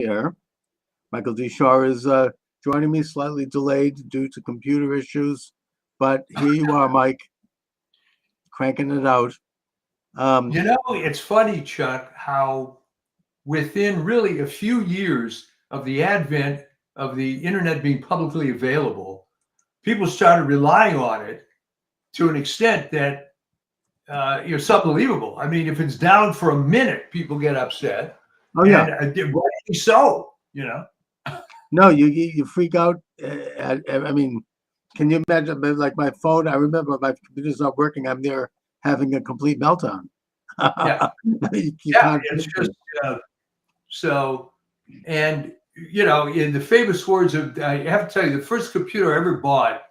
here. Michael D. Shaw is joining me, slightly delayed due to computer issues, but here you are, Mike, cranking it out. It's funny, Chuck, how within really a few years of the advent of the internet being publicly available, people started relying on it to an extent that it's unbelievable. I mean, if it's down for a minute, people get upset. Oh yeah, and rightly so. No, you freak out. I mean, can you imagine? Like my phone, I remember my computer's not working. I'm there having a complete meltdown. Yeah, it's just so. And in the famous words of, I have to tell you, the first computer I ever bought,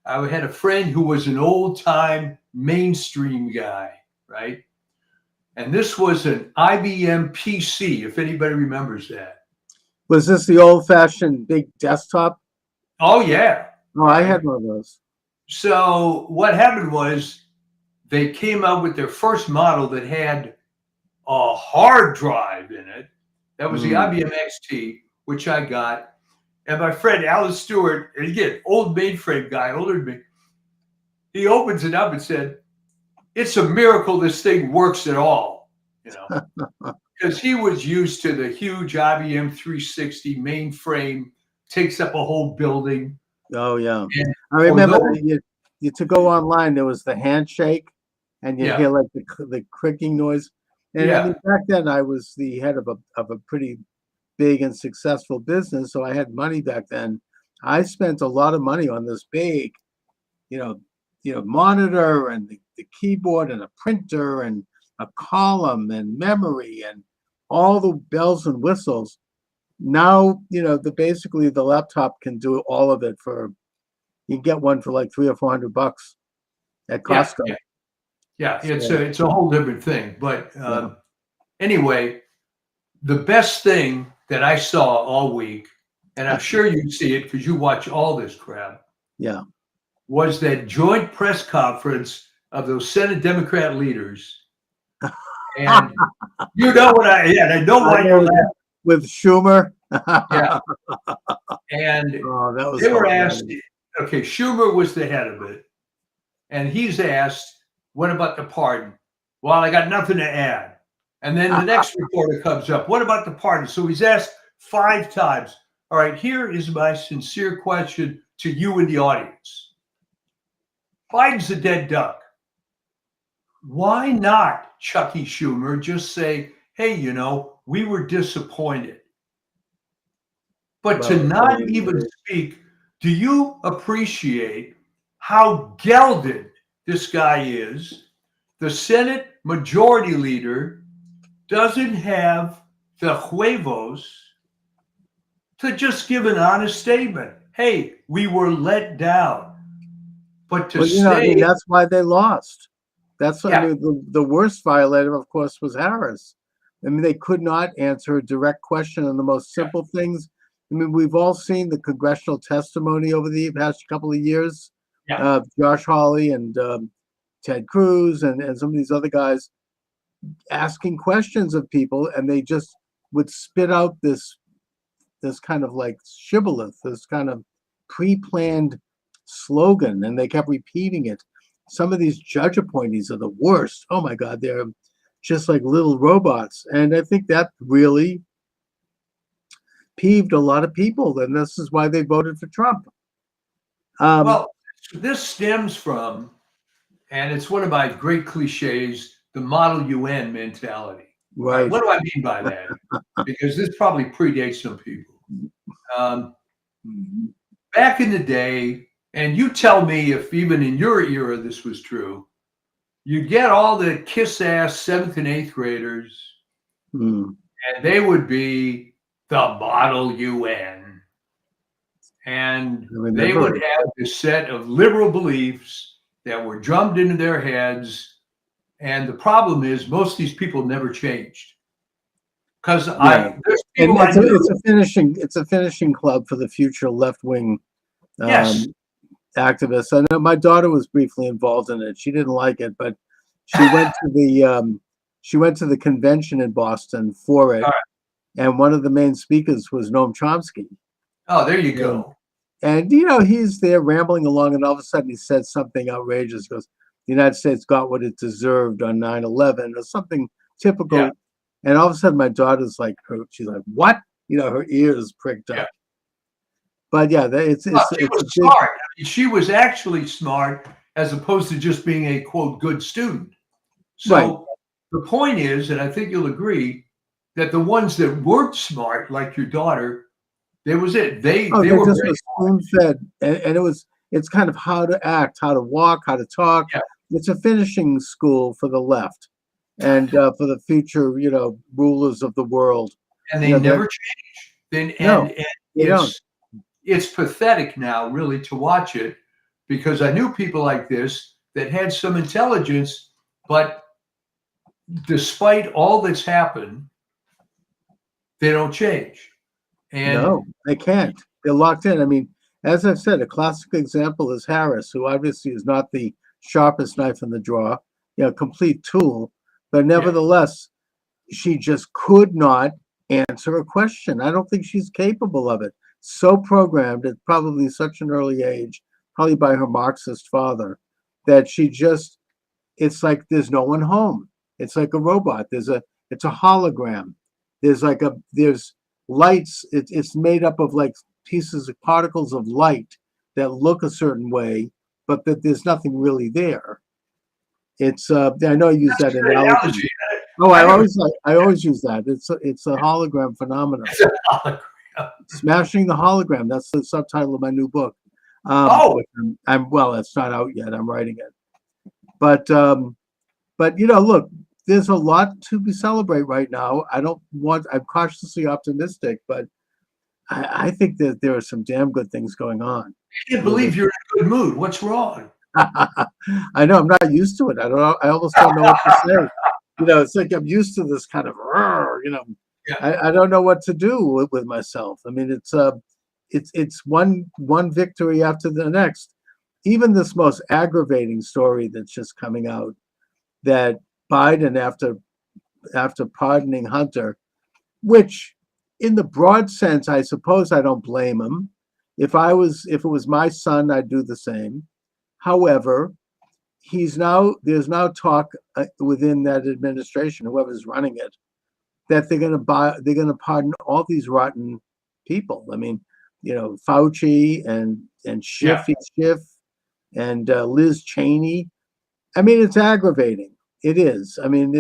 I had a friend who was an old-time mainstream guy, right? And this was an IBM PC, if anybody remembers that. Was this the old-fashioned big desktop? Oh, yeah. Oh, I had one of those. So what happened was they came out with their first model that had a hard drive in it. That was the IBM XT, which I got. And my friend Alan Stewart, and again, old mainframe guy, older than me, he opens it up and said, "It's a miracle this thing works at all," because he was used to the huge IBM 360 mainframe, takes up a whole building. Oh yeah, and I remember you to go online. There was the handshake, and you hear like the clicking noise. And I mean, back then I was the head of a pretty big and successful business, so I had money back then. I spent a lot of money on this big, monitor and the keyboard and a printer and a column and memory and all the bells and whistles. Now, basically the laptop can do all of it you can get one for like $300 or $400 at Costco. Yeah, it's a whole different thing. But anyway, the best thing that I saw all week, and I'm sure you see it because you watch all this crap. Yeah. Was that joint press conference of those Senate Democrat leaders. And you know what I know why you're laughing. With Schumer. Yeah. And they were asked, okay, Schumer was the head of it. And he's asked, what about the pardon? Well, I got nothing to add. And then the next reporter comes up, what about the pardon? So he's asked 5 times. All right, here is my sincere question to you in the audience. Biden's a dead duck. Why not, Chucky Schumer, just say, hey, we were disappointed. But to not even speak, do you appreciate how gelded this guy is? The Senate Majority Leader doesn't have the huevos to just give an honest statement. Hey, we were let down. But to that's why they lost. That's the worst violator, of course, was Harris. I mean, they could not answer a direct question on the most simple things. I mean, we've all seen the congressional testimony over the past couple of years. Josh Hawley and Ted Cruz and some of these other guys asking questions of people, and they just would spit out this kind of like shibboleth, this kind of pre-planned slogan, and they kept repeating it. Some of these judge appointees are the worst. Oh my God, they're just like little robots. And I think that really peeved a lot of people, and this is why they voted for Trump. Well, this stems from, and it's one of my great cliches, the Model UN mentality. Right. What do I mean by that? Because this probably predates some people. Back in the day, and you tell me if even in your era this was true, you get all the kiss-ass 7th and 8th graders, and they would be the Model UN. And they would have this set of liberal beliefs that were drummed into their heads. And the problem is most of these people never changed. Because it's a finishing club for the future left-wing activists. I know my daughter was briefly involved in it. She didn't like it, but she went to the convention in Boston for it. and one of the main speakers was Noam Chomsky. Oh, there you go. And he's there rambling along, and all of a sudden he said something outrageous. He goes, "The United States got what it deserved on 9/11," or something typical. Yeah. And all of a sudden, my daughter's like, she's like, "What?" Her ears pricked up. Yeah. But yeah, she was smart. I mean, she was actually smart, as opposed to just being a quote good student. So right. The point is, and I think you'll agree, that the ones that weren't smart, like your daughter, there was it. They were just spoon-fed, and it's kind of how to act, how to walk, how to talk. Yeah. It's a finishing school for the left, and for the future, rulers of the world. And they never change. It's pathetic now, really, to watch it, because I knew people like this that had some intelligence, but despite all that's happened, they don't change. And no, they can't. They're locked in. I mean, as I've said, a classic example is Harris, who obviously is not the sharpest knife in the drawer, complete tool, but nevertheless, she just could not answer a question. I don't think she's capable of it. So programmed at probably such an early age, probably by her Marxist father, that it's like there's no one home. It's like a robot. It's a hologram. There's lights. It's made up of like pieces of particles of light that look a certain way, but that there's nothing really there. It's I know I use that analogy. Oh, I always use that. It's a hologram phenomenon. It's a hologram. Smashing the Hologram. That's the subtitle of my new book. It's not out yet. I'm writing it. But look, there's a lot to celebrate right now. I'm cautiously optimistic, but I think that there are some damn good things going on. I can't believe you're in a good mood. What's wrong? I know, I'm not used to it. I almost don't know what to say. It's like I'm used to this kind of, I don't know what to do with myself. I mean, it's one victory after the next. Even this most aggravating story that's just coming out, that Biden, after pardoning Hunter, which in the broad sense, I suppose I don't blame him. If it was my son, I'd do the same. However, there's now talk within that administration, whoever's running it, that they're going to pardon all these rotten people. I mean, Fauci and Schiff and Liz Cheney. I mean, it's aggravating. It is. I mean,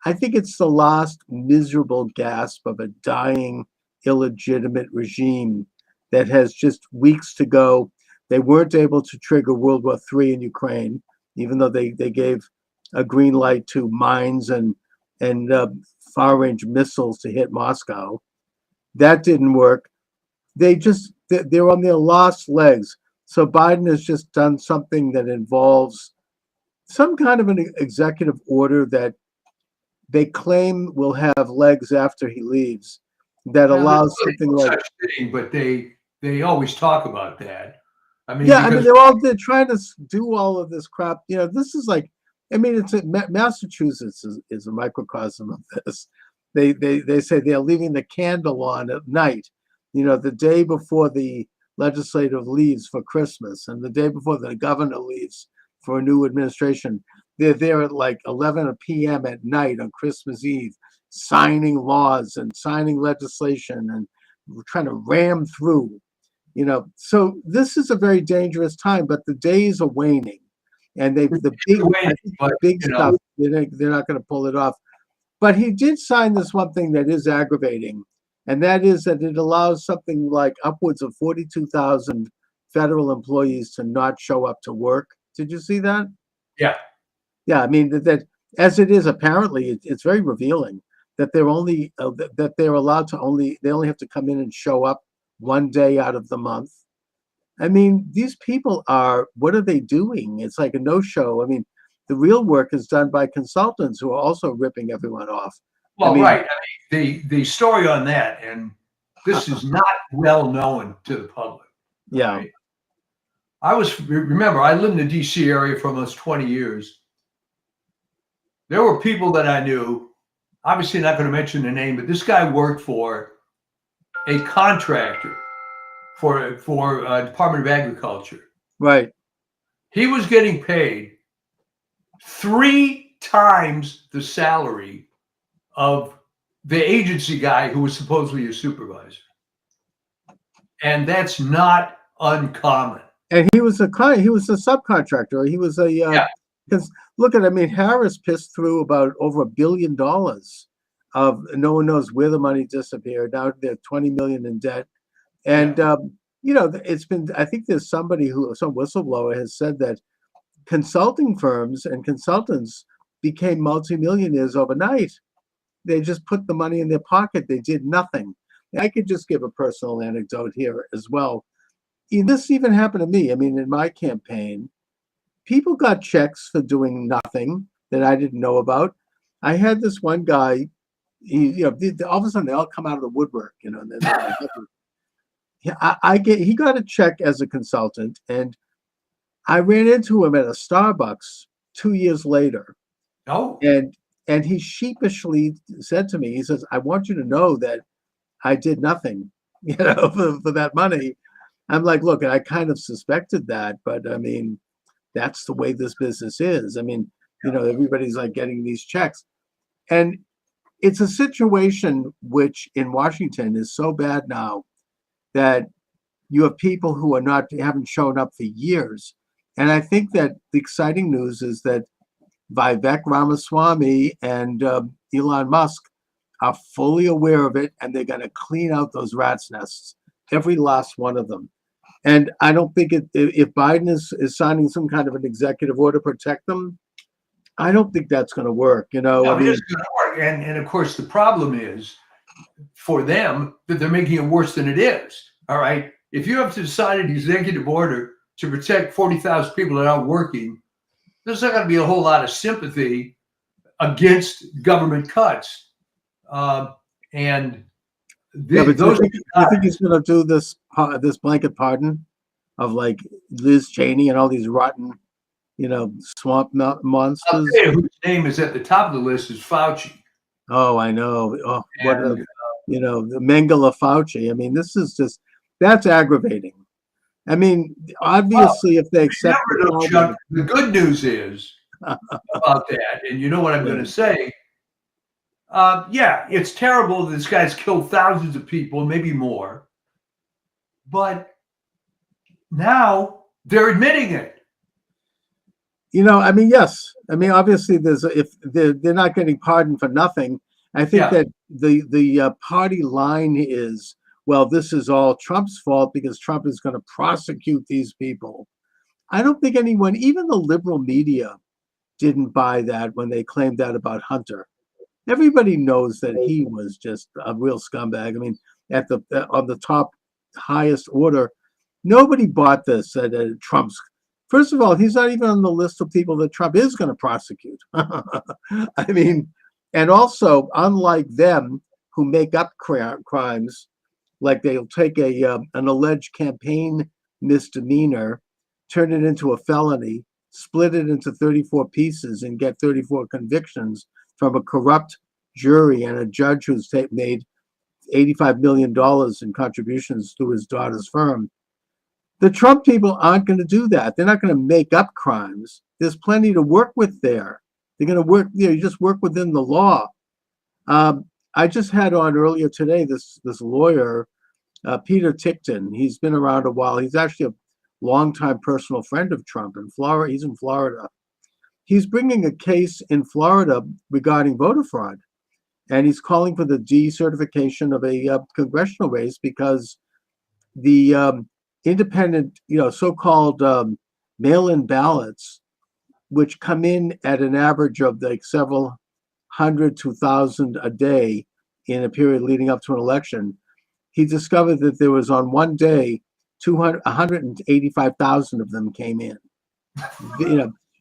I think it's the last miserable gasp of a dying, illegitimate regime that has just weeks to go. They weren't able to trigger World War III in Ukraine, even though they gave a green light to mines and far-range missiles to hit Moscow. That didn't work. They're on their last legs. So Biden has just done something that involves some kind of an executive order that they claim will have legs after he leaves, that allows something like. But they always talk about that. I mean, they're trying to do all of this crap. This is like, Massachusetts is a microcosm of this. They say they're leaving the candle on at night, the day before the legislative leaves for Christmas and the day before the governor leaves for a new administration. They're there at like 11 p.m. at night on Christmas Eve, signing laws and signing legislation and trying to ram through. So this is a very dangerous time, but the days are waning, and the big stuff, they're not going to pull it off. But he did sign this one thing that is aggravating, and that is that it allows something like upwards of 42,000 federal employees to not show up to work. Did you see that? Yeah. Yeah, I mean that as it is, apparently it's very revealing that they're only that they're allowed to they only have to come in and show up one day out of the month. I mean, these people what are they doing? It's like a no-show. I mean, the real work is done by consultants who are also ripping everyone off. Well, right. I mean, the story on that, and this is not well known to the public. Yeah. Right? Remember, I lived in the DC area for almost 20 years. There were people that I knew obviously not going to mention the name, but this guy worked for a contractor for Department of Agriculture. Right. He was getting paid 3 times the salary of the agency guy who was supposedly a supervisor. And that's not uncommon. And he was a subcontractor. He was a because look at, I mean, Harris pissed through about over $1 billion of, no one knows where the money disappeared. Now they're 20 million in debt. And you know, it's been, I think there's some whistleblower has said that consulting firms and consultants became multimillionaires overnight. They just put the money in their pocket. They did nothing. I could just give a personal anecdote here as well. This even happened to me. I mean, in my campaign, people got checks for doing nothing that I didn't know about. I had this one guy, you know, all of a sudden they all come out of the woodwork, you know. And then he got a check as a consultant, and I ran into him at a Starbucks 2 years later. Oh. And he sheepishly said to me, he says, "I want you to know that I did nothing, you know, for that money." I'm like, look, I kind of suspected that, but I mean, that's the way this business is. I mean, you know, everybody's like getting these checks. And it's a situation which in Washington is so bad now that you have people who haven't shown up for years. And I think that the exciting news is that Vivek Ramaswamy and Elon Musk are fully aware of it, and they're going to clean out those rat's nests, every last one of them. And I don't think if Biden is signing some kind of an executive order to protect them, I don't think that's going to work. You know, no, it is going to work. And of course, the problem is for them that they're making it worse than it is. All right. If you have to decide an executive order to protect 40,000 people that are working, there's not going to be a whole lot of sympathy against government cuts. And those. I think he's going to do this blanket pardon of like Liz Cheney and all these rotten, you know, swamp monsters. I'll tell you whose name is at the top of the list is Fauci. Oh, I know. Oh, you know, the Mengele Fauci. I mean, this is just, that's aggravating. I mean, obviously, if they accept Chuck, the good news is about that, and you know what I'm going to say. Yeah, it's terrible that this guy's killed thousands of people, maybe more. But now they're admitting it. You know, I mean, yes. I mean, obviously, if they're not getting pardoned for nothing. I think that the party line is, well, this is all Trump's fault because Trump is going to prosecute these people. I don't think anyone, even the liberal media, didn't buy that when they claimed that about Hunter. Everybody knows that he was just a real scumbag. I mean, on the top highest order, nobody bought this at Trump's. First of all, he's not even on the list of people that Trump is going to prosecute. I mean, and also, unlike them who make up crimes, like they'll take an alleged campaign misdemeanor, turn it into a felony, split it into 34 pieces, and get 34 convictions from a corrupt jury and a judge who's made $85 million in contributions to his daughter's firm. The Trump people aren't going to do that. They're not going to make up crimes. There's plenty to work with there. They're going to work, you just work within the law. I just had on earlier today this lawyer, Peter Tickton. He's been around a while. He's actually a longtime personal friend of Trump in Florida. He's in Florida. He's bringing a case in Florida regarding voter fraud. And he's calling for the decertification of a congressional race because the independent, so-called mail-in ballots, which come in at an average of like several hundred to 1,000 a day in a period leading up to an election, he discovered that there was on one day 185,000 of them came in,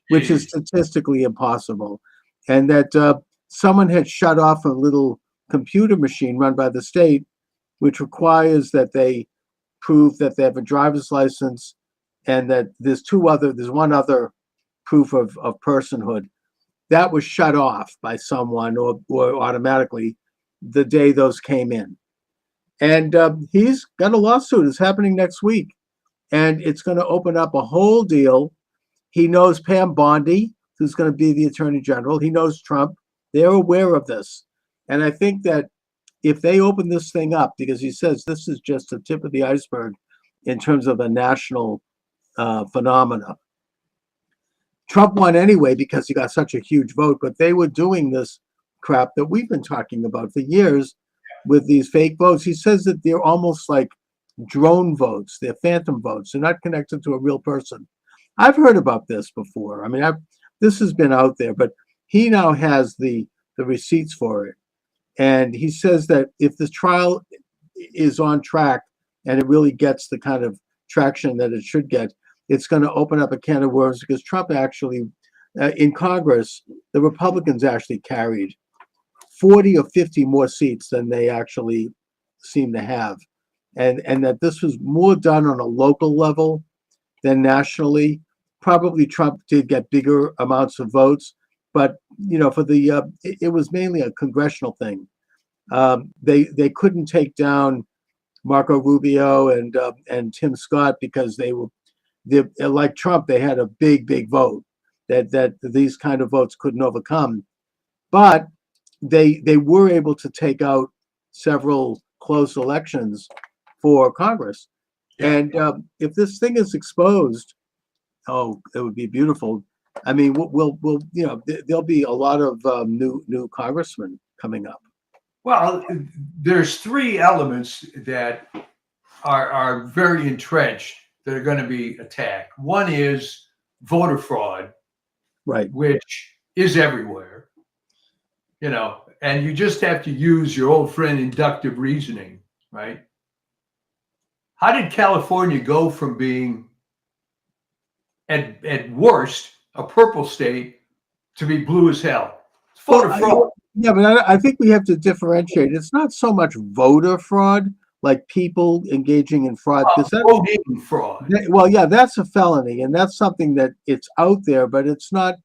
which is statistically impossible, and that someone had shut off a little computer machine run by the state, which requires that they prove that they have a driver's license and that there's one other proof of personhood. that was shut off by someone or automatically the day those came in. And he's got a lawsuit. It's happening next week. And it's going to open up a whole deal. He knows Pam Bondi, who's going to be the attorney general. He knows Trump. They're aware of this. And I think that if they open this thing up, because he says this is just the tip of the iceberg in terms of a national phenomena. Trump won anyway because he got such a huge vote, but they were doing this crap that we've been talking about for years with these fake votes. He says that they're almost like drone votes. They're phantom votes. They're not connected to a real person. I've heard about this before. I mean, this has been out there, but he now has the receipts for it. And he says that if the trial is on track and it really gets the kind of traction that it should get, it's going to open up a can of worms, because Trump actually, in Congress, the Republicans actually carried 40 or 50 more seats than they actually seem to have. And that this was more done on a local level than nationally. Probably Trump did get bigger amounts of votes, but for the it was mainly a congressional thing. They couldn't take down Marco Rubio and Tim Scott because they like Trump. They had a big vote that these kind of votes couldn't overcome, but they were able to take out several close elections for Congress. And if this thing is exposed, oh, it would be beautiful. I mean, we'll there'll be a lot of new congressmen coming up. Well, there's three elements that are very entrenched that are going to be attacked. One is voter fraud, right, which is everywhere, and you just have to use your old friend inductive reasoning, right? How did California go from being at worst a purple state to be blue as hell? It's voter fraud. Yeah, but I think we have to differentiate. It's not so much voter fraud, like people engaging in fraud. Voting fraud. Well, yeah, that's a felony, and that's something that it's out there, but it's not.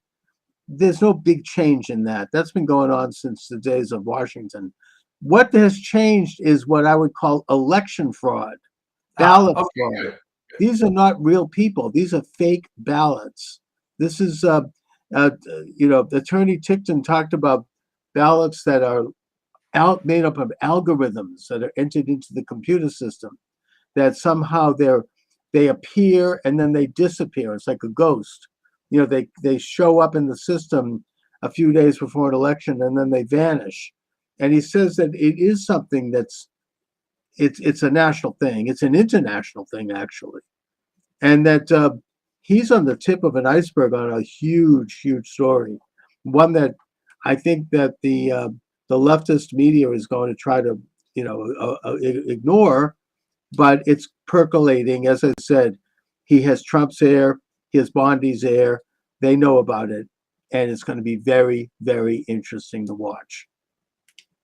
There's no big change in that. That's been going on since the days of Washington. What has changed is what I would call election fraud, ballot fraud. Good. These are not real people. These are fake ballots. This is, Attorney Tickton talked about ballots that are made up of algorithms that are entered into the computer system, that somehow they appear and then they disappear. It's like a ghost. They show up in the system a few days before an election and then they vanish. And he says that it is something it's a national thing. It's an international thing, actually. And that he's on the tip of an iceberg on a huge story, one that I think that the leftist media is going to try to, ignore, but it's percolating. As I said, he has Trump's air, he has Bondi's air. They know about it, and it's going to be very, very interesting to watch.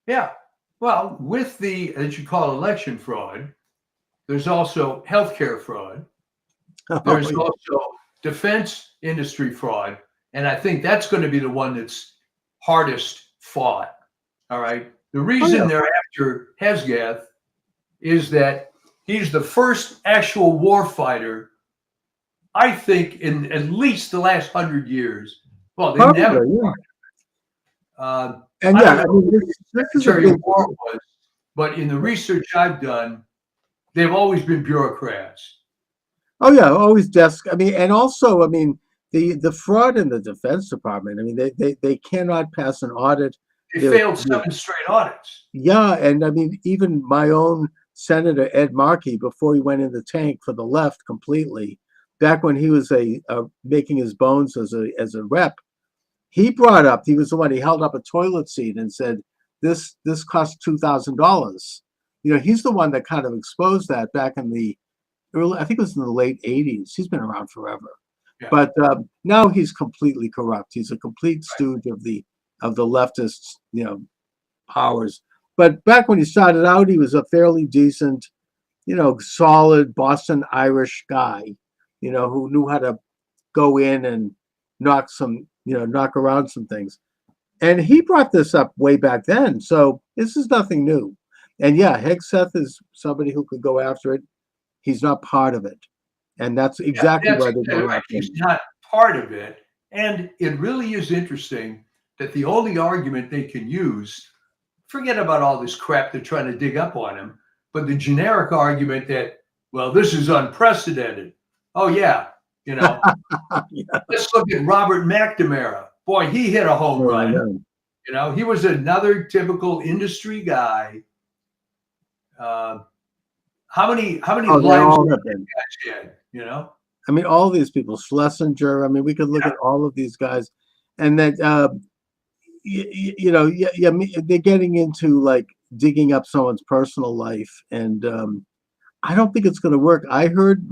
Yeah. Well, with that you call election fraud, there's also healthcare fraud. There's also defense industry fraud. And I think that's going to be the one that's hardest fought. All right. The reason they're after Hesgath is that he's the first actual war fighter, I think, in at least the last 100 years. Well, they never. This war was, but in the research I've done, they've always been bureaucrats. Oh yeah, always desk. And also, the fraud in the Defense Department. They cannot pass an audit. They failed 7 straight audits. Yeah, and even my own Senator Ed Markey, before he went in the tank for the left completely, back when he was making his bones as a rep, he was the one, he held up a toilet seat and said, this cost $2,000. He's the one that kind of exposed that back in the early, I think it was in the late 80s. He's been around forever. Yeah. But now he's completely corrupt. He's a complete stooge of the leftists, powers. But back when he started out, he was a fairly decent, solid Boston Irish guy, who knew how to go in and knock around some things. And he brought this up way back then, so this is nothing new. And yeah, Hegseth is somebody who could go after it. He's not part of it, and that's exactly why they go after him. He's not part of it, and it really is interesting that the only argument they can use, forget about all this crap they're trying to dig up on him, but the generic argument that, well, this is unprecedented. Oh yeah, yeah. Let's look at Robert McNamara. Boy, he hit a home run. He was another typical industry guy. How many lives have that guy had, I mean, all these people, Schlesinger. I mean, we could look at all of these guys, and that they're getting into like digging up someone's personal life, and I don't think it's going to work. I heard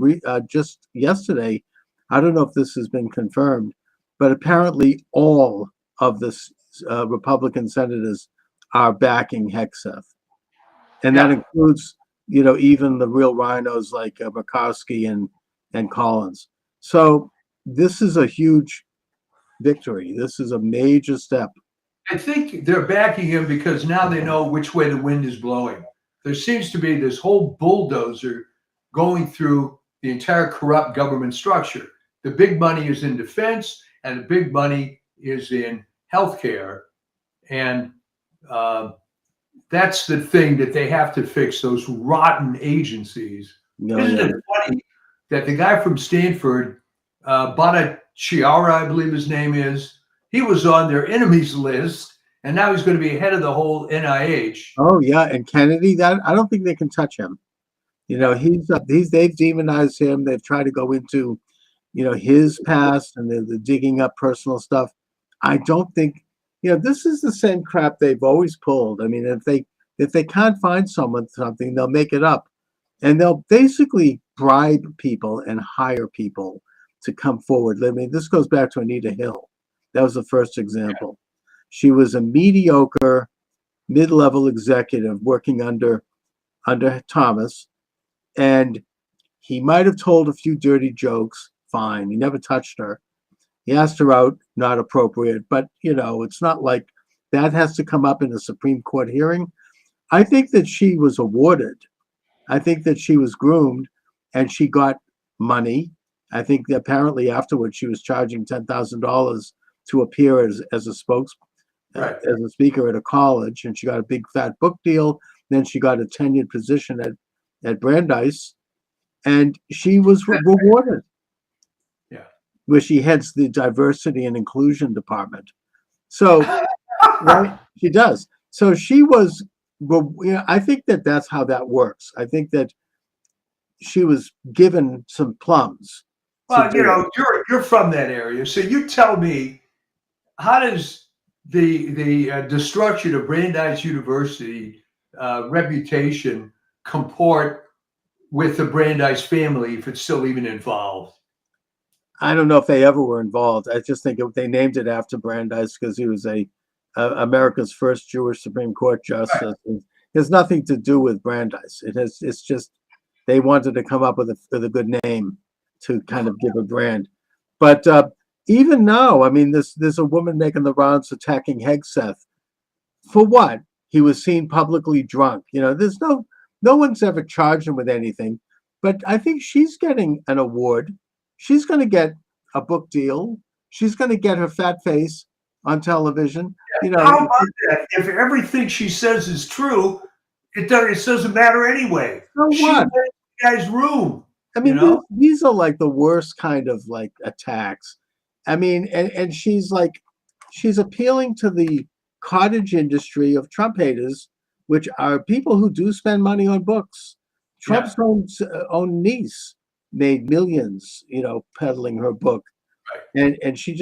just yesterday, I don't know if this has been confirmed, but apparently all of the Republican senators are backing Hegseth, and that includes, even the real rhinos like Murkowski and Collins. So this is a huge victory. This is a major step. I think they're backing him because now they know which way the wind is blowing. There seems to be this whole bulldozer going through the entire corrupt government structure. The big money is in defense, and the big money is in healthcare. And that's the thing that they have to fix, those rotten agencies. Isn't it funny that the guy from Stanford, Bhattacharya, I believe his name is, he was on their enemies list, and now he's going to be head of the whole NIH. Oh yeah, and Kennedy, I don't think they can touch him. They've demonized him. They've tried to go into, his past, and they're digging up personal stuff. I don't think, this is the same crap they've always pulled. I mean, if they can't find something, they'll make it up, and they'll basically bribe people and hire people to come forward. I mean, this goes back to Anita Hill. That was the first example. She was a mediocre mid-level executive working under Thomas, and he might have told a few dirty jokes. Fine. He never touched her. He asked her out, not appropriate, but it's not like that has to come up in a Supreme Court hearing. I think that she was awarded. I think that she was groomed, and she got money. I think that apparently afterwards she was charging $10,000 to appear as a as a speaker at a college, and she got a big fat book deal. Then she got a tenured position at Brandeis, and she was rewarded. Where she heads the diversity and inclusion department. So, right, she does. So she was. I think that's how that works. I think that she was given some plums. Well, you're from that area, so you tell me, how does the destruction of Brandeis University reputation comport with the Brandeis family, if it's still even involved? I don't know if they ever were involved. I just think they named it after Brandeis because he was America's first Jewish Supreme Court justice. Right. It has nothing to do with Brandeis. It's just they wanted to come up with a good name to kind of give a brand. But even now, I mean, there's a woman making the rounds attacking Hegseth. For what? He was seen publicly drunk. There's no one's ever charged him with anything. But I think she's getting an award. She's going to get a book deal. She's going to get her fat face on television. How about that? If everything she says is true, it doesn't matter anyway. So she what? The guy's room. I mean, these are like the worst kind of like attacks. I mean, and she's appealing to the cottage industry of Trump haters, which are people who do spend money on books. Trump's own niece made millions, peddling her book. Right. And she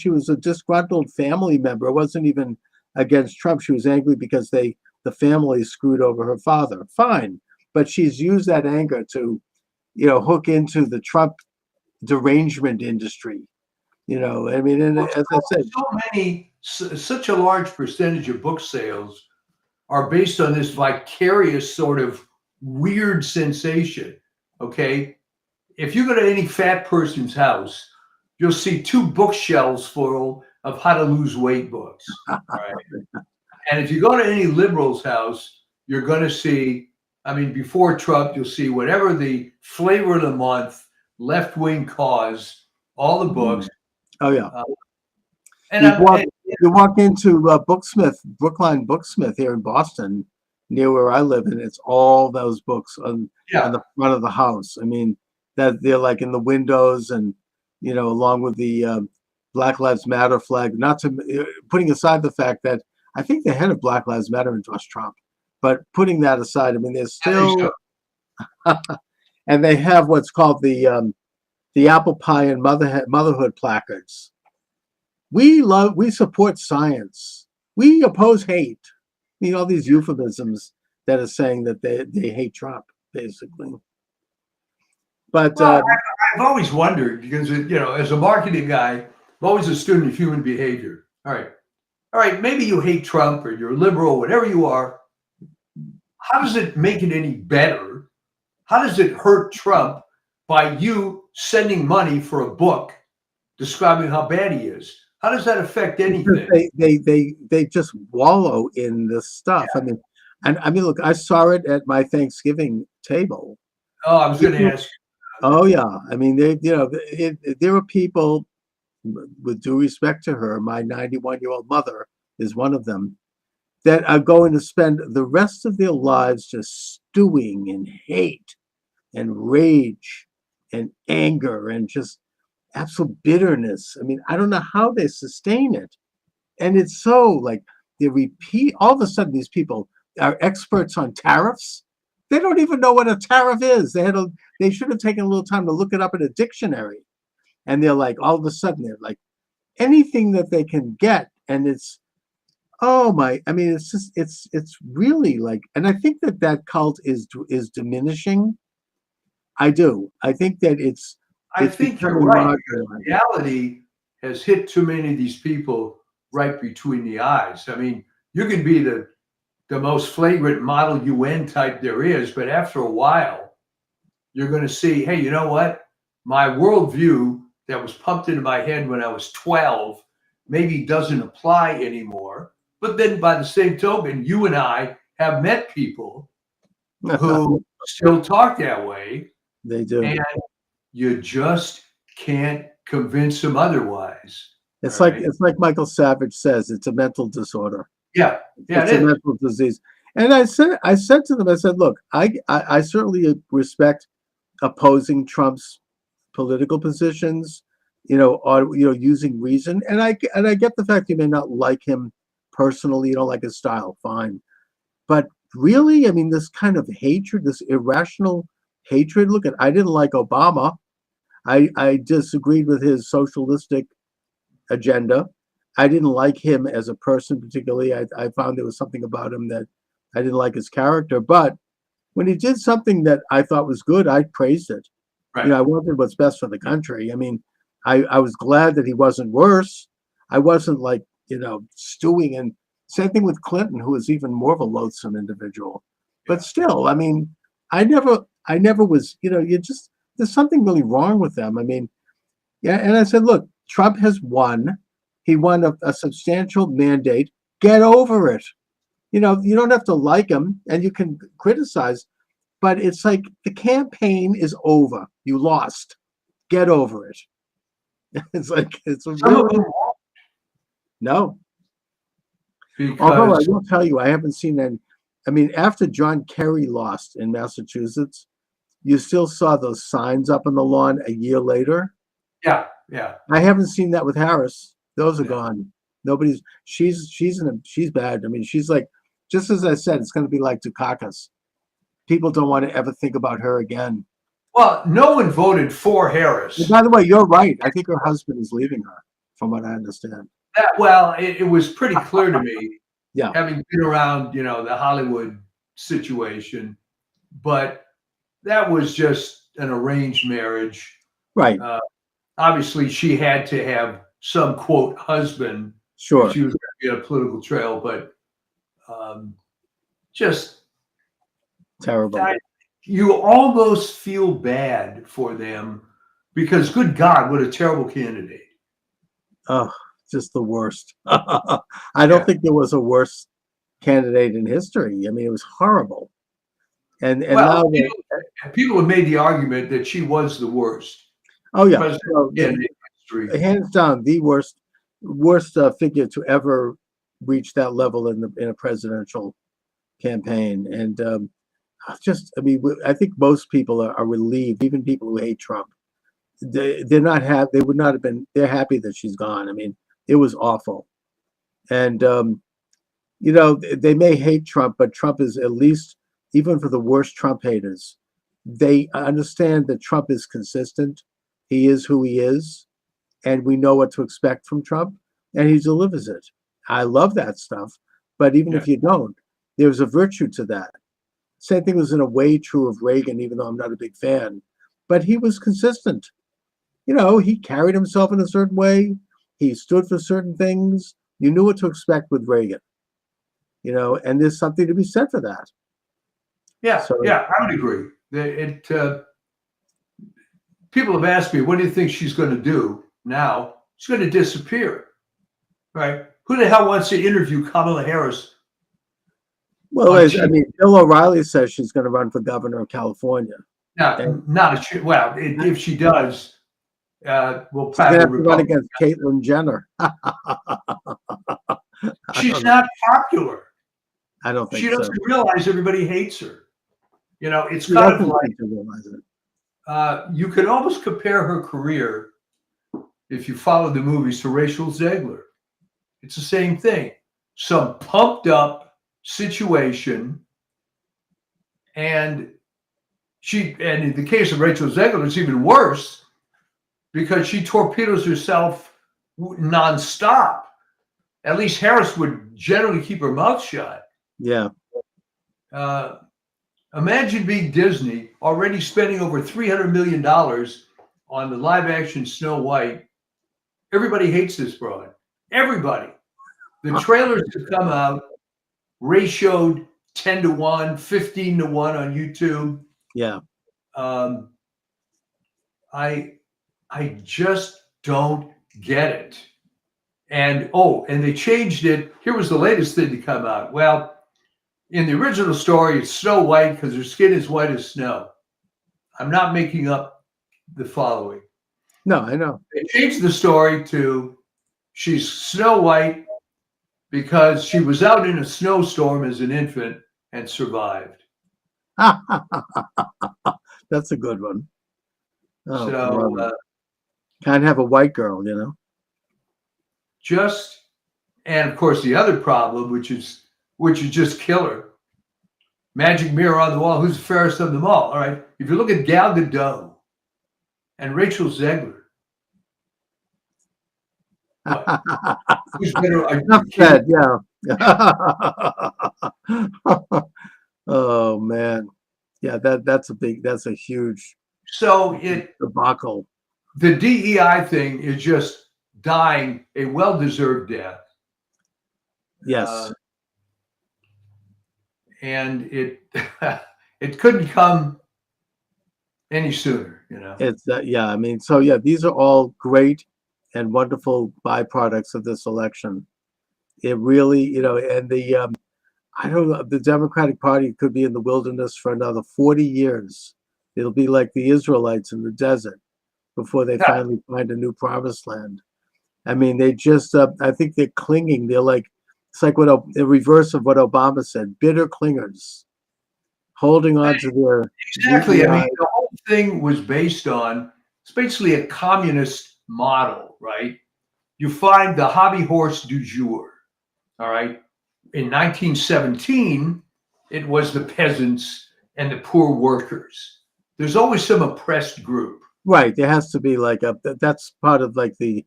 was a disgruntled family member. It wasn't even against Trump. She was angry because the family screwed over her father. Fine. But she's used that anger to, hook into the Trump derangement industry. I mean, and as I said, such a large percentage of book sales are based on this vicarious sort of weird sensation. Okay. If you go to any fat person's house, you'll see 2 bookshelves full of how to lose weight books. Right? And if you go to any liberal's house, you're going to see, I mean, before Trump, you'll see whatever the flavor of the month, left-wing cause, all the books. Oh, yeah. And you walk into Brookline Booksmith here in Boston, near where I live, and it's all those books on the front of the house. I mean, that they're like in the windows, and along with the Black Lives Matter flag. Not to putting aside the fact that I think the head of Black Lives Matter endorsed Trump, but putting that aside, I mean, there's still, and they have what's called the apple pie and motherhood placards. We support science. We oppose hate. All these euphemisms that are saying that they hate Trump, basically. But I've always wondered, because as a marketing guy, I'm always a student of human behavior. All right, maybe you hate Trump or you're liberal, whatever you are. How does it make it any better? How does it hurt Trump by you sending money for a book describing how bad he is? How does that affect anything? They just wallow in this stuff. Yeah. I mean, look, I saw it at my Thanksgiving table. Oh, I was going to ask you. Oh yeah, I mean, there are people, with due respect to her, my 91-year-old mother is one of them, that are going to spend the rest of their lives just stewing in hate and rage and anger and just absolute bitterness. I mean, I don't know how they sustain it. And it's so like they repeat, all of a sudden these people are experts on tariffs. They don't even know what a tariff is. They should have taken a little time to look it up in a dictionary. And they're like, all of a sudden they're like, anything that they can get. And it's, I mean, it's just, it's really like, and I think that cult is diminishing. I do. I think that I think you're right. Reality has hit too many of these people right between the eyes. I mean, you can be the most flagrant model UN type there is, but after a while, you're going to see, hey, you know what? My worldview that was pumped into my head when I was 12 maybe doesn't apply anymore. But then by the same token, you and I have met people who still talk that way. They do. And you just can't convince them otherwise. It's like Michael Savage says, it's a mental disorder. Yeah, it's a mental disease. And I said to them, I said, look, I certainly respect opposing Trump's political positions, or using reason. And I get the fact you may not like him personally, you don't like his style, fine. But really, I mean, this kind of hatred, this irrational hatred. Look, I didn't like Obama. I disagreed with his socialistic agenda. I didn't like him as a person particularly. I found there was something about him that I didn't like his character. But when he did something that I thought was good, I praised it. Right. I wanted what's best for the country. I mean, I was glad that he wasn't worse. I wasn't like, stewing. And same thing with Clinton, who was even more of a loathsome individual. Yeah. But still, I mean, I never was, there's something really wrong with them. I mean, yeah. And I said, look, Trump has won. He won a substantial mandate. Get over it. You don't have to like him, and you can criticize, but it's like the campaign is over. You lost. Get over it. It's like, it's a really, no. Because, although I will tell you, I haven't seen any. I mean, after John Kerry lost in Massachusetts, you still saw those signs up on the lawn a year later. Yeah. I haven't seen that with Harris. Those are gone. Nobody's. She's bad. I mean, she's like, just as I said, it's going to be like Dukakis. People don't want to ever think about her again. Well, no one voted for Harris. And by the way, you're right. I think her husband is leaving her, from what I understand. It was pretty clear to me. Yeah. Having been around, the Hollywood situation, but that was just an arranged marriage. Right. Obviously, she had to have some quote husband. Sure. She was going to be on a political trail, but just terrible. You almost feel bad for them because good God, what a terrible candidate. Oh, just the worst. I don't think there was a worse candidate in history. I mean, it was horrible. And well, now people have made the argument that she was the worst. Oh yeah, in history. Hands down, the worst figure to ever reach that level in a presidential campaign. And I mean, I think most people are relieved, even people who hate Trump. They would not have been. They're happy that she's gone. I mean, it was awful. And they may hate Trump, but Trump is, at least, even for the worst Trump haters, they understand that Trump is consistent. He is who he is, and we know what to expect from Trump, and he delivers it. I love that stuff, but even if you don't, there's a virtue to that. Same thing was in a way true of Reagan, even though I'm not a big fan, but he was consistent. He carried himself in a certain way. He stood for certain things. You knew what to expect with Reagan, and there's something to be said for that. Yeah, I would agree. People have asked me, what do you think she's going to do now? She's going to disappear, right? Who the hell wants to interview Kamala Harris? Well, I mean, Bill O'Reilly says she's going to run for governor of California. If she does, we'll probably have to run against Caitlyn Jenner. She's not popular. I don't think she doesn't realize everybody hates her. It's kind of like you could almost compare her career, if you follow the movies, to Rachel Zegler. It's the same thing. Some pumped up situation, and in the case of Rachel Zegler, it's even worse because she torpedoes herself nonstop. At least Harris would generally keep her mouth shut. Yeah. Imagine being Disney, already spending over $300 million on the live action Snow White. Everybody hates this broad. Everybody. The trailers have come out, ratioed 10-1, 15-1 on YouTube. Yeah. I just don't get it. And they changed it. Here was the latest thing to come out. Well, in the original story, it's Snow White because her skin is white as snow. I'm not making up the following. No, I know. They changed the story to she's Snow White because she was out in a snowstorm as an infant and survived. That's a good one. Can't have a white girl, And of course, the other problem, which is just killer. Magic mirror on the wall. Who's the fairest of them all? All right. If you look at Gal Gadot and Rachel Zegler, who's better? Enough said, yeah. Oh man, yeah. That's a huge. So debacle. The DEI thing is just dying a well-deserved death. Yes. And it couldn't come any sooner, It's I mean, these are all great and wonderful byproducts of this election. It really, and I don't know, the Democratic Party could be in the wilderness for another 40 years. It'll be like the Israelites in the desert before they finally find a new promised land. I mean, they just, I think they're clinging. They're like, it's like the reverse of what Obama said, bitter clingers, holding on to their. Exactly. I mean, the whole thing was based on, it's basically a communist model, right? You find the hobby horse du jour, all right? In 1917, it was the peasants and the poor workers. There's always some oppressed group. Right. There has to be that's part of like the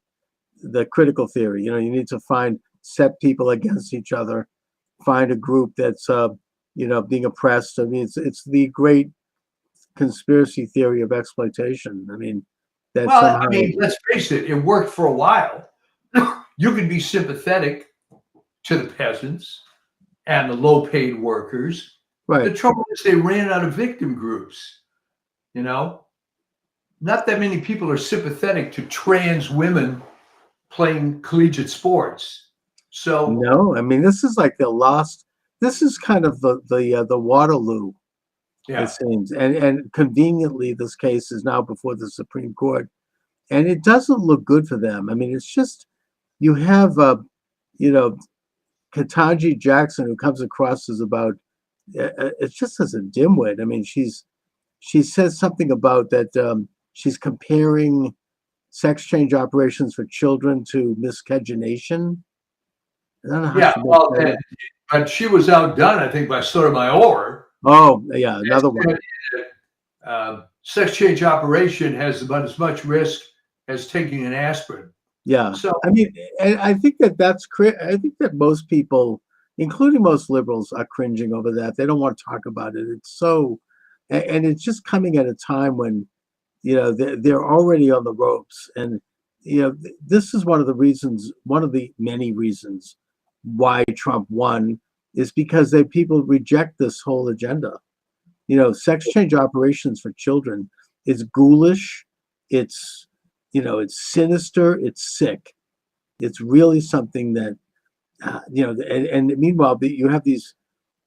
critical theory. You need to set people against each other, find a group that's, being oppressed. I mean, it's the great conspiracy theory of exploitation. I mean, let's face it, it worked for a while. You could be sympathetic to the peasants and the low-paid workers. Right. The trouble is they ran out of victim groups, not that many people are sympathetic to trans women playing collegiate sports. So no, I mean, this is like the lost. This is kind of the Waterloo, it seems, and conveniently, this case is now before the Supreme Court, and it doesn't look good for them. I mean, it's just you have you know, Ketanji Jackson, who comes across as about it's just as a dimwit. I mean, she says something about that she's comparing sex change operations for children to miscegenation. I don't know how but she was outdone, I think, by Sotomayor. Oh, yeah, another one. Sex change operation has about as much risk as taking an aspirin. Yeah. So I mean, I think I think that most people, including most liberals, are cringing over that. They don't want to talk about it. It's so, and it's just coming at a time when, you know, they're already on the ropes. And, you know, this is one of the many reasons why Trump won, is because people reject this whole agenda. You know, sex change operations for children is ghoulish. It's, you know, it's sinister. It's sick. It's really something that, you know, and meanwhile, you have these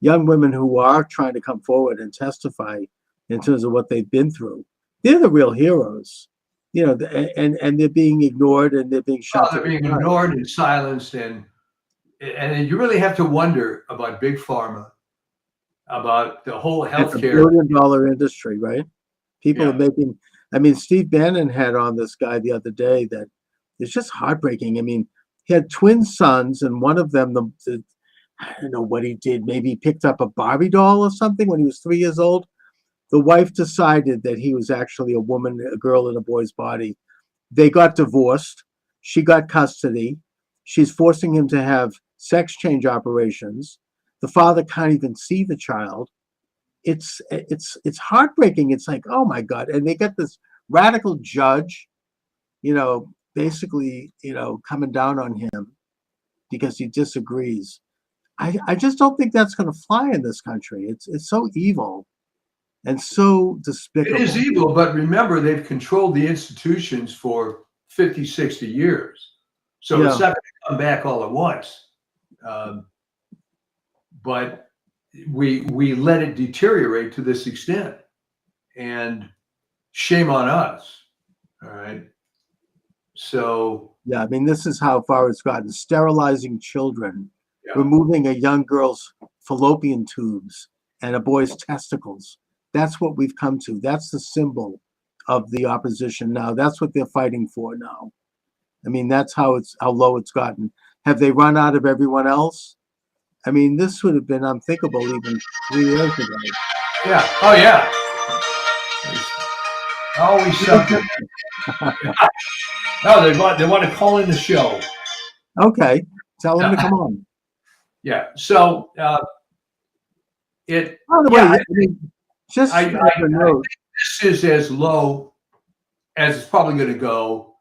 young women who are trying to come forward and testify in terms of what they've been through. They're the real heroes, you know, and they're being ignored and they're being shut. They're being ignored and silenced, and you really have to wonder about big pharma, about the whole healthcare. $1 billion industry, right? People are making. I mean, Steve Bannon had on this guy the other day that it's just heartbreaking. I mean, he had twin sons, and one of them, I don't know what he did. Maybe he picked up a Barbie doll or something when he was 3 years old. The wife decided that he was actually a woman, a girl in a boy's body. They got divorced. She got custody. She's forcing him to have sex change operations. The father can't even see the child. It's heartbreaking. It's like, oh my God. And they got this radical judge, you know, basically, you know, coming down on him because he disagrees. I just don't think that's going to fly in this country. It's so evil and so despicable. It is evil, but remember, they've controlled the institutions for 50, 60 years. So it's not going to come back all at once. But we let it deteriorate to this extent, and shame on us. All right. So yeah, I mean, this is how far it's gotten: sterilizing children, removing a young girl's fallopian tubes and a boy's testicles. That's what we've come to. That's the symbol of the opposition now. That's what they're fighting for now. I mean, that's how low it's gotten. Have they run out of everyone else? I mean, this would have been unthinkable even 3 years ago. Yeah. Oh, yeah. Always something. No, they want to call in the show. Okay. Tell them to come on. Yeah. So By the way, I mean, I think this is as low as it's probably going to go.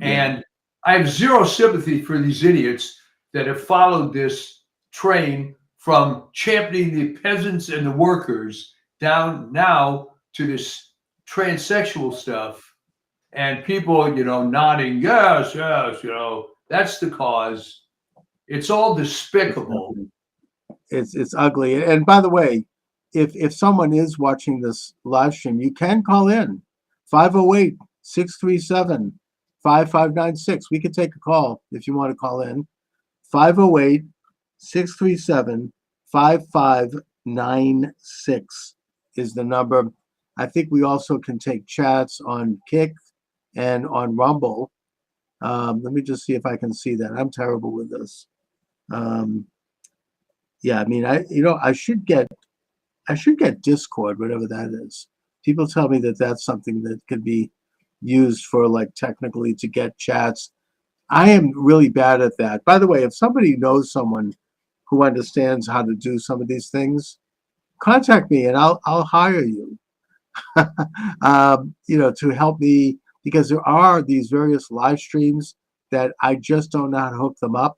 And I have zero sympathy for these idiots that have followed this train from championing the peasants and the workers down now to this transsexual stuff, and people, you know, nodding, yes, you know, that's the cause. It's all despicable. It's ugly. And by the way, if someone is watching this live stream, you can call in 508-637-5596. We could take a call if you want to call in. 508-637-5596 is the number. I think we also can take chats on Kick and on Rumble. Let me just see if I can see that. I'm terrible with this. Yeah, I mean, I should get Discord, whatever that is. People tell me that that's something that could be used for, like, technically to get chats. I am really bad at that. By the way, if somebody knows someone who understands how to do some of these things, contact me and I'll hire you. You know, to help me, because there are these various live streams that I just don't know how to hook them up,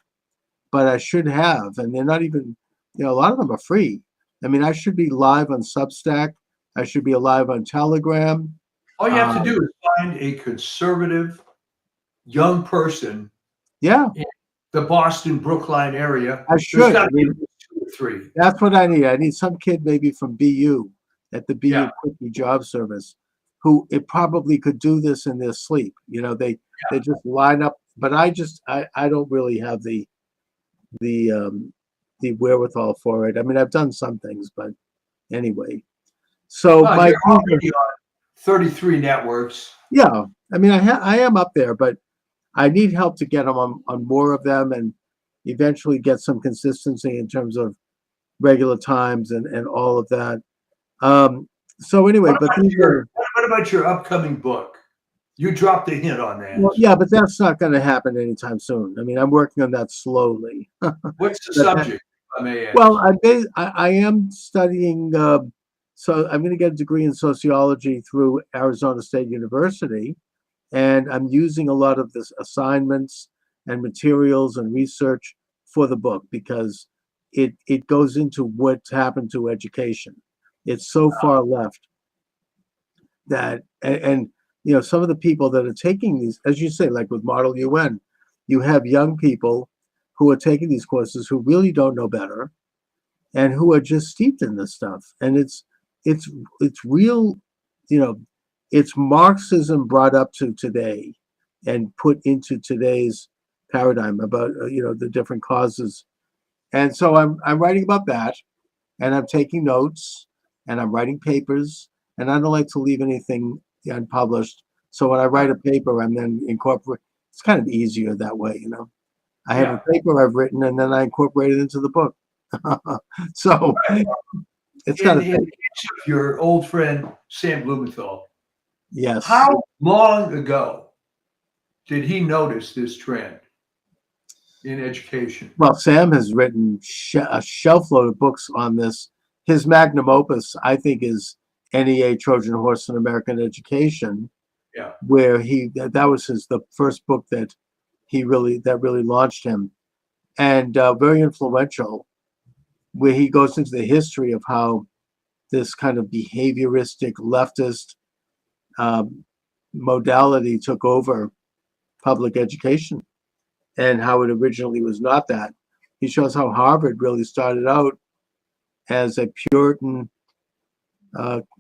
but I should have, and they're not even, you know, a lot of them are free. I mean, I should be live on Substack. I should be live on Telegram. All you have to do is find a conservative young person Yeah, in the Boston, Brookline area. I should. There's got to be 2 or 3. That's what I need. I need some kid maybe from BU at the BU Yeah. Quickie Job Service who it probably could do this in their sleep. You know, they just line up. But I don't really have the wherewithal for it. I mean, I've done some things, but anyway. So Well, my you're already on 33 networks. yeah, I mean, I am up there, but I need help to get them on more of them and eventually get some consistency in terms of regular times and all of that. So anyway, what about your upcoming book? You dropped a hint on that. Well, yeah, but that's not going to happen anytime soon. I mean, I'm working on that slowly. What's the subject, if I may ask? Well, I am studying. So I'm going to get a degree in sociology through Arizona State University, and I'm using a lot of this assignments and materials and research for the book because it goes into what's happened to education. It's so far left that and you know, some of the people that are taking these, as you say, like with Model UN, you have young people who are taking these courses who really don't know better and who are just steeped in this stuff. And it's real, you know, it's Marxism brought up to today and put into today's paradigm about, you know, the different causes. And so I'm writing about that, and I'm taking notes, and I'm writing papers, and I don't like to leave anything unpublished. So when I write a paper, I'm then incorporate. It's kind of easier that way, you know. I have a paper I've written, and then I incorporate it into the book. So it's kind of your old friend Sam Blumenthal. Yes. How long ago did he notice this trend in education? Well, Sam has written a shelf load of books on this. His magnum opus, I think, is NEA Trojan Horse in American Education. Yeah. Where that was the first book that really launched him, and very influential, where he goes into the history of how this kind of behavioristic leftist modality took over public education and how it originally was not that. He shows how Harvard really started out as a Puritan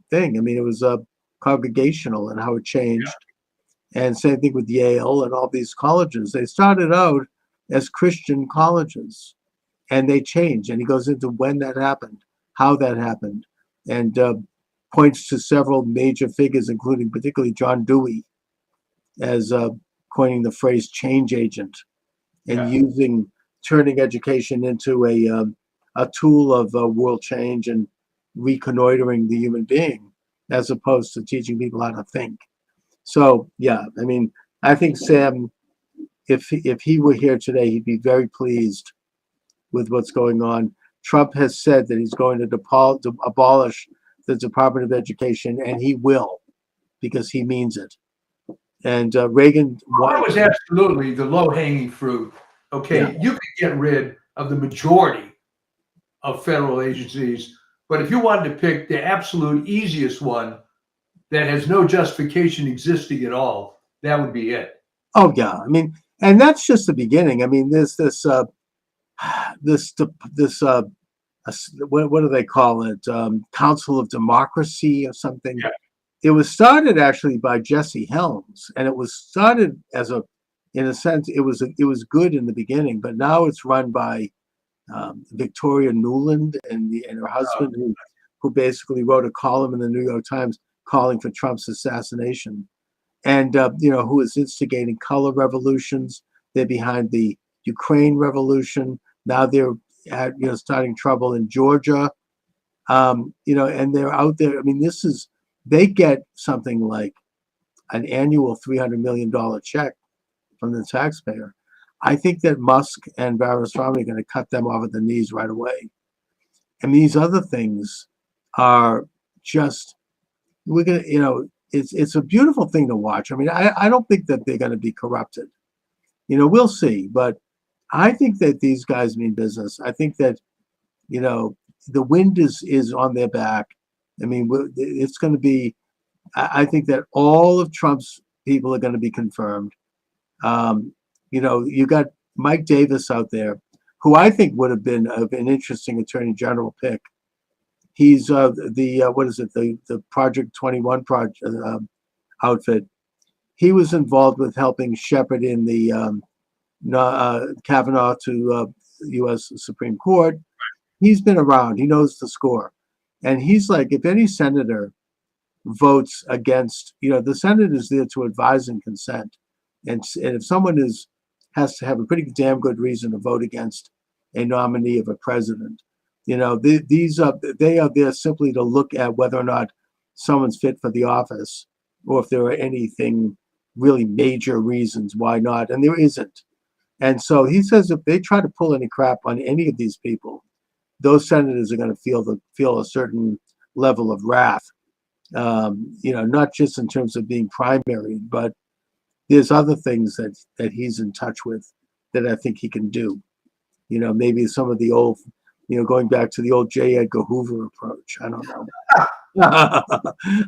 thing. I mean, it was congregational and how it changed. Yeah. And same thing with Yale and all these colleges. They started out as Christian colleges and they changed. And he goes into when that happened, how that happened, and points to several major figures, including particularly John Dewey, as coining the phrase change agent and turning education into a tool of world change and reconnoitering the human being as opposed to teaching people how to think. So, yeah, I mean, I think Sam, if he were here today, he'd be very pleased with what's going on. Trump has said that he's going to abolish the Department of Education, and he will, because he means it. And Reagan... That was absolutely the low-hanging fruit. Okay, yeah. You could get rid of the majority of federal agencies, but if you wanted to pick the absolute easiest one that has no justification existing at all, that would be it. Oh, yeah. I mean, and that's just the beginning. I mean, there's what do they call it? Council of Democracy or something. Yeah. It was started actually by Jesse Helms, and it was started as in a sense, it was good in the beginning, but now it's run by Victoria Nuland and her husband, who basically wrote a column in the New York Times calling for Trump's assassination, and who is instigating color revolutions. They're behind the Ukraine revolution. Now they're starting trouble in Georgia, and they're out there. I mean, they get something like an annual $300 million check from the taxpayer. I think that Musk and Ramaswamy are going to cut them off at the knees right away. And these other things are just, we're going to, it's a beautiful thing to watch. I mean, I don't think that they're going to be corrupted. We'll see. But I think that these guys mean business. I think that, the wind is on their back. I mean, it's going to be, I think that all of Trump's people are going to be confirmed. You know, you got Mike Davis out there, who I think would have been an interesting attorney general pick. He's what is it, the Project 21 project outfit. He was involved with helping shepherd in the Kavanaugh to U.S. Supreme Court. He's been around. He knows the score. And he's like, if any senator votes against, you know, the Senate is there to advise and consent. And if someone has to have a pretty damn good reason to vote against a nominee of a president, you know, they are there simply to look at whether or not someone's fit for the office, or if there are anything really major reasons why not. And there isn't. And so he says if they try to pull any crap on any of these people, those senators are going to feel a certain level of wrath. You know, not just in terms of being primary, but there's other things that he's in touch with that I think he can do. You know, maybe some of the old, you know, going back to the old J. Edgar Hoover approach. I don't know.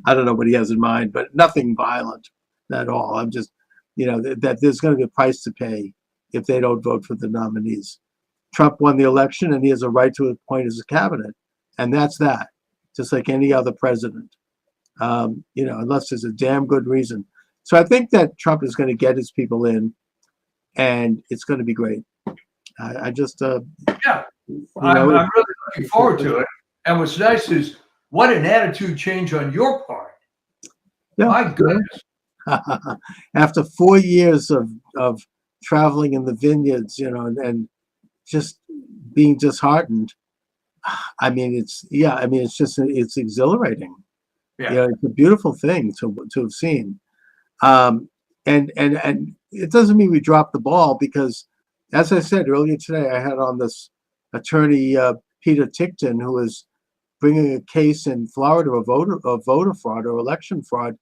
I don't know what he has in mind, but nothing violent at all. I'm just, you know, that there's going to be a price to pay if they don't vote for the nominees. Trump won the election and he has a right to appoint his cabinet. And that's that, just like any other president, you know, unless there's a damn good reason. So I think that Trump is going to get his people in and it's going to be great. I just, yeah, I'm really looking forward to it. And what's nice is what an attitude change on your part. Yeah, my goodness. After 4 years of traveling in the vineyards, you know, and just being disheartened. I mean, it's exhilarating. Yeah, you know, it's a beautiful thing to have seen. And it doesn't mean we dropped the ball because, as I said earlier today, I had on this attorney Peter Tickton, who is bringing a case in Florida of voter fraud or election fraud.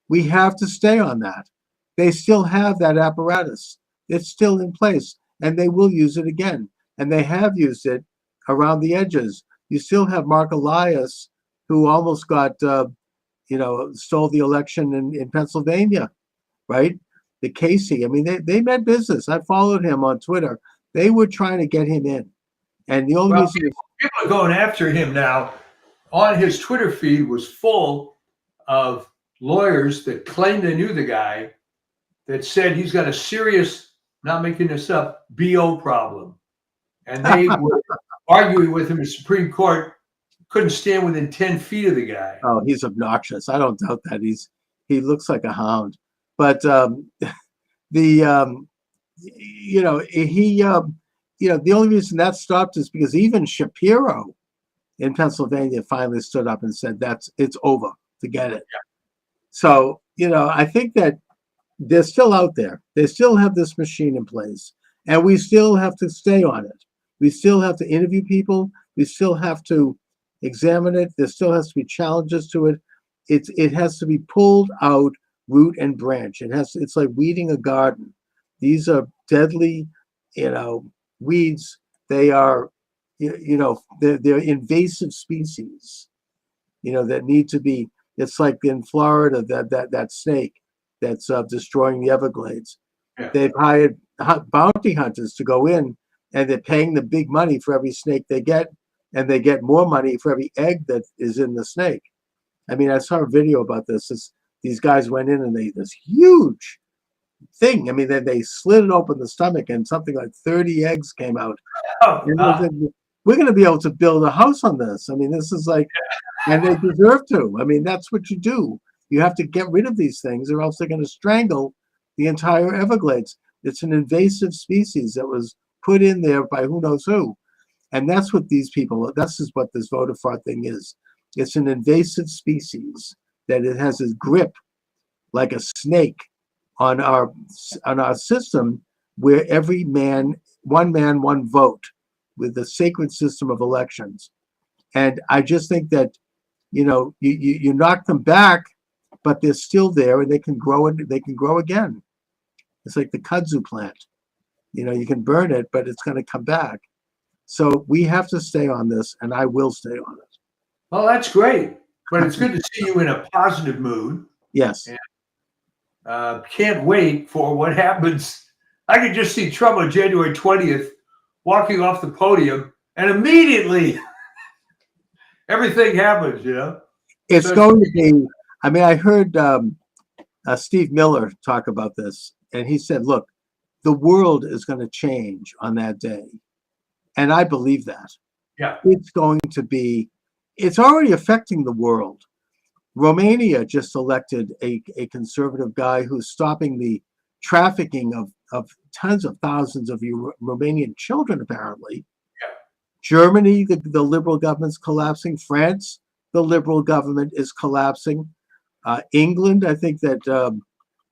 We have to stay on that. They still have that apparatus. It's still in place, and they will use it again. And they have used it around the edges. You still have Mark Elias, who almost got, you know, stole the election in Pennsylvania, right? The Casey. I mean, they meant business. I followed him on Twitter. They were trying to get him in. And the only reason people are going after him now. On his Twitter feed was full of lawyers that claimed they knew the guy, that said he's got a serious, not making this up, BO problem. And they were arguing with him in the Supreme Court, couldn't stand within 10 feet of the guy. Oh, he's obnoxious. I don't doubt that. He looks like a hound. But you know, you know, the only reason that stopped is because even Shapiro in Pennsylvania finally stood up and said it's over. Forget it. Yeah. So, you know, I think that they're still out there. They still have this machine in place, and we still have to stay on it. We still have to interview people. We still have to examine it. There still has to be challenges to it. It has to be pulled out root and branch. It's like weeding a garden. These are deadly, you know, weeds. They are, you know, they're invasive species, you know, that need to be. It's like in Florida, that snake that's destroying the Everglades. Yeah. They've hired bounty hunters to go in, and they're paying the big money for every snake they get, and they get more money for every egg that is in the snake. I mean, I saw a video about this. These guys went in and this huge thing. I mean, they slid it open the stomach, and something like 30 eggs came out. Oh, we're going to be able to build a house on this. I mean, this is like, and they deserve to. I mean, that's what you do. You have to get rid of these things, or else they're going to strangle the entire Everglades. It's an invasive species that was put in there by who knows who. And that's what these people, this is what this voter fraud thing is. It's an invasive species that it has a grip like a snake on our system, where every man, one vote, with the sacred system of elections. And I just think that, you know, you knock them back, but they're still there, and they can grow again. It's like the kudzu plant. You know, you can burn it, but it's going to come back. So we have to stay on this, and I will stay on it. Well, that's great. But it's good to see you in a positive mood. Yes. can't wait for what happens. I could just see Trump on January 20th walking off the podium, and immediately everything happens, you know? It's going to be, I mean, I heard Steve Miller talk about this, and he said, look, the world is going to change on that day. And I believe that. Yeah. It's going to be, it's already affecting the world. Romania just elected a conservative guy who's stopping the trafficking of tens of thousands of Romanian children, apparently. Yeah. Germany, the liberal government's collapsing. France, the liberal government is collapsing. England, I think that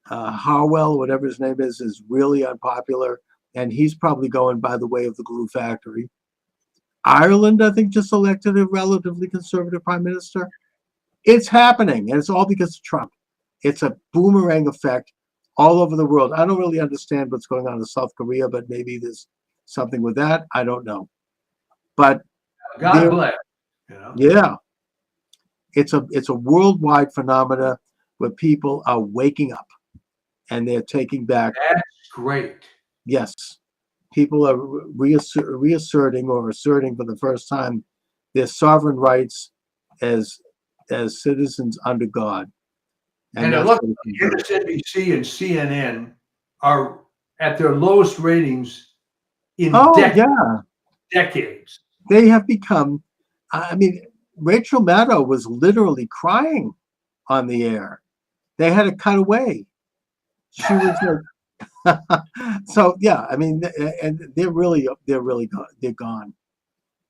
Harwell, whatever his name is really unpopular, and he's probably going by the way of the glue factory. Ireland, I think, just elected a relatively conservative prime minister. It's happening, and it's all because of Trump. It's a boomerang effect all over the world. I don't really understand what's going on in South Korea, but maybe there's something with that. I don't know. But God bless. You know? Yeah. It's a worldwide phenomena where people are waking up and they're taking back. That's great. Yes. People are reasserting or asserting for the first time their sovereign rights as citizens under God. And look, MSNBC and CNN are at their lowest ratings in decades. They have become, I mean, Rachel Maddow was literally crying on the air. They had to cut away. She was like, so yeah, I mean, and they're gone. They're gone.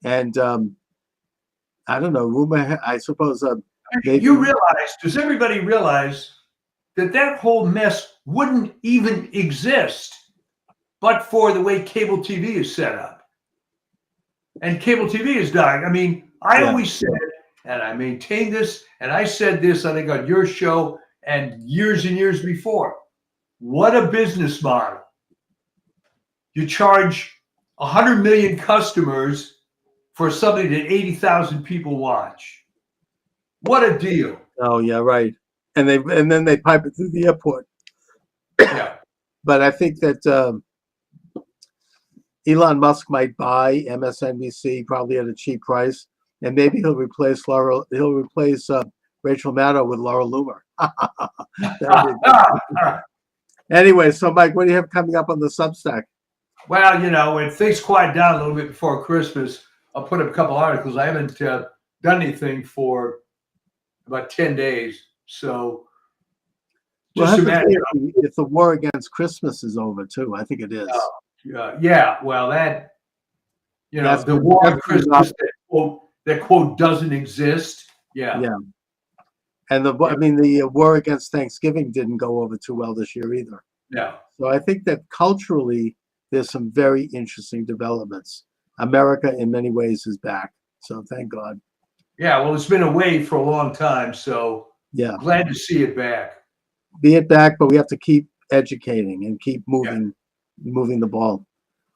And I don't know, rumor, I suppose. You realize, does everybody realize that whole mess wouldn't even exist but for the way cable TV is set up? And cable TV is dying. I mean, I always said, and I maintain this, and I said this, I think, on your show and years before. What a business model. You charge 100 million customers for something that 80,000 people watch. What a deal. Oh, yeah, right. And then they pipe it through the airport. Yeah. But I think that Elon Musk might buy MSNBC probably at a cheap price, and maybe he'll replace Rachel Maddow with Laura Loomer. Anyway, so Mike, what do you have coming up on the Substack? Well, you know, when things quiet down a little bit before Christmas, I'll put up a couple articles. I haven't done anything for about 10 days. So just imagine if the war against Christmas is over too. I think it is. Yeah. Well, that, you know, the war on Christmas that quote doesn't exist. Yeah. Yeah. And the war against Thanksgiving didn't go over too well this year either. Yeah. So I think that culturally there's some very interesting developments. America in many ways is back. So thank God. Yeah, well, it's been away for a long time, so yeah, glad to see it back. Be it back, but we have to keep educating and keep moving the ball.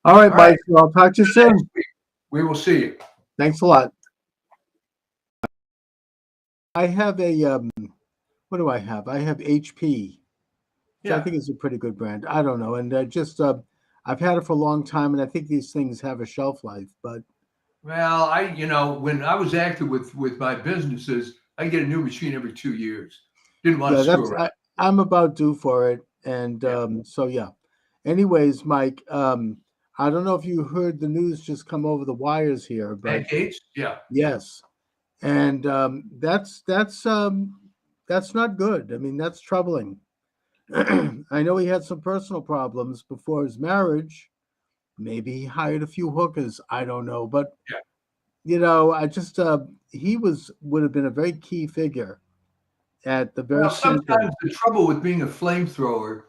All right, Mike. So I'll talk to you soon. We will see you. Thanks a lot. I have a what do I have? I have HP. Which I think is a pretty good brand. I don't know, and I've had it for a long time, and I think these things have a shelf life, but. Well, when I was active with my businesses, I get a new machine every 2 years. Didn't want to screw around. I'm about due for it, and so yeah. Anyways, Mike, I don't know if you heard the news just come over the wires here, but Gates, yes, and that's not good. I mean, that's troubling. I know he had some personal problems before his marriage. Maybe he hired a few hookers. I don't know, but you know, I just would have been a very key figure at the very sometimes the trouble with being a flamethrower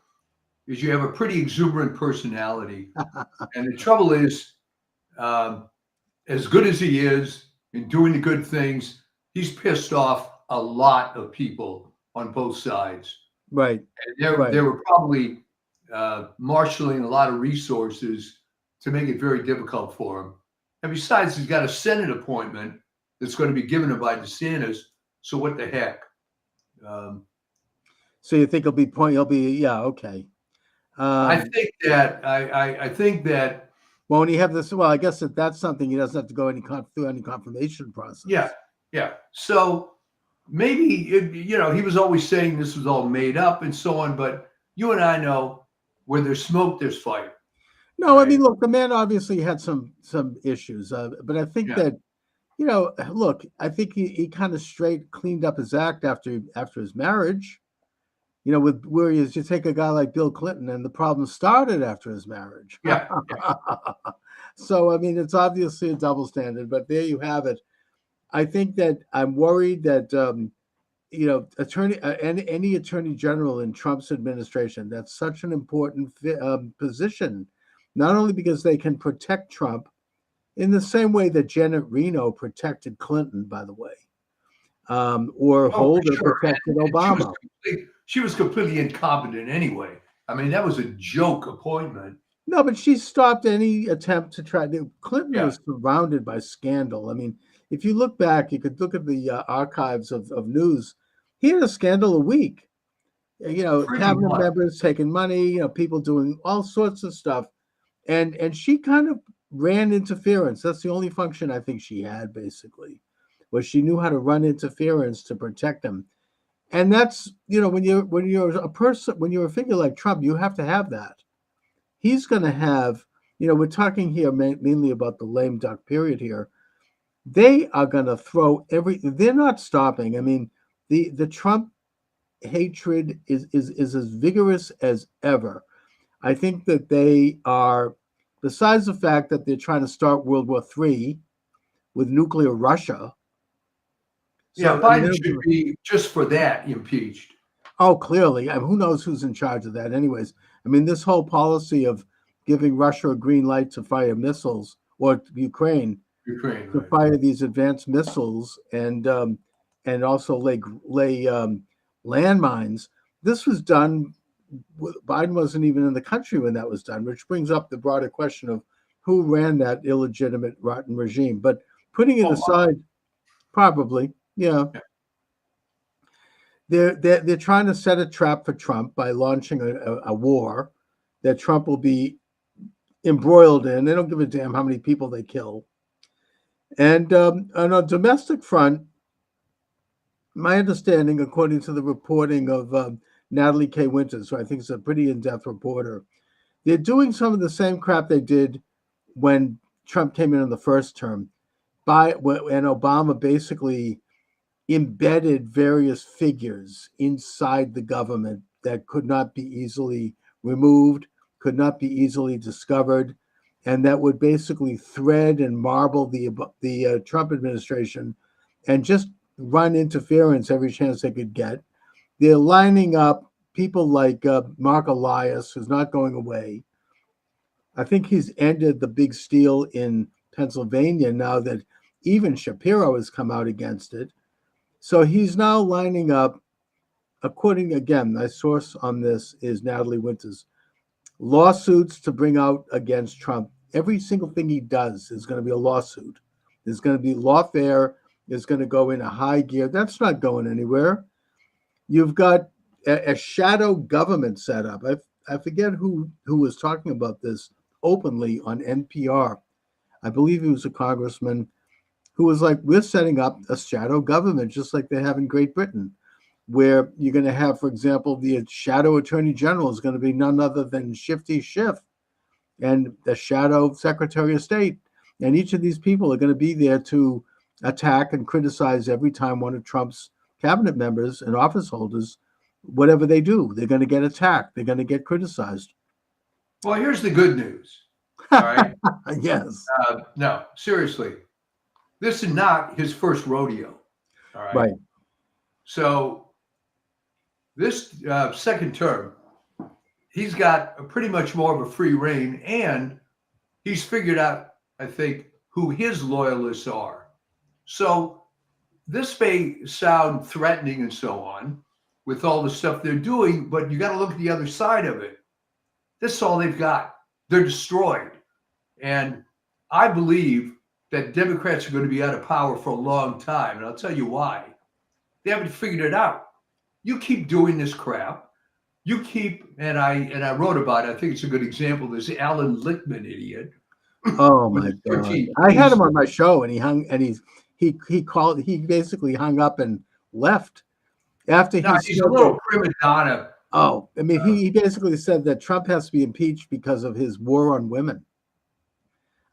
is you have a pretty exuberant personality, and the trouble is, as good as he is in doing the good things, he's pissed off a lot of people on both sides. Right. And they were probably marshaling a lot of resources to make it very difficult for him. And besides, he's got a Senate appointment that's going to be given him by DeSantis. So what the heck? So you think he'll be, yeah, okay. I think that I think that. Won't he have this? Well, I guess that's something he doesn't have to go through any confirmation process. Yeah. So maybe he was always saying this was all made up and so on, but you and I know where there's smoke, there's fire. No, right? I mean, look, the man obviously had some issues, but I think that look, I think he kind of cleaned up his act after his marriage. With where you take a guy like Bill Clinton, and the problem started after his marriage. Yeah. So I mean, it's obviously a double standard, but there you have it. I think that I'm worried that any attorney general in Trump's administration, that's such an important position, not only because they can protect Trump in the same way that Janet Reno protected Clinton, by the way, or Holder protected Obama. She was completely incompetent anyway. I mean, that was a joke appointment. No, but she stopped any attempt to try to. Clinton was surrounded by scandal. I mean, if you look back, you could look at the archives of news. He had a scandal a week. Cabinet members taking money, people doing all sorts of stuff. And she kind of ran interference. That's the only function I think she had, basically, was she knew how to run interference to protect him. And that's, when you're a figure like Trump, you have to have that. He's going to have, we're talking here mainly about the lame duck period here. They are going to throw they're not stopping. I mean, the Trump hatred is as vigorous as ever. I think that they are, besides the fact that they're trying to start World War III with nuclear Russia. So Biden should be, just for that, impeached. Oh, clearly. I mean, who knows who's in charge of that anyways. I mean, this whole policy of giving Russia a green light to fire missiles, or Ukraine to fire these advanced missiles and also lay landmines. This was done. Biden wasn't even in the country when that was done, which brings up the broader question of who ran that illegitimate, rotten regime. But putting it aside, probably, yeah. They're trying to set a trap for Trump by launching a war that Trump will be embroiled in. They don't give a damn how many people they kill. And on a domestic front, my understanding, according to the reporting of Natalie K. Winters, who I think is a pretty in-depth reporter, they're doing some of the same crap they did when Trump came in the first term, and Obama basically embedded various figures inside the government that could not be easily removed, could not be easily discovered, and that would basically thread and marble the Trump administration and just run interference every chance they could get. They're lining up people like Mark Elias, who's not going away. I think he's ended the big steal in Pennsylvania now that even Shapiro has come out against it. So he's now lining up, according, again, my source on this is Natalie Winters, lawsuits to bring out against Trump. Every single thing he does is going to be a lawsuit. There's going to be lawfare. Is going to go in a high gear. That's not going anywhere. You've got a shadow government set up. I forget who was talking about this openly on NPR. I believe he was a congressman who was like, we're setting up a shadow government, just like they have in Great Britain, where you're going to have, for example, the shadow attorney general is going to be none other than Shifty Schiff, and the shadow secretary of state. And each of these people are going to be there to attack and criticize every time one of Trump's cabinet members and office holders, whatever they do, they're going to get attacked. They're going to get criticized. Well, here's the good news. All right. Yes. No, seriously. This is not his first rodeo. All right. Right. So this second term, he's got pretty much more of a free reign, and he's figured out, I think, who his loyalists are. So this may sound threatening and so on with all the stuff they're doing, but you got to look at the other side of it. This is all they've got. They're destroyed. And I believe that Democrats are going to be out of power for a long time. And I'll tell you why. They haven't figured it out. you keep doing this crap. You keep, and I wrote about it. I think it's a good example. This Alan Lichtman idiot. Oh my God! I had him on my show, and he basically hung up and left after he's a little prima donna. Oh, I mean, he basically said that Trump has to be impeached because of his war on women.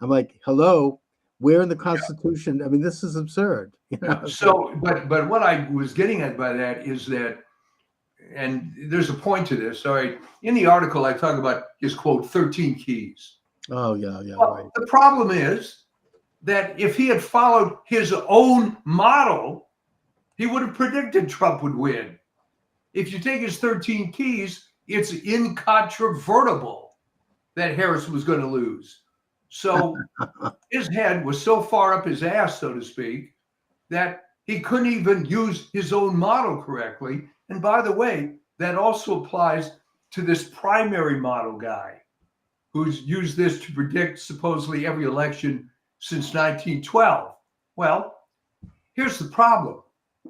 I'm like, hello, where in the Constitution? I mean, this is absurd. You know? So, but what I was getting at by that is that, and there's a point to this. All right, in the article, I talk about his quote 13 keys. Oh yeah, well, right. The problem is that if he had followed his own model, he would have predicted Trump would win. If you take his 13 keys, it's incontrovertible that Harris was going to lose. So his head was so far up his ass, so to speak, that he couldn't even use his own model correctly. And by the way, that also applies to this primary model guy who's used this to predict supposedly every election since 1912. Well, here's the problem.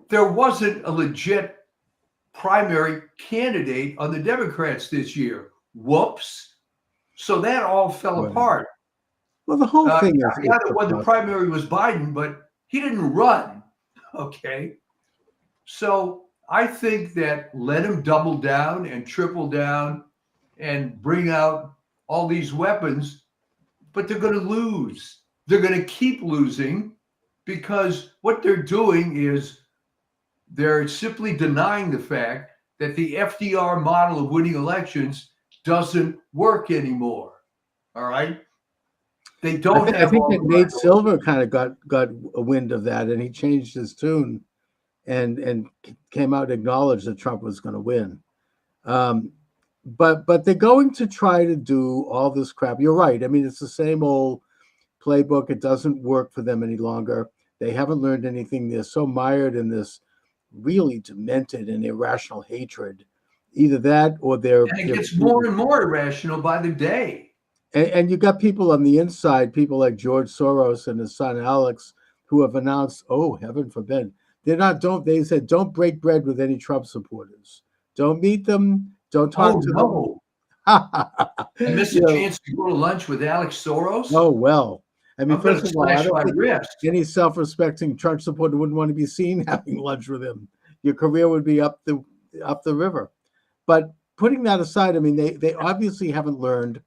There wasn't a legit primary candidate on the Democrats this year. Whoops. So that all fell apart. Well, the whole thing is the other one, the primary was Biden, but he didn't run. Okay. So I think that let him double down and triple down and bring out all these weapons, but they're going to lose. They're going to keep losing because what they're doing is they're simply denying the fact that the FDR model of winning elections doesn't work anymore. All right. They don't I think that Nate Silver kind of got a wind of that, and he changed his tune and came out and acknowledged that Trump was going to win. But they're going to try to do all this crap. You're right. I mean, it's the same old playbook. It doesn't work for them any longer. They haven't learned anything. They're so mired in this really demented and irrational hatred. Either that or they're... And it gets more and more irrational by the day. And you got people on the inside, people like George Soros and his son Alex, who have announced, oh, heaven forbid, they said, don't break bread with any Trump supporters. Don't meet them. Don't talk to them. I missed a chance to go to lunch with Alex Soros. Oh, well. I mean, first of all, I don't think any self-respecting Trump supporter wouldn't want to be seen having lunch with him. Your career would be up the river. But putting that aside, I mean, they obviously haven't learned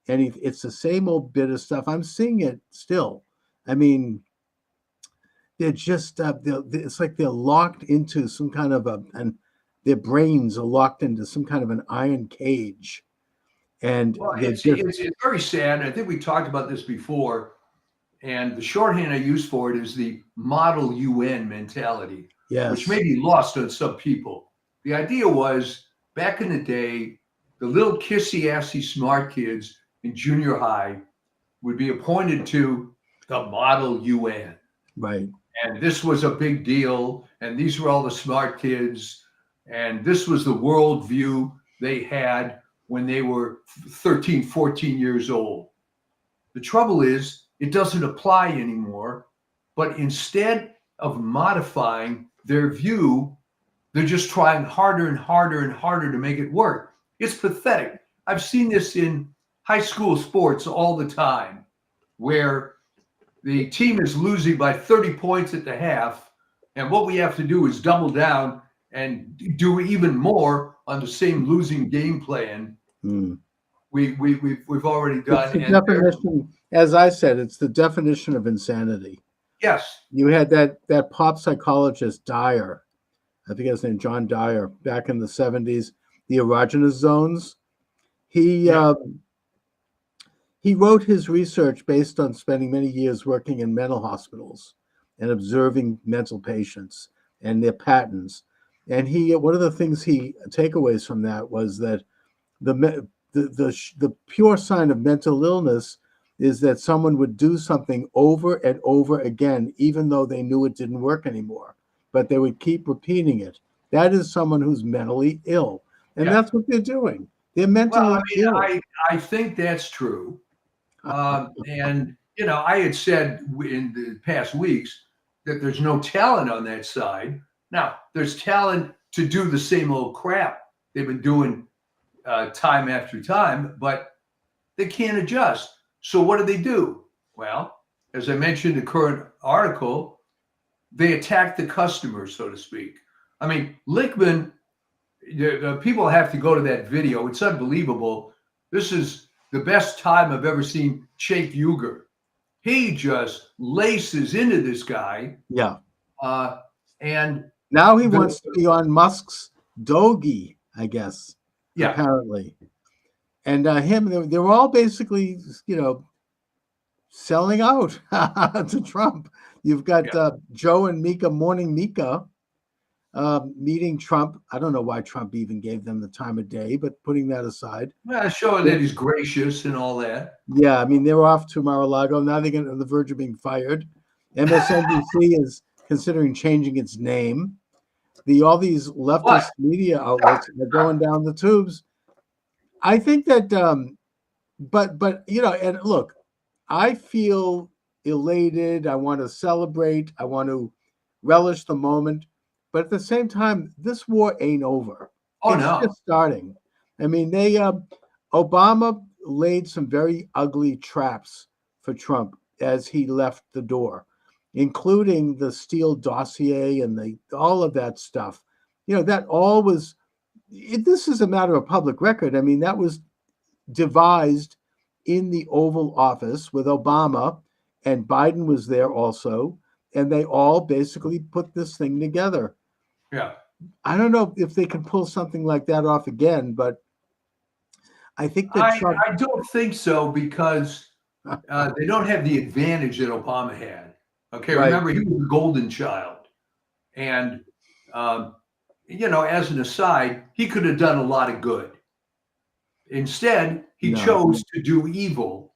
any. It's the same old bit of stuff. I'm seeing it still. I mean, they're just it's like they're locked into some kind of and their brains are locked into some kind of an iron cage. And it's very sad. I think we talked about this before. And the shorthand I use for it is the model UN mentality, which may be lost on some people. The idea was back in the day, the little kissy-assy smart kids in junior high would be appointed to the model UN. Right. And this was a big deal. And these were all the smart kids. And this was the worldview they had when they were 13, 14 years old. The trouble is, it doesn't apply anymore, but instead of modifying their view, they're just trying harder and harder and harder to make it work. It's pathetic. I've seen this in high school sports all the time, where the team is losing by 30 points at the half, and what we have to do is double down and do even more on the same losing game plan. We've already done. It's the definition, as I said, it's the definition of insanity. Yes. You had that pop psychologist Dyer, I think his name John Dyer, back in the 70s, the erogenous zones. He wrote his research based on spending many years working in mental hospitals and observing mental patients and their patterns. And one of the things takeaways from that was that the pure sign of mental illness is that someone would do something over and over again, even though they knew it didn't work anymore, but they would keep repeating it. That is someone who's mentally ill. And that's what they're doing. They're mentally ill. I think that's true. And, I had said in the past weeks that there's no talent on that side. Now, there's talent to do the same old crap they've been doing time after time, but they can't adjust. So what do? Well, as I mentioned in the current article, they attack the customer, so to speak. I mean, Lichtman, the people have to go to that video. It's unbelievable. This is the best time I've ever seen Cenk Uygur. He just laces into this guy. Yeah. And now he wants to be on Musk's Doge, I guess. Yeah. Apparently. And they're all basically, selling out to Trump. You've got Joe and Mika, Morning Mika, meeting Trump. I don't know why Trump even gave them the time of day, but putting that aside. Well, showing that he's gracious and all that. Yeah, I mean, they were off to Mar-a-Lago. Now they're on the verge of being fired. MSNBC is considering changing its name. All these leftist media outlets are going down the tubes. I think that, but and look, I feel elated. I want to celebrate. I want to relish the moment. But at the same time, this war ain't over. It's just starting. I mean, Obama laid some very ugly traps for Trump as he left the door, including the Steele dossier and all of that stuff. That all was. This is a matter of public record. I mean, that was devised in the Oval Office with Obama, and Biden was there also, and they all basically put this thing together. Yeah. I don't know if they can pull something like that off again, but I think that Trump... I don't think so, because they don't have the advantage that Obama had. Okay, right. Remember, he was the golden child. And, as an aside, he could have done a lot of good. Instead, he chose to do evil.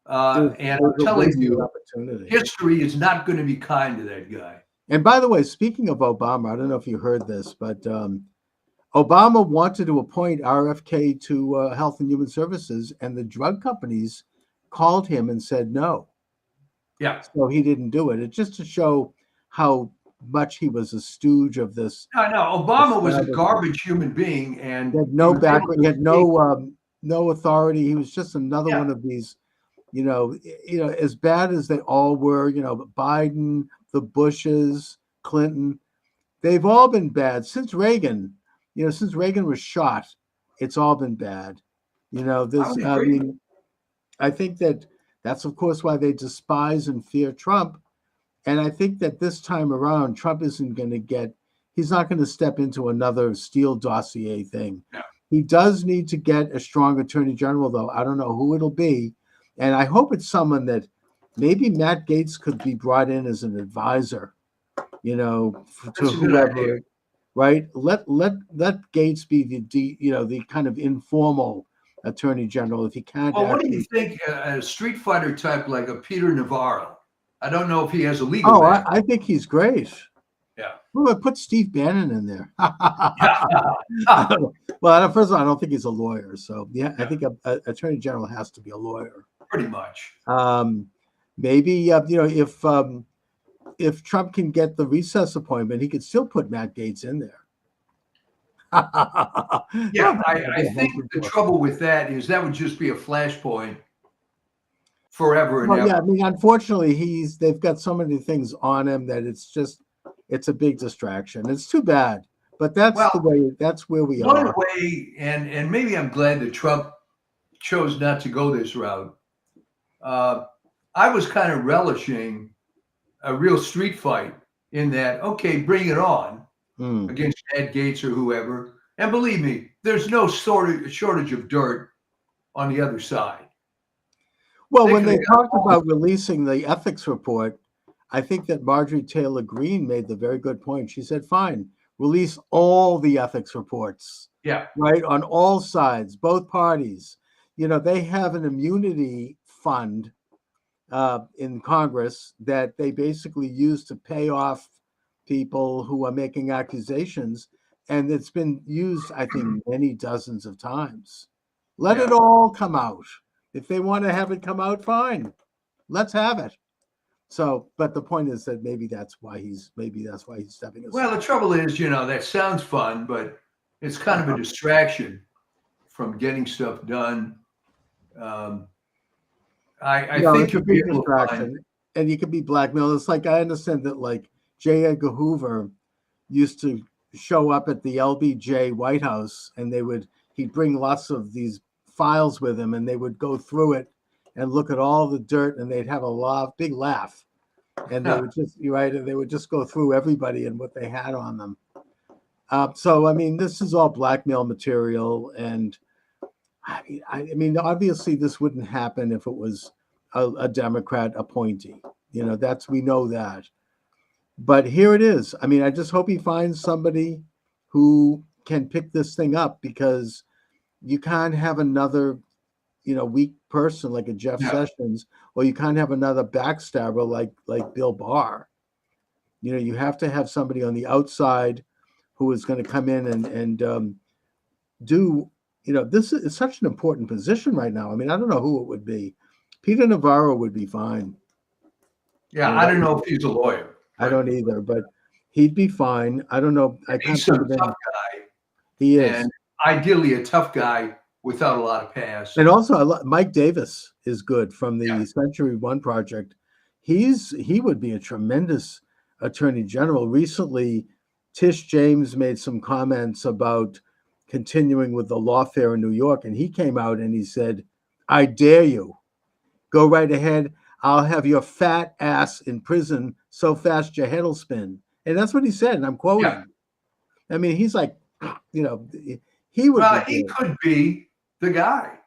And I'm telling you, history is not going to be kind to that guy. And by the way, speaking of Obama, I don't know if you heard this, but Obama wanted to appoint RFK to Health and Human Services, and the drug companies called him and said no. Yeah. So he didn't do it. It's just to show how much he was a stooge of this. No, Obama was a garbage human being, and he had no background. He had no authority. He was just another one of these, as bad as they all were. Biden, the Bushes, Clinton, they've all been bad since Reagan. Since Reagan was shot, it's all been bad. I think that's of course why they despise and fear Trump. And I think that this time around, Trump isn't going to he's not going to step into another Steele dossier thing. No. He does need to get a strong attorney general, though. I don't know who it'll be. And I hope it's someone that maybe Matt Gaetz could be brought in as an advisor, to whoever, right? Let Gaetz be the kind of informal attorney general if he can't. Well, what do you think a Street Fighter type like a Peter Navarro? I don't know if he has a legal. Oh, I think he's great. Yeah. Well, put Steve Bannon in there. Well, first of all, I don't think he's a lawyer. So I think a attorney general has to be a lawyer. Pretty much. Maybe if Trump can get the recess appointment, he could still put Matt Gaetz in there. Yeah, I think the trouble with that is that would just be a flashpoint forever and ever. Yeah, I mean, unfortunately, they've got so many things on him that it's a big distraction. It's too bad, but that's where we are. One way, and maybe I'm glad that Trump chose not to go this route. I was kind of relishing a real street fight in that, okay, bring it on against Matt Gaetz or whoever. And believe me, there's no shortage of dirt on the other side. Well, when they talked about releasing the ethics report, I think that Marjorie Taylor Greene made the very good point. She said, fine, release all the ethics reports. Yeah. Right? On all sides, both parties. They have an immunity fund in Congress that they basically use to pay off people who are making accusations. And it's been used, I think, many dozens of times. Let it all come out. If they want to have it come out, fine. Let's have it. So, but the point is that maybe that's why he's stepping aside. Well, the trouble is, that sounds fun, but it's kind of a distraction from getting stuff done. I think you'll be able to find, and you could be blackmailed. It's like, I understand that like J. Edgar Hoover used to show up at the LBJ White House, and he'd bring lots of these files with him, and they would go through it and look at all the dirt, and they'd have a big laugh, and they would just they would just go through everybody and what they had on them. So I mean, this is all blackmail material, and I mean, obviously this wouldn't happen if it was a Democrat appointee. We know that. But here it is. I mean, I just hope he finds somebody who can pick this thing up, because you can't have another, weak person like a Jeff Sessions, or you can't have another backstabber like Bill Barr. You have to have somebody on the outside who is going to come in and do. This is such an important position right now. I mean, I don't know who it would be. Peter Navarro would be fine. Yeah, I don't know if he's a lawyer. I don't either, but he'd be fine. I don't know. I can't think of him. Tough guy. He is. And ideally a tough guy without a lot of past. And also, Mike Davis is good from the Century One Project. He would be a tremendous attorney general. Recently, Tish James made some comments about continuing with the lawfare in New York, and he came out and he said, "I dare you. Go right ahead. I'll have your fat ass in prison so fast your head will spin." And that's what he said, and I'm quoting. Yeah. I mean, he's like, he would. Well, he could be the guy,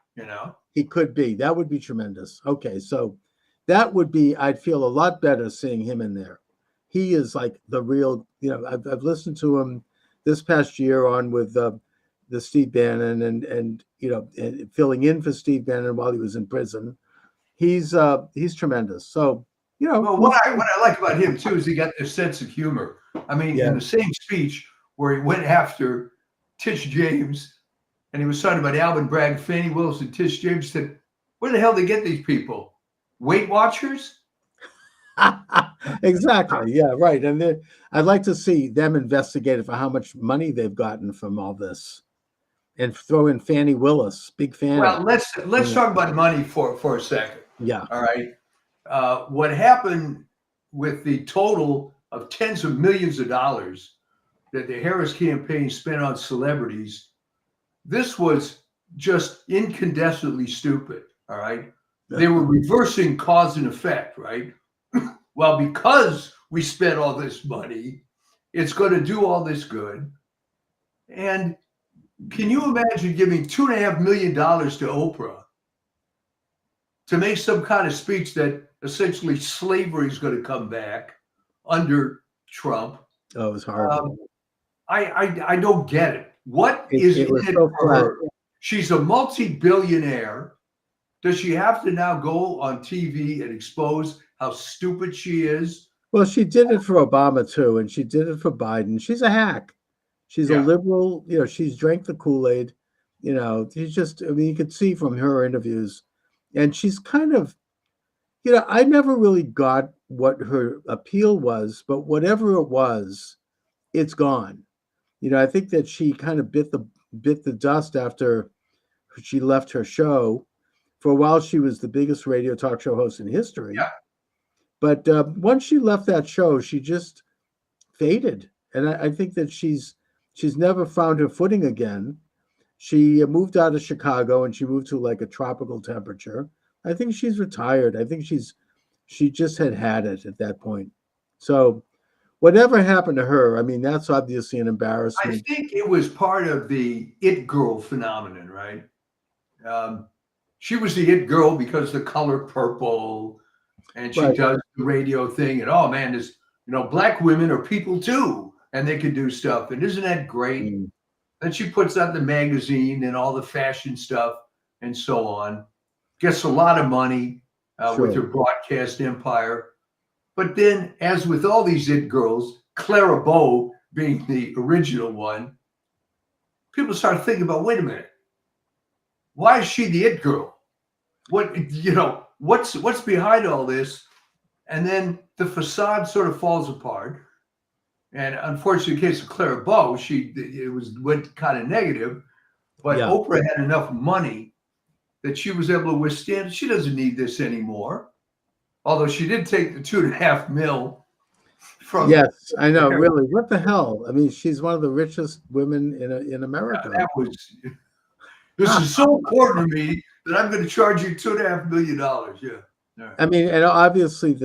He could be. That would be tremendous. Okay, so that would be, I'd feel a lot better seeing him in there. He is like the real, I've listened to him this past year on with the Steve Bannon and filling in for Steve Bannon while he was in prison. He's tremendous. So, well, what I like about him too is he got this sense of humor. I mean, in the same speech where he went after Tish James and he was talking about Alvin Bragg, Fannie Willis, and Tish James, said, "Where the hell they get these people? Weight Watchers?" Exactly. Yeah, right. And I'd like to see them investigated for how much money they've gotten from all this, and throw in Fannie Willis, big fan. Well, let's talk about money for a second. Yeah. All right. What happened with the total of tens of millions of dollars that the Harris campaign spent on celebrities, this was just incandescently stupid. All right. They were reversing cause and effect, right? Well, because we spent all this money, it's going to do all this good. And can you imagine giving $2.5 million to Oprah to make some kind of speech that essentially slavery is going to come back under Trump? Oh, it was horrible. I don't get it. What is it for her? She's a multi-billionaire. Does she have to now go on TV and expose how stupid she is? Well, she did it for Obama too, and she did it for Biden. She's a hack. She's a liberal. She's drank the Kool-Aid. She's just, I mean, you could see from her interviews, and she's kind of, I never really got what her appeal was, but whatever it was, it's gone. I think that she kind of bit the dust after she left her show. For a while, she was the biggest radio talk show host in history. Yeah. But once she left that show, she just faded. And I think that she's never found her footing again. She moved out of Chicago and she moved to like a tropical temperature. I think she's retired. I think she just had it at that point. So whatever happened to her, I mean, that's obviously an embarrassment. I think it was part of the it girl phenomenon, right? She was the it girl because the color purple, and she does the radio thing, and oh man, this, black women are people too, and they can do stuff, and isn't that great? Then she puts out the magazine and all the fashion stuff and so on, gets a lot of money with her broadcast empire. But then, as with all these it girls, Clara Bow being the original one, people start thinking about, wait a minute, why is she the it girl? What's behind all this? And then the facade sort of falls apart. And unfortunately, in the case of Clara Bow, went kind of negative. But Yeah. Oprah had enough money that she was able to withstand it. She doesn't need this anymore. Although she did take the $2.5 million from. Yes, I know. Really, what the hell? I mean, she's one of the richest women in America. This is so important to me that I'm going to charge you $2.5 million. Yeah. Right. I mean, and obviously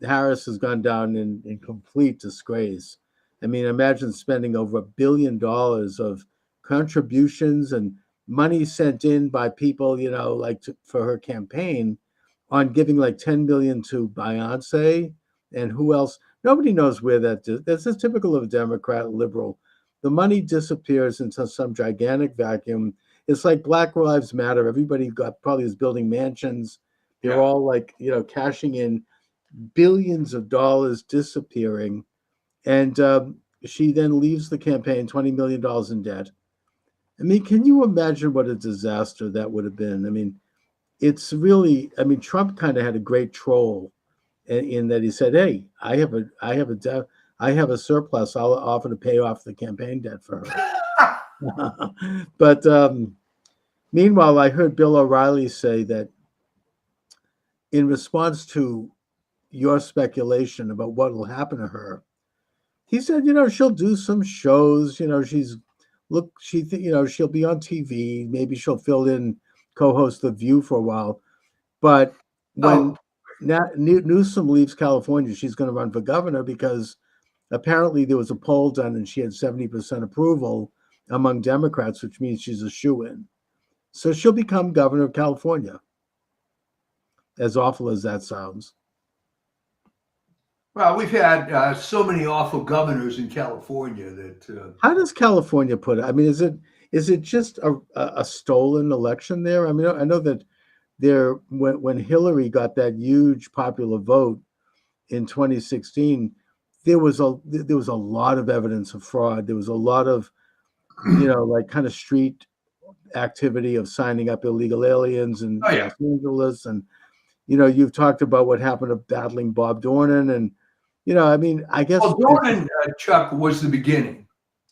Harris has gone down in complete disgrace. I mean, imagine spending over $1 billion of contributions and money sent in by people, for her campaign, on giving like $10 million to Beyonce and who else? Nobody knows where that's just typical of a Democrat liberal. The money disappears into some gigantic vacuum. It's like Black Lives Matter. Everybody is building mansions. They're all cashing in billions of dollars disappearing. And she then leaves the campaign $20 million in debt. I mean, can you imagine what a disaster that would have been? I mean, it's really, Trump kind of had a great troll in that he said, "Hey, I have a surplus. I'll offer to pay off the campaign debt for her." But meanwhile, I heard Bill O'Reilly say that in response to your speculation about what will happen to her, he said, she'll do some shows. She'll be on TV. Maybe she'll fill in, co-host The View for a while. But when Newsom leaves California, she's going to run for governor because apparently there was a poll done and she had 70% approval among Democrats, which means she's a shoo-in. So she'll become governor of California, as awful as that sounds. Well, we've had so many awful governors in California that. How does California put it? I mean, is it just a stolen election there? I mean, I know that when Hillary got that huge popular vote in 2016, there was a lot of evidence of fraud. There was a lot of, kind of street activity of signing up illegal aliens in Los Angeles, and you've talked about what happened to battling Bob Dornan, and I guess Dornan, Chuck, was the beginning.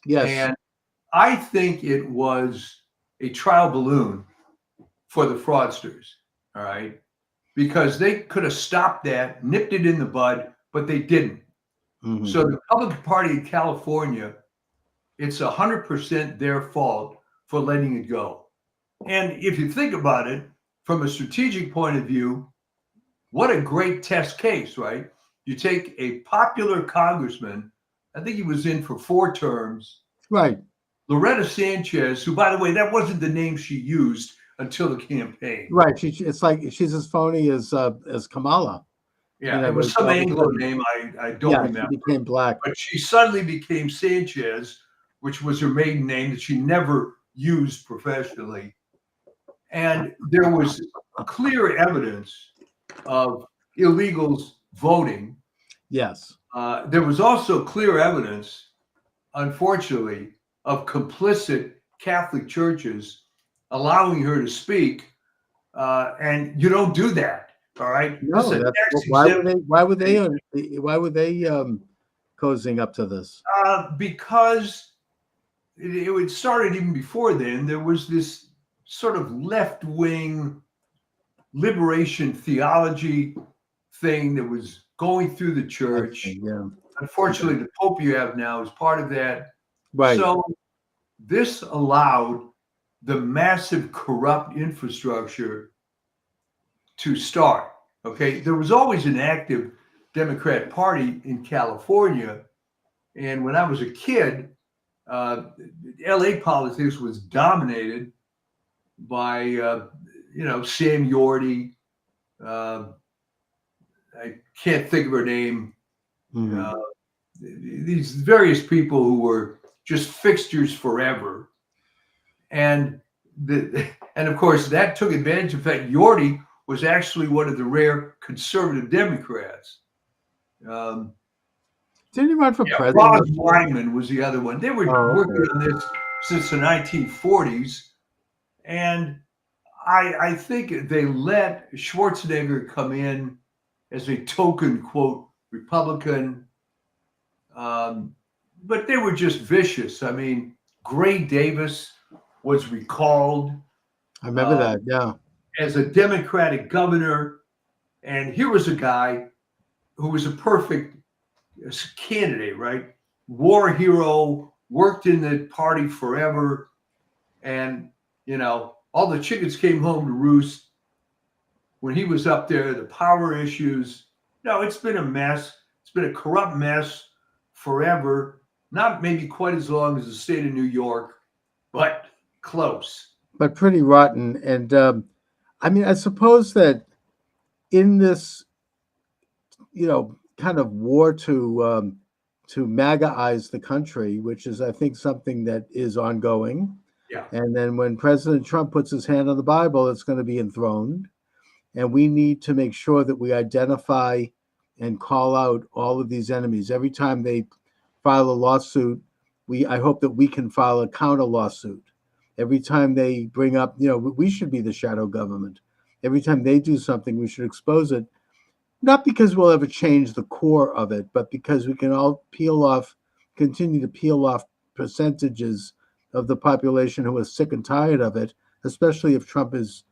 Yes, and I think it was a trial balloon for the fraudsters. All right, because they could have stopped that, nipped it in the bud, but they didn't. Mm-hmm. So the Republican Party of California, it's 100% their fault for letting it go. And if you think about it from a strategic point of view, what a great test case, right? You take a popular congressman, I think he was in for 4 terms. Right. Loretta Sanchez, who, by the way, that wasn't the name she used until the campaign. Right. It's like she's as phony as Kamala. Yeah, it was some Anglo name I don't remember. She became black. But she suddenly became Sanchez, which was her maiden name that she never used professionally. And there was clear evidence of illegals voting. Yes. There was also clear evidence, unfortunately, of complicit Catholic churches allowing her to speak. And you don't do that. All right. No, why were they cozying up to this? Because it started even before then. There was this sort of left-wing liberation theology thing that was going through the church. Yeah. Unfortunately, the Pope you have now is part of that. Right. So this allowed the massive corrupt infrastructure to start. Okay, there was always an active Democrat Party in California, and when I was a kid, LA politics was dominated by Sam Yorty. I can't think of her name. Mm-hmm. These various people who were just fixtures forever, and of course that took advantage. In fact, Yorty was actually one of the rare conservative Democrats. Didn't he run for president? Ross Wyman was the other one. They were working on this since the 1940s. And I think they let Schwarzenegger come in as a token, quote, Republican. But they were just vicious. I mean, Gray Davis was recalled. I remember that, yeah. As a Democratic governor. And here was a guy who was a perfect candidate, right? War hero, worked in the party forever. And, you know, all the chickens came home to roost when he was up there, the power issues. No, it's been a mess. It's been a corrupt mess forever. Not maybe quite as long as the state of New York, but close. But pretty rotten. And I mean, I suppose that in this, you know, kind of war to MAGA-ize the country, which is, I think, something that is ongoing. Yeah. And then when President Trump puts his hand on the Bible, it's going to be enthroned. And we need to make sure that we identify and call out all of these enemies. Every time they file a lawsuit, I hope that we can file a counter lawsuit. Every time they bring up, you know, we should be the shadow government. Every time they do something, we should expose it. Not because we'll ever change the core of it, but because we can all continue to peel off percentages of the population who are sick and tired of it, especially if Trump is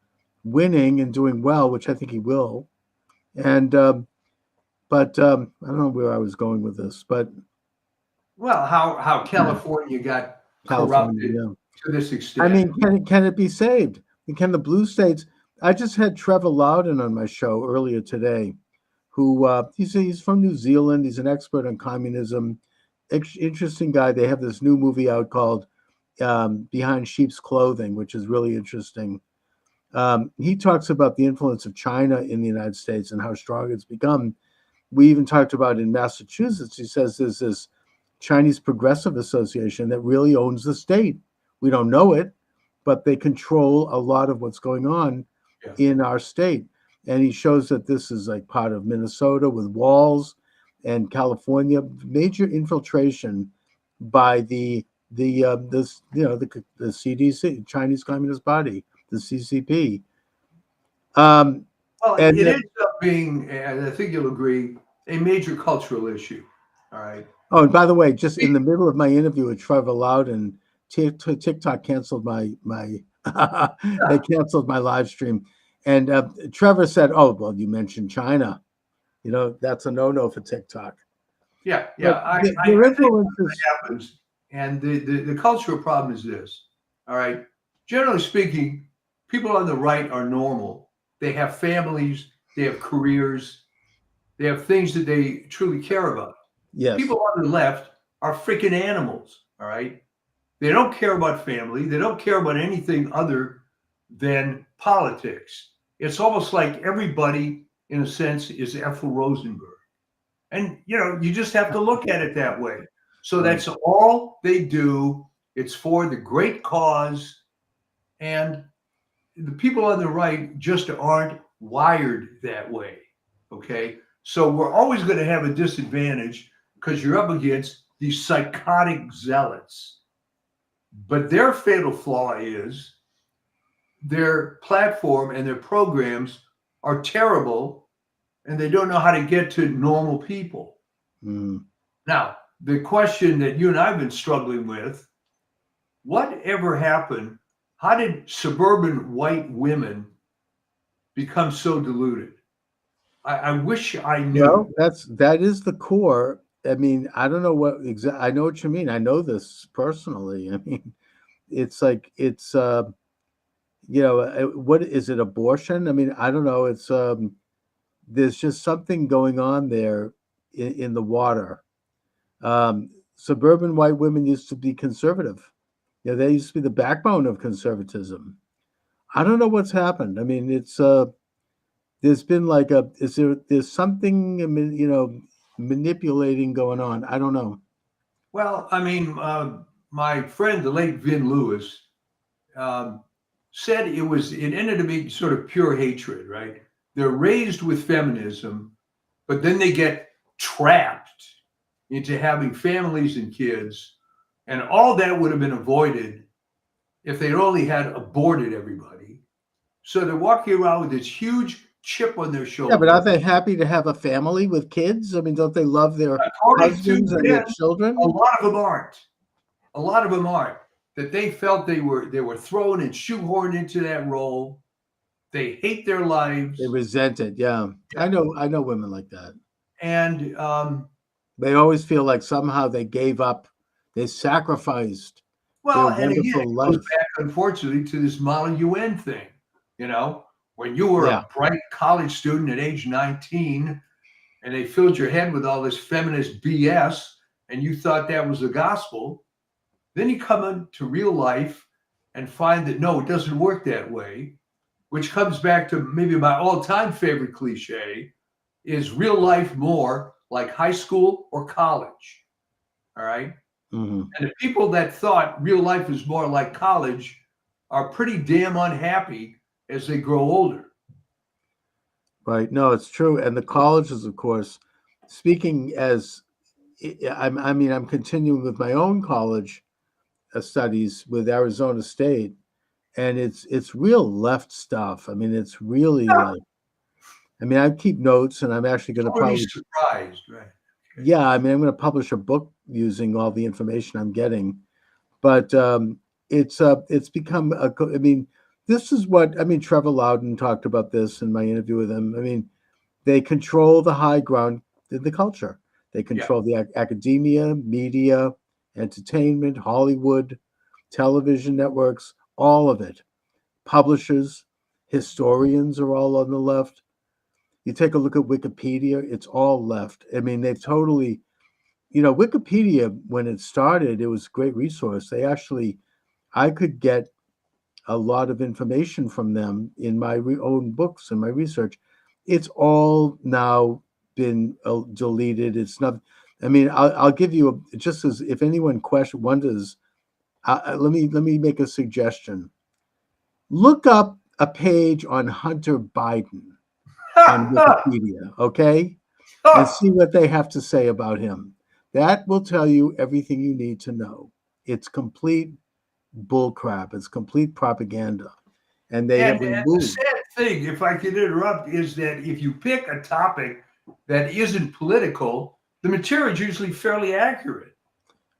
winning and doing well, which I think he will. And but I don't know where I was going with this, but well, how California got corrupted to this extent. I mean, can it be saved? And can the blue states? I just had Trevor Loudon on my show earlier today, who he's from New Zealand. He's an expert on communism. Interesting guy. They have this new movie out called Behind Sheep's Clothing, which is really interesting. He talks about the influence of China in the United States and how strong it's become. We even talked about in Massachusetts, he says there's this Chinese Progressive Association that really owns the state. We don't know it, but they control a lot of what's going on in our state. And he shows that this is like part of Minnesota with walls, and California, major infiltration by the CDC, Chinese Communist Party, the CCP. Well, it ends up being, and I think you'll agree, a major cultural issue. All right. Oh, and by the way, just in the middle of my interview with Trevor Loudon, TikTok canceled my they canceled my live stream, and Trevor said, "Oh, well, you mentioned China. You know, that's a no-no for TikTok." Yeah. I think that happens, and the cultural problem is this. All right. Generally speaking, people on the right are normal. They have families, they have careers, they have things that they truly care about. Yes. People on the left are freaking animals. All right. They don't care about family. They don't care about anything other than politics. It's almost like everybody, in a sense, is Ethel Rosenberg. And, you know, you just have to look at it that way. So that's all they do. It's for the great cause. And the people on the right just aren't wired that way. Okay. So we're always going to have a disadvantage because you're up against these psychotic zealots. But their fatal flaw is their platform and their programs are terrible, and they don't know how to get to normal people. Now, the question that you and I have been struggling with, whatever happened? How did suburban white women become so deluded? I wish I knew. Well, that is the core. I mean, I don't know what exactly. I know what you mean. I know this personally. I mean, it's like what is it? Abortion? I mean, I don't know. It's there's just something going on there in the water. Suburban white women used to be conservative. Yeah, they used to be the backbone of conservatism. I don't know what's happened. I mean, it's there's been like there's something manipulating going on. I don't know. Well, I mean, my friend, the late Vin Lewis, said it ended up being sort of pure hatred, right? They're raised with feminism, but then they get trapped into having families and kids. And all that would have been avoided if they'd only had aborted everybody. So they're walking around with this huge chip on their shoulder. Yeah, but are they happy to have a family with kids? I mean, don't they love their husbands and their children? A lot of them aren't. A lot of them aren't. That they felt they were thrown and shoehorned into that role. They hate their lives. They resent it. Yeah. I know women like that. And they always feel like somehow they gave up, they sacrificed their wonderful life. It goes back, unfortunately, to this Model UN thing. You know, when you were a bright college student at age 19, and they filled your head with all this feminist BS, and you thought that was the gospel, then you come into real life and find that no, it doesn't work that way. Which comes back to maybe my all-time favorite cliche: is real life more like high school or college? All right. Mm-hmm. And the people that thought real life is more like college are pretty damn unhappy as they grow older. Right. No, it's true. And the colleges, of course, speaking as, I'm continuing with my own college studies with Arizona State, and it's real left stuff. I mean, it's really like, I keep notes, and I'm actually going to probably surprised, right? Yeah, I'm going to publish a book using all the information I'm getting, but it's become this is what Trevor Loudon talked about this in my interview with him. They control the high ground in the culture. They control the academia, media, entertainment, Hollywood, television networks, all of it. Publishers, historians are all on the left. You take a look at Wikipedia, it's all left. They've totally, Wikipedia, when it started, it was a great resource. I could get a lot of information from them in my own books and my research. It's all now been deleted. It's not, I'll give you, just as if anyone wonders, let me make a suggestion. Look up a page on Hunter Biden on Wikipedia, okay? And see what they have to say about him. That will tell you everything you need to know. It's complete bullcrap. It's complete propaganda. And they have removed. The sad thing, if I could interrupt, is that if you pick a topic that isn't political, the material is usually fairly accurate.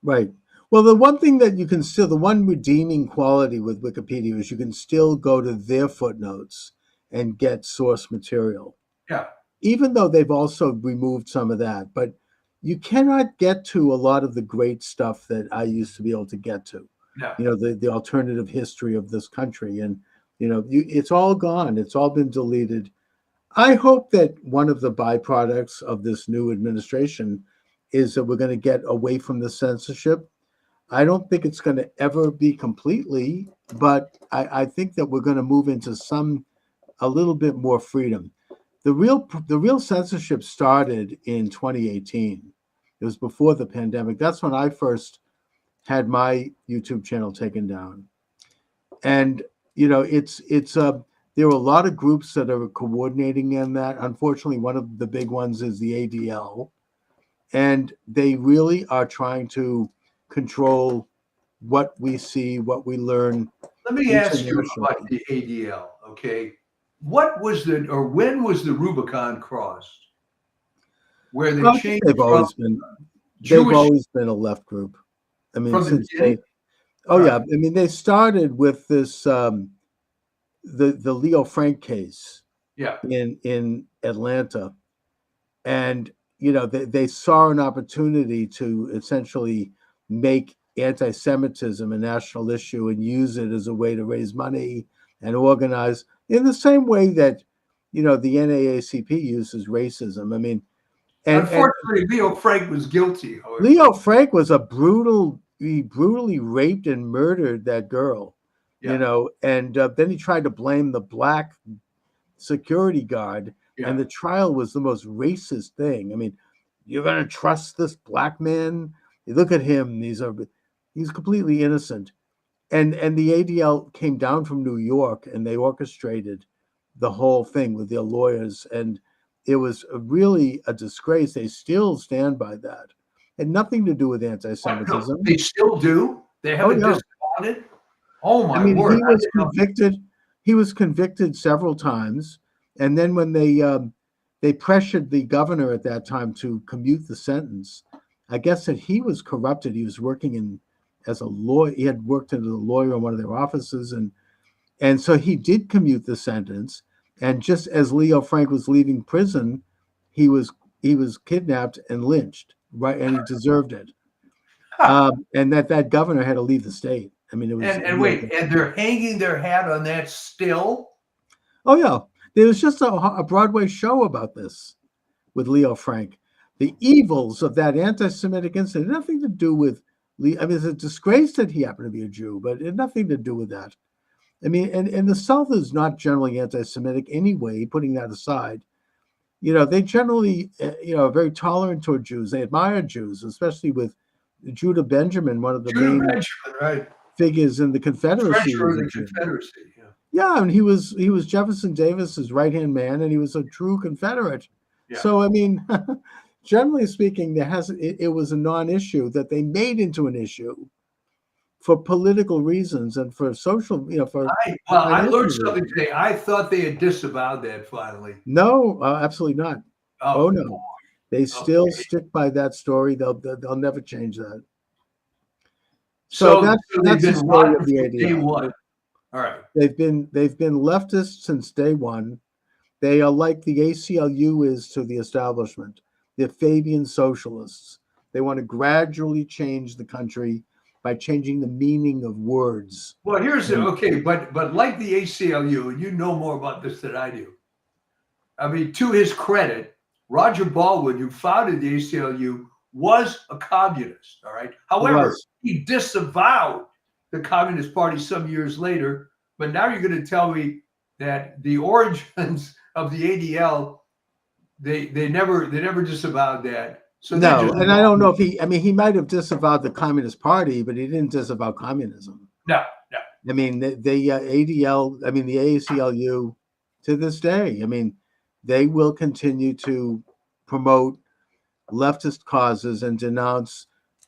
Right. Well, the one thing that the one redeeming quality with Wikipedia is you can still go to their footnotes and get source material. Yeah. Even though they've also removed some of that, but you cannot get to a lot of the great stuff that I used to be able to get to. Yeah. The alternative history of this country, and it's all gone. It's all been deleted. I hope that one of the byproducts of this new administration is that we're going to get away from the censorship. I don't think it's going to ever be completely, but I think that we're going to move into a little bit more freedom. The real censorship started in 2018. It was before the pandemic. That's when I first had my YouTube channel taken down. And there are a lot of groups that are coordinating in that. Unfortunately, one of the big ones is the ADL, and they really are trying to control what we see, what we learn. Let me ask you about the ADL, okay? When was the Rubicon crossed? Where they changed? They've always been a left group. Since they started with this the Leo Frank case. Yeah. In Atlanta, and they saw an opportunity to essentially make anti-Semitism a national issue and use it as a way to raise money and organize in the same way that the NAACP uses racism. Unfortunately, Leo Frank was guilty. However. Leo Frank was he brutally raped and murdered that girl. Yeah. And then he tried to blame the black security guard. Yeah. And the trial was the most racist thing. You're going to trust this black man? You look at him, he's completely innocent. And the ADL came down from New York, and they orchestrated the whole thing with their lawyers. And it was really a disgrace. They still stand by that. It had nothing to do with anti-Semitism. They still do? They haven't disbanded? Oh, my word. He was convicted several times. And then when they pressured the governor at that time to commute the sentence, I guess that he was corrupted. He was working as a lawyer. He had worked as a lawyer in one of their offices, and so he did commute the sentence. And just as Leo Frank was leaving prison, he was kidnapped and lynched, right? And he deserved it. And that governor had to leave the state. I mean, it was. And wait, and they're hanging their hat on that still? Oh yeah, there was just a Broadway show about this with Leo Frank. The evils of that anti-Semitic incident had nothing to do with Leo. I mean, it's a disgrace that he happened to be a Jew, but it had nothing to do with that. I mean, and the South is not generally anti-Semitic anyway, putting that aside. They generally, are very tolerant toward Jews. They admire Jews, especially with Judah Benjamin, one of the main figures in the Confederacy. The Confederacy, yeah. Yeah, and he was Jefferson Davis's right-hand man, and he was a true Confederate. Yeah. So, I mean, generally speaking, it was a non-issue that they made into an issue for political reasons and for social, I learned something today. I thought they had disavowed that finally. No, absolutely not. Oh no, boy. They still stick by that story. They'll never change that. So that's the story of the ADL. Day one. All right. They've been leftists since day one. They are like the ACLU is to the establishment. They're Fabian socialists. They want to gradually change the country by changing the meaning of words. Well, but like the ACLU, and you know more about this than I do. I mean, to his credit, Roger Baldwin, who founded the ACLU, was a communist. All right. However, he disavowed the Communist Party some years later. But now you're going to tell me that the origins of the ADL, they never disavowed that. So no, and I don't know if he might have disavowed the Communist Party, but he didn't disavow communism. No. I mean, the ADL, the ACLU, to this day, I mean, they will continue to promote leftist causes and denounce,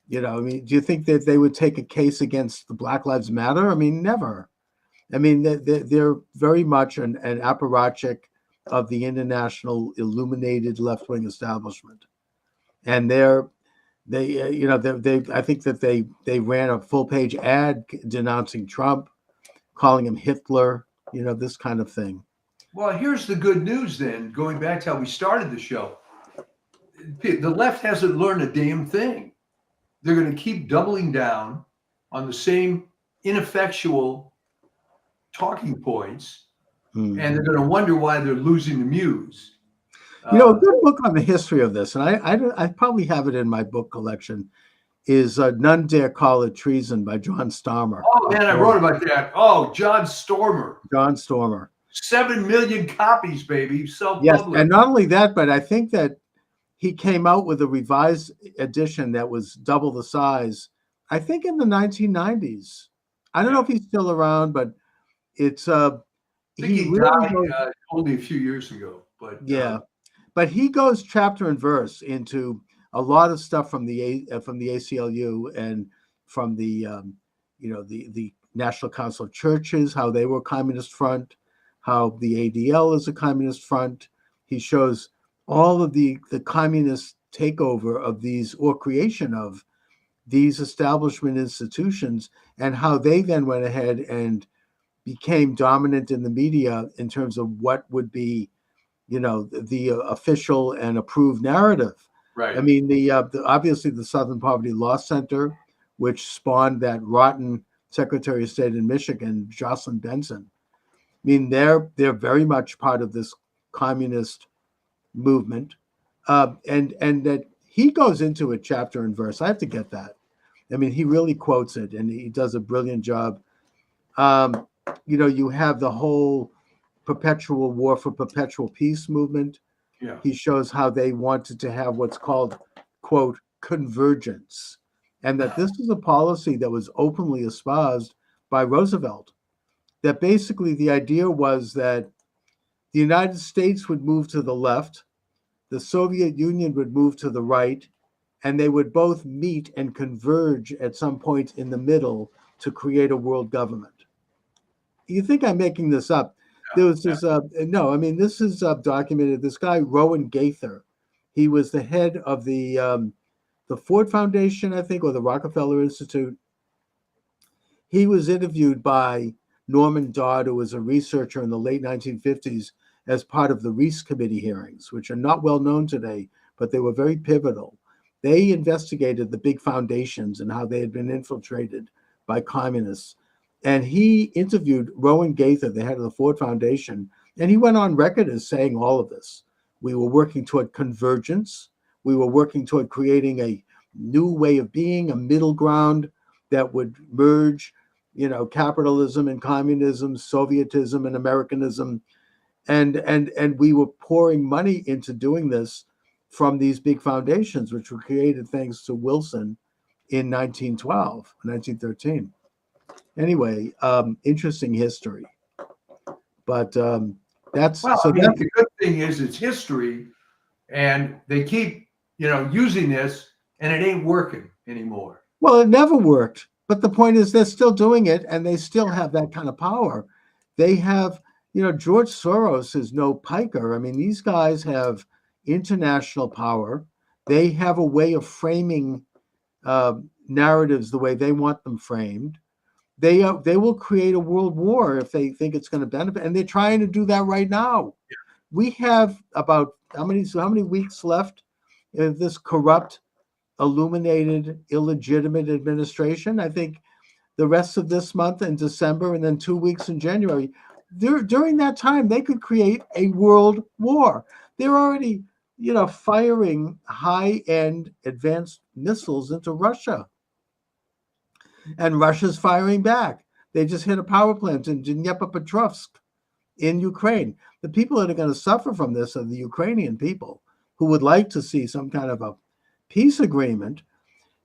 do you think that they would take a case against the Black Lives Matter? I mean, never. I mean, they're very much an apparatchik of the international illuminated left-wing establishment. And I think that they ran a full-page ad denouncing Trump, calling him Hitler, this kind of thing. Well, here's the good news then, going back to how we started the show. The left hasn't learned a damn thing. They're going to keep doubling down on the same ineffectual talking points, and they're going to wonder why they're losing the muse. A good book on the history of this, and I probably have it in my book collection, is None Dare Call It Treason by John Stormer. Oh, man, I wrote about that. Oh, John Stormer. 7 million copies, baby. Self-published. Yes, and not only that, but I think that he came out with a revised edition that was double the size, I think in the 1990s. I don't know if he's still around, but it's I think he died only a few years ago. But yeah. But he goes chapter and verse into a lot of stuff from the ACLU and from the the National Council of Churches, how they were a communist front, how the ADL is a communist front. He shows all of the communist takeover of these, or creation of these establishment institutions, and how they then went ahead and became dominant in the media in terms of what would be the official and approved narrative. Right. I mean, obviously the Southern Poverty Law Center, which spawned that rotten Secretary of State in Michigan, Jocelyn Benson. I mean, they're very much part of this communist movement, and that he goes into it chapter and verse. I have to get that. I mean, he really quotes it, and he does a brilliant job. You have the whole perpetual war for perpetual peace movement. Yeah. He shows how they wanted to have what's called, quote, convergence, and that this is a policy that was openly espoused by Roosevelt. That basically the idea was that the United States would move to the left, the Soviet Union would move to the right, and they would both meet and converge at some point in the middle to create a world government. You think I'm making this up? There was this, no, I mean, this is documented. This guy, Rowan Gaither, he was the head of the Ford Foundation, I think, or the Rockefeller Institute. He was interviewed by Norman Dodd, who was a researcher in the late 1950s, as part of the Reese Committee hearings, which are not well known today, but they were very pivotal. They investigated the big foundations and how they had been infiltrated by communists. And he interviewed Rowan Gaither, the head of the Ford Foundation, and he went on record as saying all of this. We were working toward convergence. We were working toward creating a new way of being, a middle ground that would merge, capitalism and communism, Sovietism and Americanism. And we were pouring money into doing this from these big foundations, which were created thanks to Wilson in 1912, 1913. Anyway, interesting history. But that's well. So I mean, the good thing is it's history, and they keep using this, and it ain't working anymore. Well, it never worked. But the point is, they're still doing it, and they still have that kind of power. They have, George Soros is no piker. I mean, these guys have international power. They have a way of framing narratives the way they want them framed. They will create a world war if they think it's going to benefit, and they're trying to do that right now. Yeah. We have about how many weeks left of this corrupt, illuminated, illegitimate administration? I think the rest of this month in December, and then 2 weeks in January. During that time, they could create a world war. They're already, firing high-end advanced missiles into Russia. And Russia's firing back. They just hit a power plant in Dnipropetrovsk in Ukraine. The people that are going to suffer from this are the Ukrainian people who would like to see some kind of a peace agreement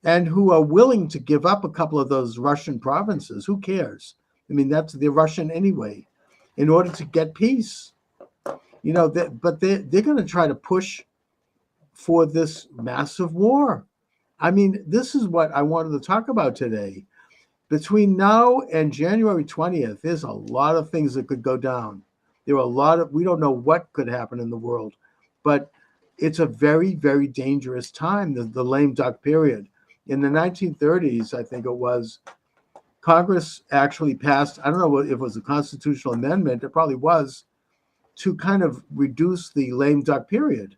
and who are willing to give up a couple of those Russian provinces. Who cares? I mean, they're Russian anyway, in order to get peace. But they're going to try to push for this massive war. I mean, this is what I wanted to talk about today. Between now and January 20th, there's a lot of things that could go down. There are we don't know what could happen in the world, but it's a very, very dangerous time, the lame duck period. In the 1930s, I think it was, Congress actually passed, I don't know if it was a constitutional amendment, it probably was, to kind of reduce the lame duck period,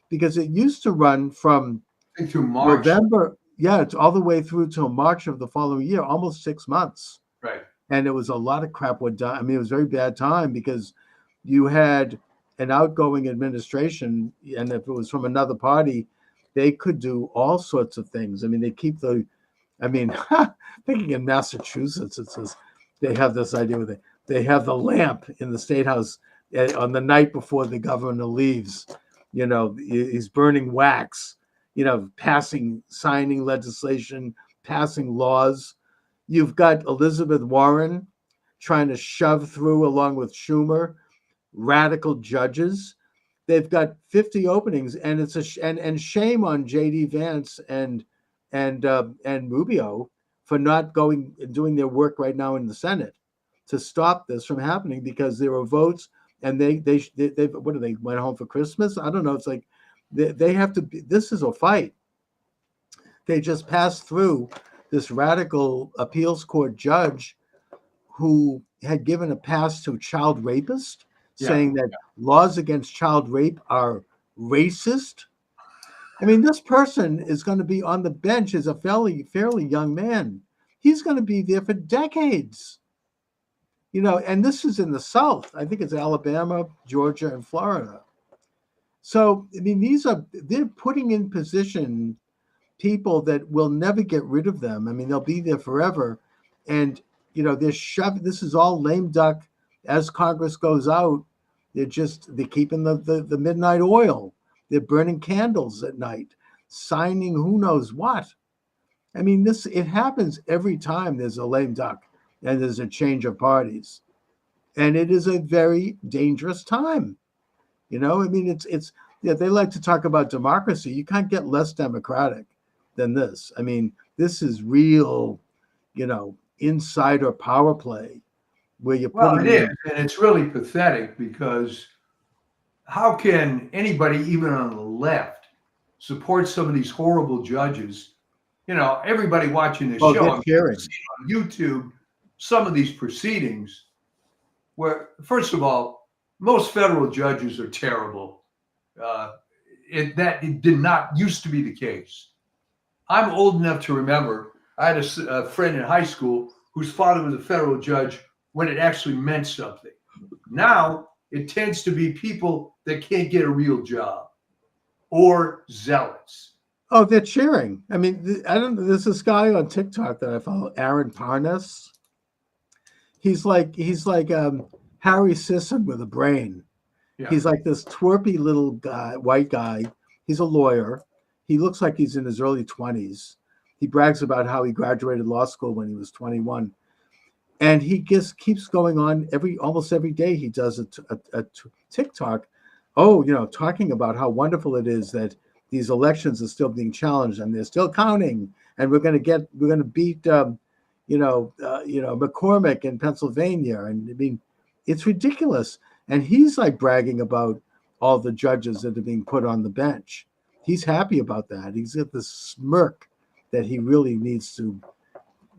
because it used to run from November, it's all the way through till March of the following year, almost 6 months. Right. And it was a lot of crap went down. I mean, it was a very bad time because you had an outgoing administration, and if it was from another party, they could do all sorts of things. I mean, thinking in Massachusetts, it says they have this idea where they have the lamp in the State House on the night before the governor leaves. He's burning wax, signing legislation, passing laws. You've got Elizabeth Warren trying to shove through, along with Schumer, radical judges. They've got 50 openings, and it's and shame on J.D. Vance and Rubio for not going and doing their work right now in the Senate to stop this from happening, because there were votes, and they went home for Christmas? I don't know. It's like they have to. This is a fight. They just passed through this radical appeals court judge who had given a pass to a child rapist, saying that laws against child rape are racist. I mean, this person is going to be on the bench as a fairly young man. He's going to be there for decades. And this is in the South. I think it's Alabama, Georgia, and Florida. So, I mean, they're putting in position people that will never get rid of them. I mean, they'll be there forever. And, they're shoving, this is all lame duck. As Congress goes out, they're keeping the midnight oil. They're burning candles at night, signing who knows what. I mean, it happens every time there's a lame duck and there's a change of parties. And it is a very dangerous time. I mean, they like to talk about democracy. You can't get less democratic than this. I mean, this is real, insider power play. where you're Well, putting it is, and it's really pathetic because how can anybody, even on the left, support some of these horrible judges? You know, everybody watching this show, they're I'm cheering. seeing on YouTube some of these proceedings where, first of all, most federal judges are terrible. It did not used to be the case. I'm old enough to remember I had a friend in high school whose father was a federal judge when it actually meant something. Now it tends to be people that can't get a real job or zealots. Oh, they're cheering. I mean, I don't. There's this guy on TikTok that I follow, Aaron Parnas. He's like Harry Sisson with a brain. Yeah. He's like this twerpy little guy, white guy. He's a lawyer. He looks like he's in his early 20s. He brags about how he graduated law school when he was 21. And he just keeps going on almost every day. He does a TikTok, talking about how wonderful it is that these elections are still being challenged and they're still counting, and we're going to beat, McCormick in Pennsylvania. And I mean, it's ridiculous. And he's like bragging about all the judges that are being put on the bench. He's happy about that. He's got this smirk that he really needs to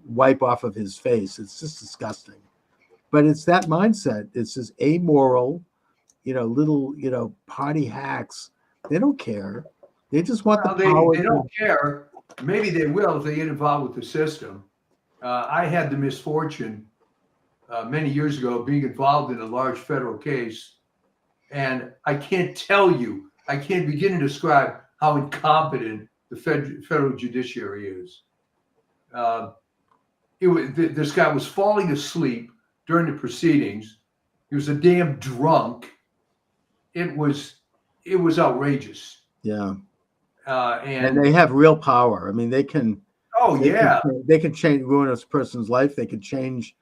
wipe off of his face. It's just disgusting. But it's that mindset. It's this amoral, little, party hacks. They don't care. They just want the power. They don't care. Maybe they will if they get involved with the system. I had the misfortune many years ago being involved in a large federal case, and I can't begin to describe how incompetent the federal judiciary is. This guy was falling asleep during the proceedings. He was a damn drunk. It was outrageous. Yeah. And they have real power. I mean, they can. Oh, yeah. They can ruin a person's life. They can change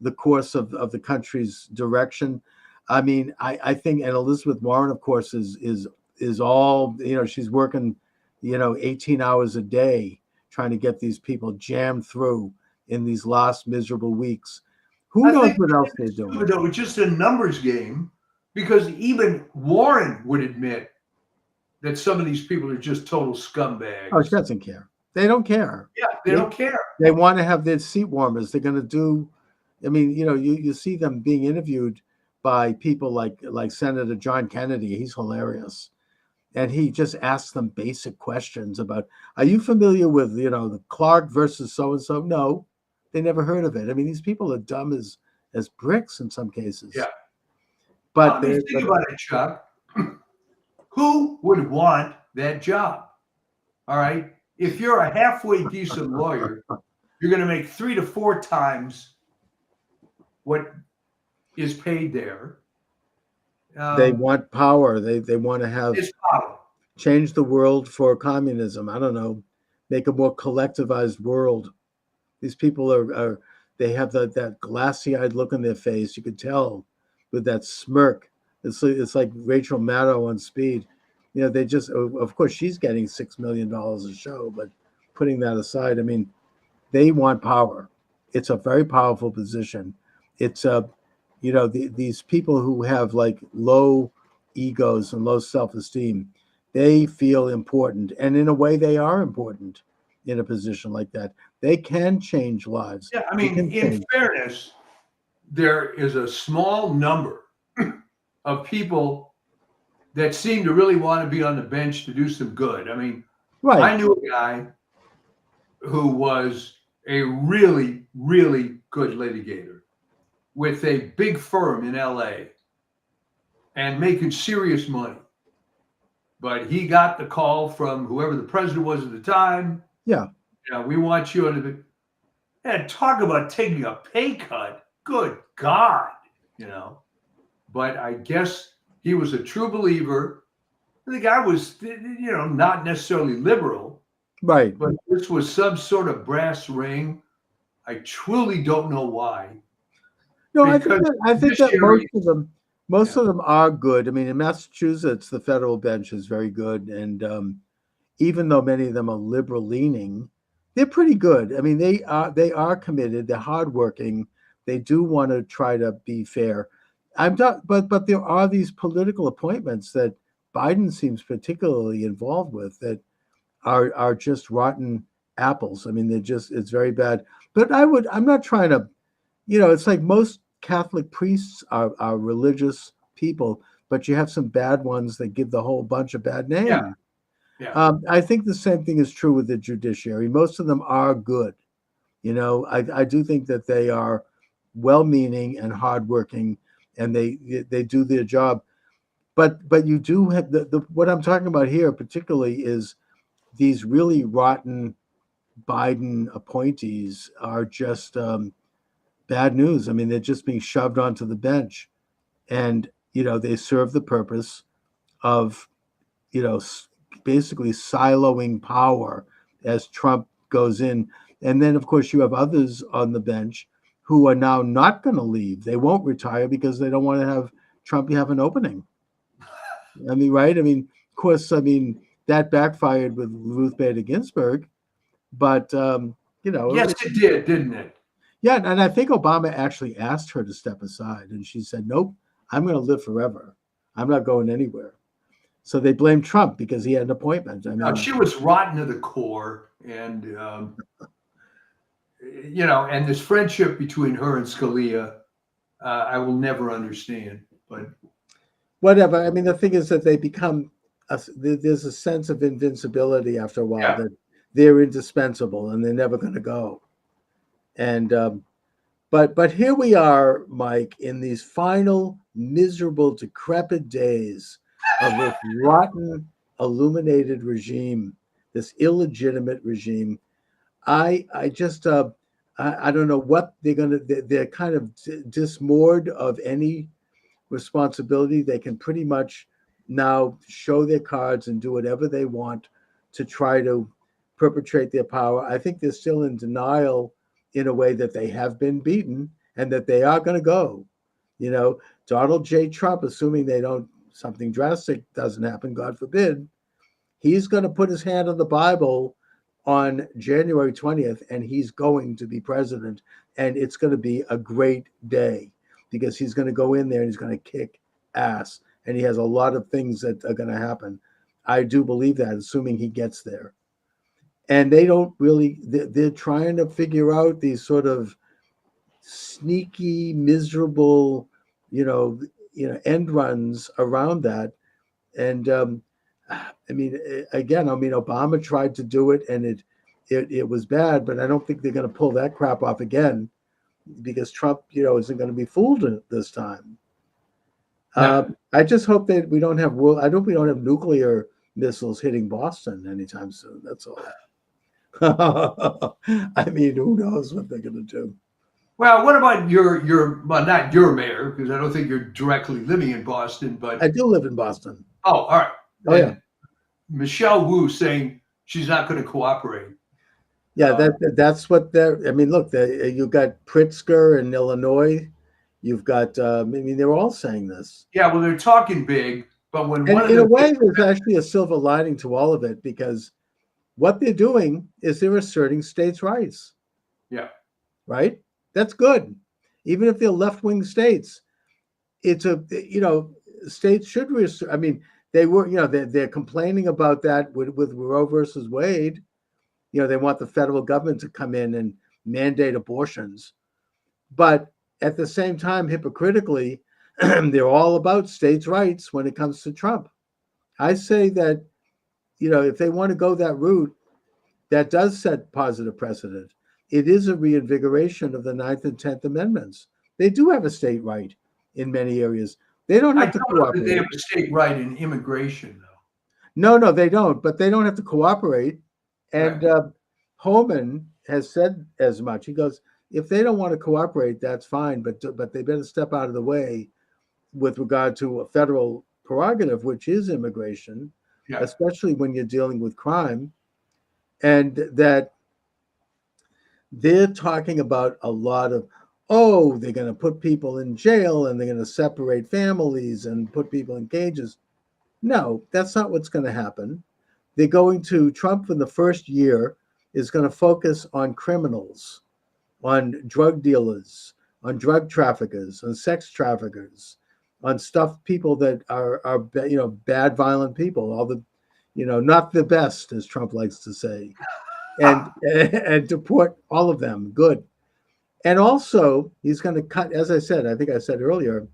the course of the country's direction. I mean, I think, and Elizabeth Warren, of course, is all, she's working, 18 hours a day trying to get these people jammed through in these last miserable weeks. Who knows what else they're doing? It was just a numbers game, because even Warren would admit that some of these people are just total scumbags. Oh, she doesn't care. They don't care. Yeah, they don't care. They want to have their seat warmers. They're going to do. I mean, you see them being interviewed by people like Senator John Kennedy. He's hilarious. And he just asks them basic questions about, are you familiar with, the Clark versus so-and-so? No, they never heard of it. I mean, these people are dumb as bricks in some cases. Yeah. But think about it, Chuck. Who would want that job? All right. If you're a halfway decent lawyer, you're going to make 3 to 4 times what is paid there. They want power. They want to have power. Change the world for communism. I don't know, make a more collectivized world. These people they have that glassy-eyed look on their face. You could tell with that smirk. It's like Rachel Maddow on Speed. They just, of course, she's getting $6 million a show, but putting that aside, I mean, they want power. It's a very powerful position. It's these people who have like low egos and low self-esteem, they feel important, and in a way, they are important in a position like that. They can change lives. Yeah, I mean, in fairness, there is a small number of people that seem to really want to be on the bench to do some good. I mean, right. I knew a guy who was a really, really good litigator with a big firm in LA and making serious money. But he got the call from whoever the president was at the time. Yeah. We want you to be. And talk about taking a pay cut. Good God, But I guess he was a true believer. The guy was, not necessarily liberal. Right. But this was some sort of brass ring. I truly don't know why. No, I think that most of them are good. I mean, in Massachusetts, the federal bench is very good. And even though many of them are liberal leaning, they're pretty good. I mean, they are committed. They're hardworking. They do want to try to be fair. I'm not, but there are these political appointments that Biden seems particularly involved with that are just rotten apples. I mean, it's very bad. But I'm not trying to, it's like most Catholic priests are religious people, but you have some bad ones that give the whole bunch of bad names. Yeah. Yeah. I think the same thing is true with the judiciary. Most of them are good. I do think that they are well-meaning and hardworking, and they do their job. But you do have what I'm talking about here particularly is these really rotten Biden appointees are just bad news. I mean, they're just being shoved onto the bench, and they serve the purpose of basically siloing power as Trump goes in. And then, of course, you have others on the bench who are now not going to leave. They won't retire because they don't want to have Trump have an opening. I mean, right? I mean, of course, that backfired with Ruth Bader Ginsburg, but yes, it did, didn't it? Yeah, and I think Obama actually asked her to step aside, and she said, "Nope, I'm going to live forever. I'm not going anywhere." So they blamed Trump because he had an appointment. I mean, she was rotten to the core, and and this friendship between her and Scalia, I will never understand. But whatever. I mean, the thing is that they become there's a sense of invincibility after a while that they're indispensable and they're never going to go. And but here we are, Mike, in these final miserable, decrepit days of this rotten, illuminated regime, this illegitimate regime. I just I don't know what they're going to. They're kind of dismoored of any responsibility. They can pretty much now show their cards and do whatever they want to try to perpetrate their power. I think they're still in denial in a way that they have been beaten and that they are going to go. Donald J. Trump, assuming something drastic doesn't happen, God forbid, he's going to put his hand on the Bible on January 20th, and he's going to be president. And it's going to be a great day because he's going to go in there and he's going to kick ass. And he has a lot of things that are going to happen. I do believe that, assuming he gets there. And they don't really, they're trying to figure out these sort of sneaky, miserable, end runs around that. And Obama tried to do it and it was bad, but I don't think they're going to pull that crap off again because Trump, isn't going to be fooled this time. No. I just hope that we don't have nuclear missiles hitting Boston anytime soon. That's all. I mean, who knows what they're going to do? Well, what about not your mayor, because I don't think you're directly living in Boston, but I do live in Boston. Oh, all right. Oh, yeah. Michelle Wu saying she's not going to cooperate. Yeah, that's what they're. I mean, look, you've got Pritzker in Illinois. You've got. They're all saying this. Yeah, well, they're talking big, but in a way, there's actually a silver lining to all of it because what they're doing is they're asserting states' rights. Yeah. Right. That's good. Even if they're left-wing states, it's states should reassert. I mean, they were, they're complaining about that with Roe versus Wade. They want the federal government to come in and mandate abortions. But at the same time, hypocritically, they're all about states' rights when it comes to Trump. I say that, if they want to go that route, that does set positive precedent. It is a reinvigoration of the 9th and 10th Amendments. They do have a state right in many areas. They don't have to cooperate. They have a state right in immigration, though. No, they don't. But they don't have to cooperate. And Homan has said as much. He goes, if they don't want to cooperate, that's fine. But they better step out of the way with regard to a federal prerogative, which is immigration, especially when you're dealing with crime. And that they're talking about a lot of, they're going to put people in jail and they're going to separate families and put people in cages. No, that's not what's going to happen. They're going to, Trump in the first year is going to focus on criminals, on drug dealers, on drug traffickers, on sex traffickers, on people that are bad, violent people, all the, not the best, as Trump likes to say, and deport all of them. Good. And also, he's going to cut, as I said, I think I said earlier,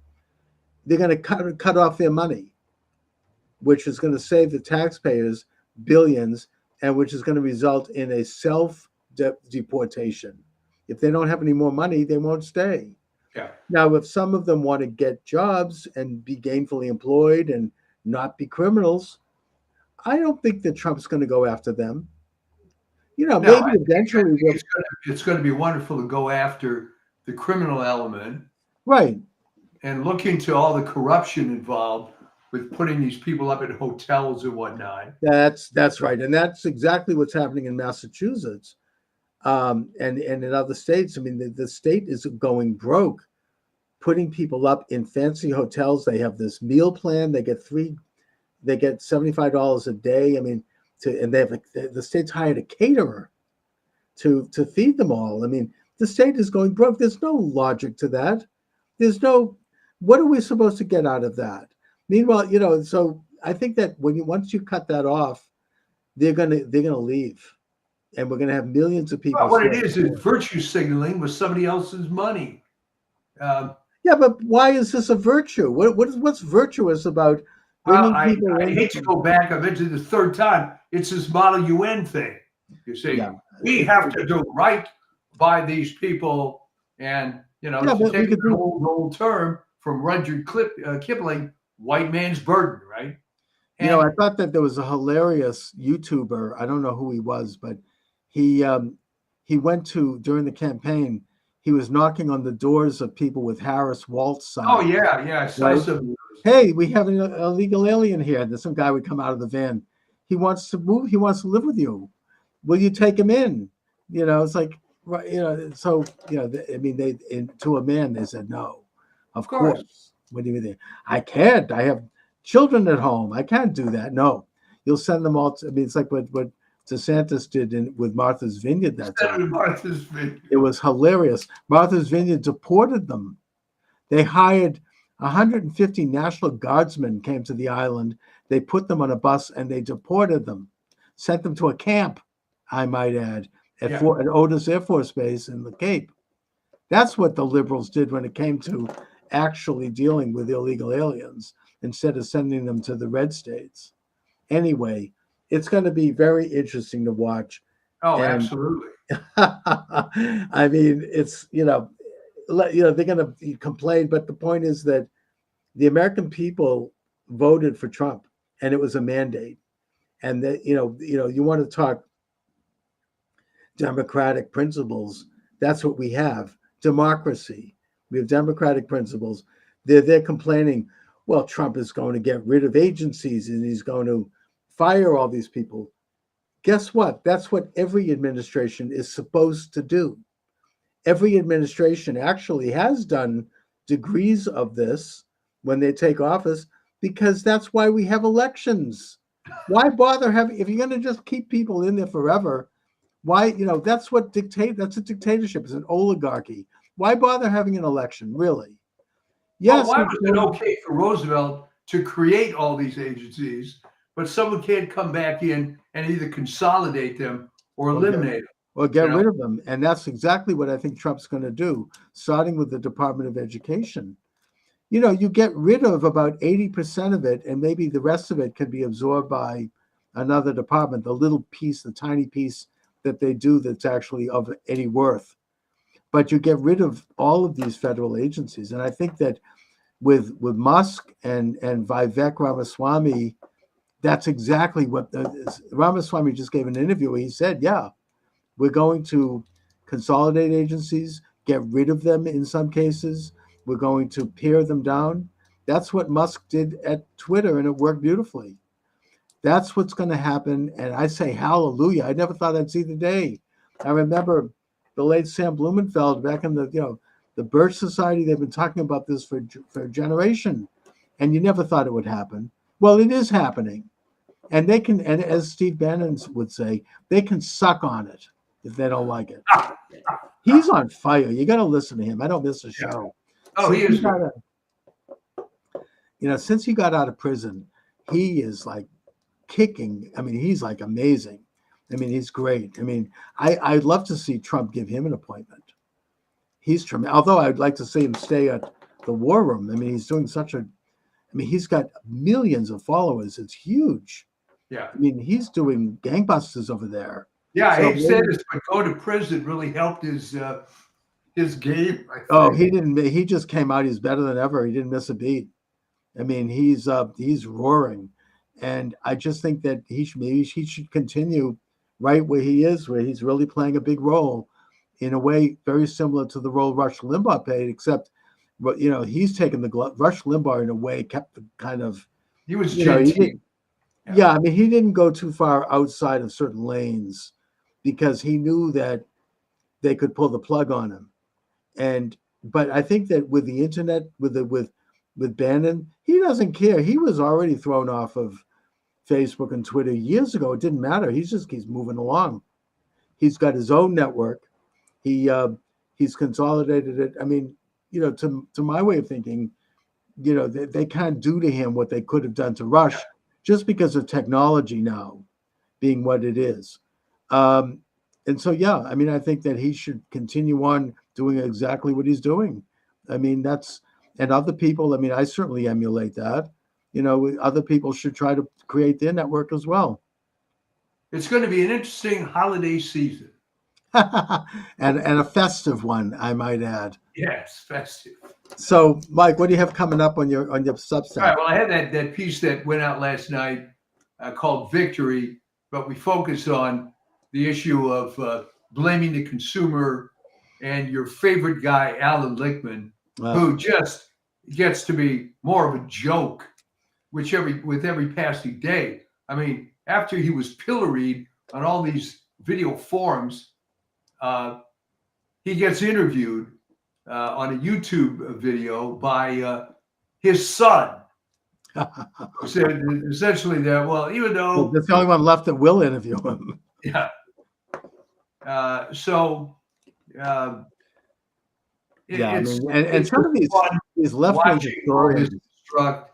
they're going to cut off their money, which is going to save the taxpayers billions, and which is going to result in a self-deportation. If they don't have any more money, they won't stay. Yeah. Now, if some of them want to get jobs and be gainfully employed and not be criminals, I don't think that Trump's going to go after them. Maybe eventually it's going to be wonderful to go after the criminal element, right, and look into all the corruption involved with putting these people up in hotels and whatnot. That's right, and that's exactly what's happening in Massachusetts, and in other states. I mean, the state is going broke, putting people up in fancy hotels. They have this meal plan. They get $75 a day. I mean, and the state's hired a caterer to feed them all. I mean, the state is going broke. There's no logic to that. What are we supposed to get out of that? Meanwhile, so I think that once you cut that off, they're gonna leave, and we're gonna have millions of people. Well, what it is virtue signaling with somebody else's money. Yeah, but why is this a virtue? What's virtuous about bringing people in? I hate to go back. I've mentioned this third time. It's this Model UN thing. You see, we have to do right by these people, and to take the whole term from Rudyard Kipling, white man's burden, right? And, I thought that there was a hilarious YouTuber. I don't know who he was, but he went to, during the campaign, he was knocking on the doors of people with Harris Waltz signs. Oh yeah, I saw some. Hey, we have an illegal alien here. There's some guy would come out of the van. He wants to move. He wants to live with you. Will you take him in? It's like, so I mean, to a man they said no. Of course. What do you mean? I can't. I have children at home. I can't do that. No, you'll send them all. It's like what DeSantis did with Martha's Vineyard that time. Martha's Vineyard. It was hilarious. Martha's Vineyard deported them. They hired 150 National Guardsmen came to the island. They put them on a bus and they deported them, sent them to a camp, I might add, at Otis Air Force Base in the Cape. That's what the liberals did when it came to actually dealing with illegal aliens, instead of sending them to the red states. Anyway, it's going to be very interesting to watch. Oh, absolutely. I mean, it's, they're going to complain, but the point is that the American people voted for Trump, and it was a mandate. And that, you want to talk democratic principles. That's what we have. Democracy. We have democratic principles. They're complaining, well, Trump is going to get rid of agencies and he's going to fire all these people. Guess what? That's what every administration is supposed to do. Every administration actually has done degrees of this when they take office, because that's why we have elections. Why bother having, if you're going to just keep people in there forever, why, that's a dictatorship. It's an oligarchy. Why bother having an election, really? Yes. Well, why was it okay for Roosevelt to create all these agencies, but someone can't come back in and either consolidate them or eliminate them? Or get rid of them. And that's exactly what I think Trump's going to do, starting with the Department of Education. You get rid of about 80% of it, and maybe the rest of it can be absorbed by another department, the little piece, the tiny piece that they do that's actually of any worth. But you get rid of all of these federal agencies. And I think that with Musk and Vivek Ramaswamy, that's exactly what Ramaswamy just gave an interview where he said, yeah, we're going to consolidate agencies, get rid of them in some cases. We're going to pare them down. That's what Musk did at Twitter, and it worked beautifully. That's what's going to happen. And I say hallelujah. I never thought I'd see the day. I remember the late Sam Blumenfeld back in the Birch Society. They've been talking about this for a generation, and you never thought it would happen. Well, it is happening. And they can, and as Steve Bannon would say, they can suck on it if they don't like it. He's on fire. You got to listen to him. I don't miss a show. Oh, he is. Since he got out of prison, he is like kicking. I mean, he's like amazing. I mean, he's great. I mean, I'd love to see Trump give him an appointment. He's tremendous. Although I'd like to see him stay at the War Room. I mean, he's doing he's got millions of followers. It's huge. Yeah. I mean, he's doing gangbusters over there. Yeah, I hate to say this, but going to prison really helped his game. Oh, he didn't. He just came out. He's better than ever. He didn't miss a beat. I mean, he's roaring, and I just think that he should continue right where he is, where he's really playing a big role, in a way very similar to the role Rush Limbaugh played, except, he's taken the glove. Rush Limbaugh, in a way, kept the kind of. He was. Yeah, I mean, he didn't go too far outside of certain lanes, because he knew that they could pull the plug on him. But I think that with the internet, with Bannon, he doesn't care. He was already thrown off of Facebook and Twitter years ago. It didn't matter. He just keeps moving along. He's got his own network. He's consolidated it. I mean, to my way of thinking, they can't do to him what they could have done to Rush, just because of technology now being what it is. And so, yeah, I mean, I think that he should continue on doing exactly what he's doing. I mean, and other people, I mean, I certainly emulate that. Other people should try to create their network as well. It's going to be an interesting holiday season. and a festive one, I might add. Yes, festive. So, Mike, what do you have coming up on your Substack? All right, well, I had that piece that went out last night called Victory, but we focused on the issue of blaming the consumer, and your favorite guy, Alan Lichtman, who just gets to be more of a joke with every passing day. I mean, after he was pilloried on all these video forums, he gets interviewed on a YouTube video by his son. Who said essentially that, well, even though that's the only one left that will interview him. Yeah. And some of these left-wing historians, some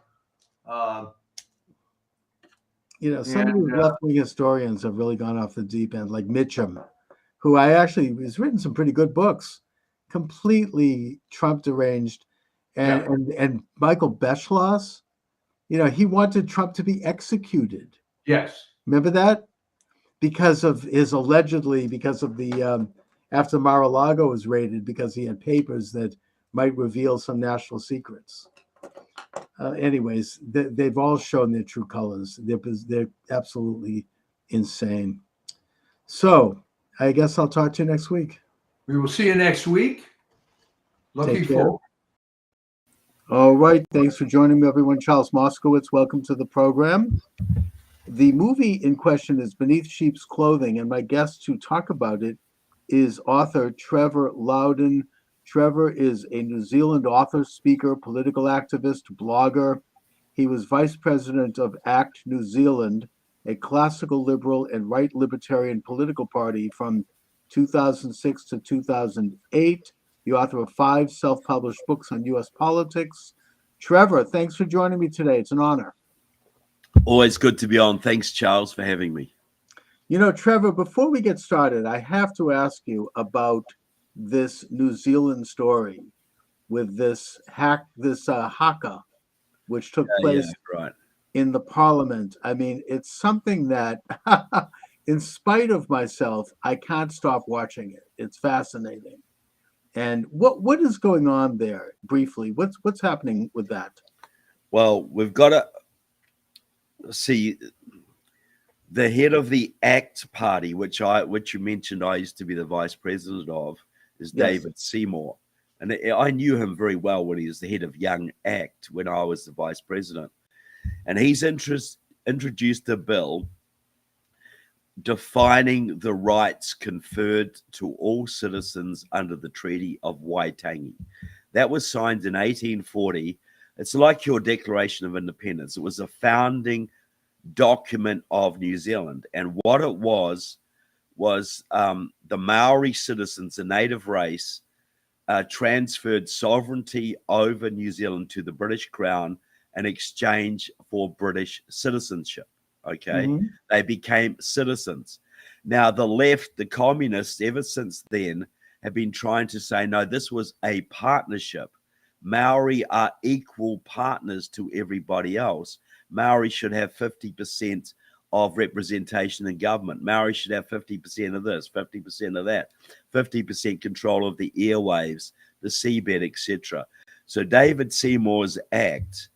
of these left-wing historians have really gone off the deep end, like Mitchum, who has written some pretty good books, completely Trump deranged, and Michael Beschloss, he wanted Trump to be executed. Yes. Remember that? Because of the after Mar-a-Lago was raided, because he had papers that might reveal some national secrets. Anyways, they've all shown their true colors. They're absolutely insane. So I guess I'll talk to you next week. We will see you next week. Looking forward. All right. Thanks for joining me, everyone. Charles Moskowitz, welcome to the program. The movie in question is Beneath Sheep's Clothing, and my guest to talk about it is author Trevor Loudon. Trevor is a New Zealand author, speaker, political activist, blogger. He was vice president of ACT New Zealand, a classical liberal and right libertarian political party from 2006 to 2008, the author of 5 self-published books on U.S. politics. Trevor, thanks for joining me today. It's an honor. Always good to be on. Thanks, Charles, for having me. Trevor, before we get started, I have to ask you about this New Zealand story with this haka, which took place in the parliament. I mean, it's something that, in spite of myself, I can't stop watching it. It's fascinating. And what is going on there, briefly? What's happening with that? Well, we've got to see the head of the ACT party, which you mentioned I used to be the vice president of, is David Seymour. And I knew him very well when he was the head of Young ACT when I was the vice president. And he's introduced a bill defining the rights conferred to all citizens under the Treaty of Waitangi. That was signed in 1840. It's like your Declaration of Independence. It was a founding document of New Zealand. And what it was was the Maori citizens, a native race, transferred sovereignty over New Zealand to the British Crown in exchange for British citizenship. Okay, they became citizens. Now, the left, the communists, ever since then, have been trying to say, no, this was a partnership. Maori are equal partners to everybody else. Maori should have 50% of representation in government. Maori should have 50% of this, 50% of that, 50% control of the airwaves, the seabed, etc. So David Seymour's act,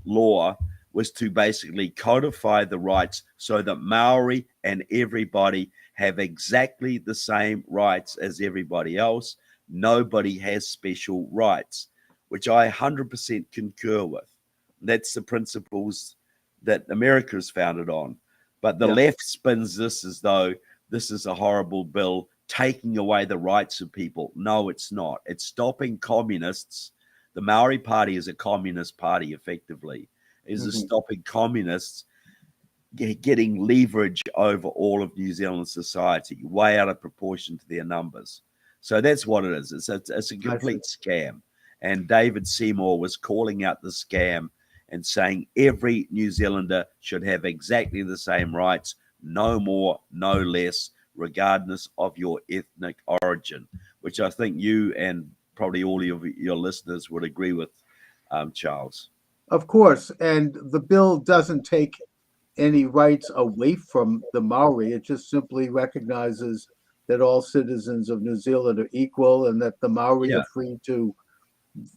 law, was to basically codify the rights so that Maori and everybody have exactly the same rights as everybody else. Nobody has special rights, which I 100% concur with. That's the principles that America is founded on. But the left spins this as though this is a horrible bill taking away the rights of people. No, it's not. It's stopping communists. The Maori Party is a communist party, effectively. Is stopping communists getting leverage over all of New Zealand society, way out of proportion to their numbers. So that's what it is. It's a complete scam. And David Seymour was calling out the scam and saying every New Zealander should have exactly the same rights, no more, no less, regardless of your ethnic origin, which I think you and probably all of your listeners would agree with, Charles. Of course, and the bill doesn't take any rights away from the Maori. It just simply recognizes that all citizens of New Zealand are equal and that the Maori are free to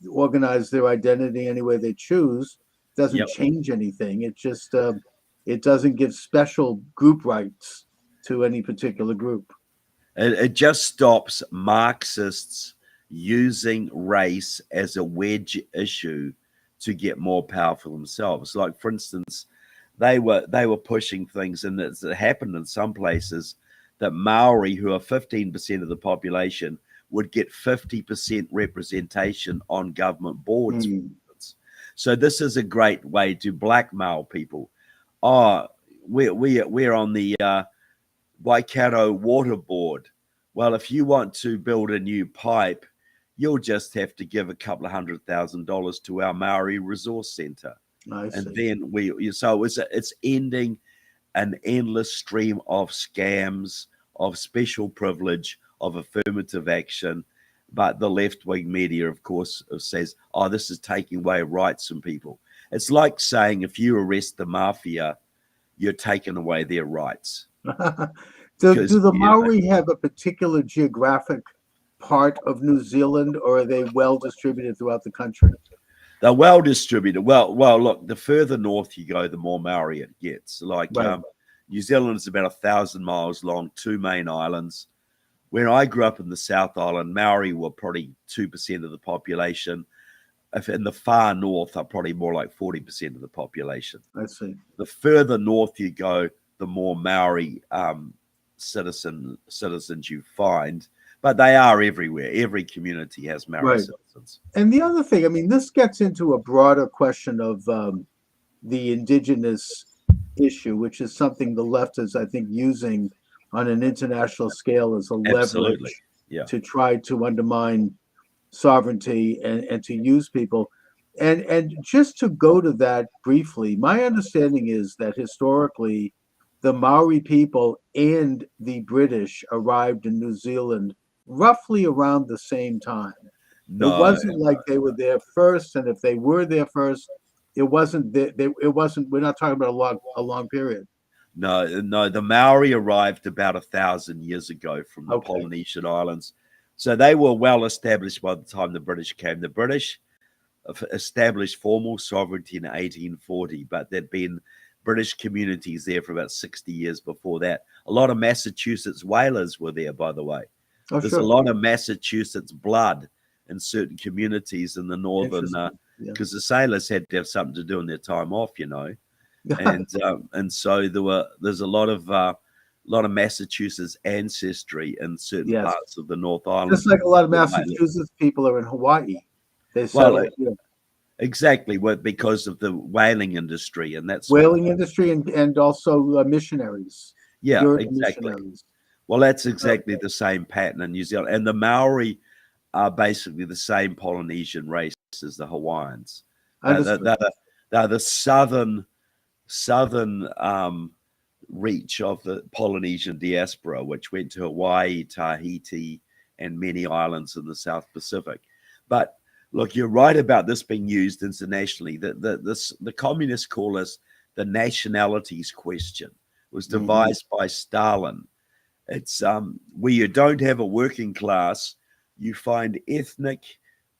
organize their identity any way they choose. Doesn't change anything. It just it doesn't give special group rights to any particular group. It just stops Marxists using race as a wedge issue to get more power for themselves. Like, for instance, they were pushing things, and it happened in some places that Maori, who are 15% of the population, would get 50% representation on government boards. So this is a great way to blackmail people. Oh, we're on the Waikato Water Board. Well, if you want to build a new pipe, you'll just have to give a couple of $100,000 to our Maori Resource Centre. And then it's ending an endless stream of scams, of special privilege, of affirmative action. But the left-wing media, of course, says, oh, this is taking away rights from people. It's like saying if you arrest the mafia, you're taking away their rights. Do the Maori have a particular geographic part of New Zealand, or are they well distributed throughout the country? They're well distributed. Well, look, the further north you go, the more Maori it gets. Like New Zealand is about 1,000 miles long, 2 main islands. When I grew up in the South Island, Maori were probably 2% of the population. If in the far north are probably more like 40% of the population. I see. The further north you go, the more Maori citizens you find. But they are everywhere. Every community has Maori citizens. And the other thing, I mean, this gets into a broader question of the indigenous issue, which is something the left is, I think, using on an international scale as a leverage to try to undermine sovereignty and to use people. And just to go to that briefly, my understanding is that historically, the Maori people and the British arrived in New Zealand roughly around the same time. It wasn't like they were there first, and if they were there first, it wasn't. It wasn't. We're not talking about a long period. No. The Maori arrived about 1,000 years ago from the Polynesian Islands, so they were well established by the time the British came. The British established formal sovereignty in 1840, but there'd been British communities there for about 60 years before that. A lot of Massachusetts whalers were there, by the way. There's a lot of Massachusetts blood in certain communities in the northern, because the sailors had to have something to do in their time off, you know, and so there's a lot of Massachusetts ancestry in certain parts of the North Island. Just like a lot of Massachusetts people are in Hawaii. They settled here. Exactly, because of the whaling industry, and that's whaling industry and also missionaries. Yeah, exactly. Missionaries. Well, that's exactly the same pattern in New Zealand. And the Maori are basically the same Polynesian race as the Hawaiians. They're the southern reach of the Polynesian diaspora, which went to Hawaii, Tahiti, and many islands in the South Pacific. But look, you're right about this being used internationally. The communists call this the nationalities question. It was devised by Stalin. It's where you don't have a working class, you find ethnic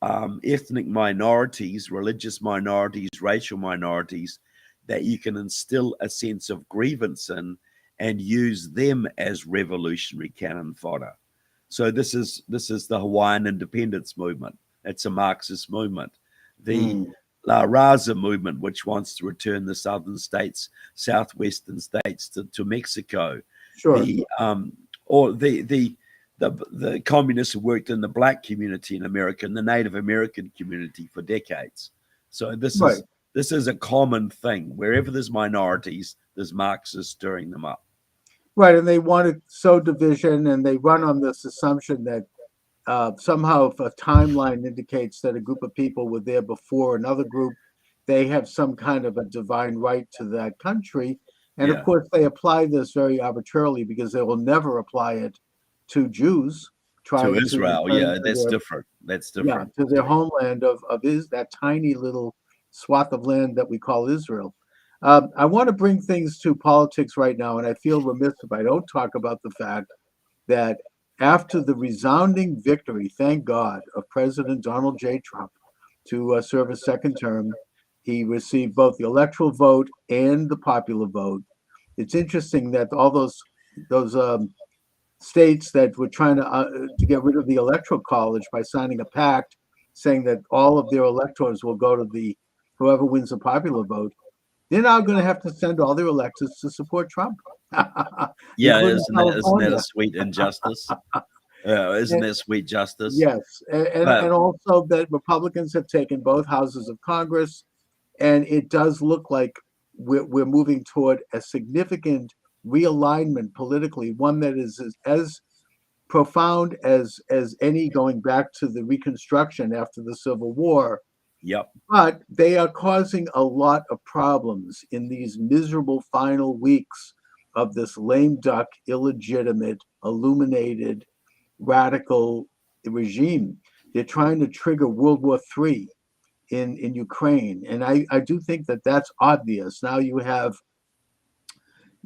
minorities, religious minorities, racial minorities that you can instill a sense of grievance in and use them as revolutionary cannon fodder. So this is the Hawaiian independence movement. It's a Marxist movement. The La Raza movement, which wants to return the southern states, southwestern states to Mexico. Sure. The communists who worked in the black community in America and the Native American community for decades. So this is a common thing. Wherever there's minorities, there's Marxists stirring them up. Right, and they want to sow division, and they run on this assumption that somehow if a timeline indicates that a group of people were there before another group, they have some kind of a divine right to that country. And of course, they apply this very arbitrarily because they will never apply it to Jews. To Israel, that's different. That's different. Yeah, to their homeland of that tiny little swath of land that we call Israel. I want to bring things to politics right now, and I feel remiss if I don't talk about the fact that after the resounding victory, thank God, of President Donald J. Trump to serve a second term, he received both the electoral vote and the popular vote. It's interesting that all those states that were trying to get rid of the electoral college by signing a pact saying that all of their electors will go to whoever wins the popular vote, they're now going to have to send all their electors to support Trump. Yeah, isn't that a sweet injustice? Isn't that sweet justice? Yes, and also that Republicans have taken both houses of Congress, and it does look like we're moving toward a significant realignment politically, one that is as profound as any going back to the Reconstruction after the Civil War. Yep. But they are causing a lot of problems in these miserable final weeks of this lame duck, illegitimate, illuminated, radical regime. They're trying to trigger World War III in Ukraine. And I do think that that's obvious. Now you have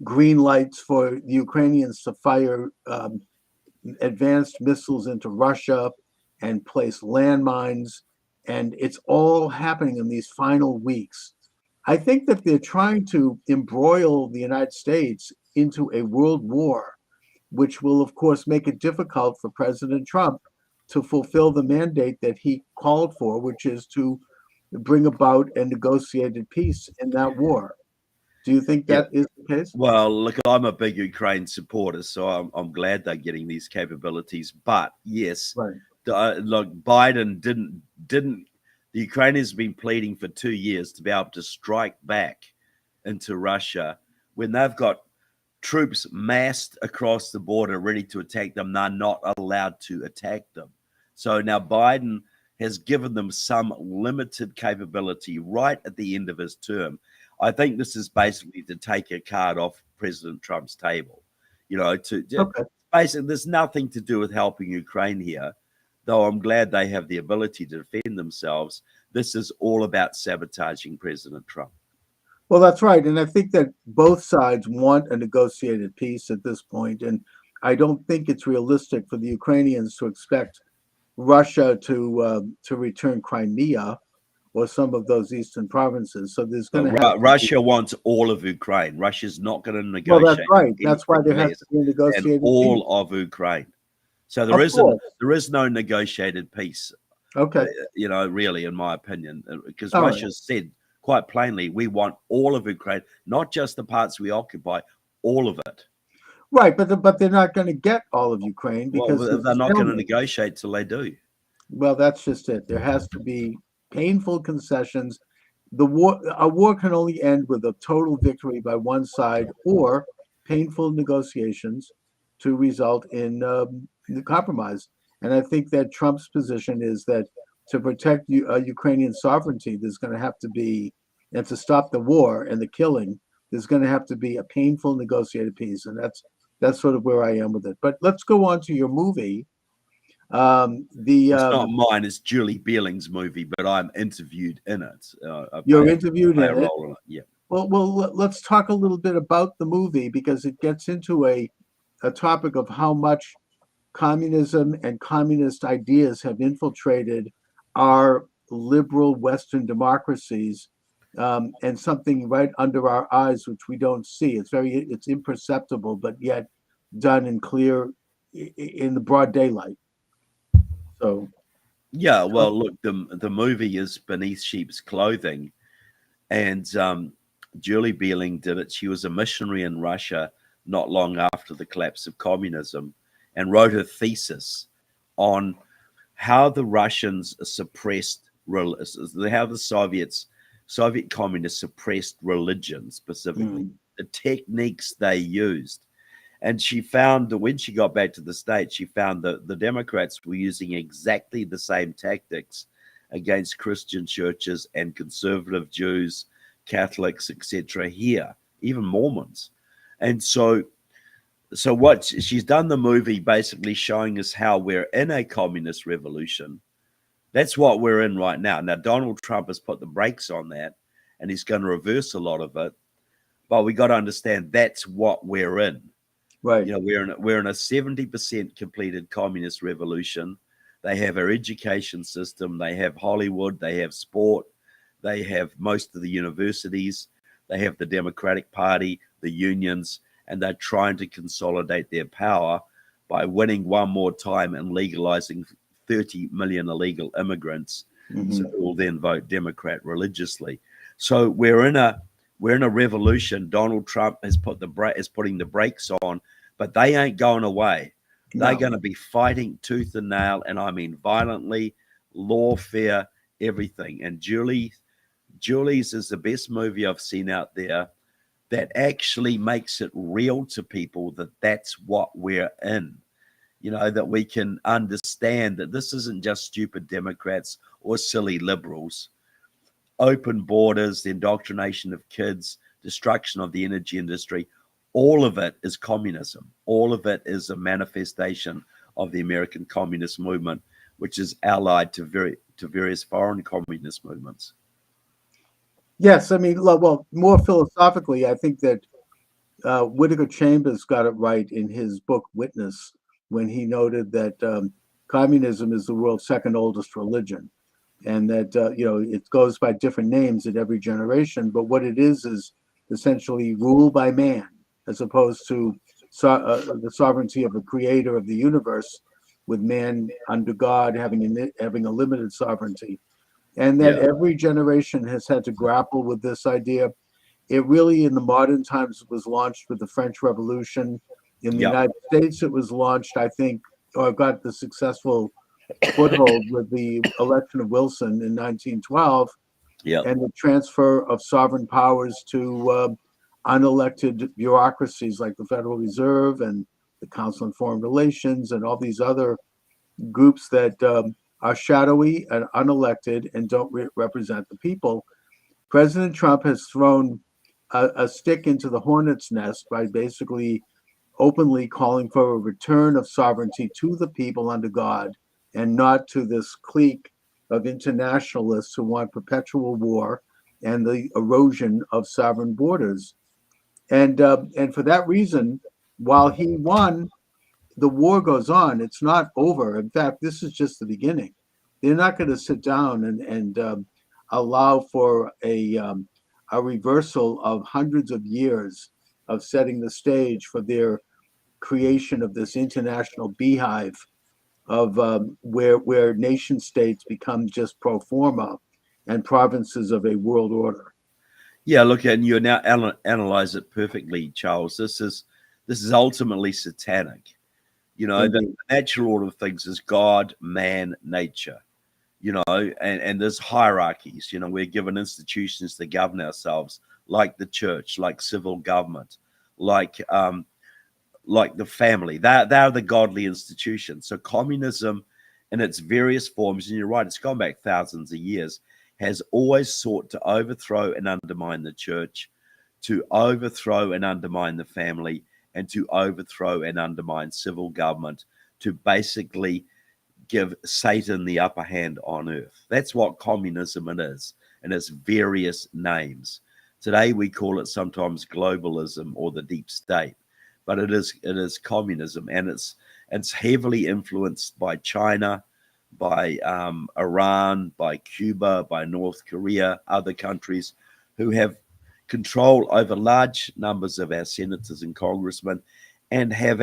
green lights for the Ukrainians to fire advanced missiles into Russia and place landmines. And it's all happening in these final weeks. I think that they're trying to embroil the United States into a world war, which will, of course, make it difficult for President Trump to fulfill the mandate that he called for, which is to bring about a negotiated peace in that war. Do you think that is the case? Well, look, I'm a big Ukraine supporter, so I'm glad they're getting these capabilities. But yes, look, Biden didn't. The Ukrainians have been pleading for 2 years to be able to strike back into Russia when they've got troops massed across the border ready to attack them. They're not allowed to attack them. So now Biden has given them some limited capability right at the end of his term. I think this is basically to take a card off President Trump's table. Basically, there's nothing to do with helping Ukraine here, though I'm glad they have the ability to defend themselves. This is all about sabotaging President Trump. Well, that's right. And I think that both sides want a negotiated peace at this point. And I don't think it's realistic for the Ukrainians to expect Russia to return Crimea or some of those eastern provinces. So there's going to have Russia wants all of Ukraine. Russia's not going to negotiate. Well, that's right. That's why there has to be a negotiated all peace. of Ukraine. So there is no negotiated peace. Okay. Really, in my opinion, because Russia said quite plainly, we want all of Ukraine, not just the parts we occupy, all of it. Right, but they're not going to get all of Ukraine because they're not going to negotiate till they do. Well, that's just it. There has to be painful concessions. A war can only end with a total victory by one side or painful negotiations to result in the compromise. And I think that Trump's position is that to protect Ukrainian sovereignty, there's going to have to be, and to stop the war and the killing, there's going to have to be a painful negotiated peace. And that's sort of where I am with it. But let's go on to your movie. It's not mine, it's Julie Beeling's movie, but I'm interviewed in it. You're interviewed in it? Yeah. Well, let's talk a little bit about the movie, because it gets into a topic of how much communism and communist ideas have infiltrated our liberal Western democracies, and something right under our eyes which we don't see. It's imperceptible, but yet done in the broad daylight. So yeah, well, look, the movie is Beneath Sheep's Clothing, and Julie Beeling did it. She was a missionary in Russia not long after the collapse of communism, and wrote her thesis on how the Russians suppressed, how the Soviet communists suppressed religion specifically, the techniques they used. And she found that when she got back to the States, she found that the Democrats were using exactly the same tactics against Christian churches and conservative Jews, Catholics, etc. here, even Mormons. And so what she's done, the movie basically showing us how we're in a communist revolution. That's what we're in right now. Now, Donald Trump has put the brakes on that, and he's going to reverse a lot of it. But we got to understand that's what we're in. Right. You know, we're in a 70% completed communist revolution. They have our education system. They have Hollywood. They have sport. They have most of the universities. They have the Democratic Party, the unions, and they're trying to consolidate their power by winning one more time and legalizing 30 million illegal immigrants, so who will then vote Democrat religiously. So we're in a revolution. Donald Trump is putting the brakes on, but they ain't going away. No. They're going to be fighting tooth and nail, and I mean violently, lawfare, everything. And Julie's is the best movie I've seen out there that actually makes it real to people that that's what we're in. You know, that we can understand that this isn't just stupid Democrats or silly liberals. Open borders, the indoctrination of kids, destruction of the energy industry, all of it is communism. All of it is a manifestation of the American communist movement, which is allied to various foreign communist movements. Yes, I mean, well, more philosophically, I think that Whittaker Chambers got it right in his book Witness, when he noted that communism is the world's second oldest religion, and that it goes by different names at every generation, but what it is essentially rule by man, as opposed to the sovereignty of a creator of the universe, with man under God having a limited sovereignty. And that every generation has had to grapple with this idea. It really, in the modern times, was launched with the French Revolution. In the United States, it was launched, I think, or got the successful foothold with the election of Wilson in 1912, and the transfer of sovereign powers to unelected bureaucracies like the Federal Reserve and the Council on Foreign Relations and all these other groups that are shadowy and unelected and don't represent the people. President Trump has thrown a stick into the hornet's nest by basically openly calling for a return of sovereignty to the people under God, and not to this clique of internationalists who want perpetual war and the erosion of sovereign borders. And for that reason, while he won, the war goes on. It's not over. In fact, this is just the beginning. They're not going to sit down and allow for a reversal of hundreds of years of setting the stage for their creation of this international beehive of where nation states become just pro forma and provinces of a world order. Yeah, look, and you now analyze it perfectly, Charles. This is ultimately satanic. You know, the natural order of things is God, man, nature. You know, and there's hierarchies. You know, we're given institutions to govern ourselves, like the church, like civil government, like like the family. They're the godly institution. So communism in its various forms, and you're right, it's gone back thousands of years, has always sought to overthrow and undermine the church, to overthrow and undermine the family, and to overthrow and undermine civil government, to basically give Satan the upper hand on earth. That's what communism it is, and its various names. Today we call it sometimes globalism or the deep state, but it is communism, and it's heavily influenced by China, by Iran, by Cuba, by North Korea, other countries who have control over large numbers of our senators and congressmen, and have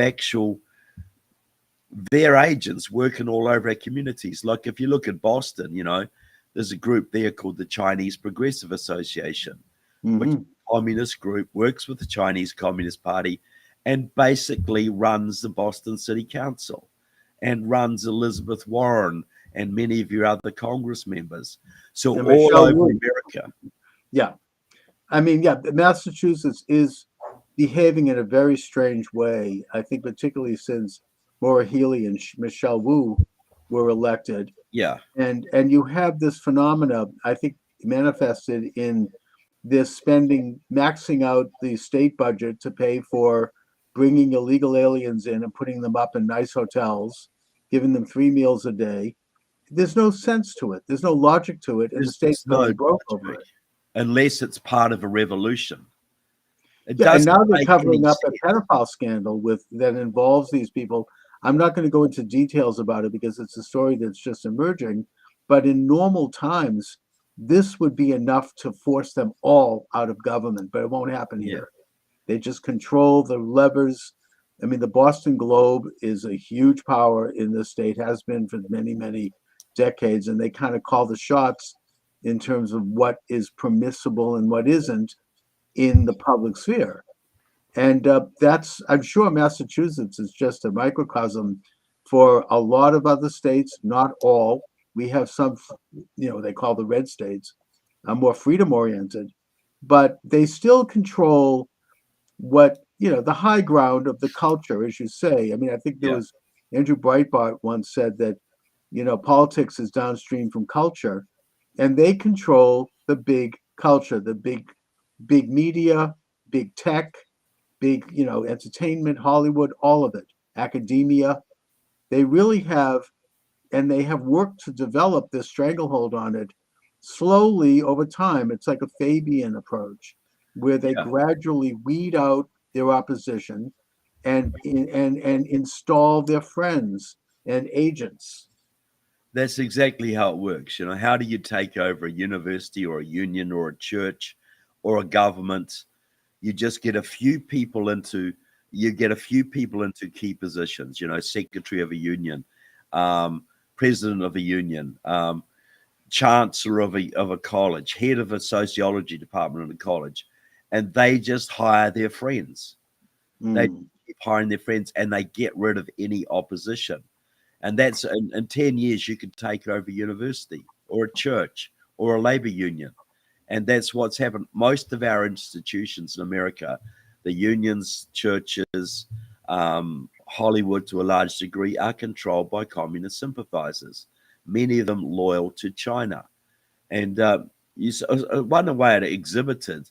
their agents working all over our communities. Like if you look at Boston, there's a group there called the Chinese Progressive Association, which is a communist group, works with the Chinese Communist Party, and basically runs the Boston City Council and runs Elizabeth Warren and many of your other Congress members. So and all Michelle over Wu. America. Yeah. I mean, yeah, Massachusetts is behaving in a very strange way. I think particularly since Maura Healey and Michelle Wu were elected. Yeah. And you have this phenomena, I think, manifested in this spending, maxing out the state budget to pay for bringing illegal aliens in and putting them up in nice hotels, giving them 3 meals a day. There's no sense to it. There's no logic to it. And the state's going broke over it. Unless it's part of a revolution. And now they're covering up a pedophile scandal that involves these people. I'm not going to go into details about it because it's a story that's just emerging. But in normal times, this would be enough to force them all out of government. But it won't happen here. They just control the levers. I mean, the Boston Globe is a huge power in this state, has been for many, many decades. And they kind of call the shots in terms of what is permissible and what isn't in the public sphere. And I'm sure Massachusetts is just a microcosm for a lot of other states, not all. We have some, they call the red states, more freedom oriented, but they still control what, the high ground of the culture, as you say. I mean, I think there was Andrew Breitbart once said that, politics is downstream from culture, and they control the big culture, the big media, big tech, big, entertainment, Hollywood, all of it, academia. They really have, and they have worked to develop this stranglehold on it slowly over time. It's like a Fabian approach where they gradually weed out their opposition and install their friends and agents. That's exactly how it works. How do you take over a university or a union or a church or a government? You just get a few people into key positions, secretary of a union, president of a union, chancellor of a college, head of a sociology department in a college, and they just hire their friends. They keep hiring their friends, and they get rid of any opposition. And that's in 10 years, you could take over a university or a church or a labor union. And that's what's happened. Most of our institutions in America, the unions, churches, Hollywood to a large degree, are controlled by communist sympathizers, many of them loyal to China. And one way it exhibited,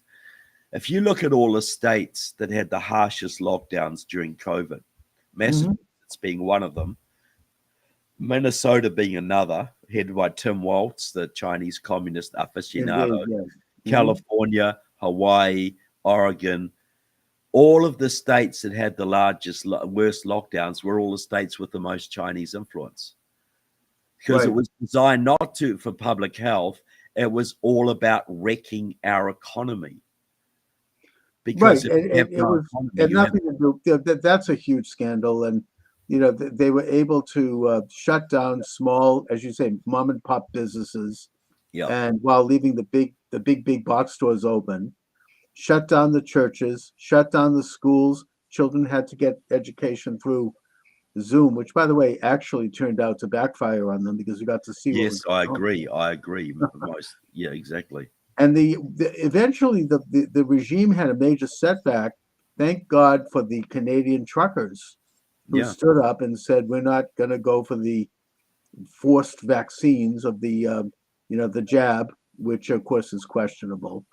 if you look at all the states that had the harshest lockdowns during COVID, Massachusetts being one of them, Minnesota being another, headed by Tim Walz, the Chinese communist aficionado, California, Hawaii, Oregon, all of the states that had the worst lockdowns were all the states with the most Chinese influence. Because it was designed not for public health, it was all about wrecking our economy. Because that's a huge scandal. And they were able to shut down small, as you say, mom and pop businesses, and while leaving the big box stores open, shut down the churches, shut down the schools. Children had to get education through Zoom, which, by the way, actually turned out to backfire on them because we got to see. Yes, I agree. Exactly. And eventually the regime had a major setback thank God for the Canadian truckers who stood up and said, we're not going to go for the forced vaccines of the, the jab, which of course is questionable.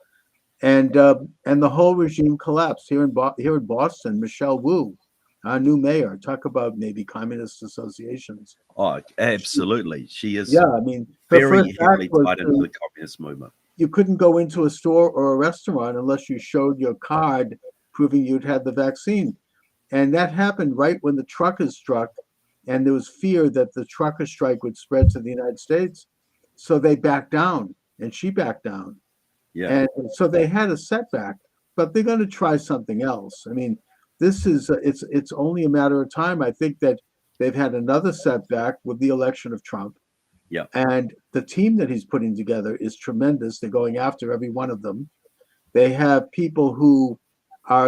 And the whole regime collapsed here in Boston. Michelle Wu, our new mayor, talk about maybe communist associations. Oh, absolutely. She is. Yeah, I mean, very heavily tied into the communist movement. You couldn't go into a store or a restaurant unless you showed your card proving you'd had the vaccine. And that happened right when the truckers struck, and there was fear that the trucker strike would spread to the United States. So they backed down, and she backed down. Yeah. And so they had a setback, but they're going to try something else. I mean, this is it's only a matter of time. I think that they've had another setback with the election of Trump. Yeah. And the team that he's putting together is tremendous. They're going after every one of them. They have people who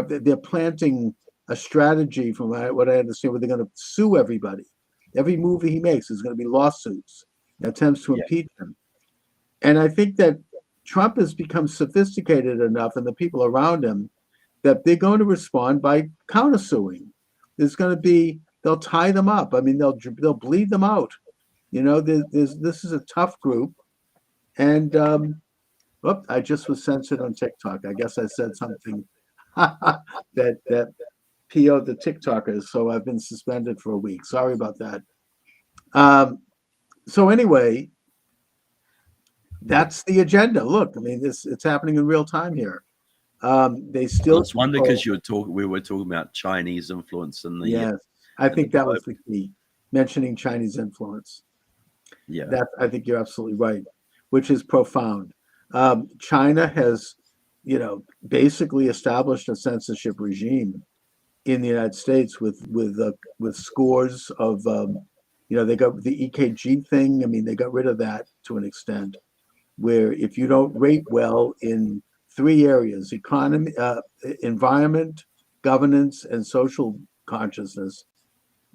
they're planting a strategy, from what I understand, where they're going to sue everybody. Every move he makes is going to be lawsuits, attempts to impeach him. And I think that Trump has become sophisticated enough, and the people around him, that they're going to respond by countersuing. There's going to be, they'll tie them up. I mean, they'll bleed them out. This is a tough group. And I just was censored on TikTok. I guess I said something that PO'd the TikTokers, so I've been suspended for a week. Sorry about that. So anyway, that's the agenda. Look, I mean, it's happening in real time here. They still. Well, it's one because we were talking about Chinese influence in the. Yes, I think that was the key, mentioning Chinese influence. Yeah, I think you're absolutely right, which is profound. China has, basically established a censorship regime in the United States with scores of, they got the EKG thing. I mean, they got rid of that to an extent, where if you don't rate well in 3 areas: economy, environment, governance, and social consciousness,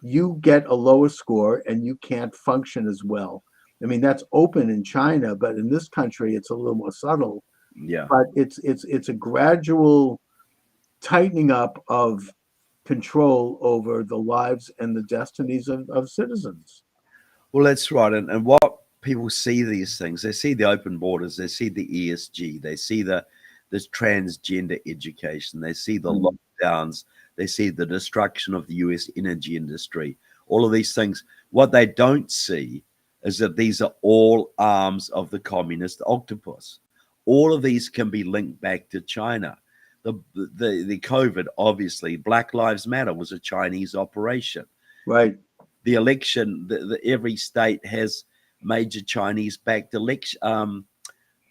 you get a lower score and you can't function as well. I mean, that's open in China, but in this country, it's a little more subtle. Yeah. But it's a gradual tightening up of control over the lives and the destinies of citizens. Well, that's right. And what people see these things, they see the open borders, they see the ESG, they see this transgender education, they see the lockdowns, they see the destruction of the US energy industry, all of these things. What they don't see is that these are all arms of the communist octopus. All of these can be linked back to China. The COVID, obviously, Black Lives Matter was a Chinese operation. Right. The election, every state has major Chinese-backed election.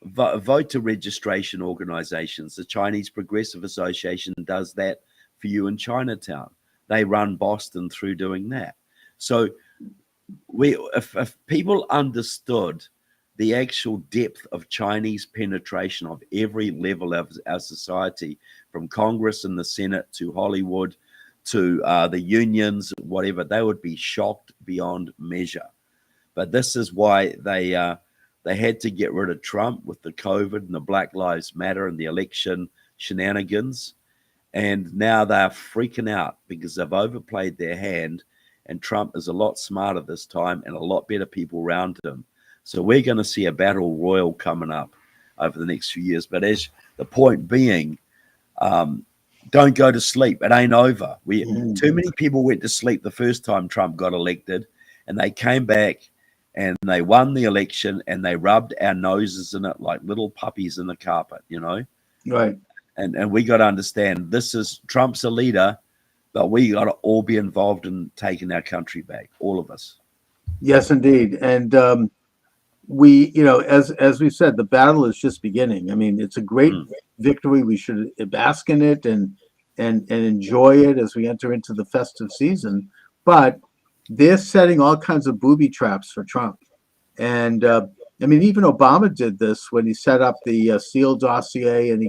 Voter registration organizations. The Chinese Progressive Association does that for you in Chinatown. They run Boston through doing that. So if people understood the actual depth of Chinese penetration of every level of our society, from Congress and the Senate to Hollywood to the unions, whatever, they would be shocked beyond measure. But this is why they had to get rid of Trump with the COVID and the Black Lives Matter and the election shenanigans. And now they're freaking out because they've overplayed their hand, and Trump is a lot smarter this time and a lot better people around him. So we're going to see a battle royal coming up over the next few years. But as the point being, don't go to sleep. It ain't over. Too many people went to sleep the first time Trump got elected, and they came back and they won the election and they rubbed our noses in it like little puppies in the carpet, Right. And we got to understand Trump's a leader, but we got to all be involved in taking our country back, all of us. Yes, indeed. And we, as we said, the battle is just beginning. I mean, it's a great victory. We should bask in it and enjoy it as we enter into the festive season. But they're setting all kinds of booby traps for Trump. And even Obama did this when he set up the Steele dossier, and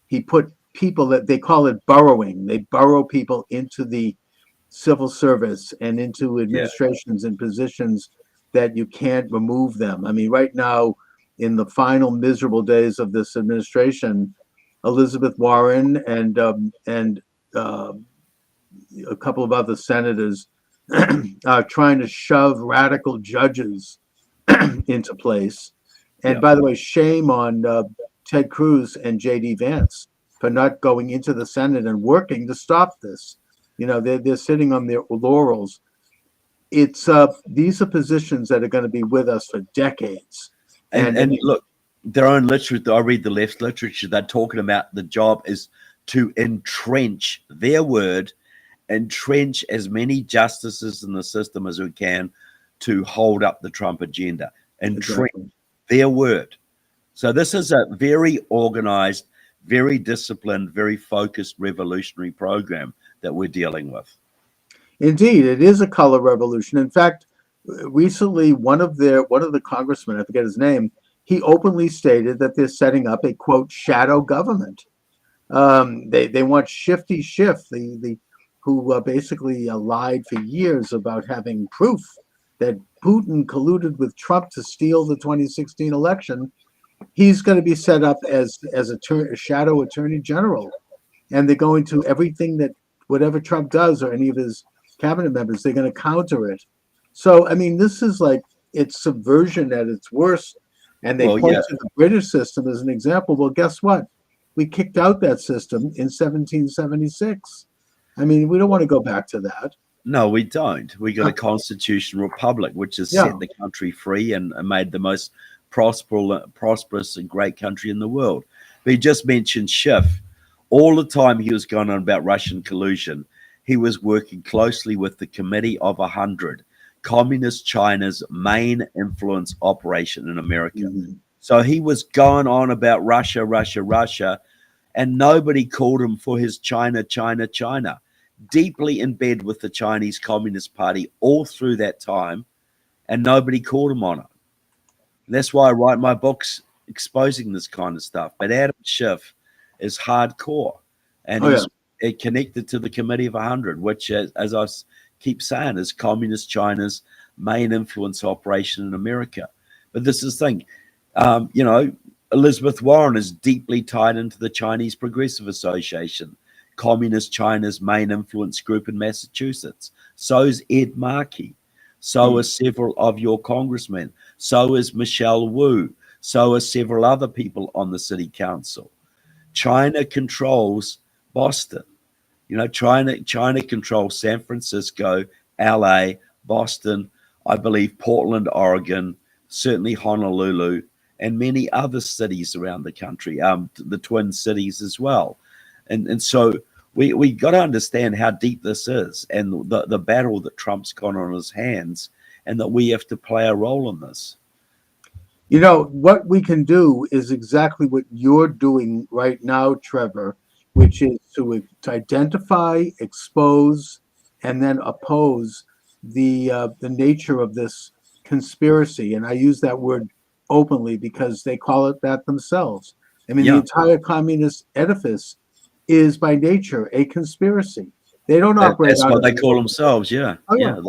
he put people that they call it burrowing. They burrow people into the civil service and into administrations and positions that you can't remove them. I mean, right now, in the final miserable days of this administration, Elizabeth Warren and a couple of other senators trying to shove radical judges into place. And by the way, shame on Ted Cruz and J.D. Vance for not going into the Senate and working to stop this. You know, they're sitting on their laurels. It's these are positions that are going to be with us for decades. And look, their own literature, I read the left literature, they're talking about the job is to entrench, their word, entrench as many justices in the system as we can to hold up the Trump agenda. Entrench, their word. So this is a very organized, very disciplined, very focused revolutionary program that we're dealing with. Indeed, it is a color revolution. In fact, recently one of the congressmen, I forget his name, he openly stated that they're setting up a quote shadow government. They want Shifty Schiff, who basically lied for years about having proof that Putin colluded with Trump to steal the 2016 election. He's going to be set up as a shadow attorney general, and they're going to everything that whatever Trump does or any of his cabinet members, they're going to counter it. So, I mean, this is like it's subversion at its worst. And they point to the British system as an example. Well, guess what? We kicked out that system in 1776. I mean, we don't want to go back to that. No, we don't. We got a constitutional republic, which has set the country free and made the most prosperous and great country in the world. But he just mentioned Schiff. All the time he was going on about Russian collusion, he was working closely with the Committee of 100, Communist China's main influence operation in America. Mm-hmm. So he was going on about Russia, and nobody called him for his China. Deeply in bed with the Chinese Communist Party all through that time, and nobody called him on it. And that's why I write my books exposing this kind of stuff. But Adam Schiff is hardcore, and he's connected to the Committee of 100, which, as I keep saying, is Communist China's main influence operation in America. But this is the thing, Elizabeth Warren is deeply tied into the Chinese Progressive Association, Communist China's main influence group in Massachusetts. So is Ed Markey. So are several of your congressmen. So is Michelle Wu. So are several other people on the city council. China controls Boston. You know, China controls San Francisco, LA, Boston, I believe Portland, Oregon, certainly Honolulu, and many other cities around the country, the Twin Cities as well. And so we got to understand how deep this is and the battle that Trump's got on his hands, and that we have to play a role in this. You know, what we can do is exactly what you're doing right now, Trevor, which is to identify, expose, and then oppose the nature of this conspiracy. And I use that word openly because they call it that themselves. I mean, the entire communist edifice is by nature a conspiracy. They don't operate. That's what they call themselves. Yeah. Oh, yeah.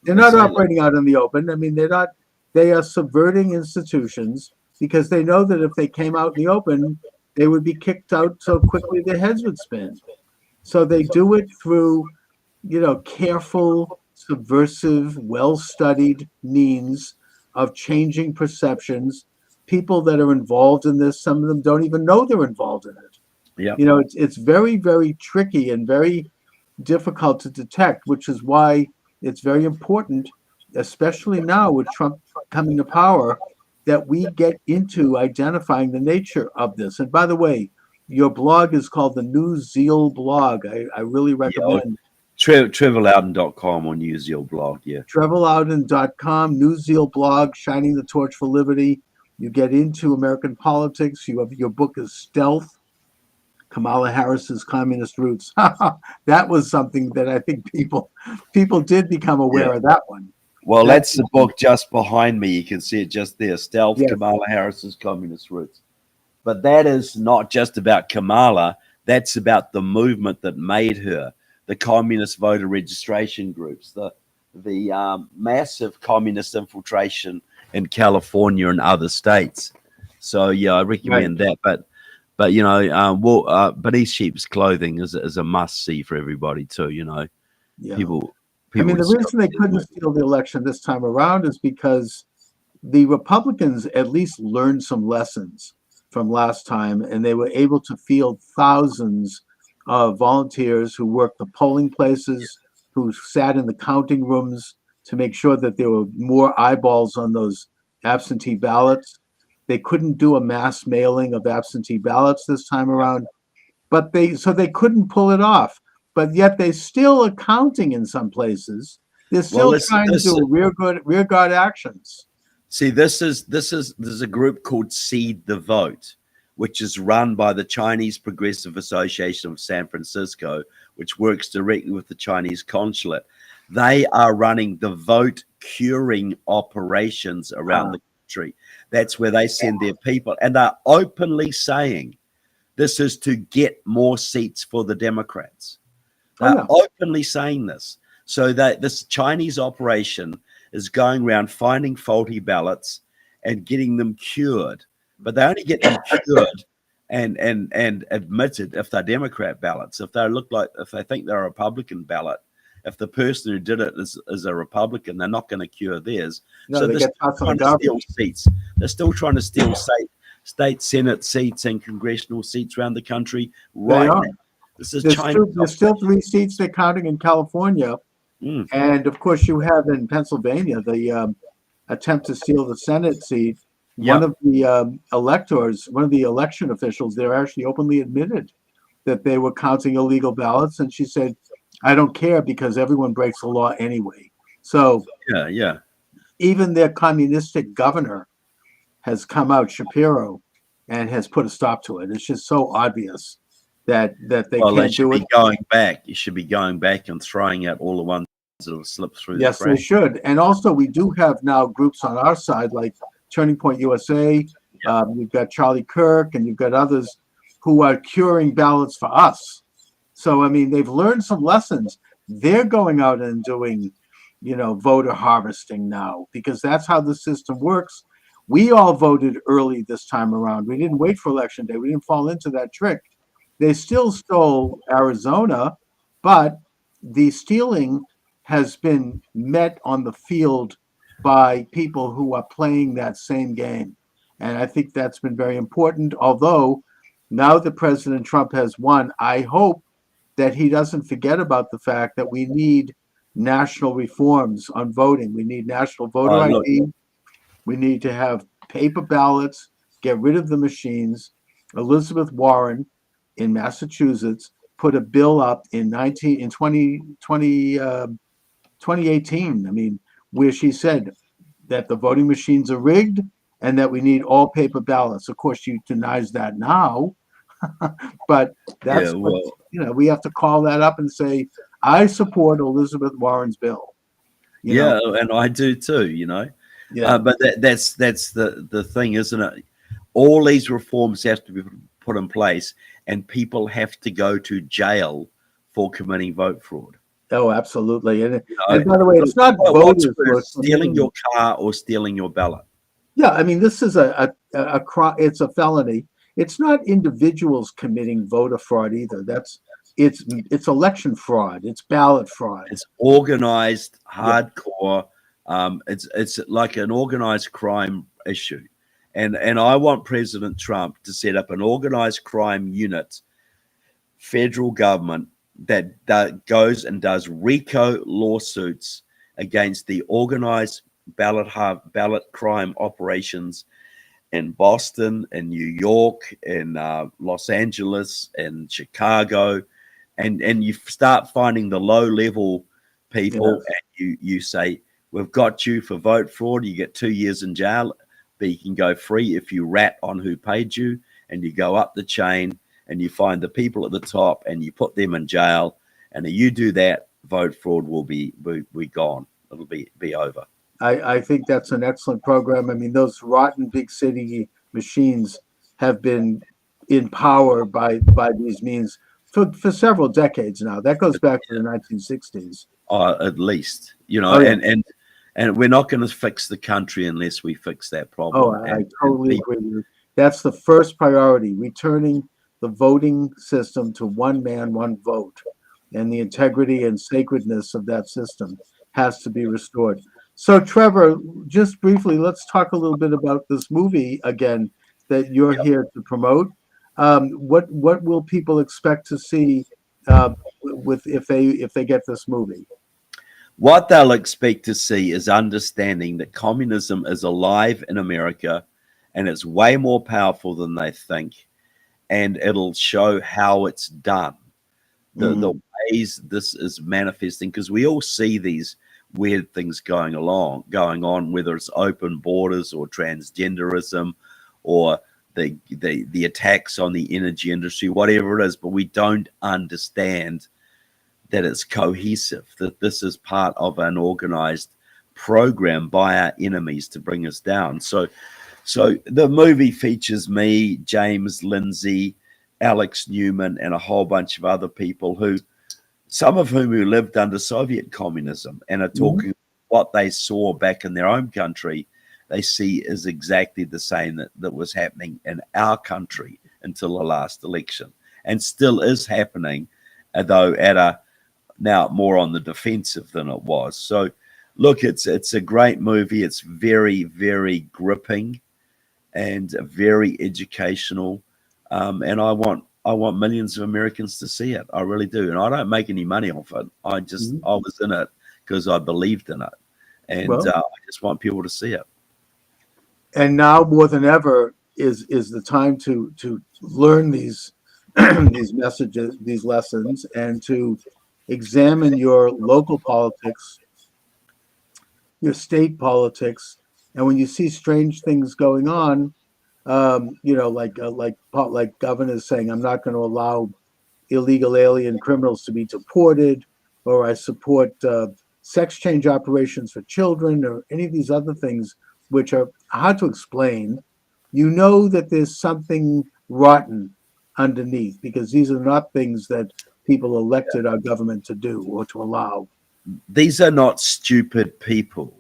They're not operating out in the open. I mean, they're not. They are subverting institutions because they know that if they came out in the open, they would be kicked out so quickly their heads would spin. So they do it through, careful, subversive, well-studied means of changing perceptions. People that are involved in this, some of them don't even know they're involved in it. Yeah. It's very, very tricky and very difficult to detect, which is why it's very important, especially now with Trump coming to power, that we get into identifying the nature of this. And by the way, your blog is called the New Zeal blog. I really recommend. TrevorLoudon.com on New Zeal blog, yeah. TrevorLoudon.com, New Zeal blog, shining the torch for liberty. You get into American politics. Your book is Stealth, Kamala Harris's Communist Roots. That was something that I think people did become aware of that one. Well, that's the book just behind me. You can see it just there, Stealth, Kamala Harris's Communist Roots. But that is not just about Kamala. That's about the movement that made her, the communist voter registration groups, the massive communist infiltration in California and other states. So, yeah, I recommend that. But But beneath sheep's clothing is a must see for everybody too. Yeah. People. I mean, the reason they couldn't steal the election this time around is because the Republicans at least learned some lessons from last time, and they were able to field thousands of volunteers who worked the polling places, who sat in the counting rooms to make sure that there were more eyeballs on those absentee ballots. They couldn't do a mass mailing of absentee ballots this time around, but they couldn't pull it off. But yet they still are counting in some places. They're still trying to do rear guard actions. See, there's a group called Seed the Vote, which is run by the Chinese Progressive Association of San Francisco, which works directly with the Chinese consulate. They are running the vote curing operations around the country. That's where they send their people, and they're openly saying this is to get more seats for the Democrats. They're openly saying this. So that this Chinese operation is going around finding faulty ballots and getting them cured. But they only get them cured and admitted if they're Democrat ballots. If they think they're a Republican ballot, if the person who did it is a Republican, they're not going to cure theirs. No, so they they're get trying to steal seats. They're still trying to steal state Senate seats and congressional seats around the country right now. This is China. There's still 3 seats they're counting in California. And of course, you have in Pennsylvania the attempt to steal the Senate seat. One of the electors, one of the election officials there actually openly admitted that they were counting illegal ballots. And she said, I don't care because everyone breaks the law anyway. So even their communistic governor has come out, Shapiro, and has put a stop to it. It's just so obvious that they can't do it. You should be going back and throwing out all the ones that have slipped through. Yes, they should. And also, we do have now groups on our side like Turning Point USA. You've got Charlie Kirk, and you've got others who are curing ballots for us. So, I mean, they've learned some lessons. They're going out and doing, voter harvesting now because that's how the system works. We all voted early this time around. We didn't wait for election day. We didn't fall into that trick. They still stole Arizona, but the stealing has been met on the field by people who are playing that same game. And I think that's been very important. Although now that President Trump has won, I hope that he doesn't forget about the fact that we need national reforms on voting. We need national voter ID. We need to have paper ballots, get rid of the machines. Elizabeth Warren in Massachusetts put a bill up in 2018, I mean, where she said that the voting machines are rigged and that we need all paper ballots. Of course, she denies that now, but that's we have to call that up and say, I support Elizabeth Warren's bill. And I do too, but that's the thing, isn't it? All these reforms have to be put in place, and people have to go to jail for committing vote fraud. Oh, absolutely. And by the way, it's not voters stealing your car or stealing your ballot. Yeah, I mean, this is a crime. It's a felony. It's not individuals committing voter fraud either. It's election fraud. It's ballot fraud. It's organized, hardcore. It's like an organized crime issue. And I want President Trump to set up an organized crime unit, federal government, that goes and does RICO lawsuits against the organized ballot crime operations in Boston, in New York, in Los Angeles, in Chicago, and you start finding the low-level people, and you say, we've got you for vote fraud. You get 2 years in jail, but you can go free if you rat on who paid you, and you go up the chain and you find the people at the top and you put them in jail. And if you do that, vote fraud will be gone. It'll be over. I think that's an excellent program. I mean, those rotten big city machines have been in power by these means for several decades now. That goes back to the 1960s. At least, and we're not going to fix the country unless we fix that problem. I totally agree with you. That's the first priority, returning the voting system to one man, one vote. And the integrity and sacredness of that system has to be restored. So, Trevor, just briefly, let's talk a little bit about this movie again that you're here to promote. What will people expect to see if they get this movie? What they'll expect to see is understanding that communism is alive in America, and it's way more powerful than they think, and it'll show how it's done. The ways this is manifesting, because we all see these weird things going on, whether it's open borders or transgenderism or the attacks on the energy industry, whatever it is, but we don't understand that it's cohesive, that this is part of an organized program by our enemies to bring us down. So the movie features me, James Lindsay, Alex Newman, and a whole bunch of other people some of whom lived under Soviet communism and are talking what they saw back in their own country. They see is exactly the same that was happening in our country until the last election, and still is happening, though now more on the defensive than it was. So look, it's a great movie. It's very, very gripping and very educational. And I want millions of Americans to see it. I really do. And I don't make any money off it. I was in it because I believed in it. And I just want people to see it. And now more than ever is the time to learn these these messages, these lessons, and to examine your local politics, your state politics. And when you see strange things going on, like governors saying, I'm not going to allow illegal alien criminals to be deported, or I support sex change operations for children, or any of these other things which are hard to explain, you know that there's something rotten underneath, because these are not things that people elected our government to do or to allow. These are not stupid people.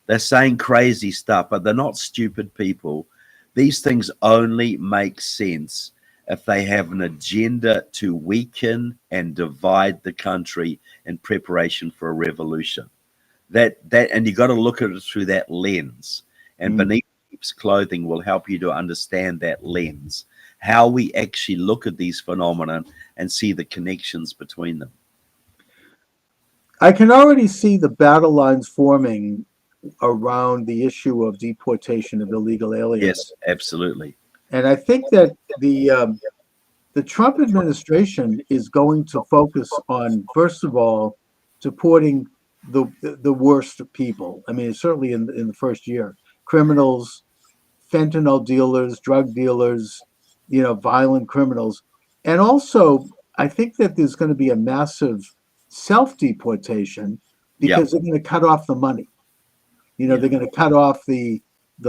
They're saying crazy stuff, but they're not stupid people. These things only make sense if they have an agenda to weaken and divide the country in preparation for a revolution. And you got to look at it through that lens. And Beneath Sheep's Clothing will help you to understand that lens, how we actually look at these phenomena and see the connections between them. I can already see the battle lines forming around the issue of deportation of illegal aliens. Yes, absolutely. And I think that the Trump administration is going to focus on, first of all, deporting the worst people. I mean, certainly in the first year, criminals, fentanyl dealers, drug dealers, violent criminals. And also, I think that there's going to be a massive self-deportation because they're going to cut off the money. They're going to cut off the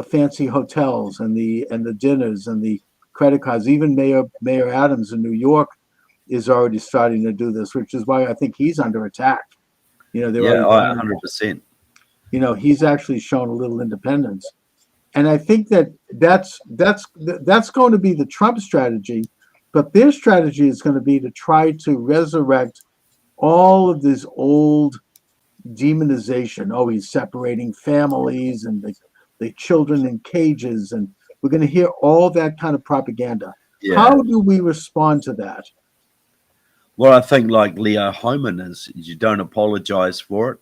fancy hotels and the dinners and the credit cards. Even Mayor Adams in New York is already starting to do this, which is why I think he's under attack. 100%. He's actually shown a little independence, and I think that's going to be the Trump strategy. But their strategy is going to be to try to resurrect all of this old demonization. Oh, he's separating families and the children in cages, and we're going to hear all that kind of propaganda. How do we respond to that? Well, I think like Leo Hohmann is, you don't apologize for it.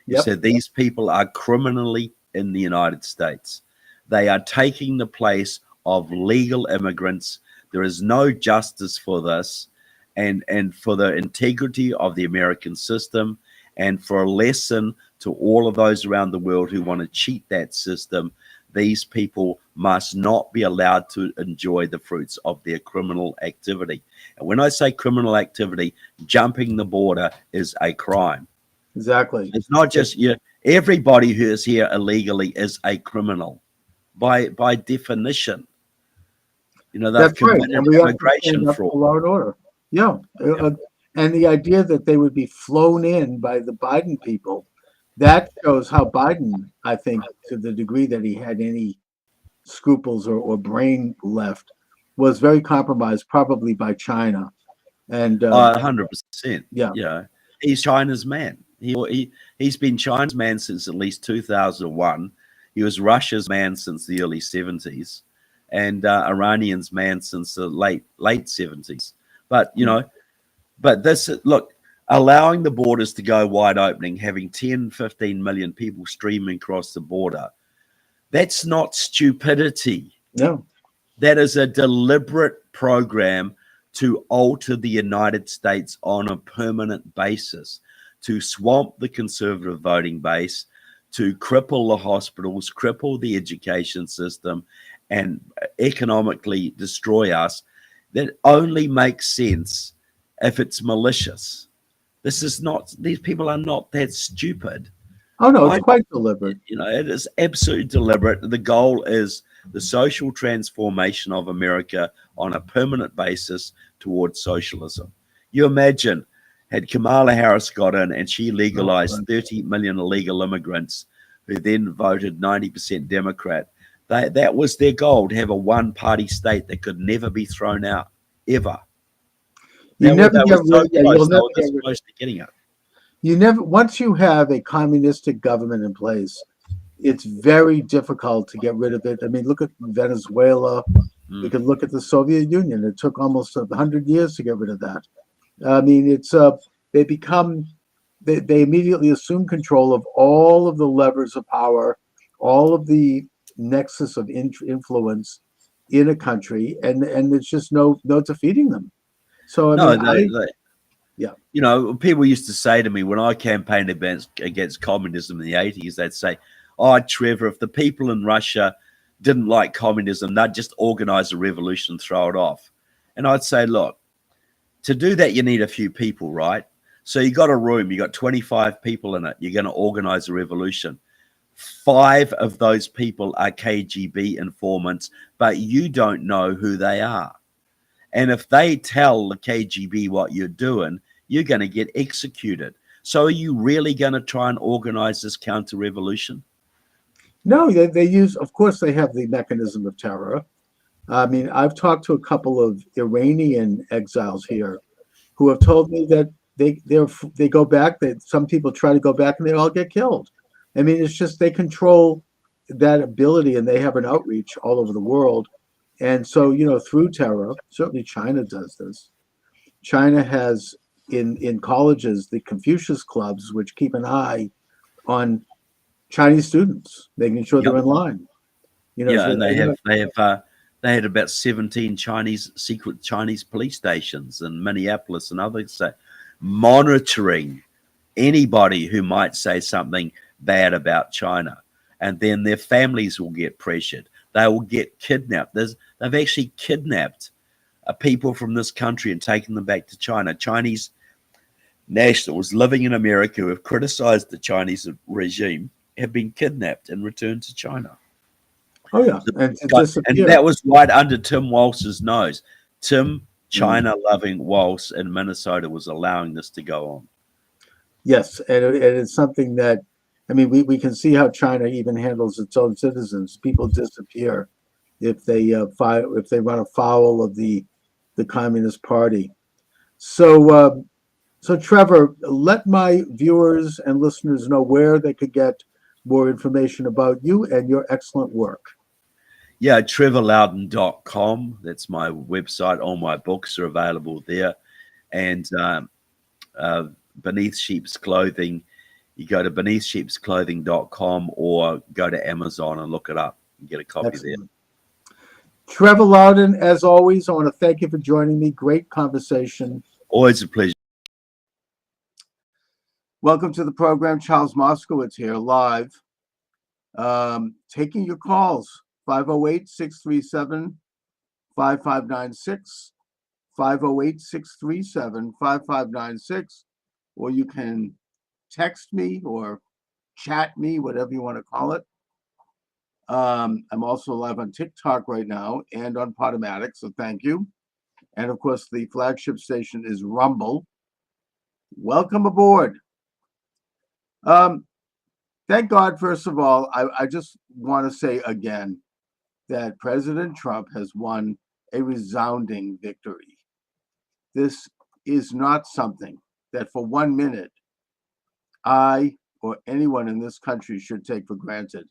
You said these people are criminally in the United States. They are taking the place of legal immigrants. There is no justice for this, and for the integrity of the American system, and for a lesson to all of those around the world who want to cheat that system. These people must not be allowed to enjoy the fruits of their criminal activity. And when I say criminal activity, jumping the border is a crime. Exactly. It's not just everybody who is here illegally is a criminal by definition. They've committed immigration fraud. Law and order. And the idea that they would be flown in by the Biden people, that shows how Biden, I think, to the degree that he had any scruples or brain left, was very compromised, probably by China. And 100%. yeah, You know, he's China's man. He's been China's man since at least 2001. He was Russia's man since the early 70s, and Iranian's man since the late 70s. But you know, but this look, allowing the borders to go wide opening, having 10, 15 million people streaming across the border, that's not stupidity. No, that is a deliberate program to alter the United States on a permanent basis, to swamp the conservative voting base, to cripple the hospitals, cripple the education system, and economically destroy us. That only makes sense if it's malicious. This is not, these people are not that stupid. oh no, it's quite deliberate. You know, it is absolutely deliberate. The goal is the social transformation of America on a permanent basis towards socialism. You imagine, had Kamala Harris got in and she legalized 30 million illegal immigrants who then voted 90% Democrat, that was their goal, to have a one-party state that could never be thrown out, ever. You never get rid. You'll never get rid close to getting it. You never. Once you have a communistic government in place, it's very difficult to get rid of it. I mean, look at Venezuela. You can look at the Soviet Union. It took almost 100 years to get rid of that. I mean, it's they immediately assume control of all of the levers of power, all of the nexus of influence in a country, and there's just no defeating them. So yeah, you know, people used to say to me when I campaigned against communism in the 80s, they'd say, "Oh, Trevor, if the people in Russia didn't like communism, they'd just organize a revolution and throw it off." And I'd say, look, to do that, you need a few people, right? So you got a room, you got 25 people in it, you're going to organize a revolution. 5 of those people are KGB informants, but you don't know who they are. And if they tell the KGB what you're doing, you're going to get executed. So are you really going to try and organize this counter-revolution? No, they use, of course, they have the mechanism of terror. I mean, I've talked to a couple of Iranian exiles here who have told me that they go back, that some people try to go back and they all get killed. I mean, it's just they control that ability and they have an outreach all over the world. And so, you know, through terror, certainly China does this. China has in colleges the Confucius clubs, which keep an eye on Chinese students, making sure they're in line. You know, yeah, so and they had about 17 secret Chinese police stations in Minneapolis and others, monitoring anybody who might say something bad about China, and then their families will get pressured. They will get kidnapped. They've actually kidnapped people from this country and taken them back to China. Chinese nationals living in America who have criticized the Chinese regime have been kidnapped and returned to China. Oh yeah, and that was right under Tim Walz's nose. Tim, China-loving Walz in Minnesota, was allowing this to go on. Yes, and it's something that, I mean, we can see how China even handles its own citizens. People disappear if they run afoul of the Communist Party. So, Trevor, let my viewers and listeners know where they could get more information about you and your excellent work. Yeah, trevorloudon.com. That's my website. All my books are available there. And Beneath Sheep's Clothing, you go to beneathsheepsclothing.com or go to Amazon and look it up and get a copy there. Trevor Loudon, as always, I want to thank you for joining me. Great conversation. Always a pleasure. Welcome to the program. Charles Moskowitz here, live. Taking your calls, 508-637-5596, 508-637-5596, or you can text me or chat me, whatever you want to call it. I'm also live on TikTok right now and on Podomatic, so thank you. And of course, the flagship station is Rumble. Welcome aboard. Thank God, first of all, I just want to say again, that President Trump has won a resounding victory. This is not something that for 1 minute I or anyone in this country should take for granted.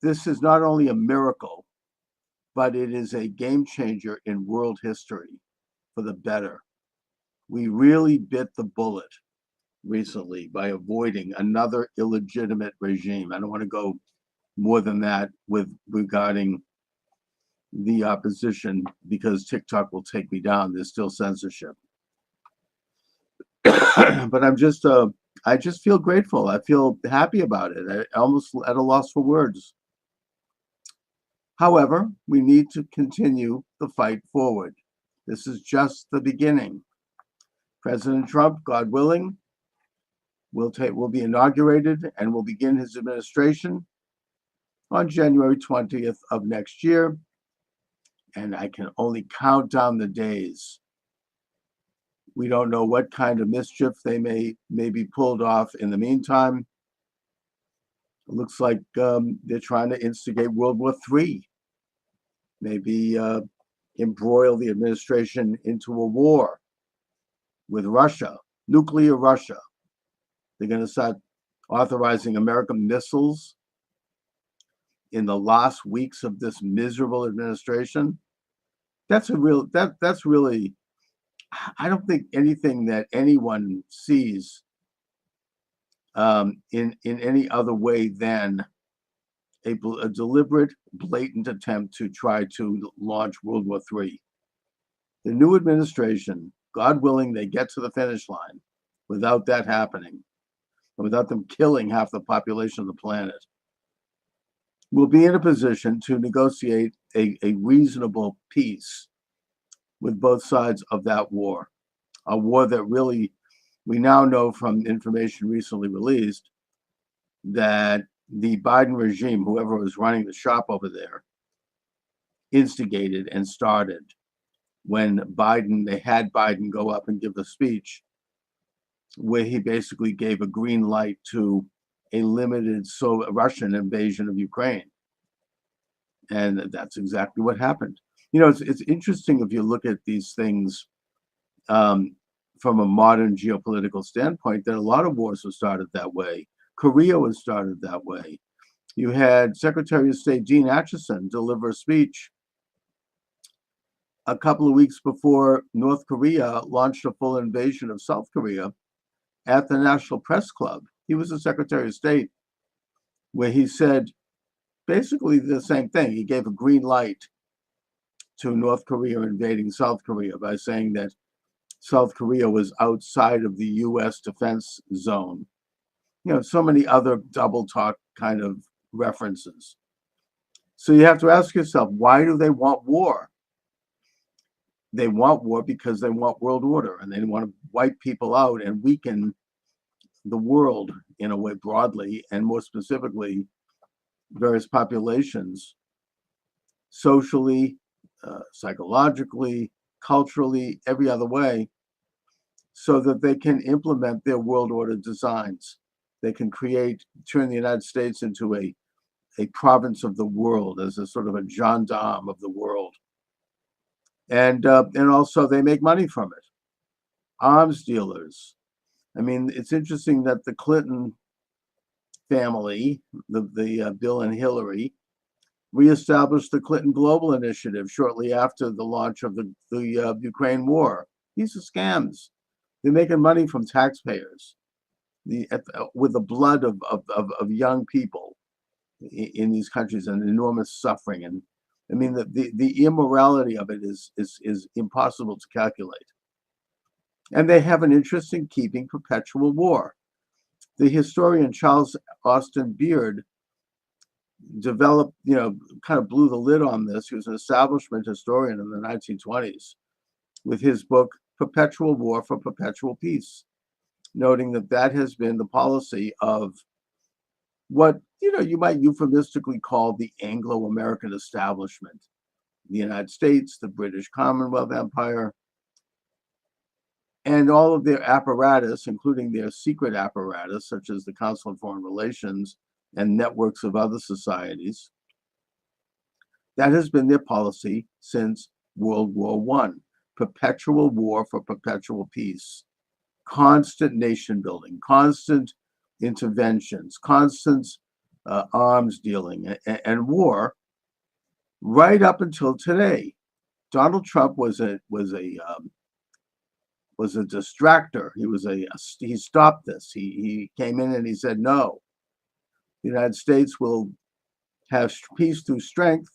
This is not only a miracle, but it is a game changer in world history for the better. We really bit the bullet recently by avoiding another illegitimate regime. I don't want to go more than that regarding the opposition, because TikTok will take me down. There's still censorship. But I just feel grateful. I feel happy about it. I almost at a loss for words. However, we need to continue the fight forward. This is just the beginning. President Trump, God willing, will be inaugurated and will begin his administration on January 20th of next year. And I can only count down the days. We don't know what kind of mischief they may be pulled off in the meantime. It looks like they're trying to instigate World War III. Maybe embroil the administration into a war with Russia, nuclear Russia. They're going to start authorizing American missiles in the last weeks of this miserable administration. That's really, I don't think anything that anyone sees in any other way than a deliberate, blatant attempt to try to launch World War III. The new administration, God willing, they get to the finish line without that happening, without them killing half the population of the planet, will be in a position to negotiate a reasonable peace with both sides of that war. A war that really, we now know from information recently released, that the Biden regime, whoever was running the shop over there, instigated and started when they had Biden go up and give a speech where he basically gave a green light to a limited Russian invasion of Ukraine. And that's exactly what happened. You know, it's interesting if you look at these things from a modern geopolitical standpoint, that a lot of wars were started that way. Korea was started that way. You had Secretary of State Dean Acheson deliver a speech a couple of weeks before North Korea launched a full invasion of South Korea at the National Press Club. He was the Secretary of State, where he said basically the same thing. He gave a green light to North Korea invading South Korea by saying that South Korea was outside of the U.S. defense zone. You know, so many other double talk kind of references. So you have to ask yourself, why do they want war? They want war because they want world order, and they want to wipe people out and weaken the world in a way broadly, and more specifically, various populations, socially, psychologically, culturally, every other way, so that they can implement their world order designs. They can turn the United States into a province of the world, as a sort of a gendarme of the world. And also they make money from it. Arms dealers. I mean, it's interesting that the Clinton family, the Bill and Hillary, reestablished the Clinton Global Initiative shortly after the launch of the Ukraine war. These are scams. They're making money from taxpayers, with the blood of young people in these countries, and enormous suffering. And I mean, the immorality of it is impossible to calculate. And they have an interest in keeping perpetual war. The historian Charles Austin Beard developed, kind of blew the lid on this. He was an establishment historian in the 1920s with his book, Perpetual War for Perpetual Peace, noting that has been the policy of what, you might euphemistically call the Anglo-American establishment, the United States, the British Commonwealth Empire, and all of their apparatus, including their secret apparatus, such as the Council on Foreign Relations and networks of other societies, That has been their policy since World War I. Perpetual war for perpetual peace, constant nation building, constant interventions, constant arms dealing, and war, right up until today. Donald Trump was a distractor. He stopped this. He came in and he said, no, the United States will have peace through strength.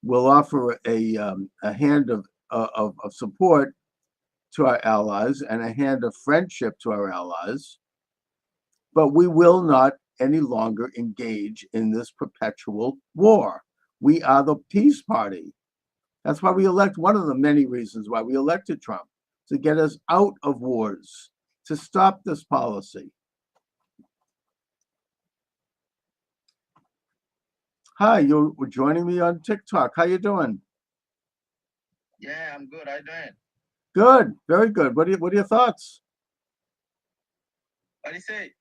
We'll offer a hand of support to our allies and a hand of friendship to our allies, but we will not any longer engage in this perpetual war. We are the peace party. That's why we elect, one of the many reasons why we elected Trump, to get us out of wars, to stop this policy. Hi, you're joining me on TikTok. How you doing? Yeah, I'm good. How you doing? Good, very good. What are your thoughts? What do you say?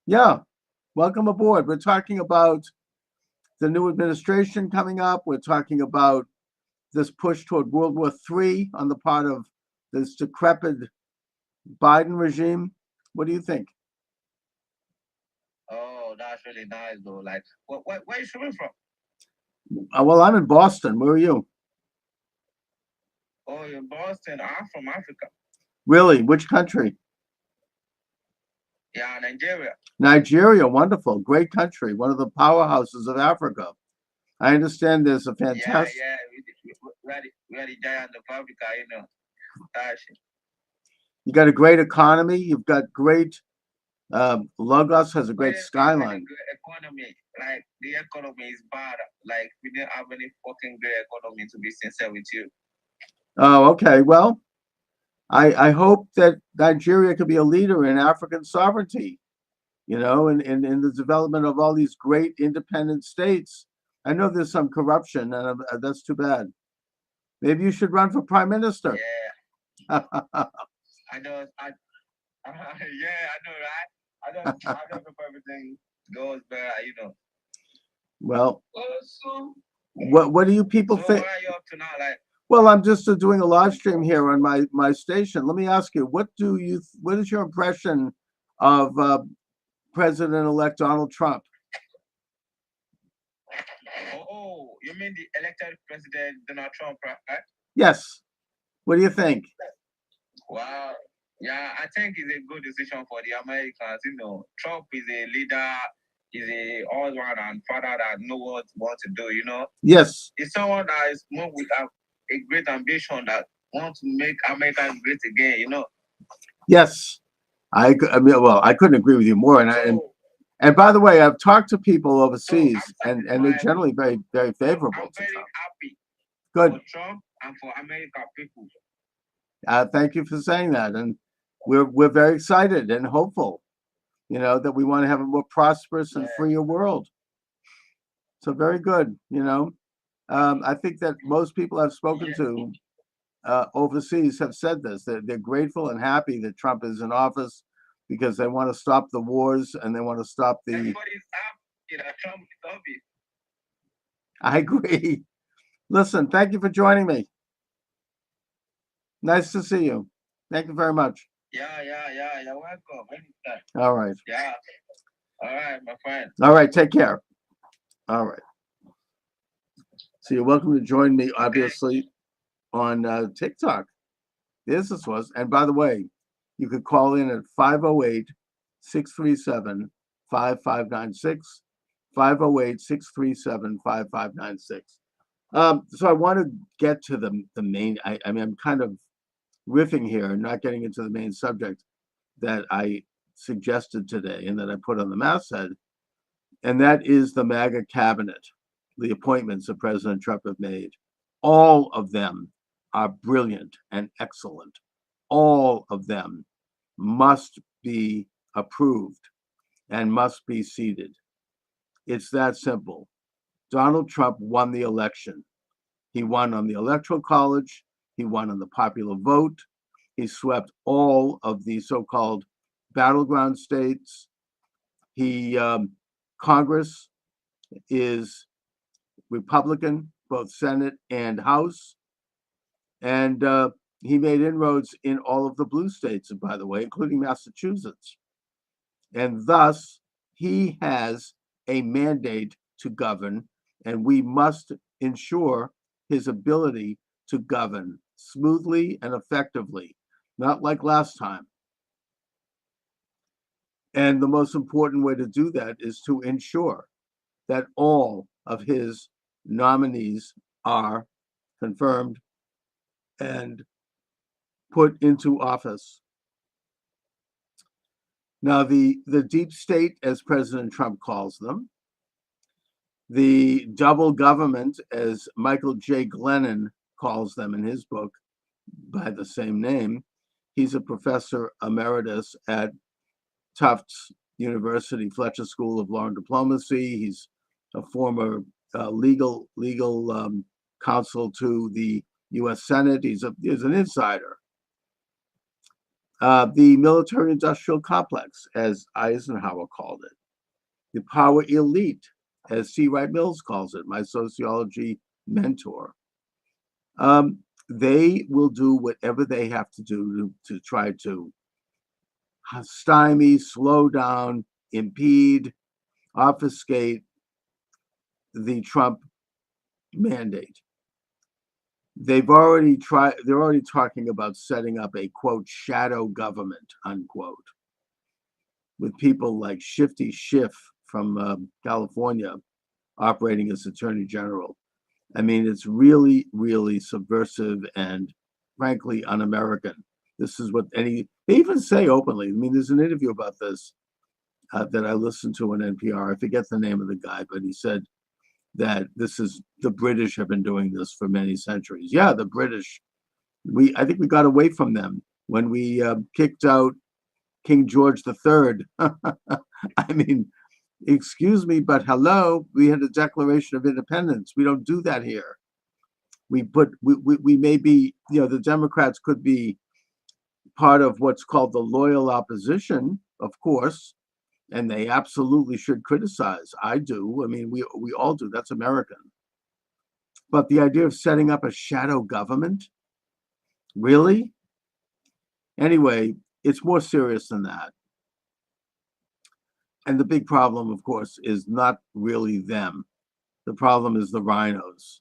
Yeah, welcome aboard. We're talking about the new administration coming up. We're talking about this push toward World War III on the part of this decrepit Biden regime. What do you think? Oh, that's really nice, though. Like, where are you coming from? Well, I'm in Boston. Where are you? Oh, you're in Boston. I'm from Africa. Really? Which country? Yeah, Nigeria. Nigeria, wonderful. Great country. One of the powerhouses of Africa. I understand there's a fantastic... Yeah. We're the giant of Africa, you know. You got a great economy. You've got great... Lagos has a great skyline. Great economy. Like, the economy is bad. Like, we didn't have any fucking great economy, to be sincere with you. Oh, okay. Well, I hope that Nigeria could be a leader in African sovereignty, you know, in the development of all these great independent states. I know there's some corruption, and that's too bad. Maybe you should run for prime minister. Yeah. I know. Yeah, I know, right? I don't know if everything goes better, you know. Well, what do you people think? What are you up to now? Like, well, I'm just doing a live stream here on my station. Let me ask you, what is your impression of President-elect Donald Trump? Oh, you mean the elected president Donald Trump, right? Yes. What do you think? Wow. Yeah, I think it's a good decision for the Americans. You know, Trump is a leader, he's a all-round and father that knows what to do, you know? Yes. He's someone that is moved with a great ambition that wants to make America great again, you know? Yes. I mean, well, I couldn't agree with you more. And by the way, I've talked to people overseas, and they're generally very, very favorable. I'm very happy Good. For Trump and for American people. Thank you for saying that. And we're very excited and hopeful, you know, that we want to have a more prosperous and freer world. So very good, you know. I think that most people I've spoken to overseas have said this. They're grateful and happy that Trump is in office because they want to stop the wars and they want to stop the... Everybody's happy that Trump is happy. I agree. Listen, thank you for joining me. Nice to see you. Thank you very much. Yeah. You're welcome. Anytime. All right. Yeah. All right, my friend. All right. Take care. All right. So you're welcome to join me, obviously, on TikTok. This was. And by the way, you could call in at 508-637-5596. 508-637-5596. So I want to get to the main. I mean, I'm kind of riffing here and not getting into the main subject that I suggested today and that I put on the masthead, and that is the MAGA cabinet, the appointments that President Trump have made. All of them are brilliant and excellent. All of them must be approved and must be seated. It's that simple. Donald Trump won the election. He won on the Electoral College. He won on the popular vote. He swept all of the so-called battleground states. Congress is Republican, both Senate and House. And he made inroads in all of the blue states, by the way, including Massachusetts. And thus, he has a mandate to govern, and we must ensure his ability to govern smoothly and effectively, not like last time. And the most important way to do that is to ensure that all of his nominees are confirmed and put into office. Now, the deep state, as President Trump calls them, the double government, as Michael J. Glennon calls them in his book by the same name. He's a professor emeritus at Tufts University, Fletcher School of Law and Diplomacy. He's a former legal counsel to the U.S. Senate. He's an insider. The military-industrial complex, as Eisenhower called it. The power elite, as C. Wright Mills calls it, my sociology mentor. They will do whatever they have to do to try to stymie, slow down, impede, obfuscate the Trump mandate. They're already talking about setting up a, quote, shadow government, unquote, with people like Shifty Schiff from California operating as Attorney General. I mean, it's really, really subversive and frankly un-American. This is what they even say openly. I mean, there's an interview about this that I listened to on NPR. I forget the name of the guy, but he said that the British have been doing this for many centuries. Yeah, the British. I think we got away from them when we kicked out King George III. I mean, excuse me, but hello, we had a Declaration of Independence. We don't do that here. We may be, the Democrats could be part of what's called the loyal opposition, of course, and they absolutely should criticize. I do. I mean, we all do. That's American. But the idea of setting up a shadow government, really? Anyway, it's more serious than that. And the big problem, of course, is not really them. The problem is the rhinos.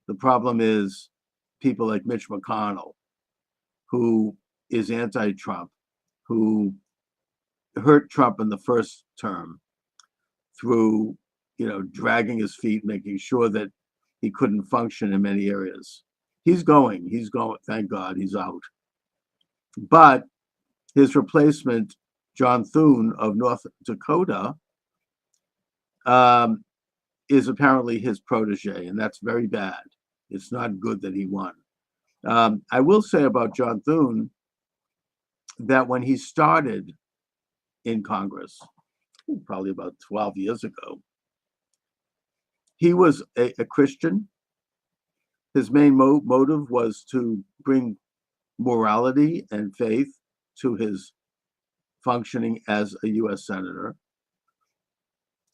The problem is people like Mitch McConnell, who is anti-Trump, who hurt Trump in the first term through, dragging his feet, making sure that he couldn't function in many areas. He's going, thank God he's out. But his replacement, John Thune of North Dakota, is apparently his protege, and that's very bad. It's not good that he won. I will say about John Thune that when he started in Congress, probably about 12 years ago, he was a Christian. His main motive was to bring morality and faith to his functioning as a U.S. Senator.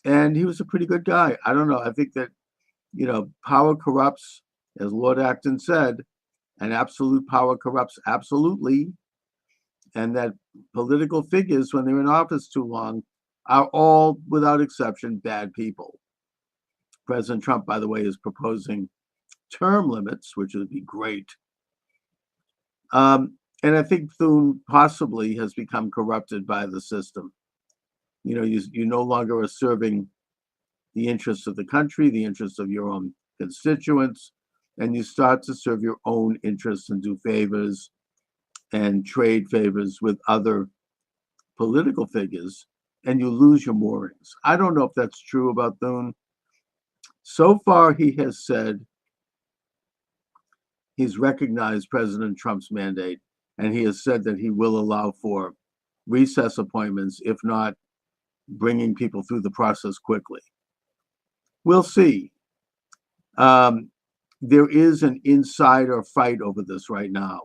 And he was a pretty good guy. I don't know. I think that, power corrupts, as Lord Acton said, and absolute power corrupts absolutely. And that political figures, when they're in office too long, are all, without exception, bad people. President Trump, by the way, is proposing term limits, which would be great. And I think Thune possibly has become corrupted by the system. You no longer are serving the interests of the country, the interests of your own constituents, and you start to serve your own interests and do favors and trade favors with other political figures, and you lose your moorings. I don't know if that's true about Thune. So far, he has said he's recognized President Trump's mandate, and he has said that he will allow for recess appointments, if not bringing people through the process quickly. We'll see. There is an insider fight over this right now,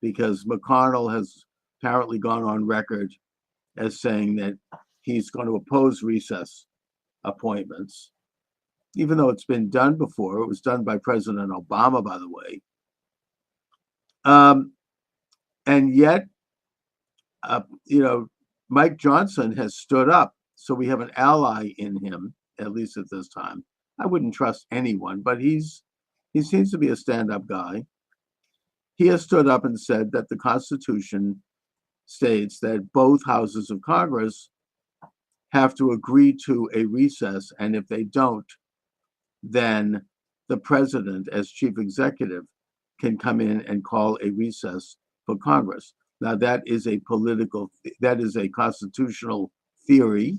because McConnell has apparently gone on record as saying that he's going to oppose recess appointments. even though it's been done before. It was done by President Obama, by the way. And yet, Mike Johnson has stood up. So we have an ally in him, at least at this time. I wouldn't trust anyone, but he seems to be a stand-up guy. He has stood up and said that the Constitution states that both houses of Congress have to agree to a recess, and if they don't, then the president, as chief executive, can come in and call a recess for Congress. Now, that is a constitutional theory.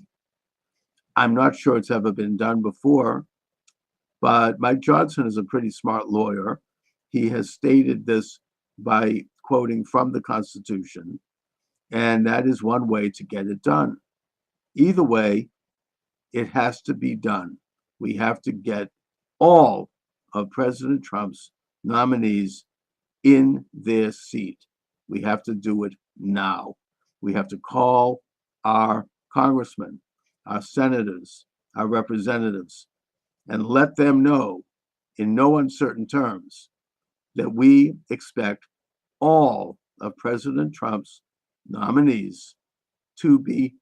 I'm not sure it's ever been done before, but Mike Johnson is a pretty smart lawyer. He has stated this by quoting from the Constitution, and that is one way to get it done. Either way, it has to be done. We have to get all of President Trump's nominees in their seat. We have to do it now. We have to call our congressmen, our senators, our representatives, and let them know in no uncertain terms that we expect all of President Trump's nominees to be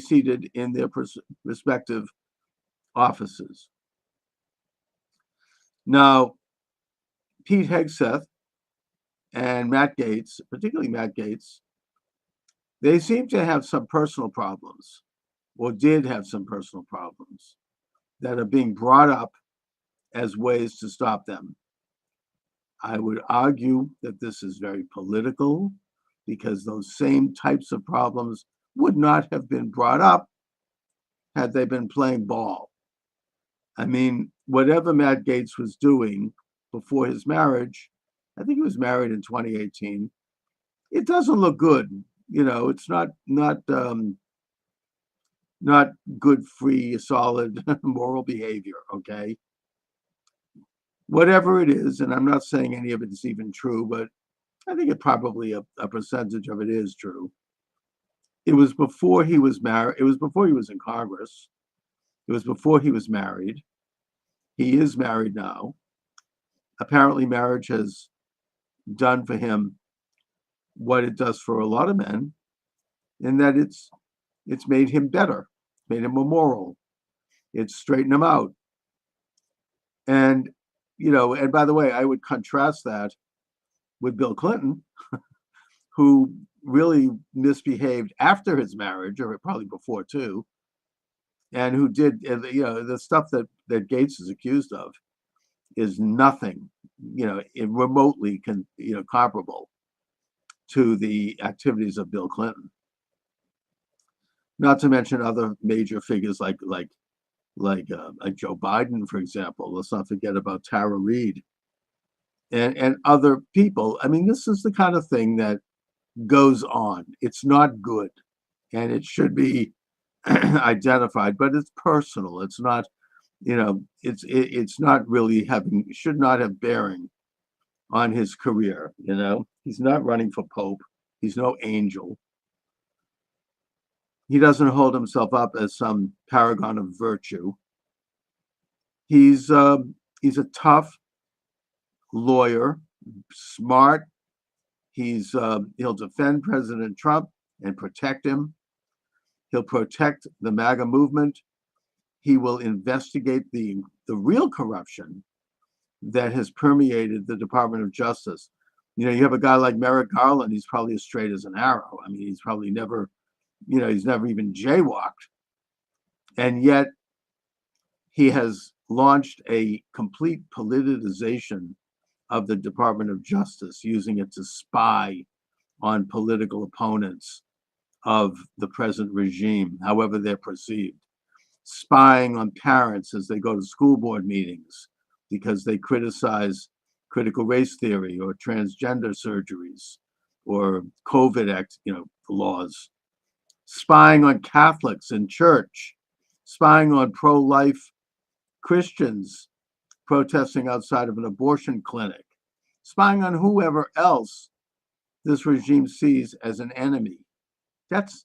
seated in their respective offices. Now, Pete Hegseth and Matt Gaetz, particularly Matt Gaetz, they seem to have some personal problems, or did have some personal problems, that are being brought up as ways to stop them. I would argue that this is very political, because those same types of problems would not have been brought up had they been playing ball. I mean, whatever Matt Gaetz was doing before his marriage, I think he was married in 2018, it doesn't look good. It's not good, free, solid moral behavior, okay? Whatever it is, and I'm not saying any of it is even true, but I think probably a percentage of it is true. It was before he was married. It was before he was in Congress. It was before he was married. He is married now. Apparently, marriage has done for him what it does for a lot of men, in that it's made him better, made him more moral. It's straightened him out. And, and by the way, I would contrast that with Bill Clinton, who really misbehaved after his marriage, or probably before too, and who did, the stuff that Gaetz is accused of is nothing, remotely comparable to the activities of Bill Clinton. Not to mention other major figures like Joe Biden, for example. Let's not forget about Tara Reid and other people. I mean, this is the kind of thing that goes on. It's not good, and it should be identified, but it's personal. It's not, it's not really should not have bearing on his career. He's not running for Pope. He's no angel. He doesn't hold himself up as some paragon of virtue. He's a tough lawyer, smart. He'll defend President Trump and protect him. He'll protect the MAGA movement. He will investigate the real corruption that has permeated the Department of Justice. You have a guy like Merrick Garland. He's probably as straight as an arrow. I mean, he's probably never, he's never even jaywalked. And yet he has launched a complete politicization of the Department of Justice, using it to spy on political opponents of the present regime, however they're perceived, spying on parents as they go to school board meetings because they criticize critical race theory or transgender surgeries or COVID laws, spying on Catholics in church, spying on pro-life Christians protesting outside of an abortion clinic, spying on whoever else this regime sees as an enemy. That's,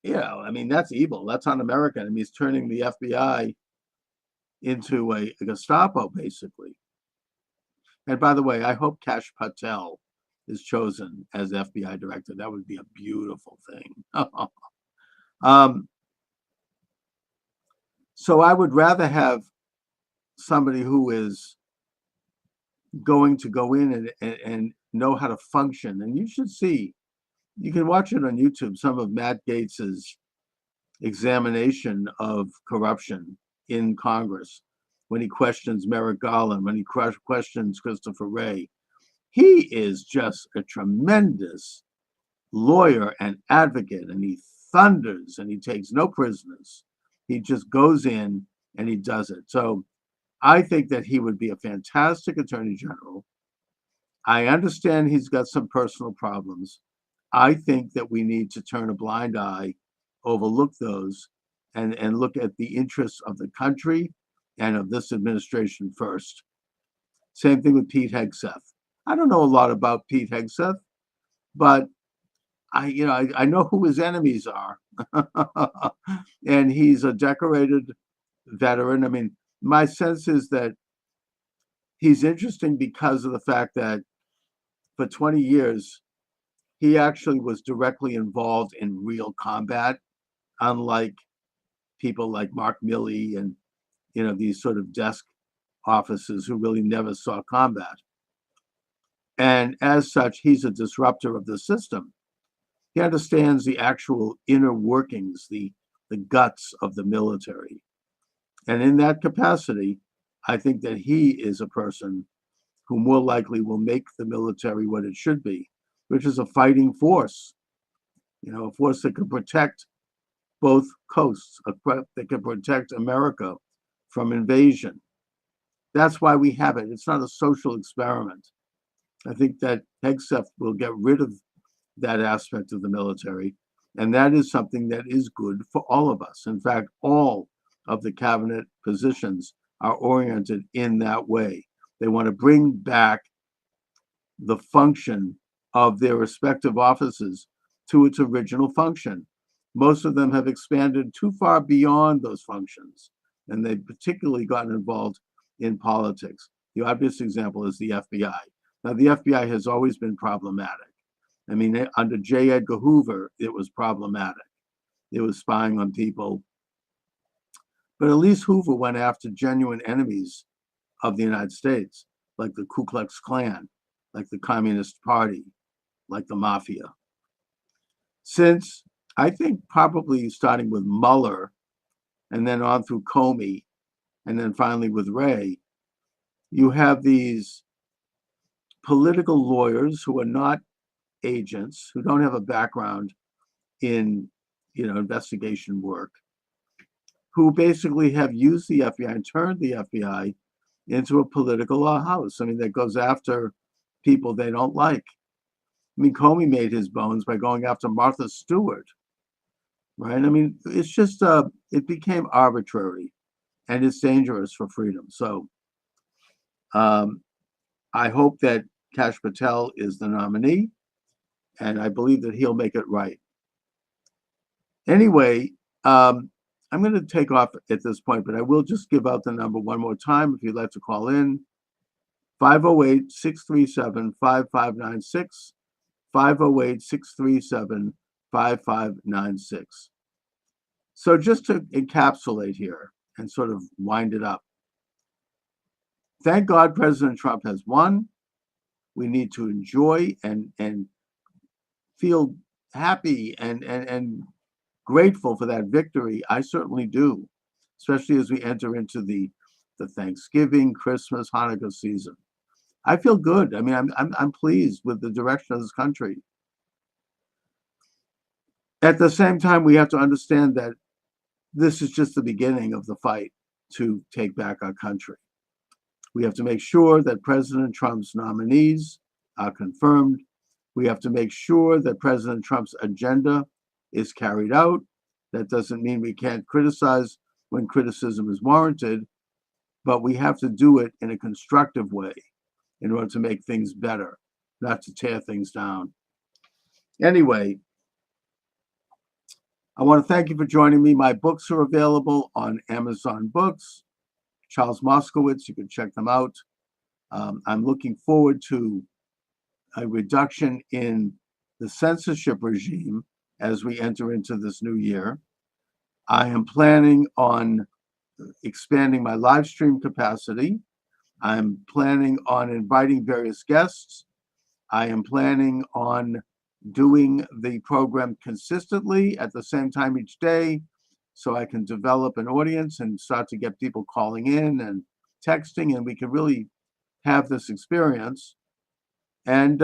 that's evil. That's un-American. I mean, he's turning the FBI into a Gestapo, basically. And by the way, I hope Kash Patel is chosen as FBI director. That would be a beautiful thing. So I would rather have somebody who is going to go in and know how to function. And you should see, you can watch it on YouTube, some of Matt Gaetz's examination of corruption in Congress, when he questions Merrick Garland, when he questions Christopher Wray. He is just a tremendous lawyer and advocate, and he thunders and he takes no prisoners. He just goes in and he does it. So I think that he would be a fantastic attorney general. I understand he's got some personal problems. I think that we need to turn a blind eye, overlook those, and look at the interests of the country and of this administration first. Same thing with Pete Hegseth. I don't know a lot about Pete Hegseth, but I know who his enemies are. And he's a decorated veteran. I mean, my sense is that he's interesting because of the fact that for 20 years, he actually was directly involved in real combat, unlike people like Mark Milley and, these sort of desk officers who really never saw combat. And as such, he's a disruptor of the system. He understands the actual inner workings, the guts of the military. And in that capacity, I think that he is a person who more likely will make the military what it should be, which is a fighting force, a force that can protect both coasts, that can protect America from invasion. That's why we have it. It's not a social experiment. I think that Hegseth will get rid of that aspect of the military, and that is something that is good for all of us. In fact, all of the cabinet positions are oriented in that way. They want to bring back the function of their respective offices to its original function. Most of them have expanded too far beyond those functions, and they've particularly gotten involved in politics. The obvious example is the FBI. Now, the FBI has always been problematic. I mean, under J. Edgar Hoover, it was problematic. It was spying on people. But at least Hoover went after genuine enemies of the United States, like the Ku Klux Klan, like the Communist Party, like the Mafia. Since, I think probably starting with Mueller, and then on through Comey, and then finally with Wray, you have these political lawyers who are not agents, who don't have a background in, investigation work, who basically have used the FBI and turned the FBI into a political house. I mean, that goes after people they don't like. I mean, Comey made his bones by going after Martha Stewart, right? I mean, it's just, it became arbitrary, and it's dangerous for freedom. So I hope that Kash Patel is the nominee, and I believe that he'll make it right. Anyway, I'm going to take off at this point, but I will just give out the number one more time if you'd like to call in. 508-637-5596, 508-637-5596. So just to encapsulate here and sort of wind it up. Thank God President Trump has won. We need to enjoy and feel happy and grateful for that victory. I certainly do, especially as we enter into the Thanksgiving, Christmas, Hanukkah season. I feel good. I mean, I'm pleased with the direction of this country. At the same time, we have to understand that this is just the beginning of the fight to take back our country. We have to make sure that President Trump's nominees are confirmed. We have to make sure that President Trump's agenda is carried out. That doesn't mean we can't criticize when criticism is warranted, but we have to do it in a constructive way in order to make things better, not to tear things down. Anyway, I want to thank you for joining me. My books are available on Amazon Books. Charles Moskowitz. You can check them out. I'm looking forward to a reduction in the censorship regime as we enter into this new year. I am planning on expanding my live stream capacity. I'm planning on inviting various guests. I am planning on doing the program consistently at the same time each day so I can develop an audience and start to get people calling in and texting, and we can really have this experience. And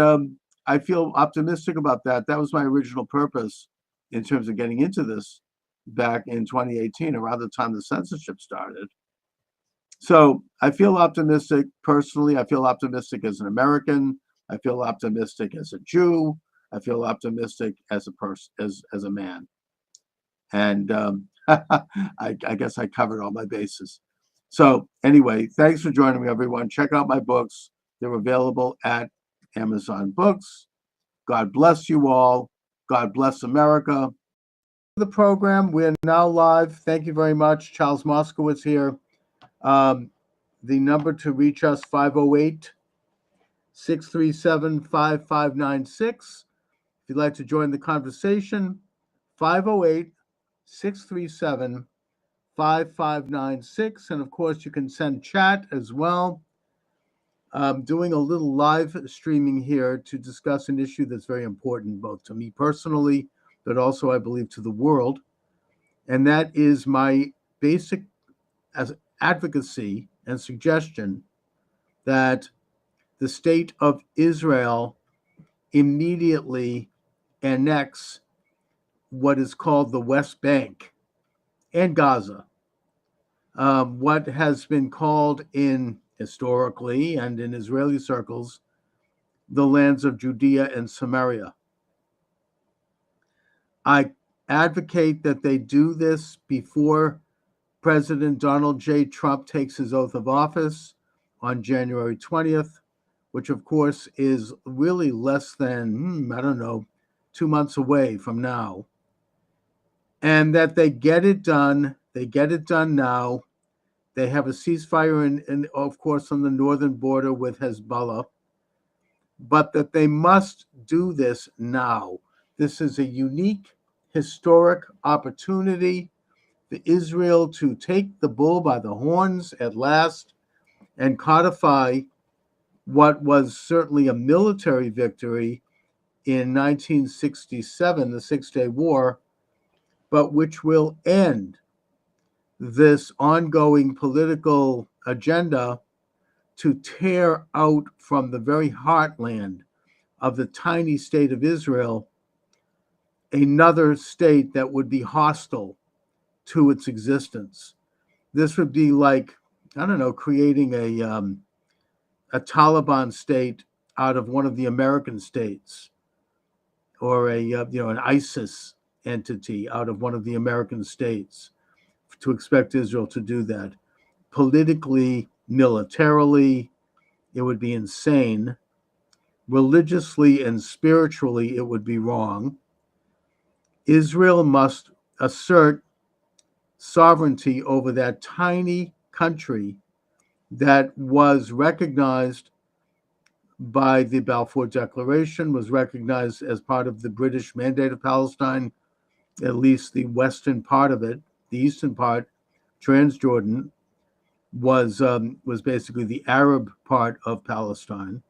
I feel optimistic about that. That was my original purpose in terms of getting into this back in 2018, around the time the censorship started. So I feel optimistic personally. I feel optimistic as an American. I feel optimistic as a Jew. I feel optimistic as a person, as a man. And I guess I covered all my bases. So anyway, thanks for joining me, everyone. Check out my books. They're available at Amazon Books. God bless you all. God bless America. The program, we're now live. Thank you very much. Charles Moskowitz here. The number to reach us, 508-637-5596. If you'd like to join the conversation, 508-637-5596. And of course, you can send chat as well. I'm doing a little live streaming here to discuss an issue that's very important, both to me personally, but also I believe to the world. And that is my basic advocacy and suggestion that the state of Israel immediately annex what is called the West Bank and Gaza, what has been called historically and in Israeli circles, the lands of Judea and Samaria. I advocate that they do this before President Donald J. Trump takes his oath of office on January 20th, which of course is really less than, 2 months away from now. And that they get it done. They get it done now. They have a ceasefire in of course, on the northern border with Hezbollah, but that they must do this now. This is a unique, historic opportunity for Israel to take the bull by the horns at last and codify what was certainly a military victory in 1967, the Six-Day War, but which will end this ongoing political agenda to tear out from the very heartland of the tiny state of Israel another state that would be hostile to its existence. This would be like, creating a Taliban state out of one of the American states, or an ISIS entity out of one of the American states. To expect Israel to do that politically, militarily, it would be insane. Religiously and spiritually, it would be wrong. Israel must assert sovereignty over that tiny country that was recognized by the Balfour Declaration, was recognized as part of the British Mandate of Palestine, at least the western part of it. The eastern part, Transjordan, was basically the Arab part of Palestine.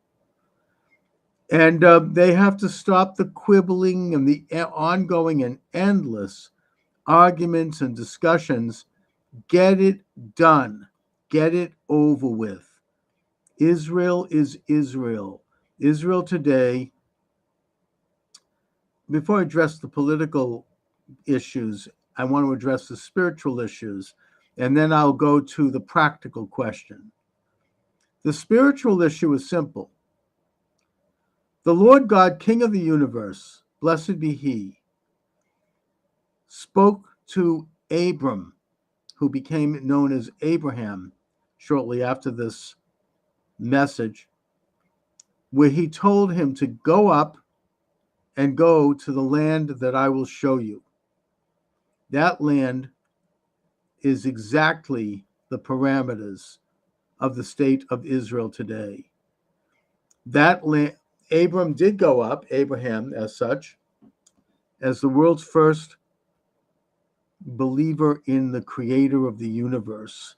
And they have to stop the quibbling and the ongoing and endless arguments and discussions. Get it done. Get it over with. Israel is Israel. Israel today, before I address the political issues, I want to address the spiritual issues, and then I'll go to the practical question. The spiritual issue is simple. The Lord God, King of the universe, blessed be he, spoke to Abram, who became known as Abraham shortly after this message, where he told him to go up and go to the land that I will show you. That land is exactly the parameters of the state of Israel today. That Abraham did go up, Abraham as such, as the world's first believer in the creator of the universe.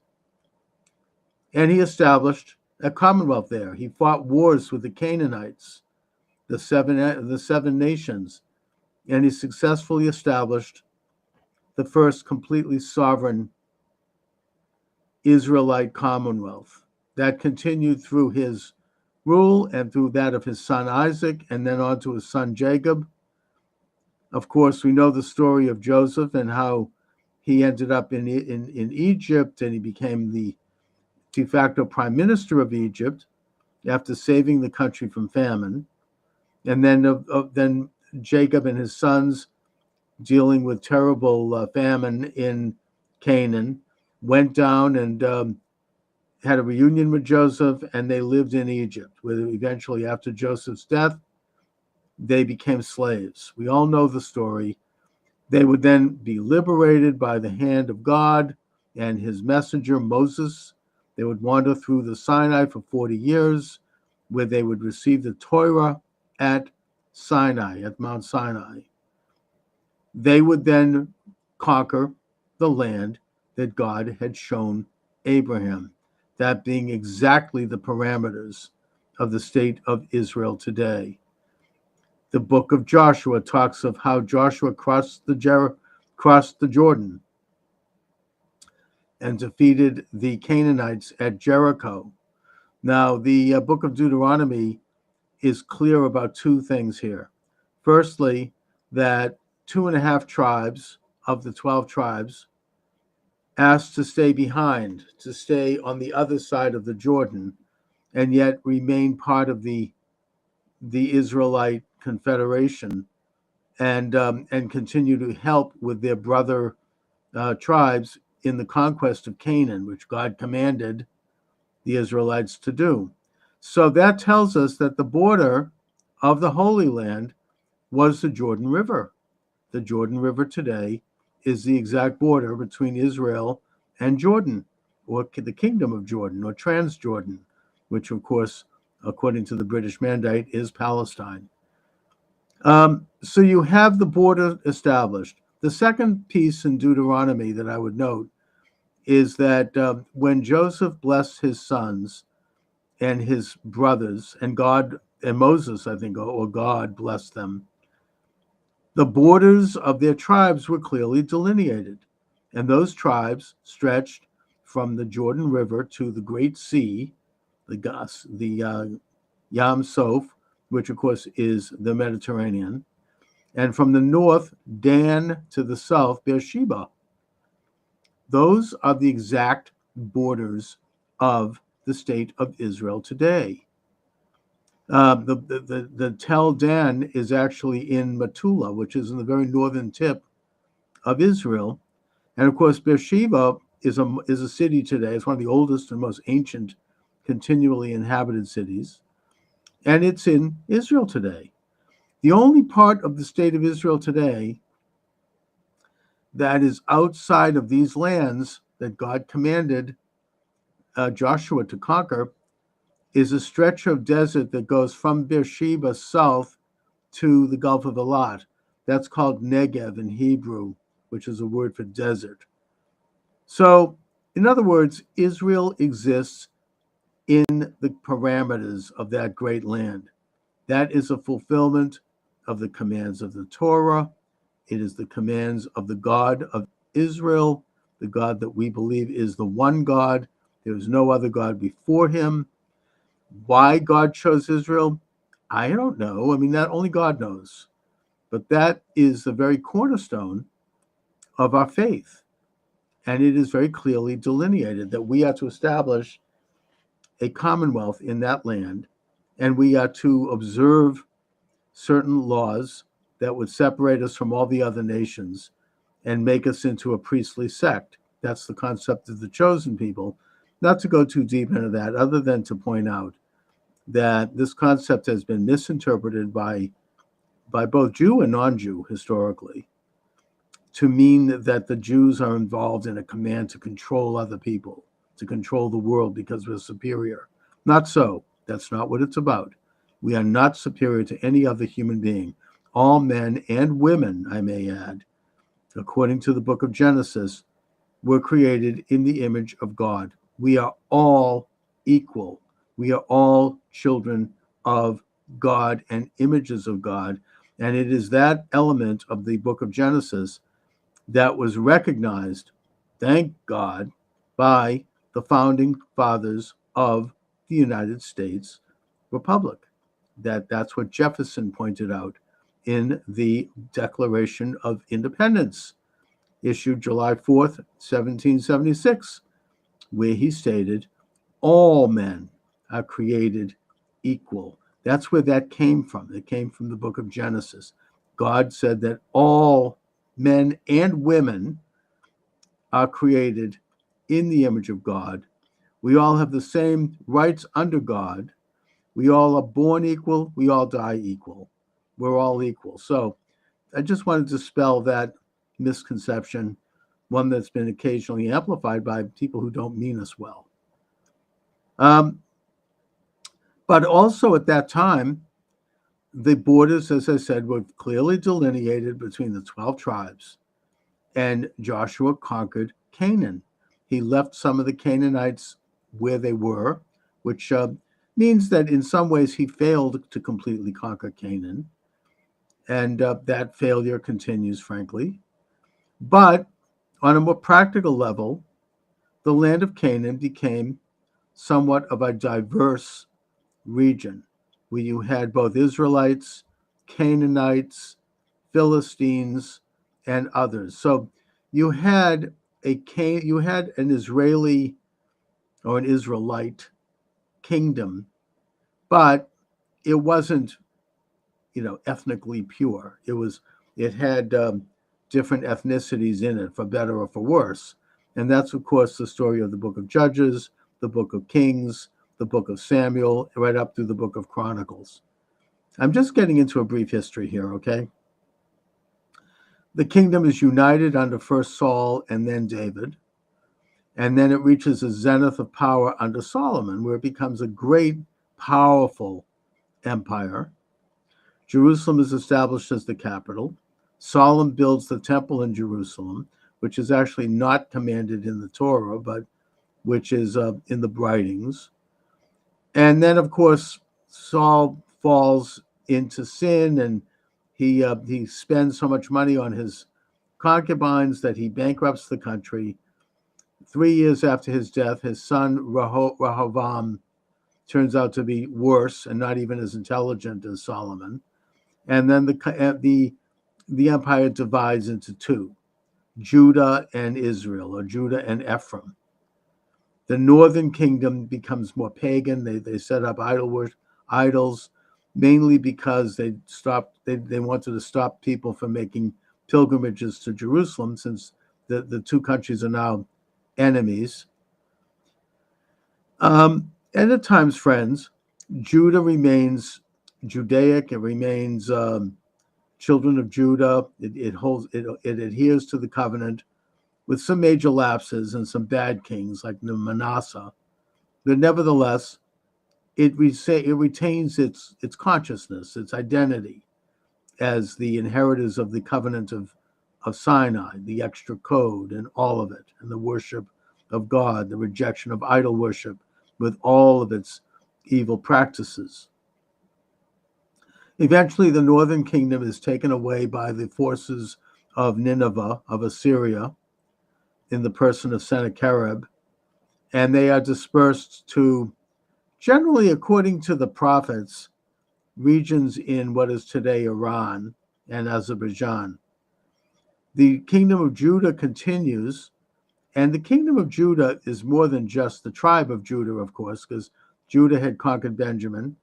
And he established a commonwealth there. He fought wars with the Canaanites, the seven nations, and he successfully established the first completely sovereign Israelite commonwealth. That continued through his rule and through that of his son Isaac, and then on to his son Jacob. Of course, we know the story of Joseph and how he ended up in Egypt, and he became the de facto prime minister of Egypt after saving the country from famine. And then Jacob and his sons, dealing with terrible famine in Canaan, went down and had a reunion with Joseph, and they lived in Egypt, where eventually, after Joseph's death, they became slaves. We all know the story. They would then be liberated by the hand of God and his messenger, Moses. They would wander through the Sinai for 40 years, where they would receive the Torah at Sinai, at Mount Sinai. They would then conquer the land that God had shown Abraham, that being exactly the parameters of the state of Israel today. The book of Joshua talks of how Joshua crossed the Jordan and defeated the Canaanites at Jericho. Now, the book of Deuteronomy is clear about two things here. Firstly, that 2.5 tribes of the 12 tribes asked to stay behind, to stay on the other side of the Jordan, and yet remain part of the Israelite Confederation, and continue to help with their brother tribes in the conquest of Canaan, which God commanded the Israelites to do. So that tells us that the border of the Holy Land was the Jordan River. The Jordan River today is the exact border between Israel and Jordan, or the Kingdom of Jordan, or Transjordan, which, of course, according to the British Mandate, is Palestine. So you have the border established. The second piece in Deuteronomy that I would note is that when Joseph blessed his sons and his brothers, and Moses, I think, or God blessed them, the borders of their tribes were clearly delineated. And those tribes stretched from the Jordan River to the Great Sea, the Yam Soph, which of course is the Mediterranean, and from the north, Dan, to the south, Beersheba. Those are the exact borders of the state of Israel today. The Tel Dan is actually in Metula, which is in the very northern tip of Israel. And of course, Beersheba is a city today. It's one of the oldest and most ancient continually inhabited cities. And it's in Israel today. The only part of the state of Israel today that is outside of these lands that God commanded Joshua to conquer is a stretch of desert that goes from Beersheba south to the Gulf of Eilat. That's called Negev in Hebrew, which is a word for desert. So, in other words, Israel exists in the parameters of that great land. That is a fulfillment of the commands of the Torah. It is the commands of the God of Israel, the God that we believe is the one God. There is no other God before him. Why God chose Israel, I don't know. I mean, that only God knows. But that is the very cornerstone of our faith. And it is very clearly delineated that we are to establish a commonwealth in that land, and we are to observe certain laws that would separate us from all the other nations and make us into a priestly sect. That's the concept of the chosen people. Not to go too deep into that, other than to point out that this concept has been misinterpreted by both Jew and non-Jew historically to mean that the Jews are involved in a command to control other people. to control the world because we're superior. Not so. That's not what it's about. We are not superior to any other human being. All men and women, I may add, according to the book of Genesis, were created in the image of God. We are all equal. We are all children of God and images of God. And it is that element of the book of Genesis that was recognized, thank God, by the founding fathers of the United States Republic. That's what Jefferson pointed out in the Declaration of Independence, issued July 4th, 1776, where he stated, all men are created equal. That's where that came from. It came from the book of Genesis. God said that all men and women are created in the image of God. We all have the same rights under God. We all are born equal. We all die equal. We're all equal. So I just wanted to dispel that misconception, one that's been occasionally amplified by people who don't mean us well. But also at that time, the borders, as I said, were clearly delineated between the 12 tribes, and Joshua conquered Canaan. He left some of the Canaanites where they were, which means that in some ways he failed to completely conquer Canaan. And that failure continues, frankly. But on a more practical level, the land of Canaan became somewhat of a diverse region where you had both Israelites, Canaanites, Philistines, and others. So you had an Israeli or an Israelite kingdom, but it wasn't, ethnically pure. It had different ethnicities in it, for better or for worse. And that's, of course, the story of the book of Judges, the book of Kings, the book of Samuel, right up through the book of Chronicles. I'm just getting into a brief history here, okay? The kingdom is united under first Saul and then David. And then it reaches a zenith of power under Solomon, where it becomes a great, powerful empire. Jerusalem is established as the capital. Solomon builds the temple in Jerusalem, which is actually not commanded in the Torah, but which is in the writings. And then, of course, Saul falls into sin, and he spends so much money on his concubines that he bankrupts the country. 3 years after his death, his son Rehoboam turns out to be worse and not even as intelligent as Solomon. And then the empire divides into two, Judah and Israel, or Judah and Ephraim. The northern kingdom becomes more pagan. They set up idols, mainly because they wanted to stop people from making pilgrimages to Jerusalem, since the two countries are now enemies. And at times, friends, Judah remains Judaic. It remains children of Judah. It adheres to the covenant, with some major lapses and some bad kings like Manasseh. But nevertheless, it retains its consciousness, its identity as the inheritors of the covenant of Sinai, the extra code and all of it, and the worship of God, the rejection of idol worship with all of its evil practices. Eventually, the northern kingdom is taken away by the forces of Nineveh, of Assyria, in the person of Sennacherib, and they are dispersed to, generally according to the prophets, regions in what is today Iran and Azerbaijan. The kingdom of Judah continues, and the kingdom of Judah is more than just the tribe of Judah, of course, because Judah had conquered Benjamin,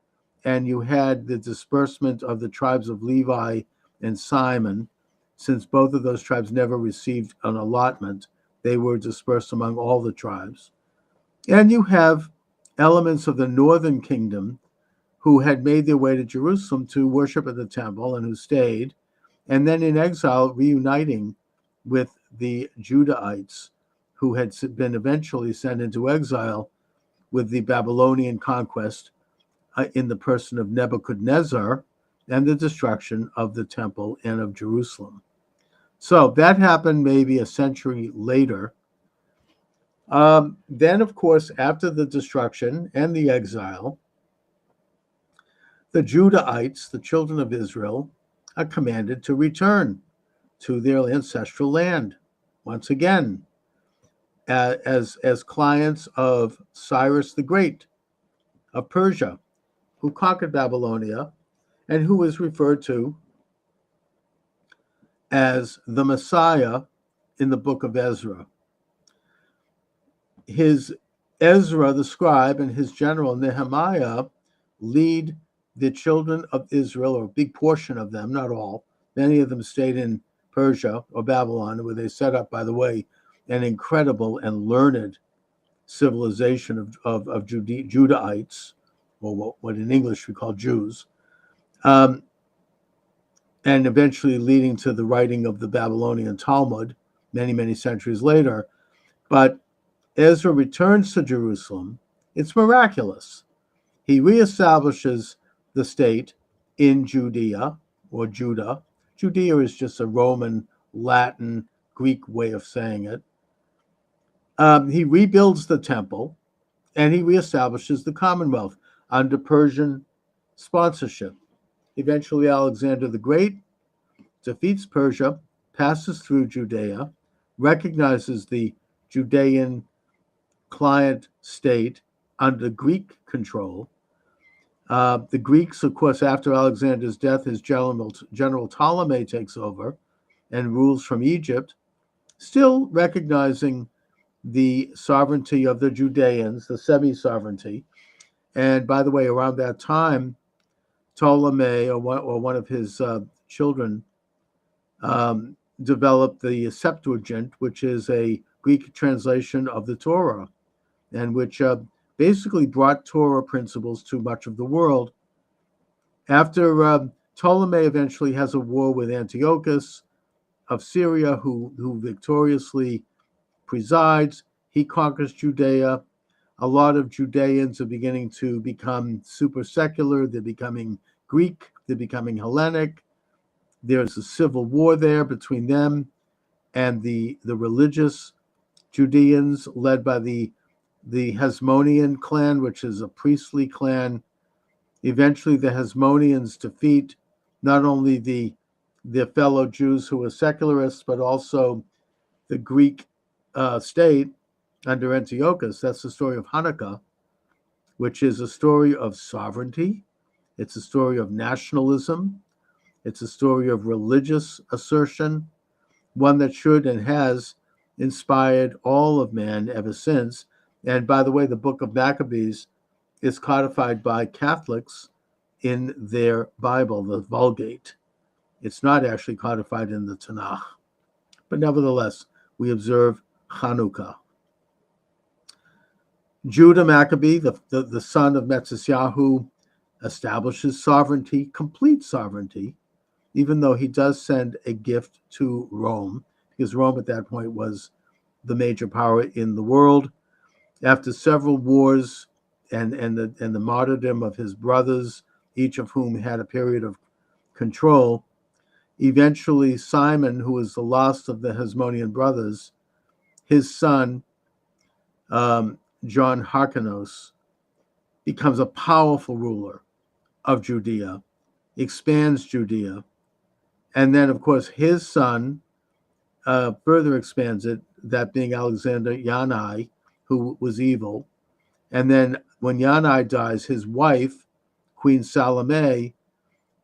and you had the disbursement of the tribes of Levi and Simon. Since both of those tribes never received an allotment, they were dispersed among all the tribes. And you have elements of the northern kingdom who had made their way to Jerusalem to worship at the temple and who stayed, and then in exile reuniting with the Judahites who had been eventually sent into exile with the Babylonian conquest in the person of Nebuchadnezzar and the destruction of the temple and of Jerusalem. So that happened maybe a century later. Then, of course, after the destruction and the exile, the Judahites, the children of Israel, are commanded to return to their ancestral land once again as clients of Cyrus the Great of Persia, who conquered Babylonia and who is referred to as the Messiah in the book of Ezra. His Ezra, the scribe, and his general Nehemiah lead the children of Israel, or a big portion of them, not all. Many of them stayed in Persia or Babylon, where they set up, by the way, an incredible and learned civilization of Judahites, or what in English we call Jews, and eventually leading to the writing of the Babylonian Talmud many, many centuries later. But Ezra returns to Jerusalem. It's miraculous. He reestablishes the state in Judea, or Judah. Judea is just a Roman, Latin, Greek way of saying it. He rebuilds the temple, and he reestablishes the Commonwealth under Persian sponsorship. Eventually, Alexander the Great defeats Persia, passes through Judea, recognizes the Judean client state under Greek control. The Greeks, of course, after Alexander's death, his General Ptolemy takes over and rules from Egypt, still recognizing the sovereignty of the Judeans, the semi-sovereignty. And by the way, around that time, Ptolemy, or one of his children, developed the Septuagint, which is a Greek translation of the Torah, and which basically brought Torah principles to much of the world. After Ptolemy eventually has a war with Antiochus of Syria, who victoriously presides, he conquers Judea. A lot of Judeans are beginning to become super secular. They're becoming Greek. They're becoming Hellenic. There's a civil war there between them and the religious Judeans, led by the Hasmonean clan, which is a priestly clan. Eventually, the Hasmoneans defeat not only the fellow Jews who were secularists, but also the Greek state under Antiochus. That's the story of Hanukkah, which is a story of sovereignty. It's a story of nationalism. It's a story of religious assertion, one that should and has inspired all of man ever since. And by the way, the book of Maccabees is codified by Catholics in their Bible, the Vulgate. It's not actually codified in the Tanakh. But nevertheless, we observe Hanukkah. Judah Maccabee, the son of Metzisyahu, establishes sovereignty, complete sovereignty, even though he does send a gift to Rome, because Rome at that point was the major power in the world. After several wars and the martyrdom of his brothers, each of whom had a period of control, eventually Simon, who was the last of the Hasmonean brothers, his son, John Hyrcanus, becomes a powerful ruler of Judea, expands Judea, and then, of course, his son further expands it, that being Alexander Yanai, who was evil. And then when Yanai dies, his wife, Queen Salome,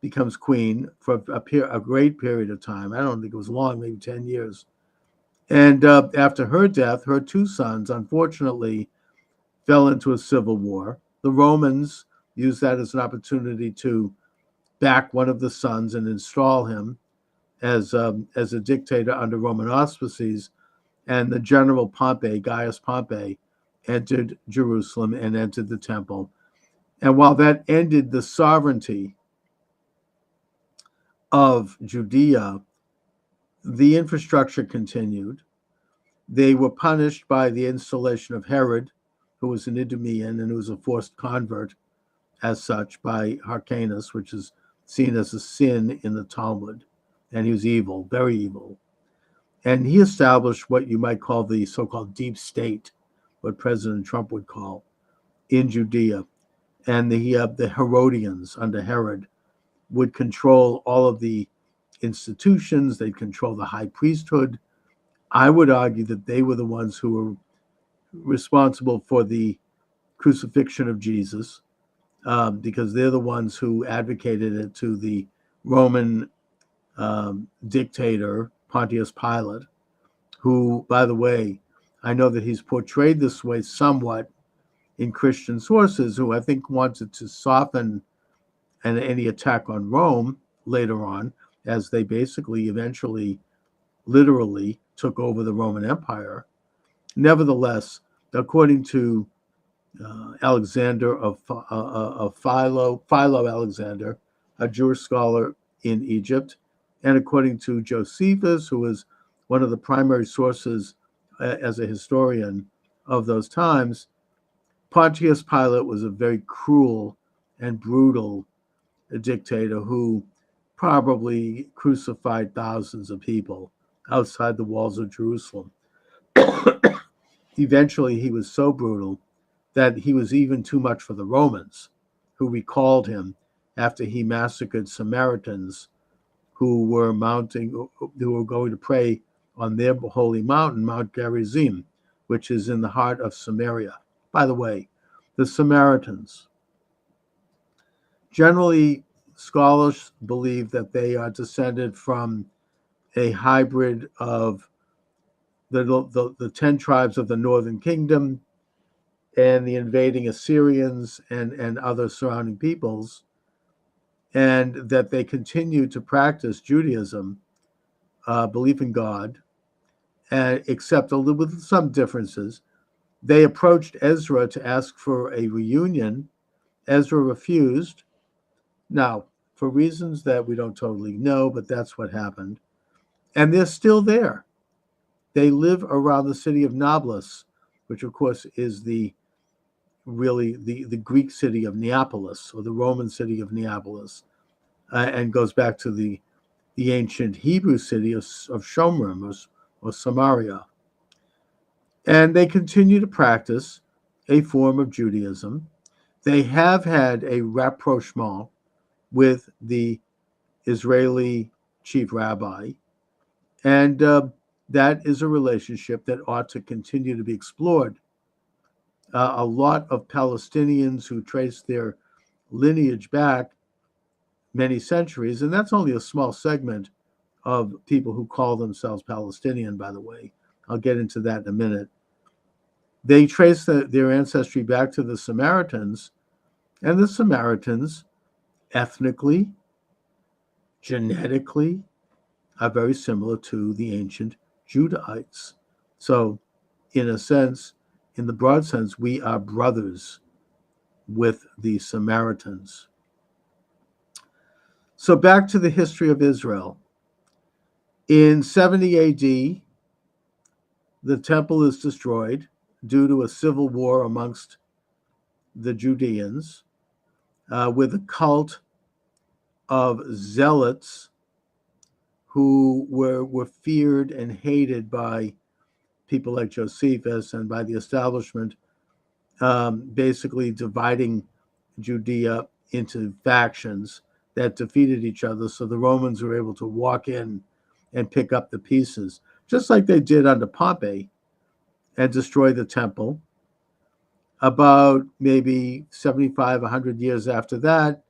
becomes queen for a great period of time. I don't think it was long, maybe 10 years. And after her death, her two sons, unfortunately, fell into a civil war. The Romans used that as an opportunity to back one of the sons and install him as a dictator under Roman auspices. And the general Pompey, Gaius Pompey, entered Jerusalem and entered the temple. And while that ended the sovereignty of Judea, the infrastructure continued. They were punished by the installation of Herod, who was an Idumean and who was a forced convert as such by Hyrcanus, which is seen as a sin in the Talmud. And he was evil, very evil. And he established what you might call the so-called deep state, what President Trump would call, in Judea. And the Herodians under Herod would control all of the institutions. They'd control the high priesthood. I would argue that they were the ones who were responsible for the crucifixion of Jesus, because they're the ones who advocated it to the Roman dictator, Pontius Pilate, who, by the way, I know that he's portrayed this way somewhat in Christian sources, who I think wanted to soften any attack on Rome later on, as they basically eventually literally took over the Roman Empire. Nevertheless, according to Alexander of Philo Alexander, a Jewish scholar in Egypt, and according to Josephus, who was one of the primary sources as a historian of those times, Pontius Pilate was a very cruel and brutal dictator who probably crucified thousands of people outside the walls of Jerusalem. Eventually, he was so brutal that he was even too much for the Romans, who recalled him after he massacred Samaritans who were going to pray on their holy mountain, Mount Gerizim, which is in the heart of Samaria. By the way, the Samaritans, generally scholars believe that they are descended from a hybrid of the 10 tribes of the northern kingdom and the invading Assyrians and other surrounding peoples, and that they continue to practice Judaism, belief in God, and except with some differences. They approached Ezra to ask for a reunion. Ezra refused. Now, for reasons that we don't totally know, but that's what happened. And they're still there. They live around the city of Nablus, which of course is the Greek city of Neapolis, or the Roman city of Neapolis, and goes back to the ancient Hebrew city of Shomrim or Samaria. And they continue to practice a form of Judaism. They have had a rapprochement with the Israeli chief rabbi, and that is a relationship that ought to continue to be explored. A lot of Palestinians who trace their lineage back many centuries, and that's only a small segment of people who call themselves Palestinian, by the way. I'll get into that in a minute. They trace their ancestry back to the Samaritans, and the Samaritans, ethnically, genetically, are very similar to the ancient Judahites. So, in a sense, in the broad sense, we are brothers with the Samaritans. So back to the history of Israel. In 70 AD, the temple is destroyed due to a civil war amongst the Judeans, with a cult of zealots who were feared and hated by people like Josephus and by the establishment, basically dividing Judea into factions that defeated each other. So the Romans were able to walk in and pick up the pieces, just like they did under Pompey, and destroy the temple. About maybe 75, 100 years after that,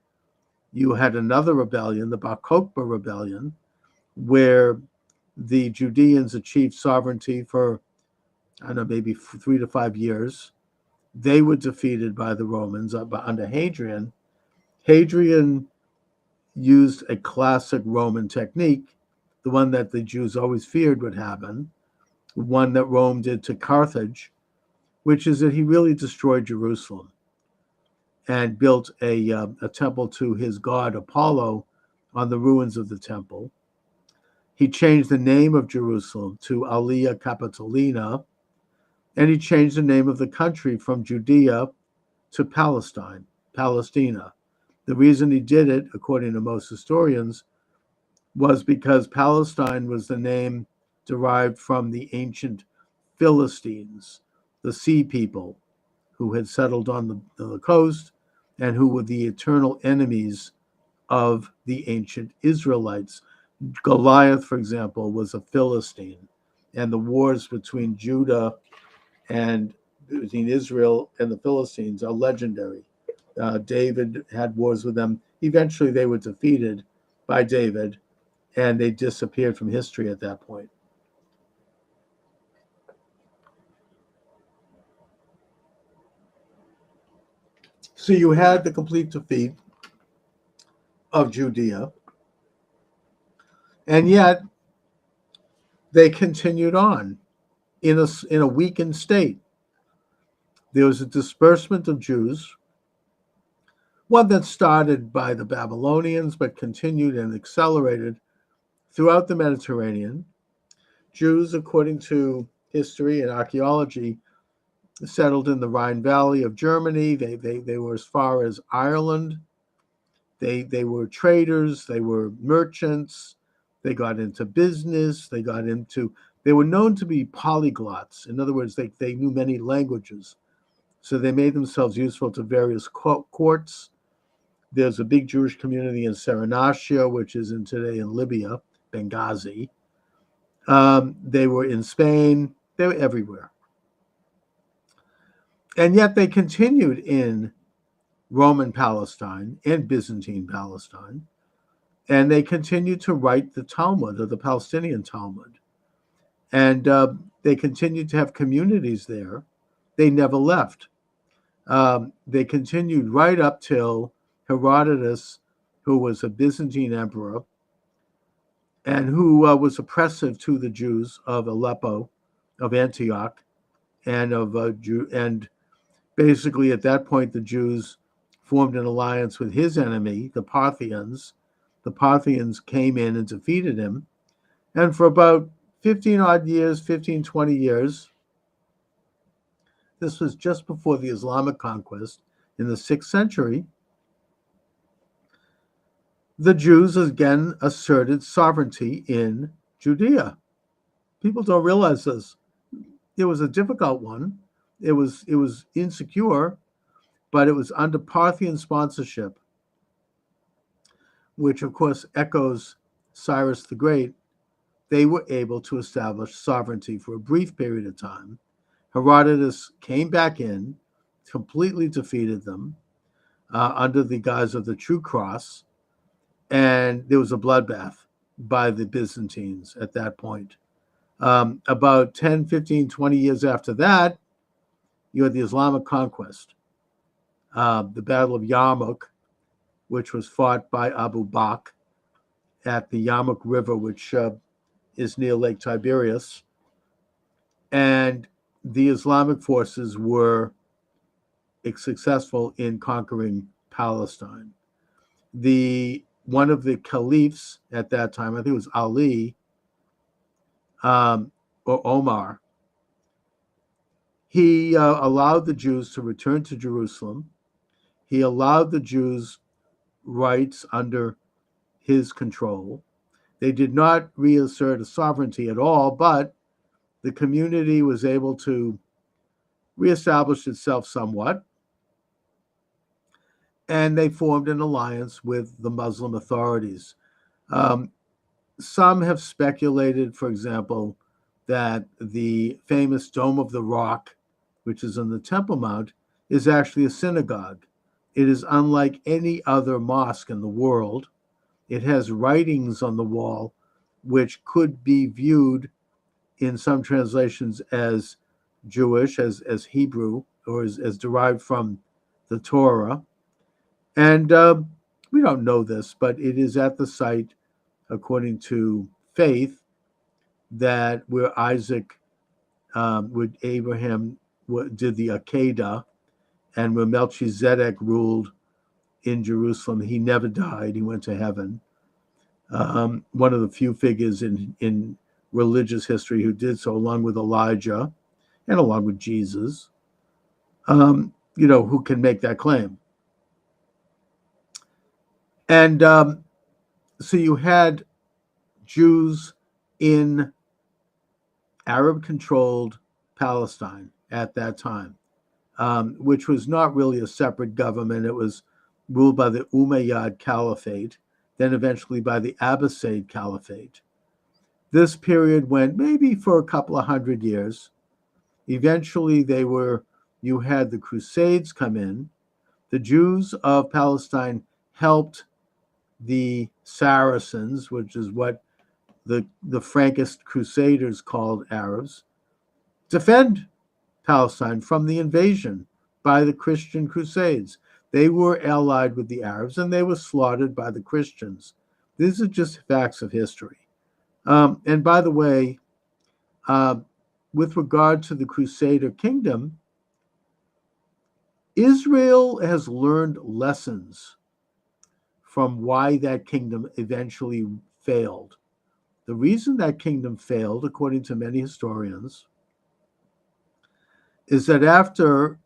you had another rebellion, the Bar Kokhba rebellion, where the Judeans achieved sovereignty for, I don't know, maybe 3 to 5 years. They were defeated by the Romans under Hadrian. Hadrian used a classic Roman technique, the one that the Jews always feared would happen, one that Rome did to Carthage, which is that he really destroyed Jerusalem and built a temple to his god Apollo on the ruins of the temple. He changed the name of Jerusalem to Aelia Capitolina, and he changed the name of the country from Judea to Palestina. The reason he did it, according to most historians, was because Palestine was the name derived from the ancient Philistines, the sea people who had settled on the coast and who were the eternal enemies of the ancient Israelites. Goliath, for example, was a Philistine, and the wars between Judah and between Israel and the Philistines are legendary. David had wars with them. Eventually, they were defeated by David, and they disappeared from history at that point. So you had the complete defeat of Judea, and yet they continued on in a weakened state. There was a disbursement of Jews, one that started by the Babylonians but continued and accelerated throughout the Mediterranean. Jews, according to history and archaeology, settled in the Rhine Valley of Germany. They were as far as Ireland. They were traders. They were merchants. They got into business. They were known to be polyglots. In other words, they knew many languages. So they made themselves useful to various courts. There's a big Jewish community in Saranasia, which is today in Libya, Benghazi. They were in Spain. They were everywhere. And yet they continued in Roman Palestine and Byzantine Palestine, and they continued to write the Talmud, or the Palestinian Talmud. And they continued to have communities there. They never left. They continued right up till Herodotus, who was a Byzantine emperor and who was oppressive to the Jews of Aleppo, of Antioch, and and basically at that point the Jews formed an alliance with his enemy, the Parthians. The Parthians came in and defeated him, and for about 20 years, this was just before the Islamic conquest in the 6th century, the Jews again asserted sovereignty in Judea. People don't realize this. It was a difficult one. It was insecure, but it was under Parthian sponsorship, which of course echoes Cyrus the Great. They were able to establish sovereignty for a brief period of time. Herodotus came back in, completely defeated them under the guise of the True Cross, and there was a bloodbath by the Byzantines at that point. About 10, 15, 20 years after that, you had the Islamic conquest, the Battle of Yarmouk, which was fought by Abu Bakr at the Yarmouk River, which is near Lake Tiberias. And the Islamic forces were successful in conquering Palestine. One of the caliphs at that time, I think it was Ali or Omar, he allowed the Jews to return to Jerusalem. He allowed the Jews rights under his control. They did not reassert a sovereignty at all, but the community was able to reestablish itself somewhat. And they formed an alliance with the Muslim authorities. Some have speculated, for example, that the famous Dome of the Rock, which is on the Temple Mount, is actually a synagogue. It is unlike any other mosque in the world. It has writings on the wall which could be viewed in some translations as Jewish, as Hebrew, or as derived from the Torah. And we don't know this, but it is at the site, according to faith, that where Isaac, with Abraham, did the Akedah, and where Melchizedek ruled in Jerusalem. He never died. He went to heaven. one of the few figures in religious history who did so, along with Elijah and along with Jesus, who can make that claim. And so you had Jews in Arab-controlled Palestine at that time, which was not really a separate government. It was ruled by the Umayyad Caliphate, then eventually by the Abbasid Caliphate. This period went maybe for a couple of hundred years. Eventually, you had the Crusades come in. The Jews of Palestine helped the Saracens, which is what the Frankist Crusaders called Arabs, defend Palestine from the invasion by the Christian Crusades. They were allied with the Arabs, and they were slaughtered by the Christians. These are just facts of history. And by the way, with regard to the Crusader kingdom, Israel has learned lessons from why that kingdom eventually failed. The reason that kingdom failed, according to many historians, is that after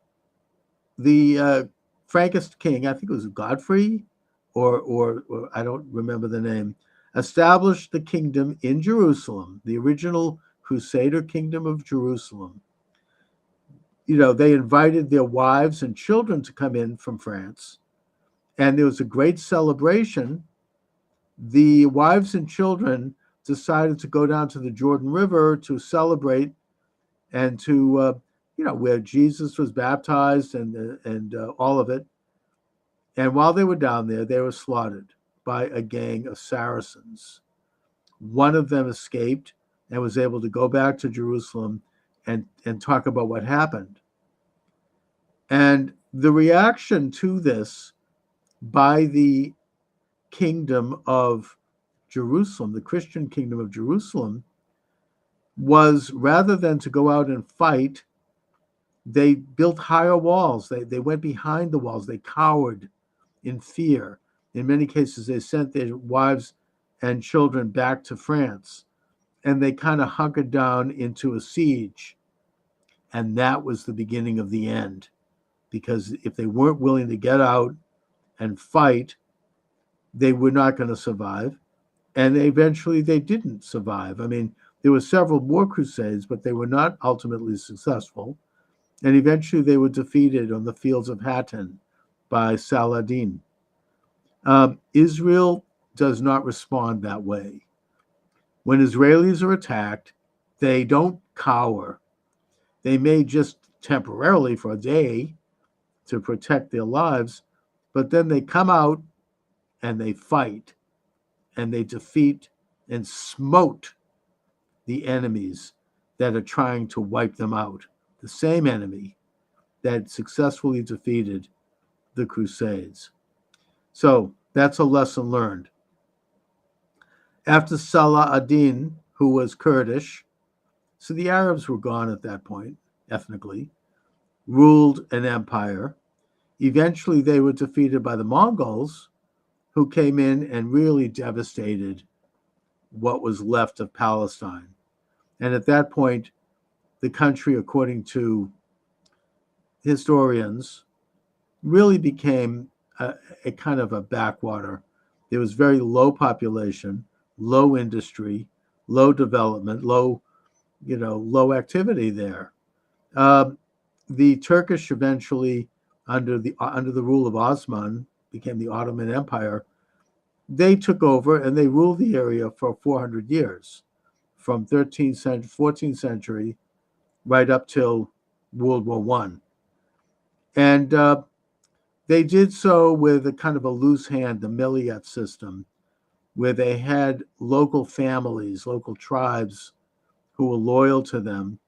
the Frankist king, I think it was Godfrey, or I don't remember the name, established the kingdom in Jerusalem, the original Crusader kingdom of Jerusalem. They invited their wives and children to come in from France, and there was a great celebration. The wives and children decided to go down to the Jordan River to celebrate and to, where Jesus was baptized and all of it. And while they were down there, they were slaughtered by a gang of Saracens. One of them escaped and was able to go back to Jerusalem and talk about what happened. And the reaction to this by the kingdom of Jerusalem, the Christian kingdom of Jerusalem, was rather than to go out and fight, they built higher walls. They went behind the walls. They cowered in fear. In many cases, they sent their wives and children back to France, and they kind of hunkered down into a siege. And that was the beginning of the end, because if they weren't willing to get out and fight, they were not going to survive. And eventually they didn't survive. I mean, there were several more crusades, but they were not ultimately successful. And eventually they were defeated on the fields of Hattin by Saladin. Israel does not respond that way. When Israelis are attacked, they don't cower. They may just temporarily for a day to protect their lives, but then they come out and they fight and they defeat and smote the enemies that are trying to wipe them out. The same enemy that successfully defeated the Crusades. So that's a lesson learned. After Salah ad-Din, who was Kurdish, so the Arabs were gone at that point, ethnically, ruled an empire. Eventually they were defeated by the Mongols, who came in and really devastated what was left of Palestine. And at that point, the country, according to historians, really became a kind of a backwater. There was very low population, low industry, low development, low activity there. The Turkish eventually, under the rule of Osman, became the Ottoman Empire. They took over and they ruled the area for 400 years, from 14th century, right up till World War I. And they did so with a kind of a loose hand, the Milliyet system, where they had local families, local tribes who were loyal to them,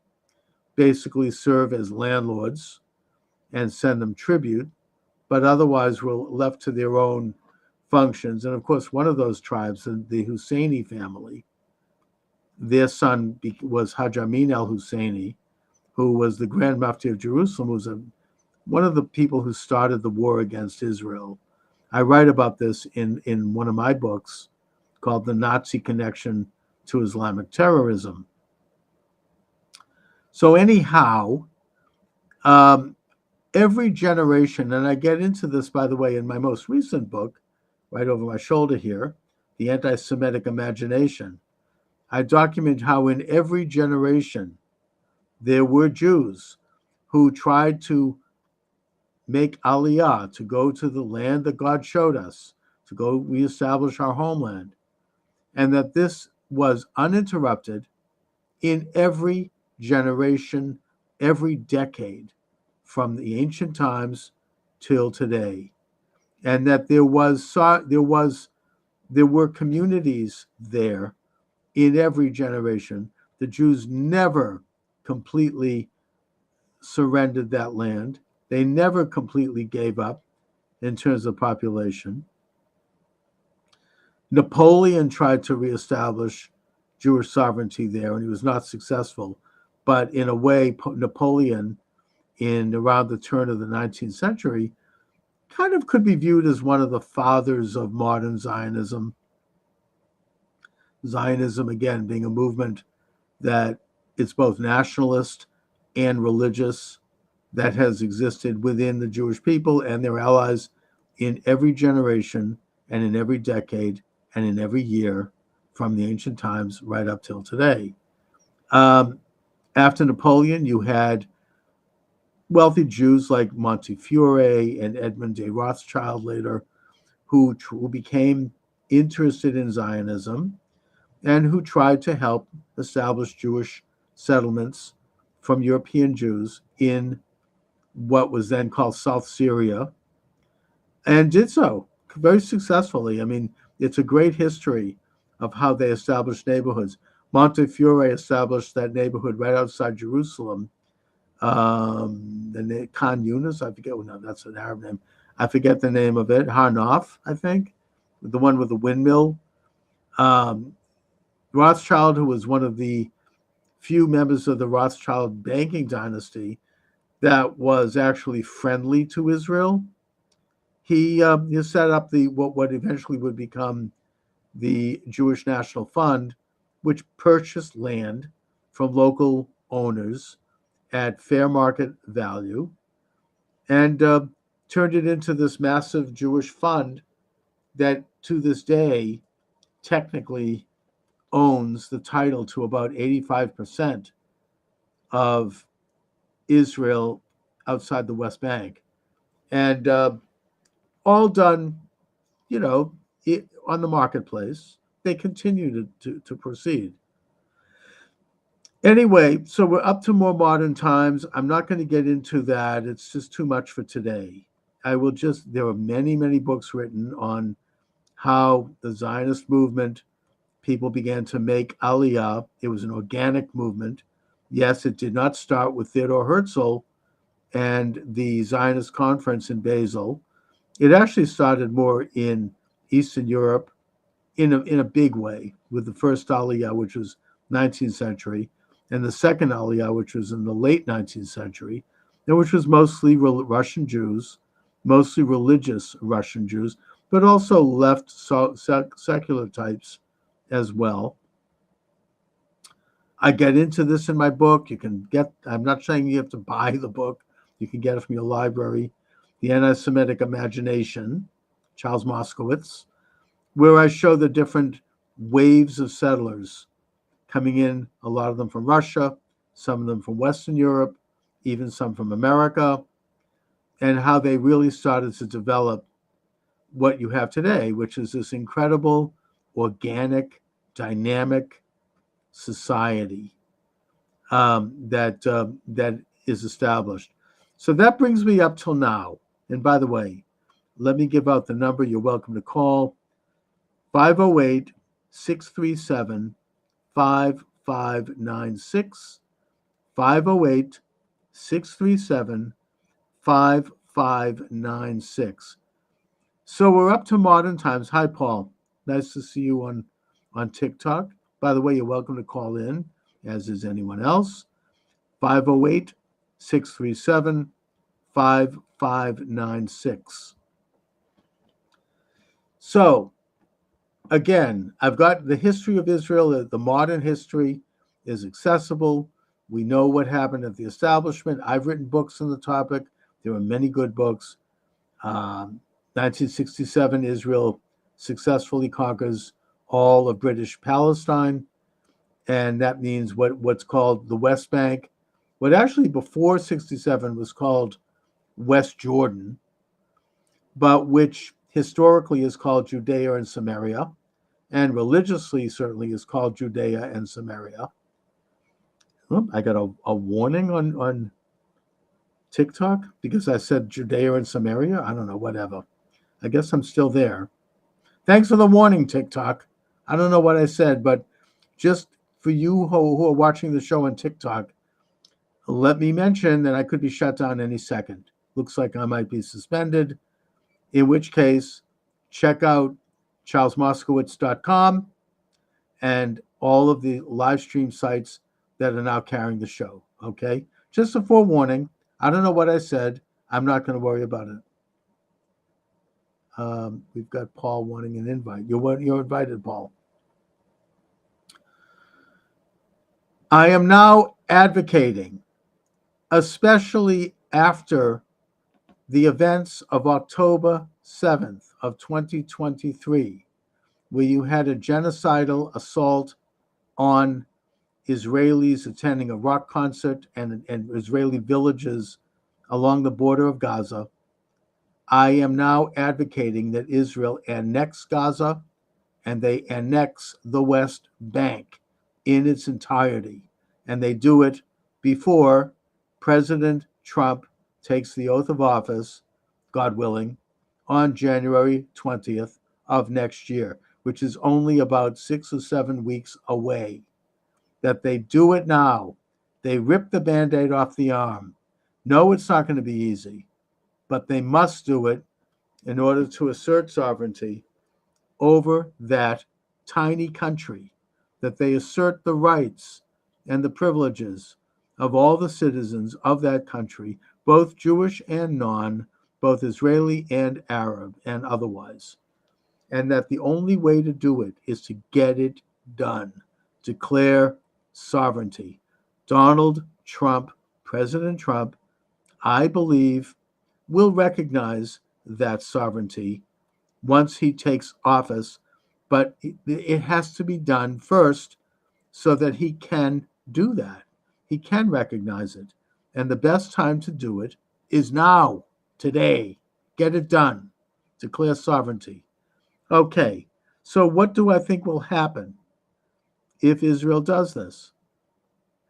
basically serve as landlords and send them tribute, but otherwise were left to their own functions. And of course, one of those tribes, the Husseini family, their son was Haj Amin al-Husseini, who was the Grand Mufti of Jerusalem, who was one of the people who started the war against Israel. I write about this in one of my books called the Nazi Connection to Islamic Terrorism. So anyhow, every generation, and I get into this, by the way, in my most recent book, right over my shoulder here, The Anti-Semitic Imagination, I document how in every generation there were Jews who tried to make Aliyah, to go to the land that God showed us, to go reestablish our homeland, and that this was uninterrupted in every generation, every decade, from the ancient times till today, and that there were communities there in every generation. The Jews never completely surrendered that land. They never completely gave up in terms of population. Napoleon tried to reestablish Jewish sovereignty there, and he was not successful. But in a way, Napoleon, in around the turn of the 19th century, kind of could be viewed as one of the fathers of modern Zionism. Zionism, again, being a movement that it's both nationalist and religious, that has existed within the Jewish people and their allies in every generation and in every decade and in every year from the ancient times right up till today. After Napoleon, you had wealthy Jews like Montefiore and Edmund de Rothschild later, who became interested in Zionism and who tried to help establish Jewish settlements from European Jews in what was then called South Syria, and did so very successfully. I mean, it's a great history of how they established neighborhoods. Montefiore established that neighborhood right outside Jerusalem. The Khan Yunis, I forget, no, that's an Arab name. I forget the name of it. Harnof, I think, the one with the windmill. Rothschild, who was one of the few members of the Rothschild banking dynasty that was actually friendly to Israel, he set up what eventually would become the Jewish National Fund, which purchased land from local owners at fair market value and turned it into this massive Jewish fund that to this day technically owns the title to about 85% of Israel outside the West Bank. And all done, on the marketplace. They continue to proceed. Anyway, so we're up to more modern times. I'm not going to get into that. It's just too much for today. There are many, many books written on how the Zionist movement, people began to make Aliyah. It was an organic movement. Yes, it did not start with Theodor Herzl and the Zionist conference in Basel. It actually started more in Eastern Europe in a big way, with the first Aliyah, which was 19th century, and the second Aliyah, which was in the late 19th century, and which was mostly Russian Jews, mostly religious Russian Jews, but also left secular types as well. I get into this in my book. I'm not saying you have to buy the book. You can get it from your library. The Anti-Semitic Imagination, Charles Moskowitz, where I show the different waves of settlers coming in, a lot of them from Russia, some of them from Western Europe, even some from America, and how they really started to develop what you have today, which is this incredible, organic, dynamic society that is established. So that brings me up till now. And by the way, let me give out the number you're welcome to call, 508-637-5596, 508-637-5596. So we're up to modern times. Hi, Paul. Nice to see you on TikTok. By the way, you're welcome to call in, as is anyone else. 508-637-5596. So again, I've got the history of Israel, the modern history is accessible. We know what happened at the establishment. I've written books on the topic. There are many good books. 1967, Israel successfully conquers all of British Palestine, and that means what's called the West Bank, what actually before 67 was called West Jordan, but which historically is called Judea and Samaria, and religiously certainly is called Judea and Samaria. Oh, I got a warning on TikTok because I said Judea and Samaria. I don't know, whatever. I guess I'm still there. Thanks for the warning, TikTok. I don't know what I said, but just for you who are watching the show on TikTok, let me mention that I could be shut down any second. Looks like I might be suspended, in which case, check out charlesmoskowitz.com and all of the live stream sites that are now carrying the show, okay? Just a forewarning. I don't know what I said. I'm not going to worry about it. We've got Paul wanting an invite. You're invited, Paul. I am now advocating, especially after the events of October 7th of 2023, where you had a genocidal assault on Israelis attending a rock concert and Israeli villages along the border of Gaza. I am now advocating that Israel annex Gaza and they annex the West Bank in its entirety. And they do it before President Trump takes the oath of office, God willing, on January 20th of next year, which is only about 6 or 7 weeks away. That they do it now. They rip the Band-Aid off the arm. No, it's not going to be easy, but they must do it in order to assert sovereignty over that tiny country, that they assert the rights and the privileges of all the citizens of that country, both Jewish and non, both Israeli and Arab and otherwise. And that the only way to do it is to get it done, declare sovereignty. Donald Trump, President Trump, I believe, will recognize that sovereignty once he takes office, but it has to be done first so that he can do that. He can recognize it. And the best time to do it is now, today. Get it done. Declare sovereignty. Okay, so what do I think will happen if Israel does this?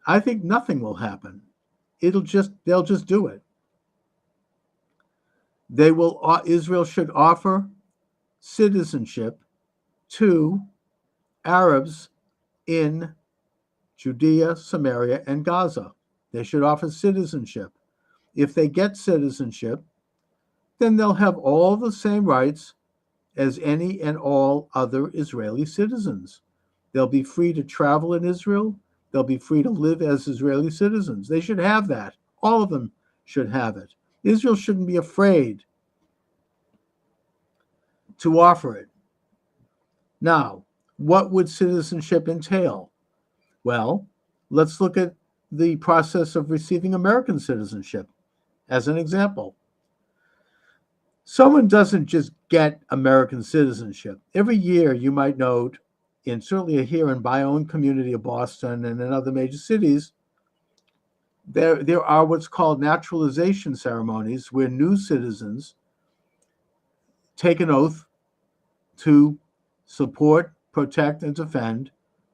I think nothing will happen. They'll just do it. Israel should offer citizenship to Arabs in Judea, Samaria, and Gaza. They should offer citizenship. If they get citizenship, then they'll have all the same rights as any and all other Israeli citizens. They'll be free to travel in Israel. They'll be free to live as Israeli citizens. They should have that. All of them should have it. Israel shouldn't be afraid to offer it. Now, what would citizenship entail? Well, let's look at the process of receiving American citizenship as an example. Someone doesn't just get American citizenship. Every year, you might note, and certainly here in my own community of Boston and in other major cities, there are what's called naturalization ceremonies where new citizens take an oath to support, protect, and defend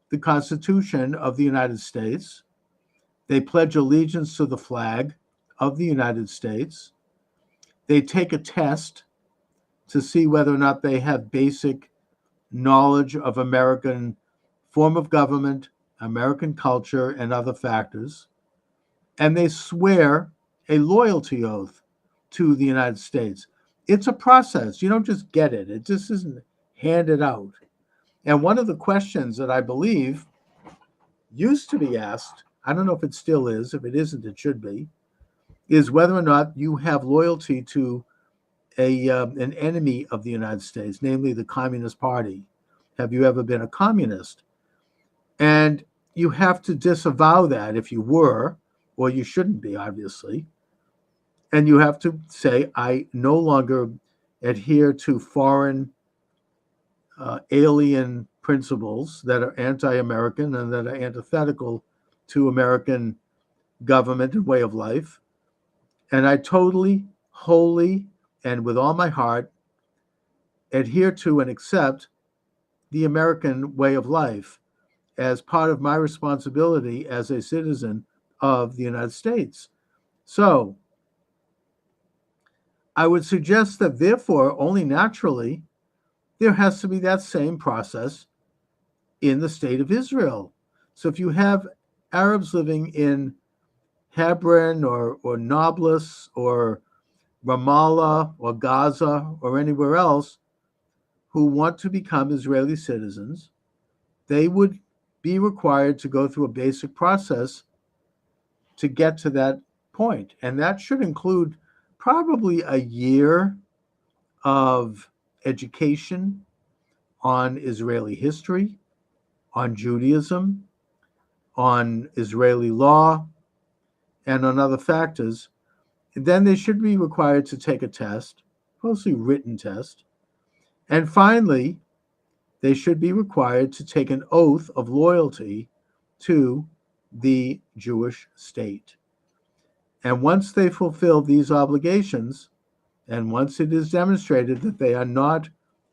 the Constitution of the United States. They pledge allegiance to the flag of the United States. They take a test to see whether or not they have basic knowledge of American form of government, American culture, and other factors. And they swear a loyalty oath to the United States. It's a process. You don't just get it. It just isn't handed out. And one of the questions that I believe used to be asked, I don't know if it still is, if it isn't, it should be, is whether or not you have loyalty to an enemy of the United States, namely the Communist Party. Have you ever been a communist? And you have to disavow that if you were, or you shouldn't be, obviously. And you have to say, I no longer adhere to foreign alien principles that are anti-American and that are antithetical to American government and way of life. And I totally, wholly, and with all my heart adhere to and accept the American way of life as part of my responsibility as a citizen of the United States. So I would suggest that, therefore, only naturally, there has to be that same process in the state of Israel. So if you have Arabs living in Hebron or Nablus or Ramallah or Gaza or anywhere else who want to become Israeli citizens, they would be required to go through a basic process to get to that point. And that should include probably a year of education on Israeli history, on Judaism, on Israeli law, and on other factors. And then they should be required to take a test, mostly written test. And finally, they should be required to take an oath of loyalty to the Jewish state. And once they fulfill these obligations, and once it is demonstrated that they are not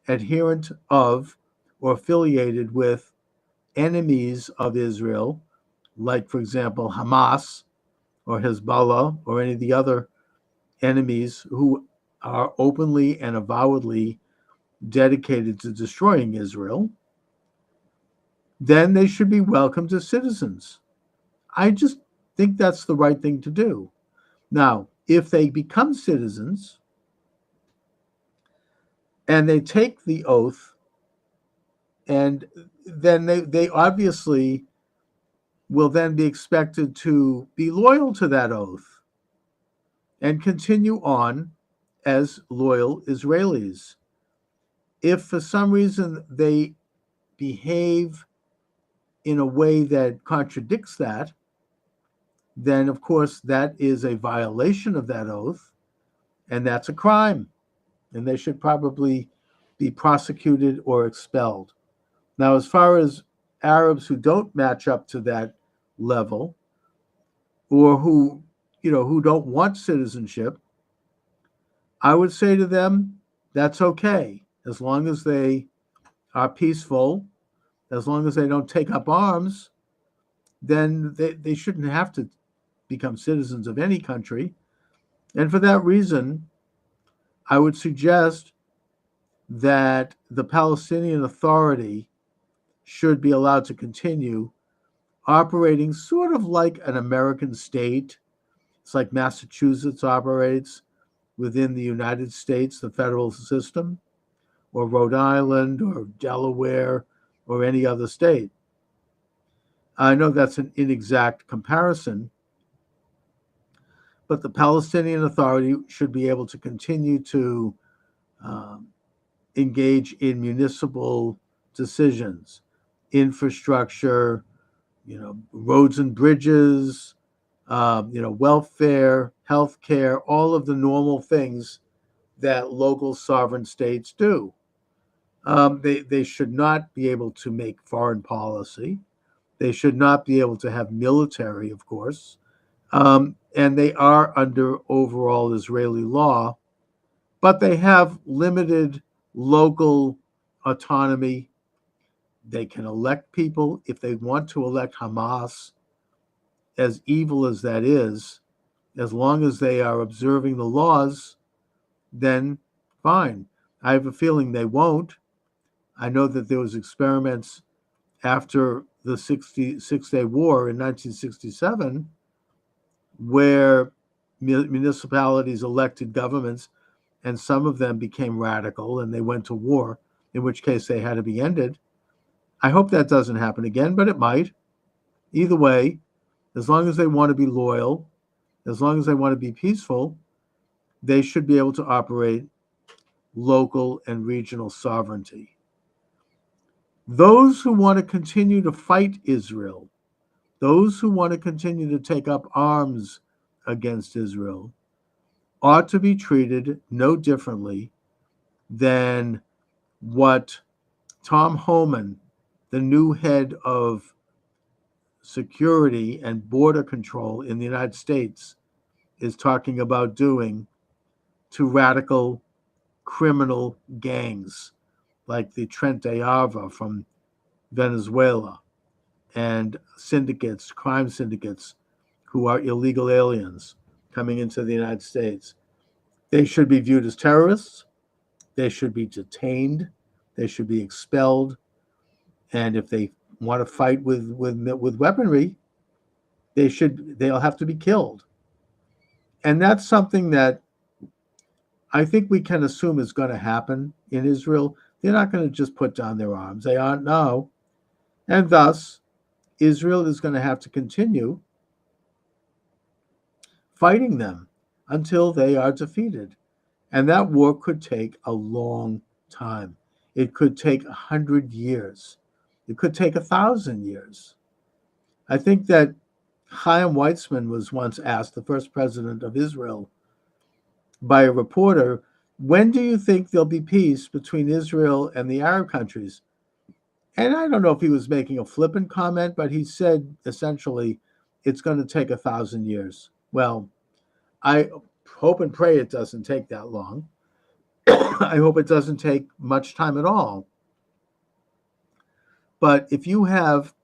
adherent of or affiliated with enemies of Israel, like, for example, Hamas or Hezbollah or any of the other enemies who are openly and avowedly dedicated to destroying Israel, then they should be welcomed as citizens. I just think that's the right thing to do. Now, if they become citizens and they take the oath, and then they obviously will then be expected to be loyal to that oath and continue on as loyal Israelis. If for some reason they behave in a way that contradicts that, then of course that is a violation of that oath, and that's a crime, and they should probably be prosecuted or expelled. Now, as far as Arabs who don't match up to that level, or who don't want citizenship, I would say to them, that's okay, as long as they are peaceful, as long as they don't take up arms, then they shouldn't have to become citizens of any country. And for that reason, I would suggest that the Palestinian Authority should be allowed to continue operating sort of like an American state. It's like Massachusetts operates within the United States, the federal system, or Rhode Island or Delaware or any other state. I know that's an inexact comparison, but the Palestinian Authority should be able to continue to engage in municipal decisions, infrastructure, roads and bridges, welfare, healthcare, all of the normal things that local sovereign states do. They should not be able to make foreign policy. They should not be able to have military, of course. And they are under overall Israeli law, but they have limited local autonomy. They can elect people if they want to elect Hamas, as evil as that is. As long as they are observing the laws, then fine. I have a feeling they won't. I know that there was experiments after the Six-Day War in 1967 where municipalities elected governments, and some of them became radical and they went to war, in which case they had to be ended. I hope that doesn't happen again, but it might. Either way, as long as they want to be loyal, as long as they want to be peaceful, they should be able to operate local and regional sovereignty. Those who want to continue to fight Israel, those who want to continue to take up arms against Israel, ought to be treated no differently than what Tom Homan, the new head of security and border control in the United States, is talking about doing to radical criminal gangs like the Frente Amplio from Venezuela and syndicates, crime syndicates who are illegal aliens coming into the United States. They should be viewed as terrorists. They should be detained. They should be expelled. And if they want to fight with weaponry, they'll have to be killed. And that's something that I think we can assume is going to happen in Israel. They're not going to just put down their arms. They aren't now. And thus, Israel is going to have to continue fighting them until they are defeated. And that war could take a long time. It could take 100 years. It could take 1,000 years. I think that Chaim Weizmann was once asked, the first president of Israel, by a reporter, when do you think there'll be peace between Israel and the Arab countries? And I don't know if he was making a flippant comment, but he said essentially it's going to take 1,000 years. Well, I hope and pray it doesn't take that long. I hope it doesn't take much time at all. But if you have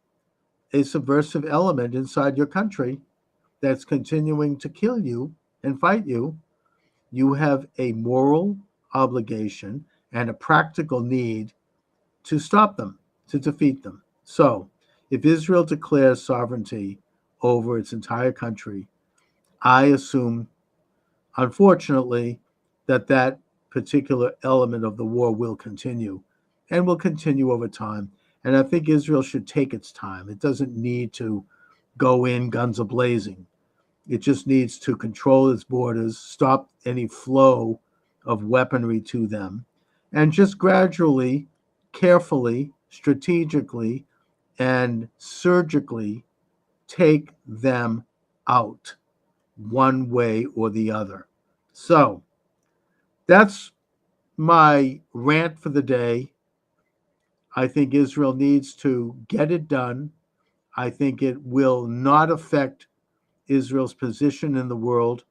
a subversive element inside your country that's continuing to kill you and fight you, you have a moral obligation and a practical need to stop them, to defeat them. So if Israel declares sovereignty over its entire country, I assume, unfortunately, that particular element of the war will continue and will continue over time. And I think Israel should take its time. It doesn't need to go in guns a-blazing. It just needs to control its borders, stop any flow of weaponry to them, and just gradually, carefully, strategically, and surgically take them out one way or the other. So that's my rant for the day. I think Israel needs to get it done. I think it will not affect Israel's position in the world.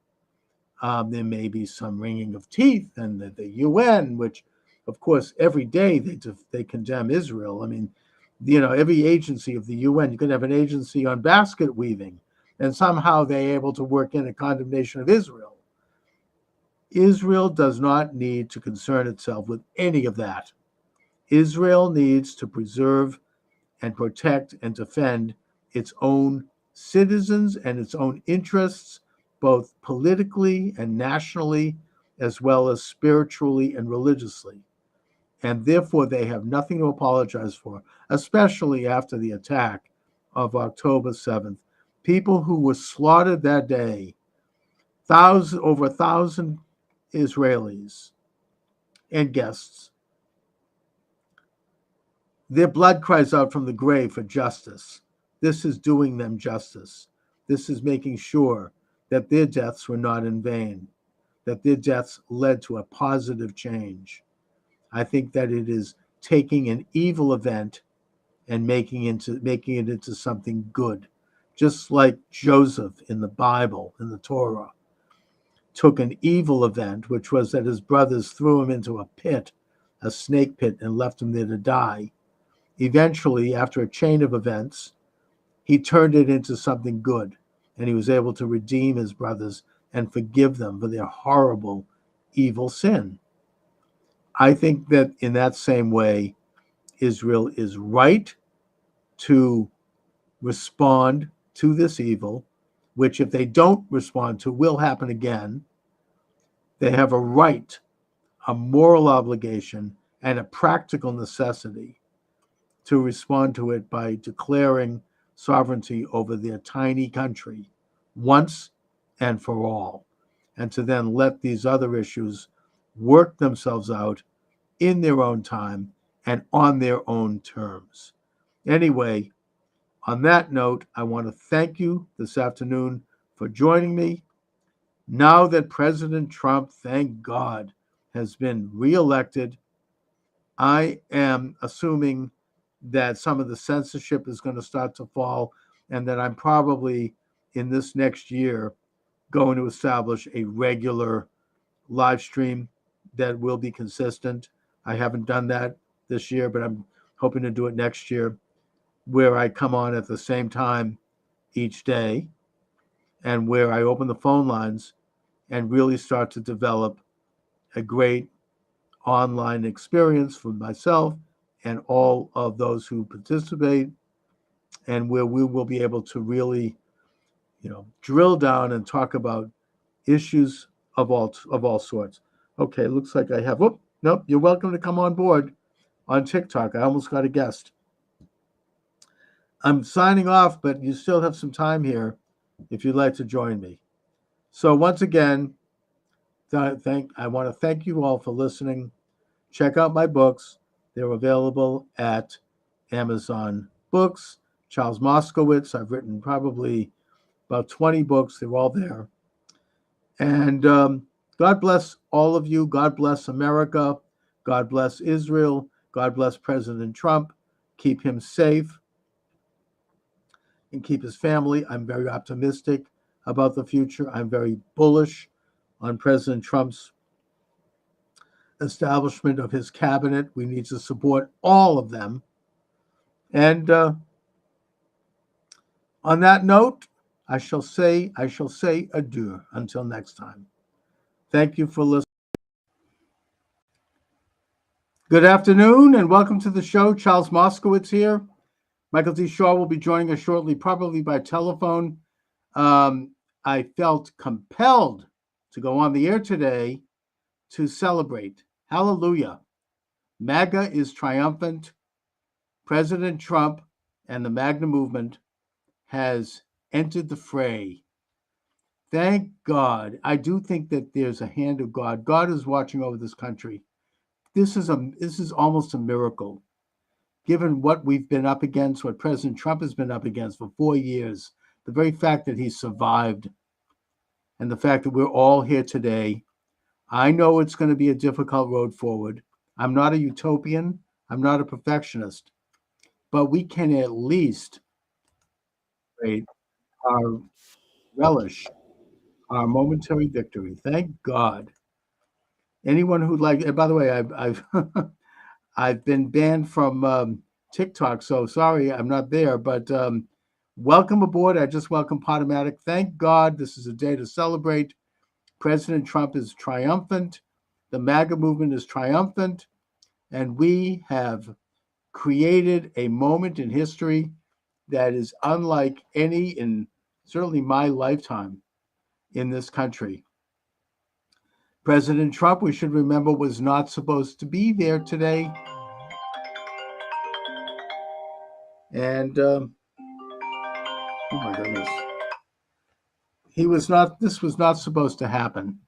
There may be some wringing of teeth, and the UN, which, of course, every day they condemn Israel. I mean, every agency of the UN, you could have an agency on basket weaving, and somehow they're able to work in a condemnation of Israel. Israel does not need to concern itself with any of that. Israel needs to preserve and protect and defend its own citizens and its own interests, both politically and nationally, as well as spiritually and religiously. And therefore, they have nothing to apologize for, especially after the attack of October 7th. People who were slaughtered that day, over 1,000 Israelis and guests, their blood cries out from the grave for justice. This is doing them justice. This is making sure that their deaths were not in vain, that their deaths led to a positive change. I think that it is taking an evil event and making it into something good, just like Joseph in the Bible, in the Torah, took an evil event, which was that his brothers threw him into a pit, a snake pit, and left him there to die. Eventually, after a chain of events, he turned it into something good, and he was able to redeem his brothers and forgive them for their horrible, evil sin. I think that in that same way, Israel is right to respond to this evil, which if they don't respond to will happen again. They have a right, a moral obligation, and a practical necessity to respond to it by declaring sovereignty over their tiny country once and for all, and to then let these other issues work themselves out in their own time and on their own terms. Anyway, on that note, I want to thank you this afternoon for joining me. Now that President Trump, thank God, has been reelected, I am assuming that some of the censorship is going to start to fall, and that I'm probably in this next year going to establish a regular live stream that will be consistent. I haven't done that this year, but I'm hoping to do it next year, where I come on at the same time each day and where I open the phone lines and really start to develop a great online experience for myself and all of those who participate, and where we will be able to really, drill down and talk about issues of all sorts. Okay, looks like I have. Oh, nope. You're welcome to come on board on TikTok. I almost got a guest. I'm signing off, but you still have some time here if you'd like to join me. So once again, I want to thank you all for listening. Check out my books. They're available at Amazon Books. Charles Moskowitz. I've written probably about 20 books. They're all there. And God bless all of you. God bless America. God bless Israel. God bless President Trump. Keep him safe and keep his family. I'm very optimistic about the future. I'm very bullish on President Trump's establishment of his cabinet. We need to support all of them. And on that note, I shall say adieu until next time. Thank you for listening. Good afternoon and welcome to the show. Charles Moskowitz here. Michael D. Shaw will be joining us shortly, probably by telephone. I felt compelled to go on the air today to celebrate. Hallelujah. MAGA is triumphant. President Trump and the MAGA movement has entered the fray. Thank God. I do think that there's a hand of God. God is watching over this country. This is almost a miracle, given what we've been up against, what President Trump has been up against for 4 years. The very fact that he survived and the fact that we're all here today. I know it's going to be a difficult road forward. I'm not a utopian. I'm not a perfectionist. But we can at least relish our momentary victory. Thank God. Anyone who'd like, and by the way, I've I've been banned from TikTok, so sorry I'm not there, but welcome aboard. I just welcome Podomatic. Thank God this is a day to celebrate. President Trump is triumphant. The MAGA movement is triumphant. And we have created a moment in history that is unlike any in certainly my lifetime in this country. President Trump, we should remember, was not supposed to be there today. And, oh my goodness. This was not supposed to happen.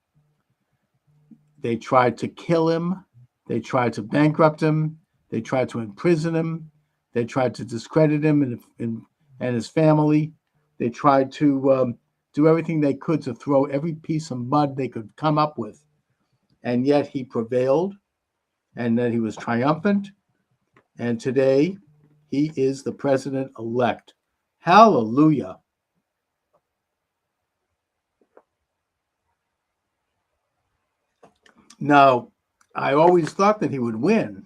They tried to kill him. They tried to bankrupt him. They tried to imprison him. They tried to discredit him and his family. They tried to do everything they could to throw every piece of mud they could come up with. And yet he prevailed, and then he was triumphant. And today he is the president-elect. Hallelujah. Now, I always thought that he would win.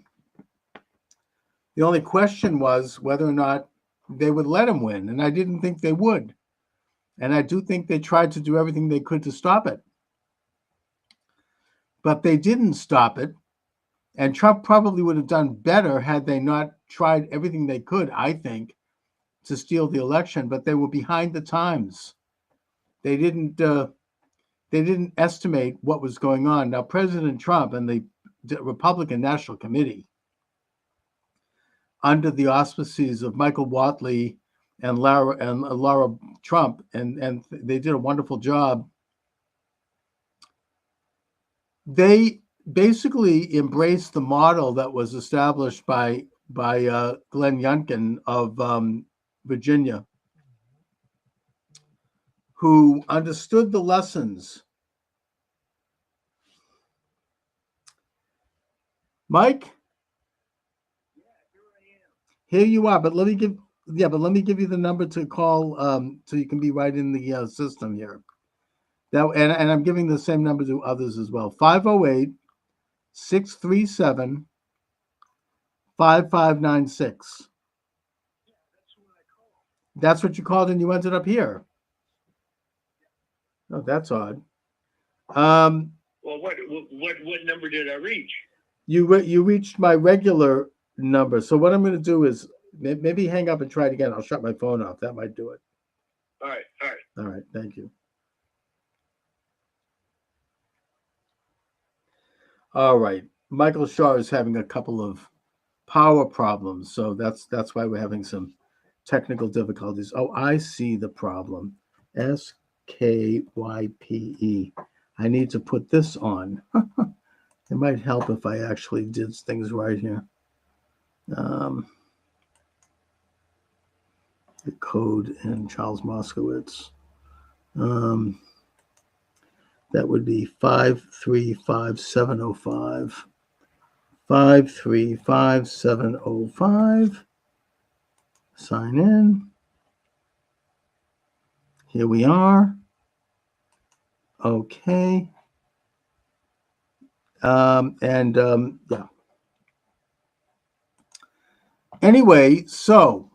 The only question was whether or not they would let him win, and I didn't think they would. And I do think they tried to do everything they could to stop it. But they didn't stop it, and Trump probably would have done better had they not tried everything they could, I think, to steal the election, but they were behind the times. They didn't estimate what was going on. Now, President Trump and the Republican National Committee, under the auspices of Michael Whatley and Laura Trump, and they did a wonderful job. They basically embraced the model that was established by Glenn Youngkin of Virginia, who understood the lessons. Mike, here you are, but let me give you the number to call so you can be right in the system here. That and I'm giving the same number to others as well. 508-637-5596. That's what you called, and you ended up here. Oh, that's odd. Well, what number did I reach? You reached my regular number. So what I'm going to do is maybe hang up and try it again. I'll shut my phone off. That might do it. All right. All right. Thank you. All right. Michael Shaw is having a couple of power problems, so that's why we're having some technical difficulties. Oh, I see the problem. SKYPE. I need to put this on. It might help if I actually did things right here. The code in Charles Moskowitz. That would be 535-705. 535-705. Sign in. Here we are. Okay. Yeah. Anyway, so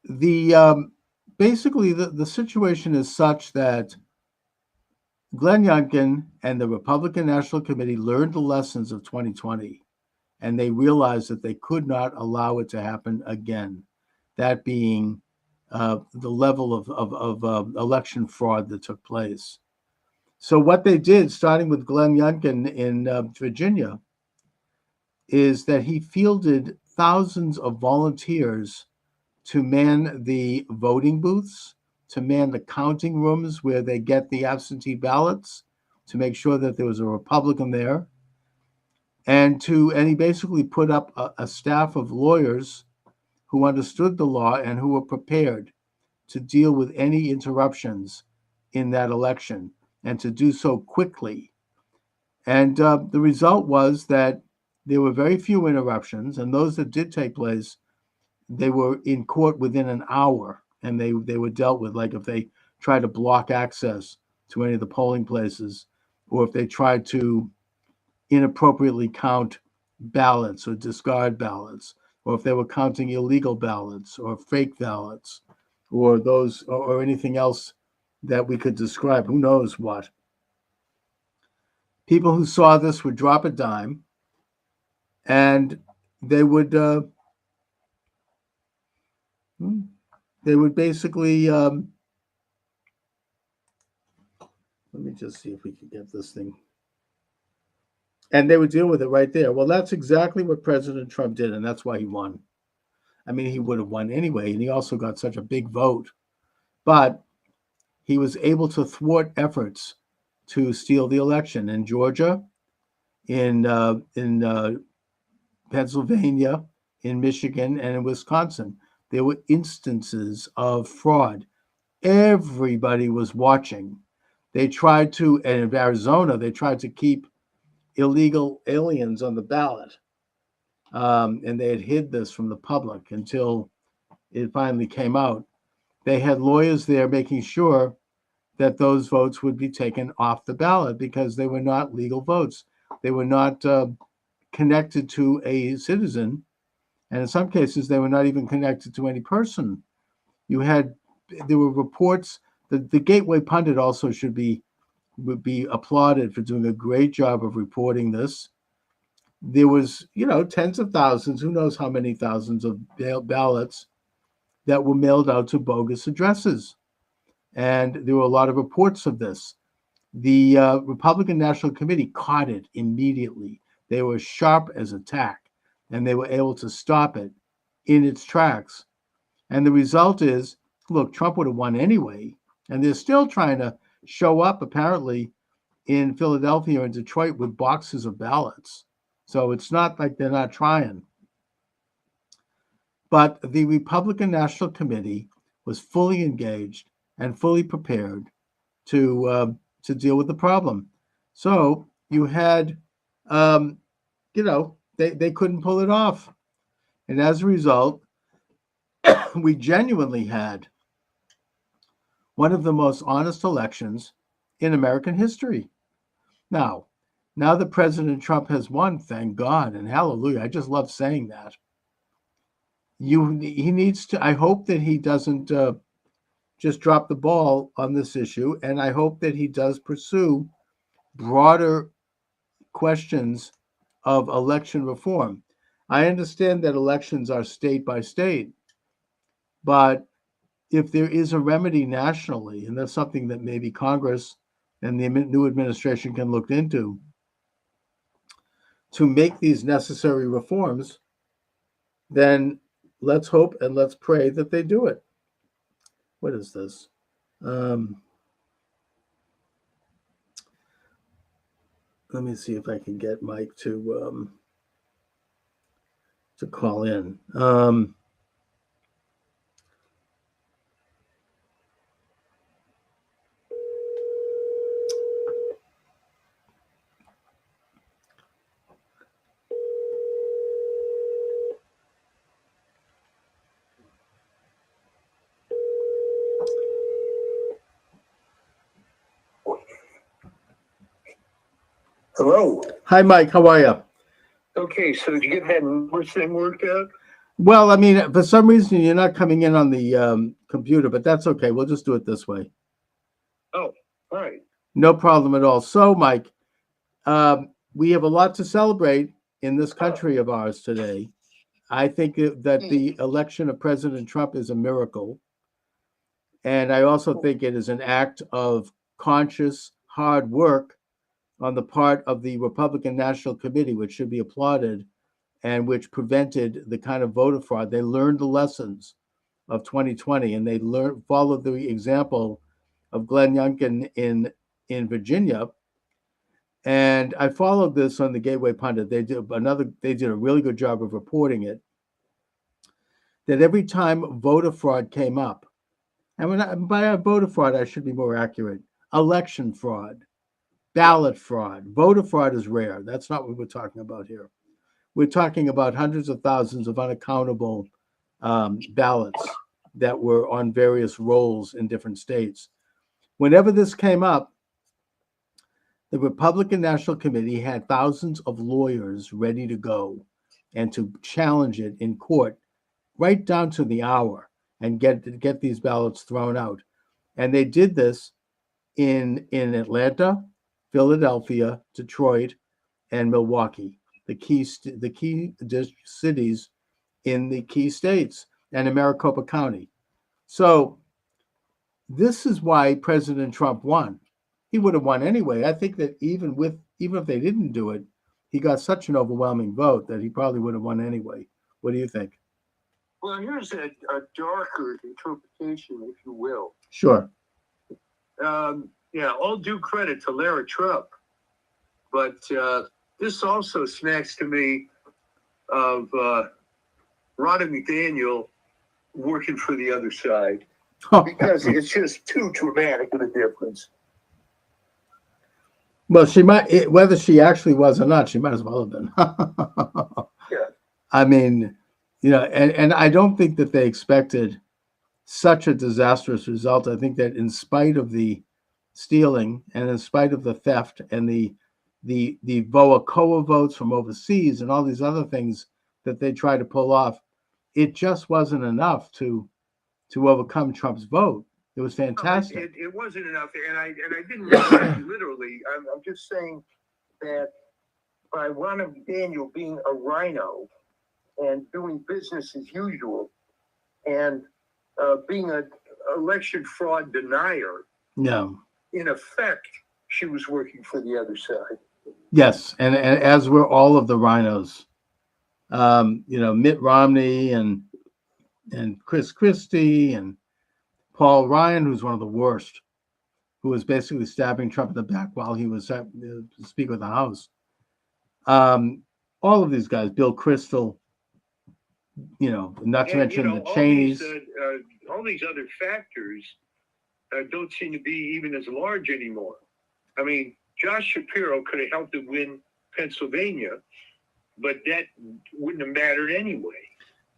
the basically the situation is such that Glenn Youngkin and the Republican National Committee learned the lessons of 2020, and they realized that they could not allow it to happen again. That being the level of election fraud that took place. So what they did, starting with Glenn Youngkin in Virginia, is that he fielded thousands of volunteers to man the voting booths, to man the counting rooms where they get the absentee ballots, to make sure that there was a Republican there, and he basically put up a staff of lawyers who understood the law and who were prepared to deal with any interruptions in that election, and to do so quickly. And the result was that there were very few interruptions, and those that did take place, they were in court within an hour, and they were dealt with. Like if they tried to block access to any of the polling places, or if they tried to inappropriately count ballots or discard ballots, or if they were counting illegal ballots or fake ballots, or those or anything else that we could describe, who knows what. People who saw this would drop a dime, and they would basically let me just see if we can get this thing, and they would deal with it right there. Well, that's exactly what President Trump did, and that's why he won. I mean, he would have won anyway, and he also got such a big vote, but he was able to thwart efforts to steal the election in Georgia, in Pennsylvania, in Michigan, and in Wisconsin. There were instances of fraud. Everybody was watching. They tried to, and in Arizona, they tried to keep illegal aliens on the ballot. And they had hid this from the public until it finally came out. They had lawyers there making sure that those votes would be taken off the ballot because they were not legal votes. They were not connected to a citizen. And in some cases, they were not even connected to any person. There were reports that the Gateway Pundit also would be applauded for doing a great job of reporting this. There was, tens of thousands, who knows how many thousands of ballots that were mailed out to bogus addresses. And there were a lot of reports of this. The Republican National Committee caught it immediately. They were sharp as a tack, and they were able to stop it in its tracks. And the result is, look, Trump would have won anyway, and they're still trying to show up, apparently, in Philadelphia and Detroit with boxes of ballots. So it's not like they're not trying. But the Republican National Committee was fully engaged and fully prepared to deal with the problem. So you had, they couldn't pull it off. And as a result, we genuinely had one of the most honest elections in American history. Now that President Trump has won, thank God and hallelujah. I just love saying that. He needs to, I hope that he doesn't just drop the ball on this issue. And I hope that he does pursue broader questions of election reform. I understand that elections are state by state, but if there is a remedy nationally, and that's something that maybe Congress and the new administration can look into, to make these necessary reforms, then let's hope and let's pray that they do it. What is this? Let me see if I can get Mike to call in. Hello. Hi, Mike. How are you? Okay, so did you get that number thing worked out? Well, I mean, for some reason, you're not coming in on the computer, but that's okay. We'll just do it this way. Oh, all right. No problem at all. So, Mike, we have a lot to celebrate in this country of ours today. I think that the election of President Trump is a miracle. And I also think it is an act of conscious, hard work on the part of the Republican National Committee, which should be applauded, and which prevented the kind of voter fraud. They learned the lessons of 2020, and they followed the example of Glenn Youngkin in Virginia. And I followed this on the Gateway Pundit. They did a really good job of reporting it. That every time voter fraud came up, and by voter fraud, I should be more accurate. Election fraud, ballot fraud, voter fraud is rare. That's not what we're talking about here. We're talking about hundreds of thousands of unaccountable ballots that were on various rolls in different states. Whenever this came up, the Republican National Committee had thousands of lawyers ready to go and to challenge it in court right down to the hour and get these ballots thrown out. And they did this in Atlanta, Philadelphia, Detroit, and Milwaukee, the key cities in the key states, and in Maricopa County. So this is why President Trump won. He would have won anyway. I think that even if they didn't do it, he got such an overwhelming vote that he probably would have won anyway. What do you think? Well, here's a darker interpretation, if you will. Sure. Yeah, all due credit to Lara Trump, but this also smacks to me of Ronna McDaniel working for the other side, because it's just too dramatic of a difference. Well, she might, whether she actually was or not, she might as well have been. Yeah. I mean, and I don't think that they expected such a disastrous result. I think that in spite of the stealing and in spite of the theft and the VOA votes from overseas and all these other things that they tried to pull off, it just wasn't enough to overcome Trump's vote. It was fantastic. It wasn't enough, and I didn't mean that literally. I'm just saying that by Ronna McDaniel being a rhino and doing business as usual, and being an election fraud denier, no, in effect, she was working for the other side. Yes, and as were all of the rhinos. Mitt Romney and Chris Christie and Paul Ryan, who's one of the worst. who was basically stabbing Trump in the back while he was Speaker of the House. All of these guys, Bill Kristol, not to mention the Cheneys. All these other factors don't seem to be even as large anymore. I mean, Josh Shapiro could have helped him win Pennsylvania, but that wouldn't have mattered anyway.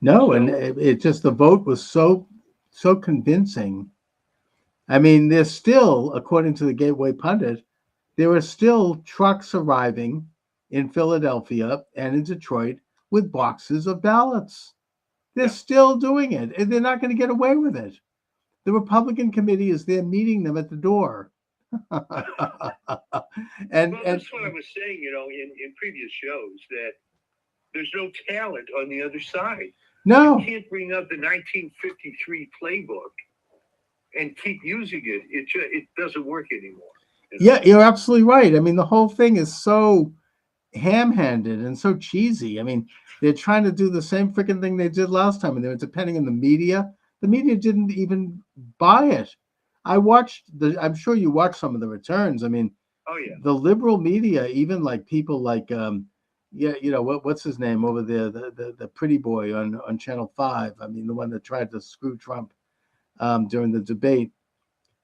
No, so, and it just, the vote was so convincing. I mean, there's still, according to the Gateway Pundit, there are still trucks arriving in Philadelphia and in Detroit with boxes of ballots. They're still doing it, and they're not going to get away with it. The Republican committee is there meeting them at the door. Well, that's what I was saying, in previous shows, that there's no talent on the other side. No. You can't bring up the 1953 playbook and keep using it. It doesn't work anymore. Yeah, you're absolutely right. I mean, the whole thing is so ham-handed and so cheesy. I mean, they're trying to do the same freaking thing they did last time, and they were depending on the media. The media didn't even buy it. I'm sure you watched some of the returns. I mean, oh yeah, the liberal media, even like people like what's his name over there, the pretty boy on Channel 5. I mean, the one that tried to screw Trump during the debate.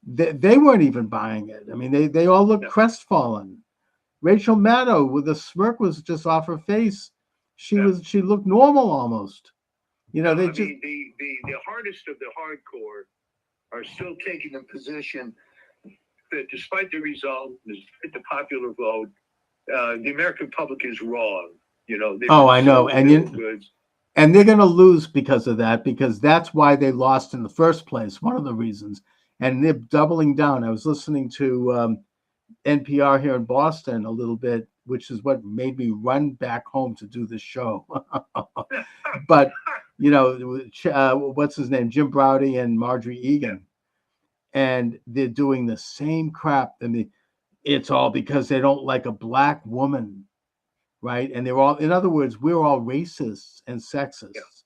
They weren't even buying it. I mean, they all looked crestfallen. Rachel Maddow with a smirk was just off her face. She looked normal almost. The hardest of the hardcore are still taking the position that despite the result, despite the popular vote, the American public is wrong. I know, and they're going to lose because of that, because that's why they lost in the first place. One of the reasons, and they're doubling down. I was listening to NPR here in Boston a little bit, which is what made me run back home to do this show. But what's his name, Jim Braude and Marjorie Egan, and they're doing the same crap. I mean, it's all because they don't like a black woman, right? And they're all, in other words, we're all racists and sexists,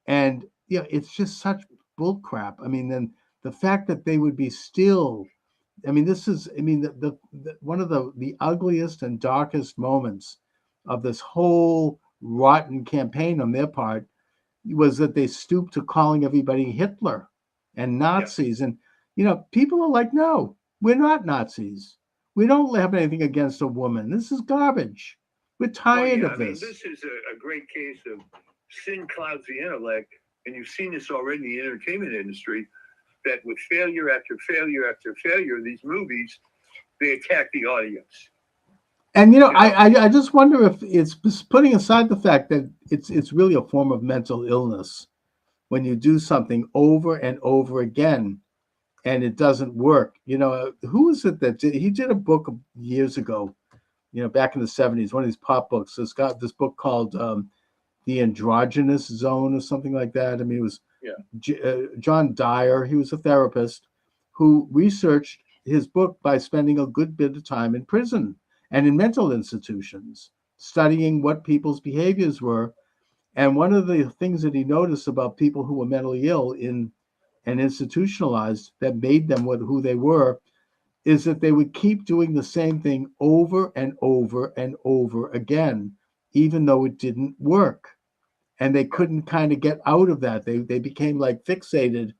and it's just such bull crap. I mean, then the fact that they would be still. I mean, this is, the one of the ugliest and darkest moments of this whole rotten campaign on their part was that they stooped to calling everybody Hitler and Nazis. And, people are like, no, we're not Nazis. We don't have anything against a woman. This is garbage. We're tired of this. This is a great case of sin clouds the intellect. And you've seen this already in the entertainment industry, that with failure after failure after failure, these movies, they attack the audience. And I just wonder if it's putting aside the fact that it's really a form of mental illness when you do something over and over again and it doesn't work. Who is it that he did a book years ago, back in the 70s, one of these pop books. It's got this book called The Androgynous Zone or something like that. I mean, it was John Dyer. He was a therapist who researched his book by spending a good bit of time in prison and in mental institutions, studying what people's behaviors were. And one of the things that he noticed about people who were mentally ill and institutionalized that made them who they were is that they would keep doing the same thing over and over and over again, even though it didn't work. And they couldn't kind of get out of that. They became like fixated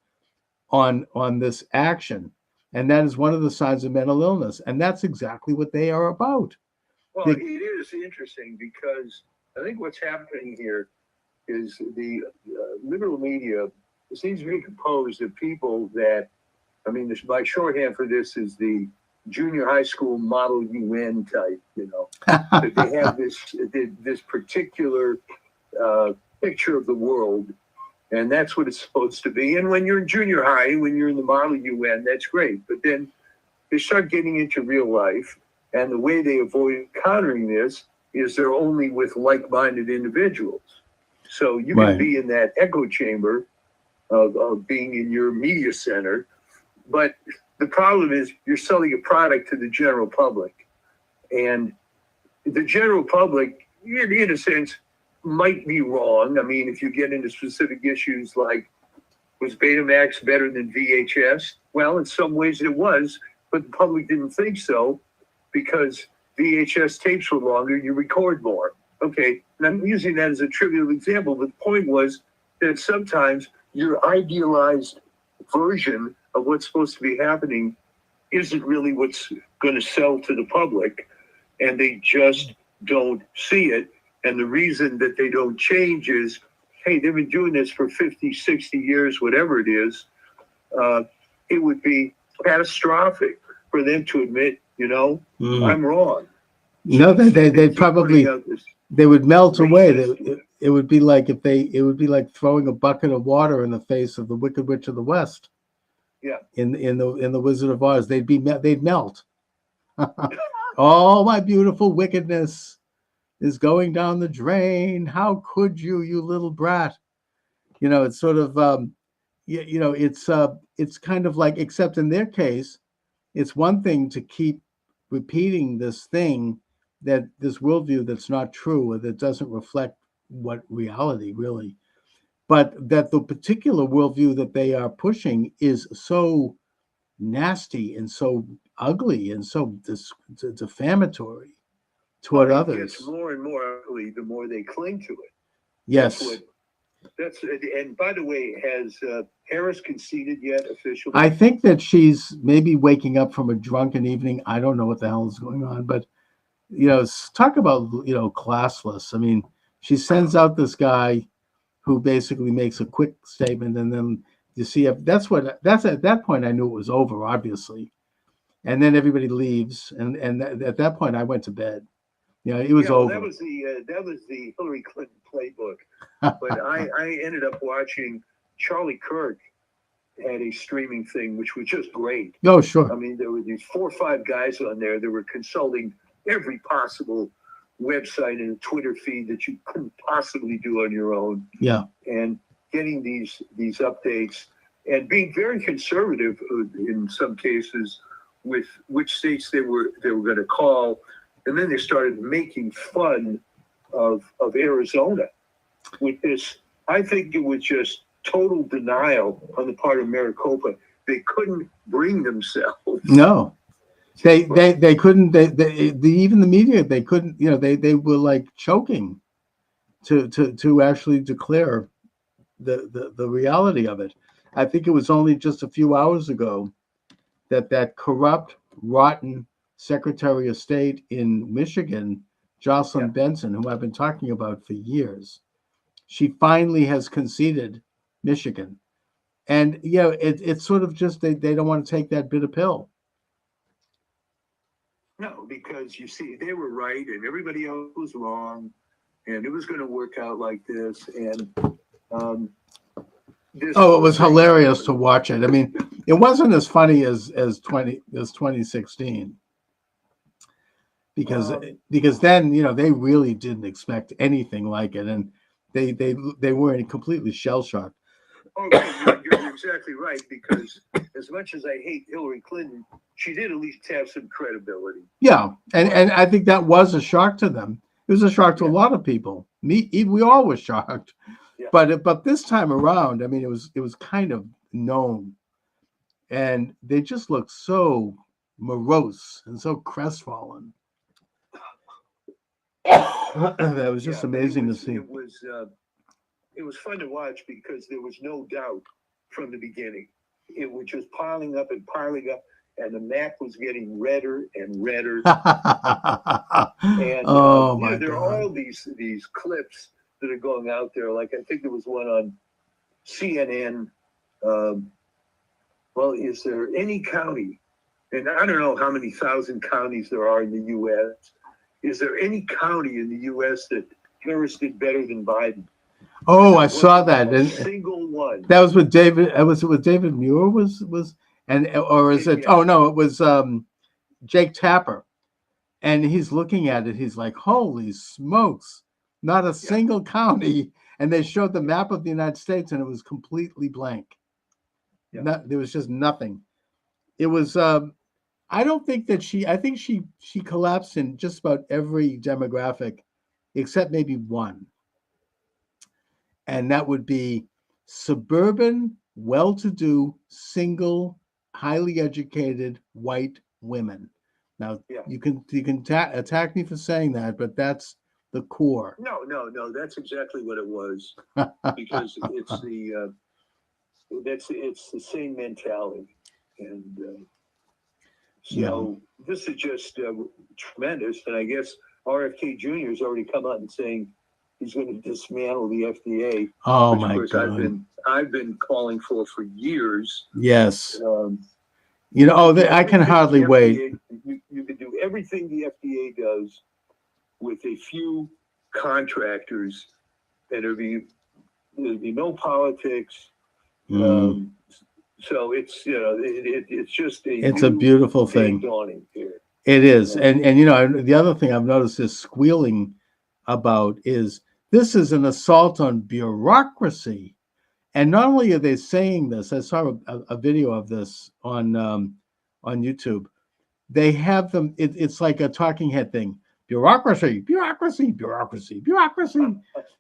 on this action. And that is one of the signs of mental illness. And that's exactly what they are about. Well, it is interesting because I think what's happening here is the liberal media seems to be composed of people that, my shorthand for this is the junior high school model UN type, that they have this particular picture of the world, and that's what it's supposed to be. And when you're in junior high, when you're in the model UN, that's great. But then they start getting into real life, and the way they avoid encountering this is they're only with like-minded individuals. So you can be in that echo chamber of being in your media center, but the problem is you're selling a product to the general public, and the general public, in a sense, might be wrong. If you get into specific issues like, was Betamax better than VHS? Well, in some ways it was, but the public didn't think so because VHS tapes were longer, you record more. Okay, and I'm using that as a trivial example, but the point was that sometimes your idealized version of what's supposed to be happening isn't really what's going to sell to the public, and they just don't see it. And the reason that they don't change is, hey, they've been doing this for 50, 60 years, whatever it is. It would be catastrophic for them to admit, I'm wrong. No, they'd probably, they would melt away. It would be like it would be like throwing a bucket of water in the face of the Wicked Witch of the West. Yeah. In the Wizard of Oz, they'd melt. All my beautiful wickedness is going down the drain. How could you, you little brat? It's sort of it's kind of like, except in their case, it's one thing to keep repeating this thing, that this worldview that's not true or that doesn't reflect what reality really, but that the particular worldview that they are pushing is so nasty and so ugly and so defamatory toward others. It gets more and more ugly the more they cling to it. Yes. And by the way, has Harris conceded yet officially? I think that she's maybe waking up from a drunken evening. I don't know what the hell is going on, but talk about classless. I mean, she sends out this guy who basically makes a quick statement, and then you see that's at that point I knew it was over, obviously, and then everybody leaves, and at that point I went to bed. It was over. That was the Hillary Clinton playbook. But I ended up watching Charlie Kirk had a streaming thing, which was just great. Oh, sure. I mean, there were these 4 or 5 guys on there that were consulting every possible website and Twitter feed that you couldn't possibly do on your own. Yeah. And getting these updates and being very conservative in some cases with which states they were going to call. And then they started making fun of Arizona with this. I think it was just total denial on the part of Maricopa. They couldn't bring themselves. No, they couldn't. Even the media, they couldn't. They were like choking to actually declare the reality of it. I think it was only just a few hours ago that corrupt, rotten Secretary of State in Michigan, Jocelyn Benson, who I've been talking about for years, she finally has conceded Michigan. And it's sort of just they don't want to take that bitter pill. No, because you see, they were right and everybody else was wrong, and it was going to work out like this. And it was hilarious to watch it. I mean, it wasn't as funny as 2016. Because then they really didn't expect anything like it, and they were completely shell shocked. Oh, you're exactly right. Because as much as I hate Hillary Clinton, she did at least have some credibility. Yeah, and I think that was a shock to them. It was a shock to a lot of people. We all were shocked, but this time around, I mean, it was kind of known, and they just looked so morose and so crestfallen. That was just amazing to see. It was fun to watch because there was no doubt from the beginning. It was just piling up, and the map was getting redder and redder. And there are all these clips that are going out there. Like I think there was one on CNN. Well, is there any county, and I don't know how many thousand counties there are in the U.S., is there any county in the U.S. that Harris did better than Biden? Oh, I saw that. A single one. That was with David. Was it with David Muir? Or is it? Oh no, it was Jake Tapper, and he's looking at it. He's like, "Holy smokes! Not a single county." And they showed the map of the United States, and it was completely blank. There was just nothing. It was. I don't think that I think she collapsed in just about every demographic, except maybe one. And that would be suburban, well-to-do, single highly educated white women. Now Yeah. you can attack me for saying that, but that's the core. No, that's exactly what it was, because it's the same mentality, and so this is just tremendous. And I guess RFK Jr. has already come out and saying he's going to dismantle the FDA. Oh which, my of course, God! I've been calling for years. Yes. You know, I can hardly wait. You can do everything the FDA does with a few contractors, and there'd be no politics. So it's it's just it's a beautiful thing. Dawning here. It is, and the other thing I've noticed is squealing about is this is an assault on bureaucracy, and not only are they saying this. I saw a video of this on YouTube. They have them. It's like a talking head thing. Bureaucracy, bureaucracy, bureaucracy, bureaucracy.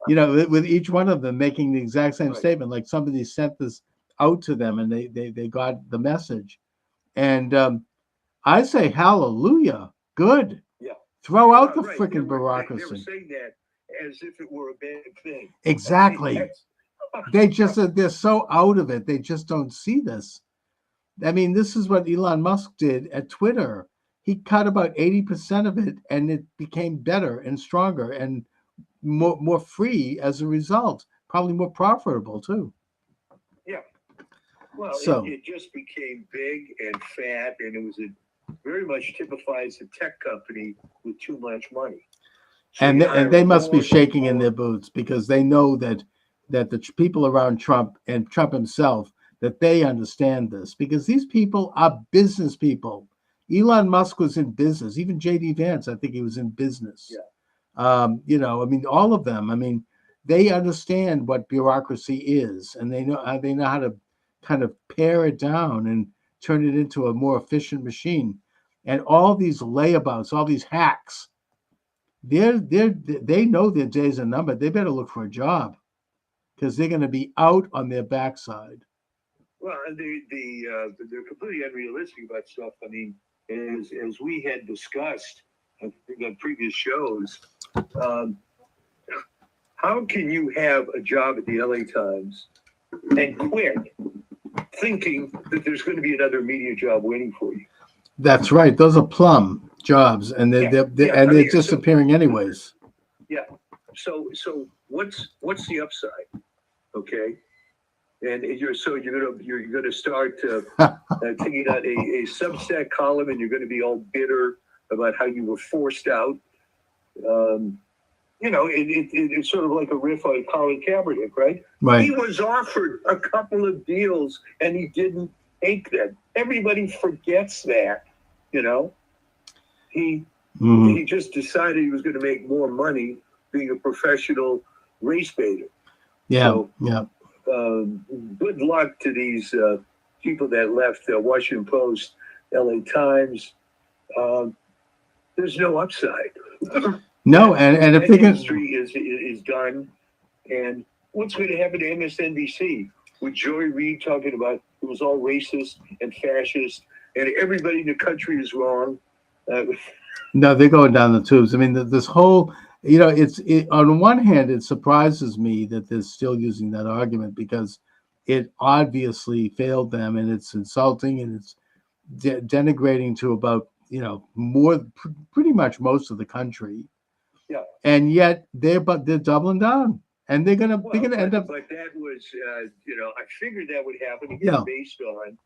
With each one of them making the exact same statement, like somebody sent this out to them and they got the message. And I say hallelujah, good. Yeah. Throw out the freaking bureaucracy. They were saying that as if it were a bad thing. Exactly. They're so out of it. They just don't see this. I mean, this is what Elon Musk did at Twitter. He cut about 80% of it, and it became better and stronger and more free as a result. Probably more profitable too. Yeah. Well, so it just became big and fat, and it was very much typifies a tech company with too much money. So and they must be shaking in their boots because they know that the people around Trump and Trump himself, that they understand this, because these people are business people. Elon Musk was in business. Even J.D. Vance, I think he was in business. Yeah. I mean, all of them. I mean, they understand what bureaucracy is, and they know how to kind of pare it down and turn it into a more efficient machine. And all these layabouts, all these hacks, they know their days are numbered. They better look for a job because they're going to be out on their backside. Well, and they're completely unrealistic about stuff. I mean, as we had discussed on previous shows, how can you have a job at the LA Times and quit thinking that there's going to be another media job waiting for you? That's right. Those are plum jobs, and they're disappearing anyways. Yeah. So what's the upside? Okay. And you're gonna start taking out a Substack column, and you're going to be all bitter about how you were forced out. It's sort of like a riff on Colin Kaepernick, right? Right. He was offered a couple of deals, and he didn't take them. Everybody forgets that, He just decided he was going to make more money being a professional race baiter. Yeah. So, yeah. Good luck to these people that left Washington Post, LA Times. There's no upside. No, and if the industry is done. And what's going to happen to MSNBC with Joy Reid talking about it was all racist and fascist and everybody in the country is wrong? No, they're going down the tubes. I mean, this whole, on one hand, it surprises me that they're still using that argument because it obviously failed them, and it's insulting and it's denigrating to about, pretty much most of the country. Yeah. And yet they're doubling down, and they're gonna end up. But that was, I figured that would happen again based on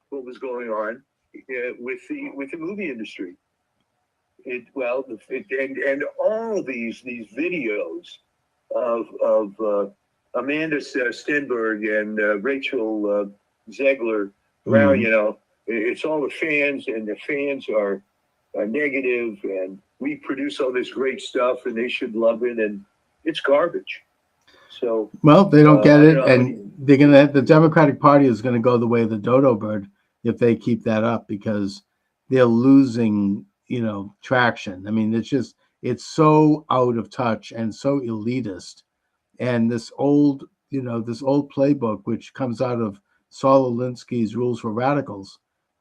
what was going on with the movie industry. And all these videos of Amanda Stenberg and Rachel Zegler Brown, it's all the fans, and the fans are negative, and we produce all this great stuff, and they should love it, and it's garbage. So they don't get it, and the Democratic Party is going to go the way of the dodo bird if they keep that up, because they're losing traction. I mean, it's so out of touch and so elitist, and this old playbook, which comes out of Saul Alinsky's Rules for Radicals.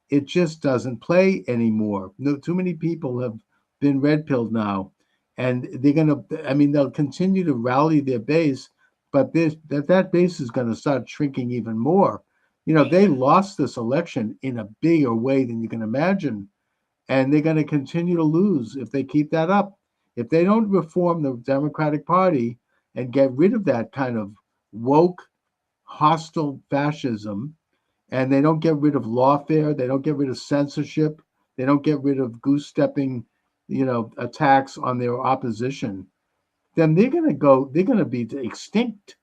It just doesn't play anymore. No, too many people have been red-pilled now, and they'll continue to rally their base, but that base is going to start shrinking even more. They lost this election in a bigger way than you can imagine, and they're going to continue to lose if they keep that up. If they don't reform the Democratic Party and get rid of that kind of woke, hostile fascism, and they don't get rid of lawfare, they don't get rid of censorship, they don't get rid of goose-stepping, attacks on their opposition, then they're going to be extinct.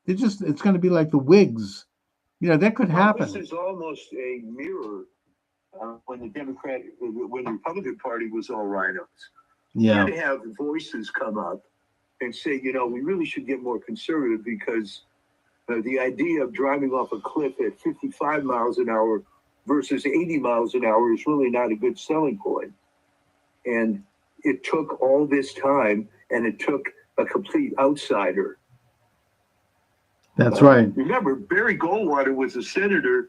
It's going to be like the Whigs. That could happen. This is almost a mirror when the Republican Party was all rhinos. Yeah. You had to have voices come up and say, we really should get more conservative because the idea of driving off a cliff at 55 miles an hour versus 80 miles an hour is really not a good selling point. And it took all this time, and it took a complete outsider. That's right. Remember, Barry Goldwater was a senator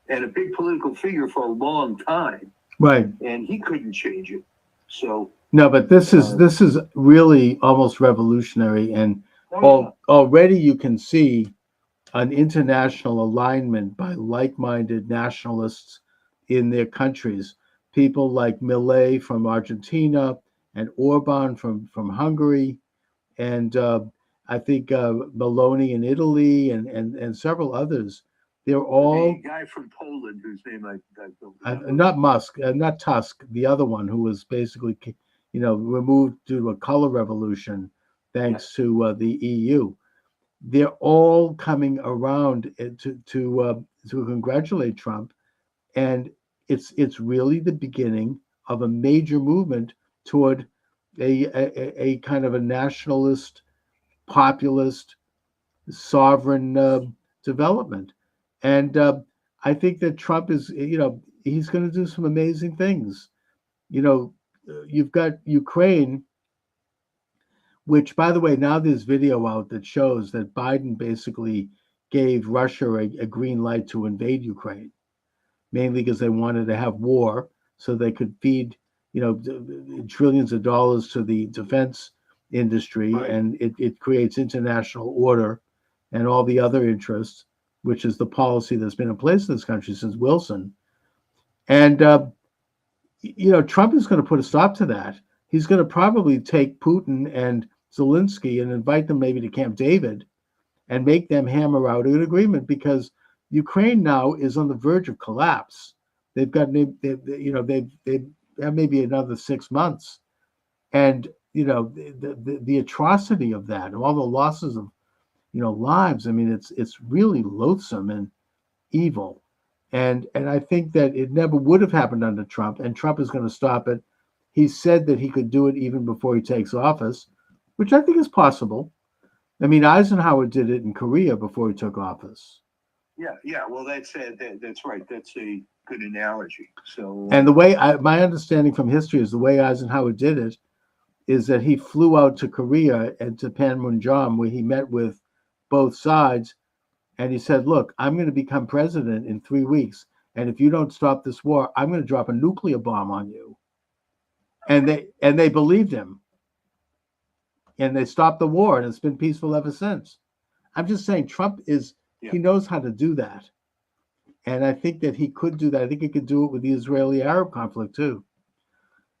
and a big political figure for a long time. Right. And he couldn't change it. So no, but this is really almost revolutionary, and already you can see an international alignment by like-minded nationalists in their countries. People like Milei from Argentina and Orban from Hungary, and I think Meloni in Italy and several others. They're all the guy from Poland whose name I don't know. Not Tusk, the other one who was basically removed due to a color revolution thanks to the EU. They're all coming around to congratulate Trump, and it's really the beginning of a major movement toward a kind of a nationalist, populist, sovereign development. And I think that Trump is, he's going to do some amazing things. You've got Ukraine, which, by the way, now there's video out that shows that Biden basically gave Russia a green light to invade Ukraine, mainly because they wanted to have war so they could feed, trillions of dollars to the defense industry, right. And it creates international order and all the other interests, which is the policy that's been in place in this country since Wilson. And, Trump is going to put a stop to that. He's going to probably take Putin and Zelensky and invite them maybe to Camp David and make them hammer out an agreement, because Ukraine now is on the verge of collapse. They've got, they have maybe another 6 months. And, the atrocity of that and all the losses of, lives. I mean, it's really loathsome and evil. And I think that it never would have happened under Trump, and Trump is going to stop it. He said that he could do it even before he takes office, which I think is possible. I mean, Eisenhower did it in Korea before he took office. Yeah. Well, that's right. That's a good analogy. So, and the way my understanding from history is the way Eisenhower did it is that he flew out to Korea and to Panmunjom, where he met with both sides, and he said, "Look, I'm going to become president in 3 weeks, and if you don't stop this war, I'm going to drop a nuclear bomb on you." And they believed him, and they stopped the war, and it's been peaceful ever since. I'm just saying, Trump he knows how to do that, and I think that he could do that. I think he could do it with the Israeli-Arab conflict too.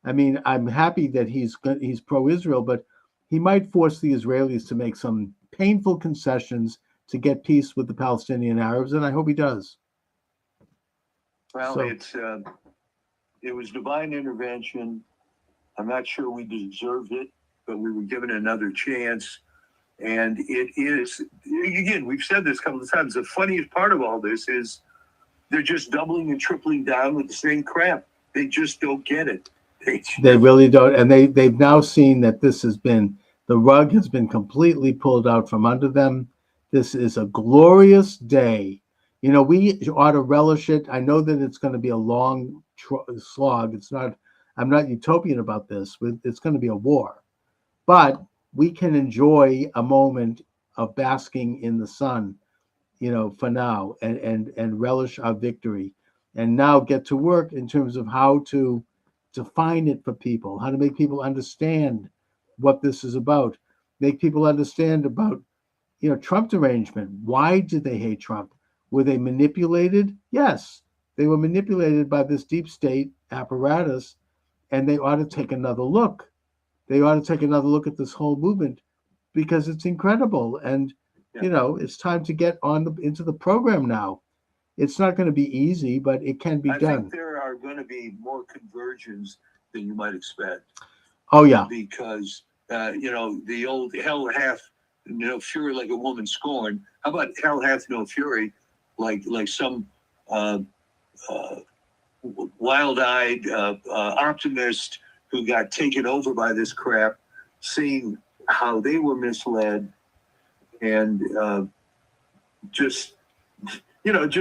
I mean, I'm happy that he's pro-Israel, but he might force the Israelis to make some painful concessions to get peace with the Palestinian Arabs, and I hope he does. Well, it was divine intervention. I'm not sure we deserved it, but we were given another chance. And it is, again, we've said this a couple of times, the funniest part of all this is they're just doubling and tripling down with the same crap. They just don't get it. They really don't. And they've now seen that the rug has been completely pulled out from under them. This is a glorious day. We ought to relish it. I know that it's going to be a long slog. I'm not utopian about this. It's going to be a war. But we can enjoy a moment of basking in the sun, for now, and relish our victory, and now get to work in terms of how to define it for people, how to make people understand what this is about, make people understand about, Trump derangement. Why did they hate Trump? Were they manipulated? Yes, they were manipulated by this deep state apparatus, and they ought to take another look. They ought to take another look at this whole movement because it's incredible. And, it's time to get into the program now. It's not going to be easy, but it can be done. I think there are going to be more conversions than you might expect. Oh, yeah. Because, the old hell hath no fury like a woman scorned. How about hell hath no fury like some wild-eyed optimist who got taken over by this crap, seeing how they were misled and just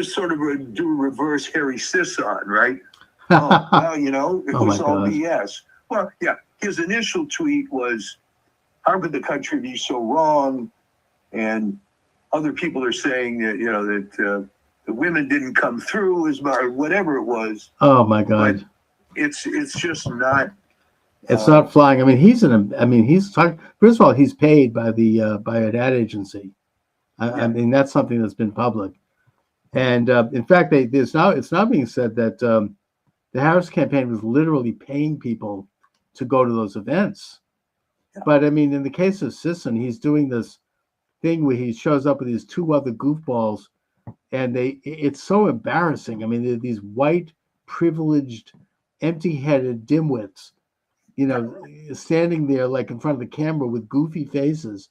sort of do reverse Harry Sisson, right? Oh, well, it Oh, was my all God. BS. Well, yeah, his initial tweet was, how could the country be so wrong? And other people are saying that, that the women didn't come through as much, or whatever it was. Oh, my God. But it's just not. It's not flying. I mean, he's talking. First of all, he's paid by by an ad agency. I mean, that's something that's been public. And in fact, it's now being said that the Harris campaign was literally paying people to go to those events. Yeah. But I mean, in the case of Sisson, he's doing this thing where he shows up with these two other goofballs, and it's so embarrassing. I mean, they're these white, privileged, empty-headed dimwits, standing there like in front of the camera with goofy faces.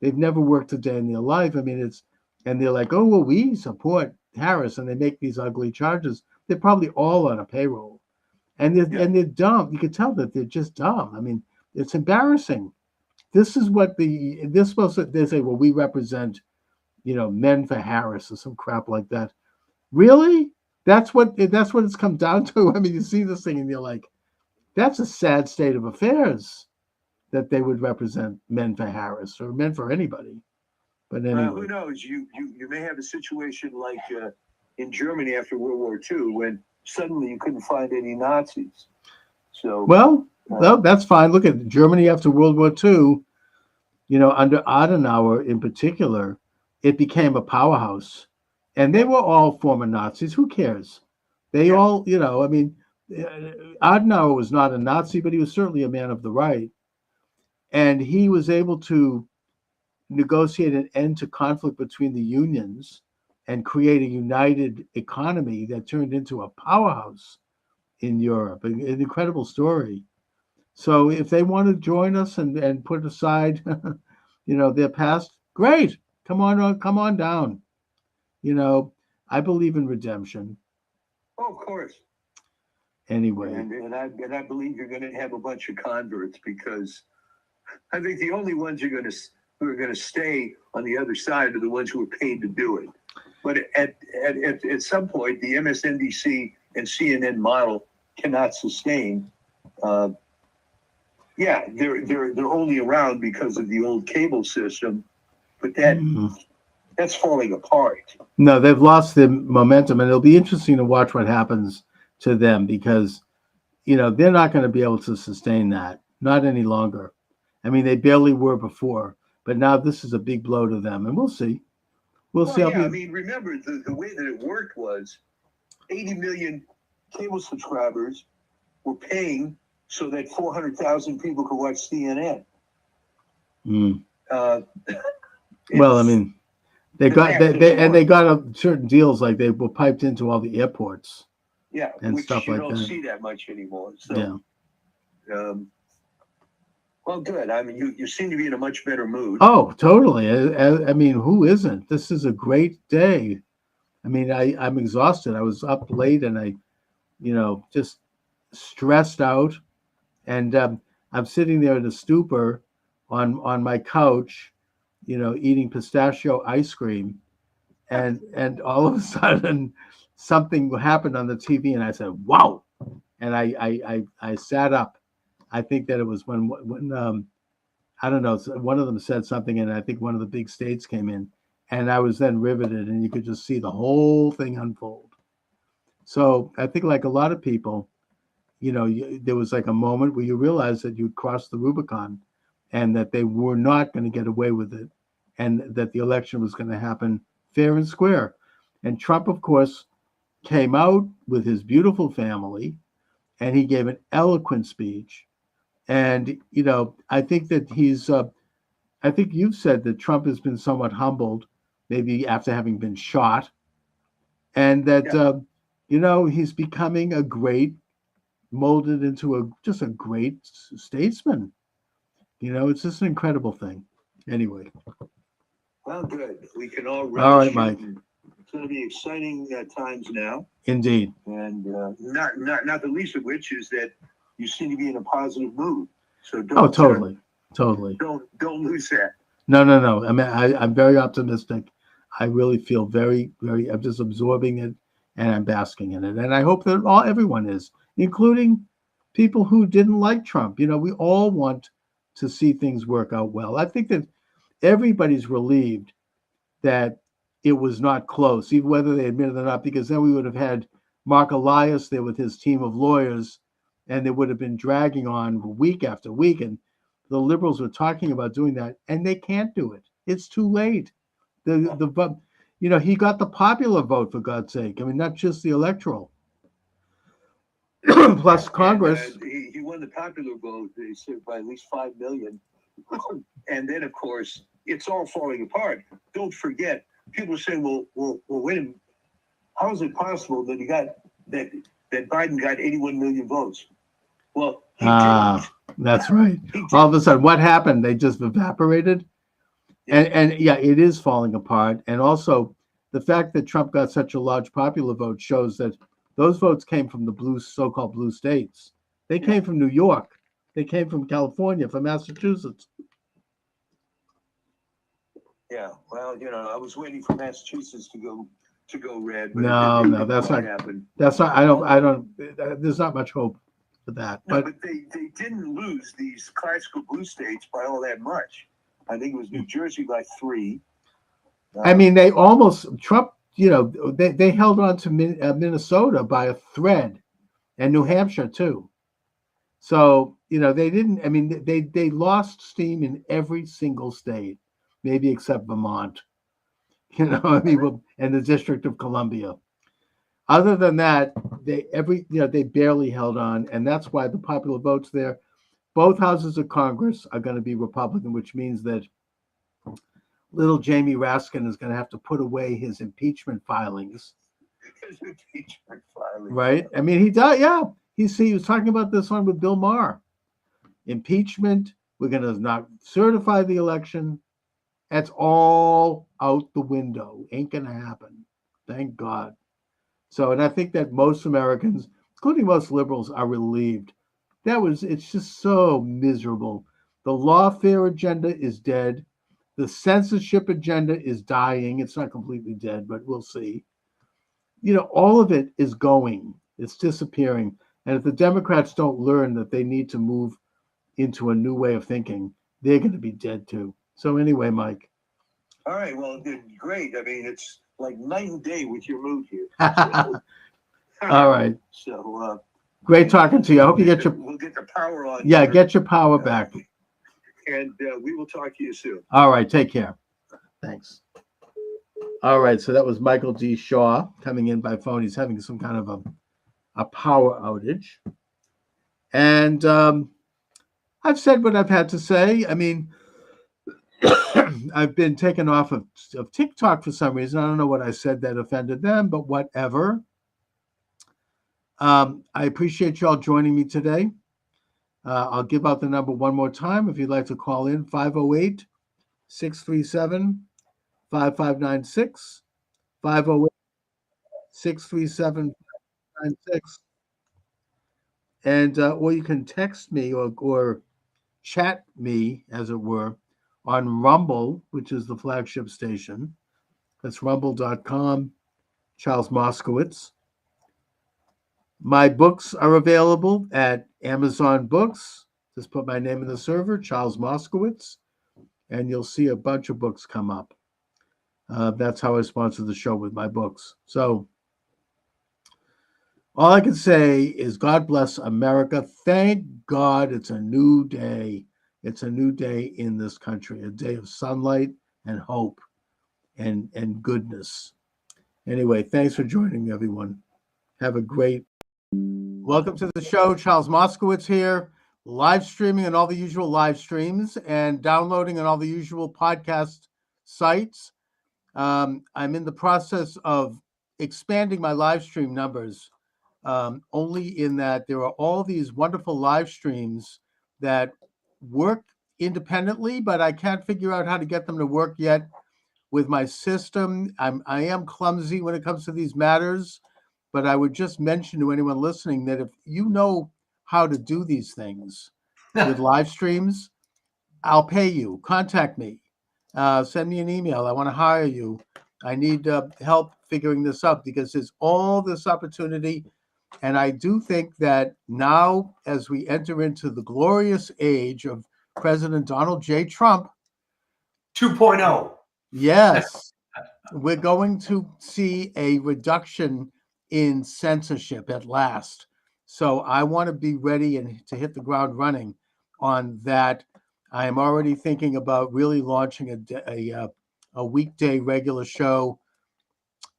They've never worked a day in their life. I mean, and they're like, oh, well, we support Harris, and they make these ugly charges. They're probably all on a payroll, and they're dumb. You can tell that they're just dumb. I mean, it's embarrassing. This is what they say. Well, we represent, men for Harris or some crap like that. Really? That's what it's come down to. I mean, you see this thing and you're like, that's a sad state of affairs that they would represent men for Harris or men for anybody. But anyway, Who knows? You may have a situation like in Germany after World War II when suddenly you couldn't find any Nazis. So well, that's fine. Look at Germany after World War II. Under Adenauer in particular, it became a powerhouse, and they were all former Nazis. Who cares? They all, I mean, Adenauer was not a Nazi, but he was certainly a man of the right, and he was able to negotiate an end to conflict between the unions and create a united economy that turned into a powerhouse in Europe. An incredible story. So if they want to join us and put aside, their past, great. Come on down. I believe in redemption. Oh, of course. Anyway, and I believe you're going to have a bunch of converts because I think the only ones who are going to stay on the other side are the ones who are paid to do it. But at some point, the MSNBC and CNN model cannot sustain. They're only around because of the old cable system, but that's falling apart. No, they've lost the momentum, and it'll be interesting to watch what happens to them because, they're not going to be able to sustain that, not any longer. I mean, they barely were before, but now this is a big blow to them, and we'll see. We'll see. I mean, remember the way that it worked was 80 million cable subscribers were paying so that 400,000 people could watch CNN. Well, I mean, they got certain deals, like they were piped into all the airports. Yeah, and which stuff you like don't that. see that much anymore. So, well, good. I mean, you seem to be in a much better mood. Oh, totally. I mean, who isn't? This is a great day. I mean, I'm exhausted. I was up late and I, just stressed out. And I'm sitting there in a stupor on my couch, eating pistachio ice cream. And all of a sudden, something happened on the TV, and I said, "Wow!" And I sat up. I think that it was when I don't know, one of them said something, and I think one of the big states came in, And I was then riveted, and you could just see the whole thing unfold. So I think, like a lot of people, there was like a moment where you realized that you'd crossed the Rubicon and that they were not going to get away with it, and that the election was going to happen fair and square. And Trump, of course, came out with his beautiful family, and he gave an eloquent speech. And, I think that I think you've said that Trump has been somewhat humbled, maybe after having been shot, and that, he's becoming molded into just a great statesman. It's just an incredible thing. Anyway. Well, good. We can all relish. All right, Mike. It's going to be exciting times now. Indeed. And not the least of which is that you seem to be in a positive mood. So don't. Totally. Don't lose that. No. I mean, I'm very optimistic. I really feel very, very. I'm just absorbing it, and I'm basking in it. And I hope that everyone is, including people who didn't like Trump. We all want to see things work out well. I think that everybody's relieved that it was not close, even whether they admit it or not, because then we would have had Mark Elias there with his team of lawyers, and they would have been dragging on week after week. And the liberals were talking about doing that, and they can't do it. It's too late. He got the popular vote, for God's sake. I mean, not just the electoral. Plus Congress. He won the popular vote, they said, by at least 5 million. And then, of course, it's all falling apart. Don't forget, people say, well, wait a minute. How is it possible that that Biden got 81 million votes? Well, he didn't. That's right. All of a sudden, what happened? They just evaporated. And yeah, it is falling apart. And also, the fact that Trump got such a large popular vote shows that those votes came from the so-called blue states. They came from New York. They came from California, from Massachusetts. Yeah, well, I was waiting for Massachusetts to go red. But no, that's not happen. That's not. I don't. There's not much hope for that. No, but they didn't lose these classical blue states by all that much. I think it was New Jersey by 3. I mean, they almost Trump. They held on to Minnesota by a thread, and New Hampshire too. So they didn't. I mean, they lost steam in every single state, maybe except Vermont. And the District of Columbia. Other than that, they barely held on, and that's why the popular votes there. Both houses of Congress are going to be Republican, which means that little Jamie Raskin is going to have to put away his impeachment filings. Right? I mean, he died. Yeah, he was talking about this one with Bill Maher. Impeachment. We're going to not certify the election. That's all out the window. Ain't going to happen. Thank God. So, and I think that most Americans, including most liberals, are relieved. It's just so miserable. The lawfare agenda is dead. The censorship agenda is dying. It's not completely dead, but we'll see. All of it is going. It's disappearing. And if the Democrats don't learn that they need to move into a new way of thinking, they're going to be dead too. So anyway, Mike. All right. Well, great. I mean, it's like night and day with your mood here. All right. So great talking to you. I hope you we'll get the power on. Yeah, get your power back. And we will talk to you soon. All right. Take care. Thanks. All right. So that was Michael D. Shaw coming in by phone. He's having some kind of a power outage. And I've said what I've had to say. I mean, I've been taken off of TikTok for some reason. I don't know what I said that offended them, but whatever. I appreciate y'all joining me today. I'll give out the number one more time if you'd like to call in, 508-637-5596, 508-637-5596. And or you can text me or chat me, as it were, on Rumble, which is the flagship station. That's rumble.com, Charles Moskowitz. My books are available at Amazon Books. Just put my name in the server, Charles Moskowitz, and you'll see a bunch of books come up. That's how I sponsor the show with my books. So all I can say is God bless America. Thank God it's a new day. It's a new day in this country, a day of sunlight and hope and goodness. Anyway, thanks for joining me, everyone. Have a great welcome to the show. Charles Moskowitz here, live streaming on all the usual live streams and downloading on all the usual podcast sites. I'm in the process of expanding my live stream numbers, only in that there are all these wonderful live streams that work independently, but I can't figure out how to get them to work yet with my system. I am clumsy when it comes to these matters, but I would just mention to anyone listening that if you know how to do these things with live streams, I'll pay you. Contact me. Send me an email. I want to hire you. I need help figuring this out because there's all this opportunity. And I do think that now, as we enter into the glorious age of President Donald J. Trump 2.0. Yes, we're going to see a reduction in censorship at last. So I want to be ready and to hit the ground running on that. I am already thinking about really launching a weekday regular show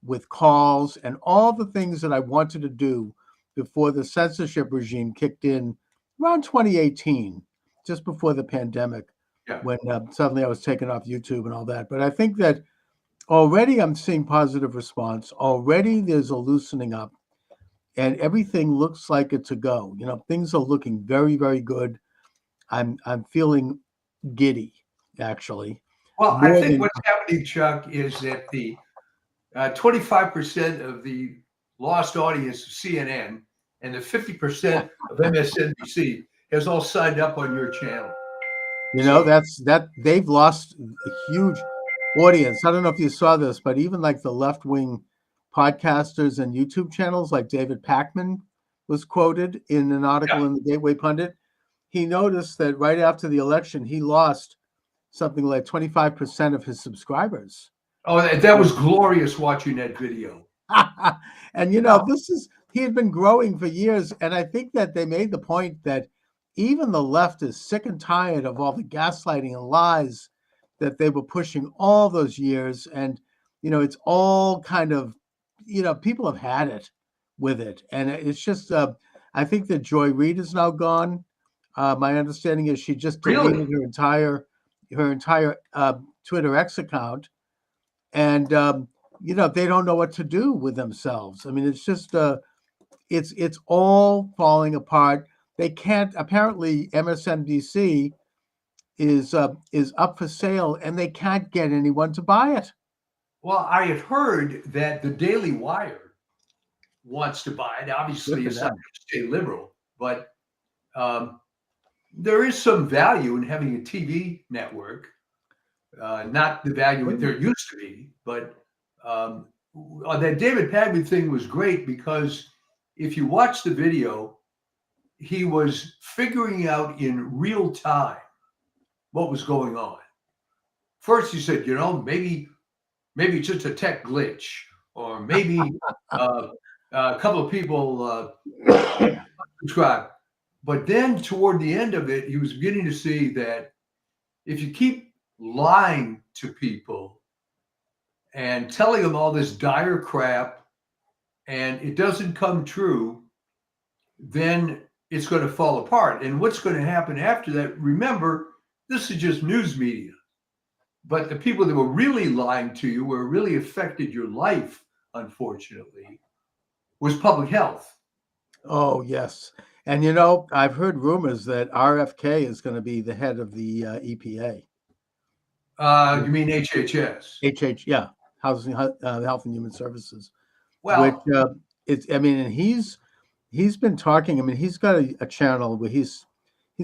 with calls and all the things that I wanted to do before the censorship regime kicked in around 2018, just before the pandemic. Yeah. When suddenly I was taken off YouTube and all that. But I think that already I'm seeing positive response. Already there's a loosening up and everything looks like it's a go. You know, things are looking very, very good. I'm feeling giddy, actually. Well, I think what's happening, Chuck, is that the 25% of the lost audience of CNN and the 50% of MSNBC has all signed up on your channel. You know, that they've lost a huge audience. I don't know if you saw this, but even like the left-wing podcasters and YouTube channels, like David Pakman was quoted in an article in the Gateway Pundit. He noticed that right after the election, he lost something like 25% of his subscribers. Oh, that was glorious watching that video. And, you know, he had been growing for years. And I think that they made the point that even the left is sick and tired of all the gaslighting and lies that they were pushing all those years. And, you know, it's all kind of, you know, people have had it with it. And it's just, I think that Joy Reid is now gone. My understanding is she just deleted her entire Twitter X account. And, you know, they don't know what to do with themselves. I mean, it's just, it's all falling apart. They can't, apparently MSNBC is up for sale and they can't get anyone to buy it. Well, I have heard that the Daily Wire wants to buy it. Obviously, it's not going to stay liberal, but there is some value in having a TV network. Not the value that there used to be, but that David Pakman thing was great because if you watch the video, he was figuring out in real time what was going on. First, he said, you know, maybe it's just a tech glitch, or maybe a couple of people subscribe. But then toward the end of it, he was beginning to see that if you keep lying to people and telling them all this dire crap and it doesn't come true, then it's going to fall apart. And what's going to happen after that, remember, this is just news media. But the people that were really lying to you, where it really affected your life, unfortunately, was public health. Oh, yes. And, you know, I've heard rumors that RFK is going to be the head of the EPA. You mean HHS? Yeah. Health and Human Services. Well, which, it's, I mean, and he's been talking. I mean, he's got a channel where he's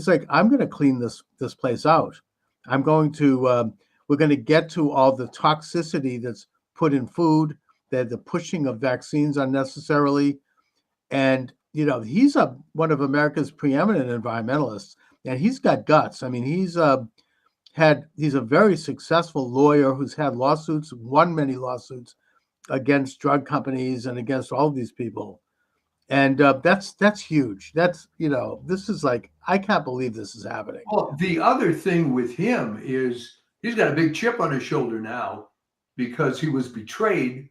like, I'm going to clean this place out. I'm going to, we're going to get to all the toxicity that's put in food, the pushing of vaccines unnecessarily. And, you know, he's one of America's preeminent environmentalists, and he's got guts. I mean, he's he's a very successful lawyer who's had lawsuits, won many lawsuits against drug companies and against all of these people. And that's huge. That's, this is like, I can't believe this is happening. Well, the other thing with him is he's got a big chip on his shoulder now because he was betrayed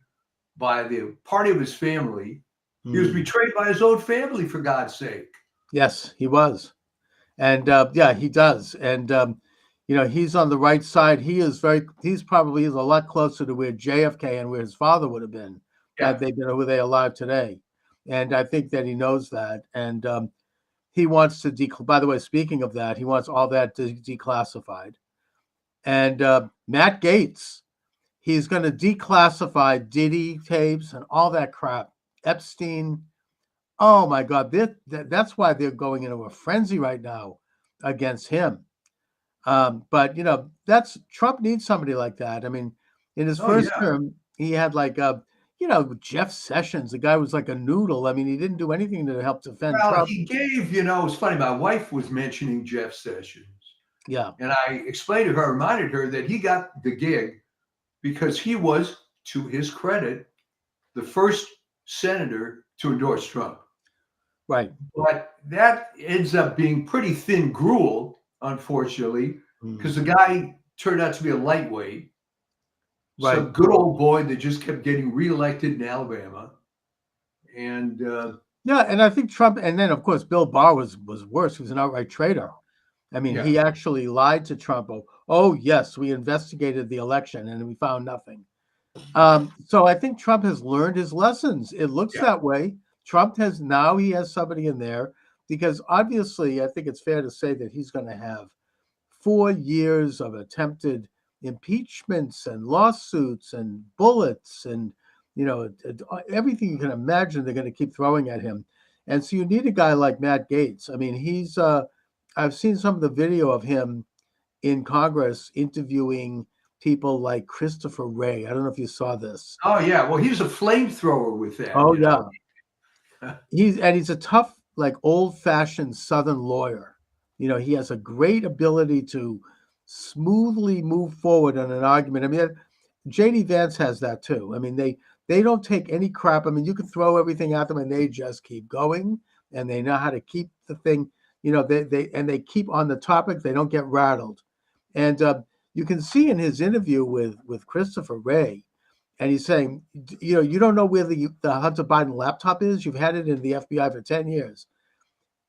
by the party of his family. He was betrayed by his own family, for God's sake. Yes, he was. And yeah, he does. And, he's on the right side. He's probably a lot closer to where JFK and where his father would have been had they been, were they alive today. And I think that he knows that. And he wants to, by the way, speaking of that, he wants all that declassified. And Matt Gaetz, he's going to declassify Diddy tapes and all that crap. Epstein. Oh my God. That's why they're going into a frenzy right now against him. But Trump needs somebody like that. I mean, in his first term, he had like Jeff Sessions, the guy was like a noodle. I mean, he didn't do anything to help defend Trump. He gave, it's funny, my wife was mentioning Jeff Sessions. Yeah. And I explained to her, reminded her that he got the gig because he was, to his credit, the first senator to endorse Trump. Right. But that ends up being pretty thin gruel, unfortunately, because the guy turned out to be a lightweight. Right. Some good old boy that just kept getting reelected in Alabama. And and I think Trump, and then of course Bill Barr was worse. He was an outright traitor. I mean, he actually lied to Trump. Oh yes, we investigated the election and we found nothing. So I think Trump has learned his lessons. It looks that way. Trump he has somebody in there because obviously I think it's fair to say that he's going to have 4 years of attempted impeachments and lawsuits and bullets and everything you can imagine they're going to keep throwing at him. And so you need a guy like Matt Gaetz. I mean, he's I've seen some of the video of him in Congress interviewing people like Christopher Wray. I don't know if you saw this. Oh yeah, well he's a flamethrower with that. Oh yeah. He's a tough, like old-fashioned Southern lawyer. He has a great ability to smoothly move forward on an argument. I mean, JD Vance has that too. I mean, they don't take any crap. I mean, you can throw everything at them and they just keep going, and they know how to keep the thing. They keep on the topic. They don't get rattled. And you can see in his interview with Christopher Wray, and he's saying, you don't know where the Hunter Biden laptop is. You've had it in the FBI for 10 years.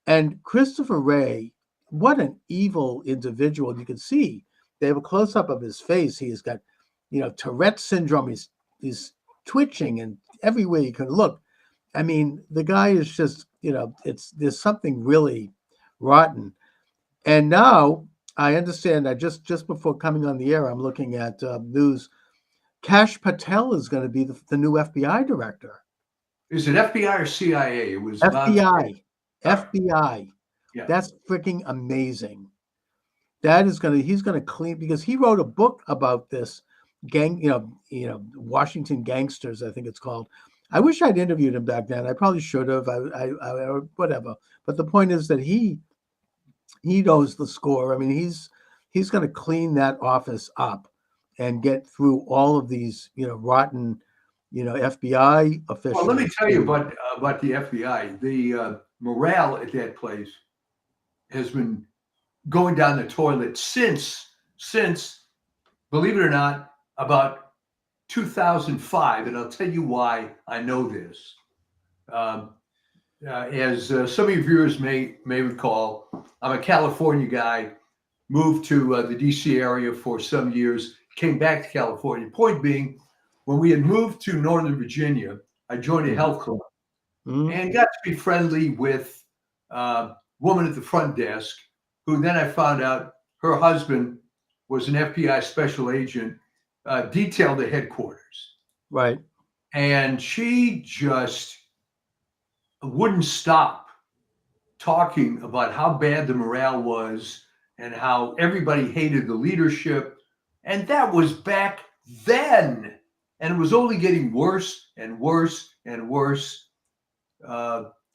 And Christopher Wray, what an evil individual. You can see they have a close-up of his face. He's got, Tourette's syndrome. He's twitching and everywhere you can look. I mean, the guy is just, there's something really rotten. And now I understand that just before coming on the air, I'm looking at news. Kash Patel is going to be the new FBI director. Is it FBI or CIA? It was FBI. FBI. Yeah. That's freaking amazing. He's going to clean, because he wrote a book about this gang, Washington Gangsters, I think it's called. I wish I'd interviewed him back then. I probably should have. I whatever. But the point is that he knows the score. I mean, he's going to clean that office up and get through all of these, rotten, FBI officials. Well, let me tell you about the FBI. The morale at that place has been going down the toilet since, believe it or not, about 2005. And I'll tell you why I know this. As some of your viewers may recall, I'm a California guy, moved to the DC area for some years, came back to California. Point being, when we had moved to Northern Virginia, I joined a health club and got to be friendly with a woman at the front desk, who then I found out her husband was an FBI special agent detailed at headquarters. Right. And she just wouldn't stop talking about how bad the morale was and how everybody hated the leadership. And that was back then. And it was only getting worse and worse and worse.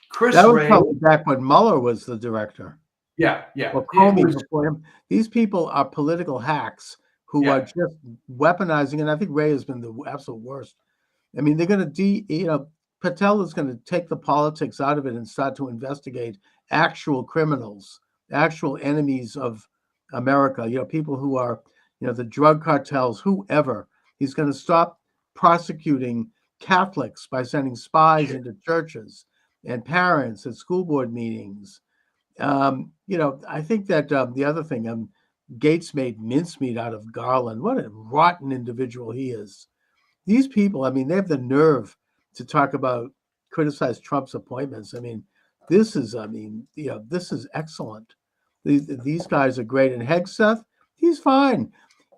Chris that was Wray, probably back when Mueller was the director. Yeah, yeah. Or It Comey was, before him. These people are political hacks who Yeah. are just weaponizing, and I think Ray has been the absolute worst. I mean, they're going to, Patel is going to take the politics out of it and start to investigate actual criminals, actual enemies of America, people who are, the drug cartels, whoever. He's going to stop prosecuting Catholics by sending spies into churches and parents at school board meetings. I think that the other thing, Gates made mincemeat out of Garland. What a rotten individual he is. These people, I mean, they have the nerve to talk about, criticize Trump's appointments. I mean, this is excellent. These guys are great. And Hegseth, he's fine.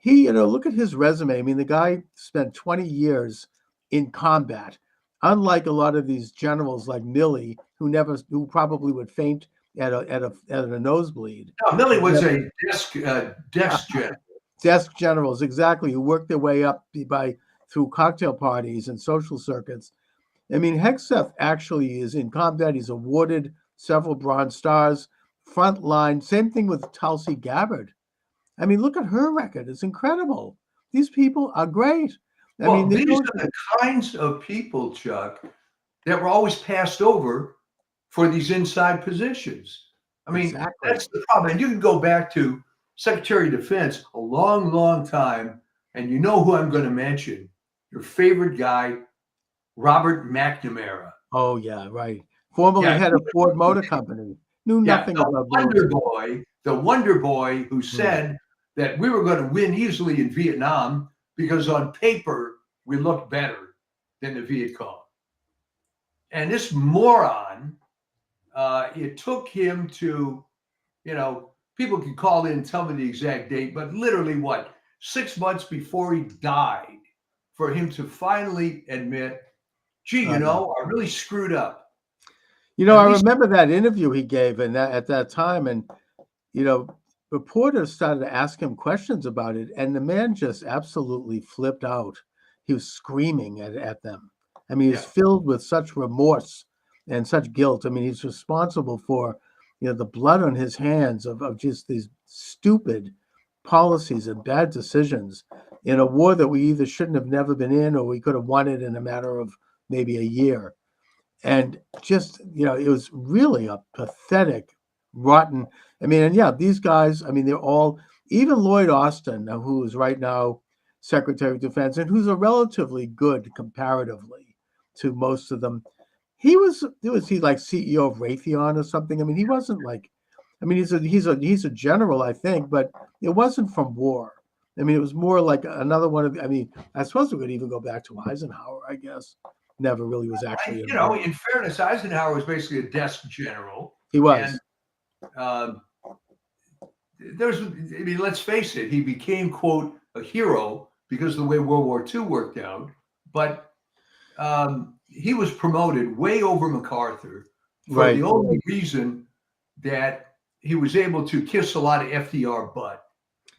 Look at his resume. I mean, the guy spent 20 years in combat, unlike a lot of these generals like Milley, who probably would faint at a nosebleed. no, Milley was a desk general. Desk generals, exactly, who worked their way up through cocktail parties and social circuits. I mean, Hegseth actually is in combat. He's awarded several Bronze Stars, front line. Same thing with Tulsi Gabbard. I mean, look at her record. It's incredible. These people are great. I mean, these are the kinds of people, Chuck, that were always passed over for these inside positions. I mean, exactly. That's the problem. And you can go back to Secretary of Defense a long, long time, and you know who I'm going to mention. Your favorite guy, Robert McNamara. Oh, yeah, right. Formerly head of Ford Motor Company. Knew nothing about the Wonder Boy who said that we were going to win easily in Vietnam because on paper we looked better than the Viet Cong. And this moron, it took him to, people can call in and tell me the exact date, but literally 6 months before he died, for him to finally admit, gee, I really screwed up. I remember that interview he gave at that time, and, reporters started to ask him questions about it, and the man just absolutely flipped out. He was screaming at them. I mean, he's filled with such remorse and such guilt. I mean, he's responsible for, the blood on his hands of just these stupid policies and bad decisions in a war that we either shouldn't have never been in, or we could have won it in a matter of maybe a year. And just, it was really a pathetic, rotten. I mean, and these guys, I mean, they're all, even Lloyd Austin, who is right now Secretary of Defense, and who's a relatively good comparatively to most of them. He was he like CEO of Raytheon or something? I mean, he wasn't like, I mean, he's a general, I think, but it wasn't from war. I mean, it was more like another one of, I mean, I suppose we could even go back to Eisenhower, I guess. Never really was actually. In fairness, Eisenhower was basically a desk general. He was. And let's face it, he became, quote, a hero because of the way World War II worked out. But he was promoted way over MacArthur for the only reason that he was able to kiss a lot of FDR butt.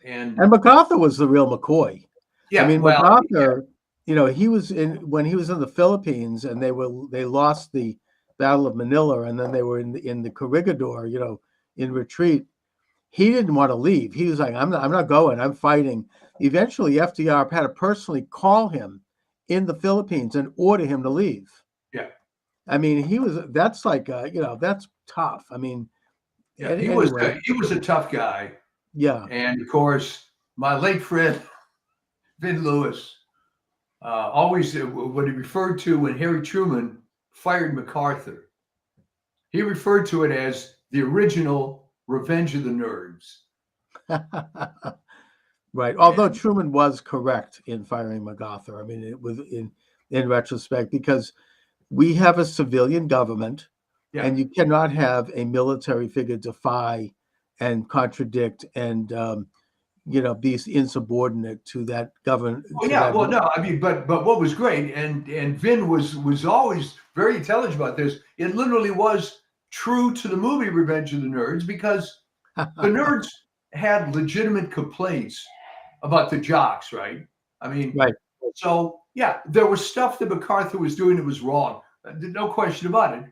And MacArthur was the real McCoy. Yeah, I mean, MacArthur. He was when he was in the Philippines, and they lost the Battle of Manila, and then they were in the Corregidor, in retreat. He didn't want to leave. He was like, I'm not going. I'm fighting. Eventually, FDR had to personally call him in the Philippines and order him to leave. Yeah, I mean, that's like that's tough. I mean, he was a tough guy. Yeah, and of course, my late friend Vin Lewis. Always what he referred to when Harry Truman fired MacArthur, he referred to it as the original Revenge of the Nerds. Right. Although Truman was correct in firing MacArthur. I mean, it was in retrospect, because we have a civilian government, and you cannot have a military figure defy and contradict and be insubordinate to that government. I mean, but what was great, and Vin was always very intelligent about this. It literally was true to the movie Revenge of the Nerds, because the nerds had legitimate complaints about the jocks, right? I mean, so there was stuff that MacArthur was doing that was wrong, no question about it.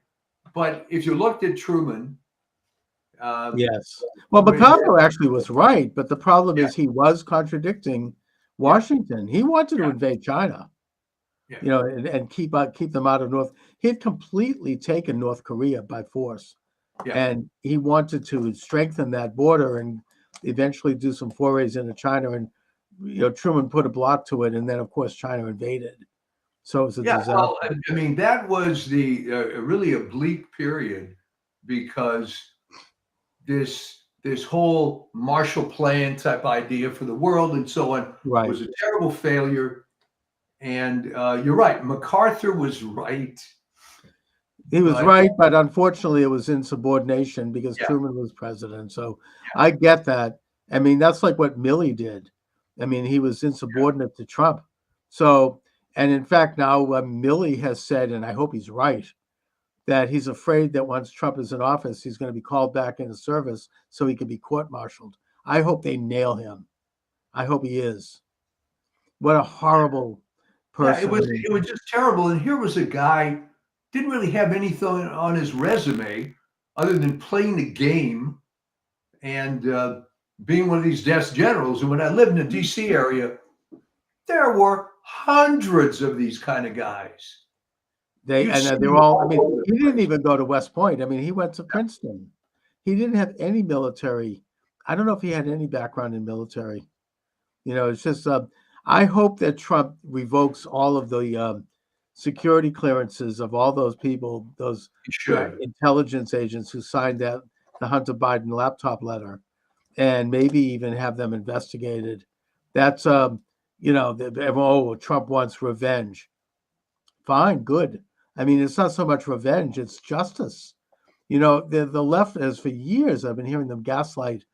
But if you looked at Truman, Yes. Well, MacArthur actually was right, but the problem is he was contradicting Washington. He wanted to invade China, and keep them out of North. He had completely taken North Korea by force, and he wanted to strengthen that border and eventually do some forays into China. And Truman put a block to it, and then of course China invaded. So it was a disaster. Well, I mean, that was the really a bleak period because this whole Marshall Plan type idea for the world and so on was a terrible failure. And you're right, MacArthur was right. He was right, but unfortunately it was insubordination because Truman was president. So I get that. I mean, that's like what Milley did. I mean, he was insubordinate to Trump. So, and in fact, now Milley has said, and I hope he's right, that he's afraid that once Trump is in office, he's going to be called back into service so he can be court-martialed. I hope they nail him. I hope he is. What a horrible person. Yeah, it was just terrible. And here was a guy, didn't really have anything on his resume other than playing the game and being one of these desk generals. And when I lived in the D.C. area, there were hundreds of these kind of guys. They're all, I mean, he didn't even go to West Point. I mean, he went to Princeton. He didn't have any military. I don't know if he had any background in military. It's just, I hope that Trump revokes all of the security clearances of all those people, those intelligence agents who signed the Hunter Biden laptop letter, and maybe even have them investigated. That's, Trump wants revenge. Fine, good. I mean, it's not so much revenge, it's justice. The left has for years, I've been hearing them gaslight,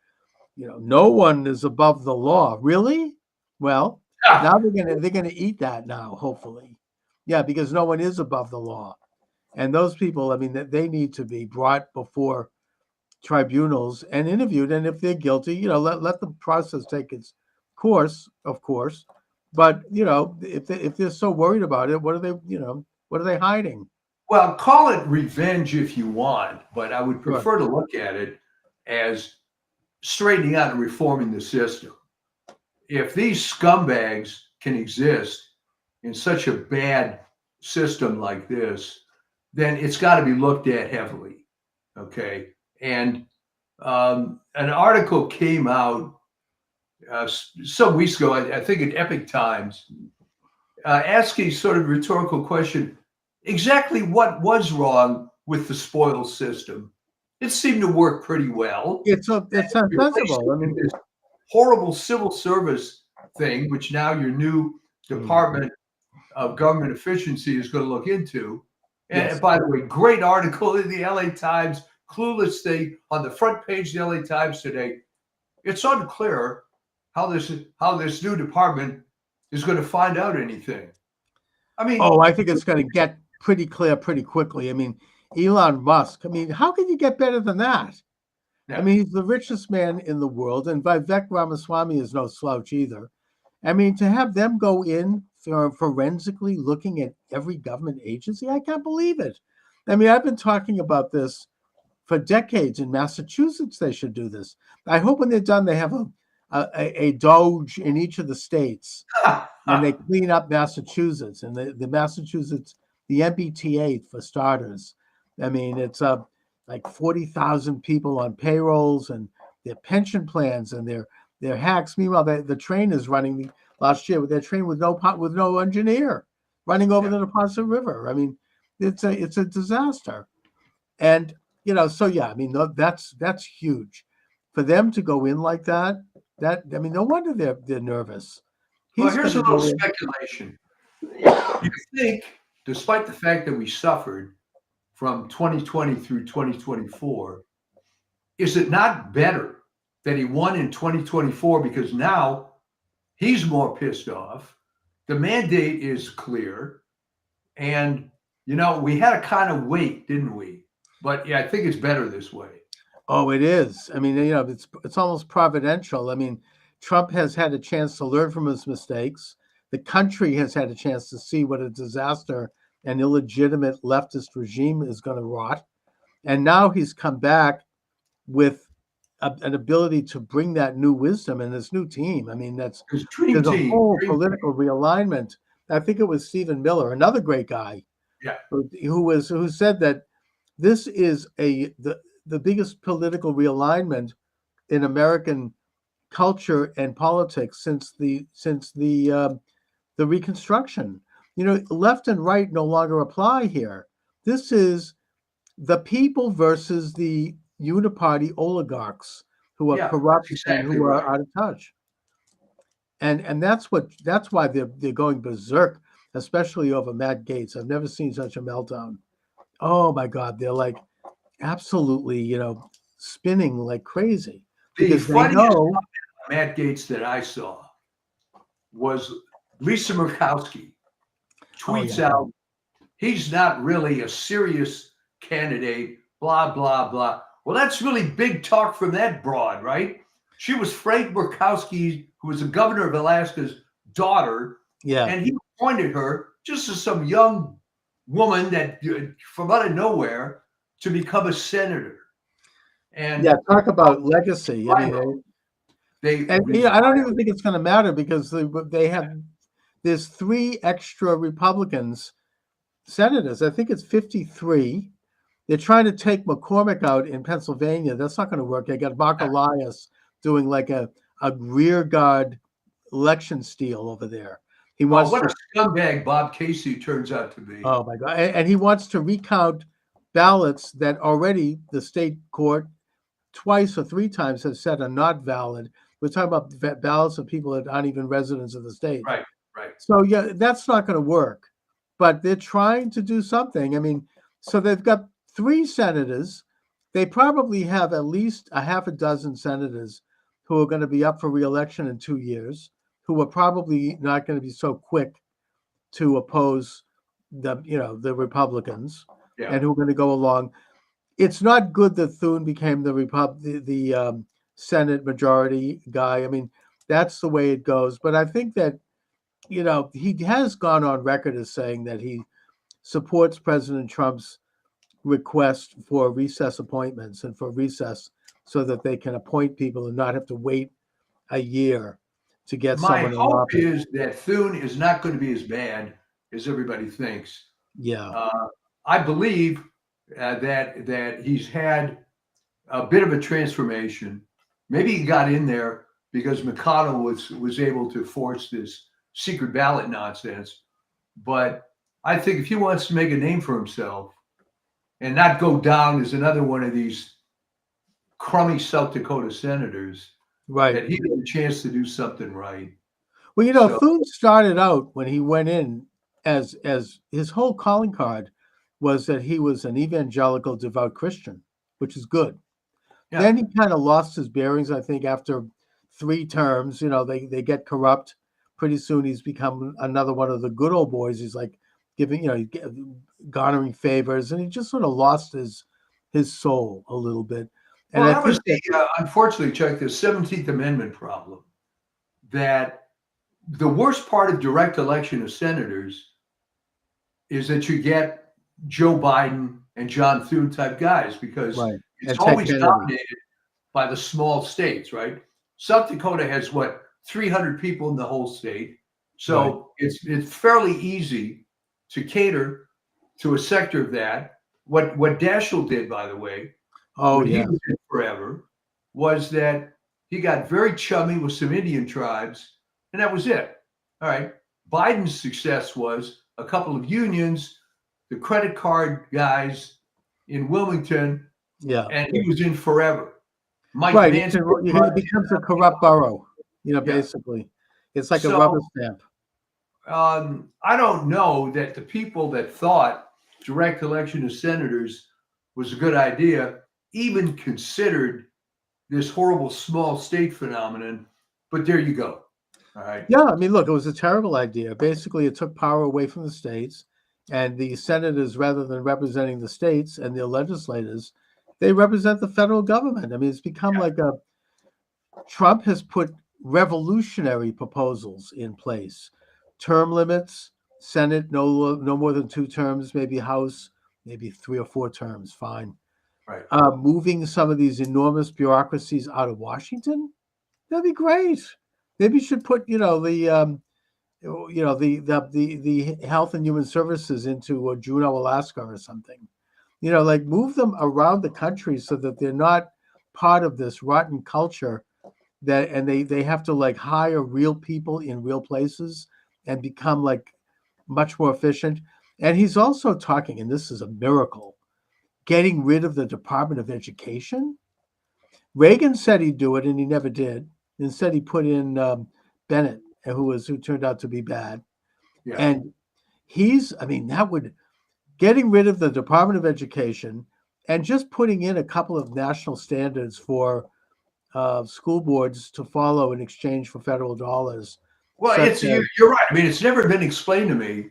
no one is above the law. Really? Well, now they're gonna eat that now, hopefully. Yeah, because no one is above the law. And those people, I mean, they need to be brought before tribunals and interviewed. And if they're guilty, let the process take its course, of course. But if they're so worried about it, what are they hiding? Well, call it revenge if you want, but I would prefer to look at it as straightening out and reforming the system. If these scumbags can exist in such a bad system like this, then it's got to be looked at heavily. Okay, and an article came out some weeks ago, I think in Epoch Times, asking sort of rhetorical question, exactly what was wrong with the spoils system? It seemed to work pretty well. It's unsensible. I mean, this horrible civil service thing, which now your new Department of Government Efficiency is going to look into. And by the way, great article in the LA Times, clueless thing on the front page of the LA Times today. It's unclear how this new department is going to find out anything. I mean, I think it's going to get pretty clear pretty quickly. I mean, Elon Musk. I mean, how can you get better than that? Yeah. I mean, he's the richest man in the world, and Vivek Ramaswamy is no slouch either. I mean, to have them go in forensically looking at every government agency, I can't believe it. I mean, I've been talking about this for decades. In Massachusetts, they should do this. I hope when they're done, they have a Doge in each of the states, and they clean up Massachusetts and the Massachusetts, the MBTA for starters. I mean, it's like 40,000 people on payrolls and their pension plans and their hacks. Meanwhile, the train is running last year with their train with no engineer running over the Neponset River. I mean, it's a disaster. And I mean, that's huge for them to go in like that. I mean, no wonder they're nervous. Well, here's a little speculation. You think, despite the fact that we suffered from 2020 through 2024, is it not better that he won in 2024 because now he's more pissed off? The mandate is clear, and we had to kind of wait, didn't we? But I think it's better this way. Oh, it is. I mean, it's almost providential. I mean, Trump has had a chance to learn from his mistakes. The country has had a chance to see what a disaster an illegitimate leftist regime is going to rot. And now he's come back with an ability to bring that new wisdom and this new team. I mean, there's a whole political realignment. I think it was Stephen Miller, another great guy, who said that this is the biggest political realignment in American culture and politics since the Reconstruction. You know, left and right no longer apply here. This is the people versus the uniparty oligarchs who are corrupt and who are out of touch. And that's why they're going berserk, especially over Matt Gaetz. I've never seen such a meltdown. Oh my God, they're like absolutely, you know, spinning like crazy. The funniest Matt Gaetz that I saw was Lisa Murkowski tweets out, he's not really a serious candidate, blah, blah, blah. Well, that's really big talk from that broad, right? She was Frank Murkowski, who was the governor of Alaska's daughter. Yeah. And he appointed her just as some young woman that from out of nowhere to become a senator. And talk about legacy. I mean, I don't even think it's going to matter because there's 3 extra Republicans senators. I think it's 53. They're trying to take McCormick out in Pennsylvania. That's not going to work. They got Mark Elias doing like a rear guard election steal over there. He wants what a scumbag Bob Casey turns out to be. Oh my God. And he wants to recount ballots that already the state court twice or 3 times has said are not valid. We're talking about ballots of people that aren't even residents of the state. Right. So that's not going to work. But they're trying to do something. I mean, so they've got 3 senators. They probably have at least a half a dozen senators who are going to be up for re-election in 2 years, who are probably not going to be so quick to oppose the Republicans, and who are going to go along. It's not good that Thune became the Senate majority guy. I mean, that's the way it goes. But I think that, you know, he has gone on record as saying that he supports President Trump's request for recess appointments and for recess so that they can appoint people and not have to wait a year to get someone in office. My hope is that Thune is not going to be as bad as everybody thinks. Yeah. I believe that he's had a bit of a transformation. Maybe he got in there because McConnell was able to force this secret ballot nonsense. But I think if he wants to make a name for himself and not go down as another one of these crummy South Dakota senators, right, that he had a chance to do something right. Well, you know, Thune started out when he went in as his whole calling card was that he was an evangelical devout Christian, which is good. Yeah. Then he kind of lost his bearings, I think, after 3 terms. You know, they get corrupt. Pretty soon he's become another one of the good old boys. He's like garnering favors, and he just sort of lost his soul a little bit. And well, that was unfortunately, Chuck, the 17th Amendment problem. That the worst part of direct election of senators is that you get Joe Biden and John Thune type guys because it's always dominated by the small states, right? South Dakota has 300 people in the whole state. So it's fairly easy to cater to a sector of that. What Daschle did, by the way, he was in forever, was that he got very chummy with some Indian tribes, and that was it. All right. Biden's success was a couple of unions, the credit card guys in Wilmington, and he was in forever. Mike Vance, he becomes a corrupt borough, basically. It's like a rubber stamp. I don't know that the people that thought direct election of senators was a good idea even considered this horrible small state phenomenon, but there you go. All right. Yeah, I mean, look, it was a terrible idea. Basically, it took power away from the states, and the senators, rather than representing the states and the legislators, they represent the federal government. I mean, it's become like Trump has put revolutionary proposals in place. Term limits, Senate, no more than 2 terms, maybe House, maybe 3 or 4 terms, fine. Right. moving some of these enormous bureaucracies out of Washington. That'd be great. Maybe you should put, the Health and Human Services into Juneau, Alaska, or something. Like move them around the country so that they're not part of this rotten culture and they have to like hire real people in real places and become like much more efficient. And he's also talking, and this is a miracle, getting rid of the Department of Education. Reagan said he'd do it, and he never did. Instead, he put in Bennett, who turned out to be bad. Yeah. And getting rid of the Department of Education and just putting in a couple of national standards for school boards to follow in exchange for federal dollars. Well, you're right. I mean, it's never been explained to me,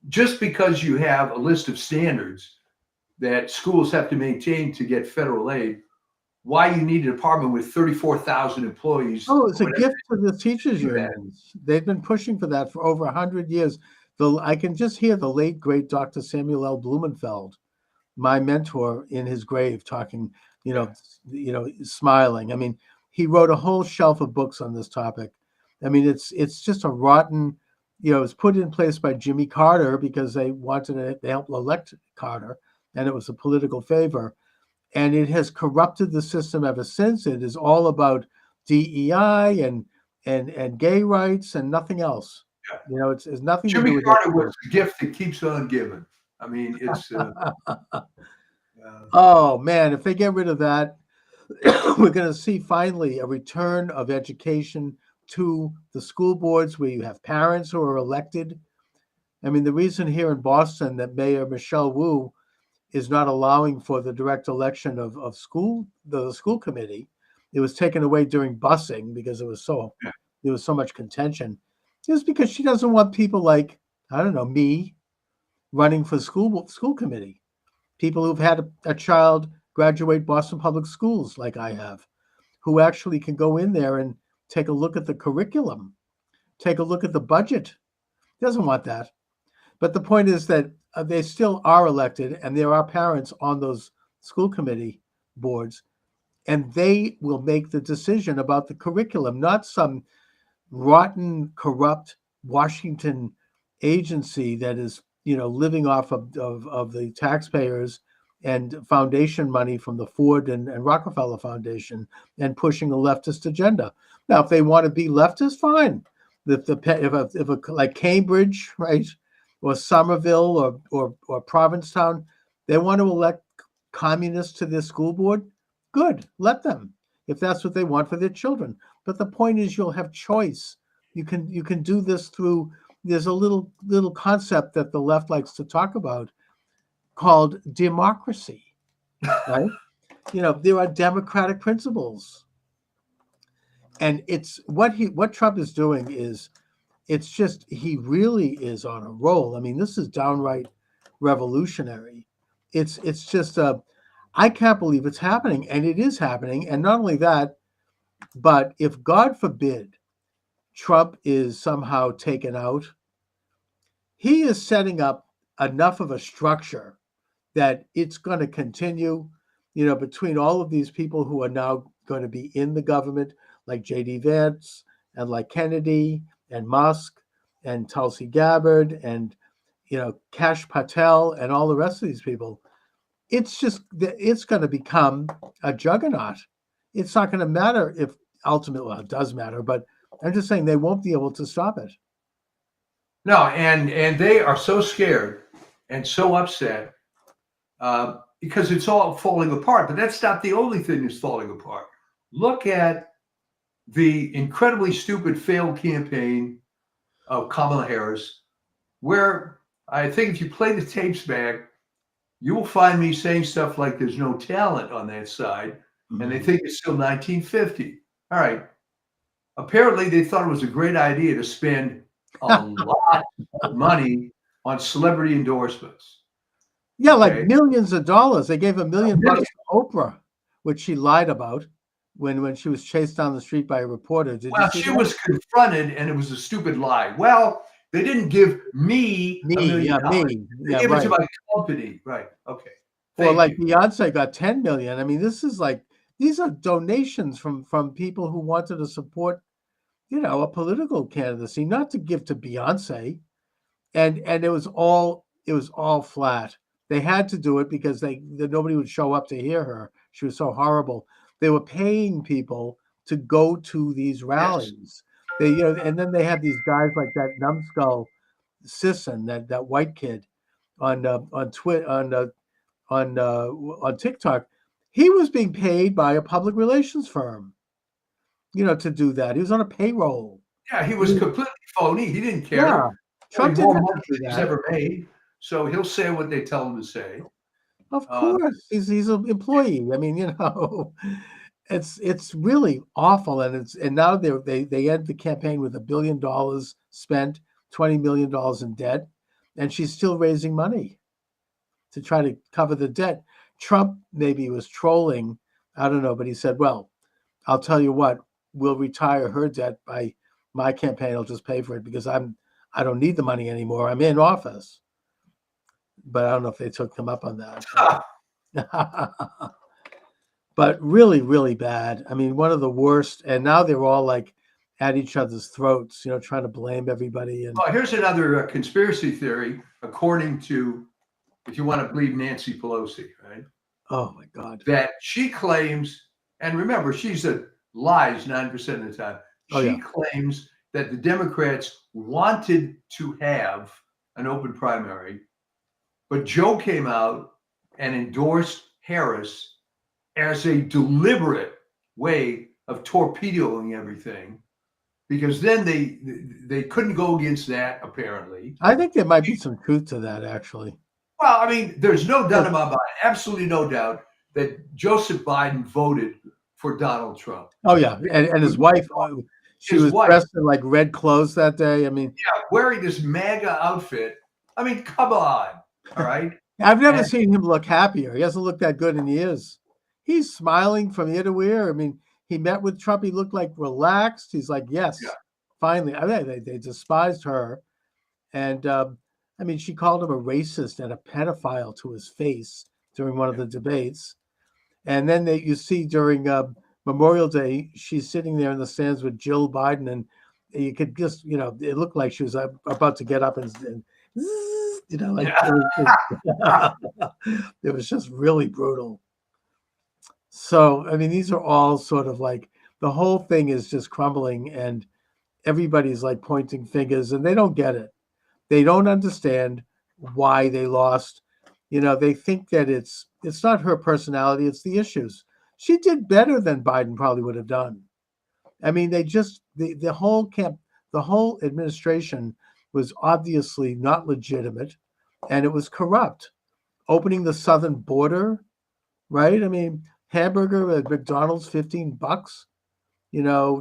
just because you have a list of standards that schools have to maintain to get federal aid, why you need a department with 34,000 employees. Oh, it's a gift to the teachers unions. They've been pushing for that for over 100 years. I can just hear the late, great Dr. Samuel L. Blumenfeld, my mentor, in his grave talking, smiling. I mean, he wrote a whole shelf of books on this topic. I mean, it's just a rotten, it was put in place by Jimmy Carter because they wanted to help elect Carter, and it was a political favor. And it has corrupted the system ever since. It is all about DEI and gay rights and nothing else. Yeah. It's nothing Jimmy to do with Carter was the gift that keeps on giving. I mean, it's. Oh man, if they get rid of that, we're going to see finally a return of education to the school boards where you have parents who are elected. I mean, the reason here in Boston that Mayor Michelle Wu is not allowing for the direct election of the school committee, it was taken away during busing because there was so much contention, is because she doesn't want people like, I don't know, me running for school committee, people who've had a child graduate Boston Public Schools like I have, who actually can go in there and take a look at the curriculum, take a look at the budget. Doesn't want that. But the point is that they still are elected, and there are parents on those school committee boards, and they will make the decision about the curriculum, not some rotten, corrupt Washington agency that is, living off of the taxpayers and foundation money from the Ford and Rockefeller Foundation and pushing a leftist agenda. Now, if they want to be leftist, fine. If like Cambridge, right, or Somerville or Provincetown, they want to elect communists to their school board, good, let them, if that's what they want for their children. But the point is, you'll have choice. You can do this through. There's a little concept that the left likes to talk about called democracy, right? There are democratic principles, and it's what Trump is doing is. It's just, he really is on a roll. I mean, this is downright revolutionary. It's just, I can't believe it's happening, and it is happening. And not only that, but if God forbid Trump is somehow taken out, he is setting up enough of a structure that it's going to continue, between all of these people who are now going to be in the government, like J.D. Vance and like Kennedy and Musk and Tulsi Gabbard and, Kash Patel and all the rest of these people. It's going to become a juggernaut. It's not going to matter if ultimately, well, it does matter, but I'm just saying they won't be able to stop it. No, and they are so scared and so upset because it's all falling apart. But that's not the only thing that's falling apart. Look at the incredibly stupid failed campaign of Kamala Harris, where I think if you play the tapes back, you will find me saying stuff like there's no talent on that side, and they think it's still 1950. All right. Apparently, they thought it was a great idea to spend a lot of money on celebrity endorsements. Yeah, like millions of dollars. They gave $1 million to Oprah, which she lied about. When she was chased down the street by a reporter. She was confronted, and it was a stupid lie. Well, they didn't give me $1 million. They gave it to my company. Right. Okay. Or like you. Beyonce got 10 million. I mean, this is like, these are donations from people who wanted to support, a political candidacy, not to give to Beyonce. And it was all flat. They had to do it because nobody would show up to hear her. She was so horrible. They were paying people to go to these rallies. They, and then they had these guys like that numbskull Sisson, that white kid on Twitter, on TikTok. He was being paid by a public relations firm, to do that. He was on a payroll. Yeah, he was completely phony. He didn't care. Yeah. Trump didn't have money he's ever made, so he'll say what they tell him to say. Of course, he's an employee. I mean, it's really awful, and now they end the campaign with $1 billion spent, $20 million in debt, and she's still raising money to try to cover the debt. Trump maybe was trolling, I don't know, but he said, "Well, I'll tell you what, we'll retire her debt by my campaign. I'll just pay for it because I don't need the money anymore. I'm in office." But I don't know if they took him up on that. But really, really bad. I mean, one of the worst. And now they're all like at each other's throats, trying to blame everybody. And here's another conspiracy theory, according to, if you want to believe Nancy Pelosi, right? Oh my God. That she claims, and remember, she's lies 9% of the time. She claims that the Democrats wanted to have an open primary, but Joe came out and endorsed Harris as a deliberate way of torpedoing everything, because then they couldn't go against that, apparently. I think there might be some truth to that, actually. Well, I mean, there's no doubt in my mind, absolutely no doubt, that Joseph Biden voted for Donald Trump. Oh, yeah. And his wife, she was dressed in like red clothes that day. I mean, yeah, wearing this MAGA outfit. I mean, come on. All right. I've never seen him look happier. He hasn't looked that good in years. He's smiling from ear to ear. I mean, he met with Trump. He looked like relaxed. He's like, yes, finally. I mean, they despised her. And I mean, she called him a racist and a pedophile to his face during one of the debates. And then you see during Memorial Day, she's sitting there in the stands with Jill Biden, and you could just, it looked like she was about to get up and like it was just really brutal. So, I mean, these are all sort of like, the whole thing is just crumbling, and everybody's like pointing fingers, and they don't get it. They don't understand why they lost. They think that it's not her personality, it's the issues. She did better than Biden probably would have done. I mean, the whole administration was obviously not legitimate, and it was corrupt. Opening the southern border, right? I mean, hamburger at McDonald's, $15.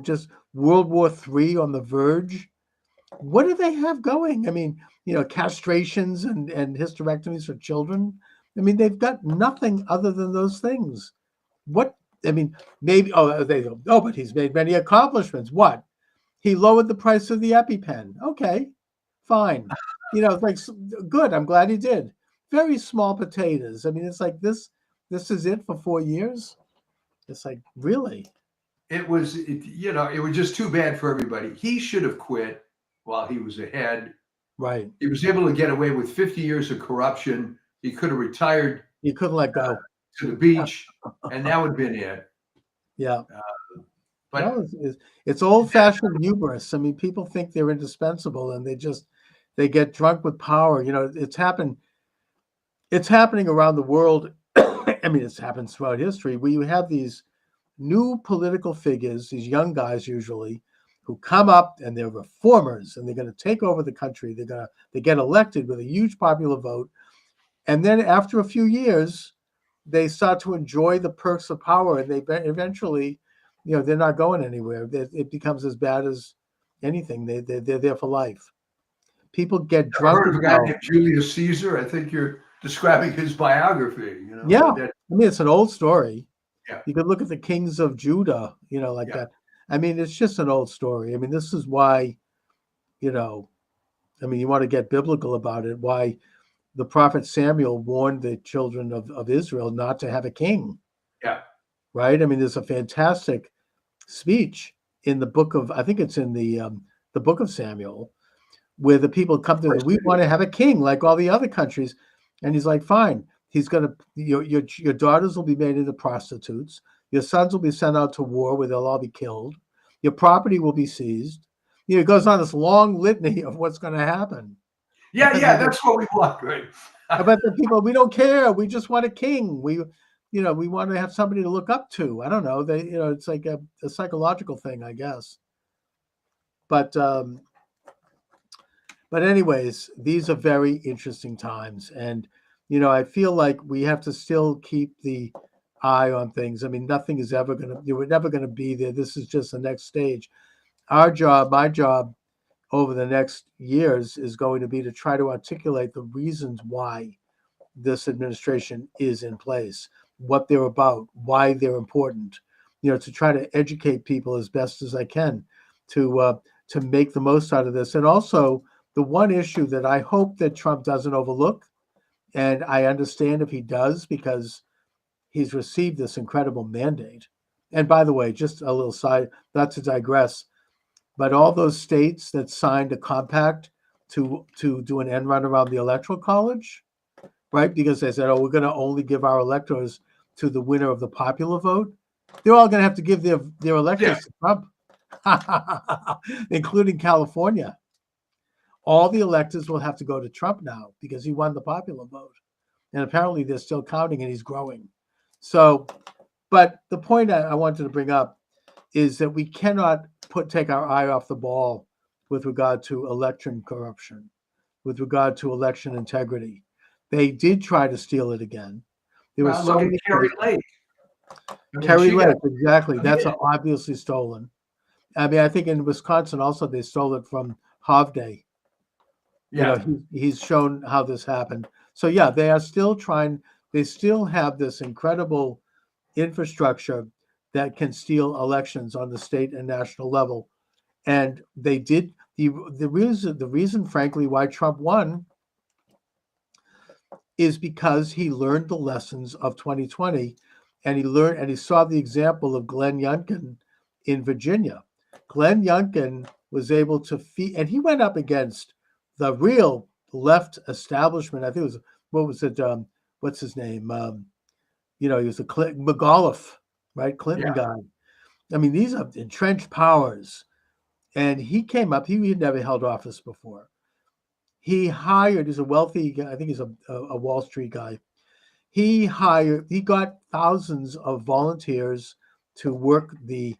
Just World War III on the verge. What do they have going? I mean, castrations and hysterectomies for children. I mean, they've got nothing other than those things. What? I mean, maybe, but he's made many accomplishments. What? He lowered the price of the EpiPen. Okay, fine. It's like, good. I'm glad he did. Very small potatoes. I mean, it's like this is it for 4 years. It's like, really? It was just too bad for everybody. He should have quit while he was ahead. Right. He was able to get away with 50 years of corruption. He could have retired. He couldn't let go. To the beach, and that would have been it. Yeah. But no, it's old-fashioned hubris. I mean, people think they're indispensable, and they get drunk with power. It's happening around the world. I mean, it's happened throughout history, where you have these new political figures, these young guys usually, who come up and they're reformers, and they're going to take over the country. They get elected with a huge popular vote, and then after a few years, they start to enjoy the perks of power, and they eventually, they're not going anywhere. It becomes as bad as anything. They're there for life. People get drunk. Heard of a guy named Julius Caesar? I think you're describing his biography. Yeah, I mean, it's an old story. Yeah, you could look at the kings of Judah, that. I mean, it's just an old story. I mean, this is why, I mean, you want to get biblical about it. Why the prophet Samuel warned the children of Israel not to have a king. Yeah. Right. I mean, there's a fantastic speech in the book of, I think it's in the book of Samuel, where the people come to, we want to have a king like all the other countries. And he's like, fine. He's going to, your daughters will be made into prostitutes. Your sons will be sent out to war where they'll all be killed. Your property will be seized. It goes on this long litany of what's going to happen. Yeah, that's what we want, right? But the people, we don't care. We just want a king. We want to have somebody to look up to. I don't know. It's like a psychological thing, I guess. But anyways, these are very interesting times. And, I feel like we have to still keep the eye on things. I mean, nothing is ever we're never going to be there. This is just the next stage. My job over the next years is going to be to try to articulate the reasons why this administration is in place, what they're about, why they're important, to try to educate people as best as I can to make the most out of this. And also the one issue that I hope that Trump doesn't overlook, and I understand if he does, because he's received this incredible mandate. And by the way, just a little side, not to digress, but all those states that signed a compact to do an end run around the Electoral College, right? Because they said, we're going to only give our electors to the winner of the popular vote. They're all going to have to give their electors to Trump, including California. All the electors will have to go to Trump now because he won the popular vote. And apparently they're still counting and he's growing. So, but the point I wanted to bring up is that we cannot take our eye off the ball with regard to election corruption, with regard to election integrity. They did try to steal it again. There was so many Kerry Lake. Kerry Lake, exactly. That's obviously stolen. I mean, I think in Wisconsin also they stole it from Hovde. Yeah, he's shown how this happened. So yeah, they are still trying. They still have this incredible infrastructure that can steal elections on the state and national level. And they did. The reason, frankly, why Trump won is because he learned the lessons of 2020, and he saw the example of Glenn Youngkin in Virginia. Glenn Youngkin was able to and he went up against the real left establishment. I think it was, what's his name? He was a McAuliffe, right? Clinton guy. I mean, these are entrenched powers. And he came up, he had never held office before. He's a wealthy guy. I think he's a Wall Street guy. He got thousands of volunteers to work the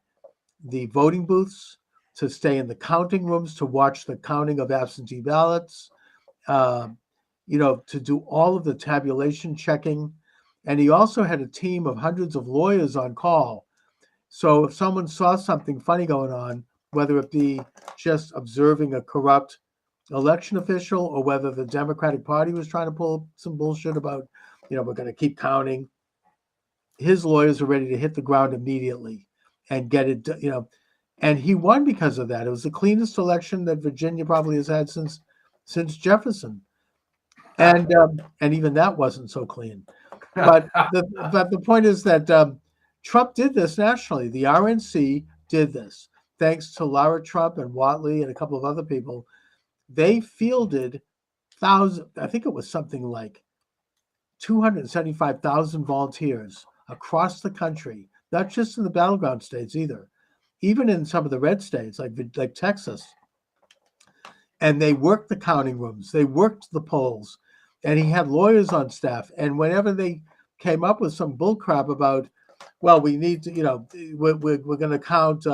voting booths, to stay in the counting rooms, to watch the counting of absentee ballots, to do all of the tabulation checking. And he also had a team of hundreds of lawyers on call. So if someone saw something funny going on, whether it be just observing a corrupt election official or whether the Democratic Party was trying to pull some bullshit about, we're going to keep counting, his lawyers were ready to hit the ground immediately and get it, and he won because of that. It was the cleanest election that Virginia probably has had since Jefferson. And even that wasn't so clean. But the point is that Trump did this nationally. The RNC did this. Thanks to Lara Trump and Whatley and a couple of other people. They fielded thousands, I think it was something like 275,000 volunteers across the country, not just in the battleground states either, even in some of the red states like Texas. And they worked the counting rooms, they worked the polls, and he had lawyers on staff. And whenever they came up with some bull crap about, well, we need to, we're going to count,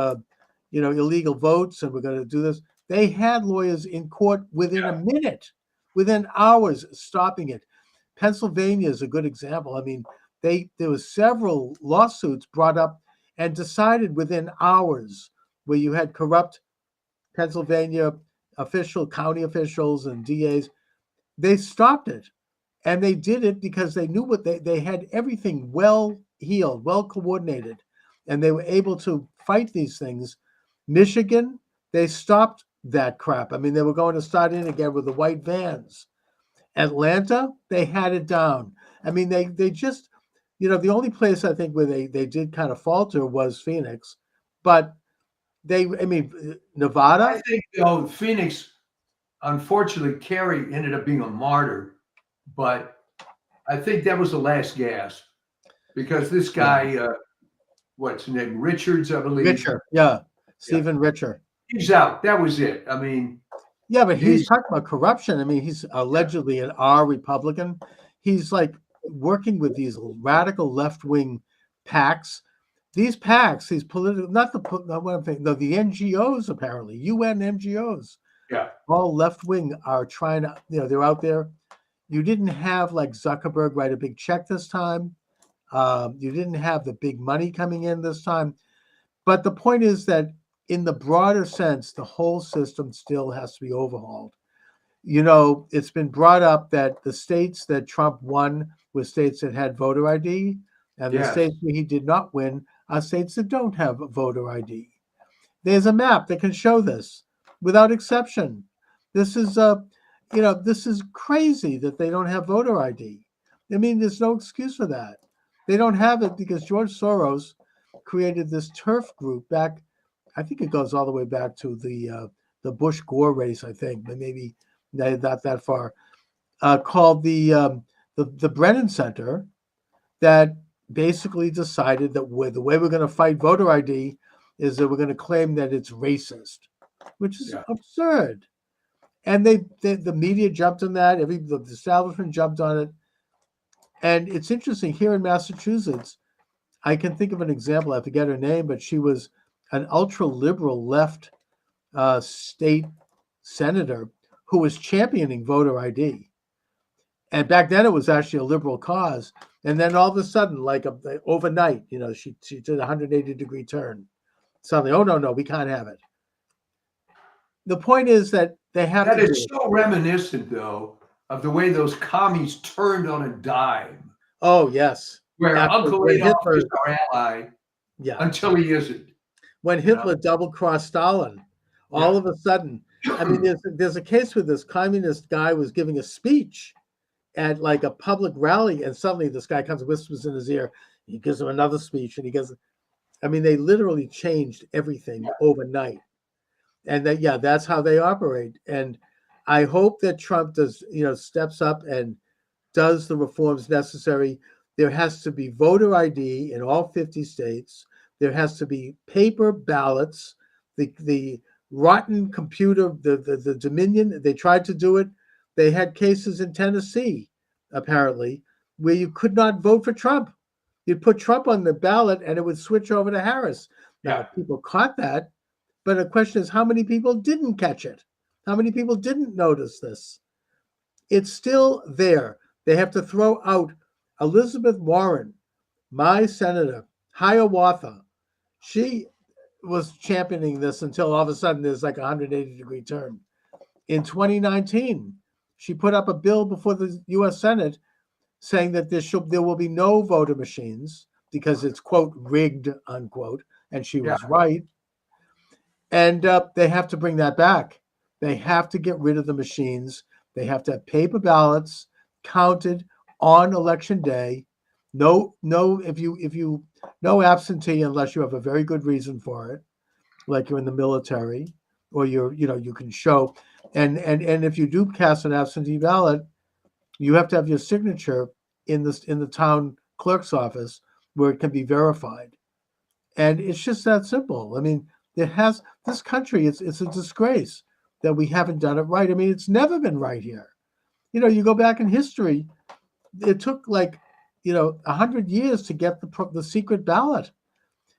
illegal votes, and we're going to do this. They had lawyers in court within a minute, within hours, stopping it. Pennsylvania is a good example. I mean, there was several lawsuits brought up and decided within hours, where you had corrupt Pennsylvania county officials and DAs. They stopped it, and they did it because they knew they had everything well heeled, well coordinated, and they were able to fight these things. Michigan, they stopped that crap. I mean, they were going to start in again with the white vans, Atlanta, they had it down. I mean, they just, the only place I think where they did kind of falter was Phoenix, but Nevada. I think Phoenix, unfortunately, Kerry ended up being a martyr, but I think that was the last gasp because this guy, what's his name, Richards, I believe. Richer, yeah, Stephen Richer. He's out. That was it. I mean, yeah, but he's talking about corruption. I mean, he's allegedly an R Republican. He's like working with these radical left-wing PACs. These PACs, these political, not what I'm thinking, the NGOs apparently, UN NGOs. Yeah. All left-wing are trying to, they're out there. You didn't have like Zuckerberg write a big check this time. You didn't have the big money coming in this time. But the point is that in the broader sense, the whole system still has to be overhauled. It's been brought up that the states that Trump won were states that had voter ID, and the states where he did not win are states that don't have voter ID. There's a map that can show this without exception. This is this is crazy that they don't have voter ID. I mean, there's no excuse for that. They don't have it because George Soros created this turf group back. I think it goes all the way back to the Bush Gore race. I think, but maybe not that far. Called the Brennan Center, that basically decided that the way we're going to fight voter ID is that we're going to claim that it's racist, which is absurd. And the media jumped on that. The establishment jumped on it. And it's interesting here in Massachusetts. I can think of an example. I forget her name, but she was an ultra-liberal left state senator who was championing voter ID. And back then it was actually a liberal cause. And then all of a sudden, like overnight, she did a 180-degree turn. Suddenly, oh, no, we can't have it. The point is that they have that is so reminiscent, though, of the way those commies turned on a dime. Oh, yes. Where Uncle Adolf is our ally until he isn't. When Hitler double-crossed Stalin, all of a sudden, I mean, there's a case where this communist guy was giving a speech at like a public rally, and suddenly this guy comes and whispers in his ear. He gives him another speech, and they literally changed everything overnight. And that's how they operate. And I hope that Trump does, steps up and does the reforms necessary. There has to be voter ID in all 50 states. There has to be paper ballots. The rotten computer, the Dominion, they tried to do it. They had cases in Tennessee, apparently, where you could not vote for Trump. You'd put Trump on the ballot and it would switch over to Harris. Now, people caught that, but the question is, how many people didn't catch it? How many people didn't notice this? It's still there. They have to throw out Elizabeth Warren, my senator, Hiawatha. She was championing this until all of a sudden there's like a 180-degree turn. In 2019, she put up a bill before the U.S. Senate saying that there will be no voter machines because it's, quote, rigged, unquote, and she was right. And they have to bring that back. They have to get rid of the machines. They have to have paper ballots counted on election day. No absentee unless you have a very good reason for it, like you're in the military or you can show. And if you do cast an absentee ballot, you have to have your signature in the town clerk's office where it can be verified. And it's just that simple. I mean, this country, it's a disgrace that we haven't done it right. I mean, it's never been right here. You go back in history, it took 100 years to get the secret ballot.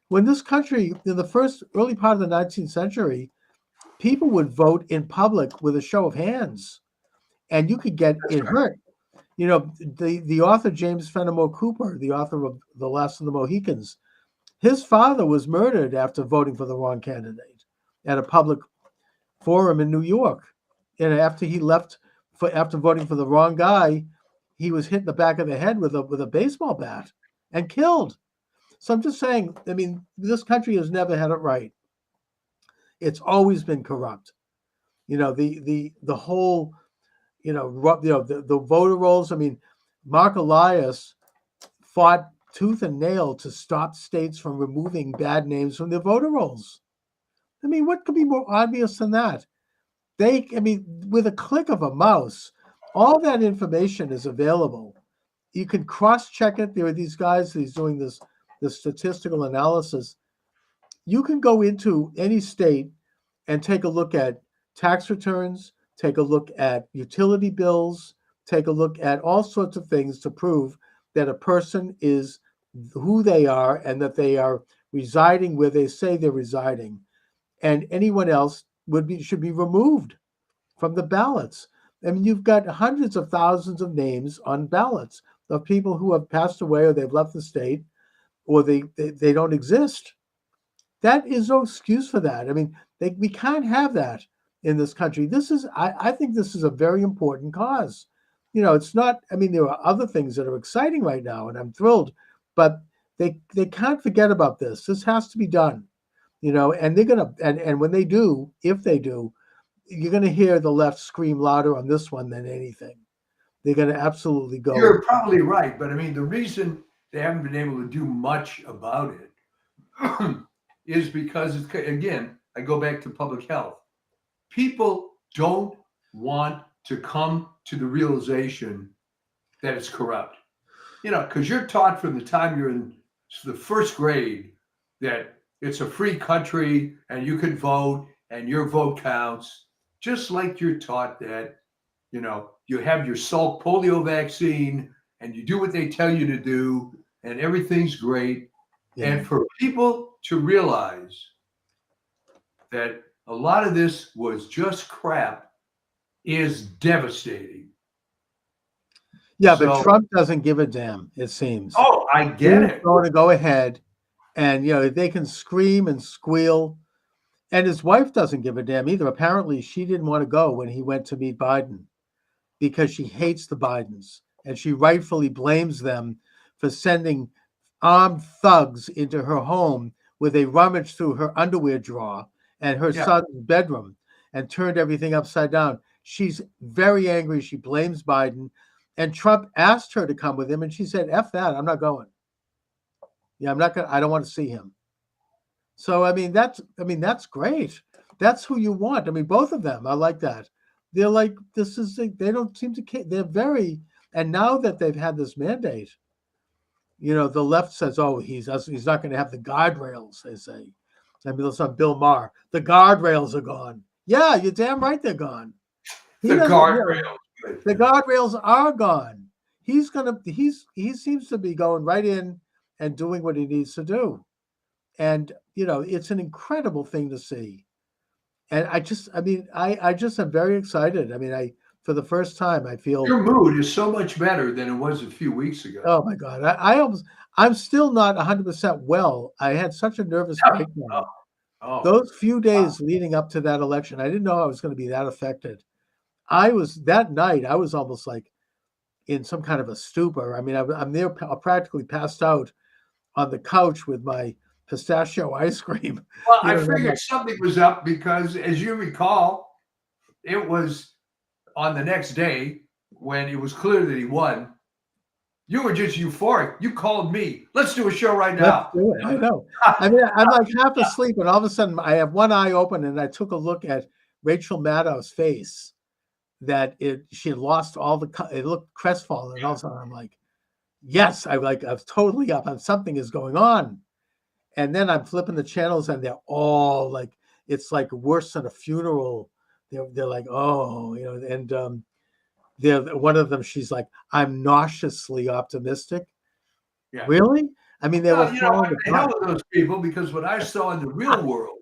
When this country, in the early part of the 19th century, people would vote in public with a show of hands, and you could get it hurt. The author James Fenimore Cooper, the author of The Last of the Mohicans, his father was murdered after voting for the wrong candidate at a public forum in New York. And after he left, after voting for the wrong guy, he was hit in the back of the head with a baseball bat and killed. So I'm just saying, I mean, this country has never had it right. It's always been corrupt. The whole, the voter rolls. I mean, Mark Elias fought tooth and nail to stop states from removing bad names from their voter rolls. I mean, what could be more obvious than that? With a click of a mouse, all that information is available. You can cross-check it. There are these guys who's doing this statistical analysis. You can go into any state and take a look at tax returns, take a look at utility bills, take a look at all sorts of things to prove that a person is who they are and that they are residing where they say they're residing. And anyone else should be removed from the ballots. I mean, you've got hundreds of thousands of names on ballots of people who have passed away or they've left the state or they don't exist. That is no excuse for that. I mean, we can't have that in this country. I think this is a very important cause. It's not, I mean, there are other things that are exciting right now, and I'm thrilled, but they can't forget about this. This has to be done, and they're going to, and when they do, if they do, you're going to hear the left scream louder on this one than anything. They're going to absolutely go. You're probably right, but I mean, the reason they haven't been able to do much about it is because, again, I go back to public health. People don't want to come to the realization that it's corrupt. Because you're taught from the time you're in the first grade that it's a free country and you can vote and your vote counts. Just like you're taught that, you have your Salk polio vaccine and you do what they tell you to do and everything's great. Yeah. And for people to realize that a lot of this was just crap is devastating. Yeah, but Trump doesn't give a damn, it seems. Oh, I get it. He's going to go ahead and, they can scream and squeal. And his wife doesn't give a damn either. Apparently, she didn't want to go when he went to meet Biden because she hates the Bidens. And she rightfully blames them for sending armed thugs into her home where they rummaged through her underwear drawer and her son's bedroom and turned everything upside down. She's very angry. She blames Biden. And Trump asked her to come with him. And she said, F that, I'm not going. Yeah, I'm not going. I don't want to see him. So, that's great. That's who you want. I mean, both of them, I like that. They're like, they don't seem to care. They're very, and now that they've had this mandate, the left says, oh, he's not going to have the guardrails, they say. I mean, it's on Bill Maher. The guardrails are gone. Yeah, you're damn right they're gone. The guardrails are gone. He seems to be going right in and doing what he needs to do. And, it's an incredible thing to see. And I just am very excited. I mean, for the first time, I feel your mood is so much better than it was a few weeks ago. Oh my God. I'm still not 100% well. I had such a nervous breakdown. Those few days leading up to that election, I didn't know I was going to be that affected. That night, I was almost like in some kind of a stupor. I mean, I'm there practically passed out on the couch with my pistachio ice cream. Well, I figured something was up because, as you recall, it was on the next day when it was clear that he won. You were just euphoric. You called me. Let's do a show right now. Let's do it. I know. I mean, I'm like half asleep, and all of a sudden, I have one eye open, and I took a look at Rachel Maddow's face. She had lost all it looked crestfallen, and all of a sudden, I'm like, yes, I was totally up. Something is going on. And then I'm flipping the channels and they're all like, it's like worse than a funeral. They're like, oh, and one of them, she's like, I'm nauseously optimistic. Yeah. Really? I mean, they were throwing the hell with those people, because what I saw in the real world,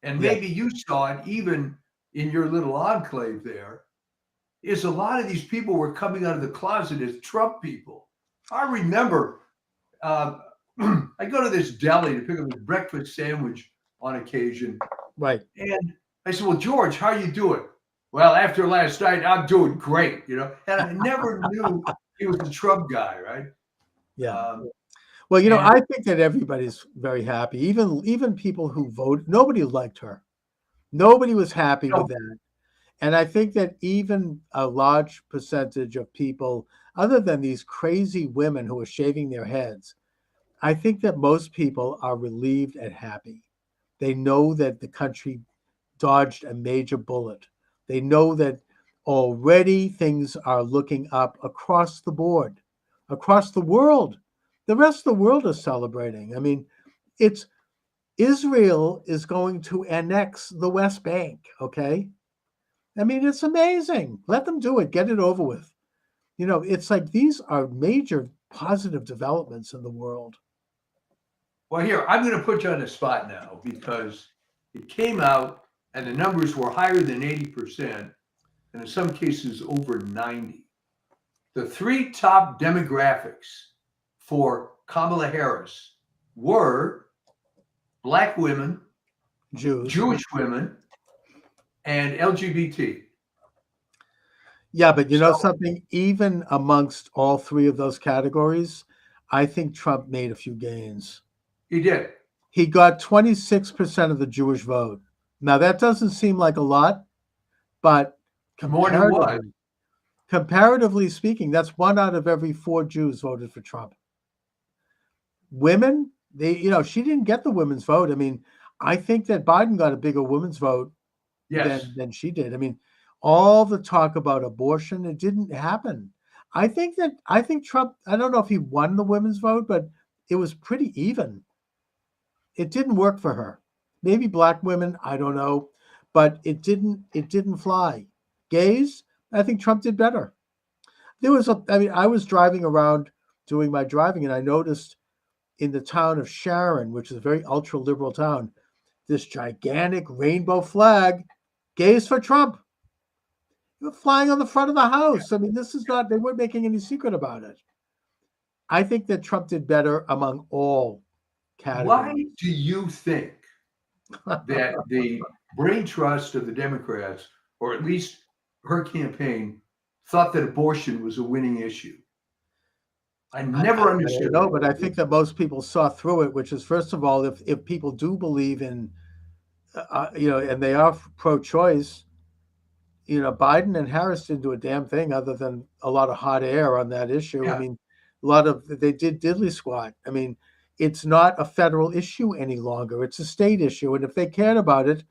and maybe you saw it even in your little enclave there, is a lot of these people were coming out of the closet as Trump people. I remember I go to this deli to pick up a breakfast sandwich on occasion. Right. And I said, well, George, how are you doing? Well, after last night, I'm doing great, And I never knew he was the Trump guy, right? Yeah. Well, I think that everybody's very happy. Even people who voted, nobody liked her. Nobody was happy with that. And I think that even a large percentage of people, other than these crazy women who are shaving their heads, I think that most people are relieved and happy. They know that the country dodged a major bullet. They know that already things are looking up across the board, across the world. The rest of the world is celebrating. I mean, it's Israel is going to annex the West Bank, okay? I mean, it's amazing. Let them do it. Get it over with. You know, it's like these are major positive developments in the world. Well, here, I'm going to put you on the spot now because it came out and the numbers were higher than 80%, and in some cases over 90. The three top demographics for Kamala Harris were Black women, Jews. Jewish women, and LGBT. Yeah, but you know something? Even amongst all three of those categories, I think Trump made a few gains. He did. He got 26% of the Jewish vote. Now, that doesn't seem like a lot, but More than what? comparatively speaking, that's 1 out of every 4 Jews voted for Trump. Women, she didn't get the women's vote. I mean, I think that Biden got a bigger women's vote than she did. I mean, all the talk about abortion, it didn't happen. I think Trump, I don't know if he won the women's vote, but it was pretty even. It didn't work for her. Maybe Black women, I don't know, but it didn't fly. Gays, I think Trump did better. I was driving around doing my driving, and I noticed in the town of Sharon, which is a very ultra-liberal town, this gigantic rainbow flag, gays for Trump. They were flying on the front of the house. I mean, they weren't making any secret about it. I think that Trump did better among all categories. Why do you think that the brain trust of the Democrats, or at least her campaign, thought that abortion was a winning issue? I never understood. No, but I think that most people saw through it, which is, first of all, if people do believe in, and they are pro-choice, Biden and Harris didn't do a damn thing other than a lot of hot air on that issue. Yeah. I mean, they did diddly squat. I mean, it's not a federal issue any longer. It's a state issue. And if they cared about it,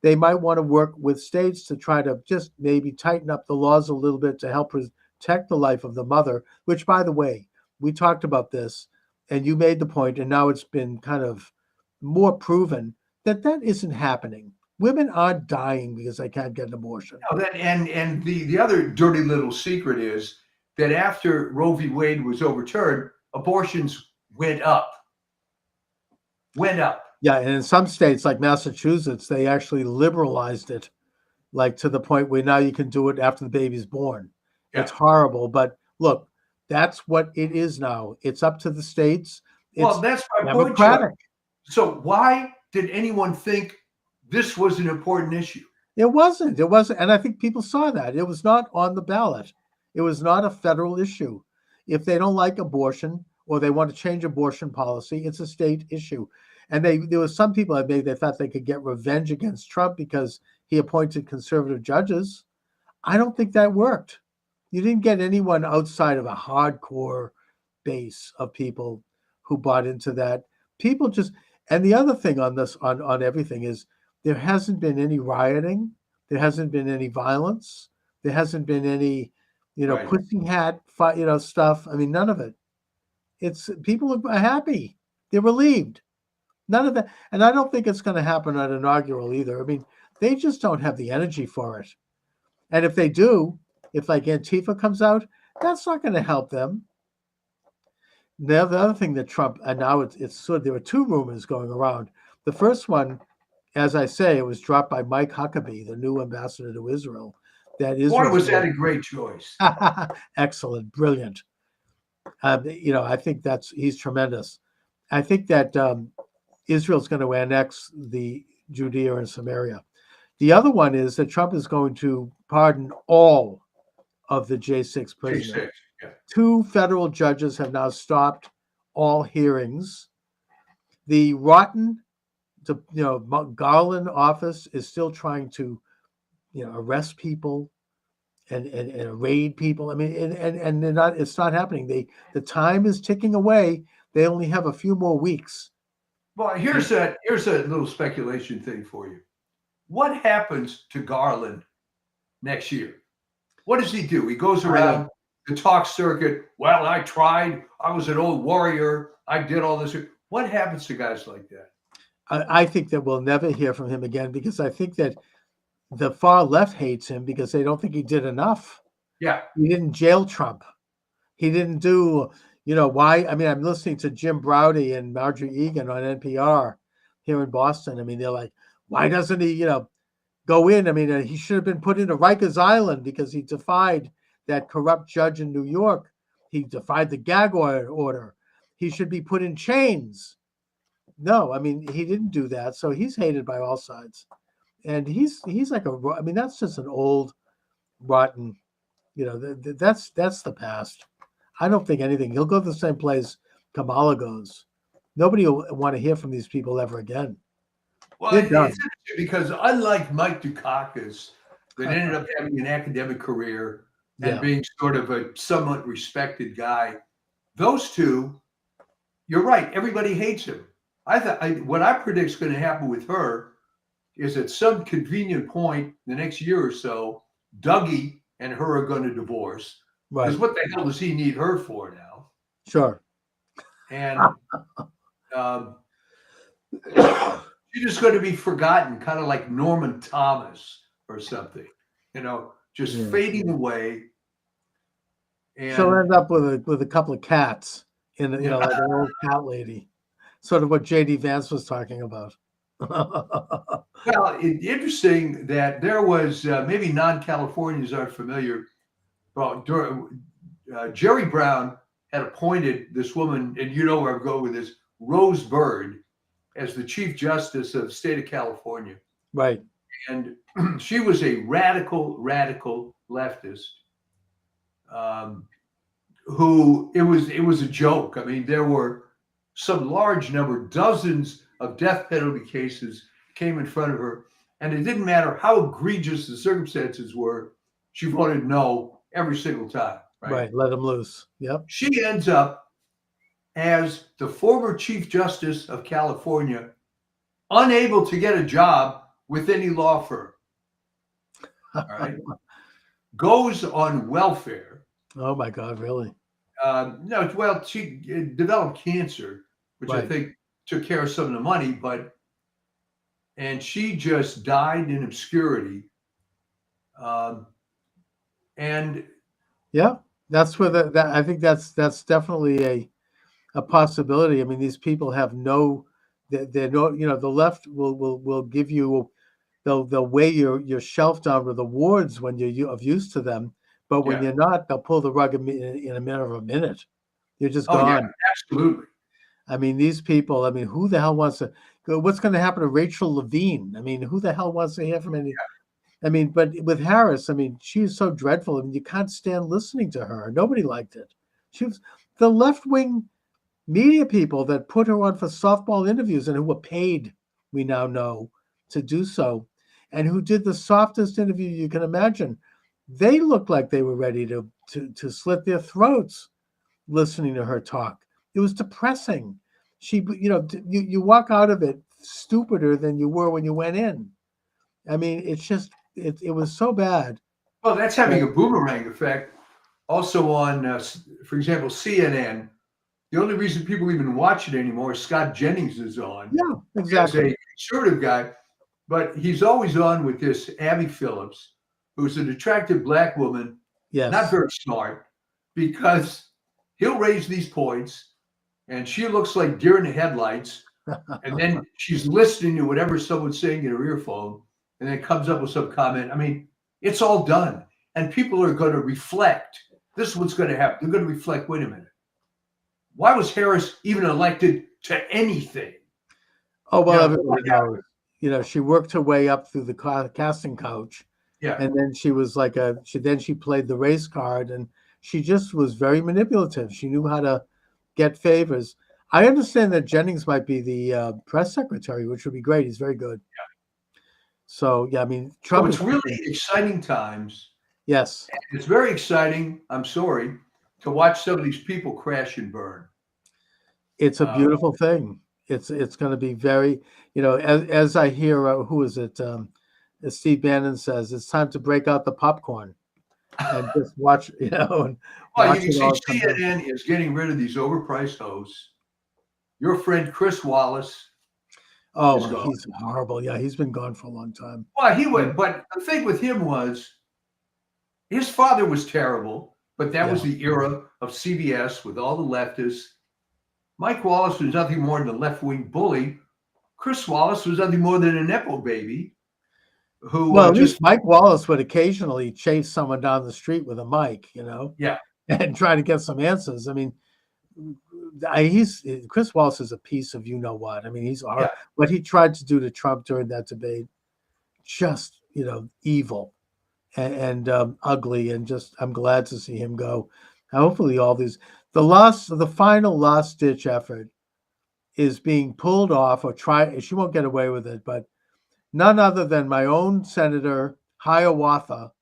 they might want to work with states to try to just maybe tighten up the laws a little bit to help protect the life of the mother, which, by the way, we talked about this and you made the point, and now it's been kind of more proven that isn't happening. Women aren't dying because they can't get an abortion. No, and the other dirty little secret is that after Roe v. Wade was overturned, abortions went up. Yeah, and in some states like Massachusetts, they actually liberalized it, like to the point where now you can do it after the baby's born. Yeah. It's horrible, but look, that's what it is now. It's up to the states. Well, that's my point. So why did anyone think this was an important issue? It wasn't. And I think people saw that. It was not on the ballot. It was not a federal issue. If they don't like abortion or they want to change abortion policy, it's a state issue. And there was some people they thought they could get revenge against Trump because he appointed conservative judges. I don't think that worked. You didn't get anyone outside of a hardcore base of people who bought into that. People just, and the other thing on this, on everything is there hasn't been any rioting. There hasn't been any violence. There hasn't been any, right. Pussy hat, stuff. I mean, none of it. It's people are happy. They're relieved. None of that. And I don't think it's going to happen at inaugural either. I mean, they just don't have the energy for it. And if they do, if like Antifa comes out, that's not going to help them. The other thing that Trump, and now it's so there were 2 rumors going around. The first one, as I say, it was dropped by Mike Huckabee, the new ambassador to Israel. That Israel was that a great choice? Excellent, brilliant. I think he's tremendous. I think that Israel's going to annex the Judea and Samaria. The other one is that Trump is going to pardon all of the J6 prisoners. 2 federal judges have now stopped all hearings. The rotten, Garland office is still trying to arrest people and raid people. I mean, and they're not. It's not happening. The time is ticking away. They only have a few more weeks. Well, here's a little speculation thing for you. What happens to Garland next year? What does he do? He goes around the talk circuit. Well, I tried. I was an old warrior. I did all this. What happens to guys like that? I think that we'll never hear from him again, because I think that the far left hates him because they don't think he did enough. Yeah. He didn't jail Trump. He didn't do, why? I mean, I'm listening to Jim Braude and Marjorie Egan on NPR here in Boston. I mean, they're like, why doesn't he, go in? I mean, he should have been put into Rikers Island because he defied that corrupt judge in New York. He defied the gag order. He should be put in chains. No, I mean, he didn't do that. So he's hated by all sides. And he's like I mean, that's just an old, rotten, that's the past. I don't think anything. He'll go to the same place Kamala goes. Nobody will want to hear from these people ever again. Well, it's interesting because unlike Mike Dukakis, that ended up having an academic career and being sort of a somewhat respected guy, those two, you're right. Everybody hates him. What I predict is going to happen with her is at some convenient point the next year or so, Dougie and her are going to divorce. Right. Because what the hell does he need her for now? Sure. And she's just going to be forgotten, kind of like Norman Thomas or something, just fading away. And she'll end up with a couple of cats like an old cat lady, sort of what J.D. Vance was talking about. Well, it's interesting that there was maybe non-Californians aren't familiar. Well, Jerry Brown had appointed this woman, and you know where I'm going with this, Rose Byrd, as the Chief Justice of the state of California. Right. And she was a radical leftist who it was a joke. I mean, there were some large number, dozens of death penalty cases came in front of her, and it didn't matter how egregious the circumstances were, she voted no every single time. Right. Let them loose. Yep. She ends up as the former Chief Justice of California, unable to get a job with any law firm. All right. Goes on welfare. Oh my God, really? No, well, she developed cancer, which I think took care of some of the money, and she just died in obscurity. And yeah, that's where I think that's definitely a possibility. I mean, these people have they're no, the left will give you, they'll weigh your shelf down with awards when you're of use to them, but when you're not, they'll pull the rug in a matter of a minute. You're just gone. Yeah, absolutely. I mean, these people, I mean, who the hell wants to go? What's going to happen to Rachel Levine? I mean, who the hell wants to hear from any? I mean, but with Harris, I mean, she's so dreadful. I mean, you can't stand listening to her. Nobody liked it. She was the left-wing media people that put her on for softball interviews and who were paid, we now know, to do so, and who did the softest interview you can imagine. They looked like they were ready to slit their throats listening to her talk. It was depressing. She, you walk out of it stupider than you were when you went in. I mean, it's just, it was so bad. Well, that's having a boomerang effect. Also on, for example, CNN. The only reason people even watch it anymore is Scott Jennings is on. Yeah, exactly. He's a conservative guy, but he's always on with this Abby Phillips, who's an attractive black woman, not very smart, because he'll raise these points, and she looks like deer in the headlights, and then she's listening to whatever someone's saying in her earphone, and then comes up with some comment. I mean, it's all done, and people are going to reflect. This is what's going to happen. They're going to reflect, wait a minute. Why was Harris even elected to anything? Oh, well, everybody knows. She worked her way up through the casting couch. Yeah. And then she was like she played the race card, and she just was very manipulative. She knew how to get favors. I understand that Jennings might be the press secretary, which would be great. He's very good. Yeah. So yeah, I mean, So Trump it's is really exciting times. yes. It's very exciting. I'm sorry to watch some of these people crash and burn. It's a beautiful thing. It's going to be very, as I hear, who is it? As Steve Bannon says, it's time to break out the popcorn and just watch, and Well, watch you it can all see come down. CNN is getting rid of these overpriced hosts. Your friend Chris Wallace is Oh, gone. he's horrible. Yeah, he's been gone for a long time. Well, he went, but the thing with him was his father was terrible, but that was the era of CBS with all the leftists. Mike Wallace was nothing more than a left-wing bully. Chris Wallace was nothing more than a nepo baby who Well, at just least Mike Wallace would occasionally chase someone down the street with a mic, yeah. and try to get some answers. I mean, Chris Wallace is a piece of what. I mean, he's Yeah. what he tried to do to Trump during that debate, just evil and ugly, and just I'm glad to see him go. Hopefully, all these the final last ditch effort is being pulled off, or try. She won't get away with it, but none other than my own Senator Hiawatha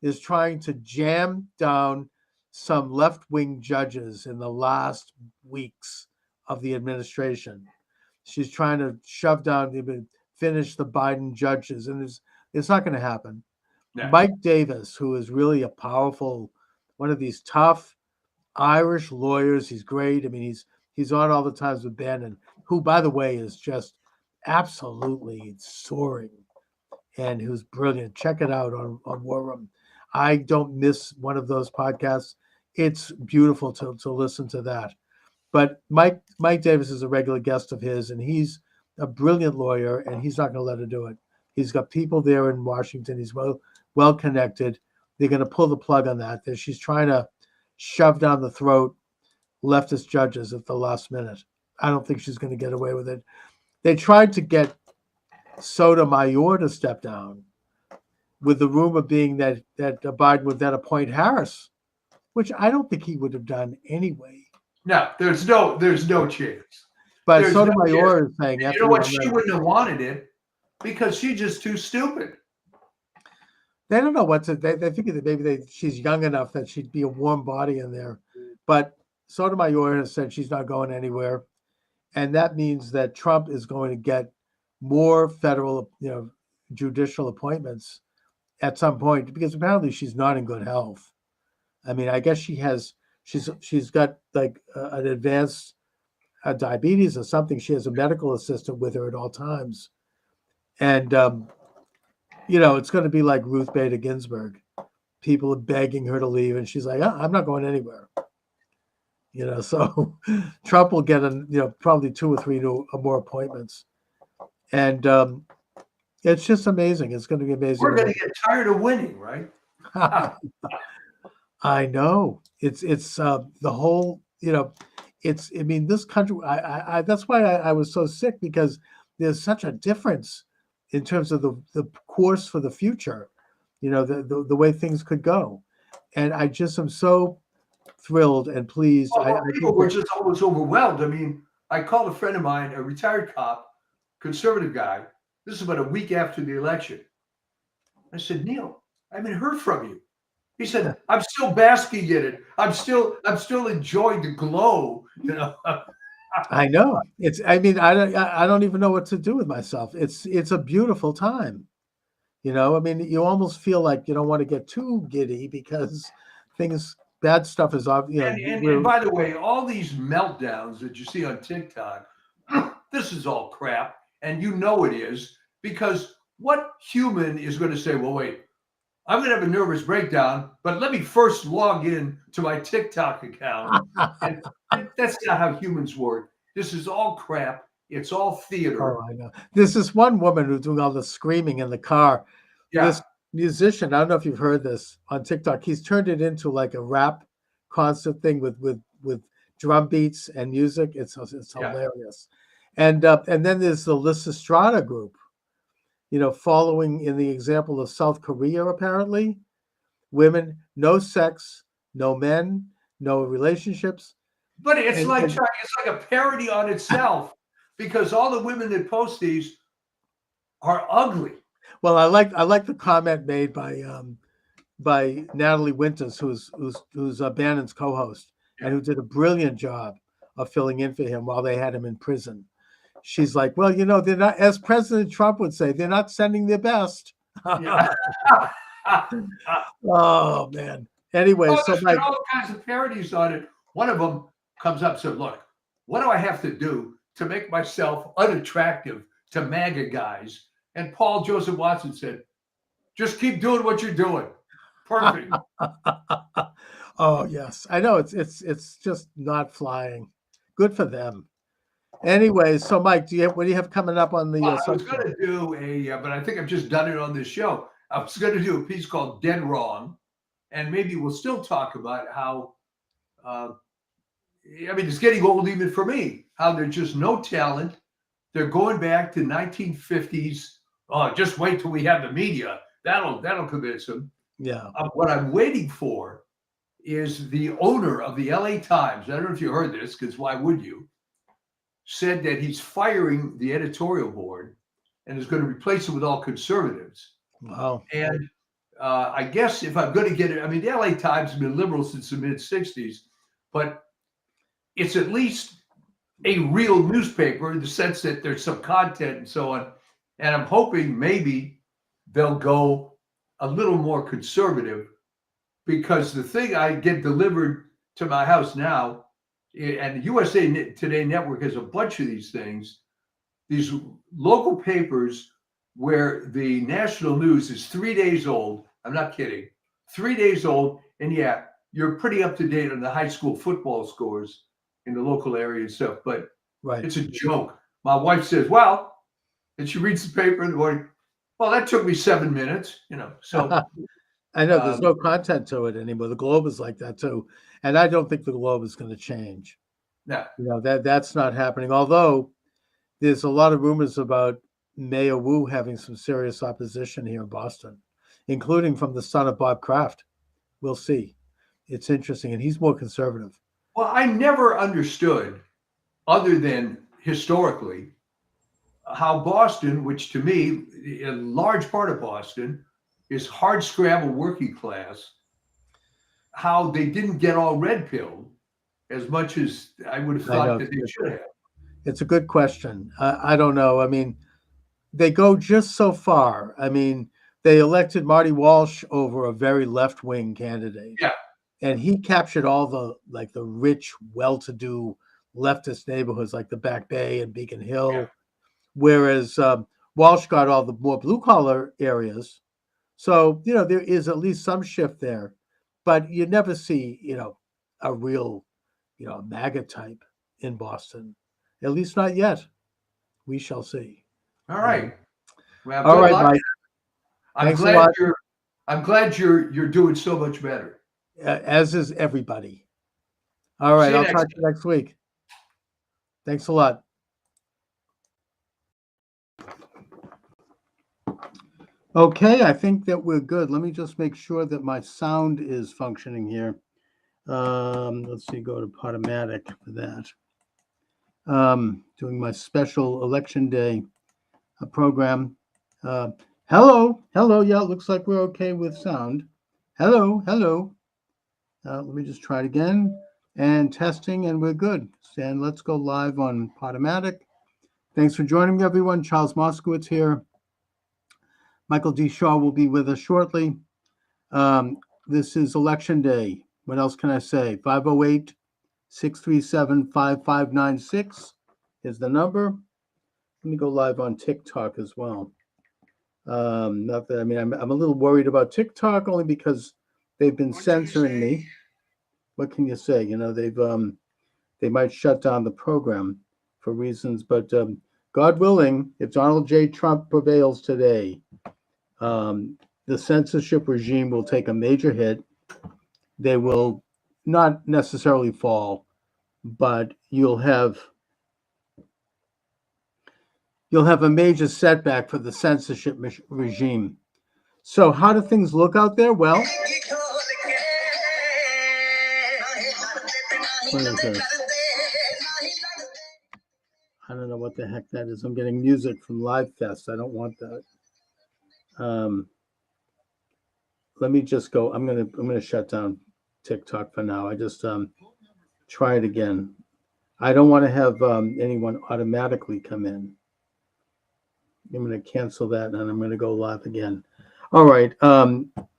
is trying to jam down some left-wing judges in the last weeks of the administration. She's trying to shove down, finish the Biden judges, and it's not going to happen. Yeah. Mike Davis, who is really a powerful, one of these tough Irish lawyers, he's great. I mean, he's on all the times with Bannon, who, by the way, is just absolutely soaring, and who's brilliant. Check it out on War Room. I don't miss one of those podcasts. It's beautiful to listen to that. But Mike Davis is a regular guest of his, and he's a brilliant lawyer, and he's not going to let her do it. He's got people there in Washington. He's well connected. They're going to pull the plug on that. She's trying to shove down the throat leftist judges at the last minute. I don't think she's going to get away with it. They tried to get Sotomayor to step down, with the rumor being that Biden would then appoint Harris, which I don't think he would have done anyway. No, there's no chance. But There's Sotomayor is saying, you know what? She wouldn't have wanted it because she's just too stupid. They don't know what to. They think that maybe she's young enough that she'd be a warm body in there. But Sotomayor has said she's not going anywhere, and that means that Trump is going to get more federal, judicial appointments at some point, because apparently she's not in good health. I mean, I guess she's got like an advanced diabetes or something. She has a medical assistant with her at all times, and it's going to be like Ruth Bader Ginsburg. People are begging her to leave, and she's like, "I'm not going anywhere." So Trump will get probably 2 or 3 more appointments, and it's just amazing. It's going to be amazing. We're going to get tired of winning, right? I know. It's the whole, I mean, this country, I that's why I was so sick, because there's such a difference in terms of the course for the future, the way things could go. And I just am so thrilled and pleased. People were just always overwhelmed. I mean, I called a friend of mine, a retired cop, conservative guy. This is about a week after the election. I said, Neil, I haven't heard from you. He said, I'm still basking in it. I'm still enjoying the glow, I know. I don't even know what to do with myself. It's a beautiful time. I mean, you almost feel like you don't want to get too giddy, because bad stuff is obvious. And by the way, all these meltdowns that you see on TikTok, this is all crap. And it is, because what human is going to say, well, wait, I'm going to have a nervous breakdown, but let me first log in to my TikTok account. And that's not how humans work. This is all crap. It's all theater. Oh, I know. There's this one woman who's doing all the screaming in the car. Yeah. This musician, I don't know if you've heard this on TikTok. He's turned it into like a rap concert thing with drum beats and music. It's hilarious. And then there's the Lysistrata group, following in the example of South Korea. Apparently, women, no sex, no men, no relationships. But it's like a parody on itself, because all the women that post these are ugly. Well, I like the comment made by Natalie Winters, who's Bannon's co-host, and who did a brilliant job of filling in for him while they had him in prison. She's like, well, they're not, as President Trump would say, they're not sending their best. Yeah. Oh man. Anyway, so there's been all kinds of parodies on it. One of them comes up and said, look, what do I have to do to make myself unattractive to MAGA guys? And Paul Joseph Watson said, just keep doing what you're doing. Perfect. Oh yes, I know it's just not flying. Good for them. Anyway, so Mike, what do you have coming up on the? Well, I was going to do but I think I've just done it on this show. I was going to do a piece called "Dead Wrong," and maybe we'll still talk about how. It's getting old even for me. How there's just no talent. They're going back to 1950s. Oh, just wait till we have the media. That'll convince them. Yeah. What I'm waiting for is the owner of the LA Times. I don't know if you heard this, because why would you? Said that he's firing the editorial board and is going to replace it with all conservatives. Wow. And I guess if I'm going to get it, the LA Times has been liberal since the mid-'60s, but it's at least a real newspaper in the sense that there's some content and so on. And I'm hoping maybe they'll go a little more conservative, because the thing I get delivered to my house now, and the USA Today Network has a bunch of these things, these local papers where the national news is 3 days old. I'm not kidding. 3 days old. And yeah, you're pretty up to date on the high school football scores in the local area and stuff, but right. It's a joke. My wife says, well, and she reads the paper in the morning, well, that took me 7 minutes, so. I know there's no content to it anymore. The Globe is like that too. And I don't think the Globe is going to change. No. That's not happening. Although there's a lot of rumors about Mayor Wu having some serious opposition here in Boston, including from the son of Bob Kraft. We'll see. It's interesting. And he's more conservative. Well, I never understood, other than historically, how Boston, which to me, a large part of Boston, is hard scrabble working class, how they didn't get all red pilled as much as I would have thought that they should have. It's a good question. I don't know. They go just so far. They elected Marty Walsh over a very left-wing candidate. Yeah. And he captured all the rich, well-to-do leftist neighborhoods like the Back Bay and Beacon Hill, yeah. Whereas Walsh got all the more blue-collar areas. So, there is at least some shift there. But you never see, a real, MAGA type in Boston. At least not yet. We shall see. All right. Well, all right, Mike. I'm glad you're doing so much better. As is everybody. All right, I'll talk to you next week. Thanks a lot. Okay, I think that we're good. Let me just make sure that my sound is functioning here. Let's see, go to Podomatic for that. Doing my special election day program. Hello. Yeah, it looks like we're okay with sound. Hello. Let me just try it again. And testing, and we're good. And let's go live on Podomatic. Thanks for joining me, everyone. Charles Moskowitz here. Michael D. Shaw will be with us shortly. This is Election Day. What else can I say? 508-637-5596 is the number. Let me go live on TikTok as well. Not that, I'm a little worried about TikTok only because they've been censoring me. What can you say? They might shut down the program for reasons, but God willing, if Donald J. Trump prevails today, the censorship regime will take a major hit. They will not necessarily fall, but you'll have a major setback for the censorship regime. So how do things look out there? Well, what is this? I don't know what the heck that is. I'm getting music from Live Fest. I don't want that. Let me just go. I'm gonna shut down TikTok for now. I just try it again. I don't want to have anyone automatically come in. I'm going to cancel that and I'm going to go live again. All right.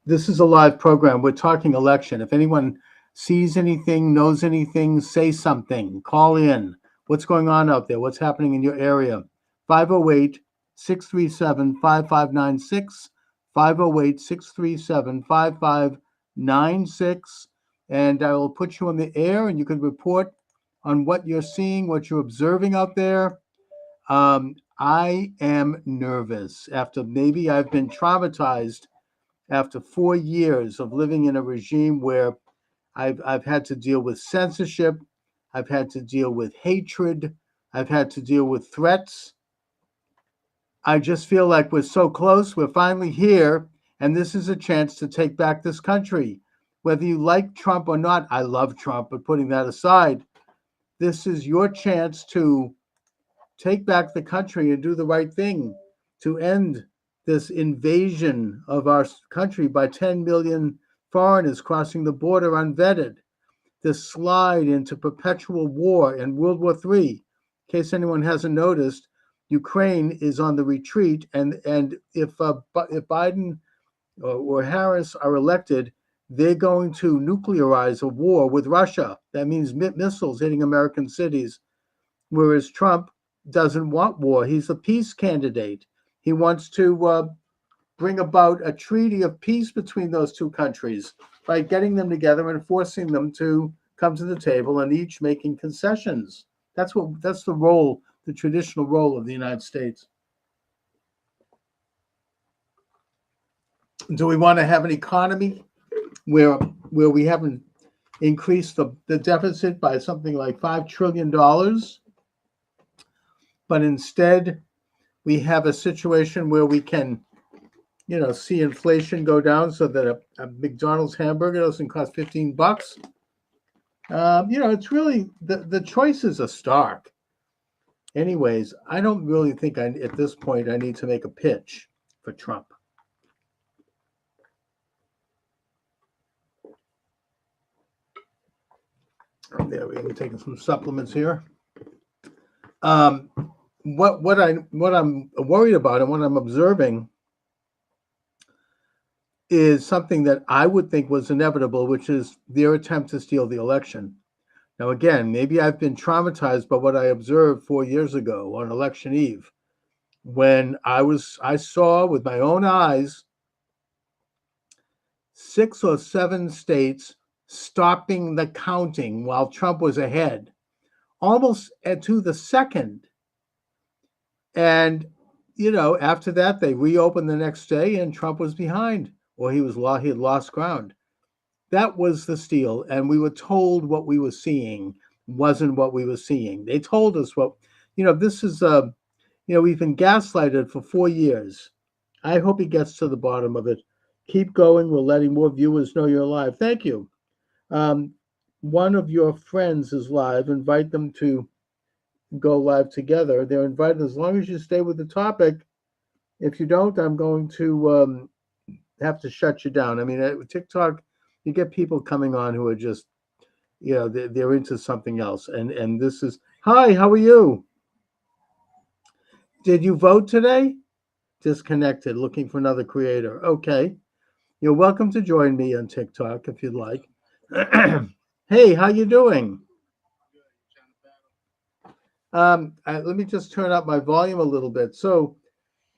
This is a live program. We're talking election. If anyone sees anything, knows anything, say something. Call in. What's going on out there? What's happening in your area? 508-637-5596. 508-637-5596. And I will put you on the air and you can report on what you're seeing, what you're observing out there. I am nervous after maybe I've been traumatized after 4 years of living in a regime where I've had to deal with censorship. I've had to deal with hatred. I've had to deal with threats. I just feel like we're so close. We're finally here. And this is a chance to take back this country. Whether you like Trump or not, I love Trump, but putting that aside, this is your chance to take back the country and do the right thing to end this invasion of our country by 10 million foreigners crossing the border unvetted, this slide into perpetual war and World War III. In case anyone hasn't noticed, Ukraine is on the retreat, and if Biden or Harris are elected, they're going to nuclearize a war with Russia. That means missiles hitting American cities, whereas Trump doesn't want war. He's a peace candidate. He wants to bring about a treaty of peace between those two countries by getting them together and forcing them to come to the table and each making concessions. That's the role, the traditional role of the United States. Do we want to have an economy where we haven't increased the deficit by something like $5 trillion? But instead, we have a situation where we can, see inflation go down so that a McDonald's hamburger doesn't cost $15. It's really the choices are stark. Anyways, I don't really think at this point I need to make a pitch for Trump. There we go. Taking some supplements here. What I'm worried about and what I'm observing is something that I would think was inevitable, which is their attempt to steal the election. Now, again, maybe I've been traumatized by what I observed 4 years ago on election eve, when I saw with my own eyes 6 or 7 states stopping the counting while Trump was ahead, almost to the second. And, after that, they reopened the next day and Trump was behind, or he had lost ground. That was the steal. And we were told what we were seeing wasn't what we were seeing. They told us this is, we've been gaslighted for 4 years. I hope he gets to the bottom of it. Keep going. We're letting more viewers know you're live. Thank you. One of your friends is live. Invite them to go live together. They're invited as long as you stay with the topic. If you don't, I'm going to have to shut you down. I mean, at TikTok, you get people coming on who are just, they're into something else. And this is, hi, how are you? Did you vote today? Disconnected, looking for another creator. Okay. You're welcome to join me on TikTok if you'd like. Hey, how you doing? Let me just turn up my volume a little bit. So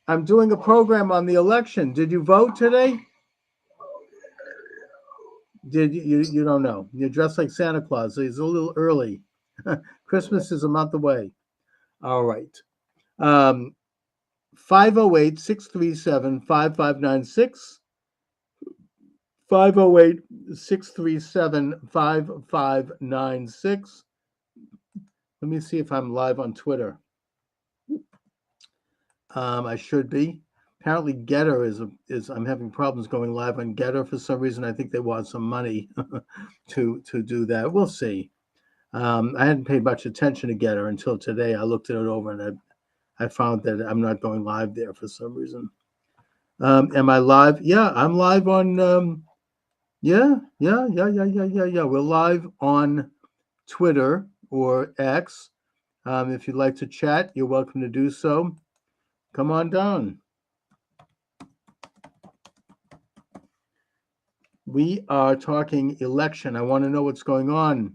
I'm doing a program on the election. Did you vote today? Did you don't know. You're dressed like Santa Claus. So it's a little early. Christmas is a month away. All right. 508-637-5596. 508-637-5596. Let me see if I'm live on Twitter. I should be. Apparently Getter is I'm having problems going live on Getter for some reason. I think they want some money to do that. We'll see. I hadn't paid much attention to Getter until today. I looked it over and I found that I'm not going live there for some reason. Am I live? Yeah, I'm live on. Yeah. We're live on Twitter or X. If you'd like to chat, you're welcome to do so. Come on down. We are talking election. I want to know what's going on,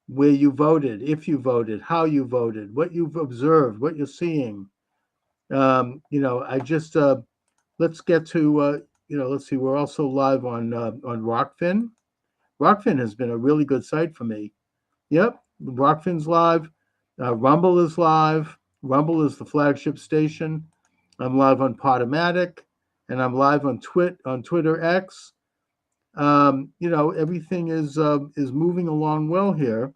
where you voted, if you voted, how you voted, what you've observed, what you're seeing. I just let's get to let's see. We're also live on Rockfin. Rockfin has been a really good site for me. Yep, Rockfin's live. Rumble is live. Rumble is the flagship station. I'm live on Podomatic, and I'm live on Twitter X. Everything is moving along well here.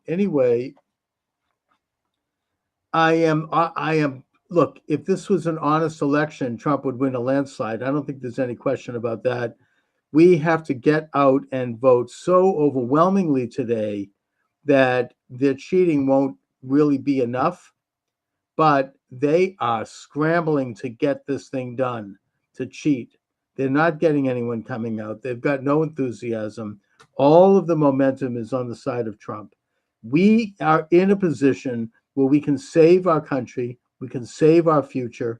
Anyway, I am. Look, if this was an honest election, Trump would win a landslide. I don't think there's any question about that. We have to get out and vote so overwhelmingly today that the cheating won't really be enough. But they are scrambling to get this thing done, to cheat. They're not getting anyone coming out. They've got no enthusiasm. All of the momentum is on the side of Trump. We are in a position where we can save our country. We can save our future.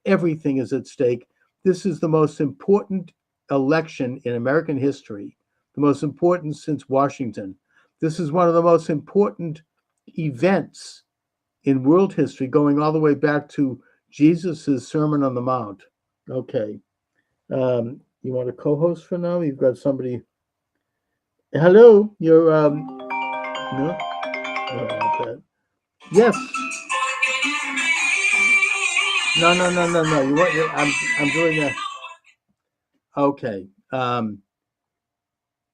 Everything is at stake. This is the most important election in American history, the most important since Washington. This is one of the most important events in world history, going all the way back to Jesus's Sermon on the Mount. Okay. You want a co-host for now? You've got somebody. Hello, you're no? That. Yes. No. You want? I'm doing that. Okay.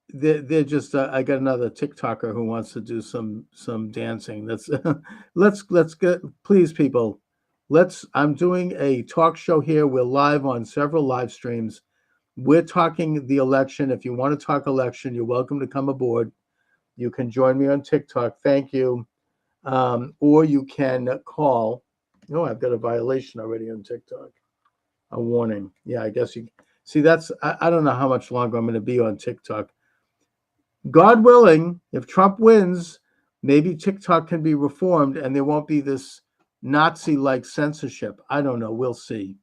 They're just. I got another TikToker who wants to do some dancing. Let's get, please, people. I'm doing a talk show here. We're live on several live streams. We're talking the election. If you want to talk election, you're welcome to come aboard. You can join me on TikTok. Thank you. Or you can call. Oh, I've got a violation already on TikTok. A warning. Yeah, I guess you see. I don't know how much longer I'm going to be on TikTok. God willing, if Trump wins, maybe TikTok can be reformed and there won't be this Nazi-like censorship. I don't know. We'll see.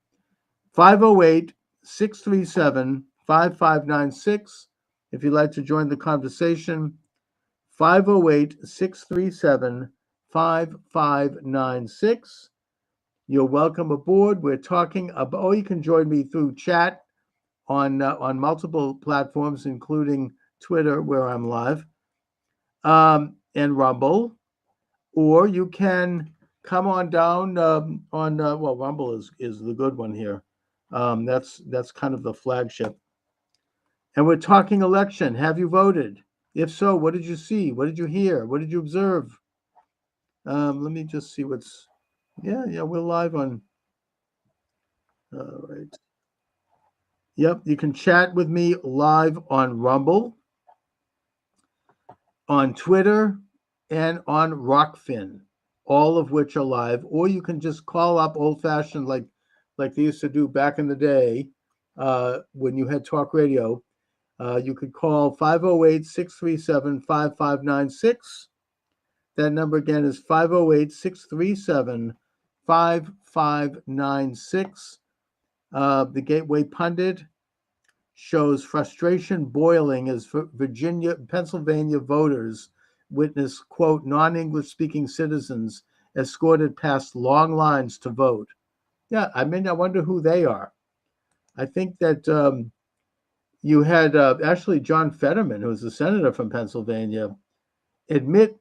508-637-5596. If you'd like to join the conversation, 508-637-5596. You're welcome aboard. We're talking about, or you can join me through chat on multiple platforms, including Twitter, where I'm live, and Rumble, or you can come on down Rumble is the good one here. That's kind of the flagship. And we're talking election. Have you voted? If so, what did you see? What did you hear? What did you observe? Let me just see what's. Yeah, we're live on. All right. Yep, you can chat with me live on Rumble, on Twitter, and on Rockfin, all of which are live. Or you can just call up old-fashioned, like they used to do back in the day when you had talk radio. You could call 508-637-5596. That number again is 508-637-5596. The Gateway Pundit shows frustration boiling as Pennsylvania voters witness, quote, non-English speaking citizens escorted past long lines to vote. Yeah, I wonder who they are. I think that you had actually John Fetterman, who's a senator from Pennsylvania, admit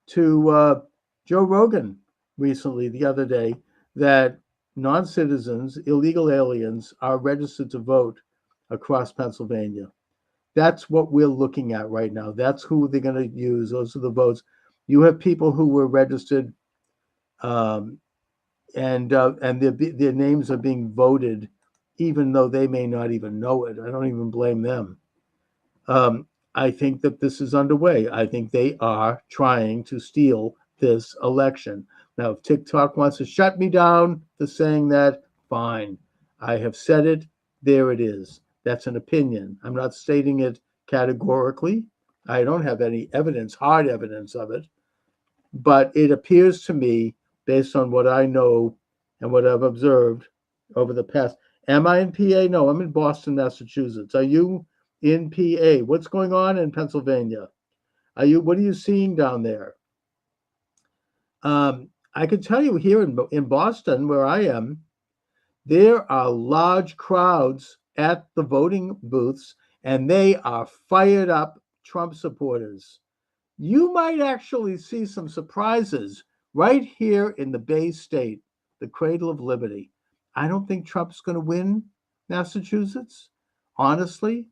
to Joe Rogan recently, the other day, that non-citizens, illegal aliens, are registered to vote across Pennsylvania. That's what we're looking at right now. That's who they're going to use. Those are the votes. You have people who were registered, and their names are being voted, even though they may not even know it. I don't even blame them. I think that this is underway. I think they are trying to steal this election. Now, if TikTok wants to shut me down for saying that, fine. I have said it. There it is. That's an opinion. I'm not stating it categorically. I don't have any evidence, hard evidence of it. But it appears to me, based on what I know and what I've observed over the past. Am I in PA? No, I'm in Boston, Massachusetts. Are you in PA? What's going on in Pennsylvania? What are you seeing down there? I can tell you here in Boston, where I am, there are large crowds at the voting booths, and they are fired up Trump supporters. You might actually see some surprises right here in the Bay State, the cradle of liberty. I don't think Trump's going to win Massachusetts, honestly,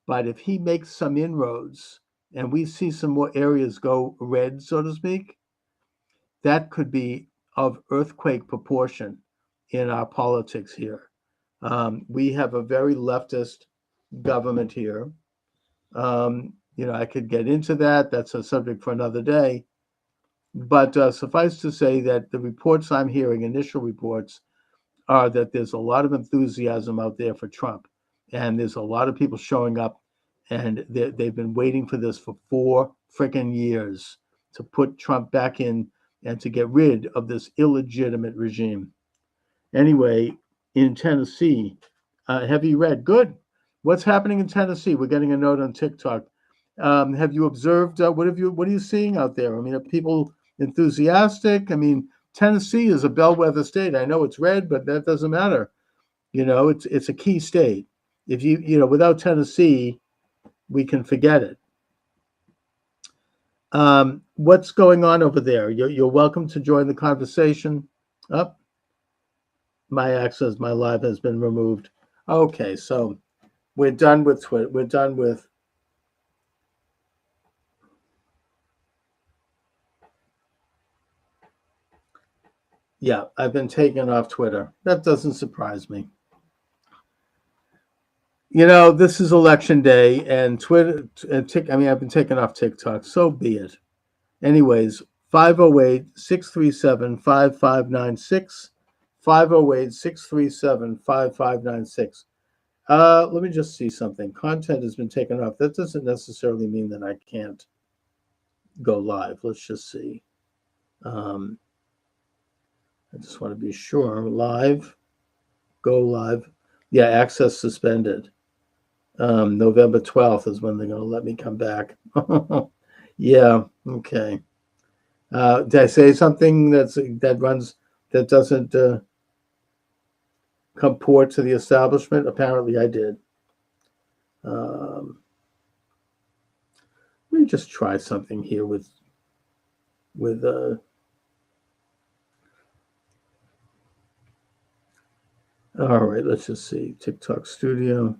but if he makes some inroads and we see some more areas go red, so to speak, that could be of earthquake proportion in our politics here. We have a very leftist government here. I could get into that. That's a subject for another day. But suffice to say that the reports I'm hearing, initial reports, are that there's a lot of enthusiasm out there for Trump. And there's a lot of people showing up, and they've been waiting for this for 4 freaking years to put Trump back in and to get rid of this illegitimate regime. Anyway, in Tennessee, have you read? Good. What's happening in Tennessee? We're getting a note on TikTok. Have you observed? What are you seeing out there? I mean, are people enthusiastic? I mean, Tennessee is a bellwether state. I know it's red, but that doesn't matter. It's a key state. If without Tennessee, we can forget it. What's going on over there? You're welcome to join the conversation. My live has been removed. Okay, so we're done with Twitter. We're done with. Yeah, I've been taken off Twitter. That doesn't surprise me. This is election day, and Twitter and I've been taken off TikTok. So be it. Anyways, 508-637-5596. 508-637-5596. Let me just see something. Content has been taken off. That doesn't necessarily mean that I can't go live. Let's just see. I just want to be sure. Live. Go live. Yeah, access suspended. November 12th is when they're going to let me come back. Yeah, okay. Did I say something that doesn't comport to the establishment? Apparently I did. Let me just try something here with all right, let's just see. TikTok Studio.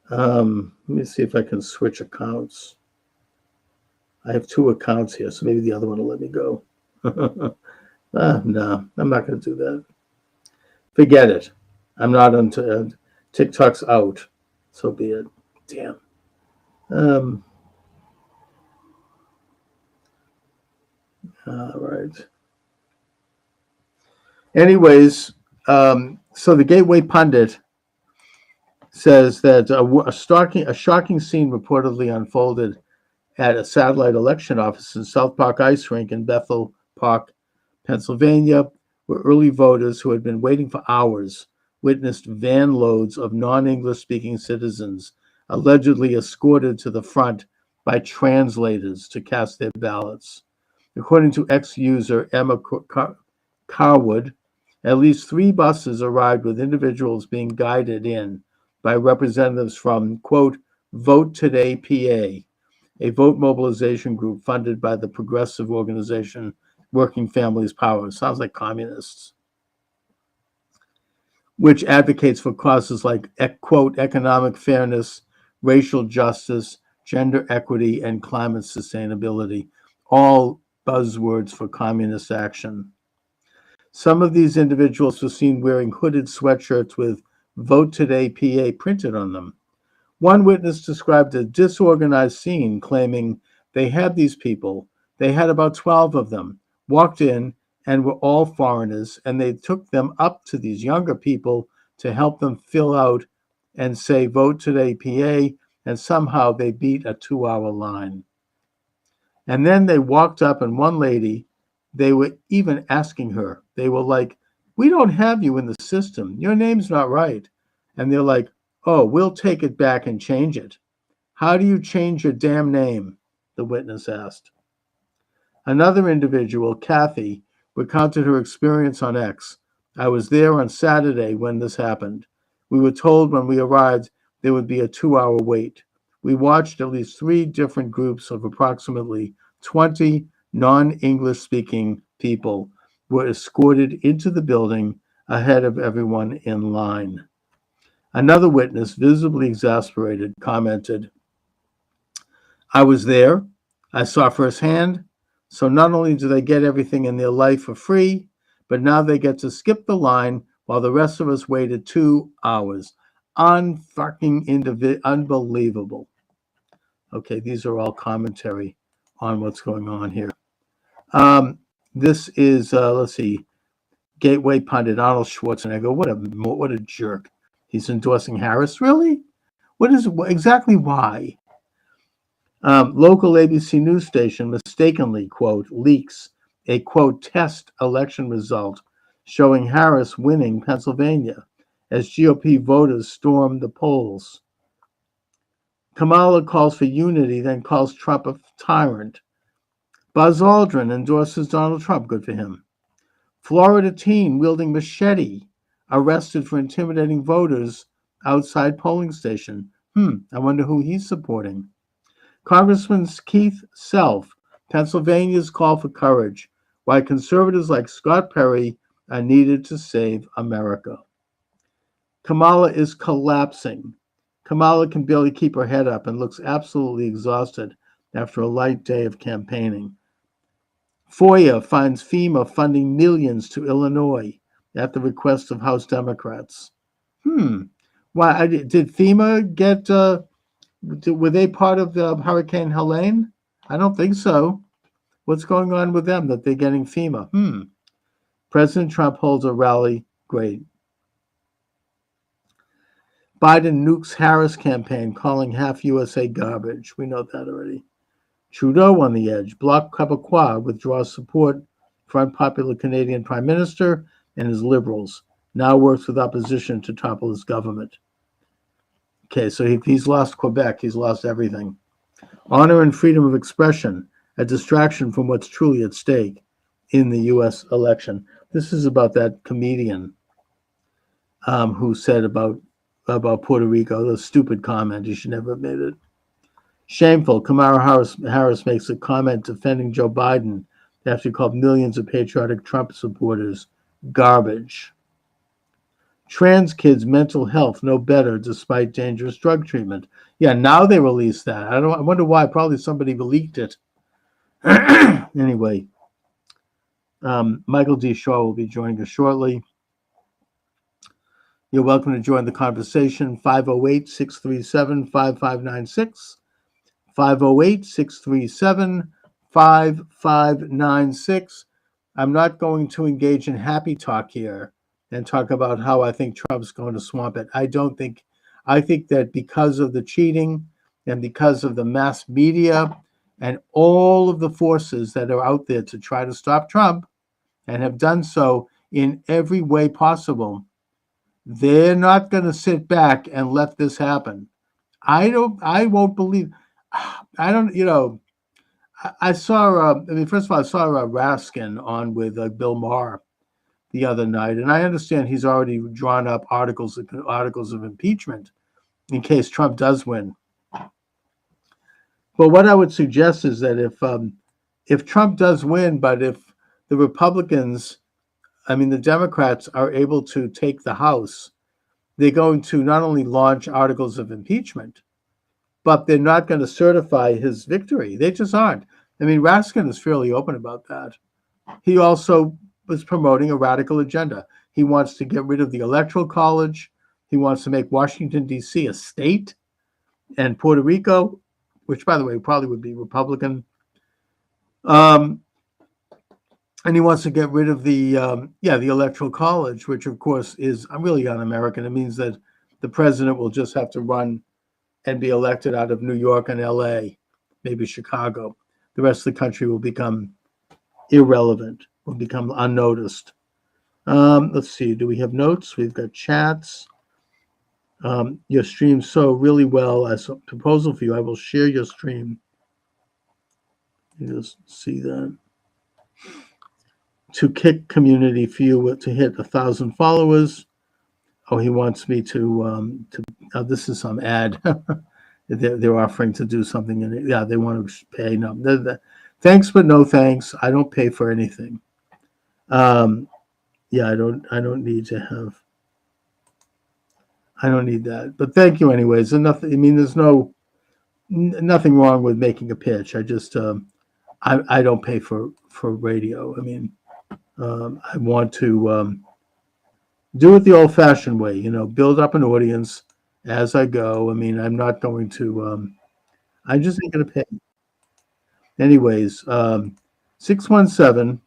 Let me see if I can switch accounts. I have 2 accounts here, so maybe the other one will let me go. No, I'm not going to do that. Forget it. I'm not on TikTok's out. So be it. Damn. All right. Anyways, so the Gateway Pundit says that a shocking scene reportedly unfolded at a satellite election office in South Park Ice Rink in Bethel Park, Pennsylvania, where early voters who had been waiting for hours witnessed van loads of non-English speaking citizens allegedly escorted to the front by translators to cast their ballots. According to ex-user Emma Carwood, at least 3 buses arrived with individuals being guided in by representatives from, quote, Vote Today PA, a vote mobilization group funded by the progressive organization Working Families Power. Sounds like communists. Which advocates for causes like, quote, economic fairness, racial justice, gender equity, and climate sustainability, all buzzwords for communist action. Some of these individuals were seen wearing hooded sweatshirts with Vote Today PA printed on them. One witness described a disorganized scene, claiming they had these people, they had about 12 of them, walked in and were all foreigners, and they took them up to these younger people to help them fill out and say, vote today, PA, and somehow they beat a 2-hour line. And then they walked up, and one lady, they were even asking her, they were like, we don't have you in the system. Your name's not right. And they're like, oh, we'll take it back and change it. How do you change your damn name? The witness asked. Another individual, Kathy, recounted her experience on X. I was there on Saturday when this happened. We were told when we arrived there would be a 2-hour wait. We watched at least 3 different groups of approximately 20 non-English speaking people were escorted into the building ahead of everyone in line. Another witness, visibly exasperated, commented, I was there. I saw firsthand. So not only do they get everything in their life for free, but now they get to skip the line while the rest of us waited 2 hours. Unbelievable. Okay, these are all commentary on what's going on here. This is, let's see, Gateway pundit Arnold Schwarzenegger. What a jerk. He's endorsing Harris. Really? Exactly why? Local ABC news station mistakenly, quote, leaks a, quote, test election result showing Harris winning Pennsylvania as GOP voters storm the polls. Kamala calls for unity, then calls Trump a tyrant. Buzz Aldrin endorses Donald Trump. Good for him. Florida teen wielding machete arrested for intimidating voters outside polling station. I wonder who he's supporting. Congressman Keith Self, Pennsylvania's call for courage, why conservatives like Scott Perry are needed to save America. Kamala is collapsing. Kamala can barely keep her head up and looks absolutely exhausted after a light day of campaigning. FOIA finds FEMA funding millions to Illinois at the request of House Democrats. Why did FEMA get? Were they part of the Hurricane Helene? I don't think so. What's going on with them that they're getting FEMA? President Trump holds a rally. Great. Biden nukes Harris campaign, calling half USA garbage. We know that already. Trudeau on the edge. Bloc Québécois withdraws support for unpopular Canadian Prime Minister and his Liberals. Now works with opposition to topple his government. Okay, so he's lost Quebec. He's lost everything. Honor and freedom of expression, a distraction from what's truly at stake in the U.S. election. This is about that comedian who said about Puerto Rico, the stupid comment. He should never have made it. Shameful. Kamala Harris makes a comment defending Joe Biden after he called millions of patriotic Trump supporters garbage. Trans kids' mental health no better despite dangerous drug treatment. Yeah, now they released that. I wonder why. Probably somebody leaked it. Anyway, Michael D. Shaw will be joining us shortly. You're welcome to join the conversation. 508-637-5596. 508-637-5596. I'm not going to engage in happy talk here and talk about how I think Trump's going to swamp it. I think that because of the cheating and because of the mass media and all of the forces that are out there to try to stop Trump and have done so in every way possible, they're not going to sit back and let this happen. I won't believe. I saw, first of all, I saw Raskin on with Bill Maher the other night, and I understand he's already drawn up articles of impeachment in case Trump does win. But what I would suggest is that if Trump does win, but if the Republicans, the Democrats are able to take the House, they're going to not only launch articles of impeachment, but they're not going to certify his victory. They just aren't. Raskin is fairly open about that. He also was promoting a radical agenda. He wants to get rid of the Electoral College. He wants to make Washington, D.C. a state, and Puerto Rico, which, by the way, probably would be Republican. And he wants to get rid of the electoral college, which of course is really un-American. It means that the president will just have to run and be elected out of New York and LA, maybe Chicago. The rest of the country will become irrelevant, will become unnoticed. Let's see, do we have notes? We've got chats. Your stream so really well. As a proposal for you, I will share your stream. You just see that. To kick community for you to hit 1,000 followers. Oh, he wants me to this is some ad. they're offering to do something in it. Yeah, they want to pay. No, thanks, but no thanks. I don't pay for anything. Yeah, I don't need to have. I don't need that. But thank you anyways. And nothing. I mean, there's nothing wrong with making a pitch. I just I don't pay for radio. I mean, I want to do it the old-fashioned way. Build up an audience as I go. I mean, I'm not going to. I just ain't going to pay. Anyways, 617.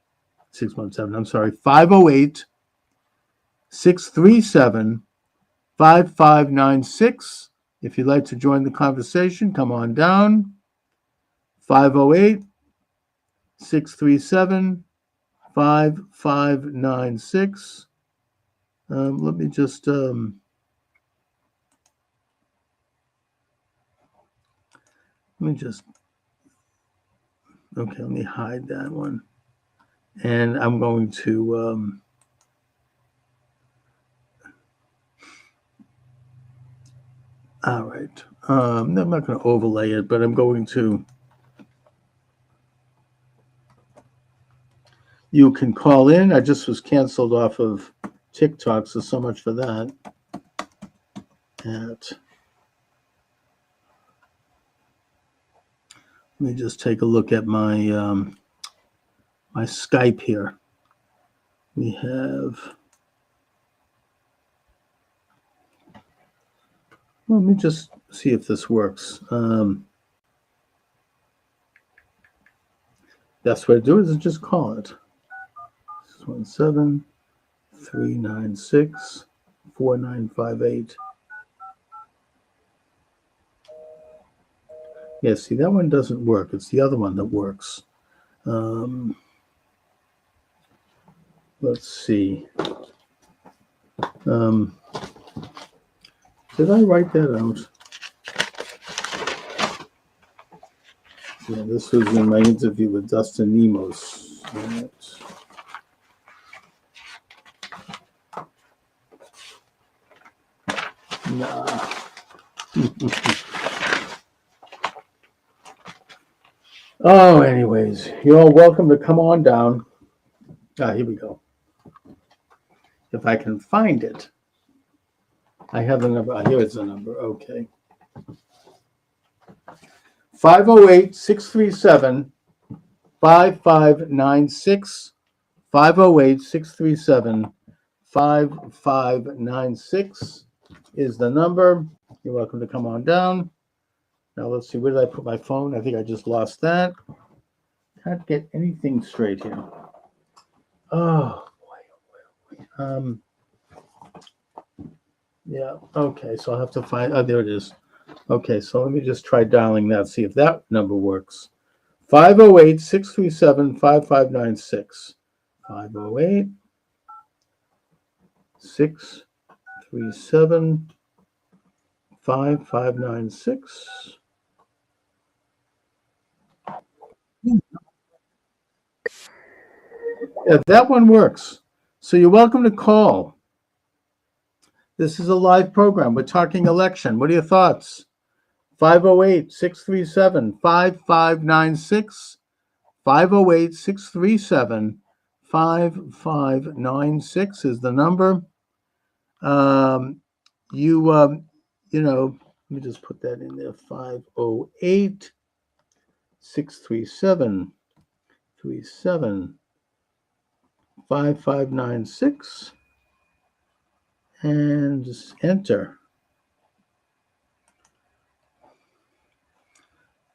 I'm sorry, 508-637-5596. If you'd like to join the conversation, come on down. 508-637-5596. Let me just okay, let me hide that one. And I'm going to all right. I'm not going to overlay it, but I'm going to. You can call in. I just was canceled off of TikTok, so much for that. Let me just take a look at my my Skype here. We have. Let me just see if this works. Best way to do it is just call it. 617-396-4958. Yeah, see, that one doesn't work. It's the other one that works. Let's see. Did I write that out? Yeah, this was in my interview with Dustin Nemos. Right. Nah. Oh, anyways, you're all welcome to come on down. Here we go. If I can find it. I have the number. Here is the number. Okay. 508-637-5596. 508-637-5596 is the number. You're welcome to come on down. Now let's see. Where did I put my phone? I think I just lost that. Can't get anything straight here. Oh boy. Yeah, okay, so I'll have to find, there it is. Okay, so let me just try dialing that, see if that number works. 508-637-5596. 508-637-5596. Yeah, that one works. So you're welcome to call. This is a live program. We're talking election. What are your thoughts? 508-637-5596. 508-637-5596 is the number. Let me just put that in there. 508-637-5596. And just enter.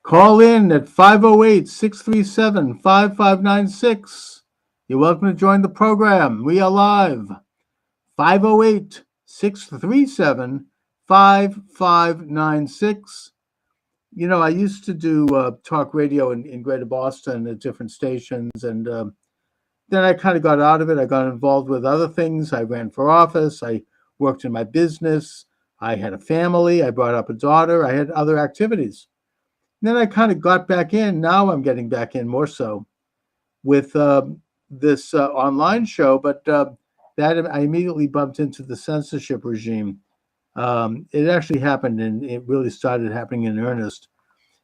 Call in at 508-637-5596. You're welcome to join the program. We are live. 508-637-5596. You know, I used to do talk radio in Greater Boston at different stations, and then I kind of got out of it. I got involved with other things. I ran for office. I worked in my business. I had a family. I brought up a daughter. I had other activities. Then I kind of got back in. Now I'm getting back in more so with this online show, but that I immediately bumped into the censorship regime. It actually happened, and it really started happening in earnest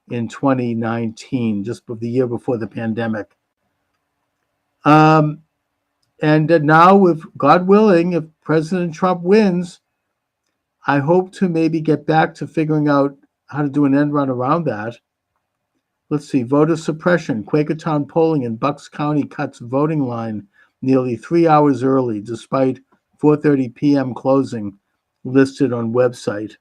in 2019, just the year before the pandemic. And now, if God willing, if President Trump wins, I hope to maybe get back to figuring out how to do an end run around that. Let's see, voter suppression. Quakertown polling in Bucks County cuts voting line nearly 3 hours early, despite 4:30 p.m. closing listed on website.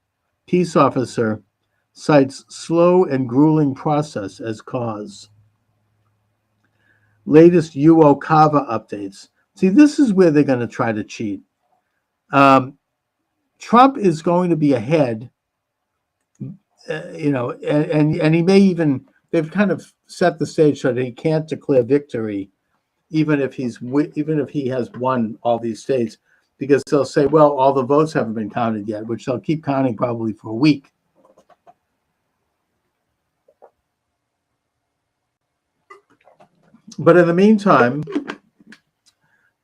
Peace officer cites slow and grueling process as cause. Latest UOCAVA updates. See, this is where they're going to try to cheat. Trump is going to be ahead, and he may even, they've kind of set the stage so that he can't declare victory, even if he has won all these states, because they'll say, well, all the votes haven't been counted yet, which they'll keep counting probably for a week. But in the meantime,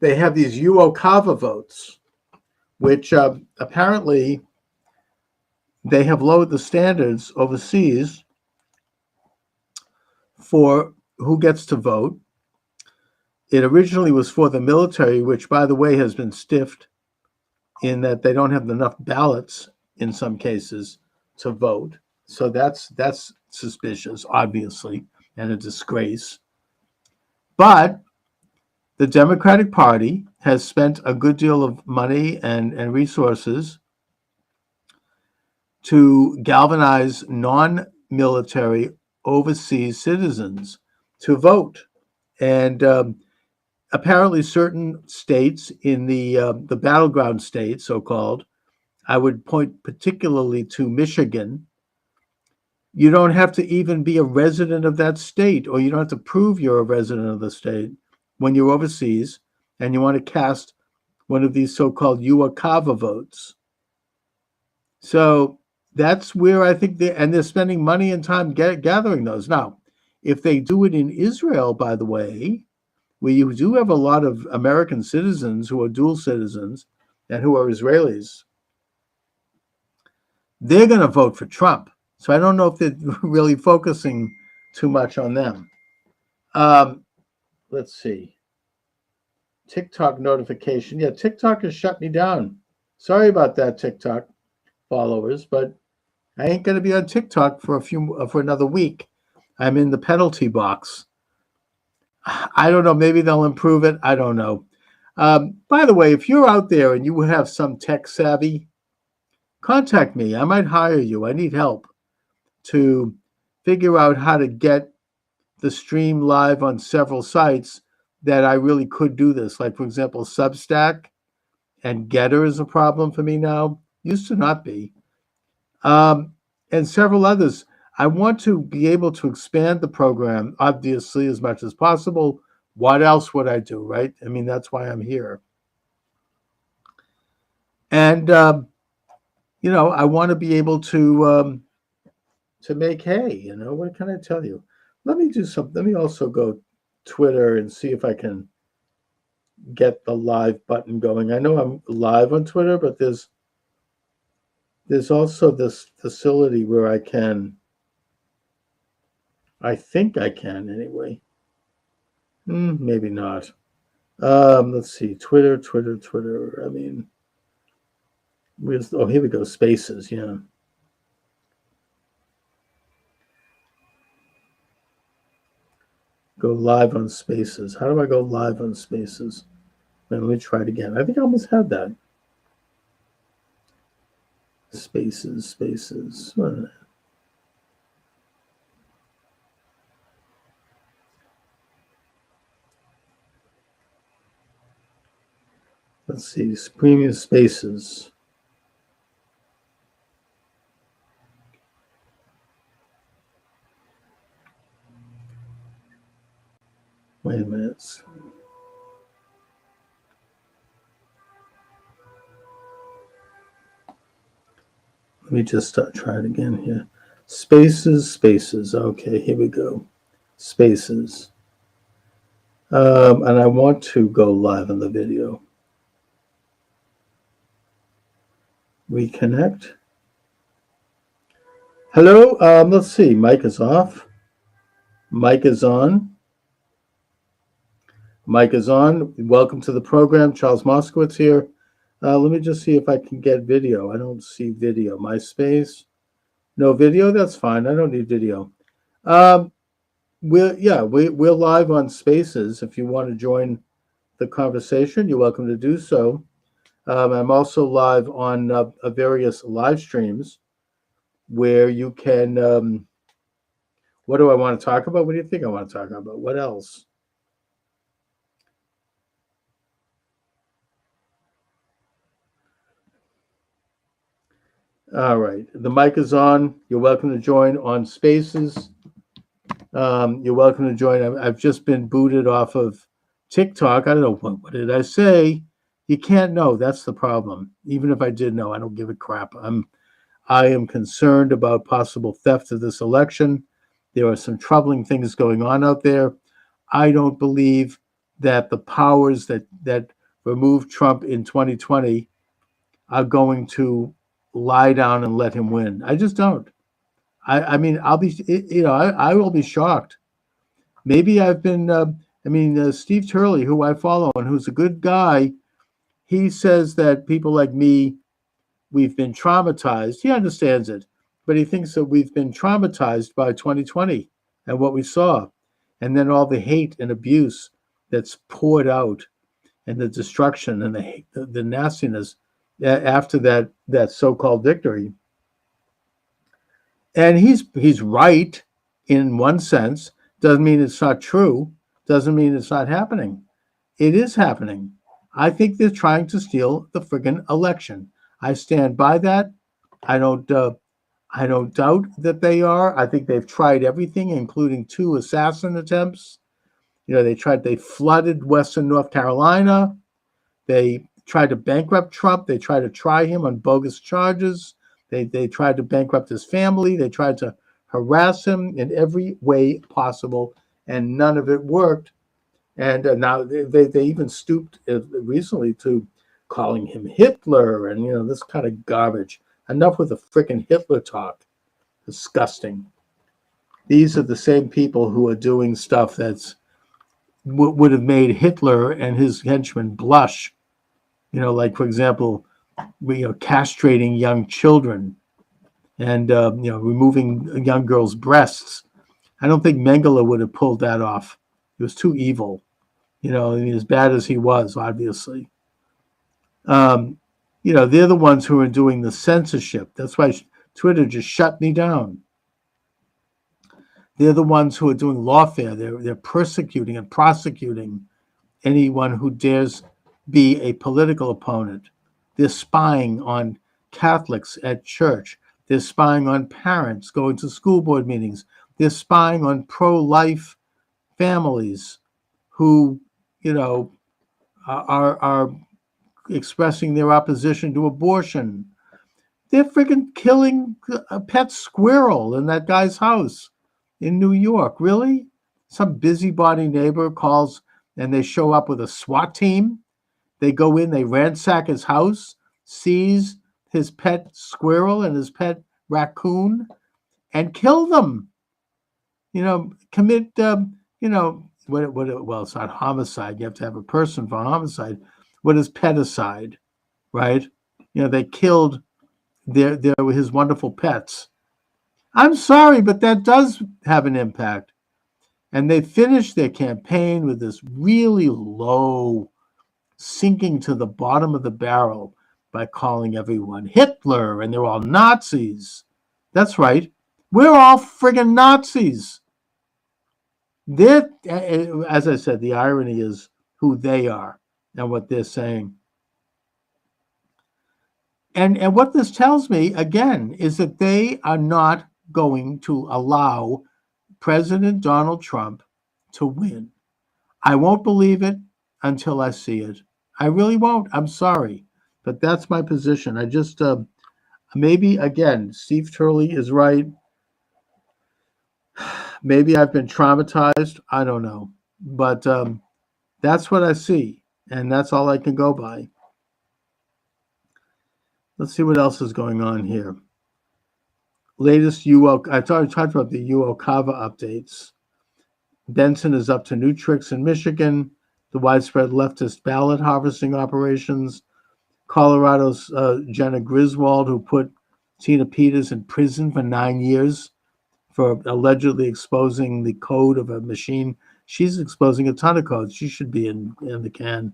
they have these UOCAVA votes, which apparently they have lowered the standards overseas for who gets to vote. It originally was for the military, which, by the way, has been stiffed in that they don't have enough ballots in some cases to vote. So that's suspicious, obviously, and a disgrace. But the Democratic Party has spent a good deal of money and resources to galvanize non-military overseas citizens to vote. And apparently certain states in the battleground states, so-called, I would point particularly to Michigan. You don't have to even be a resident of that state, or you don't have to prove you're a resident of the state when you're overseas and you want to cast one of these so-called UOCAVA votes. So that's where I think they're spending money and time gathering those. Now, if they do it in Israel, by the way, where you do have a lot of American citizens who are dual citizens and who are Israelis, they're going to vote for Trump. So I don't know if they're really focusing too much on them. Let's see. TikTok notification. Yeah, TikTok has shut me down. Sorry about that, TikTok followers, but I ain't going to be on TikTok for another week. I'm in the penalty box. I don't know. Maybe they'll improve it. I don't know. By the way, if you're out there and you have some tech savvy, contact me. I might hire you. I need help to figure out how to get the stream live on several sites that I really could do this. Like, for example, Substack and Getter is a problem for me now. Used to not be. And several others. I want to be able to expand the program, obviously, as much as possible. What else would I do, right? I mean, that's why I'm here. And, I want to be able to make hay, what can I tell you? Let me do something. Let me also go Twitter and see if I can get the live button going. I know I'm live on Twitter, but there's also this facility where I think I can anyway. Maybe not. Let's see. Twitter. I mean, here we go. Spaces. Yeah. Go live on Spaces. How do I go live on Spaces? Let me try it again. I think I almost had that. Spaces. Let's see, premium spaces. Wait a minute. Let me just try it again here. Spaces. Okay, here we go. Spaces. And I want to go live on the video. Reconnect. Hello. Let's see. Mic is off. Mic is on. Mic is on. Welcome to the program. Charles Moskowitz here. Let me just see if I can get video. I don't see video. MySpace. No video? That's fine. I don't need video. We're live on Spaces. If you want to join the conversation, you're welcome to do so. I'm also live on various live streams where you can. What do I want to talk about? What do you think I want to talk about? What else? All right, the mic is on. You're welcome to join on Spaces. You're welcome to join. I've just been booted off of TikTok. I don't know, what did I say? You can't know. That's the problem. Even if I did know, I don't give a crap. I am concerned about possible theft of this election. There are some troubling things going on out there. I don't believe that the powers that removed Trump in 2020 are going to lie down and let him win. I just don't. I mean, I'll be, I will be shocked. Maybe I've been, Steve Turley, who I follow and who's a good guy, he says that people like me, we've been traumatized. He understands it, but he thinks that we've been traumatized by 2020 and what we saw. And then all the hate and abuse that's poured out and the destruction and the nastiness after that so-called victory. And he's right in one sense. Doesn't mean it's not true. Doesn't mean it's not happening. It is happening. I think they're trying to steal the friggin' election. I stand by that. I don't doubt that they are. I think they've tried everything, including 2 assassin attempts. They flooded Western North Carolina. They tried to bankrupt Trump. They tried to try him on bogus charges. They tried to bankrupt his family. They tried to harass him in every way possible, and none of it worked. And now they even stooped recently to calling him Hitler and this kind of garbage. Enough with the frickin' Hitler talk. Disgusting. These are the same people who are doing stuff that's would have made Hitler and his henchmen blush. Like, for example, castrating young children and, removing young girls' breasts. I don't think Mengele would have pulled that off. He was too evil, as bad as he was, obviously. They're the ones who are doing the censorship. That's why Twitter just shut me down. They're the ones who are doing lawfare. They're persecuting and prosecuting anyone who dares be a political opponent. They're spying on Catholics at church. They're spying on parents going to school board meetings. They're spying on pro-life families who, are expressing their opposition to abortion. They're freaking killing a pet squirrel in that guy's house in New York. Really? Some busybody neighbor calls and they show up with a SWAT team. They go in, they ransack his house, seize his pet squirrel and his pet raccoon, and kill them. Commit, well, it's not homicide. You have to have a person for homicide. What is peticide, right? They killed his wonderful pets. I'm sorry, but that does have an impact. And they finished their campaign with this really low, sinking to the bottom of the barrel by calling everyone Hitler, and they're all Nazis. That's right. We're all friggin' Nazis. As I said, the irony is who they are and what they're saying. And what this tells me, again, is that they are not going to allow President Donald Trump to win. I won't believe it until I see it. I really won't. I'm sorry. But that's my position. I just, maybe, again, Steve Turley is right. Maybe I've been traumatized. I don't know. But that's what I see. And that's all I can go by. Let's see what else is going on here. Latest I talked about the UOCAVA updates. Benson is up to new tricks in Michigan. The widespread leftist ballot harvesting operations. Colorado's Jenna Griswold, who put Tina Peters in prison for 9 years for allegedly exposing the code of a machine. She's exposing a ton of codes. She should be in the can.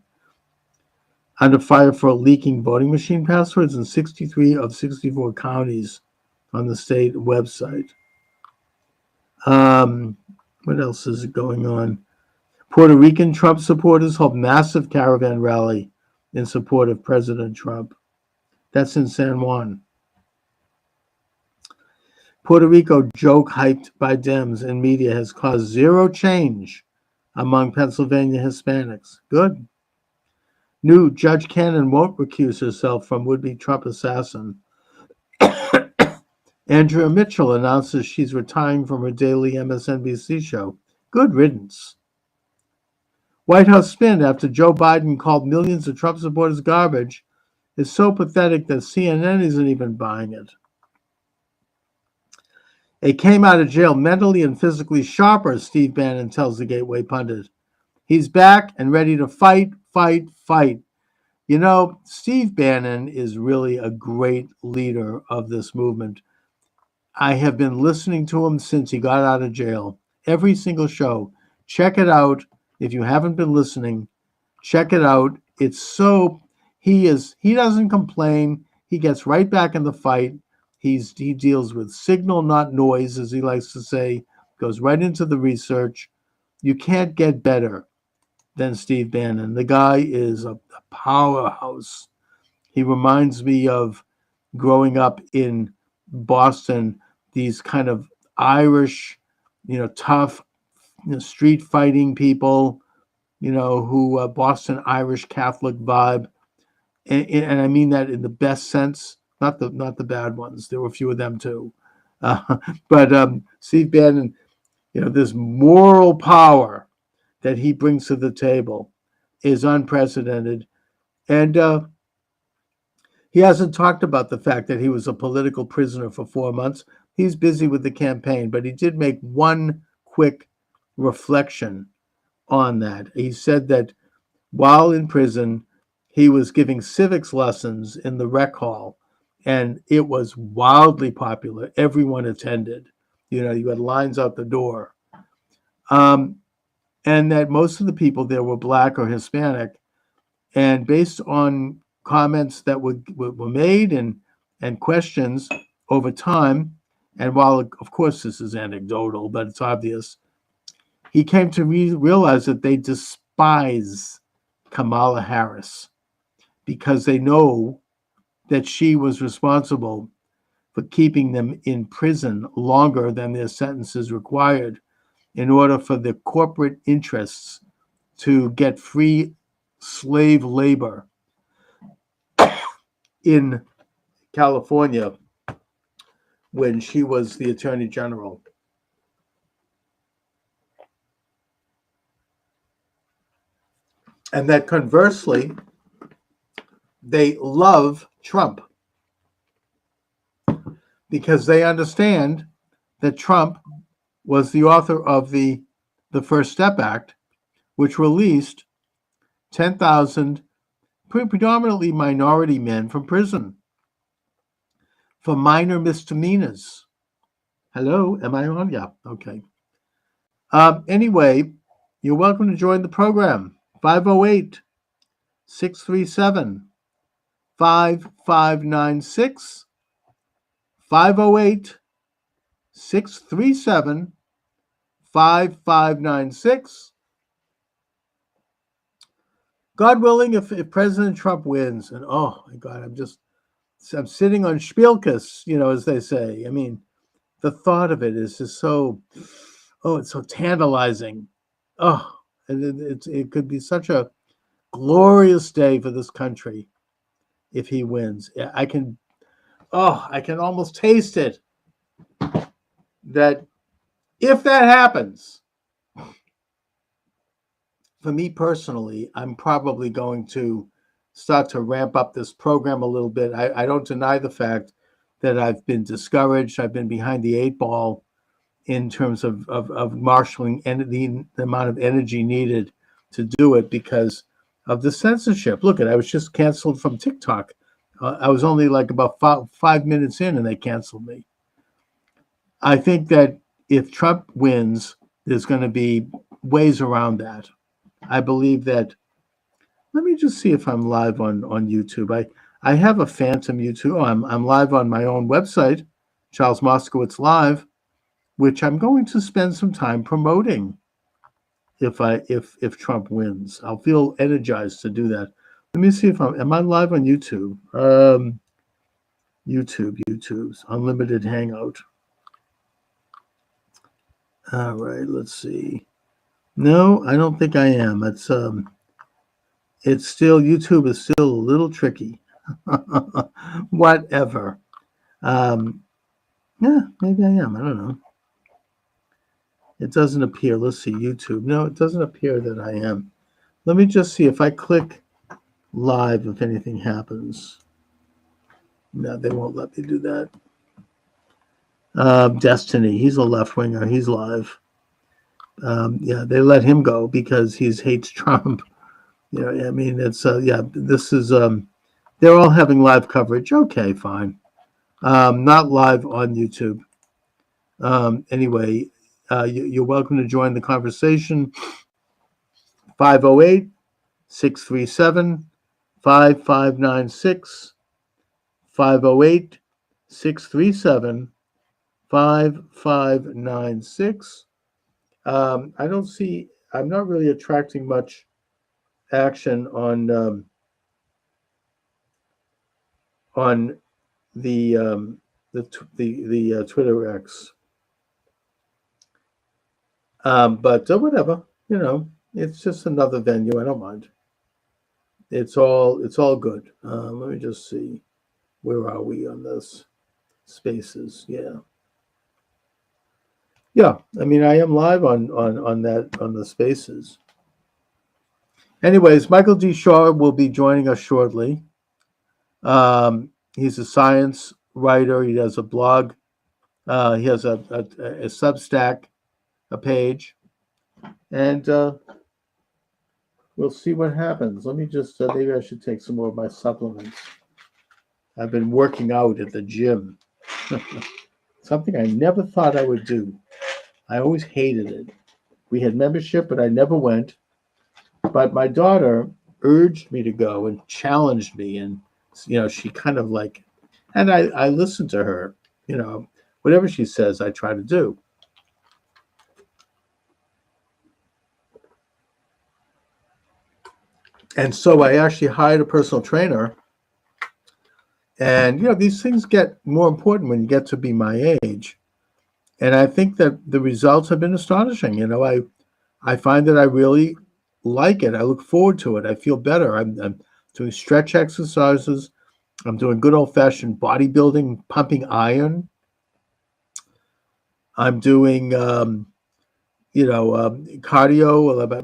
Under fire for leaking voting machine passwords in 63 of 64 counties on the state website. What else is going on? Puerto Rican Trump supporters hold massive caravan rally in support of President Trump. That's in San Juan. Puerto Rico joke hyped by Dems and media has caused zero change among Pennsylvania Hispanics. Good. New Judge Cannon won't recuse herself from would-be Trump assassin. Andrea Mitchell announces she's retiring from her daily MSNBC show. Good riddance. White House spin after Joe Biden called millions of Trump supporters garbage is so pathetic that CNN isn't even buying it. A came out of jail mentally and physically sharper, Steve Bannon tells the Gateway pundit. He's back and ready to fight. You know, Steve Bannon is really a great leader of this movement. I have been listening to him since he got out of jail. Every single show. Check it out. If you haven't been listening, check it out. It's so, he doesn't complain. He gets right back in the fight. He deals with signal, not noise, as he likes to say, goes right into the research. You can't get better than Steve Bannon. The guy is a powerhouse. He reminds me of growing up in Boston, these kind of Irish, tough, street fighting people, who Boston Irish Catholic vibe. And I mean that in the best sense, not the bad ones. There were a few of them too. But Steve Bannon, this moral power that he brings to the table is unprecedented. And he hasn't talked about the fact that he was a political prisoner for 4 months. He's busy with the campaign, but he did make one quick reflection on that. He said that while in prison, he was giving civics lessons in the rec hall, and it was wildly popular. Everyone attended. You had lines out the door. And that most of the people there were Black or Hispanic. And based on comments that were made and questions over time, and while, of course, this is anecdotal, but it's obvious, he came to realize that they despise Kamala Harris because they know that she was responsible for keeping them in prison longer than their sentences required in order for the corporate interests to get free slave labor in California when she was the Attorney General. And that conversely, they love Trump because they understand that Trump was the author of the First Step Act, which released 10,000 predominantly minority men from prison for minor misdemeanors. Hello, am I on? Yeah, okay. Anyway, you're welcome to join the program. 508-637-5596. 508-637-5596. God willing, if President Trump wins, and oh my God, I'm sitting on Spielkes, as they say. I mean, the thought of it is just so, it's so tantalizing. Oh, it could be such a glorious day for this country if he wins. I can almost taste it. That if that happens, for me personally, I'm probably going to start to ramp up this program a little bit. I don't deny the fact that I've been discouraged. I've been behind the 8 ball in terms of marshaling the amount of energy needed to do it because of the censorship. Look, I was just canceled from TikTok. I was only like about 5 minutes in and they canceled me. I think that if Trump wins, there's going to be ways around that. I believe that. Let me just see if I'm live on YouTube. I have a phantom YouTube. Oh, I'm live on my own website, Charles Moskowitz Live, which I'm going to spend some time promoting. If Trump wins, I'll feel energized to do that. Let me see if am I live on YouTube? YouTube's Unlimited Hangout. All right, let's see. No, I don't think I am. It's still, YouTube is still a little tricky. Whatever. Yeah, maybe I am. I don't know. It doesn't appear. Let's see, YouTube. No, it doesn't appear that I am. Let me just see if I click live, if anything happens. No, they won't let me do that. Destiny, he's a left-winger. He's live. Yeah, they let him go because he hates Trump. I mean, it's, this is, they're all having live coverage. Okay, fine. Not live on YouTube. Anyway, you're welcome to join the conversation. 508-637-5596. 508-637-5596. I'm not really attracting much action on the Twitter X. But whatever, it's just another venue. I don't mind. It's all good. Let me just see. Where are we on this? Spaces, yeah. I mean, I am live on the Spaces. Anyways, Michael D. Shaw will be joining us shortly. He's a science writer. He does a blog. He has a Substack, a page, and we'll see what happens. Let me just maybe I should take some more of my supplements. I've been working out at the gym. Something I never thought I would do. I always hated it. We had membership, but I never went. But my daughter urged me to go and challenged me, and she kind of like, and I listened to her. Whatever she says, I try to do. And so I actually hired a personal trainer. And, these things get more important when you get to be my age. And I think that the results have been astonishing. I find that I really like it. I look forward to it. I feel better. I'm doing stretch exercises. I'm doing good old-fashioned bodybuilding, pumping iron. I'm doing, cardio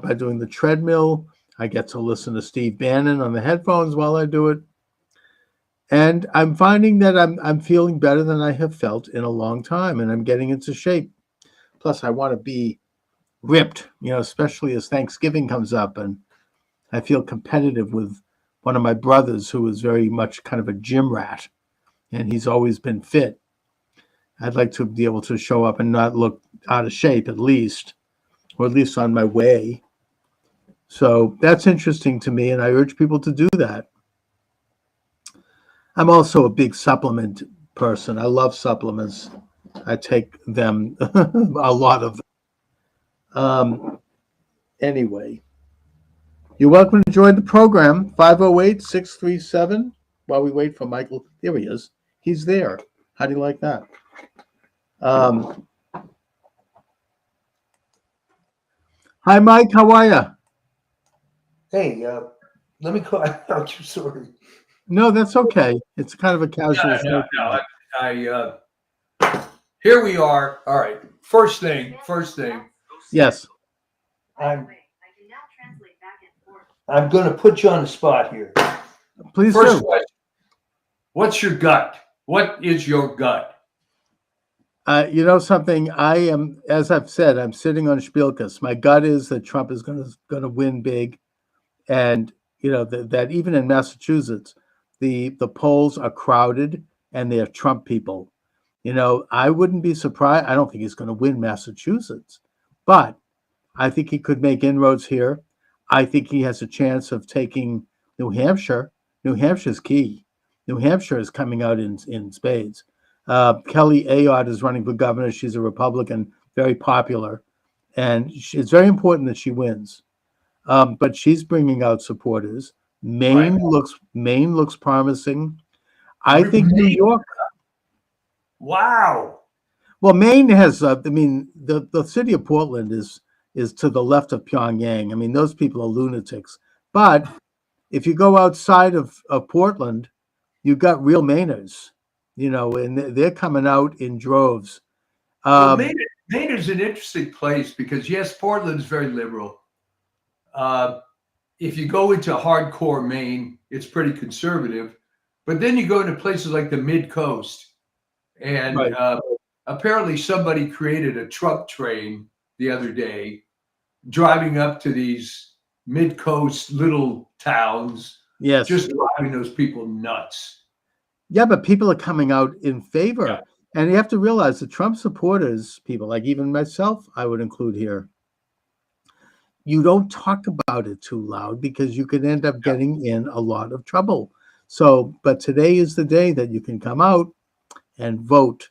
by doing the treadmill. I get to listen to Steve Bannon on the headphones while I do it. And I'm finding that I'm feeling better than I have felt in a long time, and I'm getting into shape. Plus, I want to be ripped, especially as Thanksgiving comes up, and I feel competitive with one of my brothers who is very much kind of a gym rat, and he's always been fit. I'd like to be able to show up and not look out of shape, at least, or at least on my way. So that's interesting to me, and I urge people to do that. I'm also a big supplement person. I love supplements. I take them, a lot of them. Anyway, you're welcome to join the program, 508-637-5596. while we wait for Michael. There he is. He's there. How do you like that? Hi, Mike. How are you? Hey, let me call. I'm sorry. No, that's okay. It's kind of a casual. No. Here we are. All right. First thing. Yes. I'm going to put you on the spot here. Please First do. question. What's your gut? What is your gut? You know something? I am, as I've said, I'm sitting on Spielkus. My gut is that Trump is going to win big, and you know that even in Massachusetts, the polls are crowded and they are Trump people. You know, I wouldn't be surprised. I don't think he's going to win Massachusetts, but I think he could make inroads here. I think he has a chance of taking New Hampshire. New Hampshire's key. New Hampshire is coming out in spades. Kelly Ayotte is running for governor. She's a Republican, very popular, and it's very important that she wins. But she's bringing out supporters. Maine looks promising. I think New York. Wow. Well, Maine has. I mean, the city of Portland is to the left of Pyongyang. I mean, those people are lunatics. But if you go outside of Portland, you've got real Mainers. You know, and they're coming out in droves. Maine is an interesting place because, yes, Portland is very liberal. If you go into hardcore Maine, it's pretty conservative. But then you go into places like the mid-coast. And apparently somebody created a Trump train the other day, driving up to these mid-coast little towns. Yes. Just driving those people nuts. Yeah, but people are coming out in favor. Yeah. And you have to realize the Trump supporters, people like even myself, I would include here, you don't talk about it too loud because you could end up getting in a lot of trouble. So, but today is the day that you can come out and vote.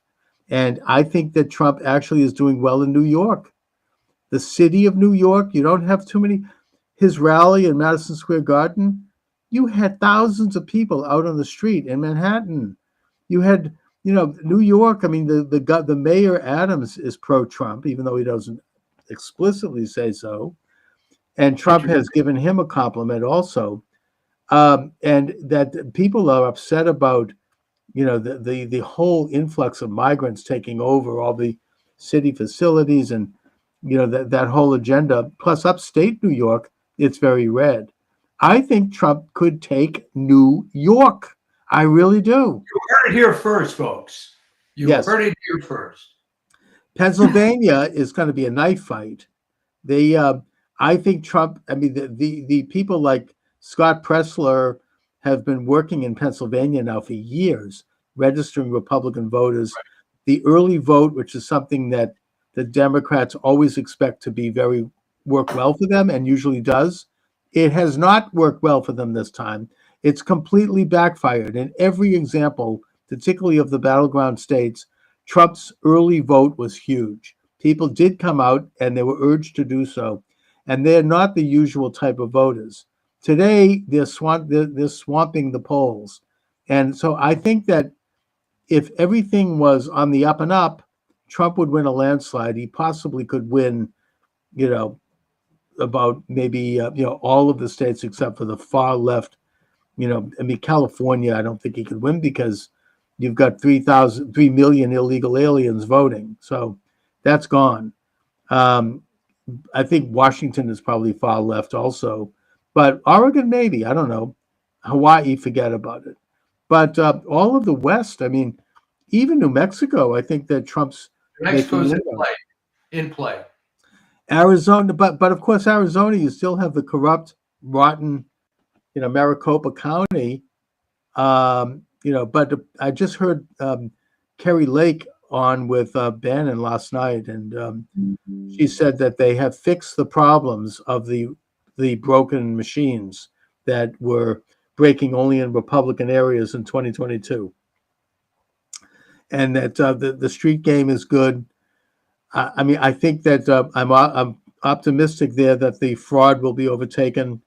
And I think that Trump actually is doing well in New York. The city of New York, you don't have too many. His rally in Madison Square Garden, you had thousands of people out on the street in Manhattan. You had, you know, New York. I mean, the mayor Adams is pro-Trump, even though he doesn't explicitly say so. And Trump has given him a compliment also. And that people are upset about, you know, the whole influx of migrants taking over all the city facilities and, you know, that whole agenda. Plus, upstate New York, it's very red. I think Trump could take New York. I really do. You heard it here first, folks. You heard it here first. Pennsylvania is going to be a knife fight. I think Trump, I mean, the people like Scott Pressler have been working in Pennsylvania now for years, registering Republican voters. Right. The early vote, which is something that the Democrats always expect to be work well for them and usually does, it has not worked well for them this time. It's completely backfired. In every example, particularly of the battleground states, Trump's early vote was huge. People did come out and they were urged to do so. And they're not the usual type of voters. Today, they're swamping the polls. And so I think that if everything was on the up and up, Trump would win a landslide. He possibly could win, you know, about maybe, all of the states except for the far left. You know, I mean, California, I don't think he could win because you've got 3 million illegal aliens voting. So that's gone. I think Washington is probably far left also. But Oregon, maybe, I don't know. Hawaii, forget about it. But all of the West, I mean, even New Mexico, I think that Trump's Mexico's in play. Arizona, but of course, Arizona, you still have the corrupt, rotten, Maricopa County. But I just heard Kerry Lake on with Bannon last night, and she said that they have fixed the problems of the broken machines that were breaking only in Republican areas in 2022, and that the street game is good. I mean, I think that I'm optimistic there that the fraud will be overtaken.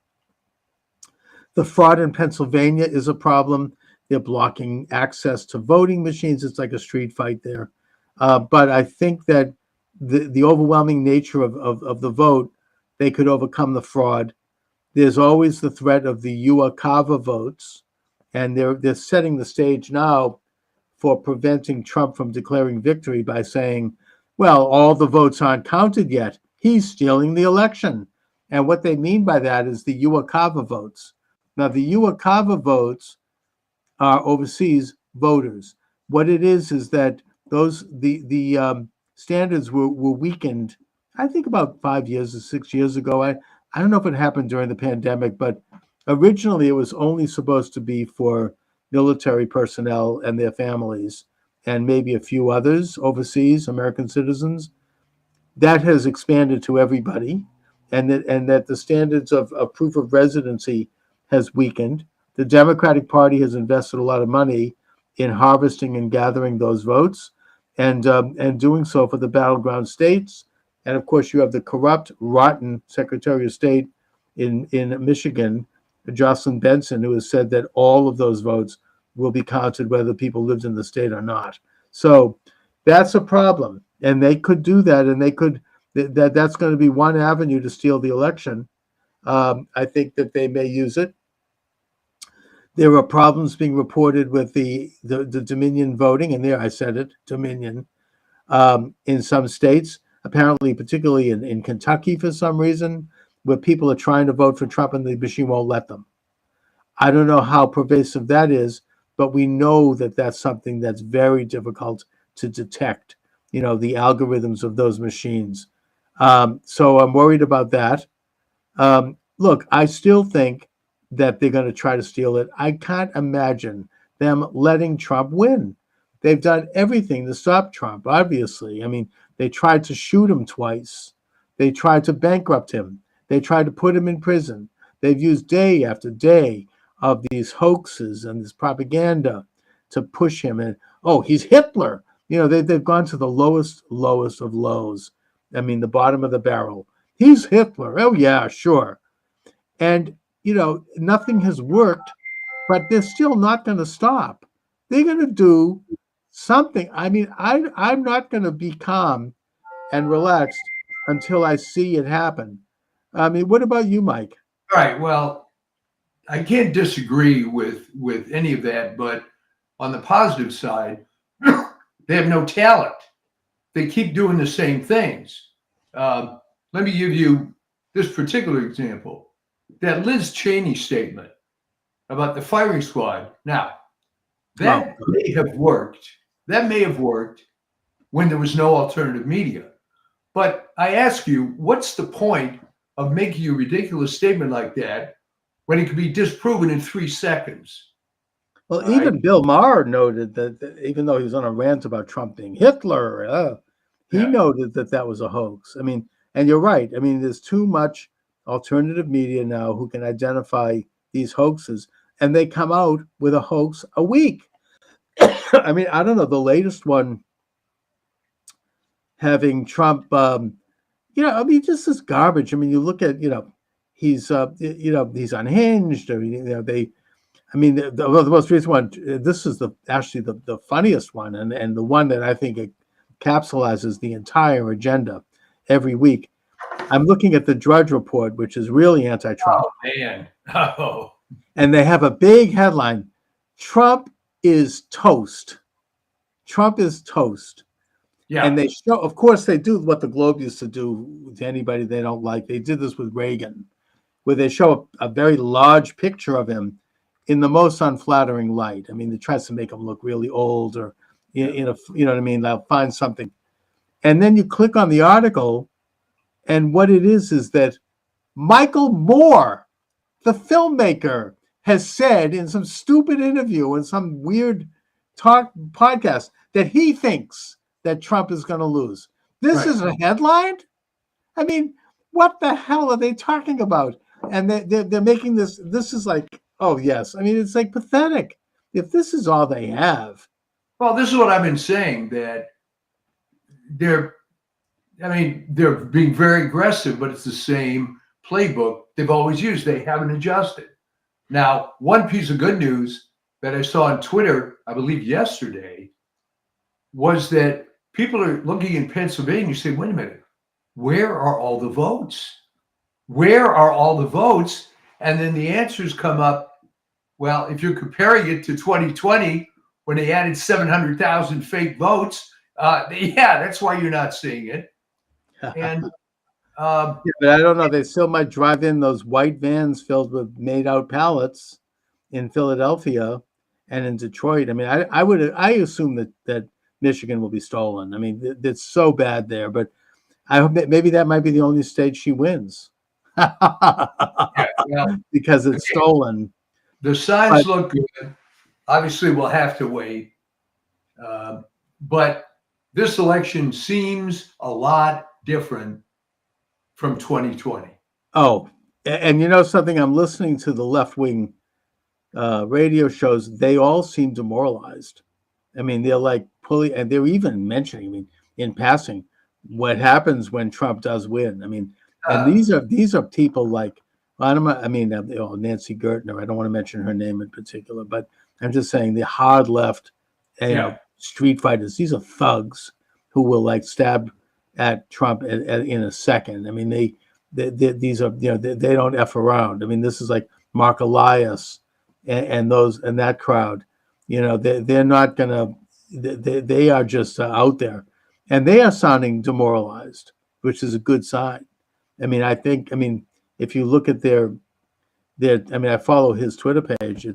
The fraud in Pennsylvania is a problem. They're blocking access to voting machines. It's like a street fight there. But I think that the overwhelming nature of the vote, they could overcome the fraud. There's always the threat of the UACAVA votes, and they're setting the stage now for preventing Trump from declaring victory by saying, well, all the votes aren't counted yet. He's stealing the election. And what they mean by that is the UACAVA votes. Now, the UACAVA votes are overseas voters. What it is that the standards were weakened, I think about 5 years or 6 years ago. I don't know if it happened during the pandemic, but originally it was only supposed to be for military personnel and their families, and maybe a few others overseas, American citizens. That has expanded to everybody, and that the standards of proof of residency has weakened. The Democratic Party has invested a lot of money in harvesting and gathering those votes, and doing so for the battleground states. And of course, you have the corrupt, rotten Secretary of State in Michigan, Jocelyn Benson, who has said that all of those votes will be counted whether people lived in the state or not. So that's a problem, and they could do that, and they could that's going to be one avenue to steal the election. I think that they may use it. There are problems being reported with the Dominion voting, and there I said it, Dominion, in some states, apparently particularly in Kentucky for some reason, where people are trying to vote for Trump and the machine won't let them. I don't know how pervasive that is, but we know that that's something that's very difficult to detect, the algorithms of those machines. So I'm worried about that. Look, I still think that they're going to try to steal it. I can't imagine them letting Trump win. They've done everything to stop Trump, obviously. I mean, they tried to shoot him twice. They tried to bankrupt him. They tried to put him in prison. They've used day after day of these hoaxes and this propaganda to push him. And, oh, he's Hitler. They've gone to the lowest of lows. I mean, the bottom of the barrel. He's Hitler. Oh, yeah, sure. And, nothing has worked, but they're still not going to stop. They're going to do something. I mean, I'm not going to be calm and relaxed until I see it happen. I mean, what about you, Mike? All right. Well, I can't disagree with any of that, but on the positive side, they have no talent. They keep doing the same things. Let me give you this particular example. That Liz Cheney statement about the firing squad. Now, that may have worked. That may have worked when there was no alternative media. But I ask you, what's the point of making a ridiculous statement like that when it can be disproven in 3 seconds? Well, even Bill Maher noted that even though he was on a rant about Trump being Hitler, he noted that was a hoax. I mean, and you're right. I mean, there's too much alternative media now who can identify these hoaxes, and they come out with a hoax a week. I mean, I don't know, the latest one having Trump, I mean, just this garbage. I mean, you look at, he's unhinged, or, the most recent one, this is actually the funniest one, and the one that I think encapsulates the entire agenda every week. I'm looking at the Drudge Report, which is really anti-Trump. Oh, man. Oh. And they have a big headline, Trump is toast. Trump is toast. Yeah. And they show, of course, they do what the Globe used to do to anybody they don't like. They did this with Reagan, where they show a very large picture of him in the most unflattering light. I mean, it tries to make him look really old, or, you know what I mean? They'll find something. And then you click on the article, and what it is that Michael Moore, the filmmaker, has said in some stupid interview in some weird podcast that he thinks that Trump is going to lose. This is a headline? I mean, what the hell are they talking about? And they're making this is like, oh, yes. I mean, it's like pathetic. If this is all they have. Well, this is what I've been saying, that they're being very aggressive, but it's the same playbook they've always used. They haven't adjusted. Now, one piece of good news, that I saw on Twitter, I believe yesterday, was that people are looking in Pennsylvania and say, wait a minute, where are all the votes? Where are all the votes? And then the answers come up. Well, if you're comparing it to 2020, when they added 700,000 fake votes, yeah, that's why you're not seeing it. And yeah, but I don't know. They still might drive in those white vans filled with made-out pallets in Philadelphia and in Detroit. I mean, I assume that Michigan will be stolen. I mean, it's so bad there. But I hope that maybe that might be the only state she wins because it's stolen. The signs look good. Obviously, we'll have to wait. But this election seems a lot different from 2020. Oh, and you know something? I'm listening to the left-wing radio shows. They all seem demoralized. I mean, they're like pulling, and they're even mentioning, I mean, in passing, what happens when Trump does win. I mean, and these are people like, Nancy Gertner. I don't want to mention her name in particular, but I'm just saying the hard left, street fighters. These are thugs who will like stab at Trump in a second. I mean, these are, they don't F around. I mean, this is like Mark Elias and that crowd. They're not gonna. They are just out there, and they are sounding demoralized, which is a good sign. I mean, if you look at their, I follow his Twitter page.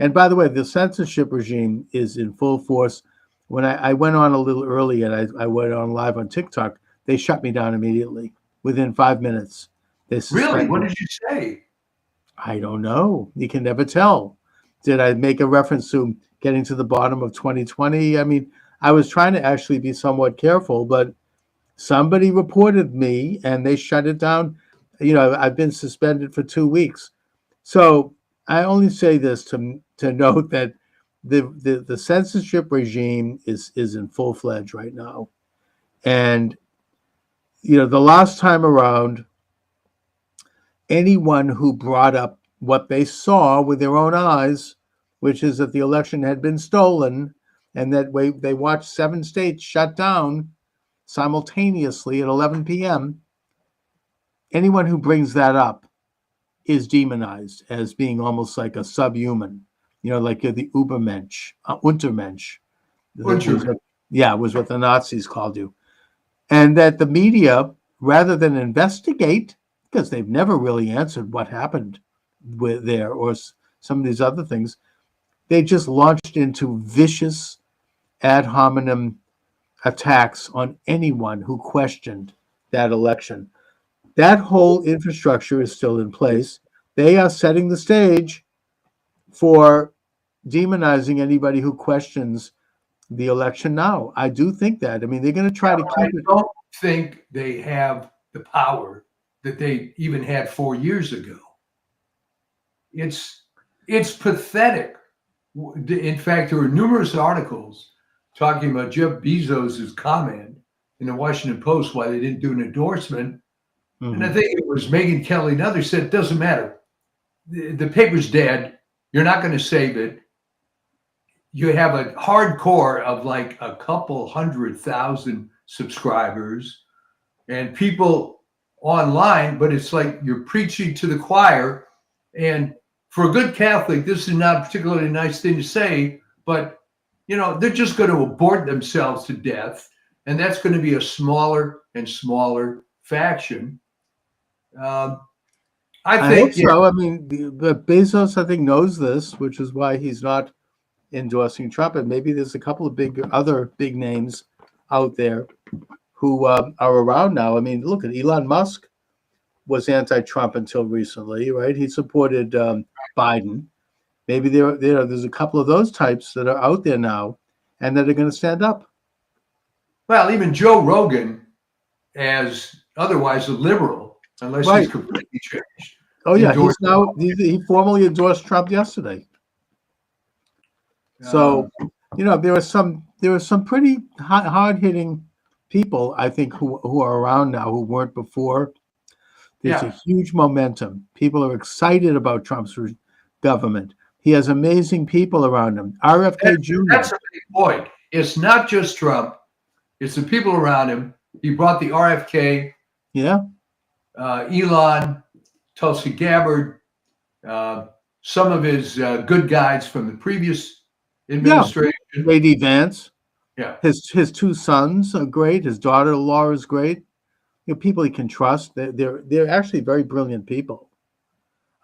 And by the way, the censorship regime is in full force. When I went on a little early and I went on live on TikTok, they shut me down immediately within 5 minutes. Really? What did you say? I don't know. You can never tell. Did I make a reference to getting to the bottom of 2020? I mean, I was trying to actually be somewhat careful, but somebody reported me and they shut it down. I've been suspended for 2 weeks. So I only say this to note that the censorship regime is in full-fledged right now. And, the last time around, anyone who brought up what they saw with their own eyes, which is that the election had been stolen and that they watched 7 states shut down simultaneously at 11 p.m., anyone who brings that up is demonized as being almost like a subhuman, like you're the Untermensch. Was what the Nazis called you. And that the media, rather than investigate, because they've never really answered what happened with there or some of these other things, they just launched into vicious ad hominem attacks on anyone who questioned that election. That whole infrastructure is still in place. They are setting the stage for demonizing anybody who questions the election now. I do think that. I mean, they're going to try to keep it. I don't think they have the power that they even had 4 years ago. It's pathetic. In fact, there were numerous articles talking about Jeff Bezos' comment in the Washington Post why they didn't do an endorsement. Mm-hmm. And I think it was Megyn Kelly and others said, it doesn't matter. The paper's dead. You're not going to save it. You have a hardcore of like a couple 100,000 subscribers and people online, but it's like you're preaching to the choir. And for a good Catholic, this is not a particularly nice thing to say, but they're just going to abort themselves to death. And that's going to be a smaller and smaller faction. I think so. I mean, but Bezos, I think, knows this, which is why he's not endorsing Trump. And maybe there's a couple of other big names out there who are around now. I mean, look at Elon Musk was anti-Trump until recently, right? He supported Biden. Maybe there's a couple of those types that are out there now and that are going to stand up. Well, even Joe Rogan, as otherwise a liberal, unless he's completely changed. Oh yeah, he formally endorsed Trump yesterday. So, there are some pretty hard-hitting people, I think, who are around now who weren't before. There's a huge momentum. People are excited about Trump's government. He has amazing people around him. RFK Jr. That's a big point. It's not just Trump. It's the people around him. He brought the RFK, Yeah. Elon, Tulsi Gabbard, some of his good guys from the previous administration. J.D. Vance. Yeah. His two sons are great. His daughter-in-law is great. You know, people he can trust. They're actually very brilliant people.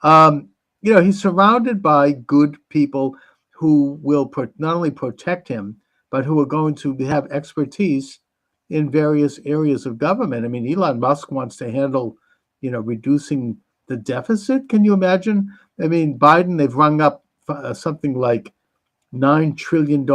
You know, he's surrounded by good people who will not only protect him, but who are going to have expertise in various areas of government. I mean, Elon Musk wants to handle, you know, reducing the deficit. Can you imagine? I mean, Biden, they've rung up something like $9 trillion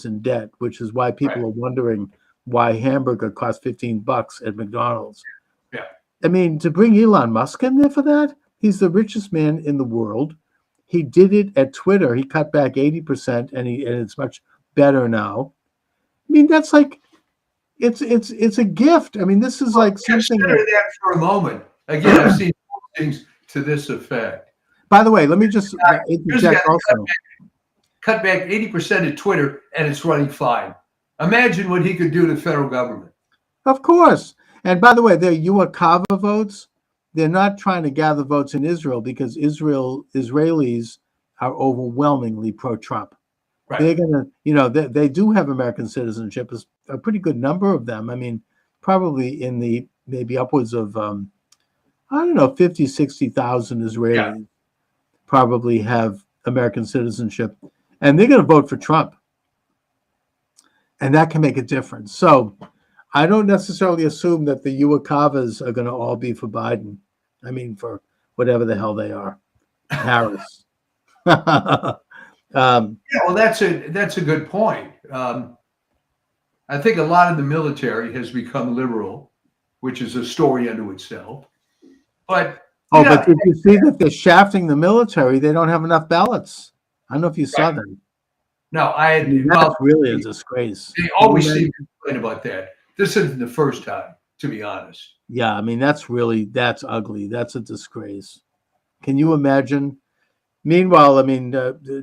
in debt, which is why people are wondering why hamburger costs $15 at McDonald's. Yeah. I mean, to bring Elon Musk in there for that, he's the richest man in the world. He did it at Twitter. He cut back 80%, and it's much better now. I mean, that's like, it's a gift. I mean, this is like something. Consider that for a moment. Again, I've seen things to this effect. By the way, let me just interject also. Cut back 80% of Twitter, and it's running fine. Imagine what he could do to the federal government. Of course. And by the way, they're UAKava votes. They're not trying to gather votes in Israel because Israelis are overwhelmingly pro-Trump. Right. They're going to, you know, they do have American citizenship, a pretty good number of them. I mean, probably in the maybe upwards of, I don't know, 50, 60,000 Israelis probably have American citizenship. And they're going to vote for Trump. And that can make a difference. So I don't necessarily assume that the UAKavas are going to all be for Biden. I mean, for whatever the hell they are. Harris. Yeah, well, that's a good point. I think a lot of the military has become liberal, which is a story unto itself. But but did you see that they're shafting the military? They don't have enough ballots. I don't know if you saw that. No, that's really a disgrace. They always seem to complain about that. This isn't the first time, to be honest. Yeah, I mean, that's ugly. That's a disgrace. Can you imagine? Meanwhile, I mean,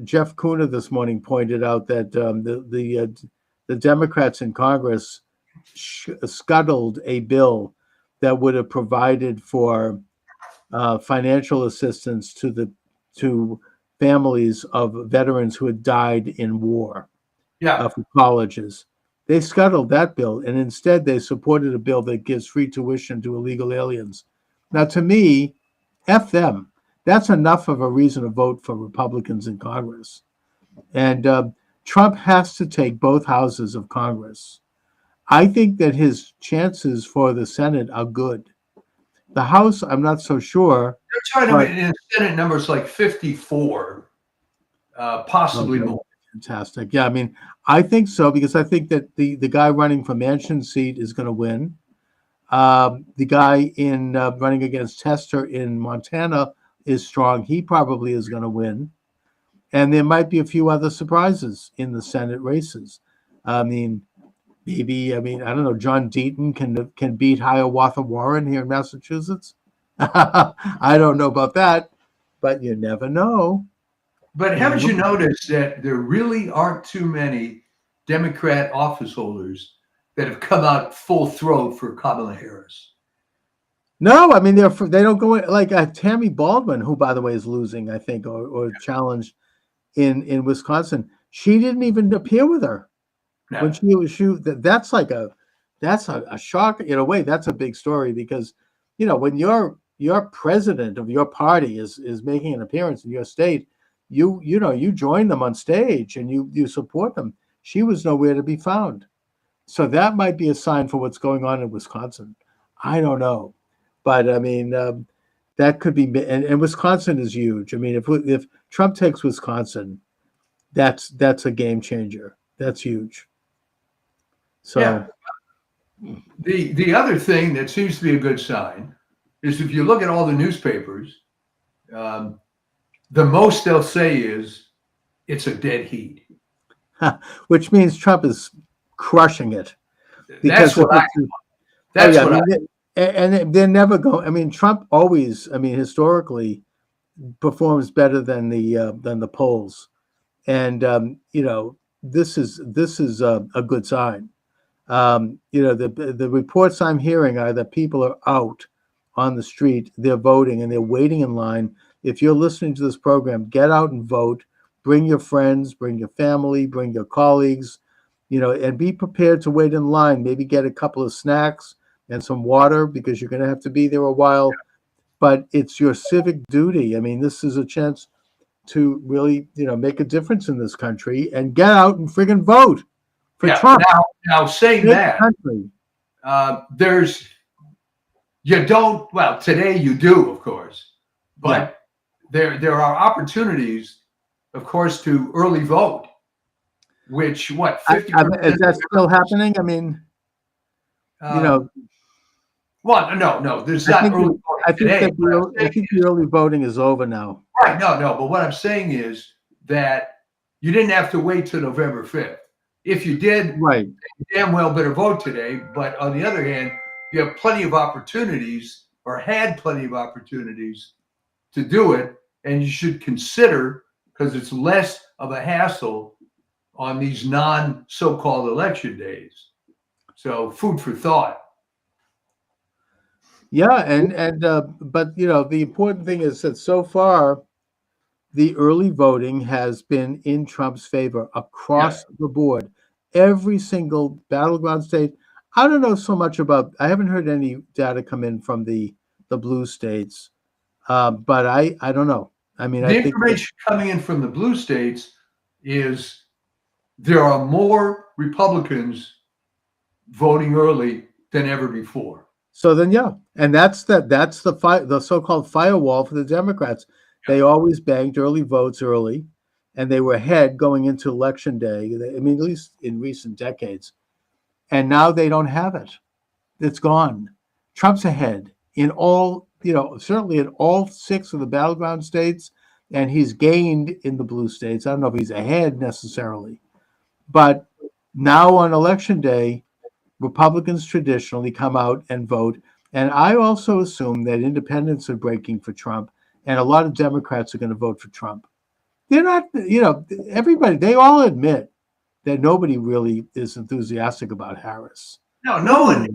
Jeff Kuna this morning pointed out that the Democrats in Congress scuttled a bill that would have provided for financial assistance to families of veterans who had died in war. For colleges. They scuttled that bill, and instead they supported a bill that gives free tuition to illegal aliens. Now, to me, F them. That's enough of a reason to vote for Republicans in Congress. And Trump has to take both houses of Congress. I think that his chances for the Senate are good. The House, I'm not so sure. They're trying to, in the Senate, numbers like 54, possibly more. Fantastic. Yeah, I mean, I think so, because I think that the guy running for Manchin's seat is going to win. The guy in running against Tester in Montana is strong. He probably is going to win. And there might be a few other surprises in the Senate races. I mean, maybe, I don't know, John Deaton can beat Hiawatha Warren here in Massachusetts. I don't know about that, but you never know. But haven't you noticed that there really aren't too many Democrat office holders that have come out full throat for Kamala Harris? No, I mean, they don't go like Tammy Baldwin, who, by the way, is losing, I think, or challenged in Wisconsin. She didn't even appear with her. No. When that's a shock in a way. That's a big story because, you know, when your president of your party is making an appearance in your state, you join them on stage and you support them. She was nowhere to be found. So that might be a sign for what's going on in Wisconsin. I don't know. But I mean, that could be, and Wisconsin is huge. I mean, if Trump takes Wisconsin, that's a game changer. That's huge. So yeah. The other thing that seems to be a good sign is if you look at all the newspapers, the most they'll say is it's a dead heat, which means Trump is crushing it. That's what I. That's what I. And they're never going. I mean, Trump always. I mean, historically, performs better than the polls, and this is a good sign. The reports I'm hearing are that people are out on the street, they're voting, and they're waiting in line. If you're listening to this program, get out and vote. Bring your friends, bring your family, bring your colleagues, and be prepared to wait in line. Maybe get a couple of snacks and some water because you're going to have to be there a while. But it's your civic duty. I mean, this is a chance to really, make a difference in this country and get out and friggin' vote for Trump. Now saying that, today you do, of course, but there are opportunities, of course, to early vote, which 50%? Is that still happening? I mean, well, no, there's not early voting today. I think the early voting is over now. Right, no, but what I'm saying is that you didn't have to wait till November 5th. If you did, right, you damn well better vote today. But on the other hand, you have plenty of opportunities, or had plenty of opportunities, to do it, and you should consider, because it's less of a hassle on these so-called election days. So, food for thought. Yeah, but the important thing is that so far, the early voting has been in Trump's favor across the board. Every single battleground state. I don't know so much about. I haven't heard any data come in from the blue states, but I don't know. I mean, the information coming in from the blue states is there are more Republicans voting early than ever before. So then, and that's the so-called firewall for the Democrats. They always banked early votes early, and they were ahead going into Election Day. I mean, at least in recent decades. And now they don't have it. It's gone. Trump's ahead in all, certainly in all 6 of the battleground states, and he's gained in the blue states. I don't know if he's ahead necessarily. But now on Election Day, Republicans traditionally come out and vote. And I also assume that independents are breaking for Trump, and a lot of Democrats are going to vote for Trump. They're not, everybody, they all admit that nobody really is enthusiastic about Harris. No one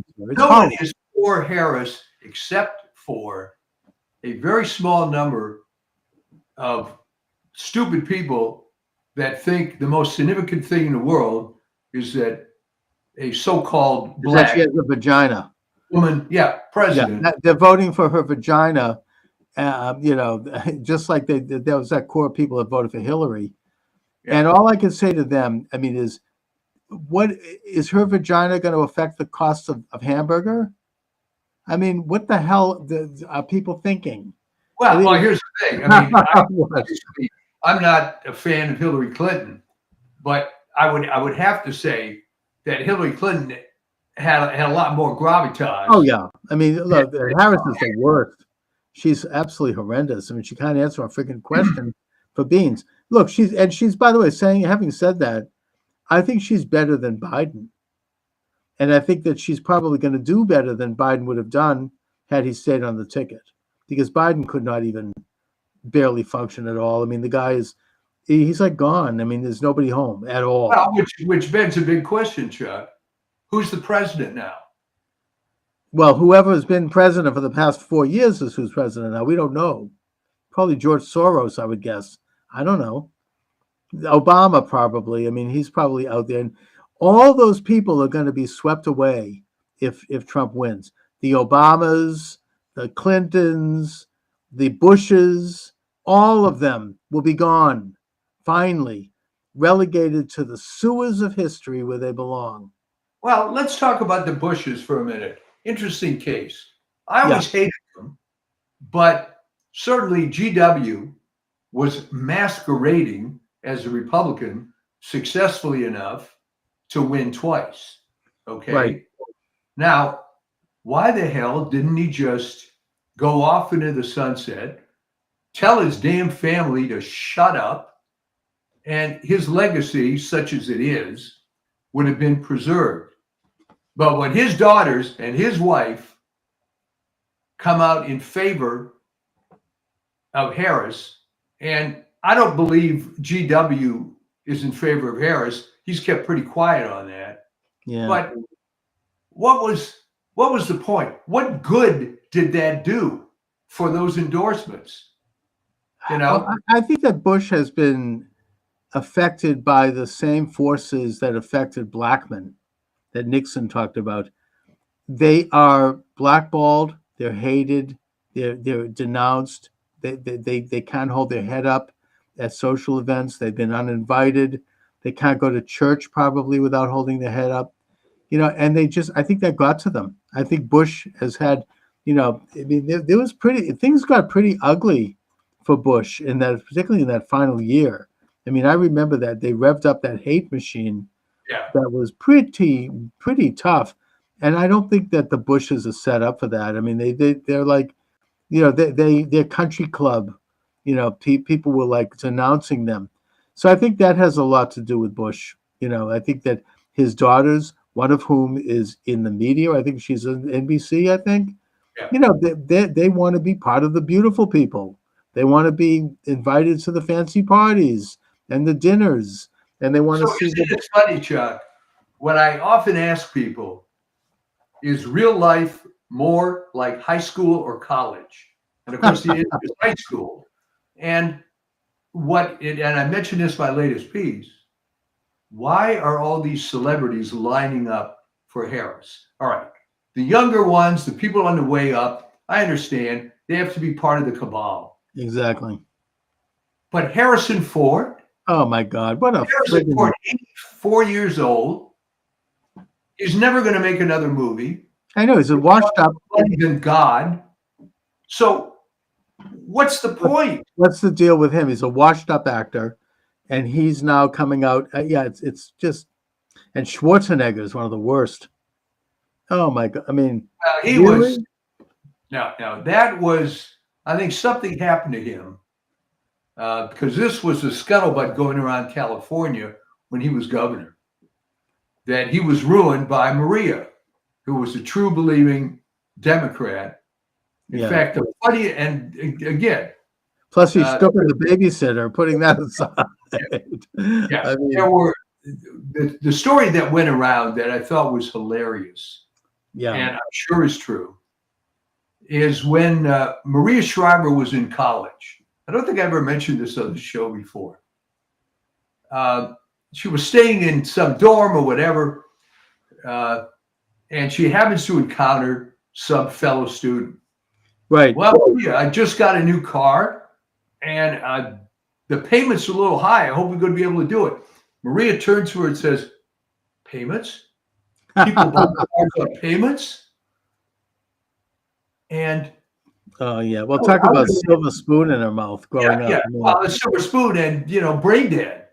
is for Harris except for a very small number of stupid people that think the most significant thing in the world is that a so-called black she has a vagina woman, president. Yeah, they're voting for her vagina. Just like there was that core of people that voted for Hillary. Yeah. And all I can say to them, I mean, is what is her vagina going to affect the cost of hamburger? I mean, what the hell are people thinking? Well, here's the thing. I mean, I'm not a fan of Hillary Clinton, but I would have to say that Hillary Clinton had a lot more gravitas. Oh yeah, I mean, look, Harris is the worst. She's absolutely horrendous. I mean, she can't answer a freaking question for beans. Look, she's by the way having said that, I think she's better than Biden, and I think that she's probably going to do better than Biden would have done had he stayed on the ticket, because Biden could not even barely function at all. I mean, the guy he's like gone. I mean, there's nobody home at all. Well, which begs a big question, Chuck. Who's the president now? Well, whoever has been president for the past 4 years is who's president now. We don't know. Probably George Soros, I would guess. I don't know. Obama probably. I mean, he's probably out there. And all those people are going to be swept away if Trump wins. The Obamas, the Clintons, the Bushes, all of them will be gone, finally, relegated to the sewers of history where they belong. Well, let's talk about the Bushes for a minute. Interesting case. I always hated them, but certainly GW was masquerading as a Republican successfully enough to win twice. Okay. Right. Now, why the hell didn't he just go off into the sunset, tell his damn family to shut up, and his legacy, such as it is, would have been preserved? But when his daughters and his wife come out in favor of Harris, and I don't believe GW is in favor of Harris. He's kept pretty quiet on that. Yeah. But what was the point? What good did that do for those endorsements? You know, Well, I think that Bush has been affected by the same forces that affected Blackmun, that Nixon talked about. They are blackballed, they're hated, they're denounced, they can't hold their head up at social events, they've been uninvited, they can't go to church probably without holding their head up. And I think that got to them. I think Bush has had, I mean, there was things got pretty ugly for Bush particularly in that final year. I mean, I remember that they revved up that hate machine. Yeah. That was pretty tough. And I don't think that the Bushes are set up for that. I mean, they're like, they're country club, people were like denouncing them. So I think that has a lot to do with Bush. I think that his daughters, one of whom is in the media, I think she's on NBC, I think, they want to be part of the beautiful people. They want to be invited to the fancy parties and the dinners, and they want to see. It's funny, Chuck. What I often ask people is real life more like high school or college? And of course, the answer is high school. And I mentioned this in my latest piece. Why are all these celebrities lining up for Harris? All right, the younger ones, the people on the way up, I understand they have to be part of the cabal. Exactly. But Harrison Ford. Oh my God! What a Harrison Ford, 84 years old. He's never going to make another movie. I know he's a washed up. Than God. So, what's the point? What's the deal with him? He's a washed up actor, and he's now coming out. It's just, and Schwarzenegger is one of the worst. Oh my God! I mean, he really? was. Now that was. I think something happened to him because this was a scuttlebutt going around California when he was governor, that he was ruined by Maria, who was a true believing Democrat. In fact, the funny, and again. Plus, he stuck with the babysitter, putting that aside. Yeah, I mean, there were the story that went around that I thought was hilarious, and I'm sure is true, is when Maria Shriver was in college. I don't think I ever mentioned this on the show before. She was staying in some dorm or whatever, and she happens to encounter some fellow student. Right. Well, yeah, I just got a new car, and the payment's a little high. I hope we're going to be able to do it. Maria turns to her and says, "Payments? People buy cars on payments?" And oh yeah, well, talk about silver spoon in her mouth growing up. Yeah, well, a silver spoon and brain dead.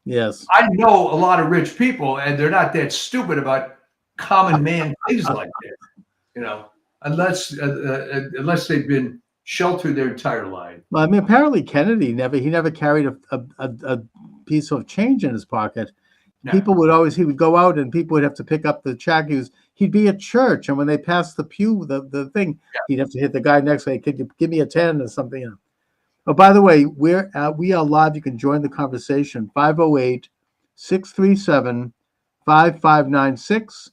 Yes, I know a lot of rich people, and they're not that stupid about common man things like that. Unless they've been sheltered their entire life. Well, I mean, apparently Kennedy never carried a piece of change in his pocket. No. He would go out and people would have to pick up the check. He'd be at church, and when they passed the pew, the thing, he'd have to hit the guy next to him. Could you give me a 10 or something? Oh, by the way, we are live. You can join the conversation. 508-637-5596.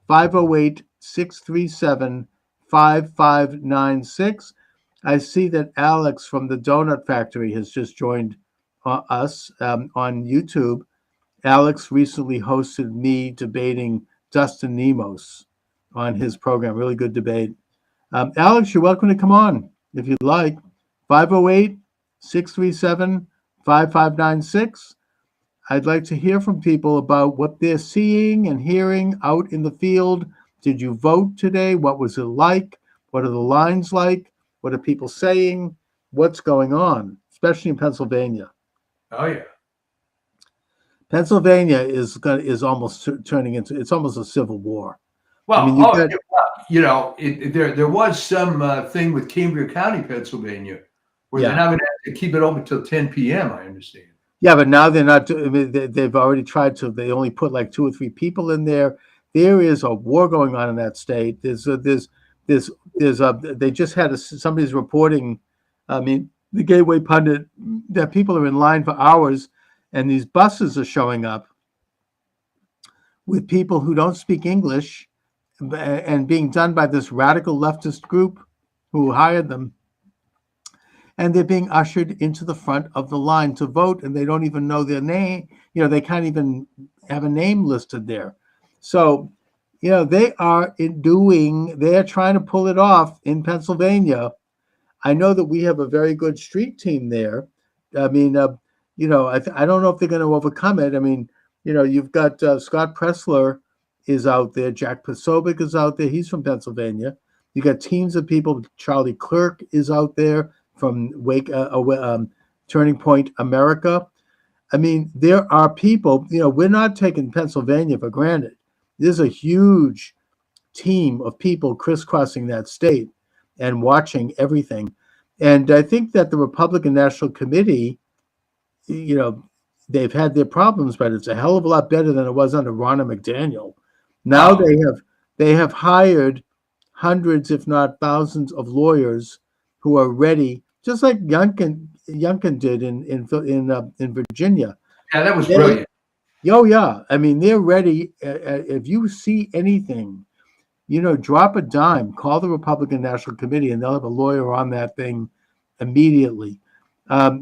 508-637-5596. I see that Alex from the Donut Factory has just joined us on YouTube. Alex recently hosted me debating Dustin Nemos on his program. Really good debate. Alex, you're welcome to come on if you'd like. 508-637-5596. I'd like to hear from people about what they're seeing and hearing out in the field. Did you vote today? What was it like? What are the lines like? What are people saying? What's going on, especially in Pennsylvania? Oh, yeah. Pennsylvania is almost turning into, it's almost a civil war. Well, I mean, there was some thing with Cambria County, Pennsylvania, where they're not going to have to keep it open until 10 p.m., I understand. Yeah, but now they're not. I mean, they've already tried to. They only put like 2 or 3 people in there. There is a war going on in that state. They just had somebody's reporting. I mean, the Gateway Pundit, that people are in line for hours, and these buses are showing up with people who don't speak English and being done by this radical leftist group who hired them. And they're being ushered into the front of the line to vote, and they don't even know their name. They can't even have a name listed there. So, they are trying to pull it off in Pennsylvania. I know that we have a very good street team there. I mean, I don't know if they're going to overcome it. I mean, you've got Scott Pressler is out there. Jack Posobiec is out there. He's from Pennsylvania. You got teams of people. Charlie Clerk is out there from Turning Point America. I mean, there are people, we're not taking Pennsylvania for granted. There's a huge team of people crisscrossing that state and watching everything. And I think that the Republican National Committee, they've had their problems, but it's a hell of a lot better than it was under Ronna McDaniel. Now they have hired hundreds, if not thousands, of lawyers who are ready, just like Youngkin did in Virginia. Yeah, that was brilliant. Oh yeah, I mean, they're ready. If you see anything, drop a dime, call the Republican National Committee, and they'll have a lawyer on that thing immediately.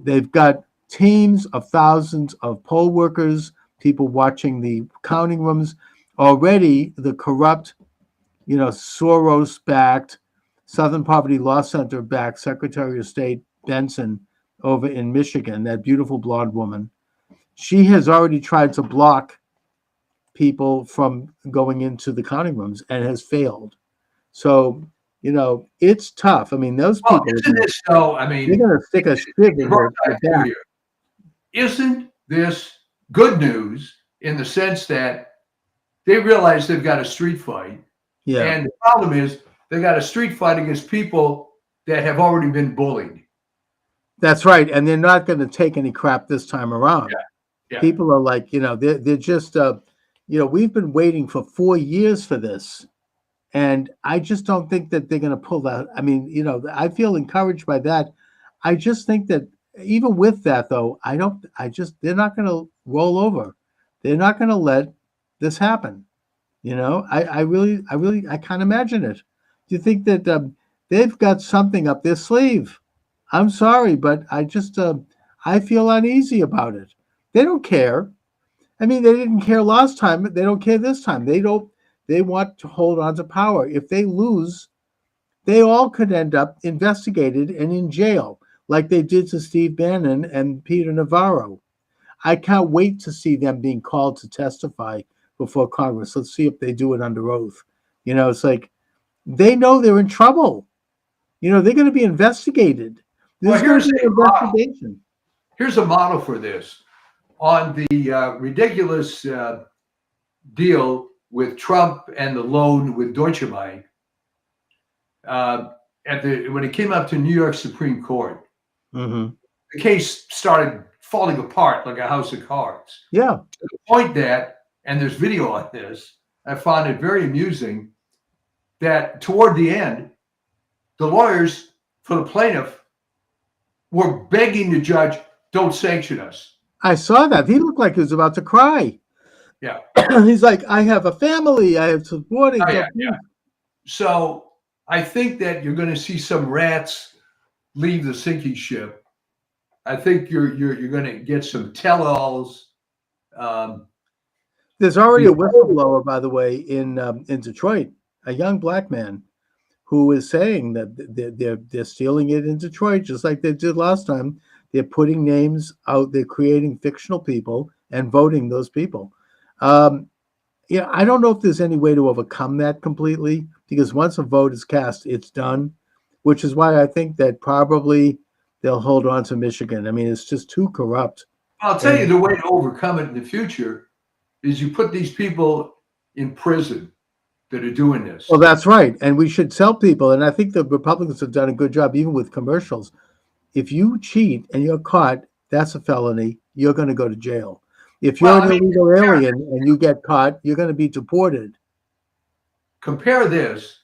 They've got teams of thousands of poll workers, people watching the counting rooms. Already, the corrupt, Soros-backed, Southern Poverty Law Center-backed Secretary of State Benson over in Michigan, that beautiful blonde woman, she has already tried to block people from going into the counting rooms and has failed. So, it's tough. I mean, those people. Isn't this so? I mean, they're going to stick a stick in their back. Isn't this good news in the sense that they realize they've got a street fight? Yeah. And the problem is they got a street fight against people that have already been bullied. That's right. And they're not going to take any crap this time around. Yeah. People are like, they're just, we've been waiting for 4 years for this. And I just don't think that they're going to pull that. I mean, I feel encouraged by that. I just think that even with that, though, they're not going to roll over. They're not going to let this happen. I can't imagine it. Do you think that they've got something up their sleeve? I'm sorry, but I feel uneasy about it. They don't care. I mean, they didn't care last time. They don't care this time. They want to hold on to power. If they lose, they all could end up investigated and in jail, like they did to Steve Bannon and Peter Navarro. I can't wait to see them being called to testify before Congress. Let's see if they do it under oath. It's like they know they're in trouble. They're going to be investigated. Here's a model for this. On the ridiculous deal with Trump and the loan with Deutsche Bank, when it came up to New York Supreme Court, the case started falling apart like a house of cards. Yeah. To the point that, and there's video on this, I found it very amusing that toward the end, the lawyers for the plaintiff were begging the judge, don't sanction us. I saw that. He looked like he was about to cry. Yeah. He's like, I have a family. I have supporting. Yeah. So I think that you're going to see some rats leave the sinking ship. I think you're going to get some tell-alls. There's already a whistleblower, by the way, in Detroit, a young black man who is saying that they're stealing it in Detroit, just like they did last time. They're putting names out. They're creating fictional people and voting those people. I don't know if there's any way to overcome that completely, because once a vote is cast, it's done, which is why I think that probably they'll hold on to Michigan. I mean, it's just too corrupt. I'll tell you the way to overcome it in the future is you put these people in prison that are doing this. Well, that's right. And we should tell people, and I think the Republicans have done a good job, even with commercials. If you cheat and you're caught, that's a felony. You're going to go to jail. If you're an illegal alien and you get caught, you're going to be deported. Compare this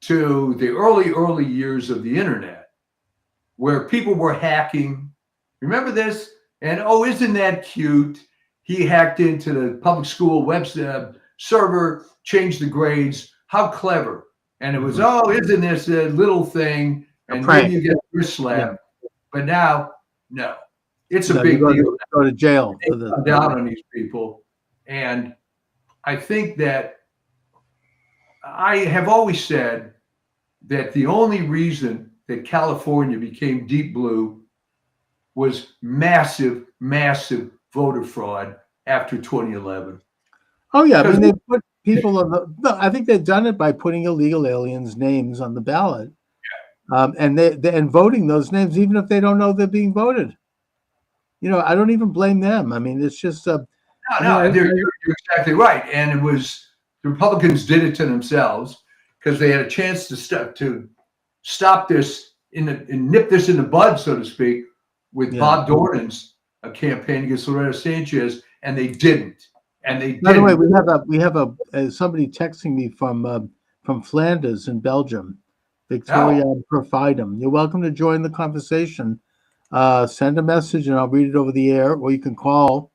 to the early years of the internet, where people were hacking. Remember this? And oh, isn't that cute? He hacked into the public school web server, changed the grades. How clever. And it was, oh, isn't this a little thing? And then you get wrist slap. Yeah. But now, no. It's a big deal. Go to jail. They come down on these people. And I think that I have always said that the only reason that California became deep blue was massive, massive voter fraud after 2011. Oh yeah, I mean they put people on the. No, I think they've done it by putting illegal aliens' names on the ballot, and and voting those names even if they don't know they're being voted. You know, I don't even blame them. I mean, it's just no, you're exactly right, and it was the Republicans did it to themselves because they had a chance to stop this and nip this in the bud, so to speak, with Bob Dornan's campaign against Loretta Sanchez, and they didn't. And they didn't. By the way, we have somebody texting me from Flanders in Belgium, Victoria Perfidum. You're welcome to join the conversation. Send a message and I'll read it over the air, or you can call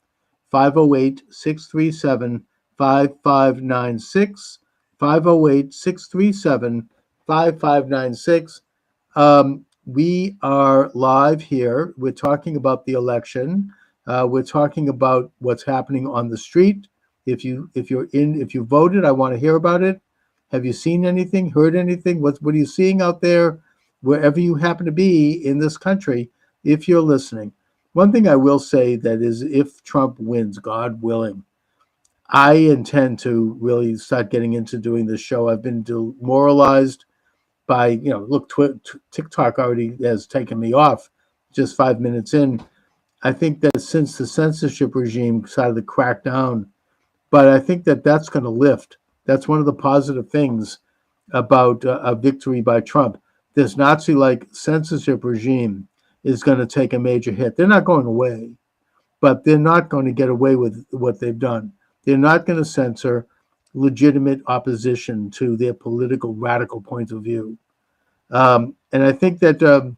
508-637-5596, 508-637-5596. We are live here. We're talking about the election. We're talking about what's happening on the street. If you voted, I want to hear about it. Have you seen anything, heard anything? What are you seeing out there, wherever you happen to be in this country, if you're listening? One thing I will say that is, if Trump wins, God willing, I intend to really start getting into doing this show. I've been demoralized by, look, TikTok already has taken me off just 5 minutes in. I think that since the censorship regime started to crack down, but I think that that's going to lift. That's one of the positive things about a victory by Trump. This Nazi-like censorship regime is going to take a major hit. They're not going away, but they're not going to get away with what they've done. They're not going to censor legitimate opposition to their political radical point of view. And I think that, the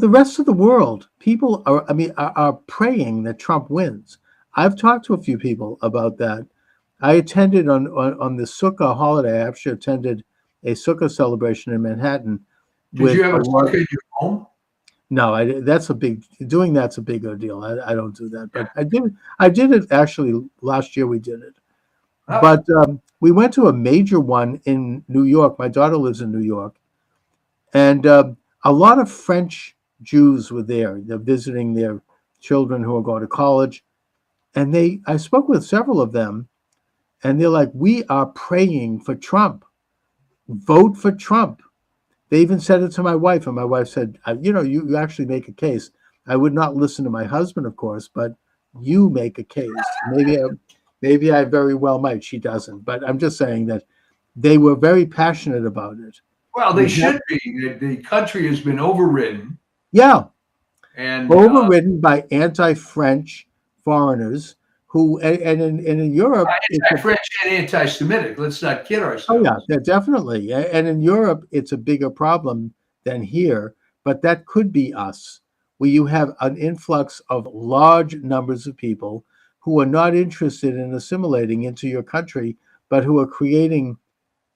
rest of the world, people are praying that Trump wins. I've talked to a few people about that. I attended on the Sukkah holiday. I actually attended a Sukkah celebration in Manhattan. Did you have a Sukkah in your home? No, that's a bigger deal. I don't do that, but I did it actually last year. We did it, but we went to a major one in New York. My daughter lives in New York, and a lot of French Jews were there. They're visiting their children who are going to college, and I spoke with several of them, and they're like, "We are praying for Trump. Vote for Trump." They even said it to my wife, and my wife said, you actually make a case. I would not listen to my husband, of course, but you make a case. Maybe I very well might. She doesn't. But I'm just saying that they were very passionate about it. Well, they should be. The country has been overridden. Yeah. And overridden by anti-French foreigners who, and in Europe, anti-French and anti-Semitic. Let's not kid ourselves. Oh yeah, definitely. And in Europe, it's a bigger problem than here. But that could be us, where you have an influx of large numbers of people who are not interested in assimilating into your country, but who are creating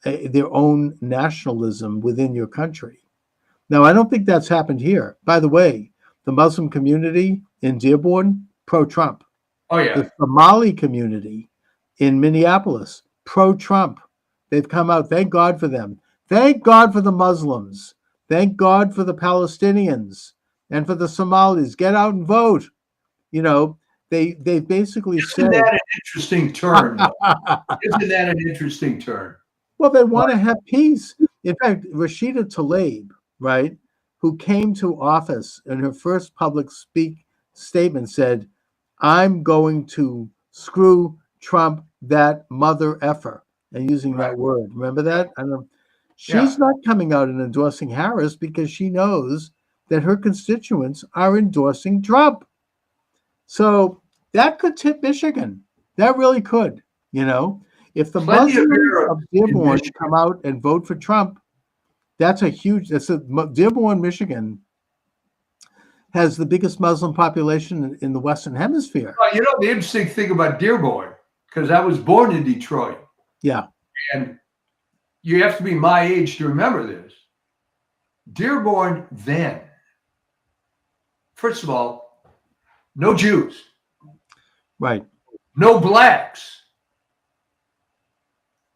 their own nationalism within your country. Now, I don't think that's happened here. By the way, the Muslim community in Dearborn, pro-Trump. Oh, yeah. The Somali community in Minneapolis, pro-Trump. They've come out. Thank God for them. Thank God for the Muslims. Thank God for the Palestinians and for the Somalis. Get out and vote. They basically said. Isn't that an interesting turn? Isn't that an interesting turn? Well, they want to have peace. In fact, Rashida Tlaib, right, who came to office in her first public statement said, "I'm going to screw Trump, that mother effer," and using that word. Remember that? I know. She's not coming out and endorsing Harris because she knows that her constituents are endorsing Trump. So that could tip Michigan. That really could. If the Muslims of Dearborn come out and vote for Trump, that's a huge. Dearborn, Michigan, has the biggest Muslim population in the Western Hemisphere. Well, the interesting thing about Dearborn, because I was born in Detroit. Yeah. And you have to be my age to remember this. Dearborn then, first of all, no Jews. Right. No blacks.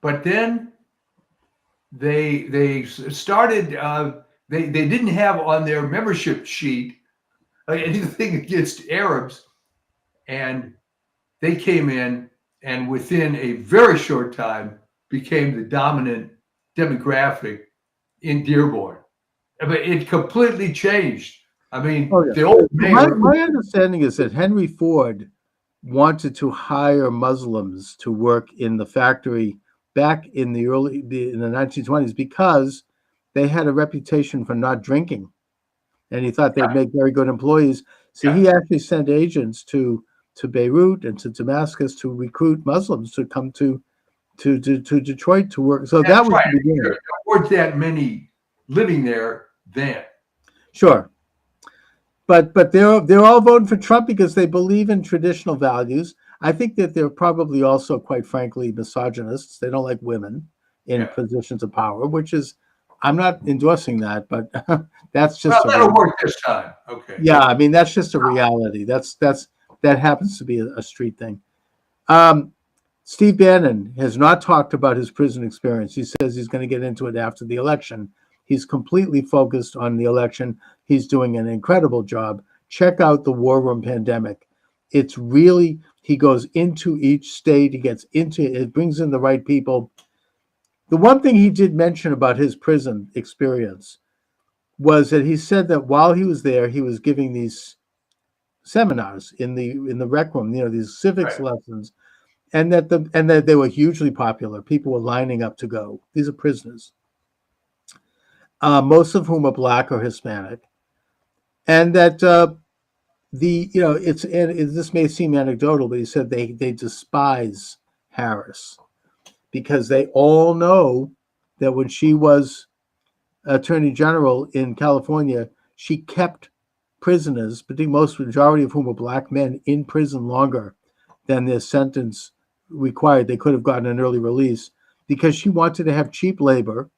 But then they started, they didn't have on their membership sheet anything against Arabs. And they came in and within a very short time became the dominant demographic in Dearborn. But it completely changed. I mean, the old mayor. My understanding is that Henry Ford wanted to hire Muslims to work in the factory back in the 1920s because they had a reputation for not drinking, and he thought they'd make very good employees. So he actually sent agents to Beirut and to Damascus to recruit Muslims to come to Detroit to work. So that was right. the beginning. There weren't that many living there then. Sure. But they're all voting for Trump because they believe in traditional values. I think that they're probably also, quite frankly, misogynists. They don't like women in positions of power, which is, I'm not endorsing that, but that's just. Well, that'll work this time. Okay. Yeah, I mean that's just a reality. That happens to be a street thing. Steve Bannon has not talked about his prison experience. He says he's going to get into it after the election. He's completely focused on the election. He's doing an incredible job. Check out the War Room Pandemic. It's really, he goes into each state. He gets into it, brings in the right people. The one thing he did mention about his prison experience was that he said that while he was there, he was giving these seminars in the rec room, these civics lessons, and that they were hugely popular. People were lining up to go. These are prisoners. Most of whom are Black or Hispanic, and that this may seem anecdotal, but he said they despise Harris because they all know that when she was Attorney General in California, she kept prisoners, majority of whom were Black men, in prison longer than their sentence required. They could have gotten an early release because she wanted to have cheap labor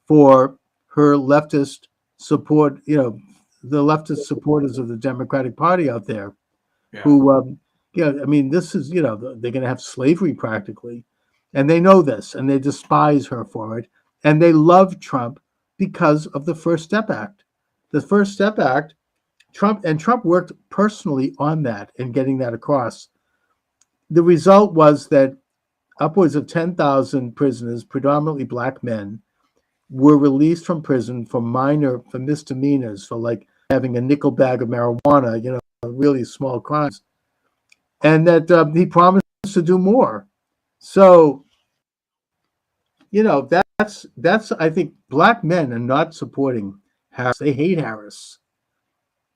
for her leftist support, the leftist supporters of the Democratic Party out there, who, I mean, this is, they're going to have slavery practically, and they know this, and they despise her for it, and they love Trump because of the First Step Act. The First Step Act, Trump worked personally on that and getting that across. The result was that upwards of 10,000 prisoners, predominantly Black men, were released from prison for misdemeanors, for like having a nickel bag of marijuana, really small crimes. And that he promised to do more. So, that's I think Black men are not supporting Harris. They hate Harris.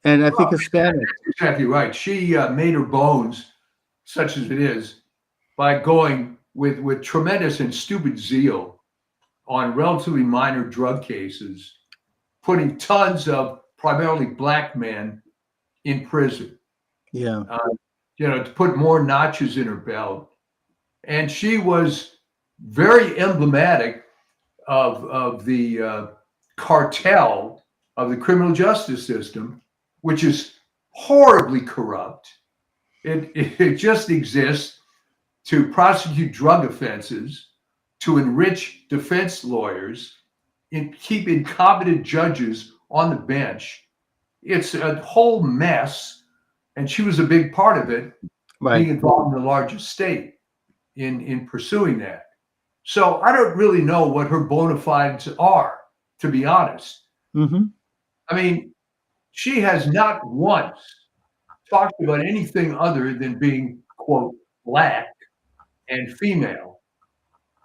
And I think Hispanic. That's exactly right. She made her bones, such as it is, by going with tremendous and stupid zeal on relatively minor drug cases, putting tons of primarily Black men in prison. Yeah. To put more notches in her belt. And she was very emblematic of the cartel of the criminal justice system, which is horribly corrupt. It just exists to prosecute drug offenses, to enrich defense lawyers, and keep incompetent judges on the bench. It's a whole mess, and she was a big part of it, being involved in the largest state in pursuing that. So I don't really know what her bona fides are, to be honest. Mm-hmm. I mean, she has not once talked about anything other than being, quote, Black and female.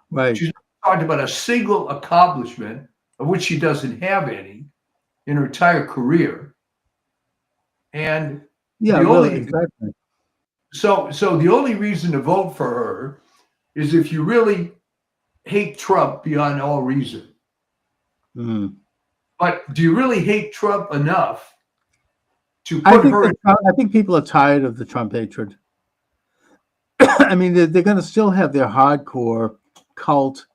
Right. She's not talked about a single accomplishment, of which she doesn't have any, in her entire career. And exactly. So the only reason to vote for her is if you really hate Trump beyond all reason. Mm. But do you really hate Trump enough to put her? I think people are tired of the Trump hatred. I mean, they're going to still have their hardcore cult,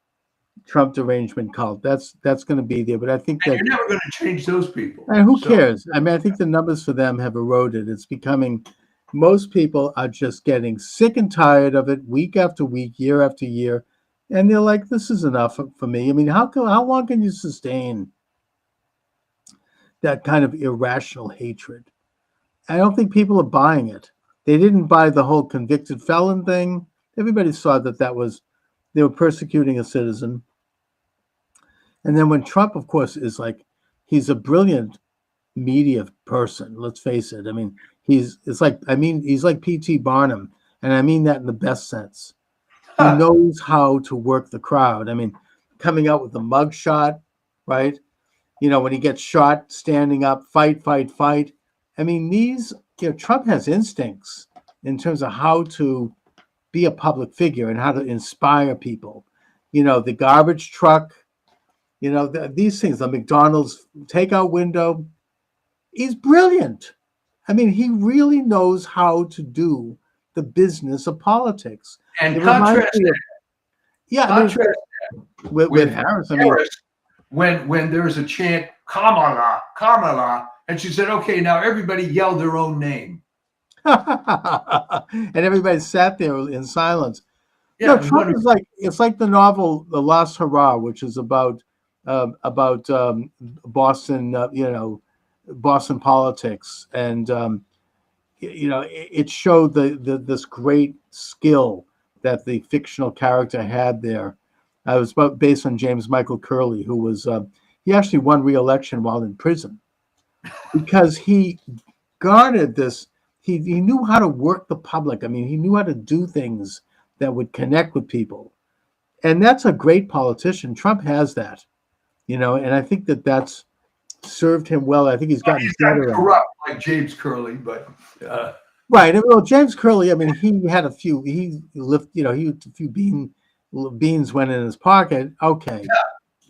Trump derangement cult. That's going to be there. But I think that you're never going to change those people. And who cares? I mean, I think the numbers for them have eroded. It's becoming, most people are just getting sick and tired of it week after week, year after year. And they're like, this is enough for me. I mean, how long can you sustain that kind of irrational hatred? I don't think people are buying it. They didn't buy the whole convicted felon thing. Everybody saw that they were persecuting a citizen. And then when Trump, of course, is like, he's a brilliant media person. Let's face it. I mean, he's like P.T. Barnum. And I mean that in the best sense. He knows how to work the crowd. I mean, coming out with the mug shot, right? You know, when he gets shot, standing up, fight. I mean, Trump has instincts in terms of how to be a public figure and how to inspire people. You know, the garbage truck, you know, these things, the McDonald's takeout window. He's brilliant. I mean, he really knows how to do the business of politics. And contrast that with Harris. I mean, when there's a chant, Kamala, and she said, okay, now everybody yelled their own name. and everybody sat there in silence. Yeah, Trump is like, it's like the novel The Last Hurrah, which is about Boston, Boston politics. And, it showed this great skill that the fictional character had there. It was based on James Michael Curley, who was, he actually won re-election while in prison because he garnered this, he knew how to work the public. I mean, he knew how to do things that would connect with people. And that's a great politician. Trump has that, and I think that's served him well. I think he's gotten better. Not corrupt like James Curley, but right. Well, James Curley, I mean, he had a few. He lived, he had a few beans went in his pocket. Okay, yeah.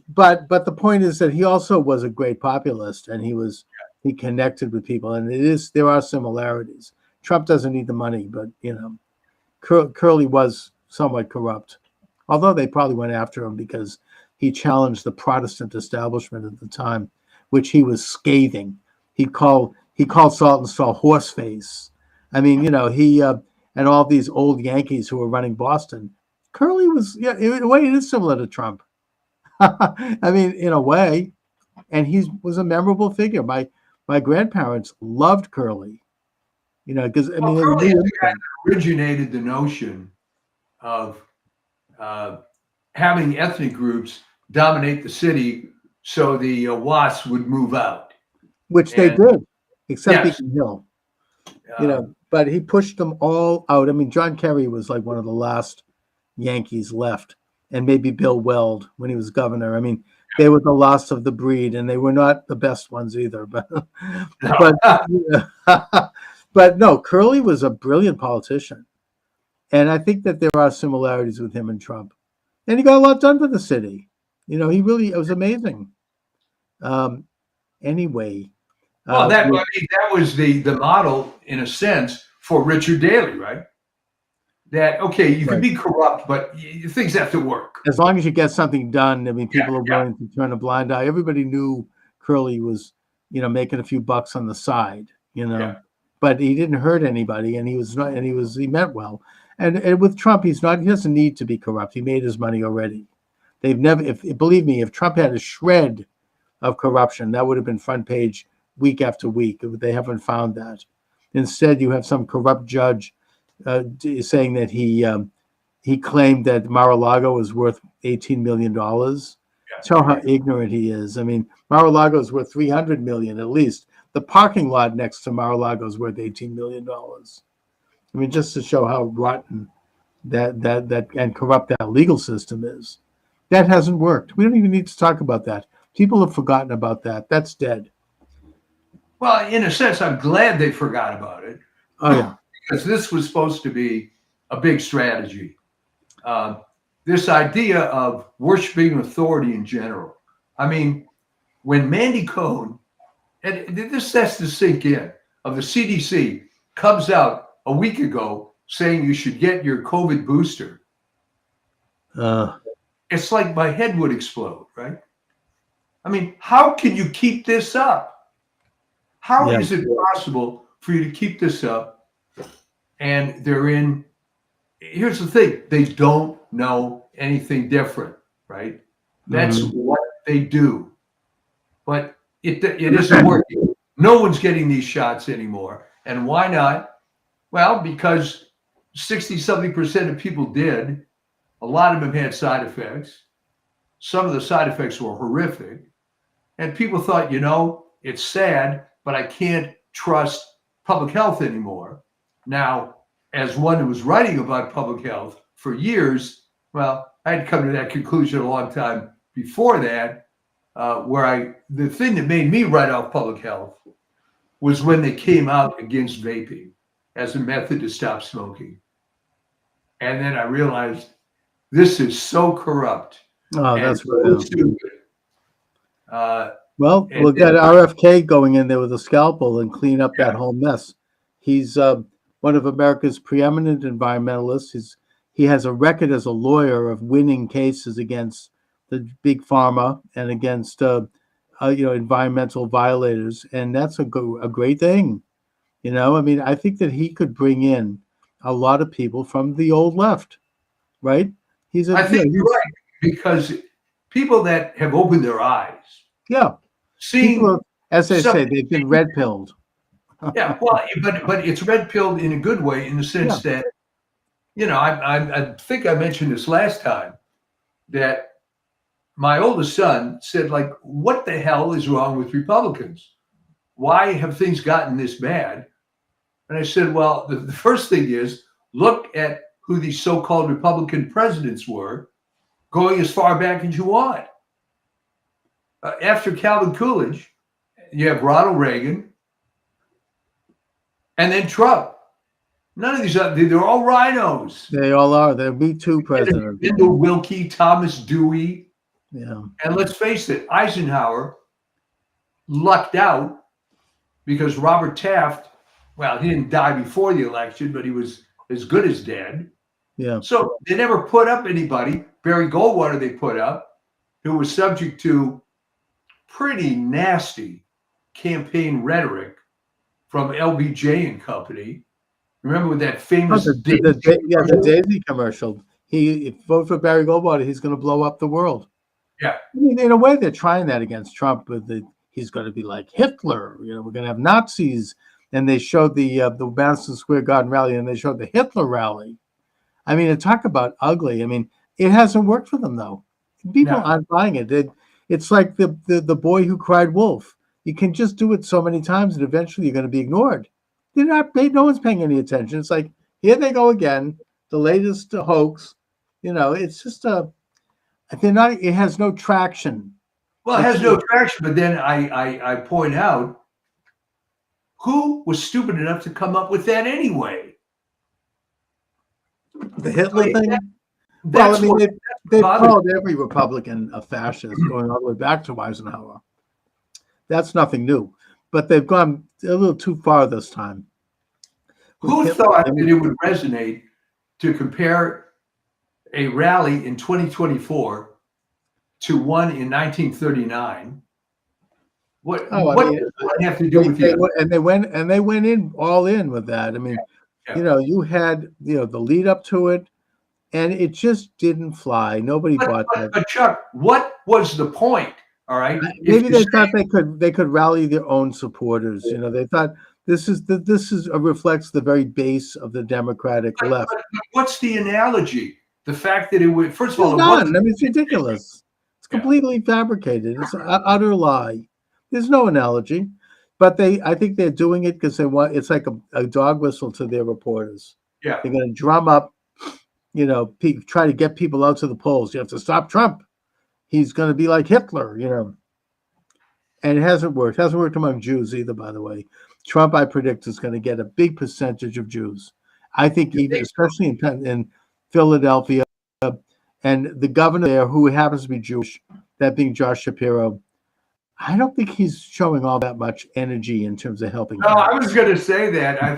But the point is that he also was a great populist, and he connected with people, and there are similarities. Trump doesn't need the money, but Curley was somewhat corrupt, although they probably went after him because he challenged the Protestant establishment at the time, which he was scathing. He called Saltonstall horseface. I mean, he and all these old Yankees who were running Boston. Curley was, in a way, it is similar to Trump. I mean, in a way, and he was a memorable figure. My grandparents loved Curley, because Curley originated the notion of having ethnic groups dominate the city, so the WASP would move out, which they did, except yes. Beacon Hill. But he pushed them all out. I mean, John Kerry was like one of the last Yankees left, and maybe Bill Weld when he was governor. I mean, they were the last of the breed, and they were not the best ones either. But but no, Curley was a brilliant politician, and I think that there are similarities with him and Trump. And he got a lot done for the city. It was amazing. Anyway. Well, that was the model in a sense for Richard Daley, right? That, okay, you can be corrupt, but things have to work. As long as you get something done, I mean, people are willing to turn a blind eye. Everybody knew Curley was, making a few bucks on the side, but he didn't hurt anybody, and he meant well. And with Trump, he doesn't need to be corrupt. He made his money already. Believe me, if Trump had a shred of corruption, that would have been front page week after week. They haven't found that. Instead, you have some corrupt judge saying that he claimed that Mar-a-Lago was worth $18 million. Show how ignorant he is. I mean, Mar-a-Lago is worth $300 million at least. The parking lot next to Mar-a-Lago is worth $18 million. I mean, just to show how rotten that and corrupt that legal system is. That hasn't worked. We don't even need to talk about that. People have forgotten about that. That's dead. Well, in a sense, I'm glad they forgot about it. Oh, yeah. Because this was supposed to be a big strategy. This idea of worshiping authority in general. I mean, when Mandy Cohen, and this has to sink in, of the CDC comes out a week ago saying you should get your COVID booster, it's like my head would explode, right? I mean, how can you keep this up? How is it possible for you to keep this up? And here's the thing, they don't know anything different, right? That's what they do. But it isn't working. No one's getting these shots anymore. And why not? Well, because 60-something% of people did. A lot of them had side effects. Some of the side effects were horrific. And people thought, it's sad, but I can't trust public health anymore. Now, as one who was writing about public health for years, well, I had come to that conclusion a long time before that, the thing that made me write off public health was when they came out against vaping as a method to stop smoking. And then I realized this is so corrupt. Oh, that's so stupid. Well, we'll get RFK going in there with a scalpel and clean up that whole mess. He's one of America's preeminent environmentalists. He has a record as a lawyer of winning cases against the big pharma and against environmental violators, and that's a great thing. I mean, I think that he could bring in a lot of people from the old left, right? I think you're right, because people that have opened their eyes, people, as they say, they've been red-pilled. Yeah, well, but it's red-pilled in a good way, in the sense that, I think I mentioned this last time, that my oldest son said, like, what the hell is wrong with Republicans? Why have things gotten this bad? And I said, well, the first thing is, look at who these so-called Republican presidents were, going as far back as you want. After Calvin Coolidge, you have Ronald Reagan, and then Trump. None of these, they're all rhinos. They all are. They're Me Too presidents. Lyndon Wilkie, Thomas Dewey. Yeah. And let's face it, Eisenhower lucked out because Robert Taft, well, he didn't die before the election, but he was as good as dead. Yeah. So they never put up anybody. Barry Goldwater they put up, who was subject to pretty nasty campaign rhetoric from LBJ and company. Remember with that famous the Daisy commercial? If vote for Barry Goldwater, he's going to blow up the world. Yeah. I mean, in a way, they're trying that against Trump. He's going to be like Hitler. We're going to have Nazis. And they showed the Madison Square Garden rally, and they showed the Hitler rally. I mean, to talk about ugly. I mean, it hasn't worked for them though. People aren't buying it. It's like the boy who cried wolf. You can just do it so many times, and eventually you're going to be ignored. No one's paying any attention. It's like, here they go again, the latest hoax. It's just it has no traction. Well, it has no traction, but then I point out, who was stupid enough to come up with that anyway? The Hitler thing? Well, I mean, they've called every Republican a fascist, going all the way back to Eisenhower. That's nothing new. But they've gone a little too far this time. Who thought that it would resonate to compare a rally in 2024 to one in 1939? What does that have to do with you? And they went in all in with that. I mean, you had the lead up to it, and it just didn't fly. Nobody bought that. But Chuck, what was the point? All right. Maybe they thought they could rally their own supporters. They thought this reflects the very base of the Democratic left. But what's the analogy? The fact that it would, first of all, it's ridiculous. It's completely fabricated. It's an utter lie. There's no analogy, but I think they're doing it because they want. It's like a dog whistle to their reporters. Yeah, they're going to drum up, try to get people out to the polls. You have to stop Trump. He's going to be like Hitler, And it hasn't worked. It hasn't worked among Jews either, by the way. Trump, I predict, is going to get a big percentage of Jews. I think especially in Philadelphia, and the governor there, who happens to be Jewish, that being Josh Shapiro, I don't think he's showing all that much energy in terms of helping. No, I was going to say that. I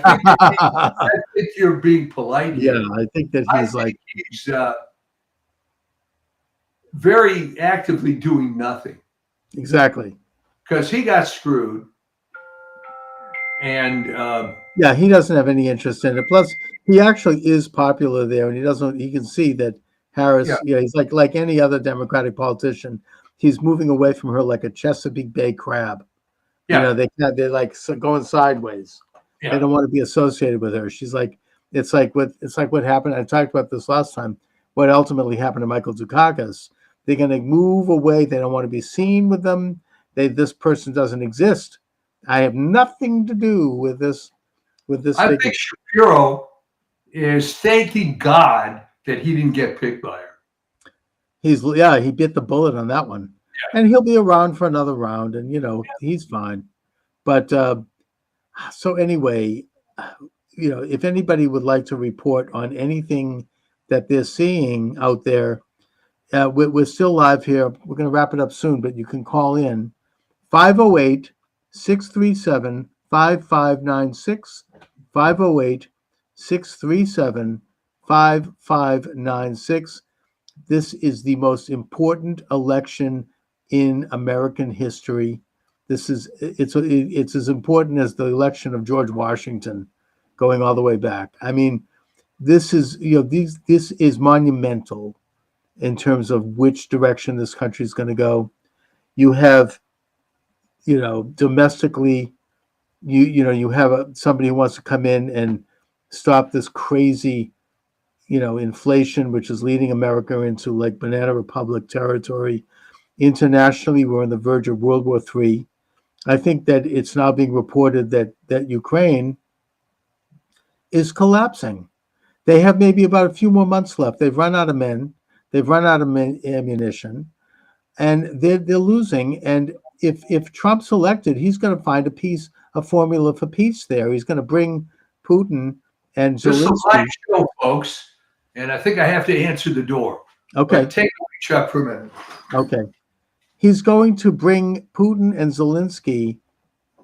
think you're being polite here. Yeah, I think that he's very actively doing nothing. Exactly. Because he got screwed. And yeah, he doesn't have any interest in it. Plus, he actually is popular there, and he can see that Harris, he's like any other Democratic politician. He's moving away from her like a Chesapeake Bay crab. Yeah. They're like going sideways. Yeah. They don't want to be associated with her. She's like, it's like what happened. I talked about this last time. What ultimately happened to Michael Dukakis. They're going to move away. They don't want to be seen with them. This person doesn't exist. I have nothing to do with this. I think Shapiro is thanking God that he didn't get picked by her. He bit the bullet on that one. Yeah. And he'll be around for another round, and he's fine. But so anyway, if anybody would like to report on anything that they're seeing out there, we're still live here. We're going to wrap it up soon, but you can call in 508-637-5596, 508-637-5596. This is the most important election in American history. It's as important as the election of George Washington, going all the way back. I mean, this is this is monumental in terms of which direction this country is going to go. You have, domestically, you have somebody who wants to come in and stop this crazy, inflation, which is leading America into like Banana Republic territory. Internationally, we're on the verge of World War III. I think that it's now being reported that Ukraine is collapsing. They have maybe about a few more months left. They've run out of men. They've run out of ammunition, and they're losing. And if Trump's elected, he's going to find a formula for peace there. He's going to bring Putin and Zelensky. This is a live show, folks, and I think I have to answer the door. Okay. But take a Chuck for a minute. Okay. He's going to bring Putin and Zelensky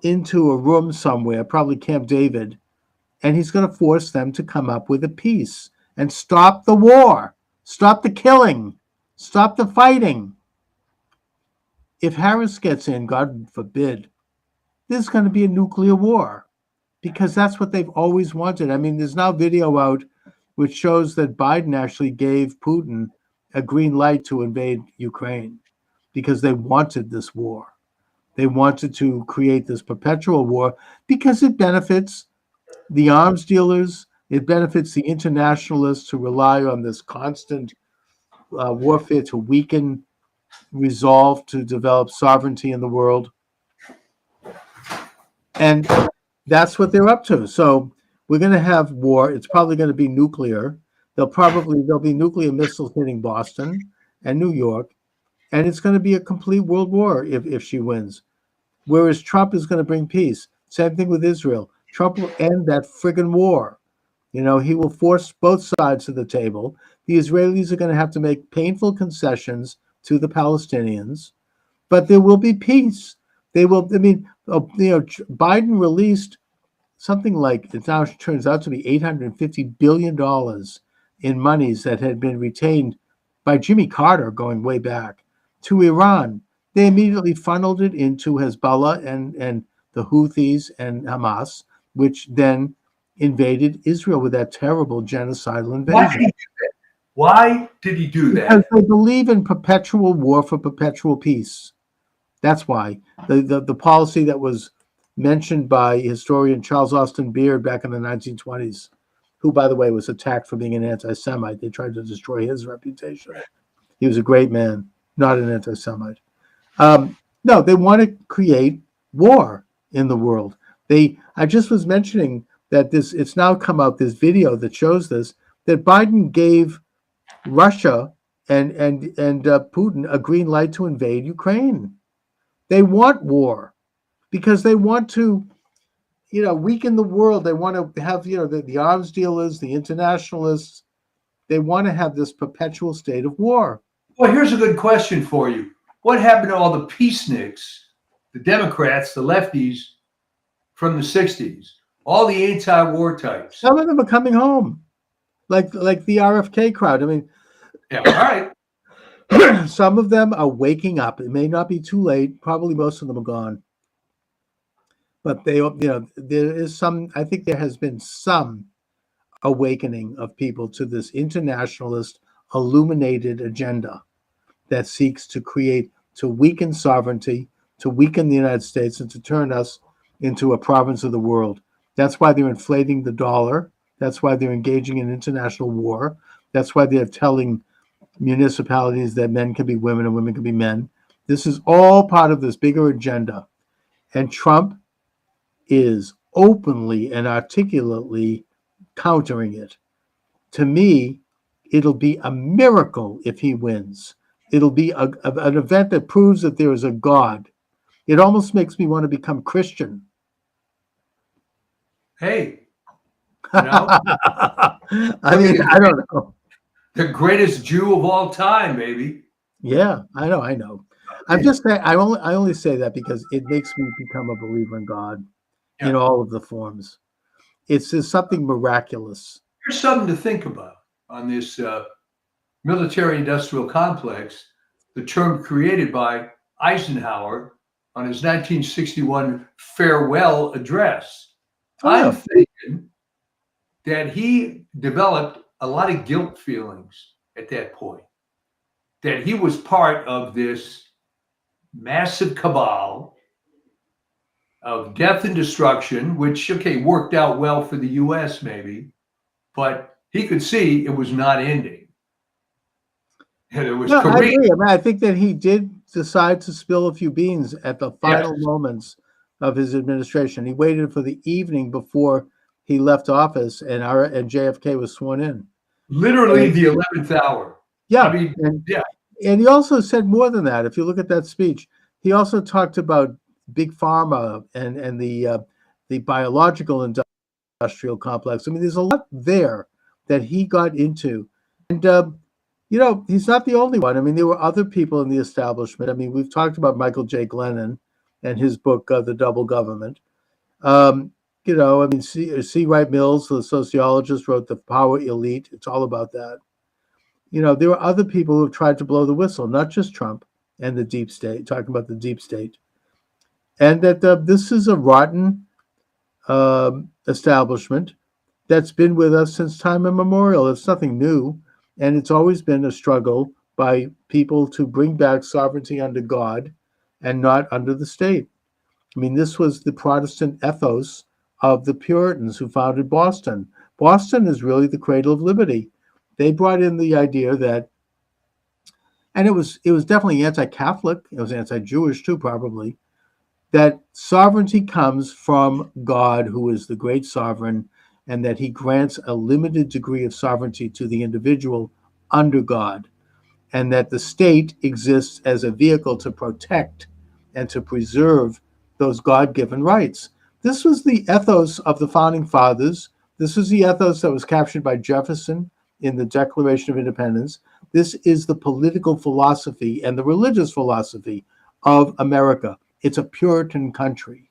into a room somewhere, probably Camp David, and he's going to force them to come up with a peace and stop the war, stop the killing, stop the fighting. If Harris gets in, God forbid, there's going to be a nuclear war, because that's what they've always wanted. I mean, there's now video out which shows that Biden actually gave Putin a green light to invade Ukraine because they wanted this war. They wanted to create this perpetual war because it benefits the arms dealers. It benefits the internationalists who rely on this constant warfare to weaken resolve to develop sovereignty in the world. And that's what they're up to. So we're going to have war. It's probably going to be nuclear. There'll be nuclear missiles hitting Boston and New York. And it's going to be a complete world war if she wins. Whereas Trump is going to bring peace. Same thing with Israel. Trump will end that friggin' war. He will force both sides to the table. The Israelis are going to have to make painful concessions to the Palestinians, but there will be peace. Biden released something like, it now turns out to be $850 billion in monies that had been retained by Jimmy Carter going way back to Iran. They immediately funneled it into Hezbollah and the Houthis and Hamas, which then invaded Israel with that terrible genocidal invasion. Why did he do that? Because they believe in perpetual war for perpetual peace. That's why. The policy that was mentioned by historian Charles Austin Beard back in the 1920s, who, by the way, was attacked for being an anti-Semite. They tried to destroy his reputation. He was a great man, not an anti-Semite. No, they want to create war in the world. I just was mentioning that it's now come out, this video that shows this, that Biden gave Russia and Putin a green light to invade Ukraine. They want war because they want to, weaken the world. They want to have, the arms dealers, the internationalists. They want to have this perpetual state of war. Well, here's a good question for you. What happened to all the peaceniks the Democrats, the lefties from the 60s, all the anti-war types. Some of them are coming home, like the RFK crowd. I mean, Yeah, all right. some of them are waking up. It may not be too late. Probably most of them are gone. But they, there is some, I think there has been some awakening of people to this internationalist illuminated agenda that seeks to weaken sovereignty, to weaken the United States, and to turn us into a province of the world. That's why they're inflating the dollar. That's why they're engaging in international war. That's why they're telling municipalities that men can be women and women can be men. This is all part of this bigger agenda. And Trump is openly and articulately countering it. To me, it'll be a miracle if he wins. It'll be an event that proves that there is a God. It almost makes me want to become Christian. Hey, you know, I mean, I don't know. the greatest Jew of all time, maybe. Yeah, I know. I'm just saying. I only say that because it makes me become a believer in God in all of the forms. It's just something miraculous. Here's something to think about on this military-industrial complex, the term created by Eisenhower on his 1961 farewell address. I'm thinking that he developed a lot of guilt feelings at that point, that he was part of this massive cabal of death and destruction, which, worked out well for the U.S. maybe, but he could see it was not ending. And it was I agree. I mean, I think that he did decide to spill a few beans at the final moments of his administration. He waited for the evening before he left office, and JFK was sworn in. Literally the 11th hour. Yeah. I mean, And he also said more than that. If you look at that speech, he also talked about big pharma and the biological industrial complex. I mean, there's a lot there that he got into. And, he's not the only one. I mean, there were other people in the establishment. I mean, we've talked about Michael J. Glennon and his book, The Double Government. C. Wright Mills, the sociologist, wrote The Power Elite. It's all about that. There were other people who have tried to blow the whistle, not just Trump and the deep state, talking about the deep state. And that this is a rotten establishment that's been with us since time immemorial. It's nothing new. And it's always been a struggle by people to bring back sovereignty under God and not under the state. I mean, this was the Protestant ethos of the Puritans who founded Boston. Boston is really the cradle of liberty. They brought in the idea that, and it was definitely anti-Catholic, it was anti-Jewish too, probably, that sovereignty comes from God, who is the great sovereign, and that he grants a limited degree of sovereignty to the individual under God, and that the state exists as a vehicle to protect and to preserve those God-given rights. This was the ethos of the Founding Fathers. This was the ethos that was captured by Jefferson in the Declaration of Independence. This is the political philosophy and the religious philosophy of America. It's a Puritan country.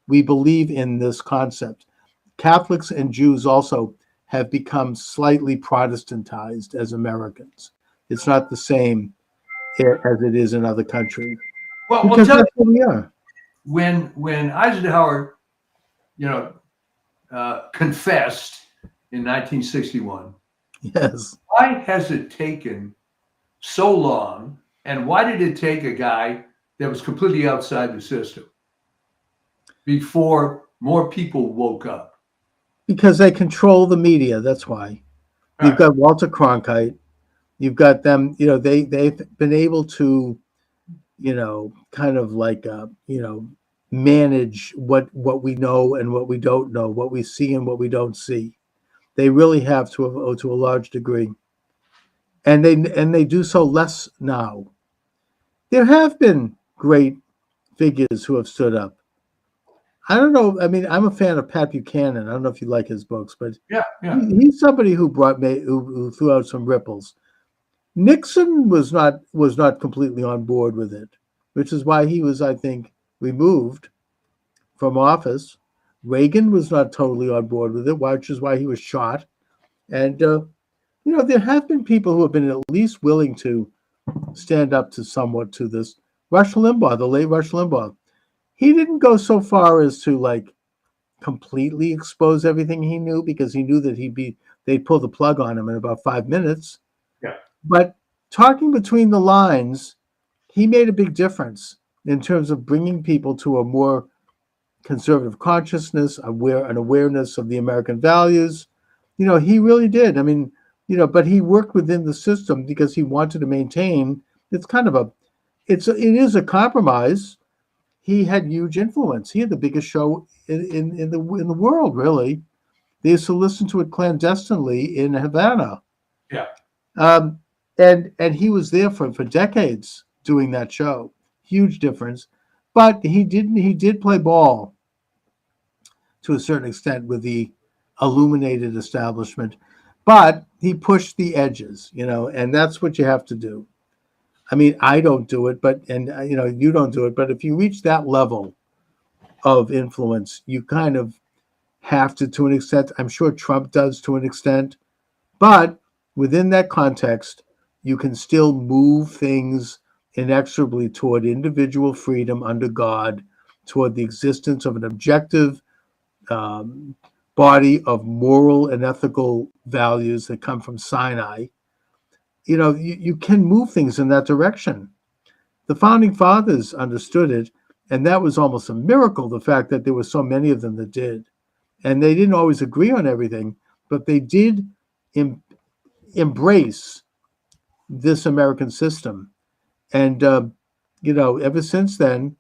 We believe in this concept. Catholics and Jews also have become slightly Protestantized as Americans. It's not the same as it is in other countries. Well, that's what we are. When Eisenhower, confessed in 1961, yes, why has it taken so long, and why did it take a guy that was completely outside the system before more people woke up? Because they control the media. That's why. You've got Walter Cronkite. You've got them. They've been able to, kind of like, manage what we know and what we don't know, what we see and what we don't see. They really have to a large degree, and they do so less now. There have been great figures who have stood up. I don't know. I mean, I'm a fan of Pat Buchanan. I don't know if you like his books, but he's somebody who who threw out some ripples. Nixon was not completely on board with it, which is why he was, I think, removed from office. Reagan was not totally on board with it, which is why he was shot. And, there have been people who have been at least willing to stand up to somewhat to this. Rush Limbaugh, the late Rush Limbaugh, he didn't go so far as to like completely expose everything he knew, because he knew that they'd pull the plug on him in about 5 minutes. Yeah. But talking between the lines, he made a big difference in terms of bringing people to a more conservative consciousness, an awareness of the American values. He really did. I mean, but he worked within the system because he wanted to maintain. It is a compromise. He had huge influence. He had the biggest show in the world, really. They used to listen to it clandestinely in Havana. Yeah. And he was there for decades doing that show. Huge difference. But he did play ball to a certain extent with the illuminated establishment. But he pushed the edges, and that's what you have to do. I mean, I don't do it, you don't do it. But if you reach that level of influence, you kind of have to an extent. I'm sure Trump does to an extent. But within that context, you can still move things inexorably toward individual freedom under God, toward the existence of an objective body of moral and ethical values that come from Sinai. You can move things in that direction. The founding fathers understood it, and that was almost a miracle, the fact that there were so many of them that did. And they didn't always agree on everything, but they did embrace this American system. And, ever since then,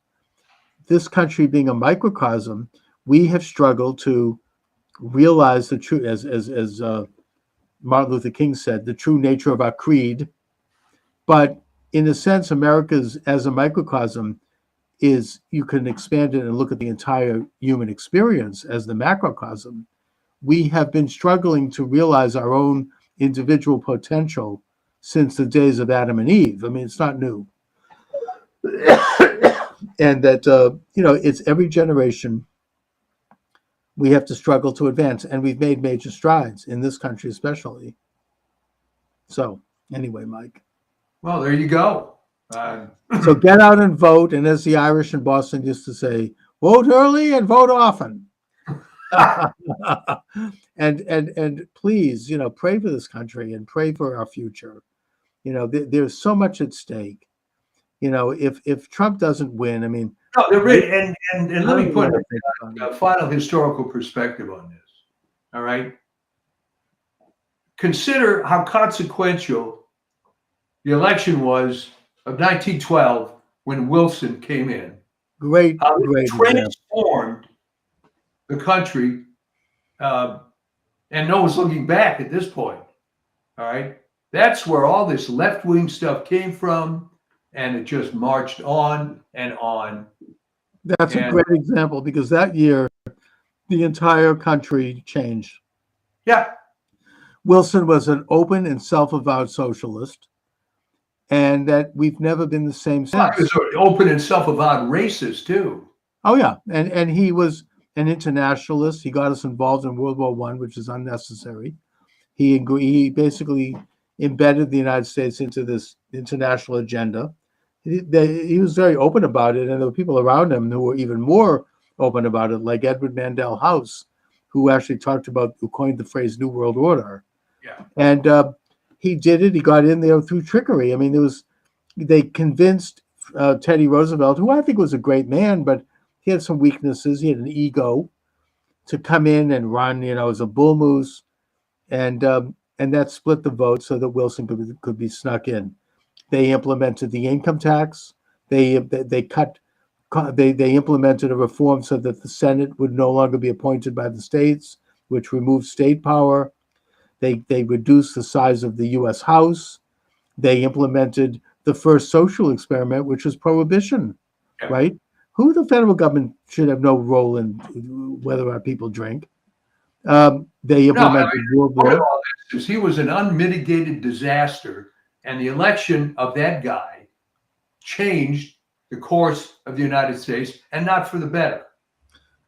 this country being a microcosm, we have struggled to realize the true, as Martin Luther King said, the true nature of our creed. But in a sense, America's, as a microcosm, you can expand it and look at the entire human experience as the macrocosm. We have been struggling to realize our own individual potential since the days of Adam and Eve. I mean, it's not new. And that, it's every generation we have to struggle to advance, and we've made major strides in this country especially. So anyway, Mike. Well, there you go. So get out and vote, and as the Irish in Boston used to say, vote early and vote often. and please, pray for this country and pray for our future. There's so much at stake. If Trump doesn't win, I mean, no, and let me put a final historical perspective on this. All right. Consider how consequential the election was of 1912 when Wilson came in. Great Transformed the country, and no one's looking back at this point. All right. That's where all this left-wing stuff came from, and it just marched on and on. That's a great example, because that year, the entire country changed. Yeah. Wilson was an open and self-avowed socialist, and that we've never been the same since. He was an open and self-avowed racist, too. Oh, yeah. And he was an internationalist. He got us involved in World War I, which is unnecessary. He basically embedded the United States into this international agenda. He was very open about it, and there were people around him who were even more open about it, like Edward Mandell House, who actually who coined the phrase New World Order. Yeah. And he did it. He got in there through trickery. I mean, they convinced Teddy Roosevelt, who I think was a great man, but he had some weaknesses. He had an ego, to come in and run, as a bull moose, and that split the vote so that Wilson could be snuck in. They implemented the income tax. They implemented a reform so that the Senate would no longer be appointed by the states, which removed state power. They reduced the size of the U.S. House. They implemented the first social experiment, which was prohibition, right? Who the federal government should have no role in whether our people drink. They implemented World War. He was an unmitigated disaster, and the election of that guy changed the course of the United States and not for the better.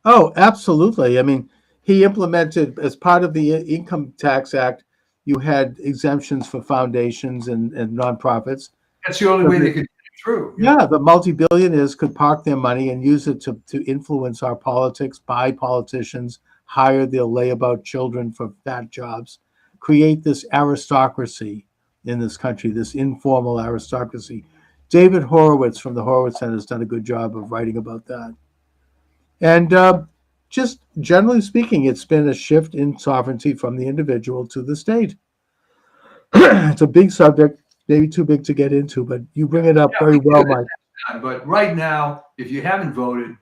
Oh, absolutely. I mean, he implemented, as part of the Income Tax Act, you had exemptions for foundations and nonprofits. That's the only way they could get it through. Yeah, the multi-billionaires could park their money and use it to influence our politics, buy politicians, hire their layabout children for fat jobs, create this aristocracy in this country, this informal aristocracy. David Horowitz from the Horowitz Center has done a good job of writing about that. And just generally speaking, it's been a shift in sovereignty from the individual to the state. It's a big subject, maybe too big to get into, but you bring it up very well, Mike. But right now, if you haven't voted,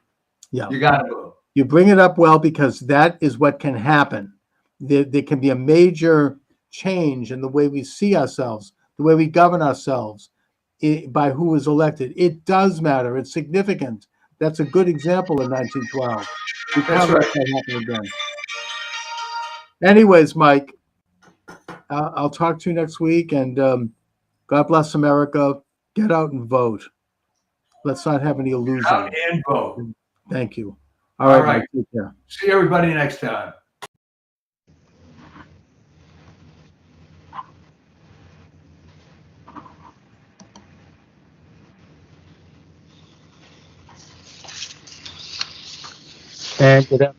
you got to vote. You bring it up well, because that is what can happen. There can be a major change in the way we see ourselves, the way we govern ourselves by who is elected. It does matter. It's significant. That's a good example in 1912. That's right. That happen again. Anyways, Mike, I'll talk to you next week, and God bless America. Get out and vote. Let's not have any illusions. Get out and vote. Thank you. All right. Mike, take care. See everybody next time. And good afternoon.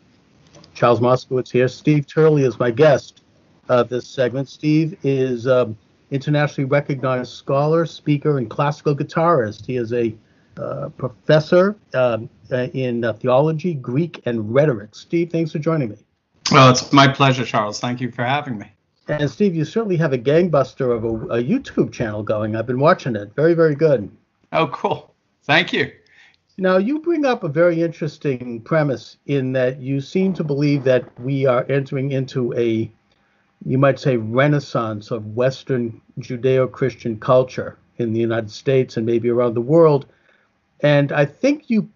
Charles Moskowitz here. Steve Turley is my guest of this segment. Steve is internationally recognized scholar, speaker, and classical guitarist. He is a professor in theology, Greek, and rhetoric. Steve, thanks for joining me. Well, it's my pleasure, Charles. Thank you for having me. And Steve, you certainly have a gangbuster of a YouTube channel going. I've been watching it. Very, very good. Oh, cool. Thank you. Now, you bring up a very interesting premise in that you seem to believe that we are entering into a, you might say, renaissance of Western Judeo-Christian culture in the United States and maybe around the world. And I think you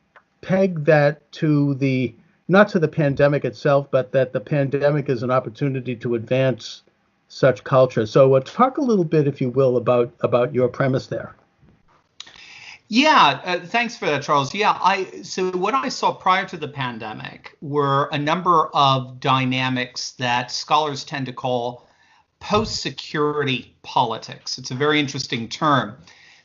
peg that to the, not to the pandemic itself, but that the pandemic is an opportunity to advance such culture. So talk a little bit, if you will, about your premise there. Yeah, thanks for that, Charles. Yeah, so what I saw prior to the pandemic were a number of dynamics that scholars tend to call post-security politics. It's a very interesting term.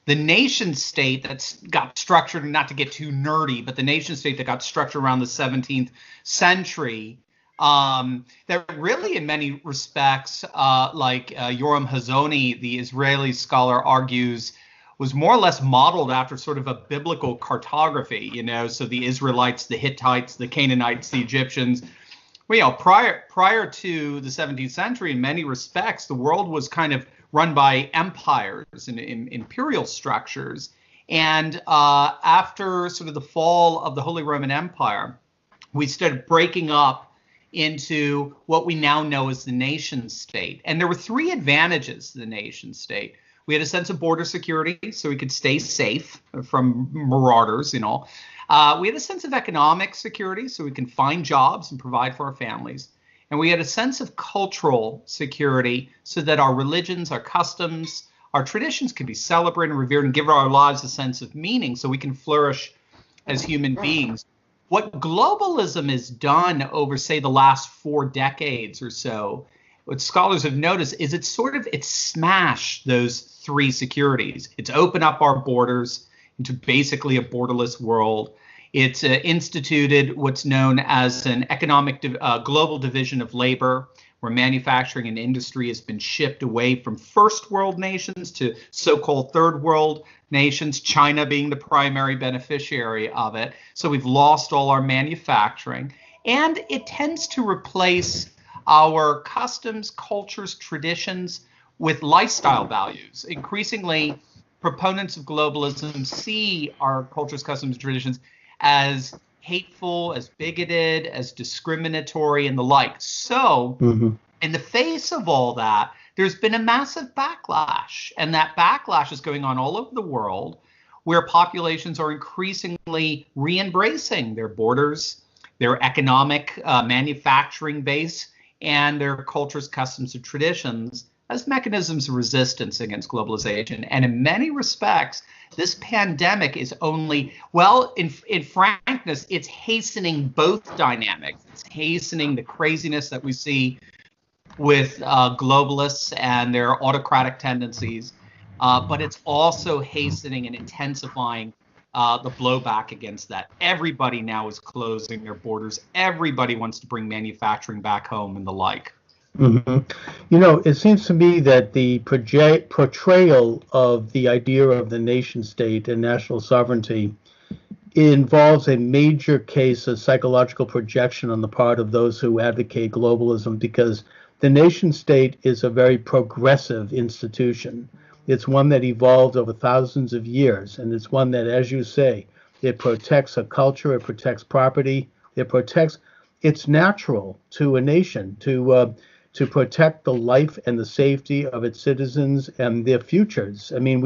The nation state that's got structured, and not to get too nerdy, but the nation state that got structured around the 17th century, that really in many respects, like Yoram Hazony, the Israeli scholar, argues, was more or less modeled after sort of a biblical cartography, so the Israelites, the Hittites, the Canaanites, the Egyptians. Well, prior to the 17th century, in many respects, the world was kind of run by empires and imperial structures. And after sort of the fall of the Holy Roman Empire, we started breaking up into what we now know as the nation state. And there were three advantages to the nation state. We had a sense of border security, so we could stay safe from marauders, We had a sense of economic security, so we can find jobs and provide for our families. And we had a sense of cultural security, so that our religions, our customs, our traditions could be celebrated and revered and give our lives a sense of meaning, so we can flourish as human beings. What globalism has done over, say, the last 4 decades or so, what scholars have noticed is it's smashed those three securities. It's opened up our borders into basically a borderless world. It's instituted what's known as an economic global division of labor, where manufacturing and industry has been shipped away from first world nations to so-called third world nations, China being the primary beneficiary of it. So we've lost all our manufacturing, and it tends to replace our customs, cultures, traditions with lifestyle values. Increasingly, proponents of globalism see our cultures, customs, traditions as hateful, as bigoted, as discriminatory, and the like. So, in the face of all that, there's been a massive backlash, and that backlash is going on all over the world, where populations are increasingly re-embracing their borders, their economic manufacturing base, and their cultures, customs, and traditions, as mechanisms of resistance against globalization. And in many respects, this pandemic is only, well, in frankness, it's hastening both dynamics. It's hastening the craziness that we see with globalists and their autocratic tendencies, but it's also hastening and intensifying the blowback against that. Everybody now is closing their borders. Everybody wants to bring manufacturing back home and the like. Mm-hmm. You know, it seems to me that the portrayal of the idea of the nation state and national sovereignty involves a major case of psychological projection on the part of those who advocate globalism, because the nation state is a very progressive institution. It's one that evolved over thousands of years, and it's one that, as you say, it protects a culture, it protects property, it protects. It's natural to a nation to protect the life and the safety of its citizens and their futures. I mean,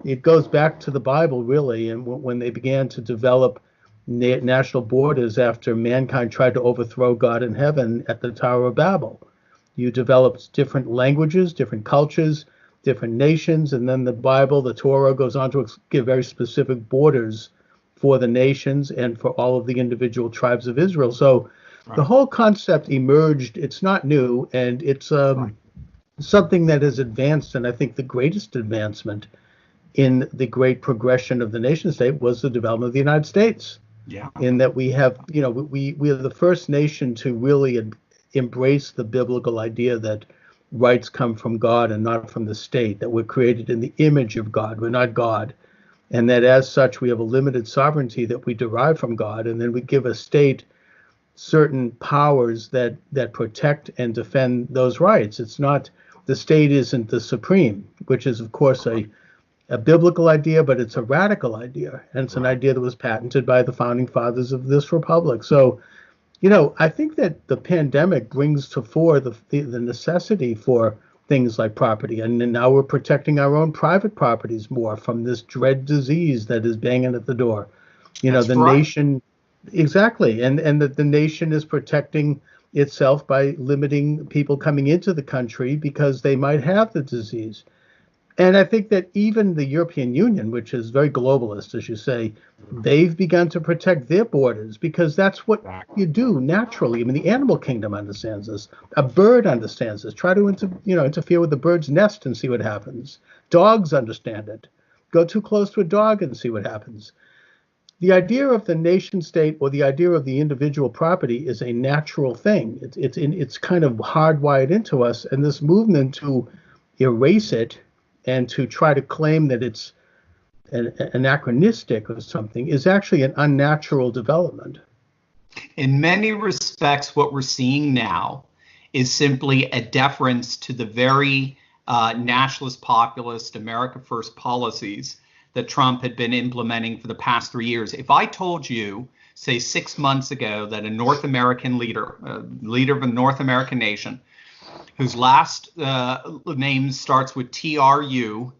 it goes back to the Bible, really, and when they began to develop national borders after mankind tried to overthrow God in heaven at the Tower of Babel. You developed different languages, different cultures, different nations, and then the Bible, the Torah, goes on to give very specific borders for the nations and for all of the individual tribes of Israel. So the whole concept emerged. It's not new, and it's something that has advanced, and I think the greatest advancement in the great progression of the nation state was the development of the United States. Yeah. In that we have, we are the first nation to really embrace the biblical idea that rights come from God and not from the state, that we're created in the image of God. We're not God. And that as such, we have a limited sovereignty that we derive from God. And then we give a state certain powers that protect and defend those rights. It's not, the state isn't the supreme, which is, of course, a biblical idea, but it's a radical idea. And it's an idea that was patented by the founding fathers of this republic. So, I think that the pandemic brings to fore the necessity for things like property. And now we're protecting our own private properties more from this dread disease that is banging at the door. Nation, exactly. And that the nation is protecting itself by limiting people coming into the country because they might have the disease. And I think that even the European Union, which is very globalist, as you say, they've begun to protect their borders because that's what you do naturally. I mean, the animal kingdom understands this. A bird understands this. Try to interfere with the bird's nest and see what happens. Dogs understand it. Go too close to a dog and see what happens. The idea of the nation state or the idea of the individual property is a natural thing. It's kind of hardwired into us, and this movement to erase it and to try to claim that it's anachronistic or something is actually an unnatural development. In many respects, what we're seeing now is simply a deference to the very nationalist, populist, America First policies that Trump had been implementing for the past 3 years. If I told you, say 6 months ago, that a North American leader of a North American nation, whose last name starts with TRU,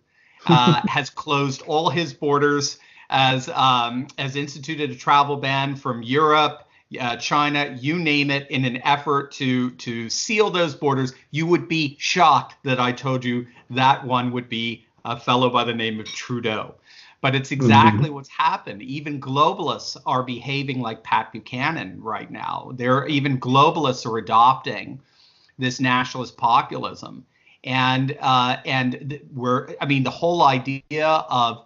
has closed all his borders, has instituted a travel ban from Europe, China, you name it, in an effort to seal those borders, you would be shocked that I told you that one would be a fellow by the name of Trudeau. But it's exactly what's happened. Even globalists are behaving like Pat Buchanan right now. Even globalists are adopting this nationalist populism, and the whole idea of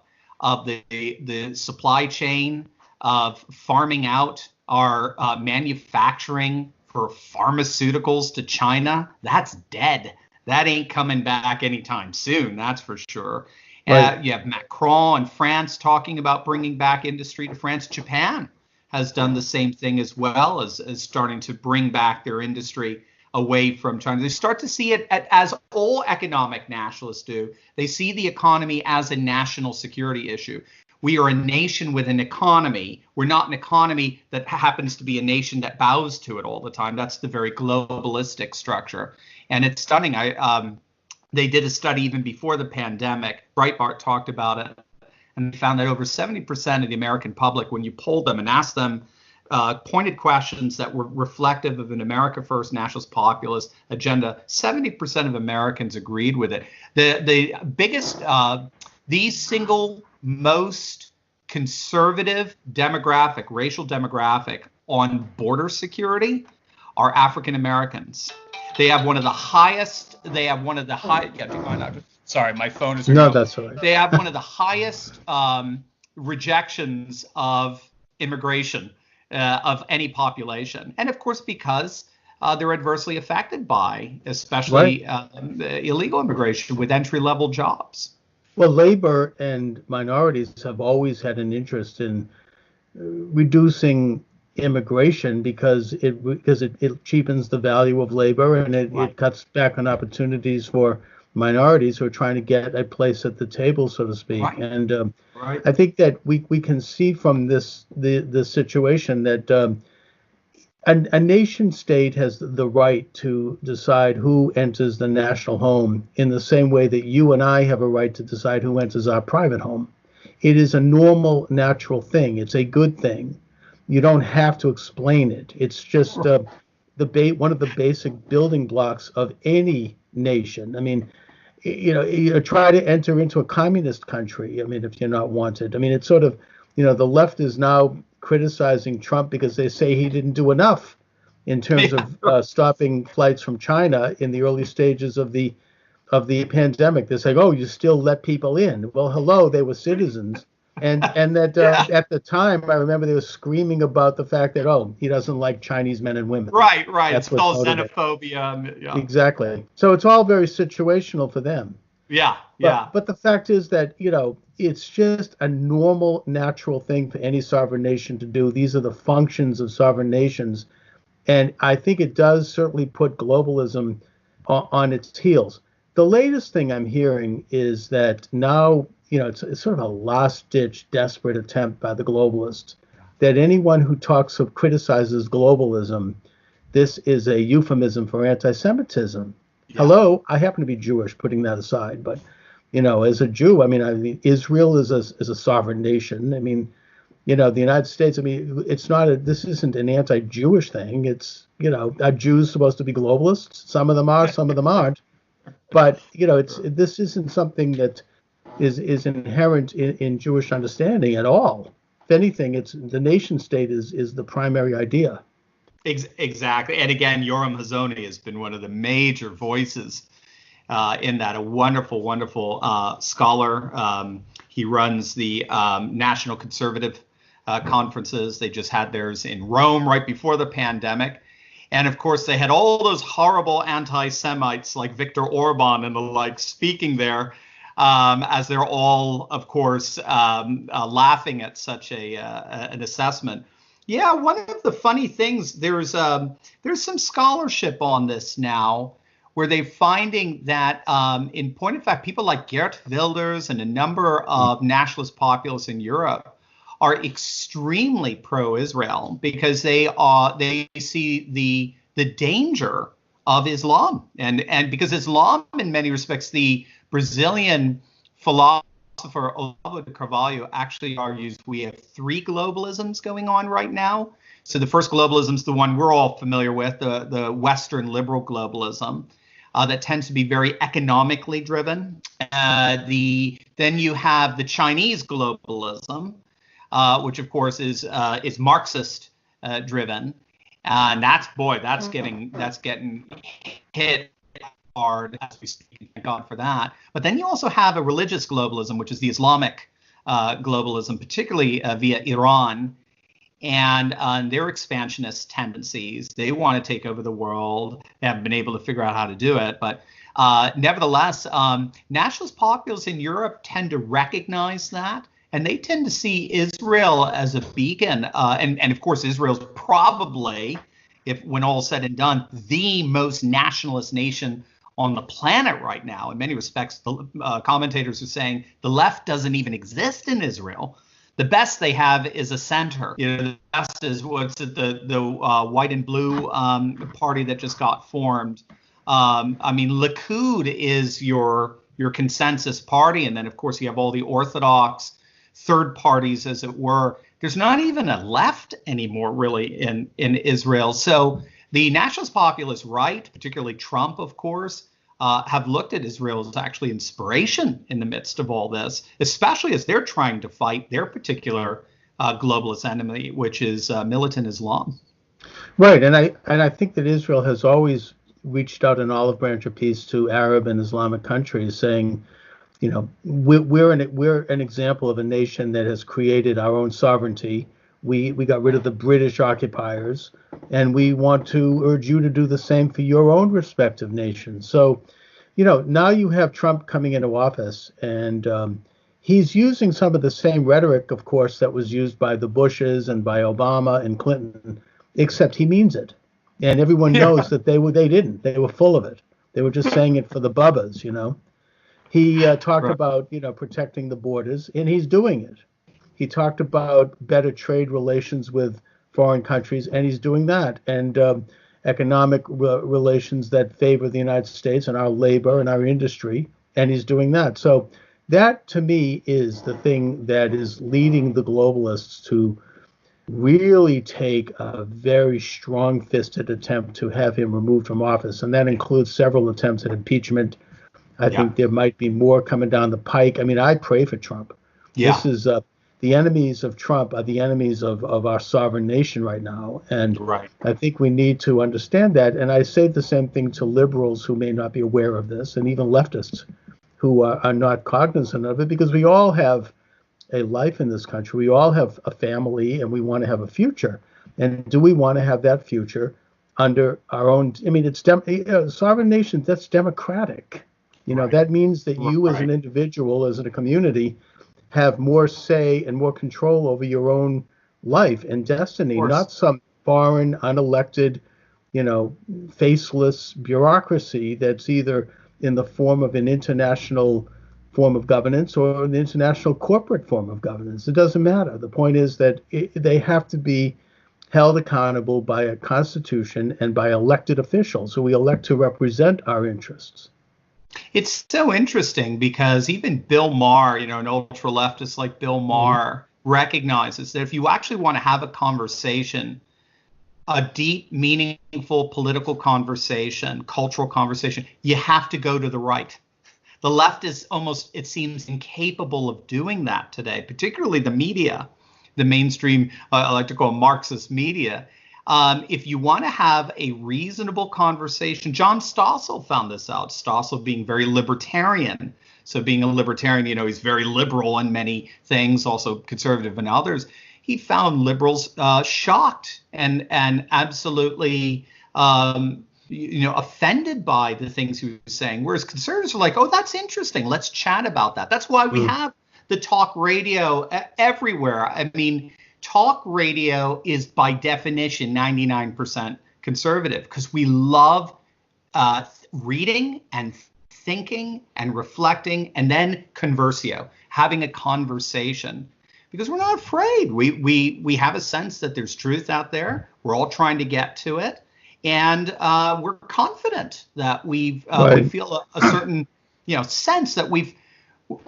the supply chain of farming out our manufacturing for pharmaceuticals to China, that's dead. That ain't coming back anytime soon, that's for sure. Right. You have Macron and France talking about bringing back industry to France. Japan has done the same thing as well, as starting to bring back their industry away from China. They start to see it as all economic nationalists do. They see the economy as a national security issue. We are a nation with an economy. We're not an economy that happens to be a nation that bows to it all the time. That's the very globalistic structure. And it's stunning. They did a study even before the pandemic. Breitbart talked about it. And they found that over 70% of the American public, when you polled them and asked them pointed questions that were reflective of an America First nationalist populist agenda. 70% of Americans agreed with it. The biggest, the single most conservative demographic, racial demographic on border security are African Americans. They have one of the highest. Sorry, my phone is. No, that's all right. They have one of the highest rejections of immigration of any population, and of course because they're adversely affected by, especially illegal immigration with entry-level jobs. Well, labor and minorities have always had an interest in reducing immigration because it cheapens the value of labor, and it cuts back on opportunities for minorities who are trying to get a place at the table, so to speak. Right. And I think that we can see from the situation that a nation state has the right to decide who enters the national home in the same way that you and I have a right to decide who enters our private home. It is a normal, natural thing. It's a good thing. You don't have to explain it. It's just one of the basic building blocks of any nation. I mean, you try to enter into a communist country. I mean, if you're not wanted. I mean, it's sort of, the left is now criticizing Trump because they say he didn't do enough in terms of stopping flights from China in the early stages of the pandemic. They're saying, oh, you still let people in. Well, hello, they were citizens. And that at the time, I remember they were screaming about the fact that, oh, he doesn't like Chinese men and women. Right. That's it's called xenophobia. Yeah. Exactly. So it's all very situational for them. But the fact is that, it's just a normal, natural thing for any sovereign nation to do. These are the functions of sovereign nations. And I think it does certainly put globalism on its heels. The latest thing I'm hearing is that now, it's sort of a last-ditch, desperate attempt by the globalists that anyone who criticizes globalism, this is a euphemism for anti-Semitism. Yeah. Hello, I happen to be Jewish, putting that aside, but as a Jew, I mean, Israel is a sovereign nation. I mean, the United States, I mean, this isn't an anti-Jewish thing. It's, are Jews supposed to be globalists? Some of them are, some of them aren't. But, this isn't something that is inherent in Jewish understanding at all. If anything, it's the nation state is the primary idea. Exactly. And again, Yoram Hazony has been one of the major voices in that, a wonderful, wonderful scholar. He runs the National Conservative conferences. They just had theirs in Rome right before the pandemic. And of course, they had all those horrible anti-Semites like Viktor Orban and the like speaking there, as they're all, of course, laughing at such an assessment. Yeah, one of the funny things, there's some scholarship on this now, where they're finding that, in point of fact, people like Geert Wilders and a number of nationalist populists in Europe are extremely pro-Israel because they see the danger of Islam, and because Islam, in many respects, the Brazilian philosopher Olavo de Carvalho actually argues we have three globalisms going on right now. So the first globalism is the one we're all familiar with, the Western liberal globalism. That tends to be very economically driven. Then you have the Chinese globalism, which of course is Marxist driven, and that's getting hit hard as we speak. Thank God for that. But then you also have a religious globalism, which is the Islamic globalism, particularly via Iran. And their expansionist tendencies. They want to take over the world. They haven't been able to figure out how to do it. But nevertheless, nationalist populists in Europe tend to recognize that. And they tend to see Israel as a beacon. And of course, Israel's probably, when all said and done, the most nationalist nation on the planet right now. In many respects, the commentators are saying the left doesn't even exist in Israel. The best they have is a center. The best is the white and blue party that just got formed. I mean, Likud is your consensus party, and then of course you have all the orthodox third parties, as it were, There's not even a left anymore, really, in Israel. So the nationalist populist right, particularly Trump, of course, have looked at Israel as actually inspiration in the midst of all this, especially as they're trying to fight their particular globalist enemy, which is militant Islam. Right, and I think that Israel has always reached out an olive branch of peace to Arab and Islamic countries, saying, you know, we're an example of a nation that has created our own sovereignty. We got rid of the British occupiers, and we want to urge you to do the same for your own respective nations. So, you know, now you have Trump coming into office, and he's using some of the same rhetoric, of course, that was used by the Bushes and by Obama and Clinton, except he means it. And everyone knows that they didn't. They were full of it. They were just saying it for the bubbas, you know. He talked about, you know, protecting the borders, and he's doing it. He talked about better trade relations with foreign countries, and he's doing that. And economic relations that favor the United States and our labor and our industry, and he's doing that. So that, to me, is the thing that is leading the globalists to really take a very strong-fisted attempt to have him removed from office. And that includes several attempts at impeachment. I think there might be more coming down the pike. I mean, I pray for Trump. Yeah. This is the enemies of Trump are the enemies of our sovereign nation right now. And I think we need to understand that. And I say the same thing to liberals who may not be aware of this, and even leftists who are not cognizant of it, because we all have a life in this country. We all have a family, and we want to have a future. And do we want to have that future under our own? I mean, it's sovereign nation. That's democratic. You know, that means that you as an individual, as a community, have more say and more control over your own life and destiny, not some foreign, unelected, you know, faceless bureaucracy that's either in the form of an international form of governance or an international corporate form of governance. It doesn't matter. The point is that they have to be held accountable by a constitution and by elected officials who we elect to represent our interests. It's so interesting because even Bill Maher, you know, an ultra leftist like Bill Maher, recognizes that if you actually want to have a conversation, a deep, meaningful political conversation, cultural conversation, you have to go to the right. The left is almost, it seems, incapable of doing that today, particularly the media, the mainstream, I like to call Marxist media. If you want to have a reasonable conversation, John Stossel found this out, Stossel being very libertarian. So being a libertarian, you know, he's very liberal in many things, also conservative in others. He found liberals shocked and absolutely, you know, offended by the things he was saying, whereas conservatives are like, oh, that's interesting. Let's chat about that. That's why we have the talk radio everywhere. I mean, talk radio is by definition 99% conservative because we love reading and thinking and reflecting and then conversio, having a conversation, because we're not afraid. We have a sense that there's truth out there. We're all trying to get to it. And we're confident that we feel a certain, you know, sense that we're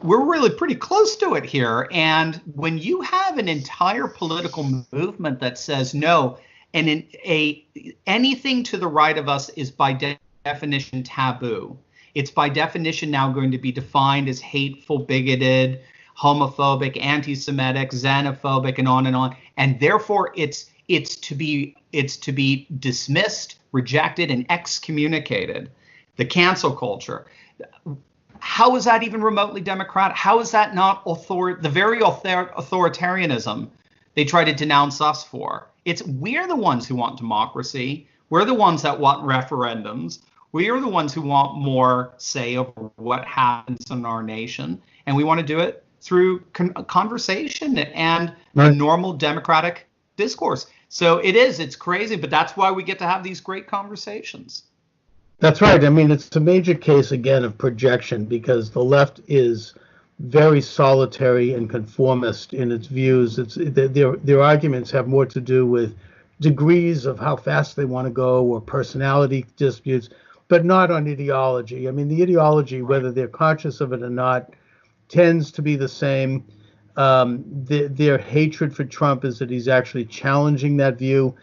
really pretty close to it here. And when you have an entire political movement that says no, and anything to the right of us is by definition taboo. It's by definition now going to be defined as hateful, bigoted, homophobic, anti-Semitic, xenophobic, and on. And therefore, it's to be dismissed, rejected, and excommunicated. The cancel culture. How is that even remotely democratic? How is that not the very authoritarianism they try to denounce us for? We're the ones who want democracy. We're the ones that want referendums. We are the ones who want more say over what happens in our nation. And we want to do it through conversation and a normal democratic discourse. So it's crazy, but that's why we get to have these great conversations. That's right. I mean, it's a major case, again, of projection, because the left is very solitary and conformist in its views. Their arguments have more to do with degrees of how fast they want to go or personality disputes, but not on ideology. I mean, the ideology, whether they're conscious of it or not, tends to be the same. their hatred for Trump is that he's actually challenging that view.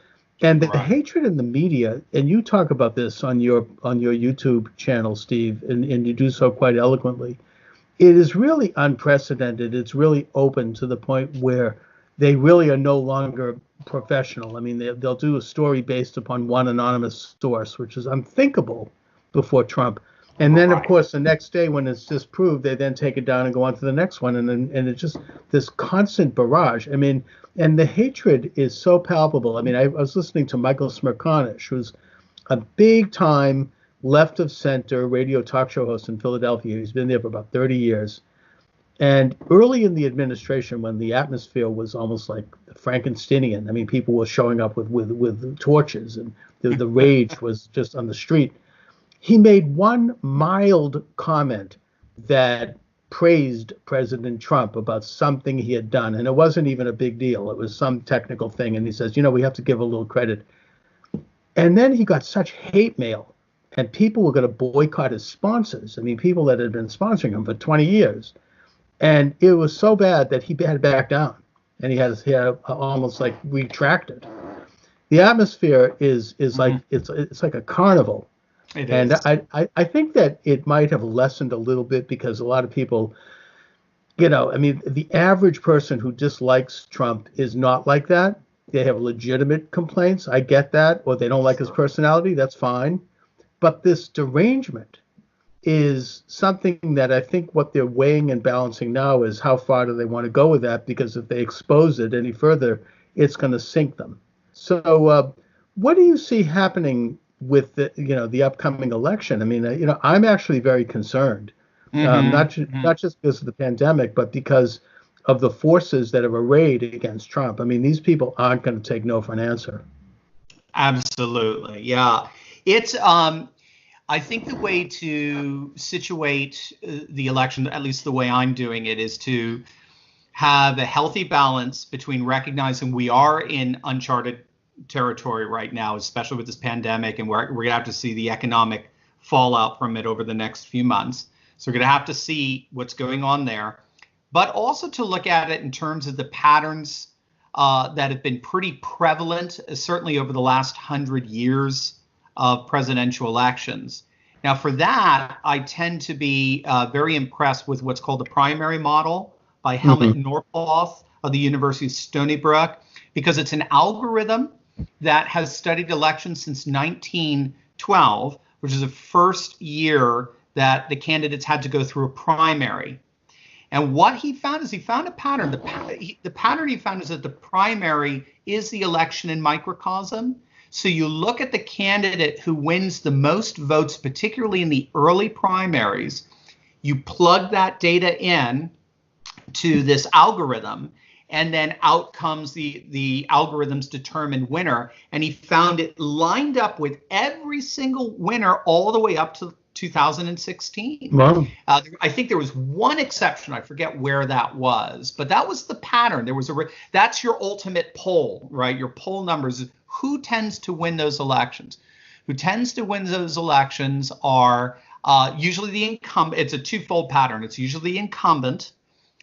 And the hatred in the media, and you talk about this on your YouTube channel, Steve, and you do so quite eloquently. It is really unprecedented. It's really open to the point where they really are no longer professional. I mean, they'll do a story based upon one anonymous source, which is unthinkable before Trump. And then, of course, the next day when it's disproved, they then take it down and go on to the next one. And it's just this constant barrage. I mean, and the hatred is so palpable. I mean, I was listening to Michael Smerconish, who's a big-time left-of-center radio talk show host in Philadelphia. He's been there for about 30 years. And early in the administration, when the atmosphere was almost like Frankensteinian, I mean, people were showing up with torches and the rage was just on the street. He made one mild comment that praised President Trump about something he had done. And it wasn't even a big deal. It was some technical thing. And he says, you know, we have to give a little credit. And then he got such hate mail and people were going to boycott his sponsors. I mean, people that had been sponsoring him for 20 years. And it was so bad that he had to back down and he had almost like retracted. The atmosphere is like, it's like a carnival. And I think that it might have lessened a little bit because a lot of people, you know, I mean, the average person who dislikes Trump is not like that. They have legitimate complaints. I get that. Or they don't like his personality. That's fine. But this derangement is something that I think what they're weighing and balancing now is how far do they want to go with that? Because if they expose it any further, it's going to sink them. So what do you see happening with the upcoming election? I mean, I'm actually very concerned, not just because of the pandemic, but because of the forces that have arrayed against Trump. I mean, these people aren't going to take no for an answer. Absolutely. Yeah. It's, I think the way to situate the election, at least the way I'm doing it, is to have a healthy balance between recognizing we are in uncharted territory right now, especially with this pandemic, and we're going to have to see the economic fallout from it over the next few months. So we're going to have to see what's going on there, but also to look at it in terms of the patterns that have been pretty prevalent, certainly over the last 100 years of presidential elections. Now, for that, I tend to be very impressed with what's called the primary model by Helmut Norpoth of the University of Stony Brook, because it's an algorithm that has studied elections since 1912, which is the first year that the candidates had to go through a primary. And what he found is he found a pattern. The pattern he found is that the primary is the election in microcosm. So you look at the candidate who wins the most votes, particularly in the early primaries, you plug that data in to this algorithm, and then out comes the algorithm's determined winner. And he found it lined up with every single winner all the way up to 2016. Wow. I think there was one exception. I forget where that was, but that was the pattern. There was that's your ultimate poll, right? Your poll numbers. Who tends to win those elections? Who tends to win those elections are usually the incumbent. It's a twofold pattern. It's usually the incumbent.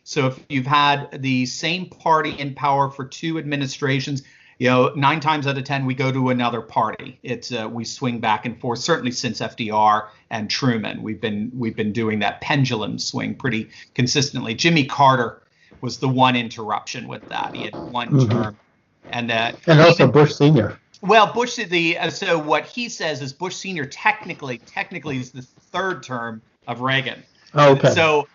So if you've had the same party in power for 2 administrations, 9 times out of 10 we go to another party. It's we swing back and forth. Certainly since FDR and Truman, we've been doing that pendulum swing pretty consistently. Jimmy Carter was the one interruption with that. He had one term, and also Bush Sr. Well, Bush so what he says is Bush Sr. technically is the 3rd term of Reagan. Oh, okay. So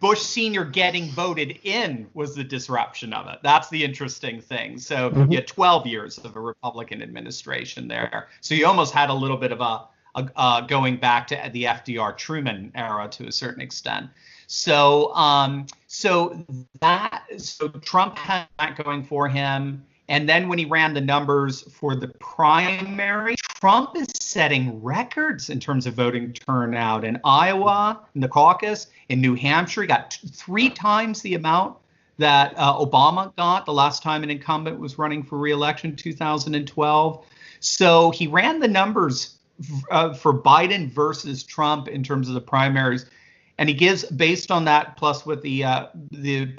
Bush Sr. getting voted in was the disruption of it. That's the interesting thing. So you had 12 years of a Republican administration there. So you almost had a little bit of a going back to the FDR Truman era to a certain extent. So Trump had that going for him. And then when he ran the numbers for the primary, Trump is setting records in terms of voting turnout in Iowa, in the caucus, in New Hampshire. He got 3 times the amount that Obama got the last time an incumbent was running for re-election, 2012. So he ran the numbers for Biden versus Trump in terms of the primaries. And he gives, based on that, plus with the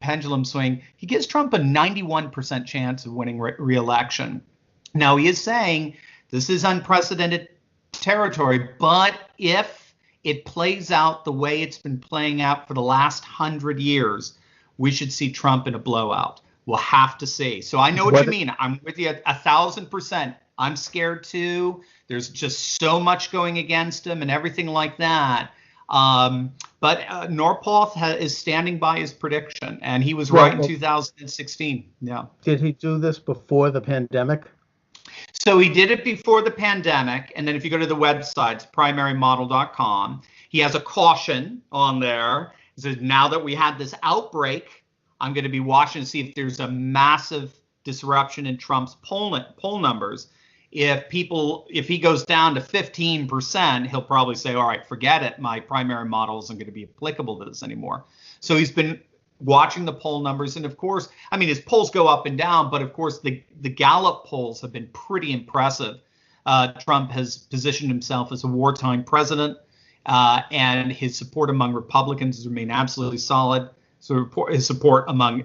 pendulum swing, he gives Trump a 91% chance of winning re-election. Now, he is saying this is unprecedented territory, but if it plays out the way it's been playing out for the last 100 years, we should see Trump in a blowout. We'll have to see. So I know what you mean. I'm with you 1,000%. I'm scared too. There's just so much going against him and everything like that. But Norpoth is standing by his prediction, and he was right in 2016. Yeah. Did he do this before the pandemic? So he did it before the pandemic, and then if you go to the website, primarymodel.com, he has a caution on there. He says, now that we had this outbreak, I'm going to be watching to see if there's a massive disruption in Trump's poll numbers. If he goes down to 15%, he'll probably say, all right, forget it. My primary model isn't going to be applicable to this anymore. So he's been watching the poll numbers. And of course, I mean, his polls go up and down, but of course, the Gallup polls have been pretty impressive. Trump has positioned himself as a wartime president, and his support among Republicans has remained absolutely solid. So his support among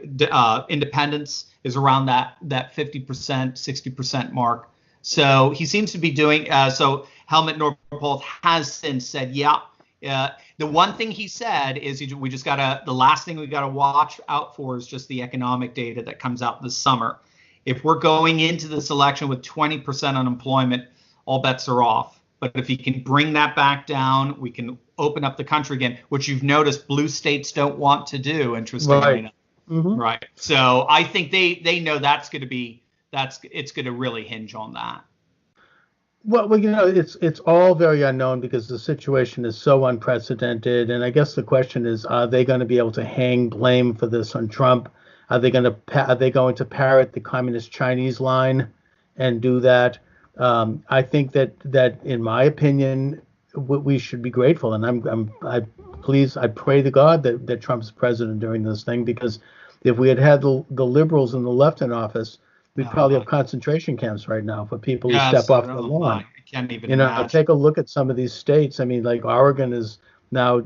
independents is around that 50%, 60% mark. So he seems to be doing, so Helmut Norpoth has since said, the one thing he said is the last thing we got to watch out for is just the economic data that comes out this summer. If we're going into this election with 20% unemployment, all bets are off. But if he can bring that back down, we can open up the country again, which you've noticed blue states don't want to do, interestingly enough. Mm-hmm. Right. So I think they know it's going to really hinge on that. Well, it's all very unknown because the situation is so unprecedented. And I guess the question is, are they going to be able to hang blame for this on Trump? Are they going to parrot the communist Chinese line and do that? I think that in my opinion, we should be grateful. And I pray to God that Trump's president during this thing, because if we had the liberals and the left in office, we'd probably have concentration camps right now for people who step off the lawn. I can't even imagine. Take a look at some of these states. I mean, like Oregon is now,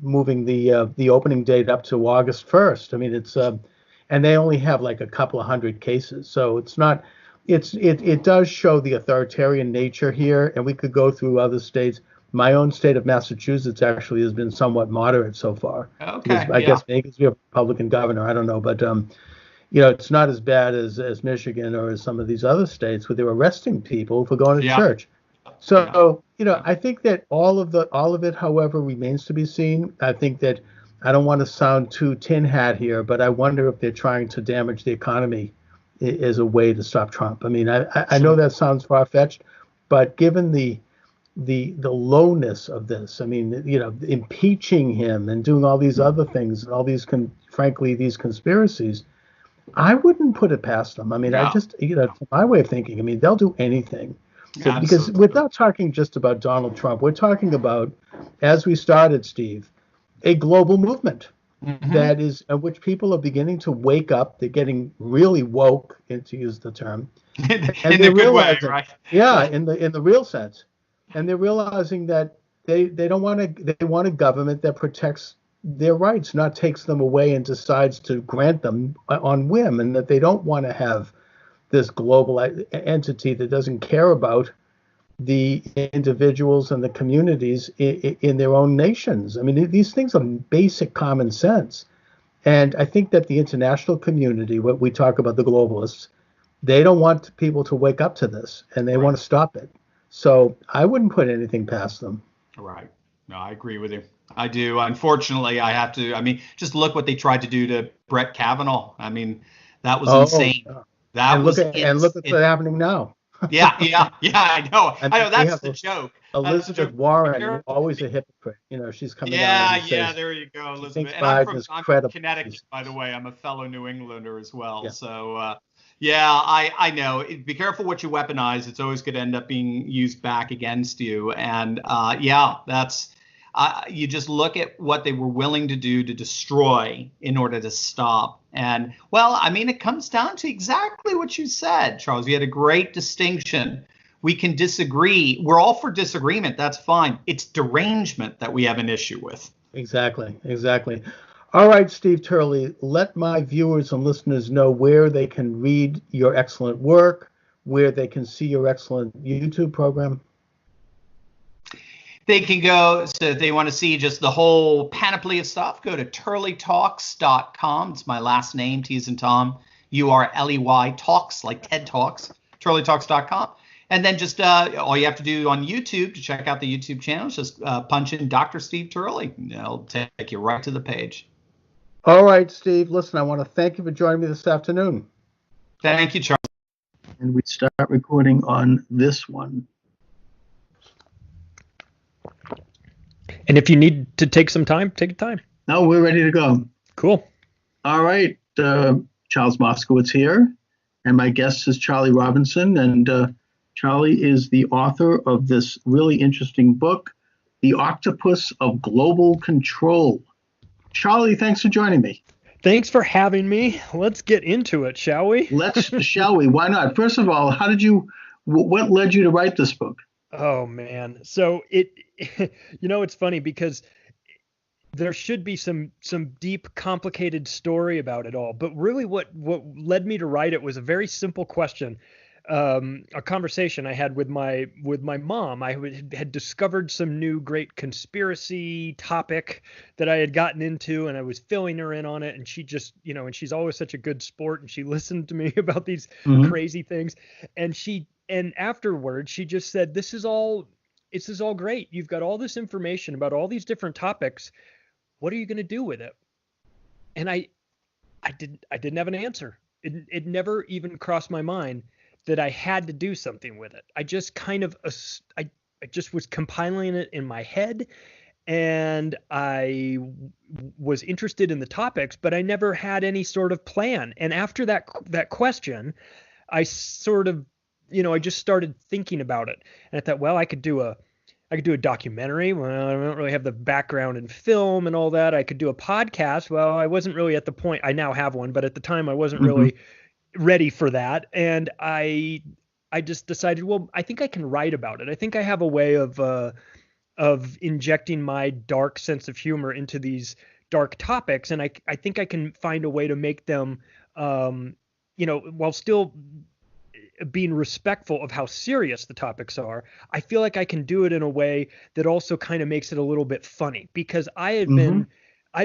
moving the opening date up to August 1st. I mean, it's and they only have like a couple of hundred cases. So it's not. It does show the authoritarian nature here, and we could go through other states. My own state of Massachusetts actually has been somewhat moderate so far. Okay. I guess maybe we have a Republican governor. I don't know, but it's not as bad as Michigan or as some of these other states where they're arresting people for going to church. So, I think that all of it, however, remains to be seen. I think that I don't want to sound too tin hat here, but I wonder if they're trying to damage the economy as a way to stop Trump. I mean, I know that sounds far-fetched, but given the lowness of this, I mean, impeaching him and doing all these other things and all these, frankly, these conspiracies, I wouldn't put it past them. I mean, I just, my way of thinking, I mean, they'll do anything. So, because we're not talking just about Donald Trump. We're talking about, as we started, Steve, a global movement that is, which people are beginning to wake up. They're getting really woke, to use the term. In the good way, right? Yeah, in the real sense. And they're realizing that they want a government that protects their rights, not takes them away and decides to grant them on whim, and that they don't want to have this global entity that doesn't care about the individuals and the communities in their own nations. I mean, these things are basic common sense. And I think that the international community, what we talk about, the globalists, they don't want people to wake up to this, and they want to stop it. So I wouldn't put anything past them. Right. No, I agree with you. I do. Unfortunately, I have to. I mean, just look what they tried to do to Brett Kavanaugh. I mean, that was insane. And look what's happening now. Yeah, I know. That's the joke. Elizabeth Warren, always a hypocrite. She's coming out. Yeah, there you go, Elizabeth. And I'm from Connecticut, by the way. I'm a fellow New Englander as well. Yeah. So, I know. Be careful what you weaponize. It's always going to end up being used back against you. And that's. You just look at what they were willing to do to destroy in order to stop. And, it comes down to exactly what you said, Charles. You had a great distinction. We can disagree. We're all for disagreement. That's fine. It's derangement that we have an issue with. Exactly. All right, Steve Turley, let my viewers and listeners know where they can read your excellent work, where they can see your excellent YouTube program. They can go, so if they want to see just the whole panoply of stuff, go to turleytalks.com. It's my last name, T as in Tom, URLEY Talks, like TED Talks, turleytalks.com. And then just all you have to do on YouTube to check out the YouTube channel is just punch in Dr. Steve Turley. It'll take you right to the page. All right, Steve, listen, I want to thank you for joining me this afternoon. Thank you, Charles. And we start recording on this one. And if you need to take some time, take time. No, we're ready to go. Cool. All right. Charles Moskowitz here. And my guest is Charlie Robinson. And Charlie is the author of this really interesting book, The Octopus of Global Control. Charlie, thanks for joining me. Thanks for having me. Let's get into it, shall we? Shall we? Why not? First of all, what led you to write this book? Oh, man. So it's funny because there should be some deep, complicated story about it all. But really what led me to write it was a very simple question. A conversation I had with my mom. I had discovered some new great conspiracy topic that I had gotten into, and I was filling her in on it. And she just, and she's always such a good sport, and she listened to me about these crazy things. And afterwards, she just said, "This is all great. You've got all this information about all these different topics. What are you going to do with it?" And I didn't have an answer. It never even crossed my mind that I had to do something with it. I just kind of, I just was compiling it in my head, and I was interested in the topics, but I never had any sort of plan. And after that question, I sort of, I just started thinking about it, and I thought, well, I could do a documentary. Well, I don't really have the background in film and all that. I could do a podcast. Well, I wasn't really at the point. I now have one, but at the time I wasn't really ready for that. And I just decided, well, I think I can write about it. I think I have a way of injecting my dark sense of humor into these dark topics. And I think I can find a way to make them, while still being respectful of how serious the topics are, I feel like I can do it in a way that also kind of makes it a little bit funny, because I've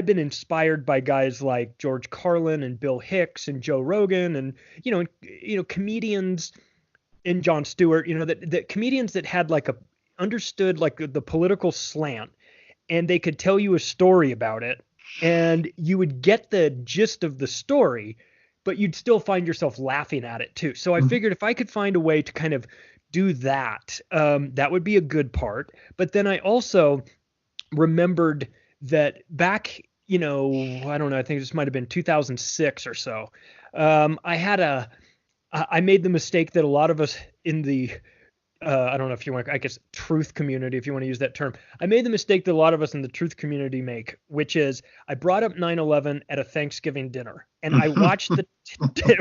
been inspired by guys like George Carlin and Bill Hicks and Joe Rogan and, comedians and Jon Stewart, that comedians that had understood the political slant, and they could tell you a story about it, and you would get the gist of the story, but you'd still find yourself laughing at it too. So I figured if I could find a way to kind of do that, that would be a good part. But then I also remembered that back, I don't know, I think this might have been 2006 or so. I made the mistake that a lot of us in the, I don't know if you want, I guess, truth community, if you want to use that term. I made the mistake that a lot of us in the truth community make, which is I brought up 9/11 at a Thanksgiving dinner, and I watched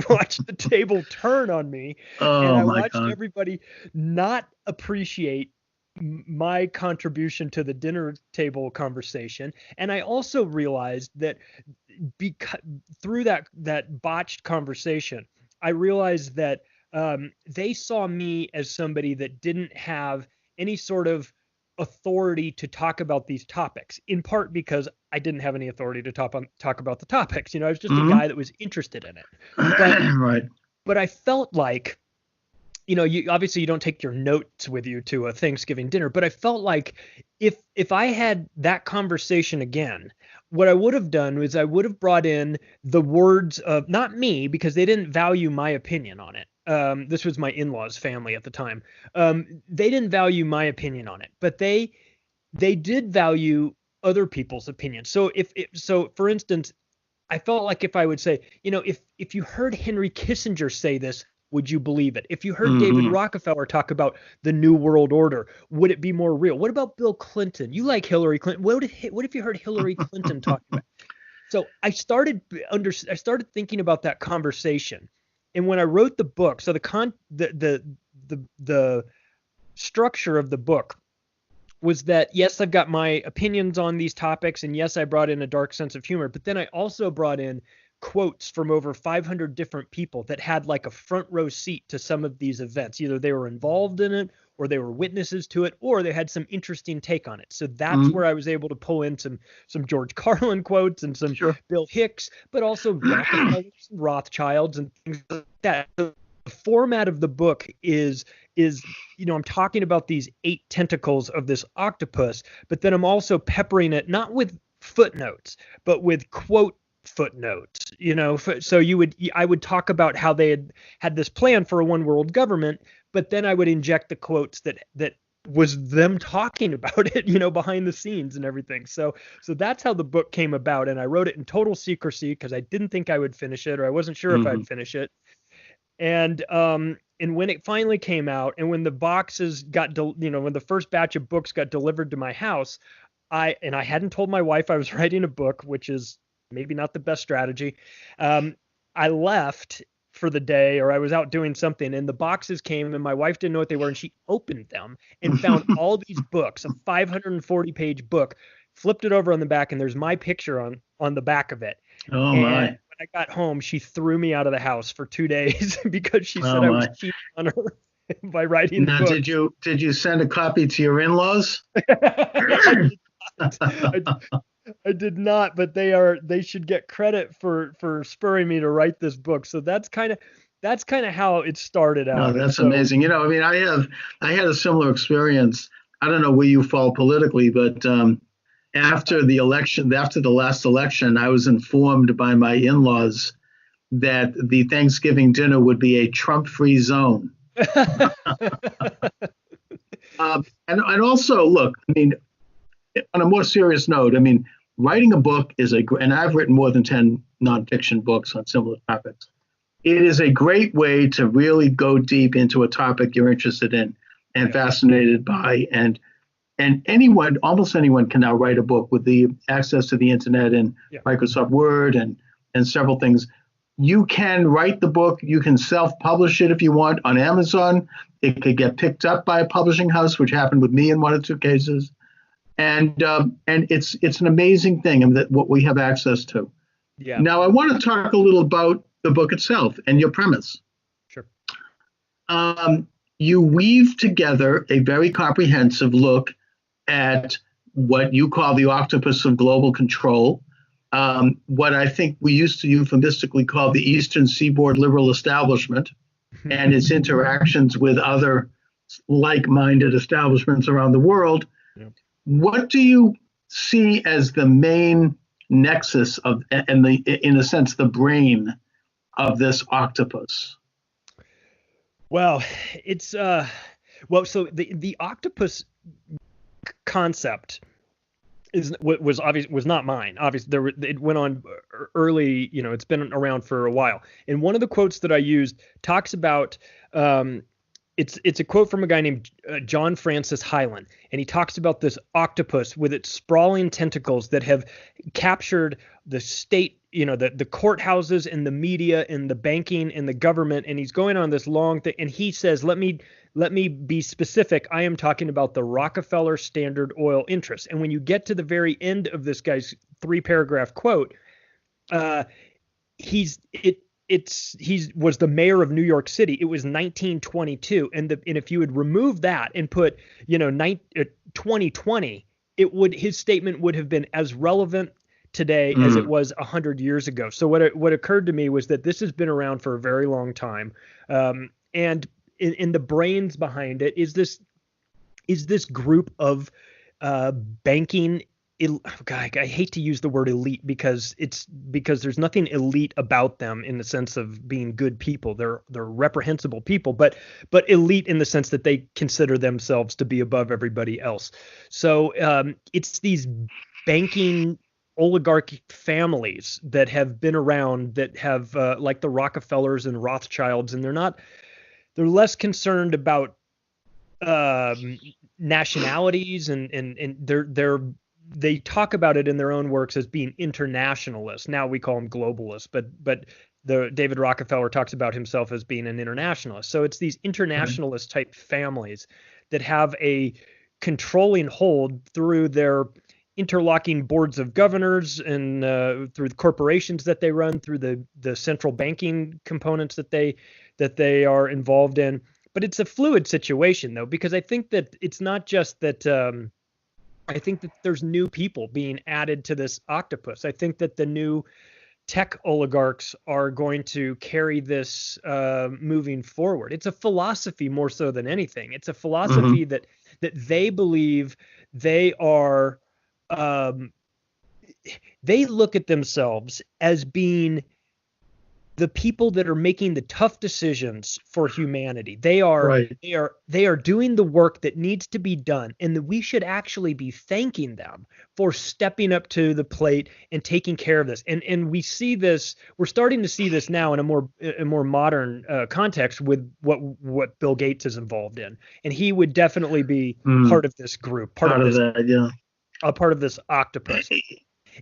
watched the table turn on me, and I watched everybody not appreciate my contribution to the dinner table conversation. And I also realized that through that botched conversation, I realized that they saw me as somebody that didn't have any sort of authority to talk about these topics, in part because I didn't have any authority to talk about the topics. I was just a guy that was interested in it. But, but I felt like, you obviously you don't take your notes with you to a Thanksgiving dinner, but I felt like if I had that conversation again, what I would have done was I would have brought in the words of, not me, because they didn't value my opinion on it. This was my in-laws family at the time. They didn't value my opinion on it, but they did value other people's opinions. So so for instance, I felt like if I would say, if you heard Henry Kissinger say this, would you believe it? If you heard David Rockefeller talk about the New World Order, would it be more real? What about Bill Clinton? You like Hillary Clinton. What if you heard Hillary Clinton talk about it? So I started thinking about that conversation. And when I wrote the book, so the structure of the book was that, yes, I've got my opinions on these topics, and yes, I brought in a dark sense of humor, but then I also brought in quotes from over 500 different people that had like a front row seat to some of these events. Either they were involved in it, or they were witnesses to it, or they had some interesting take on it. So that's where I was able to pull in some George Carlin quotes and some Bill Hicks, but also Rockefellers, Rothschilds, and things like that. So the format of the book is I'm talking about these 8 tentacles of this octopus, but then I'm also peppering it not with footnotes, but with quote footnotes. So I would talk about how they had this plan for a one world government, but then I would inject the quotes that was them talking about it, behind the scenes and everything. So that's how the book came about, and I wrote it in total secrecy because I didn't think I would finish it, or I wasn't sure if I'd finish it. And when it finally came out, and when the boxes when the first batch of books got delivered to my house, I hadn't told my wife I was writing a book, which is maybe not the best strategy. I left for the day, or I was out doing something, and the boxes came, and my wife didn't know what they were, and she opened them and found all these books, a 540-page book, flipped it over on the back, and there's my picture on the back of it. Oh, my. When I got home, she threw me out of the house for 2 days because she said I was cheating on her by writing the book. Did you send a copy to your in-laws? I did not, but they should get credit for spurring me to write this book. So that's kind of how it started out. No, that's amazing. I had a similar experience. I don't know where you fall politically, but after the last election, I was informed by my in-laws that the Thanksgiving dinner would be a Trump-free zone. And also, look, on a more serious note, writing a book and I've written more than 10 nonfiction books on similar topics. It is a great way to really go deep into a topic you're interested in and fascinated by. And almost anyone can now write a book with the access to the internet and Microsoft Word and several things. You can write the book. You can self-publish it if you want on Amazon. It could get picked up by a publishing house, which happened with me in 1 or 2 cases. And it's an amazing thing, that what we have access to. Yeah. Now, I want to talk a little about the book itself and your premise. Sure. You weave together a very comprehensive look at what you call the octopus of global control, what I think we used to euphemistically call the Eastern Seaboard liberal establishment and its interactions with other like-minded establishments around the world. Yeah. What do you see as the main nexus of, and in a sense, the brain of this octopus? Well, it's so the octopus concept was not mine. Obviously, it went on early. It's been around for a while. And one of the quotes that I used talks about. It's a quote from a guy named John Francis Hyland, and he talks about this octopus with its sprawling tentacles that have captured the state, the courthouses and the media and the banking and the government. And he's going on this long thing, and he says, let me be specific. I am talking about the Rockefeller Standard Oil interests. And when you get to the very end of this guy's 3-paragraph quote, he was the mayor of New York City. It was 1922, and if you would remove that and put 2020, his statement would have been as relevant today as it was 100 years ago. So what occurred to me was that this has been around for a very long time, and in the brains behind it is this group of banking. God, I hate to use the word elite because there's nothing elite about them in the sense of being good people. They're reprehensible people, but elite in the sense that they consider themselves to be above everybody else. So it's these banking oligarchic families that have been around that have like the Rockefellers and Rothschilds, and they're less concerned about nationalities and they talk about it in their own works as being internationalists. Now we call them globalists, but David Rockefeller talks about himself as being an internationalist. So it's these internationalist type families that have a controlling hold through their interlocking boards of governors and through the corporations that they run, through the central banking components that they are involved in. But it's a fluid situation, though, because I think that it's not just that. I think that there's new people being added to this octopus. I think that the new tech oligarchs are going to carry this moving forward. It's a philosophy more so than anything. It's a philosophy that they believe they are. They look at themselves as being the people that are making the tough decisions for humanity. They are doing the work that needs to be done, and that we should actually be thanking them for stepping up to the plate and taking care of this. And we see this, we're starting to see this now in a more modern context with what Bill Gates is involved in. And he would definitely be part of this group, part of this octopus.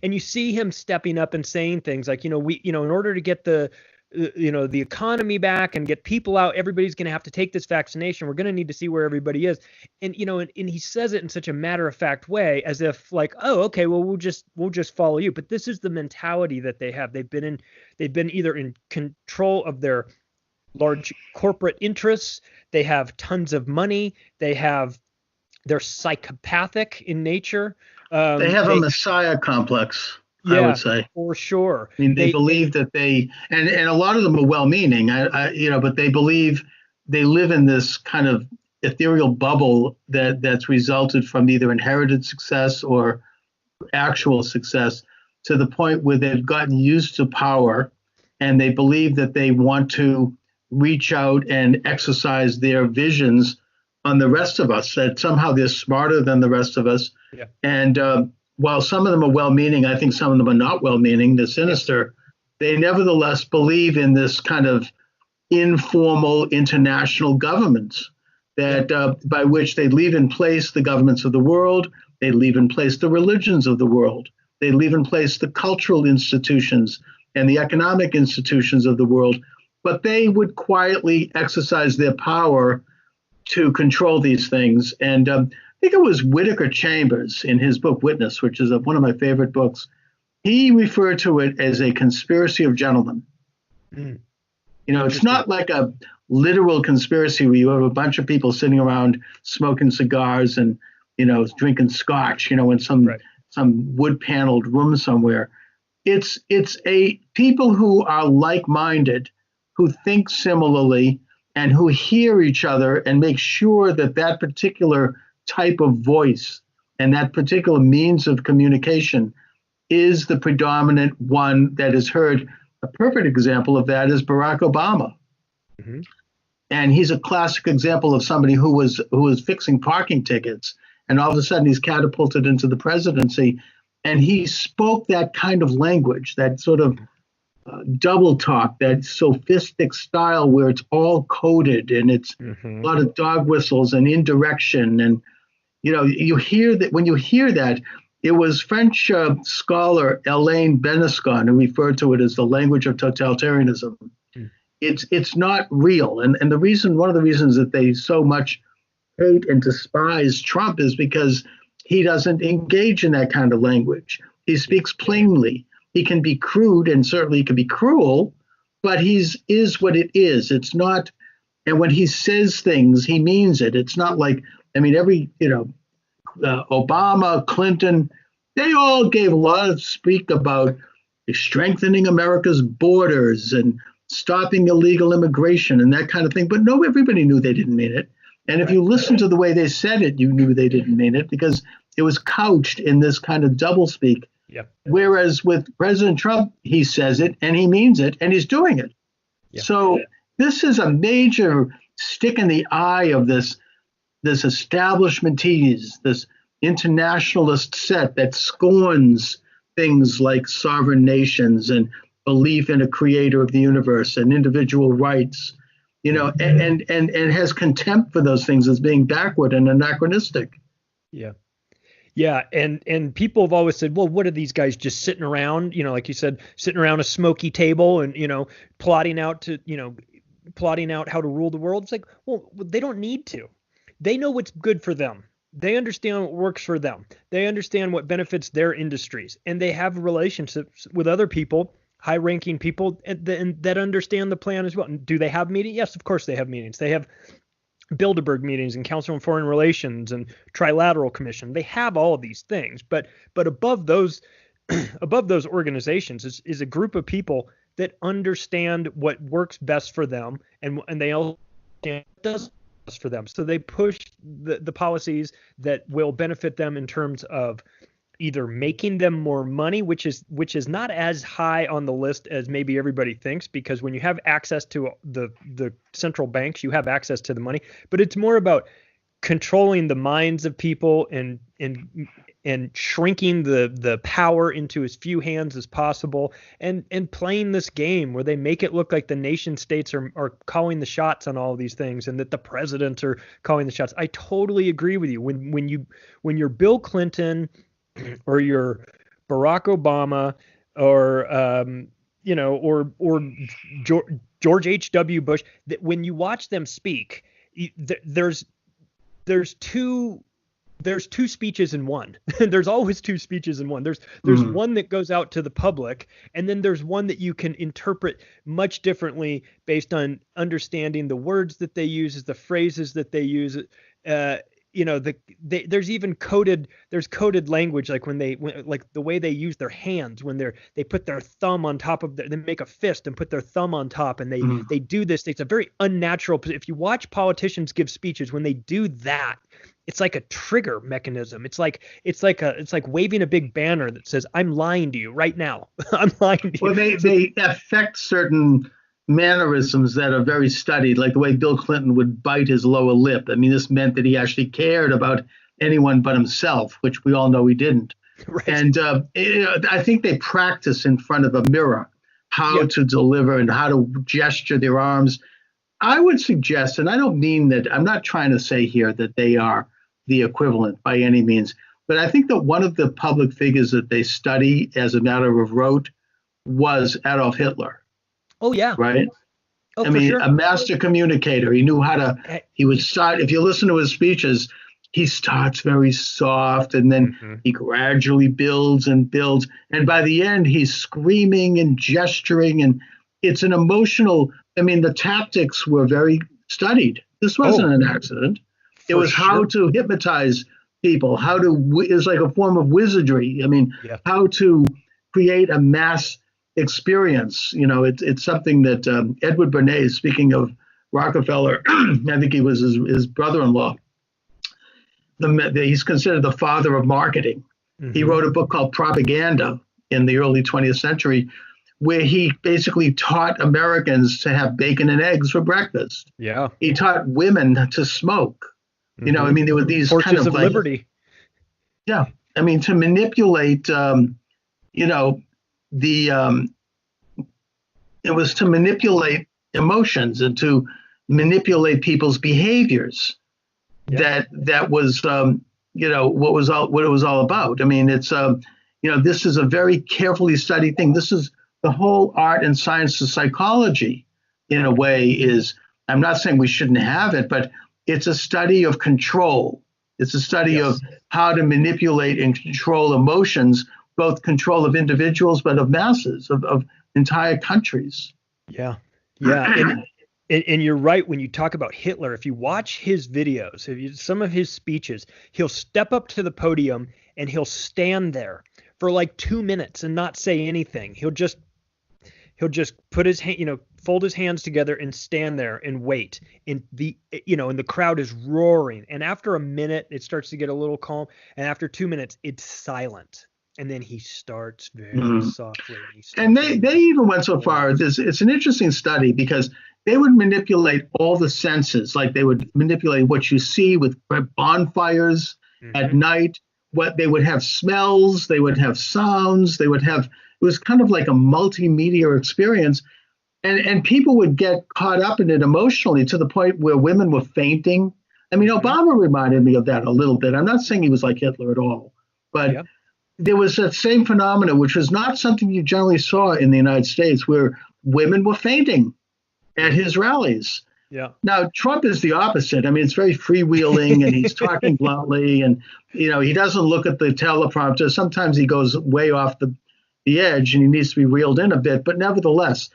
And you see him stepping up and saying things like, in order to get the economy back and get people out, everybody's going to have to take this vaccination. We're going to need to see where everybody is. And, and he says it in such a matter of fact way, as if like, oh, okay, well, we'll just follow you. But this is the mentality that they have. They've been either in control of their large corporate interests. They have tons of money. They're psychopathic in nature. They have a messiah complex, I would say. For sure. I mean, they believe that and a lot of them are well-meaning, but they believe they live in this kind of ethereal bubble that's resulted from either inherited success or actual success, to the point where they've gotten used to power, and they believe that they want to reach out and exercise their visions on the rest of us, that somehow they're smarter than the rest of us. Yeah. And while some of them are well-meaning, I think some of them are not well-meaning, they're sinister, they nevertheless believe in this kind of informal international governments that by which they leave in place the governments of the world, they leave in place the religions of the world, they leave in place the cultural institutions and the economic institutions of the world, but they would quietly exercise their power to control these things. And I think it was Whittaker Chambers in his book Witness, which is one of my favorite books. He referred to it as a conspiracy of gentlemen. It's not like a literal conspiracy where you have a bunch of people sitting around smoking cigars and, drinking scotch, in some wood-paneled room somewhere. It's a people who are like-minded, who think similarly, and who hear each other and make sure that particular type of voice and that particular means of communication is the predominant one that is heard. A perfect example of that is Barack Obama. Mm-hmm. And he's a classic example of somebody who was fixing parking tickets, and all of a sudden he's catapulted into the presidency, and he spoke that kind of language, that sort of double talk, that sophistic style where it's all coded and it's a lot of dog whistles and indirection. And, you hear that when you hear that, it was French scholar Alain Benescon who referred to it as the language of totalitarianism. It's not real. And one of the reasons that they so much hate and despise Trump is because he doesn't engage in that kind of language. He speaks plainly. He can be crude, and certainly he can be cruel, but is what it is. It's not, and when he says things, he means it. It's not like, Obama, Clinton, they all gave a lot of speak about strengthening America's borders and stopping illegal immigration and that kind of thing. But no, everybody knew they didn't mean it. And if you listen to the way they said it, you knew they didn't mean it, because it was couched in this kind of doublespeak. Yep. Whereas with President Trump, he says it and he means it and he's doing it. Yep. So this is a major stick in the eye of this establishment tease, this internationalist set that scorns things like sovereign nations and belief in a creator of the universe and individual rights, and has contempt for those things as being backward and anachronistic. Yeah. Yeah, and people have always said, well, what are these guys just sitting around, like you said, sitting around a smoky table and, plotting out how to rule the world? It's like, well, they don't need to. They know what's good for them. They understand what works for them. They understand what benefits their industries, and they have relationships with other people, high-ranking people that understand the plan as well. Do they have meetings? Yes, of course they have meetings. They have Bilderberg meetings and Council on Foreign Relations and Trilateral Commission. They have all of these things, but above those organizations is a group of people that understand what works best for them, and they all understand what does best for them. So they push the policies that will benefit them in terms of either making them more money, which is not as high on the list as maybe everybody thinks, because when you have access to the central banks, you have access to the money, but it's more about controlling the minds of people and shrinking the power into as few hands as possible, and playing this game where they make it look like the nation states are calling the shots on all of these things, and that the presidents are calling the shots. I totally agree with you. When you're Bill Clinton or you're Barack Obama or or George H.W. Bush, that when you watch them speak, there's two speeches in one. There's always two speeches in one. There's one that goes out to the public, and then there's one that you can interpret much differently based on understanding the words that they use, the phrases that they use. There's even coded language, like like the way they use their hands when they put their thumb on top of they make a fist and put their thumb on top, and they do this. It's a very unnatural. If you watch politicians give speeches, when they do that, it's like a trigger mechanism. It's like waving a big banner that says, "I'm lying to you right now." I'm lying to you. Well, they affect certain mannerisms that are very studied, like the way Bill Clinton would bite his lower lip. I mean, this meant that he actually cared about anyone but himself, which we all know he didn't. Right. And I think they practice in front of a mirror how to deliver and how to gesture their arms. I would suggest, and I don't mean that, I'm not trying to say here that they are the equivalent by any means, but I think that one of the public figures that they study as a matter of rote was Adolf Hitler. Oh, yeah. Right? Oh, I mean, sure. A master communicator. He knew how to, he would start, if you listen to his speeches, he starts very soft, and then he gradually builds and builds. And by the end, he's screaming and gesturing, and it's an emotional, I mean, the tactics were very studied. This wasn't an accident. It was how to hypnotize people, it's like a form of wizardry. I mean, how to create a mass experience. It's something that Edward Bernays, speaking of Rockefeller, I think he was his brother-in-law. He's considered the father of marketing. He wrote a book called Propaganda in the early 20th century, where he basically taught Americans to have bacon and eggs for breakfast. Yeah. He taught women to smoke. I mean, there were these Torches kind of liberty. Yeah. I mean, to manipulate, it was to manipulate emotions and to manipulate people's behaviors. That was what it was all about. I mean, it's this is a very carefully studied thing. This is the whole art and science of psychology, in a way. Is, I'm not saying we shouldn't have it, but it's a study of control. It's a study of how to manipulate and control emotions, both control of individuals, but of masses, of entire countries. Yeah. And you're right when you talk about Hitler. If you watch his videos, some of his speeches, he'll step up to the podium and he'll stand there for like 2 minutes and not say anything. He'll just put his hand, fold his hands together and stand there and wait. And and the crowd is roaring. And after a minute, it starts to get a little calm. And after 2 minutes, it's silent. And then he starts very softly. And they even went so far as it's an interesting study, because they would manipulate all the senses. Like they would manipulate what you see with bonfires at night. What they would have smells, they would have sounds, it was kind of like a multimedia experience. And people would get caught up in it emotionally to the point where women were fainting. I mean, Obama reminded me of that a little bit. I'm not saying he was like Hitler at all, but there was that same phenomenon, which was not something you generally saw in the United States, where women were fainting at his rallies. Yeah. Now, Trump is the opposite. I mean, it's very freewheeling and he's talking bluntly and, he doesn't look at the teleprompter. Sometimes he goes way off the edge and he needs to be reeled in a bit. But nevertheless,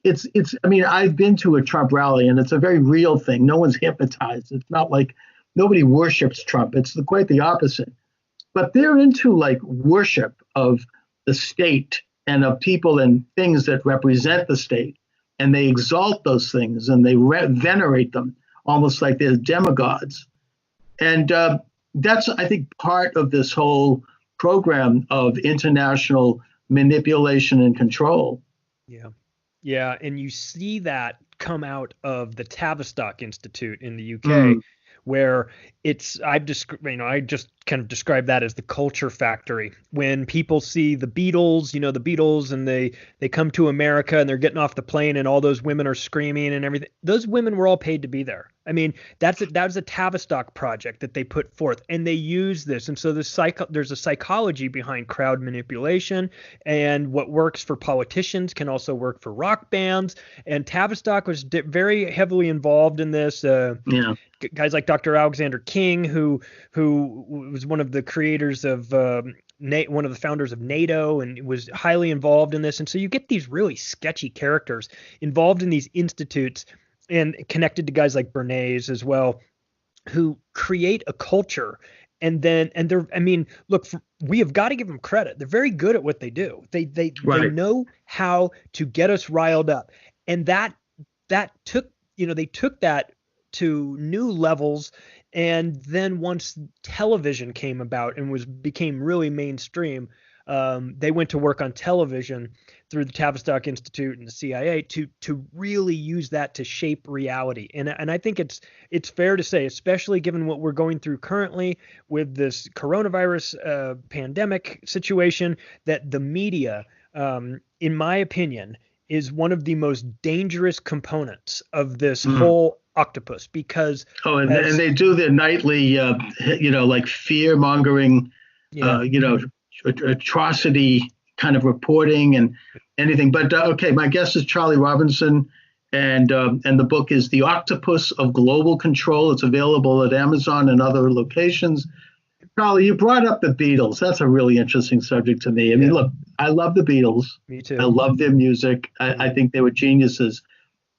I mean, I've been to a Trump rally and it's a very real thing. No one's hypnotized. It's not like nobody worships Trump. It's quite the opposite. But they're into like worship of the state and of people and things that represent the state. And they exalt those things and they venerate them almost like they're demigods. And that's, I think, part of this whole program of international manipulation and control. Yeah. Yeah. And you see that come out of the Tavistock Institute in the UK, where I just kind of describe that as the culture factory. When people see the Beatles, and they come to America and they're getting off the plane and all those women are screaming and everything. Those women were all paid to be there. I mean, that was a Tavistock project that they put forth, and they use this. And so there's a psychology behind crowd manipulation, and what works for politicians can also work for rock bands. And Tavistock was very heavily involved in this. Guys like Dr. Alexander King, who was one of the creators of one of the founders of NATO and was highly involved in this. And so you get these really sketchy characters involved in these institutes and connected to guys like Bernays as well, who create a culture. And they're, I mean, look, we have got to give them credit. They're very good at what they do. They know how to get us riled up. And that took, they took that to new levels. And then once television came about and became really mainstream, they went to work on television through the Tavistock Institute and the CIA to really use that to shape reality. And I think it's fair to say, especially given what we're going through currently with this coronavirus pandemic situation, that the media, in my opinion, is one of the most dangerous components of this whole octopus, because and they do their nightly like fear mongering atrocity kind of reporting and anything. But okay, my guest is Charlie Robinson, and the book is The Octopus of Global Control. It's available at Amazon and other locations. Charlie, you brought up the Beatles. That's a really interesting subject to me. I mean, look, I love the Beatles. Me too. I love their music. I think they were geniuses.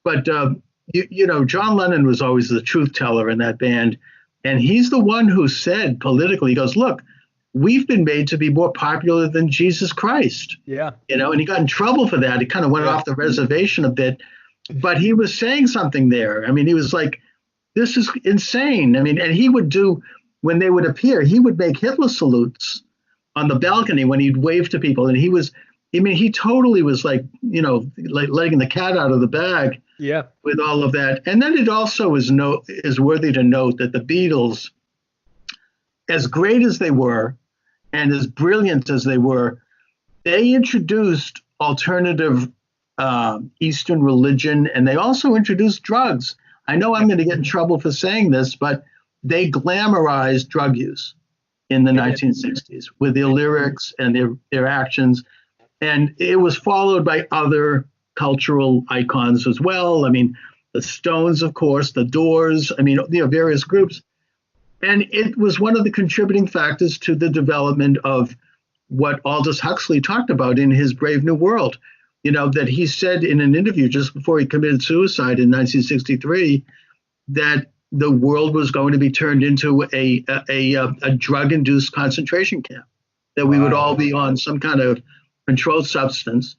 But John Lennon was always the truth teller in that band. And he's the one who said politically, he goes, look, we've been made to be more popular than Jesus Christ. Yeah. And he got in trouble for that. He kind of went off the reservation a bit, but he was saying something there. I mean, he was like, this is insane. I mean, and he would do, when they would appear, he would make Hitler salutes on the balcony when he'd wave to people. And he totally was like, like letting the cat out of the bag with all of that. And then it also is worthy to note that the Beatles, as great as they were and as brilliant as they were, they introduced alternative Eastern religion, and they also introduced drugs. I know I'm going to get in trouble for saying this, but they glamorized drug use in the 1960s with their lyrics and their actions. And it was followed by other cultural icons as well. I mean, the Stones, of course, the Doors, various groups. And it was one of the contributing factors to the development of what Aldous Huxley talked about in his Brave New World, that he said in an interview just before he committed suicide in 1963, that the world was going to be turned into a drug-induced concentration camp, that we would all be on some kind of controlled substance,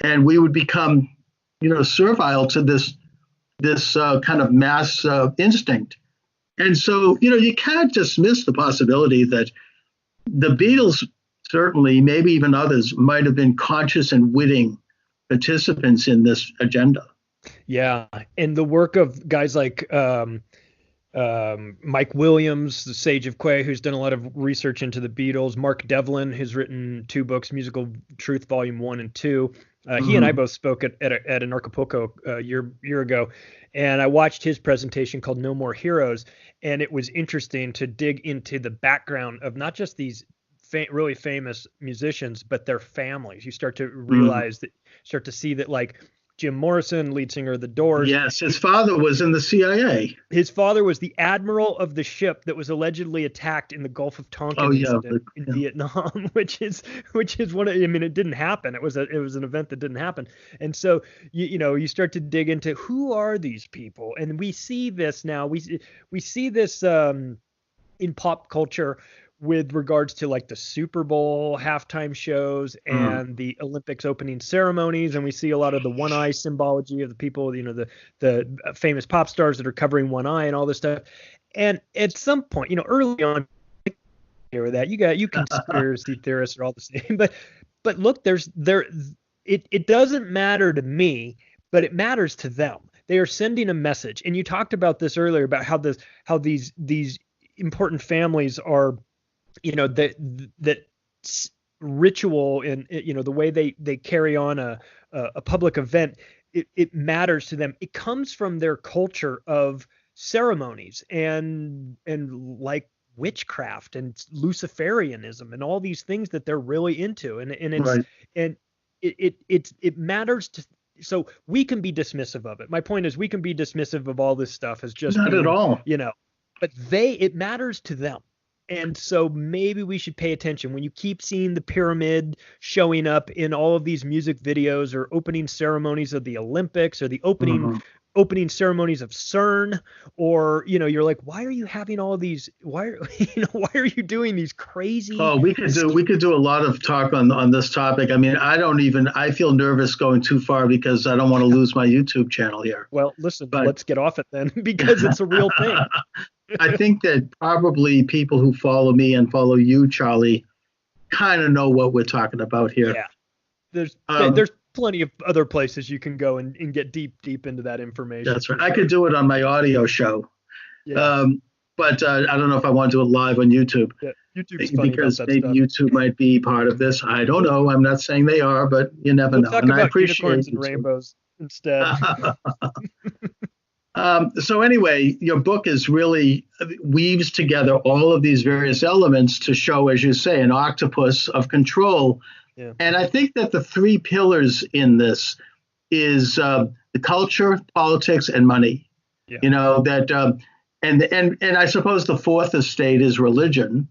and we would become, servile to this kind of mass instinct. And so, you can't dismiss the possibility that the Beatles, certainly, maybe even others, might have been conscious and witting participants in this agenda. Yeah, and the work of guys like Mike Williams, the Sage of Quay, who's done a lot of research into the Beatles. Mark Devlin, who's written 2 books, Musical Truth Volume 1 and 2. He and I both spoke at an Acapulco a year ago, and I watched his presentation called No More Heroes, and it was interesting to dig into the background of not just these really famous musicians, but their families. You start to realize start to see that, like, Jim Morrison, lead singer of The Doors. Yes, his father was in the CIA. His father was the admiral of the ship that was allegedly attacked in the Gulf of Tonkin incident in Vietnam, which is one of, I mean, it didn't happen. It was an event that didn't happen. And so you start to dig into who are these people, and we see this now. We see this in pop culture with regards to like the Super Bowl halftime shows and the Olympics opening ceremonies. And we see a lot of the one eye symbology of the people, the famous pop stars that are covering one eye and all this stuff. And at some point, early on, that you conspiracy theorists are all the same, but look, it doesn't matter to me, but it matters to them. They are sending a message. And you talked about this earlier about how these important families are, that ritual and the way they carry on a public event, it matters to them. It comes from their culture of ceremonies and like witchcraft and Luciferianism and all these things that they're really into, and it's right. And it matters to. So we can be dismissive of it. My point is, we can be dismissive of all this stuff as just not at all, but it matters to them. And so maybe we should pay attention when you keep seeing the pyramid showing up in all of these music videos or opening ceremonies of the Olympics or the opening ceremonies of CERN, or, you're like, why are you having all these, why are you doing these crazy? Oh, we could do a lot of talk on this topic. I mean, I feel nervous going too far because I don't want to lose my YouTube channel here. Well, listen, let's get off it then, because it's a real thing. I think that probably people who follow me and follow you, Charlie, kind of know what we're talking about here. Yeah. There's plenty of other places you can go and get deep into that information. That's right. I could do it on my audio show. Yeah. But I don't know if I want to do it live on YouTube. Yeah, YouTube's funny because about that maybe stuff. YouTube might be part of this. I don't know. I'm not saying they are, but you never know. Talk and about I appreciate unicorns and rainbows instead. So anyway, your book is really weaves together all of these various elements to show, as you say, an octopus of control. Yeah. And I think that the three pillars in this is the culture, politics, and money. Yeah. And I suppose the fourth estate is religion.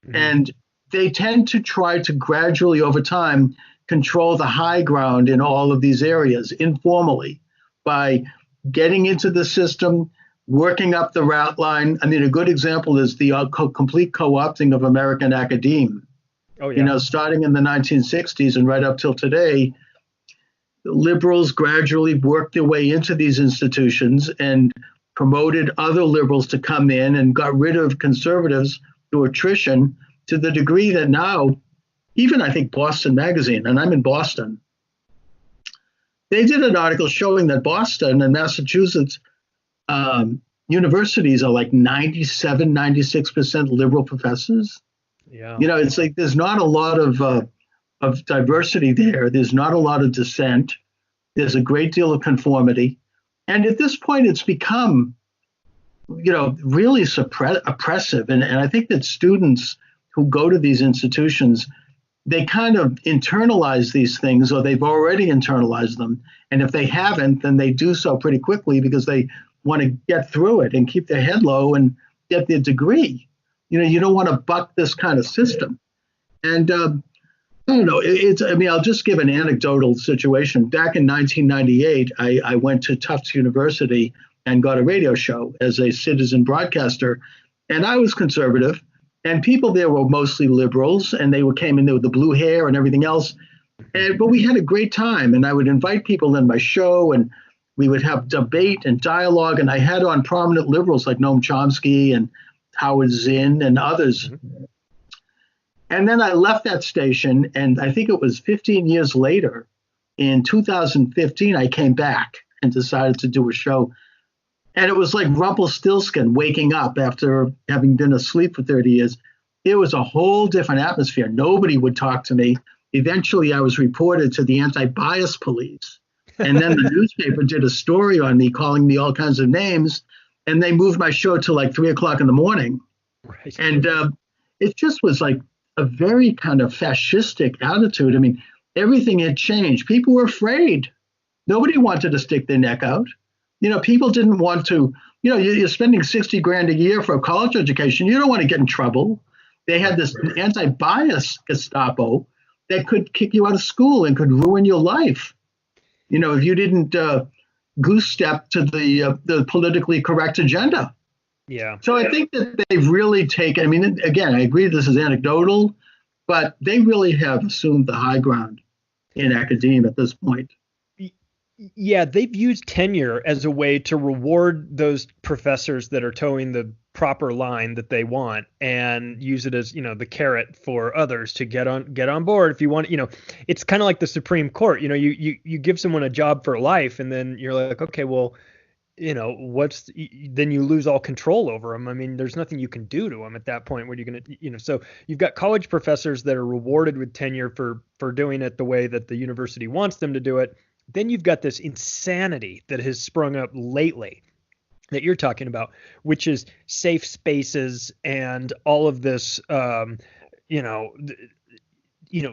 Mm-hmm. And they tend to try to gradually, over time, control the high ground in all of these areas informally by getting into the system, working up the route line. I mean, a good example is the complete co-opting of American academe. Oh, yeah. Starting in the 1960s and right up till today, liberals gradually worked their way into these institutions and promoted other liberals to come in and got rid of conservatives through attrition, to the degree that now, even I think Boston Magazine, and I'm in Boston, they did an article showing that Boston and Massachusetts universities are like 97, 96% liberal professors. Yeah. It's like there's not a lot of diversity there. There's not a lot of dissent. There's a great deal of conformity. And at this point, it's become, really oppressive. And I think that students who go to these institutions, they kind of internalize these things, or they've already internalized them. And if they haven't, then they do so pretty quickly because they want to get through it and keep their head low and get their degree. You don't want to buck this kind of system. And I don't know, I'll just give an anecdotal situation. Back in 1998, I went to Tufts University and got a radio show as a citizen broadcaster. And I was conservative. And people there were mostly liberals, and they came in there with the blue hair and everything else. But we had a great time, and I would invite people in my show, and we would have debate and dialogue. And I had on prominent liberals like Noam Chomsky and Howard Zinn and others. Mm-hmm. And then I left that station, and I think it was 15 years later, in 2015, I came back and decided to do a show. And it was like Rumpelstiltskin waking up after having been asleep for 30 years. It was a whole different atmosphere. Nobody would talk to me. Eventually, I was reported to the anti-bias police. And then the newspaper did a story on me, calling me all kinds of names. And they moved my show to like 3 o'clock in the morning. Right. And it just was like a very kind of fascistic attitude. I mean, everything had changed. People were afraid. Nobody wanted to stick their neck out. People didn't want to, you're spending 60 grand a year for a college education. You don't want to get in trouble. They had this anti-bias Gestapo that could kick you out of school and could ruin your life. If you didn't goose step to the politically correct agenda. Yeah. So I think that they've really taken, again, I agree this is anecdotal, but they really have assumed the high ground in academia at this point. Yeah, they've used tenure as a way to reward those professors that are towing the proper line that they want, and use it as, the carrot for others to get on board. If you want, it's kind of like the Supreme Court. You give someone a job for life, and then you're like, okay, well, then you lose all control over them. There's nothing you can do to them at that point where you're going to, so you've got college professors that are rewarded with tenure for doing it the way that the university wants them to do it. Then you've got this insanity that has sprung up lately that you're talking about, which is safe spaces and all of this,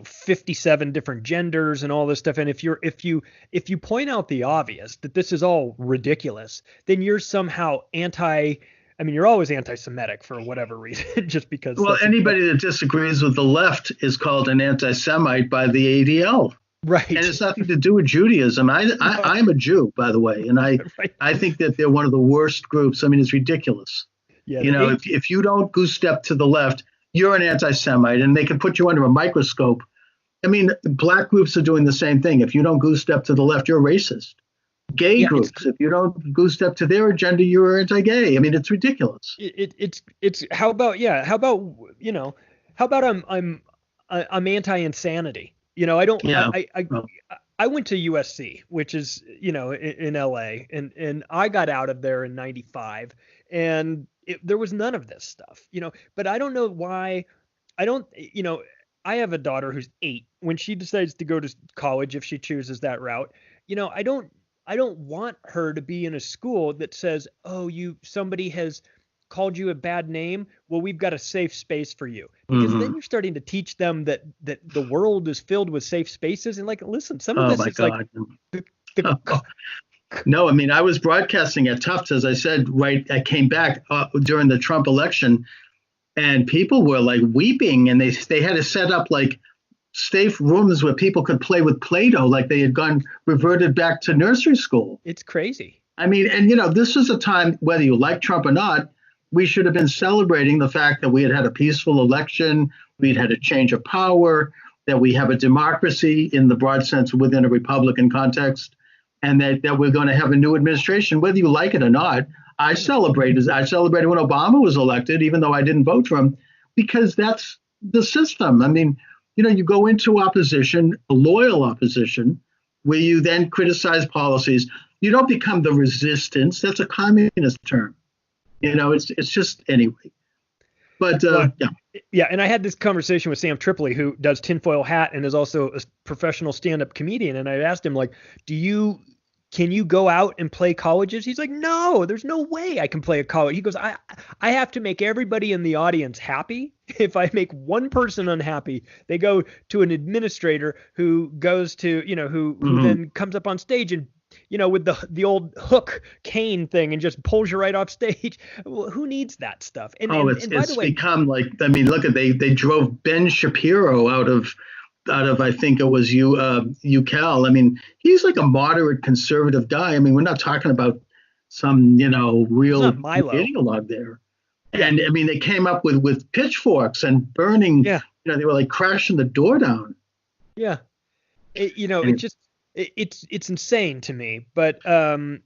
57 different genders and all this stuff. And if you point out the obvious, that this is all ridiculous, then you're somehow you're always anti-Semitic for whatever reason, just because. Well, anybody that disagrees with the left is called an anti-Semite by the ADL. Right. And it's nothing to do with Judaism. I'm a Jew, by the way, and I think that they're one of the worst groups. It's ridiculous. Yeah, if you don't goose step to the left, you're an anti-Semite, and they can put you under a microscope. Black groups are doing the same thing. If you don't goose step to the left, you're racist. Gay groups, if you don't goose step to their agenda, you're anti-gay. It's ridiculous. It's how about I'm anti-insanity. I don't. Yeah. I went to USC, which is in LA, and I got out of there in '95, and there was none of this stuff. But I don't know why. I have a daughter who's 8. When she decides to go to college, if she chooses that route, I don't want her to be in a school that says, oh, somebody has called you a bad name. Well, we've got a safe space for you, because then you're starting to teach them that the world is filled with safe spaces. And listen, some of this is like no, I was broadcasting at Tufts, as I said, right. I came back during the Trump election, and people were weeping, and they had to set up safe rooms where people could play with Play-Doh, like they had reverted back to nursery school. It's crazy. And this is a time, whether you like Trump or not, we should have been celebrating the fact that we had a peaceful election, we'd had a change of power, that we have a democracy in the broad sense within a Republican context, and that we're going to have a new administration, whether you like it or not. I celebrated when Obama was elected, even though I didn't vote for him, because that's the system. You go into opposition, a loyal opposition, where you then criticize policies. You don't become the resistance. That's a communist term. It's just anyway. But yeah. And I had this conversation with Sam Tripoli, who does Tinfoil Hat and is also a professional stand-up comedian. And I asked him, can you go out and play colleges? He's like, no, there's no way I can play a college. He goes, I have to make everybody in the audience happy. If I make one person unhappy, they go to an administrator who goes to, who then comes up on stage and, with the old hook cane thing and just pulls you right off stage. Well, who needs that stuff? And by the way, become look at, they drove Ben Shapiro out of I think it was UCal. He's a moderate conservative guy. We're not talking about some real ideologue there. And they came up with pitchforks and burning. Yeah. They were crashing the door down. Yeah. It's insane to me, but and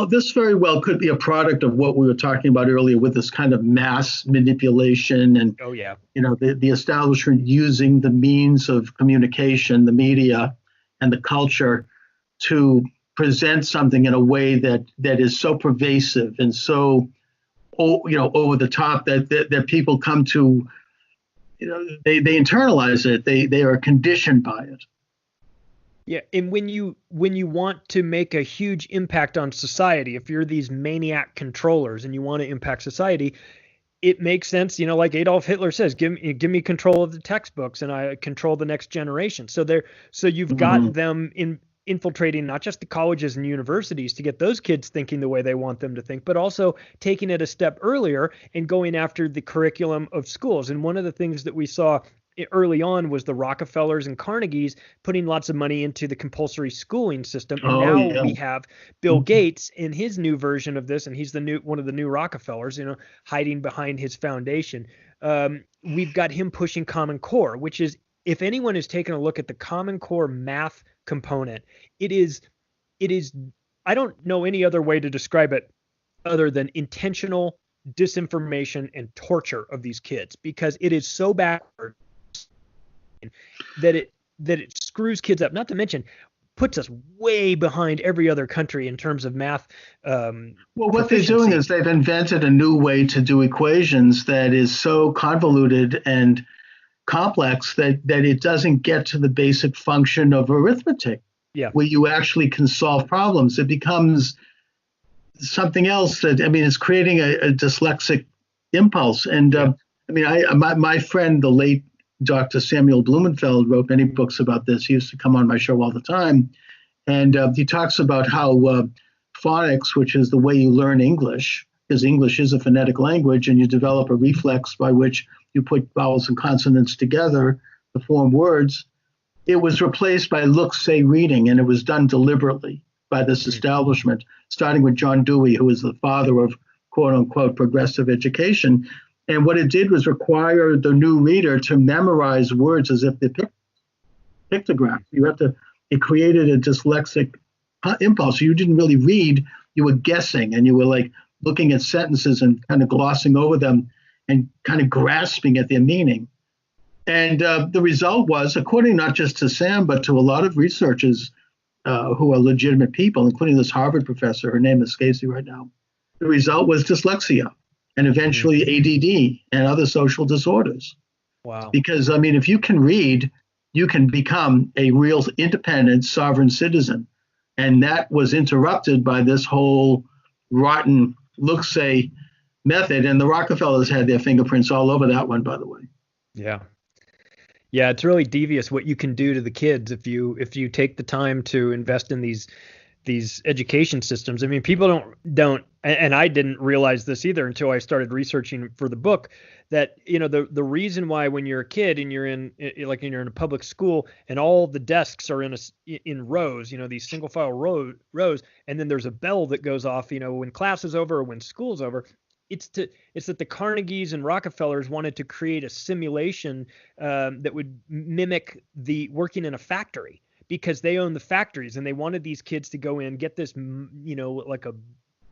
this very well could be a product of what we were talking about earlier with this kind of mass manipulation and the establishment using the means of communication, the media and the culture to present something in a way that is so pervasive and so over the top that people come to they internalize it, they are conditioned by it. Yeah, and when you want to make a huge impact on society, if you're these maniac controllers and you want to impact society, it makes sense, like Adolf Hitler says, give me control of the textbooks and I control the next generation. So you've got them infiltrating not just the colleges and universities to get those kids thinking the way they want them to think, but also taking it a step earlier and going after the curriculum of schools. And one of the things that we saw early on was the Rockefellers and Carnegies putting lots of money into the compulsory schooling system. And we have Bill Gates in his new version of this, and he's one of the new Rockefellers, hiding behind his foundation. We've got him pushing Common Core, which is, if anyone has taken a look at the Common Core math component, it is, I don't know any other way to describe it other than intentional disinformation and torture of these kids, because it is so backward that it screws kids up, not to mention puts us way behind every other country in terms of math. Well, what they're doing is they've invented a new way to do equations that is so convoluted and complex that it doesn't get to the basic function of arithmetic, where you actually can solve problems. It becomes something else that, it's creating a dyslexic impulse. And my friend, the late Dr. Samuel Blumenfeld, wrote many books about this. He used to come on my show all the time. And he talks about how phonics, which is the way you learn English, because English is a phonetic language, and you develop a reflex by which you put vowels and consonants together to form words. It was replaced by look-say reading, and it was done deliberately by this establishment, starting with John Dewey, who is the father of quote-unquote progressive education. And what it did was require the new reader to memorize words as if they're pictographs. It created a dyslexic impulse. You didn't really read, you were guessing, and you were like looking at sentences and kind of glossing over them and kind of grasping at their meaning. And the result was, according not just to Sam, but to a lot of researchers who are legitimate people, including this Harvard professor, her name escapes me right now, the result was dyslexia and eventually ADD and other social disorders. Wow. Because, if you can read, you can become a real independent sovereign citizen. And that was interrupted by this whole rotten look-say method. And the Rockefellers had their fingerprints all over that one, by the way. Yeah. Yeah, it's really devious what you can do to the kids if you take the time to invest in these education systems. People don't, and I didn't realize this either until I started researching for the book, that the reason why when you're a kid and you're in a public school and all the desks are in rows, these single file rows, and then there's a bell that goes off, when class is over or when school's over. It's that the Carnegies and Rockefellers wanted to create a simulation that would mimic the working in a factory, because they own the factories, and they wanted these kids to go in, get this, like a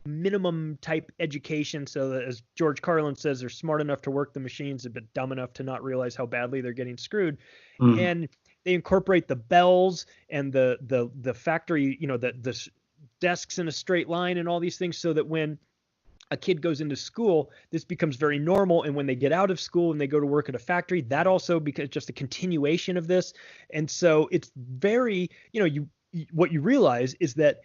minimum type education, so that, as George Carlin says, they're smart enough to work the machines, but dumb enough to not realize how badly they're getting screwed. And they incorporate the bells and the factory, the desks in a straight line and all these things, so that when a kid goes into school, this becomes very normal. And when they get out of school and they go to work at a factory, that also becomes just a continuation of this. And so it's very, what you realize is that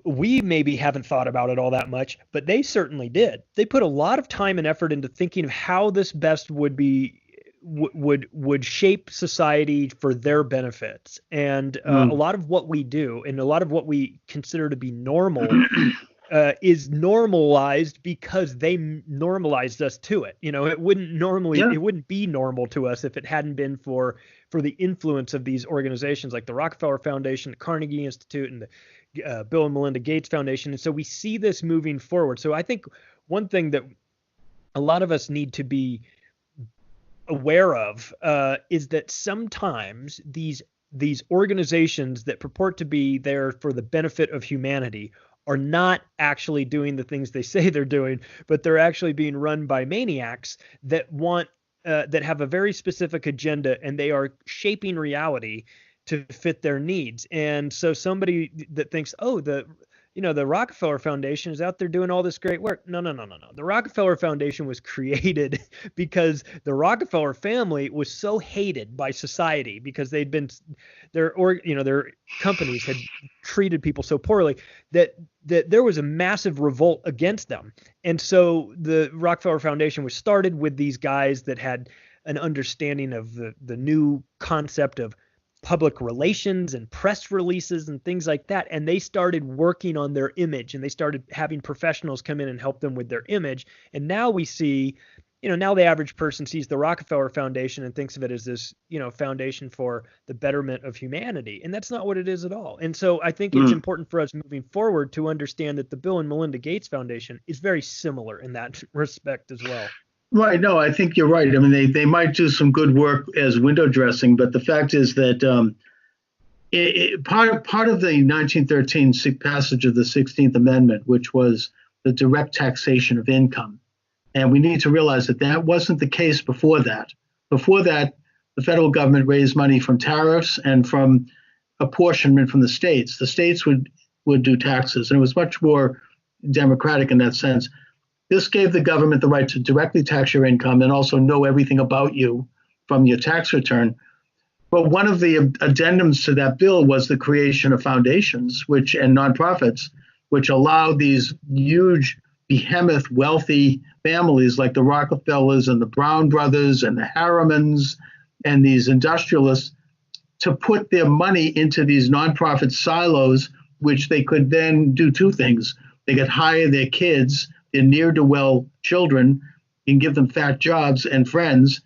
we maybe haven't thought about it all that much, but they certainly did. They put a lot of time and effort into thinking of how this best would shape society for their benefits. And a lot of what we do and a lot of what we consider to be normal is normalized because they normalized us to it. It wouldn't be normal to us if it hadn't been for the influence of these organizations like the Rockefeller Foundation, the Carnegie Institute, and the Bill and Melinda Gates Foundation. And so we see this moving forward. So I think one thing that a lot of us need to be aware of is that sometimes these organizations that purport to be there for the benefit of humanity are not actually doing the things they say they're doing, but they're actually being run by maniacs that that have a very specific agenda, and they are shaping reality to fit their needs. And so somebody that thinks, the Rockefeller Foundation is out there doing all this great work. No. The Rockefeller Foundation was created because the Rockefeller family was so hated by society because their companies had treated people so poorly that there was a massive revolt against them. And so the Rockefeller Foundation was started with these guys that had an understanding of the new concept of public relations and press releases and things like that. And they started working on their image, and they started having professionals come in and help them with their image. And now we see, now the average person sees the Rockefeller Foundation and thinks of it as this, foundation for the betterment of humanity. And that's not what it is at all. And so I think it's important for us moving forward to understand that the Bill and Melinda Gates Foundation is very similar in that respect as well. Right. No, I think you're right. I mean, they might do some good work as window dressing, but the fact is that part of the 1913 passage of the 16th Amendment, which was the direct taxation of income, and we need to realize that that wasn't the case before that. Before that, the federal government raised money from tariffs and from apportionment from the states. The states would do taxes, and it was much more democratic in that sense. This gave the government the right to directly tax your income and also know everything about you from your tax return. But one of the addendums to that bill was the creation of foundations and nonprofits, which allowed these huge, behemoth, wealthy families like the Rockefellers and the Brown brothers and the Harrimans and these industrialists to put their money into these nonprofit silos, which they could then do two things. They could hire their kids, their ne'er-do-well children, and give them fat jobs and friends,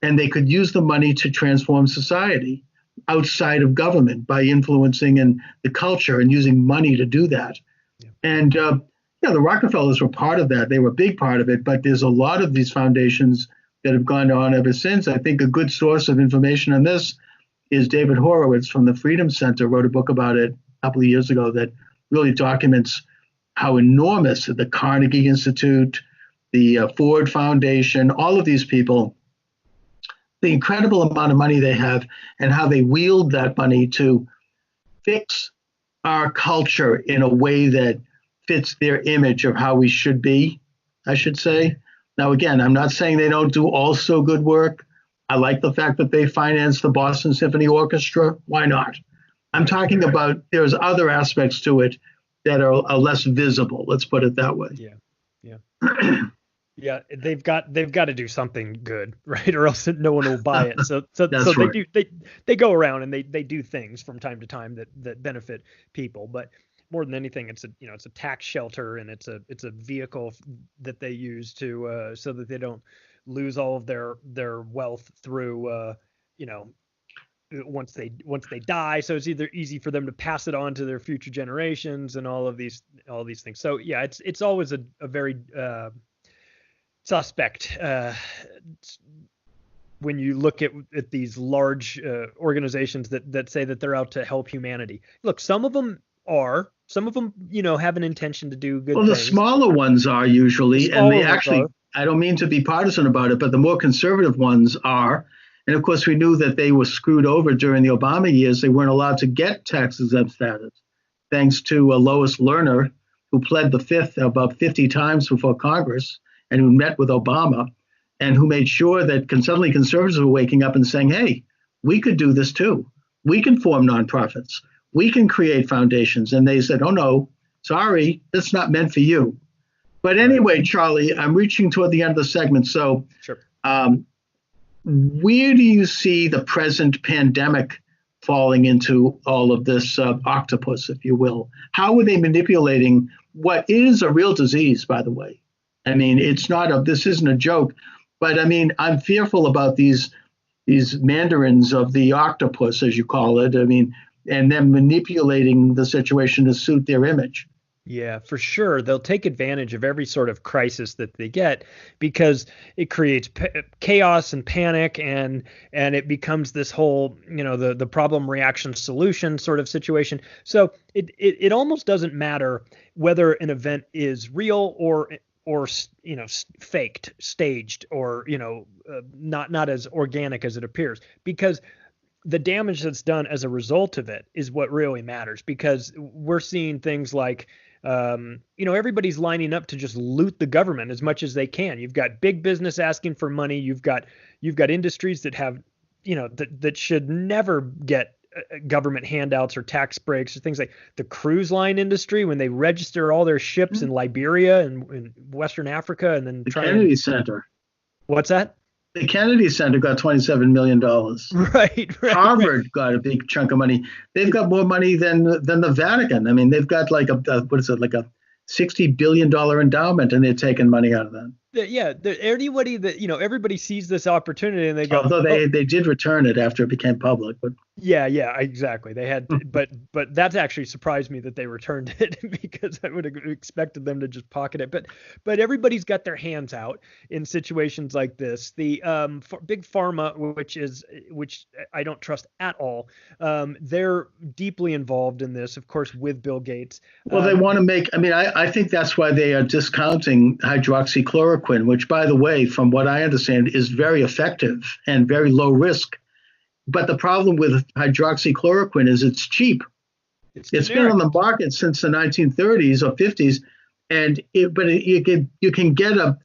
and they could use the money to transform society outside of government by influencing the culture and using money to do that. Yeah. And the Rockefellers were part of that. They were a big part of it, but there's a lot of these foundations that have gone on ever since. I think a good source of information on this is David Horowitz from the Freedom Center, wrote a book about it a couple of years ago that really documents how enormous the Carnegie Institute, the Ford Foundation, all of these people, the incredible amount of money they have and how they wield that money to fix our culture in a way that fits their image of how we should be, I should say. Now, again, I'm not saying they don't do also good work. I like the fact that they finance the Boston Symphony Orchestra. Why not? I'm talking about there's other aspects to it that are less visible. Let's put it that way. Yeah. Yeah, they've got to do something good, right? Or else no one will buy it. So right. they go around and they do things from time to time that benefit people. But more than anything, it's a tax shelter, and it's a vehicle that they use to so that they don't lose all of their wealth through once they die. So it's either easy for them to pass it on to their future generations and all these things. So yeah, it's always a very suspect when you look at these large organizations that say that they're out to help humanity. Look, some of them have an intention to do good things. The smaller ones are usually, and they actually, I don't mean to be partisan about it, but the more conservative ones are. And of course, we knew that they were screwed over during the Obama years. They weren't allowed to get tax-exempt status, thanks to Lois Lerner, who pled the fifth about 50 times before Congress and who met with Obama and who made sure that suddenly conservatives were waking up and saying, hey, we could do this too. We can form nonprofits. We can create foundations. And they said, oh, no, sorry, that's not meant for you. But anyway, Charlie, I'm reaching toward the end of the segment. So sure. Where do you see the present pandemic falling into all of this octopus, if you will? How are they manipulating what is a real disease, by the way? I mean, this isn't a joke, but I mean, I'm fearful about these mandarins of the octopus, as you call it. I mean, and them manipulating the situation to suit their image. Yeah, for sure. They'll take advantage of every sort of crisis that they get because it creates chaos and panic, and it becomes this whole, the problem reaction solution sort of situation. So it almost doesn't matter whether an event is real or faked, staged, or not as organic as it appears, because the damage that's done as a result of it is what really matters. Because we're seeing things like everybody's lining up to just loot the government as much as they can. You've got big business asking for money. You've got industries that have that should never get government handouts or tax breaks or things like the cruise line industry when they register all their ships in Liberia and in Western Africa and then Kennedy Center. What's that? The Kennedy Center got $27 million. Right. Harvard got a big chunk of money. They've got more money than the Vatican. I mean, they've got like a $60 billion endowment, and they're taking money out of that. Yeah, anybody that everybody sees this opportunity and they go. Although they did return it after it became public, but yeah, exactly. They had, but that actually surprised me that they returned it because I would have expected them to just pocket it. But everybody's got their hands out in situations like this. The big pharma, which I don't trust at all, they're deeply involved in this, of course, with Bill Gates. Well, they want to make. I mean, I think that's why they are discounting hydroxychloroquine, which, by the way, from what I understand, is very effective and very low risk. But the problem with hydroxychloroquine is it's cheap. It's been on the market since the 1930s or 50s, and you can get a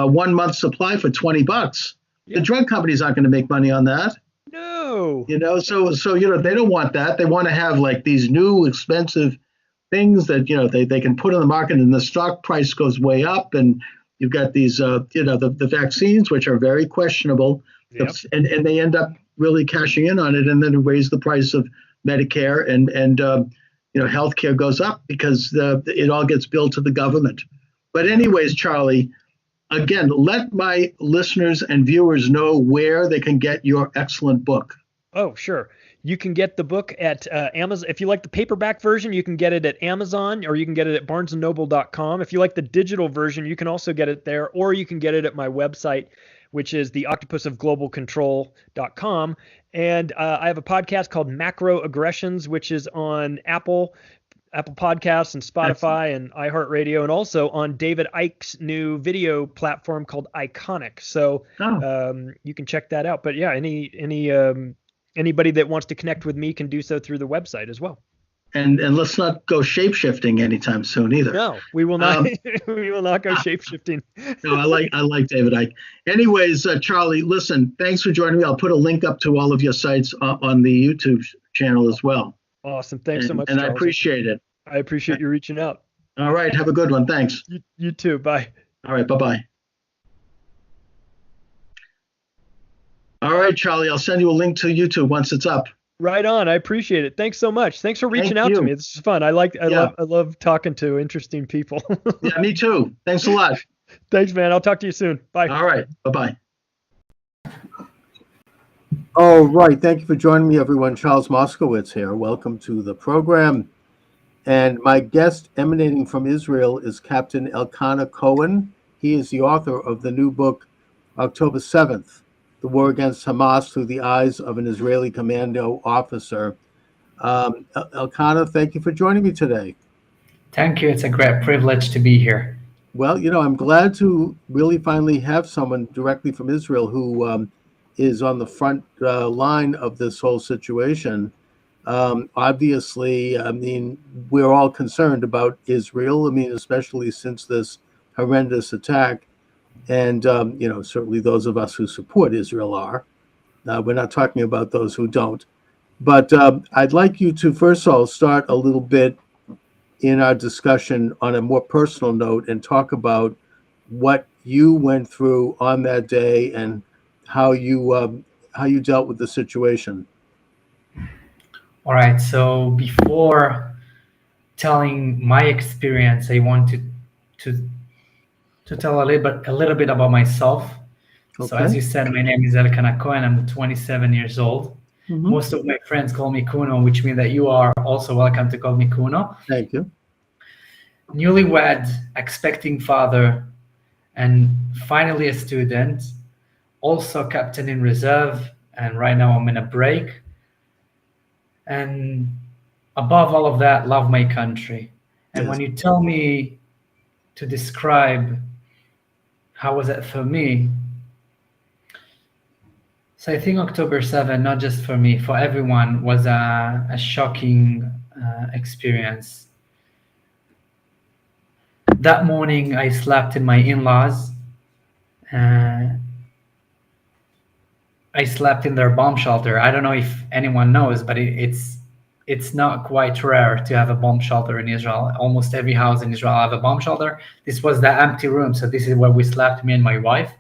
1 month supply for $20. Yeah. The drug companies aren't going to make money on that. No. So they don't want that. They want to have like these new expensive things that they can put on the market, and the stock price goes way up, and you've got these the vaccines, which are very questionable. Yep. And they end up really cashing in on it, and then raise the price of Medicare, and healthcare goes up because it all gets billed to the government. But anyways, Charlie, again, let my listeners and viewers know where they can get your excellent book. Oh, sure. You can get the book at Amazon. If you like the paperback version, you can get it at Amazon, or you can get it at barnesandnoble.com. If you like the digital version, you can also get it there, or you can get it at my website, which is theoctopusofglobalcontrol.com. And I have a podcast called Macro Aggressions, which is on Apple Podcasts and Spotify and iHeartRadio, and also on David Icke's new video platform called Iconic. So you can check that out. But yeah, anybody that wants to connect with me can do so through the website as well. And let's not go shape-shifting anytime soon either. No, we will not. We will not go shape-shifting. No, I like David Icke. Anyways, Charlie, listen, thanks for joining me. I'll put a link up to all of your sites on the YouTube channel as well. Awesome. Thanks so much, and Charles. I appreciate it. I appreciate you reaching out. All right. Have a good one. Thanks. You too. Bye. All right. Bye-bye. All right, Charlie, I'll send you a link to YouTube once it's up. Right on. I appreciate it. Thanks so much. Thanks for reaching out to me. This is fun. I love talking to interesting people. Yeah, me too. Thanks a lot. Thanks, man. I'll talk to you soon. Bye. All right. Bye-bye. All right. Thank you for joining me, everyone. Charles Moskowitz here. Welcome to the program. And my guest emanating from Israel is Captain Elkanah Cohen. He is the author of the new book, October 7th, The War Against Hamas Through the Eyes of an Israeli Commando Officer. Elkanah, thank you for joining me today. Thank you. It's a great privilege to be here. Well, I'm glad to really finally have someone directly from Israel who is on the front line of this whole situation. Obviously, we're all concerned about Israel, especially since this horrendous attack. And, certainly those of us who support Israel are. We're not talking about those who don't. But I'd like you to, first of all, start a little bit in our discussion on a more personal note and talk about what you went through on that day and how you dealt with the situation. All right. So before telling my experience, I wanted to tell a little bit about myself. Okay. So as you said, my name is Elkanah Cohen. I'm 27 years old. Mm-hmm. Most of my friends call me Kuno, which means that you are also welcome to call me Kuno. Thank you. Newlywed, expecting father, and finally a student, also captain in reserve, and right now I'm in a break. And above all of that, love my country. And yes. When you tell me to describe how was it for me? So I think October 7th, not just for me, for everyone, was a shocking experience. That morning, I slept in my in-laws. I slept in their bomb shelter. I don't know if anyone knows, but it's not quite rare to have a bomb shelter in Israel. Almost every house in Israel have a bomb shelter. This was the empty room, so this is where we slept, me and my wife.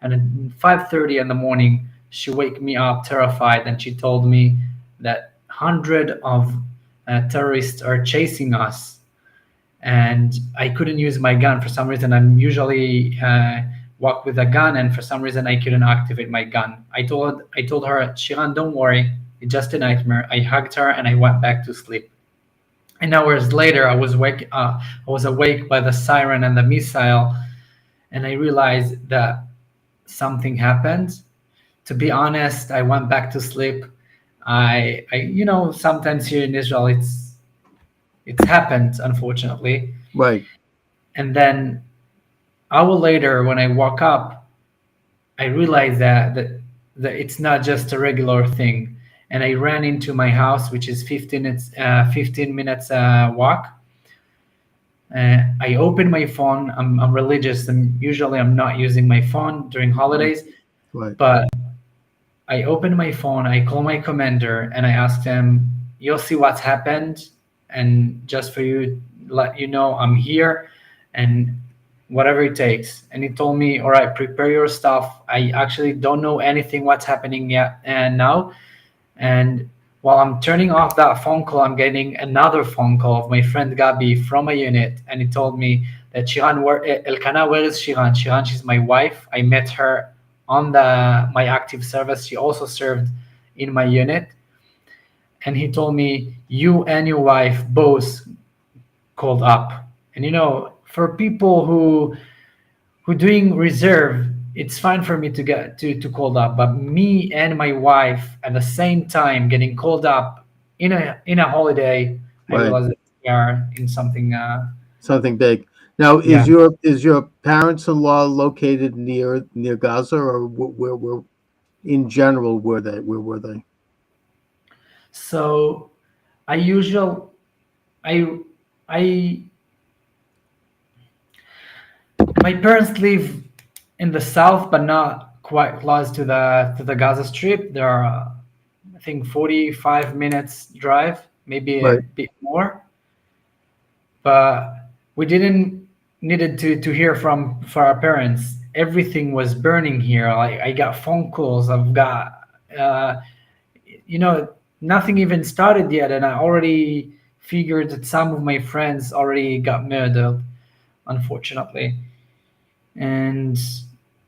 And at 5:30 in the morning, she wake me up terrified, and she told me that 100 of terrorists are chasing us, and I couldn't use my gun for some reason. I'm usually walk with a gun, and for some reason I couldn't activate my gun. I told her, Shiran, don't worry, it's just a nightmare. I hugged her and I went back to sleep. And hours later, I was awake by the siren and the missile, and I realized that something happened. To be honest, I went back to sleep. I sometimes here in Israel, it's happened, unfortunately. Right. And then hour later, when I woke up, I realized that it's not just a regular thing. And I ran into my house, which is 15 minutes walk. I opened my phone. I'm religious, and usually I'm not using my phone during holidays. Right. But I opened my phone, I called my commander, and I asked him, you'll see what's happened, and just for you, let you know I'm here, and whatever it takes. And he told me, all right, prepare your stuff. I actually don't know anything what's happening yet and now. And while I'm turning off that phone call, I'm getting another phone call of my friend Gabi from a unit, and he told me that Shiran, Elkana, where is Shiran? Shiran, she's my wife. I met her on my active service. She also served in my unit. And he told me, you and your wife both called up. And for people who doing reserve, it's fine for me to get to called up. But me and my wife at the same time getting called up in a holiday, Right. I realized that we are in something big. Now, is Yeah. your parents-in-law located near Gaza, or where in general were they? Where were they? So my parents live in the south, but not quite close to the Gaza Strip. There are, I think, 45 minutes drive, maybe a Right. bit more. But we didn't needed to hear for our parents. Everything was burning here. I got phone calls. I've got nothing even started yet, and I already figured that some of my friends already got murdered, unfortunately. And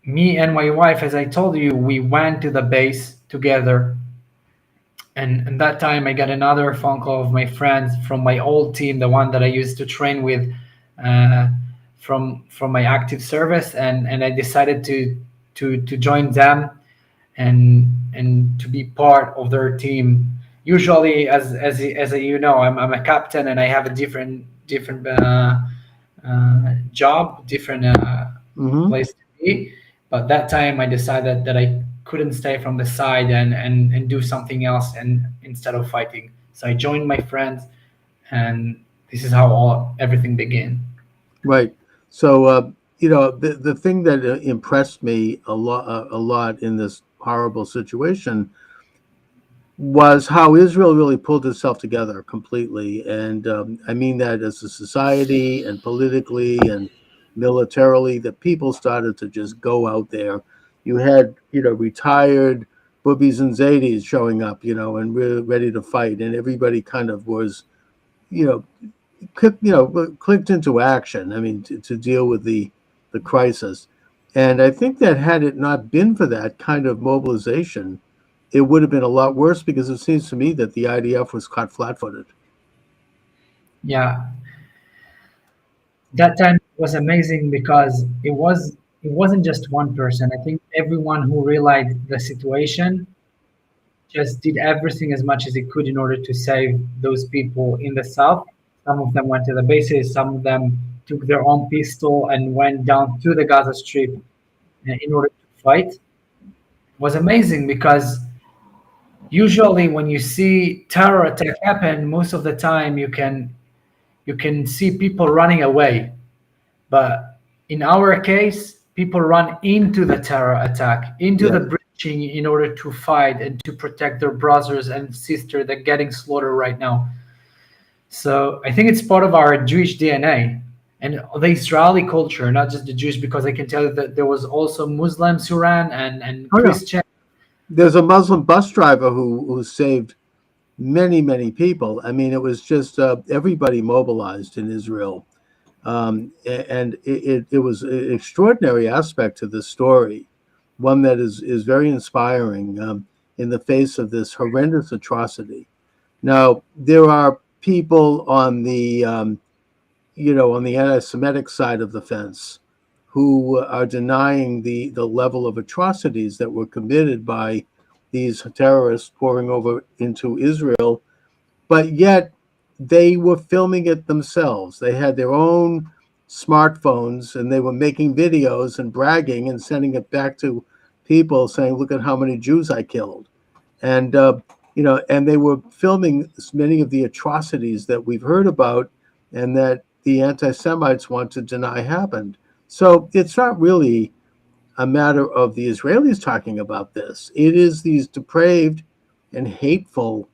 me and my wife, as I told you, we went to the base together. And that time I got another phone call of my friends from my old team, the one that I used to train with from my active service, and I decided to join them and to be part of their team. Usually, as you know, I'm a captain, and I have a different job, different place to be. But that time I decided that I couldn't stay from the side and do something else, and instead of fighting. So I joined my friends, and this is how everything began. Right. So the thing that impressed me a lot in this horrible situation was how Israel really pulled itself together completely, and I mean that as a society and politically and militarily, the people started to just go out there. You had retired boobies and zadies showing up, and really ready to fight, and everybody kind of was, clicked into action. I mean, to deal with the crisis. And I think that had it not been for that kind of mobilization, it would have been a lot worse, because it seems to me that the IDF was caught flat-footed. Yeah, that time was amazing because it wasn't just one person. I think everyone who realized the situation just did everything as much as it could in order to save those people in the south. Some of them went to the bases, some of them took their own pistol and went down to the Gaza Strip in order to fight. It was amazing because usually when you see terror attack happen, most of the time you can see people running away. But in our case, people run into the terror attack, into the breaching in order to fight and to protect their brothers and sisters that are getting slaughtered right now. So I think it's part of our Jewish DNA. and the Israeli culture, not just the Jewish, because I can tell you that there was also Muslims who ran and Christian. There's a Muslim bus driver who saved many people. I mean, it was just everybody mobilized in Israel, and it was an extraordinary aspect to this story, one that is very inspiring in the face of this horrendous atrocity. Now, there are people on the on the anti-Semitic side of the fence who are denying the level of atrocities that were committed by these terrorists pouring over into Israel, but yet they were filming it themselves. They had their own smartphones and they were making videos and bragging and sending it back to people saying, look at how many Jews I killed. And, and they were filming many of the atrocities that we've heard about and that the anti-Semites want to deny happened. So it's not really a matter of the Israelis talking about this. It is these depraved and hateful,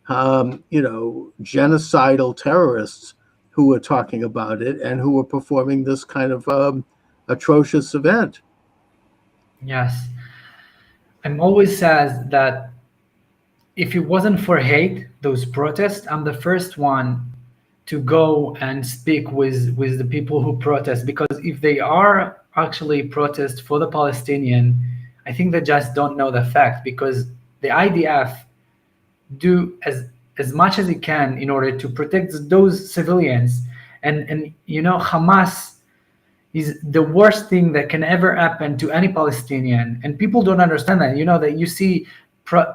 genocidal terrorists who are talking about it and who are performing this kind of atrocious event. Yes. I'm always sad that if it wasn't for hate, those protests, I'm the first one to go and speak with the people who protest, because if they are actually protest for the Palestinian, I think they just don't know the fact, because the IDF do as much as it can in order to protect those civilians, and Hamas is the worst thing that can ever happen to any Palestinian, and people don't understand that. That you see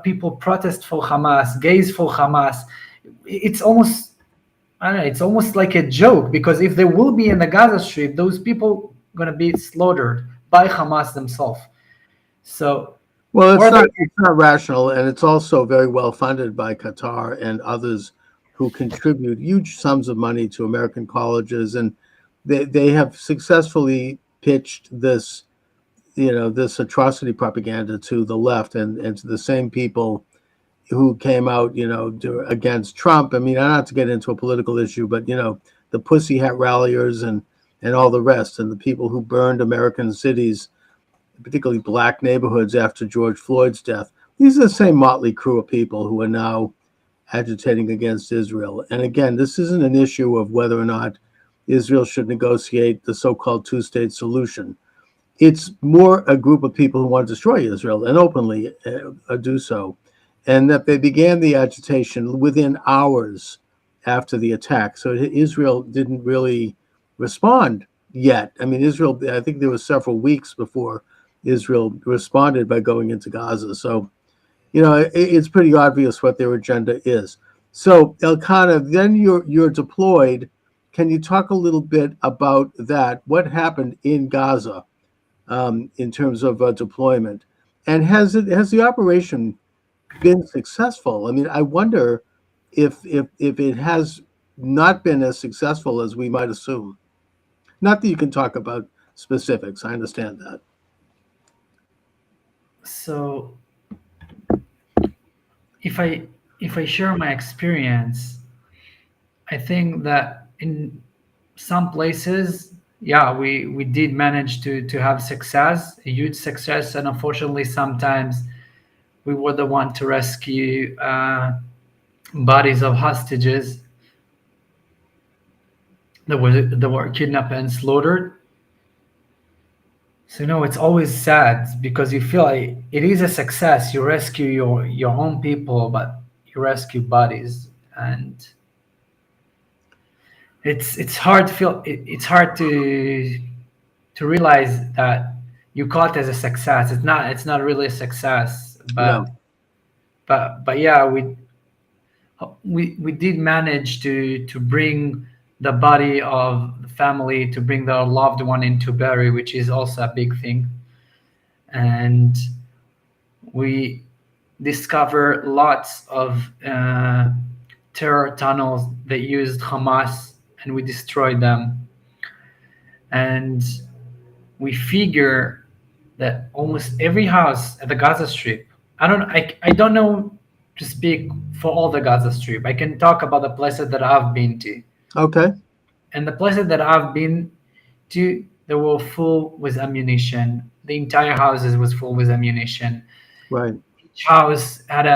people protest for Hamas, gays for Hamas. It's almost, I don't know, it's almost like a joke, because if they will be in the Gaza Strip, those people going to be slaughtered by Hamas themselves. So, well, it's not rational, and it's also very well funded by Qatar and others who contribute huge sums of money to American colleges, and they have successfully pitched this, this atrocity propaganda to the left and to the same people who came out, against Trump. I mean, not to get into a political issue, but the Pussy Hat ralliers and all the rest, and the people who burned American cities, particularly black neighborhoods after George Floyd's death. These are the same motley crew of people who are now agitating against Israel. And again, this isn't an issue of whether or not Israel should negotiate the so-called two-state solution. It's more a group of people who want to destroy Israel and openly do so. And that they began the agitation within hours after the attack. So Israel didn't really respond yet. I mean, Israel, I think there was several weeks before Israel responded by going into Gaza. So, it's pretty obvious what their agenda is. So, Elkanah, then you're deployed. Can you talk a little bit about that? What happened in Gaza in terms of deployment? And has the operation been successful? I mean, I wonder if it has not been as successful as we might assume. Not that you can talk about specifics. I understand that. So, if I share my experience, I think that in some places, we did manage to have success, a huge success, and unfortunately, sometimes we were the one to rescue bodies of hostages that were kidnapped and slaughtered. So it's always sad, because you feel like it is a success. You rescue your own people, but you rescue bodies, and it's hard to feel. It's hard to realize that you call it as a success. It's not really a success, but no. but yeah, we did manage to bring the body of the family, to bring their loved one into bury, which is also a big thing. And we discover lots of terror tunnels that used Hamas, and we destroyed them. And we figure that almost every house at the Gaza Strip, I don't know to speak for all the Gaza Strip. I can talk about the places that I've been to. Okay. and the places that I've been to, they were full with ammunition. The entire houses was full with ammunition. Right. Each house had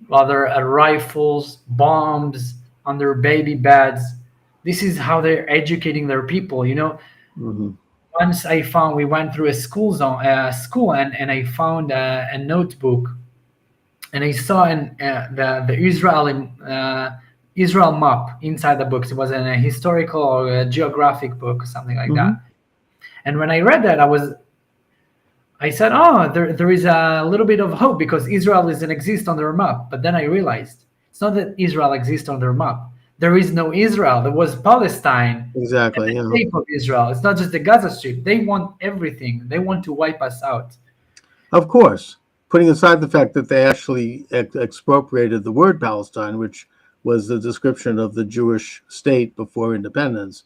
rifles, bombs on their baby beds. This is how they're educating their people, you know. Mm-hmm. Once we went through a school and I found a notebook, and I saw the Israel map inside the books. It was a historical or a geographic book or something like that. And when I read that, I said, oh, there is a little bit of hope because Israel doesn't exist on their map. But then I realized it's not that Israel exists on their map. There is no Israel. There was Palestine. Exactly. The state of Israel. It's not just the Gaza Strip. They want everything. They want to wipe us out. Of course, putting aside the fact that they actually expropriated the word Palestine, which was the description of the Jewish state before independence.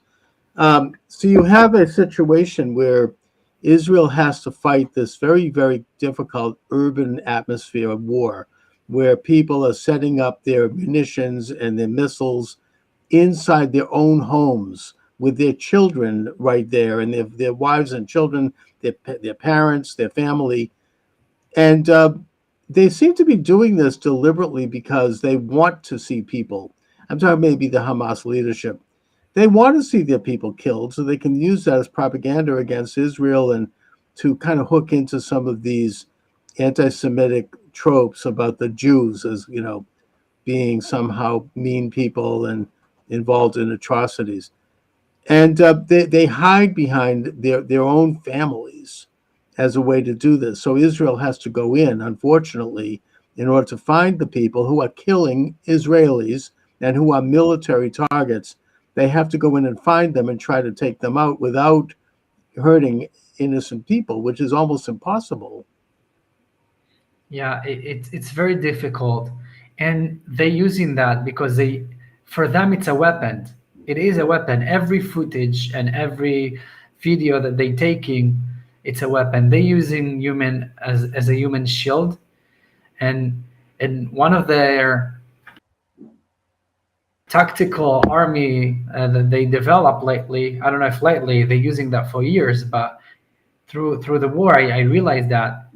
So you have a situation where Israel has to fight this very, very difficult urban atmosphere of war, where people are setting up their munitions and their missiles inside their own homes with their children right there, and their wives and children, their parents, their family. And they seem to be doing this deliberately because they want to see people. I'm talking maybe the Hamas leadership. They want to see their people killed so they can use that as propaganda against Israel and to kind of hook into some of these anti-Semitic tropes about the Jews as, you know, being somehow mean people and involved in atrocities. And they hide behind their own families as a way to do this. So Israel has to go in, unfortunately, in order to find the people who are killing Israelis and who are military targets. They have to go in and find them and try to take them out without hurting innocent people, which is almost impossible. Yeah, it's very difficult. And they're using that because for them, it's a weapon. It is a weapon. Every footage and every video that they're taking, it's a weapon. They're using human as a human shield. And one of their tactical army that they developed lately, I don't know if lately, they're using that for years, but through the war, I realized that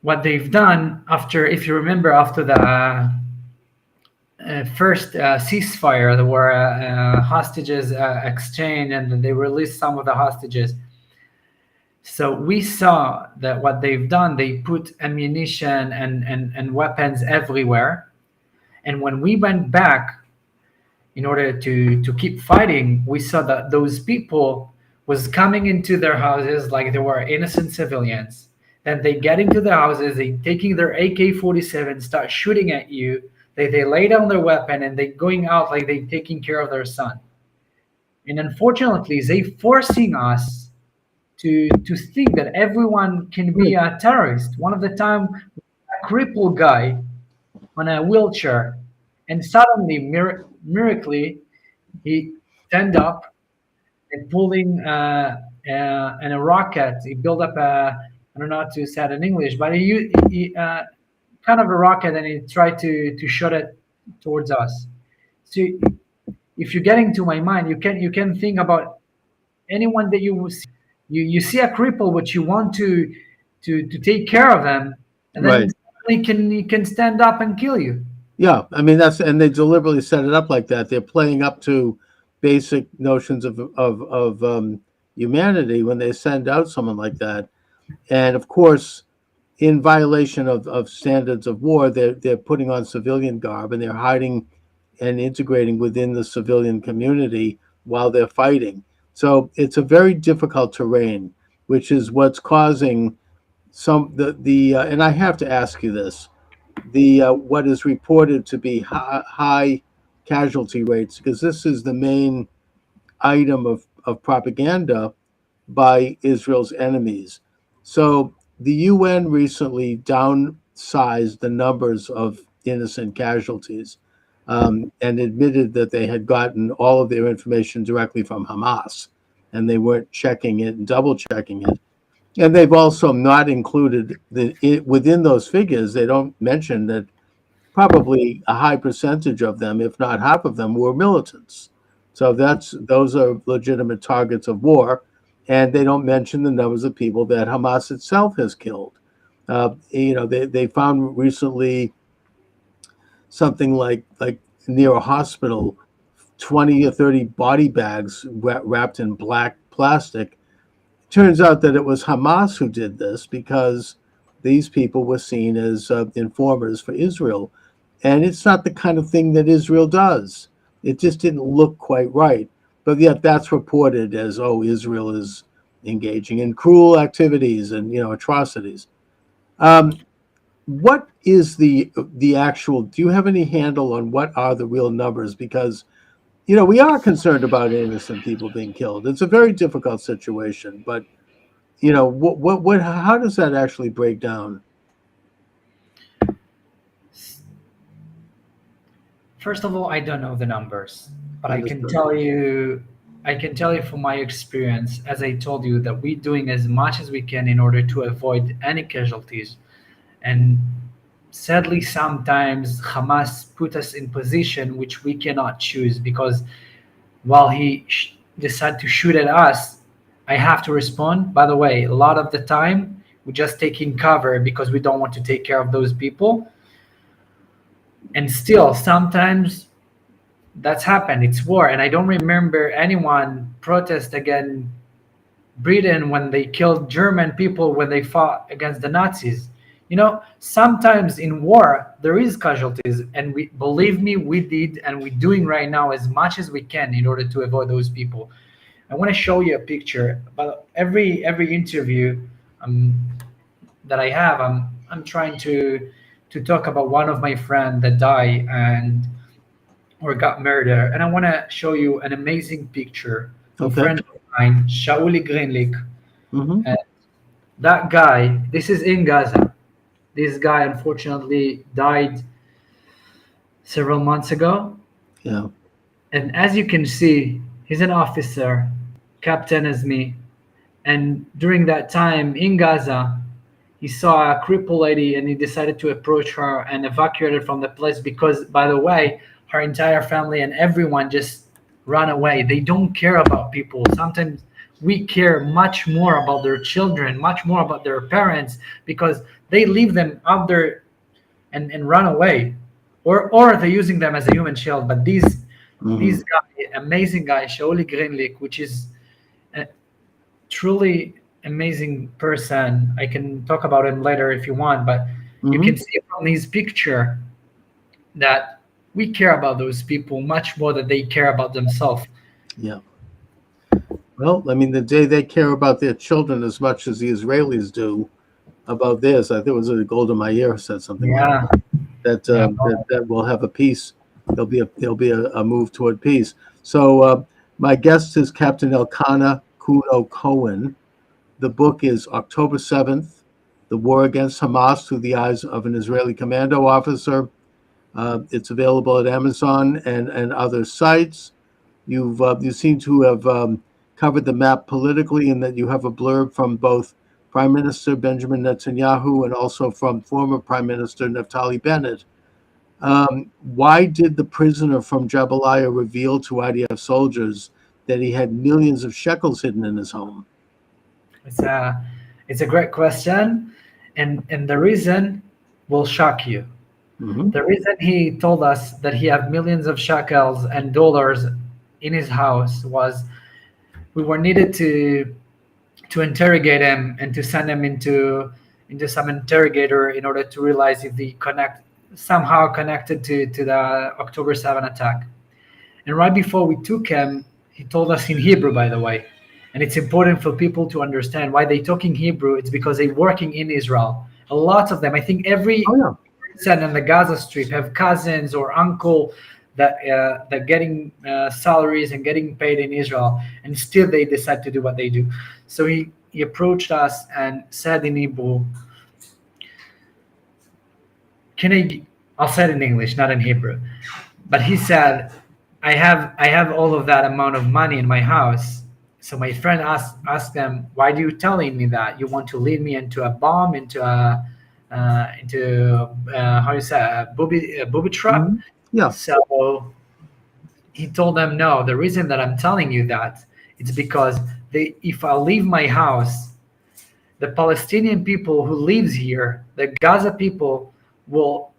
what they've done if you remember, after the first ceasefire, there were hostages exchange, and they released some of the hostages. So we saw that what they've done, they put ammunition and weapons everywhere. And when we went back in order to keep fighting, we saw that those people was coming into their houses like they were innocent civilians. Then they get into the houses, they taking their AK-47, start shooting at you. They lay down their weapon and they going out like they taking care of their son. And unfortunately, they forcing us to think that everyone can be a terrorist. One of the time, a crippled guy on a wheelchair, and suddenly, miraculously, he stand up and pulling and a rocket. He built up I don't know how to say it in English, but he kind of a rocket, and he tried to shoot it towards us. So if you're getting to my mind, you can think about anyone that you see. You see a cripple, but you want to take care of them, and then he can stand up and kill you. Yeah, I mean and they deliberately set it up like that. They're playing up to basic notions of humanity when they send out someone like that. And of course, in violation of standards of war, they're putting on civilian garb and they're hiding and integrating within the civilian community while they're fighting. So it's a very difficult terrain, which is what's causing and I have to ask you this, what is reported to be high casualty rates, because this is the main item of propaganda by Israel's enemies. So the UN recently downsized the numbers of innocent casualties and admitted that they had gotten all of their information directly from Hamas, and they weren't checking it and double checking it. And they've also not included within those figures, they don't mention that probably a high percentage of them, if not half of them, were militants. So those are legitimate targets of war, and they don't mention the numbers of people that Hamas itself has killed. They found recently something like near a hospital, 20 or 30 body bags wrapped in black plastic. Turns out that it was Hamas who did this because these people were seen as informers for Israel. And it's not the kind of thing that Israel does. It just didn't look quite right. But yet that's reported as, oh, Israel is engaging in cruel activities and, atrocities. What is the actual, do you have any handle on what are the real numbers? Because, we are concerned about innocent people being killed. It's a very difficult situation, but, how does that actually break down? First of all, I don't know the numbers, but I can tell you from my experience, as I told you, that we're doing as much as we can in order to avoid any casualties. And sadly, sometimes Hamas put us in position which we cannot choose, because while he decide to shoot at us, I have to respond. By the way, a lot of the time, we're just taking cover because we don't want to take care of those people. And still, sometimes that's happened. It's war. And I don't remember anyone protest against Britain when they killed German people when they fought against the Nazis. Sometimes in war, there is casualties. And believe me, we did, and we're doing right now as much as we can in order to avoid those people. I want to show you a picture. But every interview that I have, I'm trying to talk about one of my friends that died or got murdered. And I want to show you an amazing picture of a friend of mine, Shauli Greenlick. Mm-hmm. And that guy, this is in Gaza. This guy unfortunately died several months ago. Yeah. And as you can see, he's an officer, captain as me. And during that time in Gaza, he saw a crippled lady and he decided to approach her and evacuate her from the place because, by the way, her entire family and everyone just ran away. They don't care about people. Sometimes we care much more about their children, much more about their parents, because they leave them out there and run away. Or they're using them as a human shield. But these guy, amazing guy, Shauli Greenlick, which is a truly amazing person. I can talk about him later if you want, but you can see from his picture that we care about those people much more than they care about themselves. Yeah. Well, I mean, the day they care about their children as much as the Israelis do about theirs. I think it was Golda Meir said something like that. That will have a peace. There'll be a move toward peace. So my guest is Captain Elkanah Kuno Cohen. The book is October 7th, The War Against Hamas Through the Eyes of an Israeli Commando Officer. It's available at Amazon and other sites. You seem to have covered the map politically in that you have a blurb from both Prime Minister Benjamin Netanyahu and also from former Prime Minister Naftali Bennett. Why did the prisoner from Jabalia reveal to IDF soldiers that he had millions of shekels hidden in his home? It's a great question, and the reason will shock you. The reason he told us that he had millions of shekels and dollars in his house was we were needed to interrogate him and to send him into some interrogator in order to realize if he somehow connected to the October 7 attack. And right before we took him, he told us in Hebrew, by the way. And it's important for people to understand why they talk in Hebrew. It's because they're working in Israel. A lot of them, I think every person in the Gaza Strip have cousins or uncle that getting salaries and getting paid in Israel, and still they decide to do what they do. So he approached us and said in Hebrew, I'll say it in English, not in Hebrew. But he said, I have all of that amount of money in my house. So my friend asked them, why do you telling me that? You want to lead me into a bomb, into a how you say, a booby trap? Yeah. So he told them, no, the reason that I'm telling you that, it's because if I leave my house, the Palestinian people who lives here, the Gaza people will,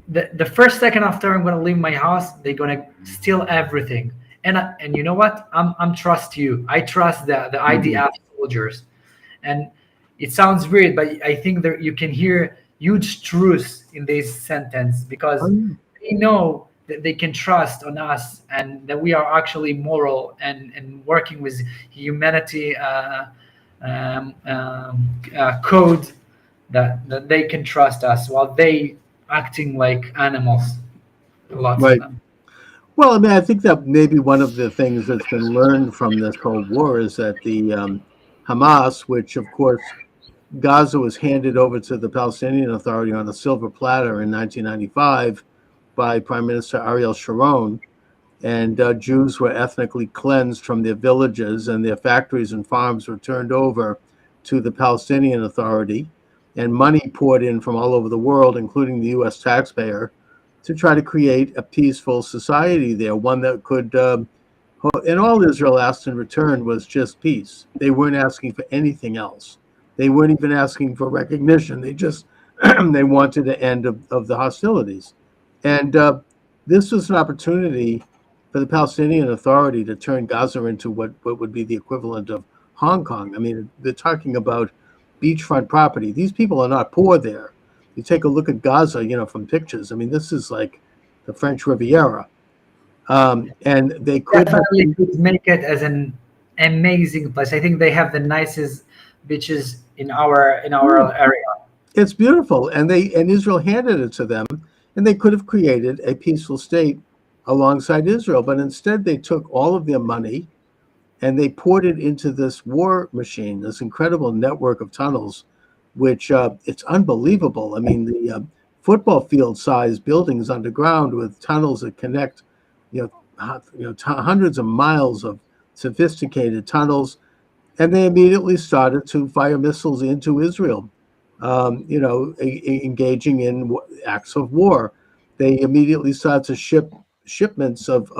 the first second after I'm going to leave my house, they're going to steal everything. And you know what? I'm trust you. I trust the IDF soldiers. And it sounds weird, but I think that you can hear huge truths in this sentence, because they know that they can trust on us and that we are actually moral and working with humanity code, that they can trust us, while they acting like animals. Lots Right. of them. Well, I mean, I think that maybe one of the things that's been learned from this whole war is that the Hamas, which of course Gaza was handed over to the Palestinian Authority on a silver platter in 1995 by Prime Minister Ariel Sharon, and Jews were ethnically cleansed from their villages, and their factories and farms were turned over to the Palestinian Authority, and money poured in from all over the world, including the U.S. taxpayer, to try to create a peaceful society there, one that could, and all Israel asked in return was just peace. They weren't asking for anything else. They weren't even asking for recognition. They just, they wanted the end of the hostilities. And this was an opportunity for the Palestinian Authority to turn Gaza into what would be the equivalent of Hong Kong. I mean, they're talking about beachfront property. These people are not poor there. You take a look at Gaza, you know, from pictures. I mean, this is like the French Riviera. And they could definitely make it as an amazing place. I think they have the nicest beaches in our area. It's beautiful, and Israel handed it to them, and they could have created a peaceful state alongside Israel, but instead they took all of their money and they poured it into this war machine, this incredible network of tunnels, which it's unbelievable. I mean, the football field-sized buildings underground with tunnels that connect, hundreds of miles of sophisticated tunnels, and they immediately started to fire missiles into Israel, engaging in acts of war. They immediately started to ship shipments of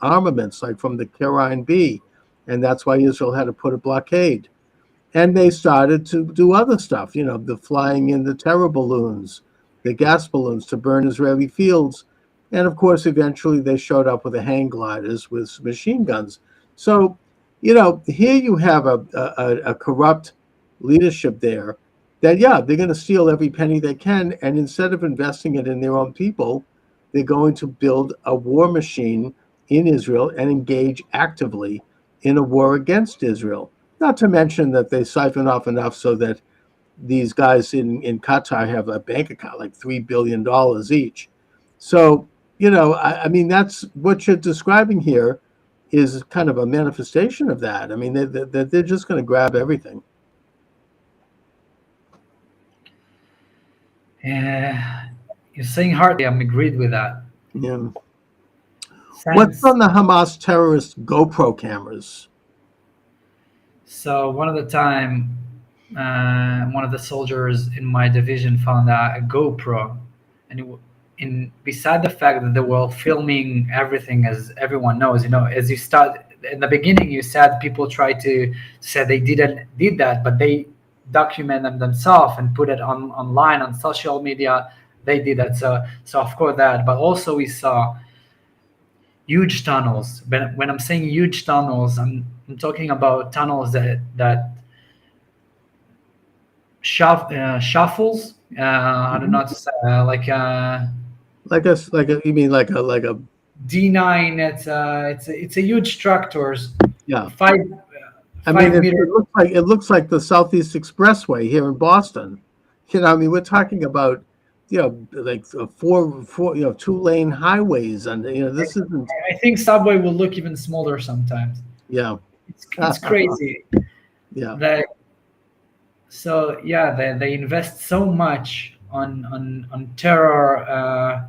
armaments, like from the Karine B, and that's why Israel had to put a blockade. And they started to do other stuff, the flying in the terror balloons, the gas balloons to burn Israeli fields. And of course, eventually they showed up with the hang gliders with machine guns. So, here you have a corrupt leadership there that, they're going to steal every penny they can. And instead of investing it in their own people, they're going to build a war machine in Israel and engage actively in a war against Israel. Not to mention that they siphon off enough so that these guys in Qatar have a bank account like $3 billion each. So, I mean, that's what you're describing here is kind of a manifestation of that. I mean, they're just going to grab everything. You're saying hardly. I'm agreed with that. Yeah. What's on the Hamas terrorist GoPro cameras? So one of the time, one of the soldiers in my division found a GoPro, and beside the fact that they were filming everything, as everyone knows, as you start in the beginning, you said people try to say they did that, but they document them themselves and put it online on social media. They did that, so of course that, but also we saw huge tunnels. When I'm saying huge tunnels, I'm talking about tunnels that shuffles. I don't know how to say, like a you mean like a D9. It's a huge structures. Yeah. It looks like the Southeast Expressway here in Boston. I mean, we're talking about like four 2-lane highways, and this isn't. I think subway will look even smaller sometimes. Yeah, it's crazy. Yeah. So they invest so much on terror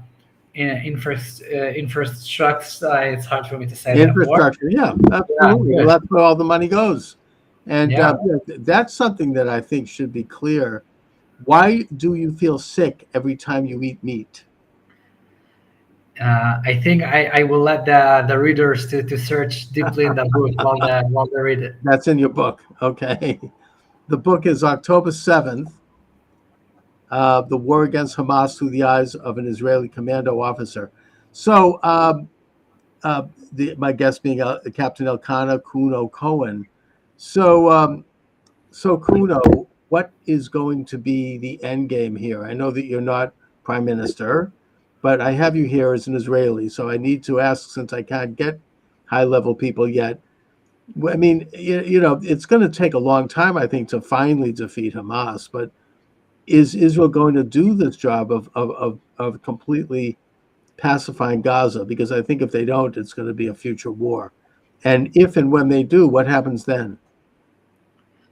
infrastructure. It's hard for me to say. Infrastructure, absolutely. Well, that's where all the money goes, and that's something that I think should be clear. Why do you feel sick every time you eat meat? I think I will let the readers to search deeply in the book while they read it. That's in your book. Okay. The book is October 7th, The War Against Hamas Through the Eyes of an Israeli Commando Officer. So my guest being Captain Elkanah Kuno Cohen. So Kuno, what is going to be the end game here? I know that you're not prime minister, but I have you here as an Israeli, so I need to ask, since I can't get high-level people yet. I mean, it's going to take a long time, I think, to finally defeat Hamas. But is Israel going to do this job of completely pacifying Gaza? Because I think if they don't, it's going to be a future war. And if and when they do, what happens then?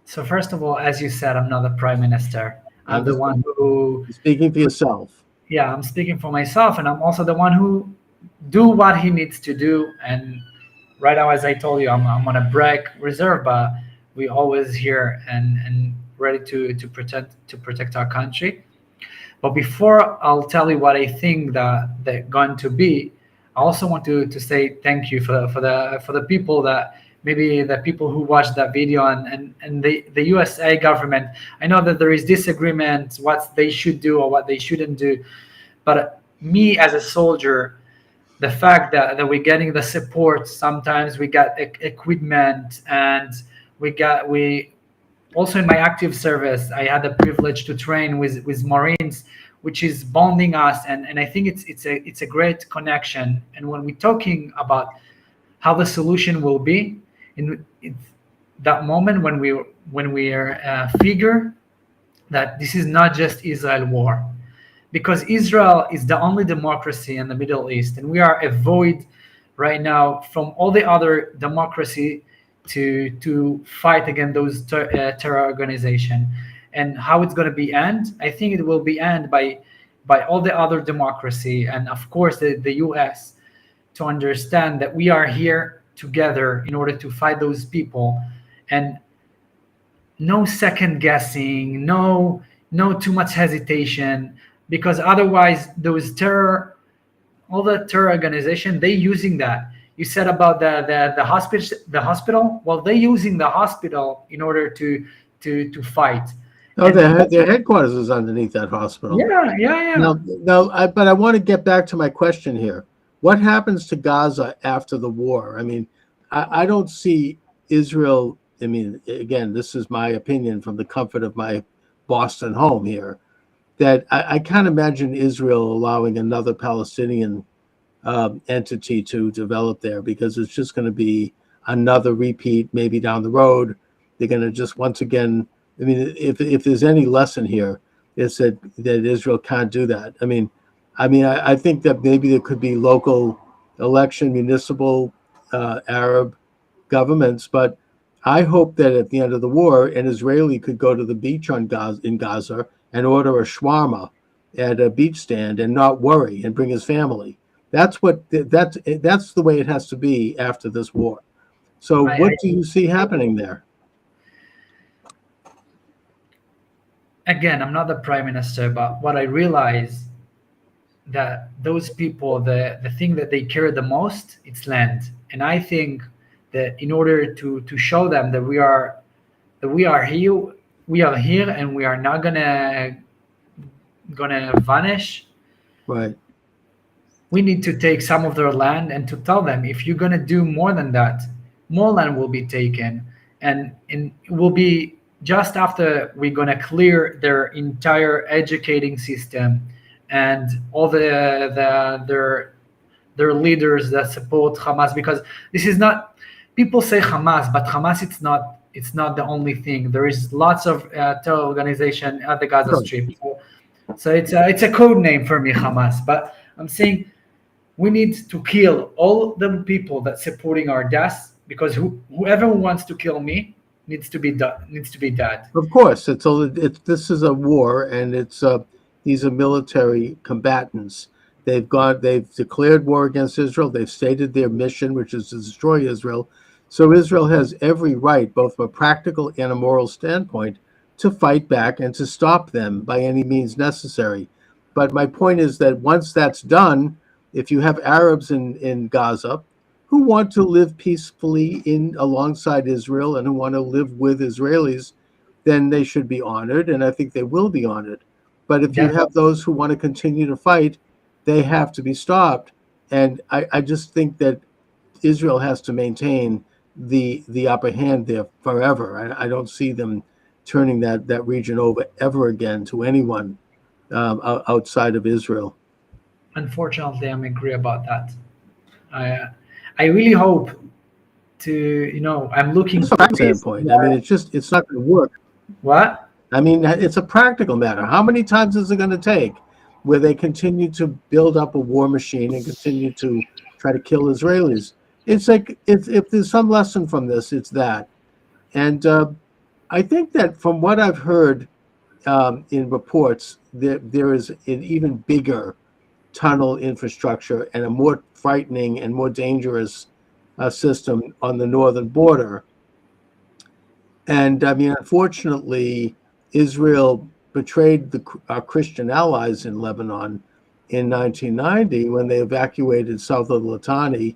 So first of all, as you said, I'm not the prime minister. I'm the one who... Speaking for yourself. Yeah, I'm speaking for myself, and I'm also the one who do what he needs to do. And right now, as I told you, I'm on a break reserve, but we always here and ready to protect our country. But before I'll tell you what I think that they're going to be, I also want to say thank you for the people that maybe the people who watched that video and the USA government. I know that there is disagreement what they should do or what they shouldn't do, but me as a soldier, the fact that we're getting the support, sometimes we got equipment, and we also in my active service, I had the privilege to train with Marines, which is bonding us, and I think it's a great connection. And when we're talking about how the solution will be, in that moment when we are figure that this is not just Israel war, because Israel is the only democracy in the Middle East, and we are a void right now from all the other democracy to fight against those terror organization. And how it's going to be end? I think it will be end by all the other democracy, and of course the US, to understand that we are here together in order to fight those people, and no second guessing, no too much hesitation, because otherwise those all the terror organization, they using that. You said about the hospital. Well, they're using the hospital in order to fight. Oh, their headquarters is underneath that hospital. Yeah. Now, but I want to get back to my question here. What happens to Gaza after the war? I mean, I don't see Israel. I mean, again, this is my opinion from the comfort of my Boston home here, that I can't imagine Israel allowing another Palestinian entity to develop there, because it's just going to be another repeat. Maybe down the road, they're going to just once again. I mean, if there's any lesson here, it's that Israel can't do that. I think that maybe there could be local election, municipal Arab governments, but I hope that at the end of the war, an Israeli could go to the beach in Gaza and order a shawarma at a beach stand and not worry and bring his family. That's the way it has to be after this war. So what do you see happening there? Again, I'm not the prime minister, but what I realize that those people, the thing that they care the most, it's land. And I think that in order to show them that we are here and we are not gonna vanish, right? We need to take some of their land and to tell them, if you're gonna do more than that, more land will be taken, and it will be just after we're gonna clear their entire educating system and all their leaders that support Hamas, because this is not, people say Hamas, but Hamas it's not the only thing. There is lots of terror organization at the Gaza Strip, so it's a code name for me, Hamas. But I'm saying we need to kill all the people that supporting our deaths, because whoever wants to kill me needs to be dead. Of course, this is a war, and these are military combatants. They've declared war against Israel. They've stated their mission, which is to destroy Israel. So Israel has every right, both from a practical and a moral standpoint, to fight back and to stop them by any means necessary. But my point is that once that's done, if you have Arabs in Gaza who want to live peacefully alongside Israel and who want to live with Israelis, then they should be honored, and I think they will be honored. But if you have those who want to continue to fight, they have to be stopped. And I just think that Israel has to maintain the upper hand there forever. I don't see them turning that region over ever again to anyone outside of Israel. Unfortunately, I'm agree about that. I really hope to, I'm looking from that standpoint. I mean, it's not going to work. What? I mean, it's a practical matter. How many times is it going to take where they continue to build up a war machine and continue to try to kill Israelis? It's like, if there's some lesson from this, it's that. And I think that from what I've heard in reports, there is an even bigger tunnel infrastructure and a more frightening and more dangerous system on the northern border. And I mean, unfortunately, Israel betrayed our Christian allies in Lebanon in 1990 when they evacuated south of Litani,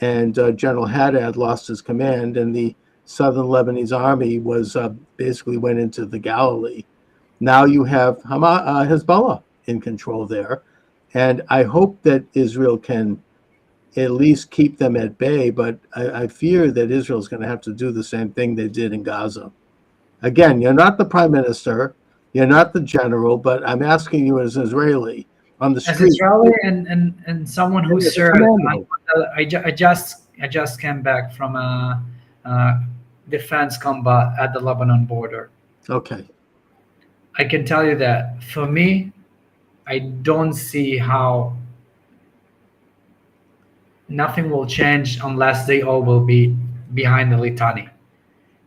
and General Haddad lost his command, and the southern Lebanese army was basically went into the Galilee. Now you have Hezbollah in control there, and I hope that Israel can at least keep them at bay, but I fear that Israel is going to have to do the same thing they did in Gaza. Again, you're not the prime minister, you're not the general, but I'm asking you as an Israeli on the street. As Israeli and someone who served, I just came back from a defense combat at the Lebanon border. Okay. I can tell you that for me, I don't see how nothing will change unless they all will be behind the Litani,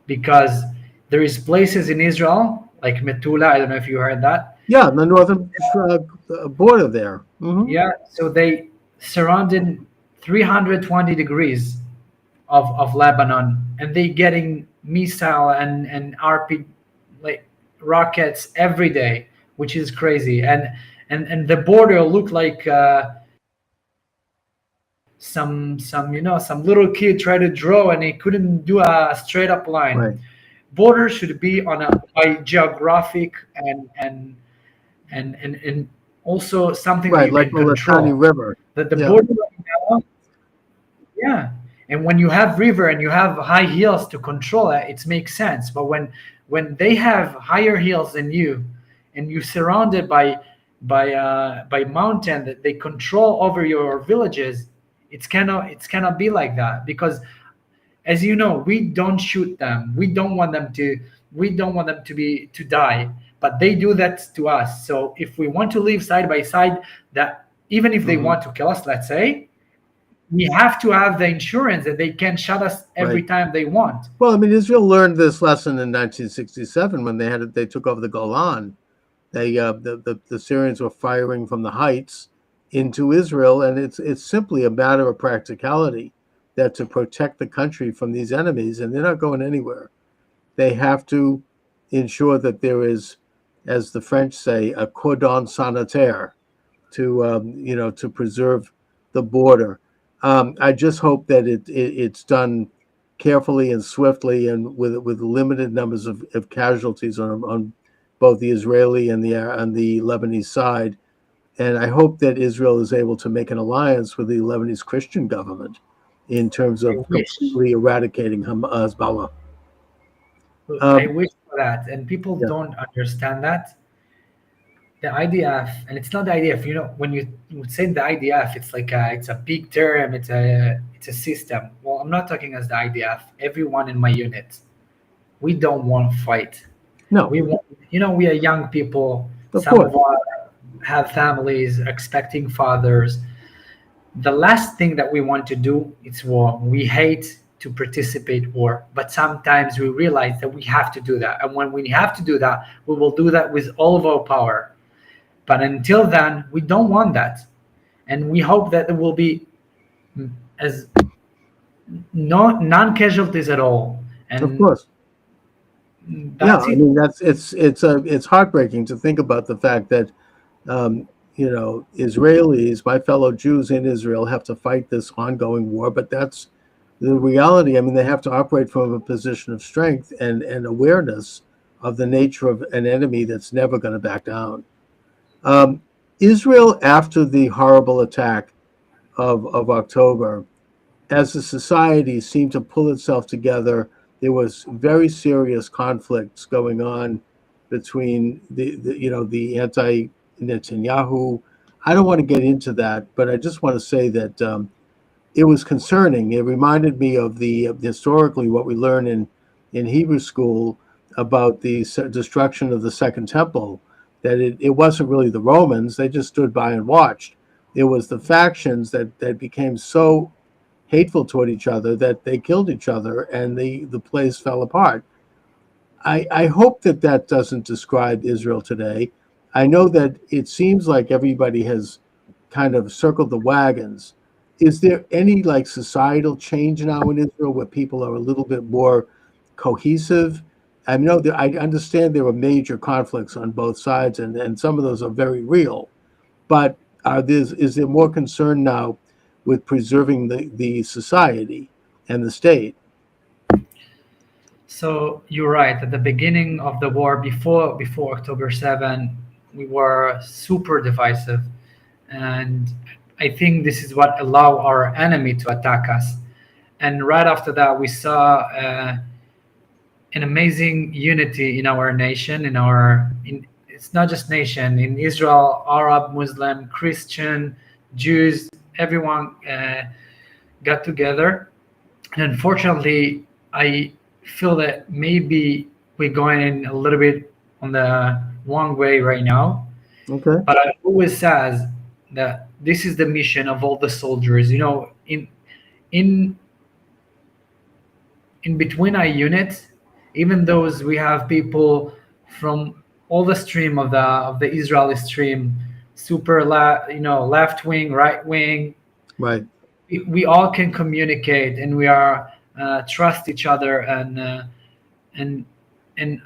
because there is places in Israel like Metula. I don't know if you heard that. Yeah, the northern border there. Mm-hmm. Yeah, so they surrounded 320 degrees of Lebanon, and they getting missile and RP like rockets every day, which is crazy. And the border looked like some little kid tried to draw and he couldn't do a straight up line. Right. Border should be on by geographic and also something right, that you like can the control. Litani River. That the border right now, yeah. And when you have river and you have high hills to control it, it makes sense. But when they have higher hills than you, and you surrounded by mountain that they control over your villages, it's cannot be like that, because as you know, we don't shoot them. We don't want them to die, but they do that to us. So if we want to live side by side, that even if they want to kill us, let's say, we have to have the insurance that they can shut us every time they want. Well, I mean, Israel learned this lesson in 1967 when they took over the Golan. The Syrians were firing from the heights into Israel, and it's simply a matter of practicality that to protect the country from these enemies, and they're not going anywhere. They have to ensure that there is, as the French say, a cordon sanitaire to preserve the border. I just hope that it's done carefully and swiftly, and with limited numbers of casualties on both the Israeli and the Lebanese side. And I hope that Israel is able to make an alliance with the Lebanese Christian government in terms of completely eradicating Hezbollah. I wish for that, and people don't understand that. The IDF, and it's not the IDF. When you say the IDF, it's like it's a big term. It's a system. Well, I'm not talking as the IDF. Everyone in my unit, we don't want to fight. No, we want. We are young people. Some of us have families, expecting fathers. The last thing that we want to do is war. We hate to participate in war, but sometimes we realize that we have to do that. And when we have to do that, we will do that with all of our power. But until then, we don't want that. And we hope that there will be as non-casualties at all. And of course. I mean, it's heartbreaking to think about the fact that Israelis, my fellow Jews in Israel, have to fight this ongoing war, but that's the reality. I mean, they have to operate from a position of strength and awareness of the nature of an enemy that's never going to back down. Israel, after the horrible attack of October, as a society, seemed to pull itself together. There was very serious conflicts going on between the anti-Netanyahu. I don't want to get into that, but I just want to say that it was concerning. It reminded me of historically what we learn in Hebrew school about the destruction of the Second Temple, that it wasn't really the Romans. They just stood by and watched. It was the factions that became so hateful toward each other that they killed each other, and the place fell apart. I hope that doesn't describe Israel today. I know that it seems like everybody has kind of circled the wagons. Is there any societal change now in Israel where people are a little bit more cohesive? I know that I understand there are major conflicts on both sides, and some of those are very real. But is there more concern now with preserving the society and the state? So you're right. At the beginning of the war, before October 7, we were super divisive, and I think this is what allowed our enemy to attack us. And right after that, we saw an amazing unity in our nation. It's not just nation, in Israel, Arab, Muslim, Christian, Jews, everyone got together. And unfortunately, I feel that maybe we're going a little bit on the wrong way right now. Okay. But I always says that this is the mission of all the soldiers. In between our units, even though we have people from all the stream of the Israeli stream, super left wing, right wing, right? We all can communicate, and we are trust each other, and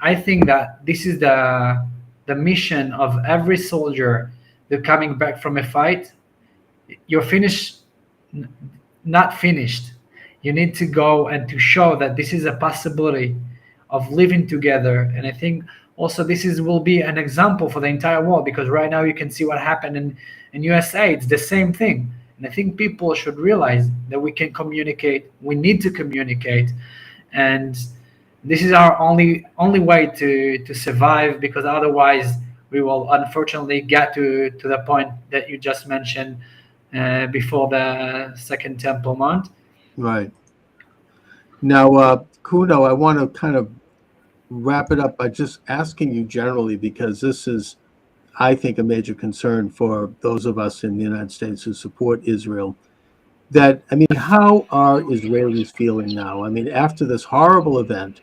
I think that this is the mission of every soldier that coming back from a fight. You're finished, not finished. You need to go and to show that this is a possibility of living together. And I think also this will be an example for the entire world, because right now you can see what happened in USA. It's the same thing. And I think people should realize that we can communicate. We need to communicate, and this is our only way to survive, because otherwise we will unfortunately get to the point that you just mentioned before the Second Temple Mount. Right. Now, Kuno, I want to kind of wrap it up by just asking you generally, because this is, I think, a major concern for those of us in the United States who support Israel. How are Israelis feeling now? I mean, after this horrible event,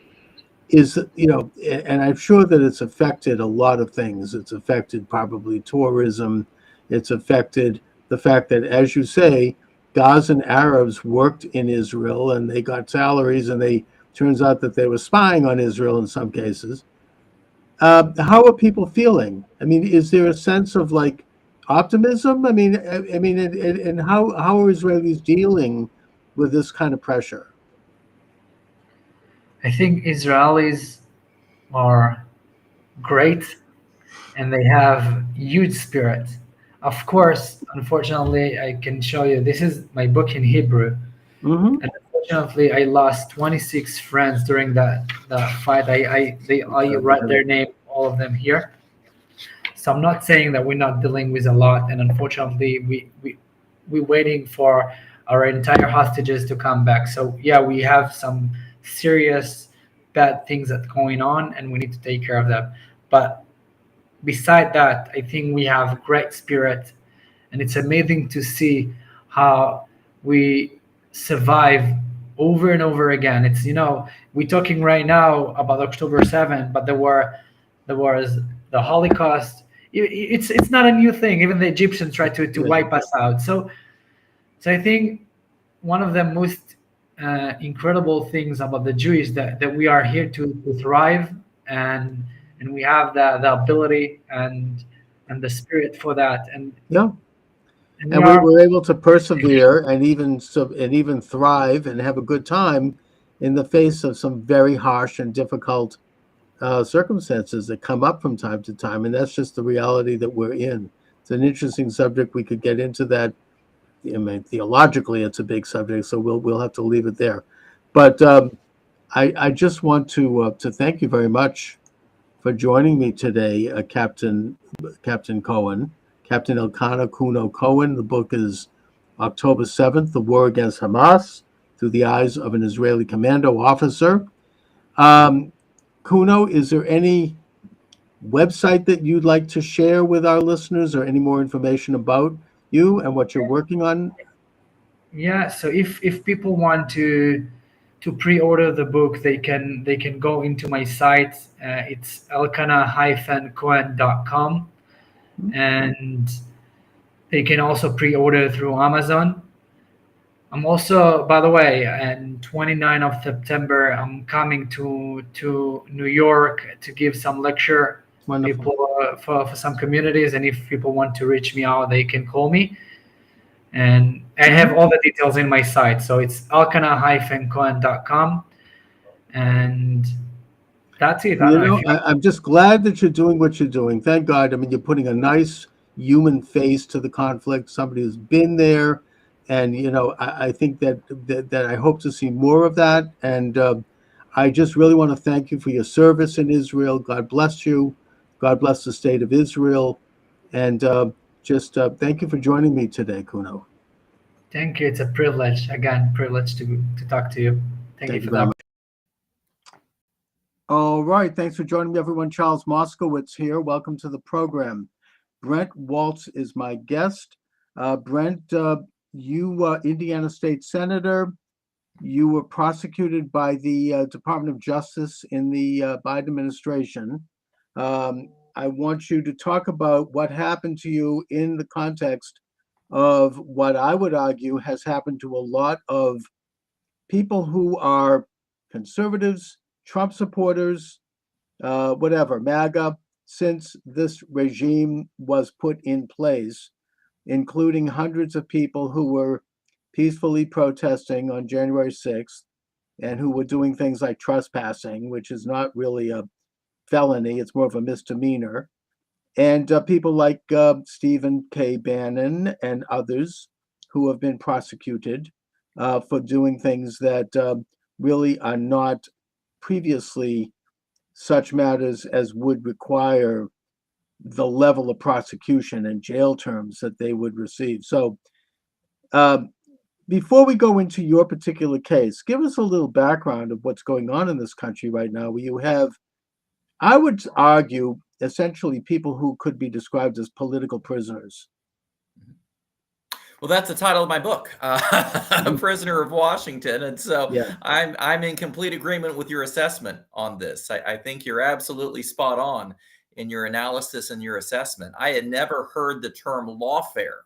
and I'm sure that it's affected a lot of things. It's affected probably tourism. It's affected the fact that, as you say, Gazan Arabs worked in Israel and they got salaries, and turns out that they were spying on Israel in some cases. How are people feeling? I mean, is there a sense of optimism? And how are Israelis dealing with this kind of pressure? I think Israelis are great, and they have huge spirit. Of course, unfortunately, I can show you, this is my book in Hebrew. Mm-hmm. And unfortunately, I lost 26 friends during that fight. I write their name, all of them here. So I'm not saying that we're not dealing with a lot, and unfortunately, we're waiting for our entire hostages to come back. So yeah, we have some serious bad things that's going on, and we need to take care of them. But beside that, I think we have great spirit, and it's amazing to see how we survive over and over again. It's, we're talking right now about October 7, but there was the Holocaust. It's not a new thing. Even the Egyptians tried to wipe us out. So I think one of the most incredible things about the Jews that we are here to thrive, and we have the ability and and the spirit for that. And yeah. And we were able to persevere and even thrive and have a good time in the face of some very harsh and difficult circumstances that come up from time to time. And that's just the reality that we're in. It's an interesting subject. We could get into that. I mean, theologically, it's a big subject, so we'll have to leave it there. But I just want to thank you very much for joining me today, Captain Cohen. Captain Elkanah Kuno Cohen. The book is October 7th, The War Against Hamas, Through the Eyes of an Israeli Commando Officer. Kuno, is there any website that you'd like to share with our listeners, or any more information about you and what you're working on? Yeah, so if people want to pre-order the book, they can go into my site. It's elkanah-cohen.com. And they can also pre-order through Amazon. I'm also, by the way, on 29th of September, I'm coming to New York to give some lecture people for some communities. And if people want to reach me out, they can call me. And I have all the details in my site. So it's elkanah-cohen.com. And that's it. I'm just glad that you're doing what you're doing. Thank God. I mean, you're putting a nice human face to the conflict. Somebody who's been there, and I think that I hope to see more of that. And I just really want to thank you for your service in Israel. God bless you. God bless the state of Israel. And thank you for joining me today, Kuno. Thank you. It's a privilege. Again, privilege to talk to you. Thank you for that. All right. Thanks for joining me, everyone. Charles Moskowitz here. Welcome to the program. Brent Waltz is my guest. Brent, you Indiana State Senator. You were prosecuted by the Department of Justice in the Biden administration. I want you to talk about what happened to you in the context of what I would argue has happened to a lot of people who are conservatives, Trump supporters, whatever, MAGA, since this regime was put in place, including hundreds of people who were peacefully protesting on January 6th and who were doing things like trespassing, which is not really a felony, it's more of a misdemeanor. And people like Stephen K. Bannon and others who have been prosecuted for doing things that really are not previously such matters as would require the level of prosecution and jail terms that they would receive. So before we go into your particular case, give us a little background of what's going on in this country right now, where you have, I would argue, essentially people who could be described as political prisoners. Well, that's the title of my book, A Prisoner of Washington. And so yeah. I'm in complete agreement with your assessment on this. I think you're absolutely spot on in your analysis and your assessment. I had never heard the term lawfare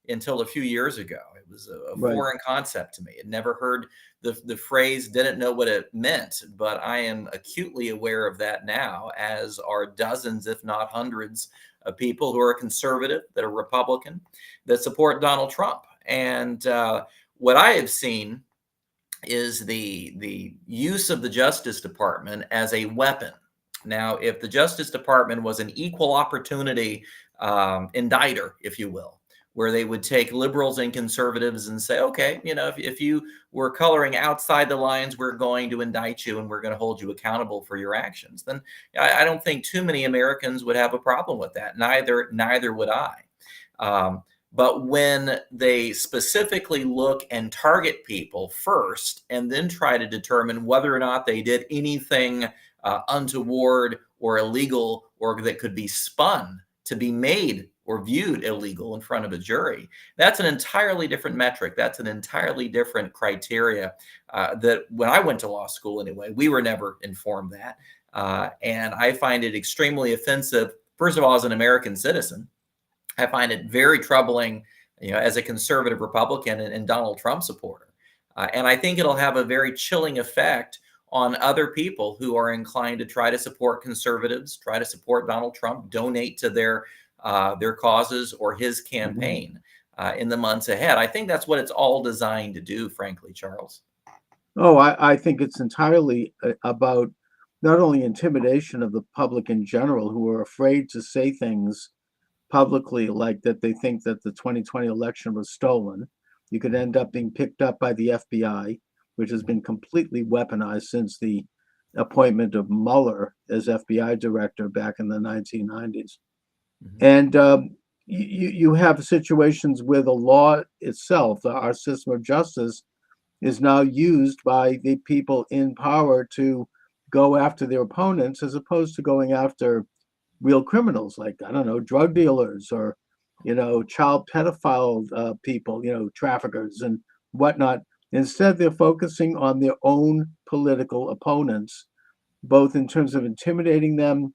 until a few years ago. It was a foreign concept to me. I'd never heard the phrase, didn't know what it meant, but I am acutely aware of that now, as are dozens, if not hundreds, of people who are conservative, that are Republican, that support Donald Trump. And what I have seen is the use of the Justice Department as a weapon. Now, if the Justice Department was an equal opportunity indicter, if you will, where they would take liberals and conservatives and say, okay, if you were coloring outside the lines, we're going to indict you and we're going to hold you accountable for your actions, then I don't think too many Americans would have a problem with that. Neither would I. But when they specifically look and target people first and then try to determine whether or not they did anything untoward or illegal, or that could be spun to be made or viewed illegal in front of a jury, that's an entirely different metric. That's an entirely different criteria that when I went to law school anyway, we were never informed that. And I find it extremely offensive. First of all, as an American citizen, I find it very troubling, as a conservative Republican and Donald Trump supporter. And I think it'll have a very chilling effect on other people who are inclined to try to support conservatives, try to support Donald Trump, donate to their their causes or his campaign in the months ahead. I think that's what it's all designed to do, frankly, Charles. Oh, I think it's entirely about not only intimidation of the public in general, who are afraid to say things publicly like that they think that the 2020 election was stolen. You could end up being picked up by the FBI, which has been completely weaponized since the appointment of Mueller as FBI director back in the 1990s. And you have situations where the law itself, our system of justice, is now used by the people in power to go after their opponents, as opposed to going after real criminals like, I don't know, drug dealers or, child pedophile people, traffickers and whatnot. Instead, they're focusing on their own political opponents, both in terms of intimidating them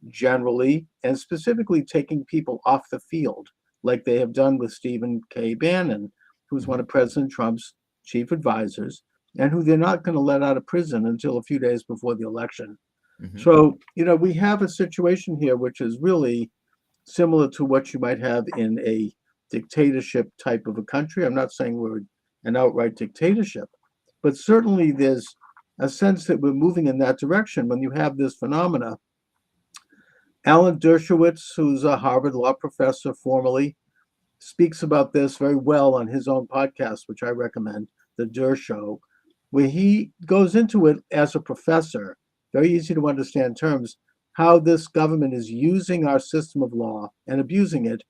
generally and specifically taking people off the field, like they have done with Stephen K. Bannon, who's one of President Trump's chief advisors, and who they're not going to let out of prison until a few days before the election. So, we have a situation here which is really similar to what you might have in a dictatorship type of a country. I'm not saying we're an outright dictatorship, but certainly there's a sense that we're moving in that direction when you have this phenomena. Alan Dershowitz, who's a Harvard law professor formerly, speaks about this very well on his own podcast, which I recommend, The Der Show, where he goes into it as a professor, very easy to understand terms, how this government is using our system of law and abusing it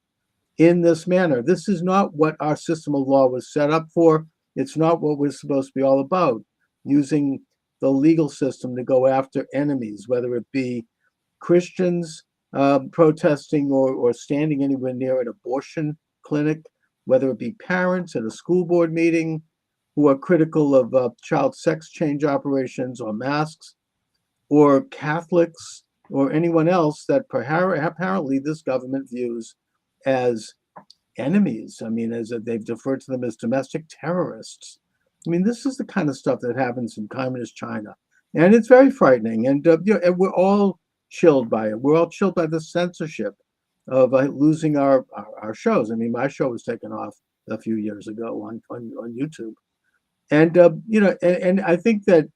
in this manner. This is not what our system of law was set up for. It's not what we're supposed to be all about, using the legal system to go after enemies, whether it be Christians protesting or standing anywhere near an abortion clinic, whether it be parents at a school board meeting who are critical of child sex change operations or masks, or Catholics or anyone else that apparently this government views as enemies. I mean, as they've deferred to them as domestic terrorists. I mean, this is the kind of stuff that happens in communist China, and it's very frightening. And and we're all chilled by it. We're all chilled by the censorship of losing our shows. I mean, my show was taken off a few years ago on YouTube, and and I think that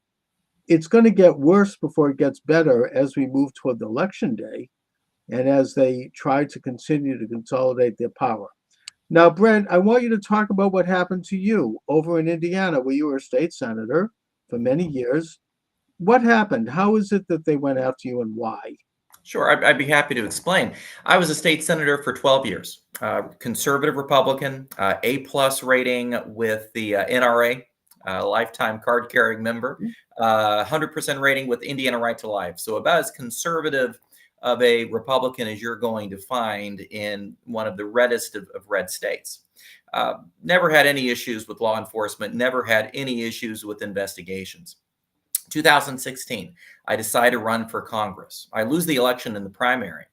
it's going to get worse before it gets better as we move toward the election day, and as they try to continue to consolidate their power. Now, Brent, I want you to talk about what happened to you over in Indiana, where you were a state senator for many years. What happened? How is it that they went after you, and why? Sure, I'd be happy to explain. I was a state senator for 12 years, conservative Republican, A+ rating with the NRA, lifetime card-carrying member, 100% rating with Indiana Right to Life. So about as conservative of a Republican as you're going to find in one of the reddest of red states. Never had any issues with law enforcement, never had any issues with investigations. 2016, I decided to run for Congress. I lose the election in the primary.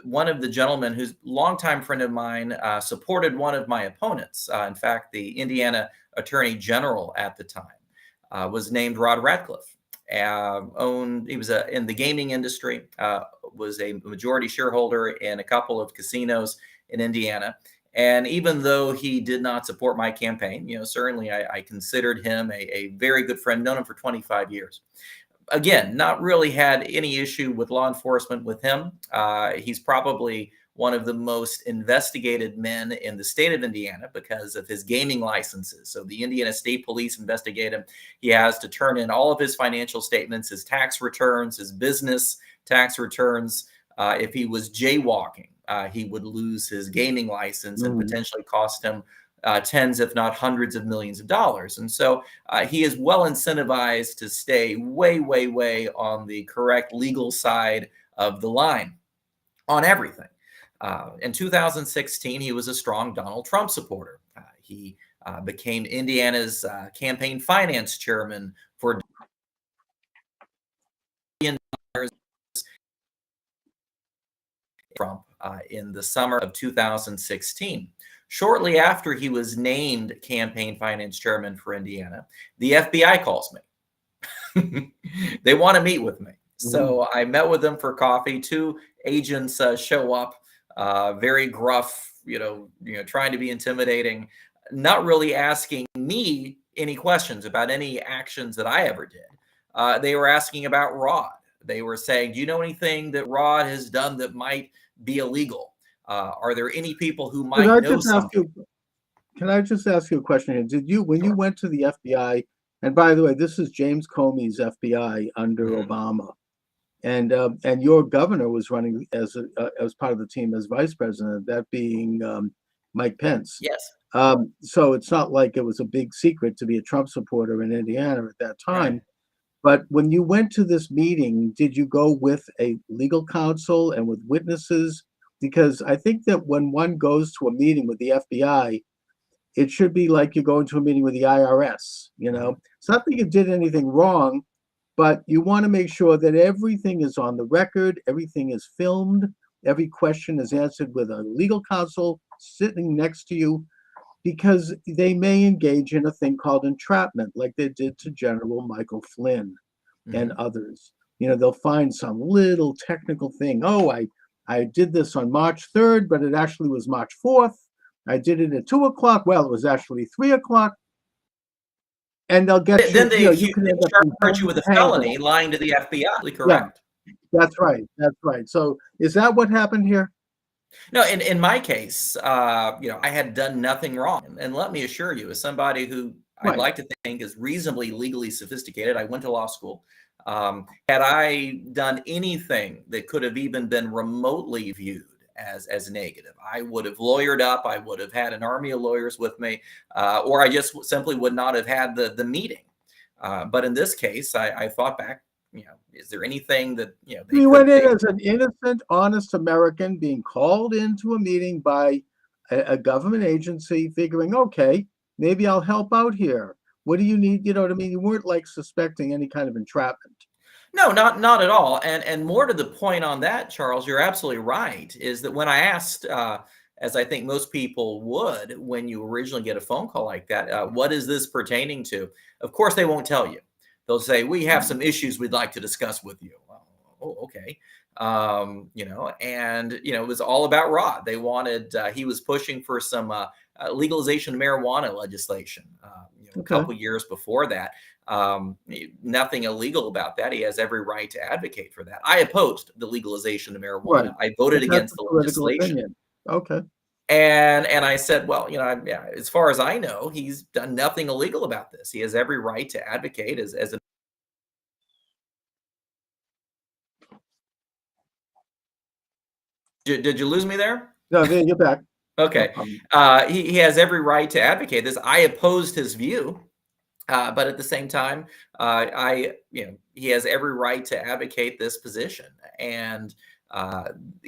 One of the gentlemen who's a longtime friend of mine supported one of my opponents. In fact, the Indiana Attorney General at the time was named Rod Radcliffe. He was in the gaming industry, was a majority shareholder in a couple of casinos in Indiana. And even though he did not support my campaign, certainly I considered him a very good friend, known him for 25 years. Again, not really had any issue with law enforcement with him. He's probably one of the most investigated men in the state of Indiana because of his gaming licenses. So the Indiana State Police investigate him. He has to turn in all of his financial statements, his tax returns, his business tax returns. If he was jaywalking, he would lose his gaming license and potentially cost him tens, if not hundreds of millions of dollars. And so he is well incentivized to stay way, way, way on the correct legal side of the line on everything. In 2016, he was a strong Donald Trump supporter. He became Indiana's campaign finance chairman for Trump in the summer of 2016. Shortly after he was named campaign finance chairman for Indiana, the FBI calls me. They want to meet with me. So I met with them for coffee. Two agents show up very gruff, trying to be intimidating, not really asking me any questions about any actions that I ever did. They were asking about Rod. They were saying, do you know anything that Rod has done that might be illegal? Are there any people who might know something? Can I just ask you a question here? Did you, when you went to the FBI, and by the way, this is James Comey's FBI under Obama, and your governor was running as part of the team as vice president, that being Mike Pence. Yes. So it's not like it was a big secret to be a Trump supporter in Indiana at that time. Right. But when you went to this meeting, did you go with a legal counsel and with witnesses? Because I think that when one goes to a meeting with the FBI, it should be like you're going to a meeting with the IRS. It's not that you did anything wrong, but you want to make sure that everything is on the record, everything is filmed, every question is answered with a legal counsel sitting next to you, because they may engage in a thing called entrapment, like they did to General Michael Flynn and others. They'll find some little technical thing. Oh, I did this on March 3rd, but it actually was March 4th. I did it at 2 o'clock. Well, it was actually 3 o'clock. And they'll get then they you can charge you with a felony, lying to the FBI. Correct. Yeah, that's right. That's right. So is that what happened here? No, in my case, I had done nothing wrong. And let me assure you, as somebody who I'd like to think is reasonably legally sophisticated, I went to law school. Had I done anything that could have even been remotely viewed as negative, I would have lawyered up. I would have had an army of lawyers with me, or I just simply would not have had the meeting. But in this case, I thought back, is there anything that, you went in as an innocent, honest American being called into a meeting by a government agency, figuring, okay, maybe I'll help out here. What do you need? You know what I mean? You weren't like suspecting any kind of entrapment. No, not at all. And more to the point on that, Charles, you're absolutely right, is that when I asked, as I think most people would when you originally get a phone call like that, what is this pertaining to? Of course, they won't tell you. They'll say, we have some issues we'd like to discuss with you. Oh, okay. And, it was all about Rod. They wanted, he was pushing for some legalization of marijuana legislation, a couple years before that. Nothing illegal about that. He has every right to advocate for that. I opposed the legalization of marijuana. Right. I voted against the legislation. Opinion. Okay. And I said, well, as far as I know, he's done nothing illegal about this. He has every right to advocate as a. Did you lose me there? No, you're back. Okay. He has every right to advocate this. I opposed his view, but at the same time, he has every right to advocate this position. And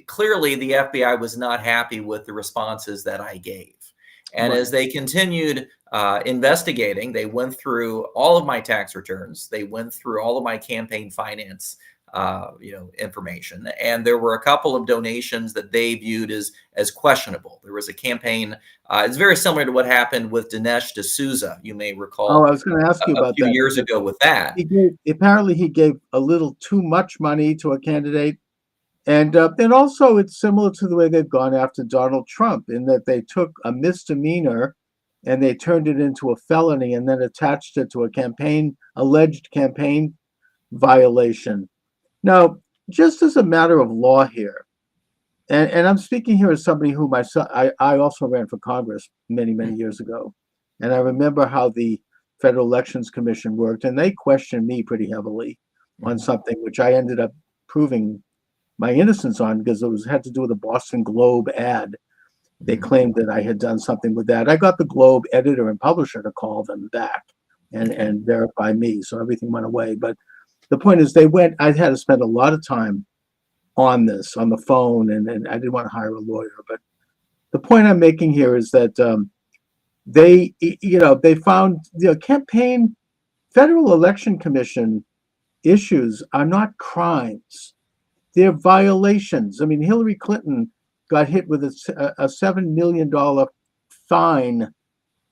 clearly the FBI was not happy with the responses that I gave. And as they continued investigating, they went through all of my tax returns. They went through all of my campaign finance information. And there were a couple of donations that they viewed as questionable. There was a campaign. It's very similar to what happened with Dinesh D'Souza. You may recall. Oh, I was going to ask you about that. A few years ago with that. Apparently he gave a little too much money to a candidate. And also it's similar to the way they've gone after Donald Trump, in that they took a misdemeanor and they turned it into a felony and then attached it to a alleged campaign violation. Now, just as a matter of law here, and I'm speaking here as somebody who I also ran for Congress many, many years ago. And I remember how the Federal Elections Commission worked, and they questioned me pretty heavily on something which I ended up proving my innocence on, because it had to do with a Boston Globe ad. They claimed that I had done something with that. I got the Globe editor and publisher to call them back and verify me, so everything went away. But the point is, I had to spend a lot of time on this, on the phone, and I didn't want to hire a lawyer. But the point I'm making here is that they found campaign, Federal Election Commission issues are not crimes. They're violations. I mean, Hillary Clinton got hit with a $7 million fine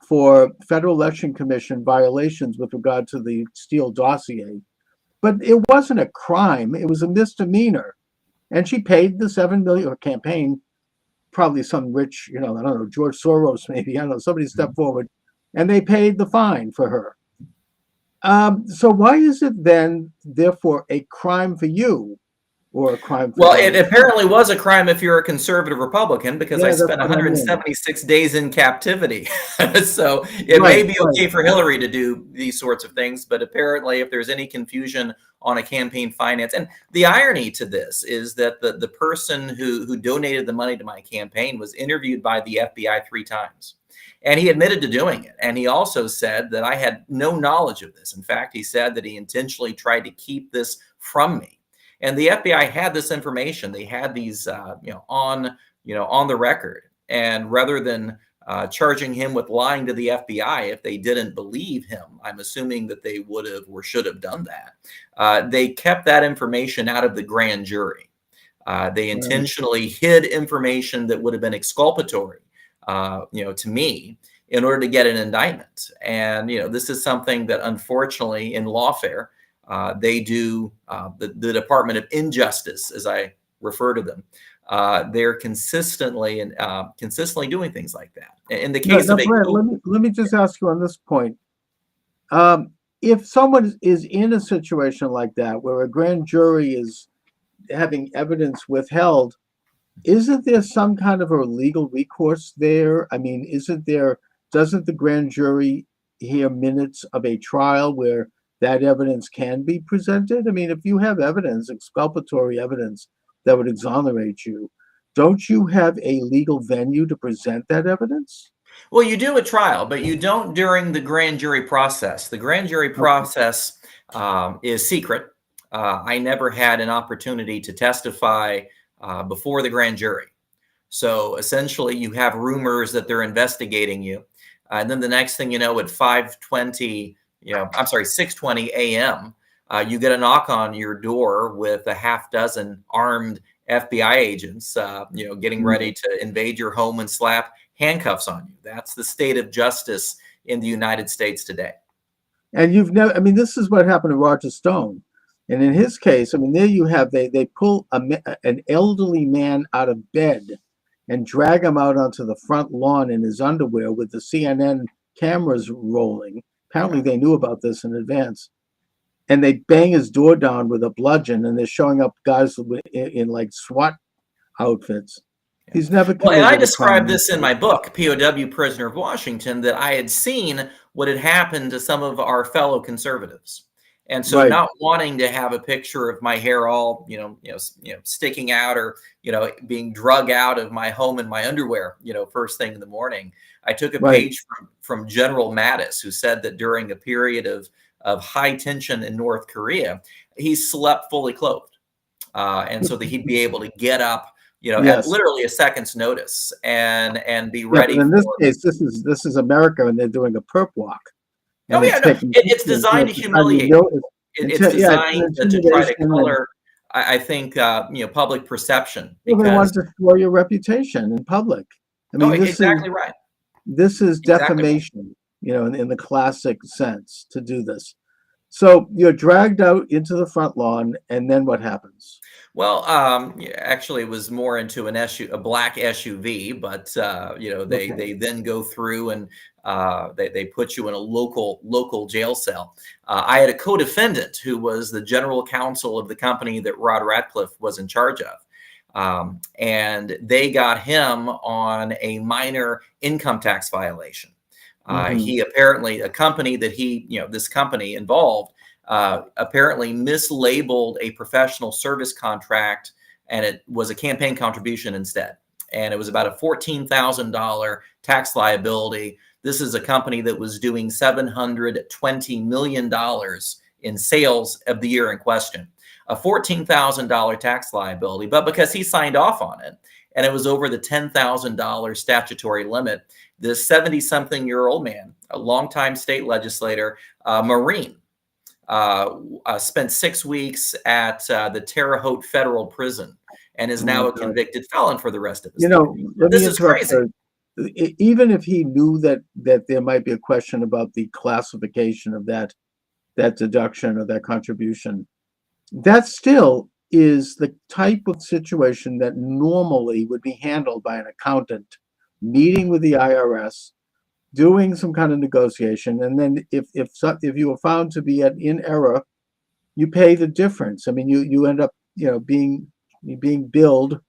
for Federal Election Commission violations with regard to the Steele dossier. But it wasn't a crime. It was a misdemeanor. And she paid the $7 million, or campaign probably some rich, I don't know, George Soros, maybe, I don't know, somebody stepped forward and they paid the fine for her. So why is it then, therefore, a crime for you or a crime for Well, it apparently was a crime if you're a conservative Republican, because I spent 176 days in captivity. So it may be okay for Hillary to do these sorts of things, but apparently if there's any confusion on a campaign finance, and the irony to this is that the person who donated the money to my campaign was interviewed by the FBI 3 times. And he admitted to doing it. And he also said that I had no knowledge of this. In fact, he said that he intentionally tried to keep this from me. And the FBI had this information. They had these, on the record. And rather than charging him with lying to the FBI, if they didn't believe him, I'm assuming that they would have or should have done that. They kept that information out of the grand jury. They intentionally hid information that would have been exculpatory, to me, in order to get an indictment. And this is something that, unfortunately, in lawfare, they do. The Department of Injustice, as I refer to them, they're consistently doing things like that. In the case of Brad, let me just ask you on this point. If someone is in a situation like that, where a grand jury is having evidence withheld, isn't there some kind of a legal recourse there? I mean, doesn't the grand jury hear minutes of a trial where that evidence can be presented? I mean, if you have evidence, exculpatory evidence that would exonerate you, don't you have a legal venue to present that evidence? Well, you do a trial, but you don't during the grand jury process. The grand jury process is secret. I never had an opportunity to testify before the grand jury. So essentially, you have rumors that they're investigating you. And then the next thing you know, at 6:20 a.m., you get a knock on your door with a half dozen armed FBI agents, getting ready to invade your home and slap handcuffs on you. That's the state of justice in the United States today. And this is what happened to Roger Stone. And in his case, there you have, they pull an elderly man out of bed and drag him out onto the front lawn in his underwear with the CNN cameras rolling. Apparently they knew about this in advance. And they bang his door down with a bludgeon, and they're showing up guys in like SWAT outfits. He's never. Well, and I described this in my book, POW Prisoner of Washington, that I had seen what had happened to some of our fellow conservatives. And so not wanting to have a picture of my hair all, sticking out, or, being drug out of my home in my underwear, first thing in the morning, I took a page from General Mattis, who said that during a period of high tension in North Korea, he slept fully clothed. And so that he'd be able to get up, at literally a second's notice and be ready. But in this case, this is America, and they're doing a perp walk. Oh yeah, it's designed to humiliate. It's designed to try to color, I think, public perception. Because they want to destroy your reputation in public. Exactly right. This is defamation, in the classic sense, to do this. So you're dragged out into the front lawn, and then what happens? Well, actually, it was more into a black SUV, but they then go through and they put you in a local jail cell. I had a co-defendant who was the general counsel of the company that Rod Radcliffe was in charge of, and they got him on a minor income tax violation. He apparently, a company that this company involved, apparently mislabeled a professional service contract, and it was a campaign contribution instead. And it was about a $14,000 tax liability. This is a company that was doing $720 million in sales of the year in question. A $14,000 tax liability, but because he signed off on it, and it was over the $10,000 statutory limit, this 70-something-year-old man, a longtime state legislator, Marine, spent 6 weeks at the Terre Haute Federal Prison and is now a convicted felon for the rest of his life. This is crazy. Even if he knew that there might be a question about the classification of that deduction or that contribution, that's still is the type of situation that normally would be handled by an accountant, meeting with the IRS, doing some kind of negotiation, and then if you are found to be in error, you pay the difference. I mean, you end up being billed,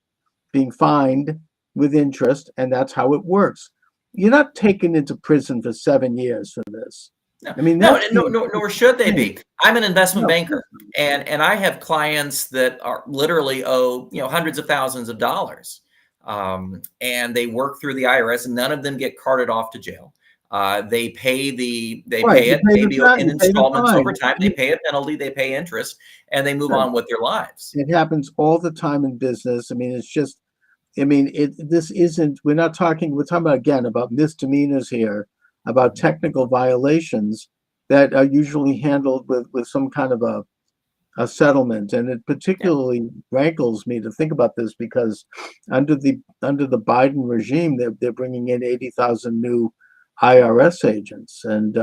being fined with interest, and that's how it works. You're not taken into prison for 7 years for this. No, I mean, nor should they be. I'm an investment banker, and I have clients that are literally owe hundreds of thousands of dollars, and they work through the IRS, and none of them get carted off to jail. They pay it maybe in installments over time. They pay a penalty, they pay interest, and they move on with their lives. It happens all the time in business. I mean, it's just, this isn't. We're talking about again about misdemeanors here, about technical violations that are usually handled with some kind of a settlement. And it particularly rankles me to think about this because under the Biden regime, they're bringing in 80,000 new IRS agents, and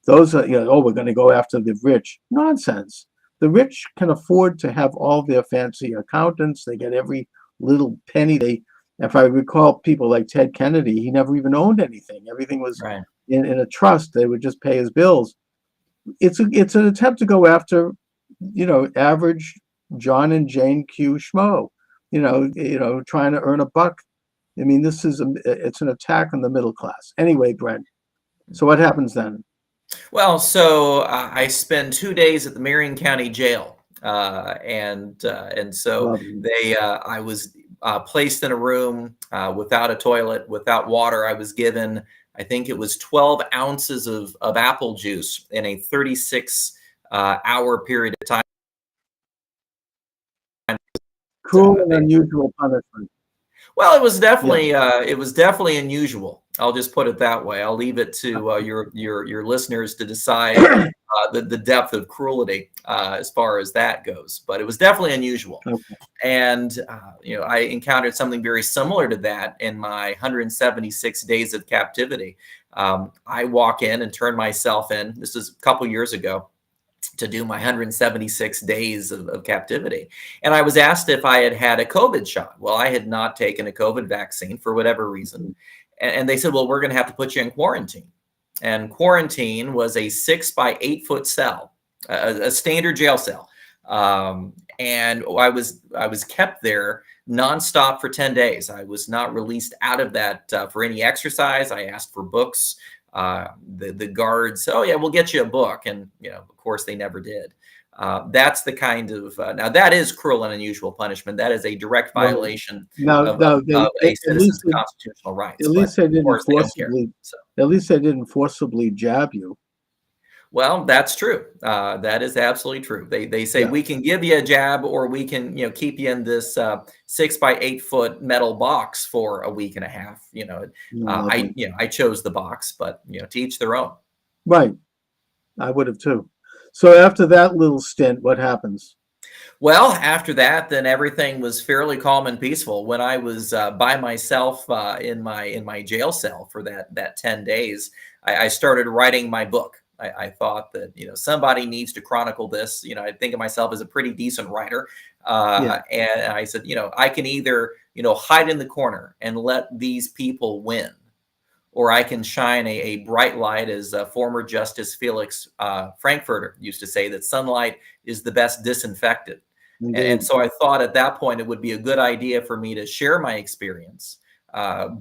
those are we're going to go after the rich. Nonsense. The rich can afford to have all their fancy accountants. They get every little penny. If I recall, people like Ted Kennedy, he never even owned anything. Everything was in a trust. They would just pay his bills. It's an attempt to go after, average John and Jane Q schmo, trying to earn a buck. I mean, it's an attack on the middle class. Anyway, Brent, so what happens then? Well, so I spend 2 days at the Marion County Jail, and so I was placed in a room without a toilet, without water. I was given, I think it was 12 ounces of apple juice in a 36-hour period of time. Cruel and unusual punishment. Well, it was definitely unusual. I'll just put it that way. I'll leave it to your listeners to decide the depth of cruelty as far as that goes. But it was definitely unusual. Okay. And I encountered something very similar to that in my 176 days of captivity. I walk in and turn myself in. This is a couple years ago, to do my 176 days of captivity. And I was asked if I had had a COVID shot. Well, I had not taken a COVID vaccine for whatever reason. And they said, well, we're going to have to put you in quarantine. And quarantine was a 6 by 8 foot cell, a standard jail cell. And I was kept there nonstop for 10 days. I was not released out of that for any exercise. I asked for books. The guards, oh yeah, we'll get you a book, and of course they never did. That's the kind of now that is cruel and unusual punishment. That is a direct violation of a citizen's constitutional rights. At least they didn't forcibly. At least they didn't forcibly jab you. Well, that's true. That is absolutely true. They say we can give you a jab, or we can keep you in this 6 by 8 foot metal box for a week and a half. I chose the box, but to each their own. Right, I would have too. So after that little stint, what happens? Well, after that, then everything was fairly calm and peaceful. When I was by myself in my jail cell for that 10 days, I started writing my book. I thought that somebody needs to chronicle this. I think of myself as a pretty decent writer, and I said, I can either hide in the corner and let these people win, or I can shine a bright light, as former Justice Felix Frankfurter used to say, that sunlight is the best disinfectant. And so I thought at that point it would be a good idea for me to share my experience.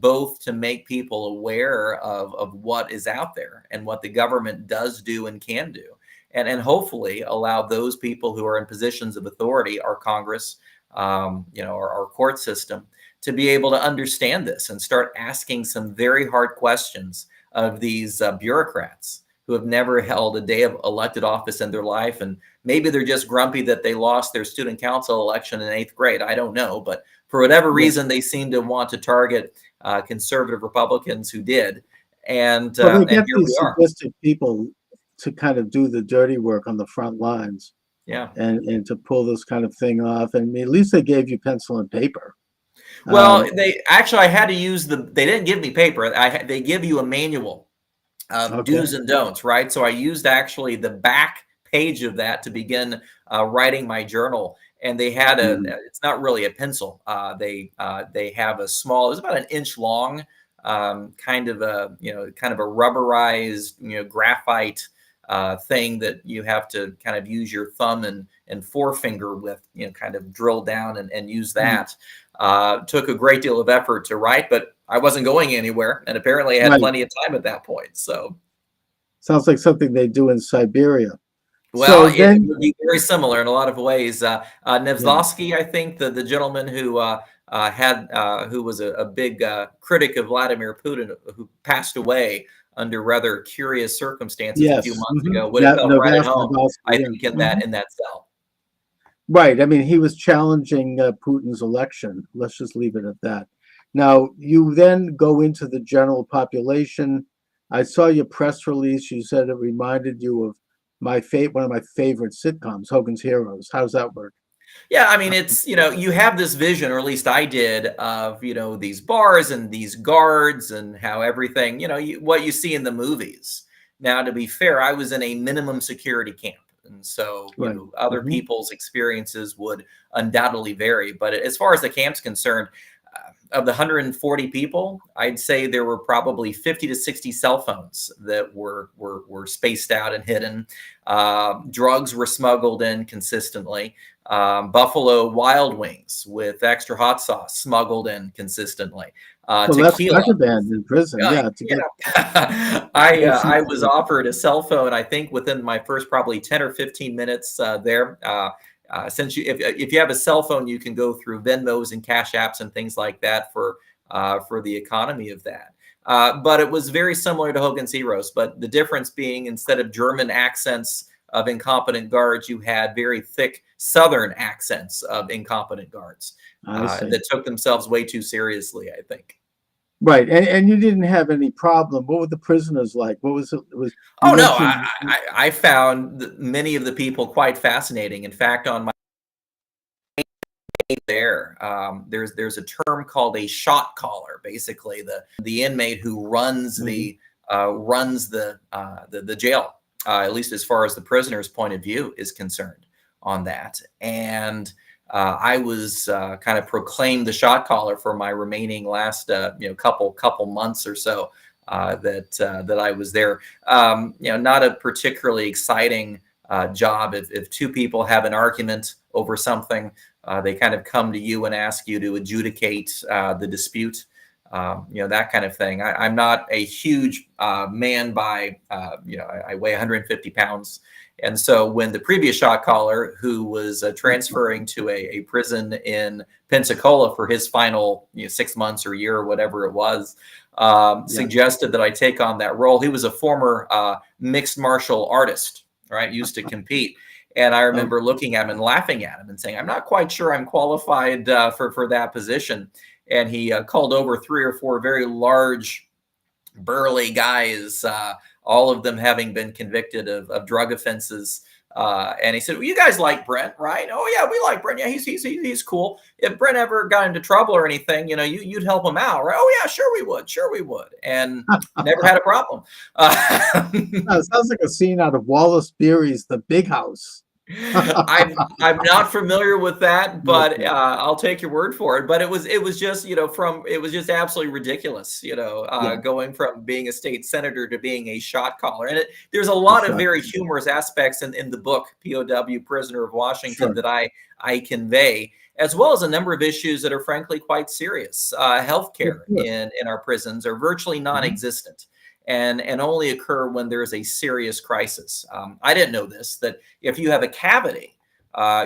Both to make people aware of what is out there and what the government does do and can do, and hopefully allow those people who are in positions of authority, our Congress, our court system, to be able to understand this and start asking some very hard questions of these bureaucrats who have never held a day of elected office in their life. And maybe they're just grumpy that they lost their student council election in 8th grade. I don't know. But for whatever reason, they seem to want to target conservative Republicans who did. And, they get here these we are. sadistic people to kind of do the dirty work on the front lines. Yeah. And to pull this kind of thing off. And at least they gave you pencil and paper. Well, I had to use they didn't give me paper. They give you a manual of do's and don'ts, right? So I used actually the back page of that to begin writing my journal. And they had it's not really a pencil. They have a small, it's about an inch long, kind of a rubberized, graphite thing that you have to kind of use your thumb and forefinger with, kind of drill down and use that. Took a great deal of effort to write, but I wasn't going anywhere, and apparently I had plenty of time at that point. So sounds like something they do in Siberia. Well, it would be very similar in a lot of ways. Nevslavsky, I think, the gentleman who who was a big critic of Vladimir Putin, who passed away under rather curious circumstances a few months ago, would have felt right at home, I think, in that cell. Right. I mean, he was challenging Putin's election. Let's just leave it at that. Now, you then go into the general population. I saw your press release. You said it reminded you of one of my favorite sitcoms, Hogan's Heroes. How does that work? Yeah, I mean, it's, you have this vision, or at least I did, of, these bars and these guards and how everything, what you see in the movies. Now, to be fair, I was in a minimum security camp. And so other people's experiences would undoubtedly vary. But as far as the camp's concerned, of the 140 people, I'd say there were probably 50 to 60 cell phones that were spaced out and hidden. Drugs were smuggled in consistently. Buffalo Wild Wings with extra hot sauce smuggled in consistently. That's contraband in prison. I was offered a cell phone, I think, within my first probably 10 or 15 minutes there. Since if you have a cell phone, you can go through Venmos and Cash Apps and things like that for the economy of that. But it was very similar to Hogan's Heroes, but the difference being, instead of German accents of incompetent guards, you had very thick Southern accents of incompetent guards that took themselves way too seriously, I think. Right, and you didn't have any problem. What were the prisoners like? What was it? I found many of the people quite fascinating. In fact, on my there's a term called a shot caller. Basically, the inmate who runs the jail, at least as far as the prisoner's point of view is concerned on that. And I was kind of proclaimed the shot caller for my remaining last couple months or so that I was there. Not a particularly exciting job. If two people have an argument over something, they kind of come to you and ask you to adjudicate the dispute. That kind of thing. I'm not a huge man by, I weigh 150 pounds. And so when the previous shot caller, who was transferring to a prison in Pensacola for his final 6 months or year or whatever it was, suggested that I take on that role. He was a former mixed martial artist, right? Used to compete. And I remember looking at him and laughing at him and saying, I'm not quite sure I'm qualified for that position. And he called over 3 or 4 very large, burly guys, all of them having been convicted of drug offenses. And he said, well, you guys like Brent, right? Oh, yeah, we like Brent. Yeah, he's cool. If Brent ever got into trouble or anything, you'd help him out, right? Oh, yeah, sure we would. And never had a problem. It sounds like a scene out of Wallace Beery's The Big House. I'm not familiar with that, but I'll take your word for it. But it was just it was just absolutely ridiculous, going from being a state senator to being a shot caller. And there's a lot of very humorous aspects in the book POW, Prisoner of Washington, that I convey, as well as a number of issues that are frankly quite serious. Healthcare in our prisons are virtually non-existent. And only occur when there is a serious crisis. I didn't know this, that if you have a cavity,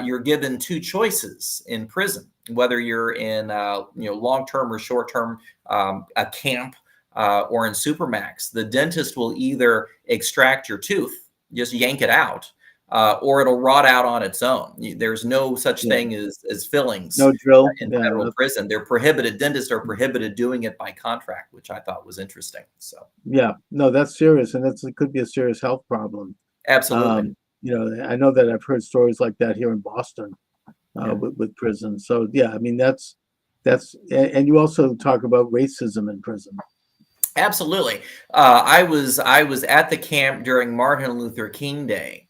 you're given 2 choices in prison, whether you're in long-term or short-term, a camp or in Supermax. The dentist will either extract your tooth, just yank it out, or it'll rot out on its own. There's no such thing as fillings. No drill in federal prison. They're prohibited. Dentists are prohibited doing it by contract, which I thought was interesting. So that's serious, and it could be a serious health problem. Absolutely. I know that I've heard stories like that here in Boston with prison. So I mean that's and you also talk about racism in prison. Absolutely. I was at the camp during Martin Luther King Day.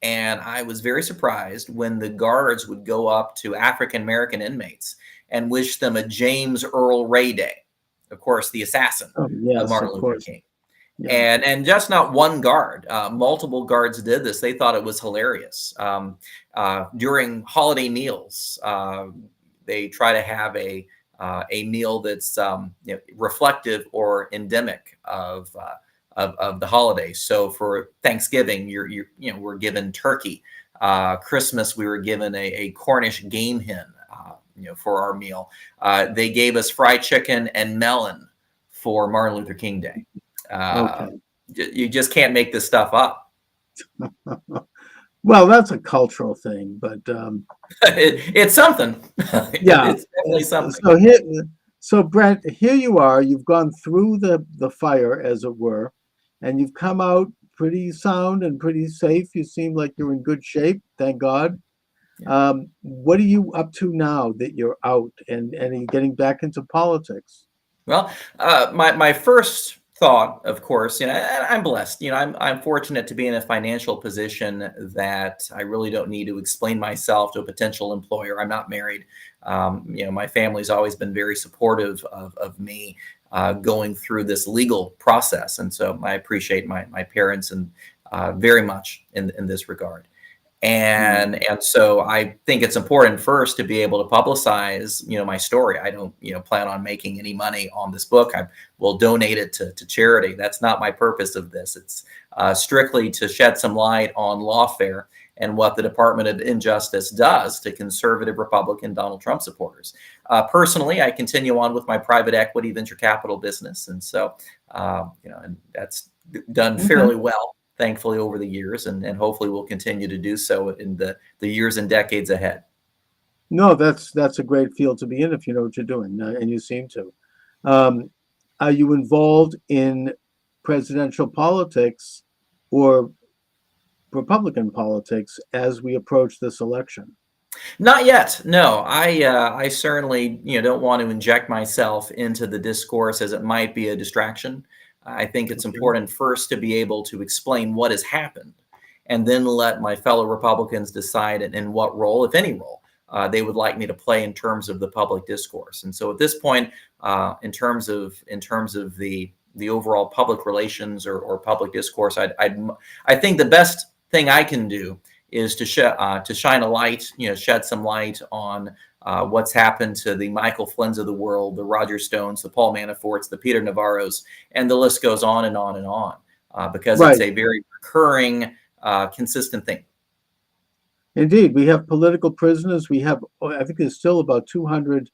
And I was very surprised when the guards would go up to African American inmates and wish them a James Earl Ray Day, of course, the assassin Oh, yes, of Martin of Luther course. King. Yeah. And just not one guard, multiple guards did this. They thought it was hilarious. During holiday meals, they try to have a meal that's reflective or endemic of the holidays. So for Thanksgiving, we're given turkey. Christmas, we were given a Cornish game hen, for our meal. They gave us fried chicken and melon for Martin Luther King Day. Okay. You just can't make this stuff up. Well, that's a cultural thing, but it's something. Yeah, it's definitely something. So Brent, here you are. You've gone through the fire, as it were, and you've come out pretty sound and pretty safe. You seem like you're in good shape, thank God. Yeah. What are you up to now that you're out, and are you getting back into politics? Well, my first thought, of course, I'm blessed. I'm fortunate to be in a financial position that I really don't need to explain myself to a potential employer. I'm not married. My family's always been very supportive of me going through this legal process, and so I appreciate my parents and very much in this regard. And so I think it's important first to be able to publicize, my story. I don't, plan on making any money on this book. I will donate it to charity. That's not my purpose of this. It's strictly to shed some light on lawfare and what the Department of Injustice does to conservative Republican Donald Trump supporters. Personally, I continue on with my private equity venture capital business. And so, and that's done fairly well, thankfully, over the years, and hopefully will continue to do so in the years and decades ahead. No, that's a great field to be in if you know what you're doing, and you seem to. Are you involved in presidential politics or Republican politics as we approach this election? Not yet. No, I certainly don't want to inject myself into the discourse as it might be a distraction. I think it's important first to be able to explain what has happened, and then let my fellow Republicans decide in what role, if any role, they would like me to play in terms of the public discourse. And so at this point, in terms of the overall public relations or public discourse, I think the best thing I can do is to shine a light, shed some light on what's happened to the Michael Flynn's of the world, the Roger Stones, the Paul Manaforts, the Peter Navarros, and the list goes on and on and on, because it's a very recurring, consistent thing. Indeed, we have political prisoners. We have, I think there's still about 200,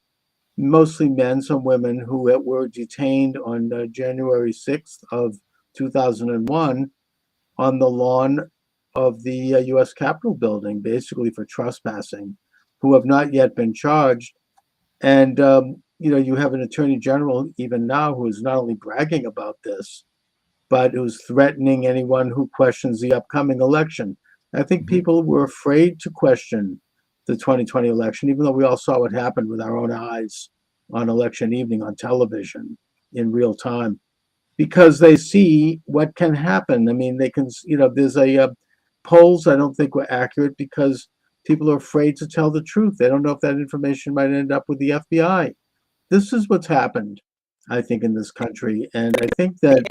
mostly men, some women, who were detained on January 6th of 2001 on the lawn of the U.S. Capitol building, basically for trespassing, who have not yet been charged. And, you have an attorney general even now who is not only bragging about this, but who's threatening anyone who questions the upcoming election. I think people were afraid to question the 2020 election, even though we all saw what happened with our own eyes on election evening on television in real time, because they see what can happen. I mean, they can, there's polls I don't think were accurate because people are afraid to tell the truth. They don't know if that information might end up with the FBI. This is what's happened, I think, in this country. And I think that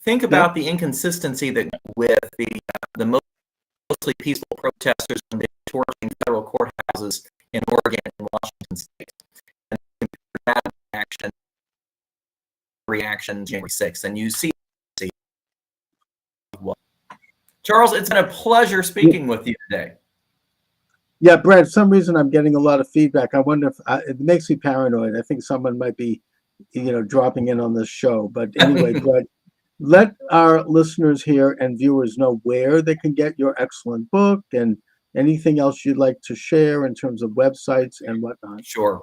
think about the inconsistency that with the mostly peaceful protesters when they were torching federal courthouses in Oregon and Washington State, and that reaction January 6th, and you see. Charles, it's been a pleasure speaking with you today. Yeah, Brad, for some reason I'm getting a lot of feedback. I wonder if it makes me paranoid. I think someone might be, dropping in on this show. But anyway, Brad, let our listeners here and viewers know where they can get your excellent book and anything else you'd like to share in terms of websites and whatnot. Sure.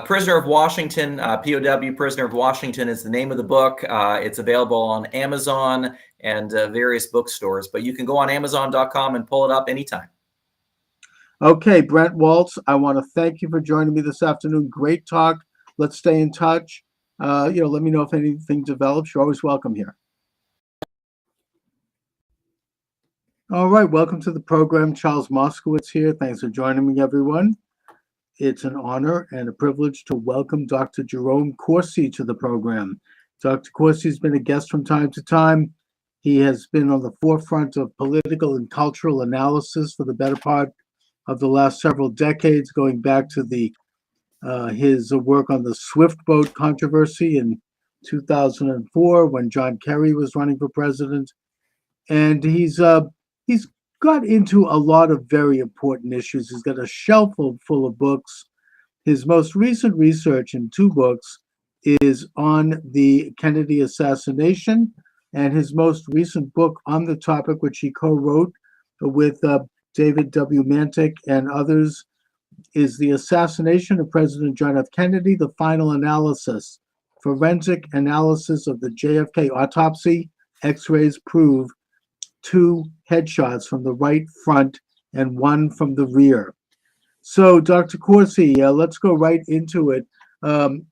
Prisoner of Washington, POW Prisoner of Washington is the name of the book. It's available on Amazon and various bookstores, but you can go on Amazon.com and pull it up anytime. Okay, Brent Waltz, I want to thank you for joining me this afternoon. Great talk. Let's stay in touch. Let me know if anything develops. You're always welcome here. All right, welcome to the program. Charles Moskowitz here. Thanks for joining me, everyone. It's an honor and a privilege to welcome Dr. Jerome Corsi to the program. Dr. Corsi has been a guest from time to time. He has been on the forefront of political and cultural analysis for the better part of the last several decades, going back to his work on the Swift boat controversy in 2004 when John Kerry was running for president. And he's got into a lot of very important issues. He's got a shelf full of books. His most recent research in 2 books is on the Kennedy assassination, and his most recent book on the topic, which he co-wrote with David W. Mantik and others, is The Assassination of President John F. Kennedy, The Final Analysis. Forensic analysis of the JFK autopsy. X-rays prove 2 headshots from the right front and 1 from the rear. So, Dr. Corsi, let's go right into it.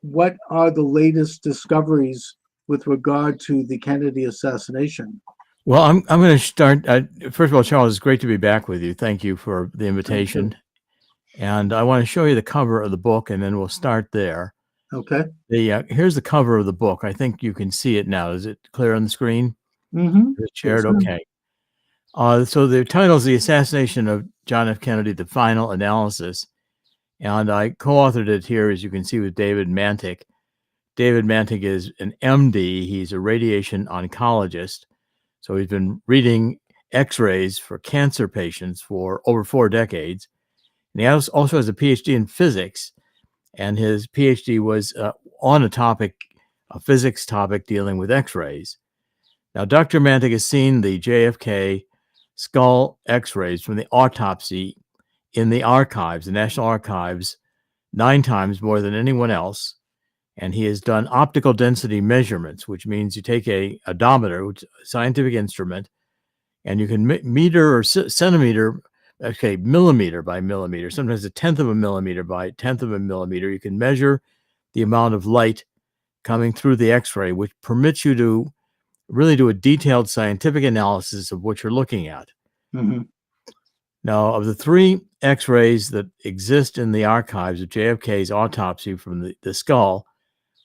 What are the latest discoveries with regard to the Kennedy assassination? Well, I'm going to start. First of all, Charles, it's great to be back with you. Thank you for the invitation. And I want to show you the cover of the book, and then we'll start there. Okay. Here's the cover of the book. I think you can see it now. Is it clear on the screen? Mm-hmm. Is it shared? Okay. So the title is The Assassination of John F. Kennedy, The Final Analysis. And I co-authored it here, as you can see, with David Mantik. David Mantik is an MD. He's a radiation oncologist. So he's been reading X-rays for cancer patients for over 4 decades. And he also has a PhD in physics. And his PhD was on a physics topic dealing with X-rays. Now, Dr. Mantik has seen the JFK skull X-rays from the autopsy in the archives, the National Archives, 9 times more than anyone else. And he has done optical density measurements, which means you take a odometer, which is a scientific instrument, and you can meter or centimeter, okay, millimeter by millimeter, sometimes 1/10 of a millimeter by 1/10 of a millimeter. You can measure the amount of light coming through the X-ray, which permits you to really do a detailed scientific analysis of what you're looking at. Mm-hmm. Now, of the 3 X-rays that exist in the archives of JFK's autopsy from the skull,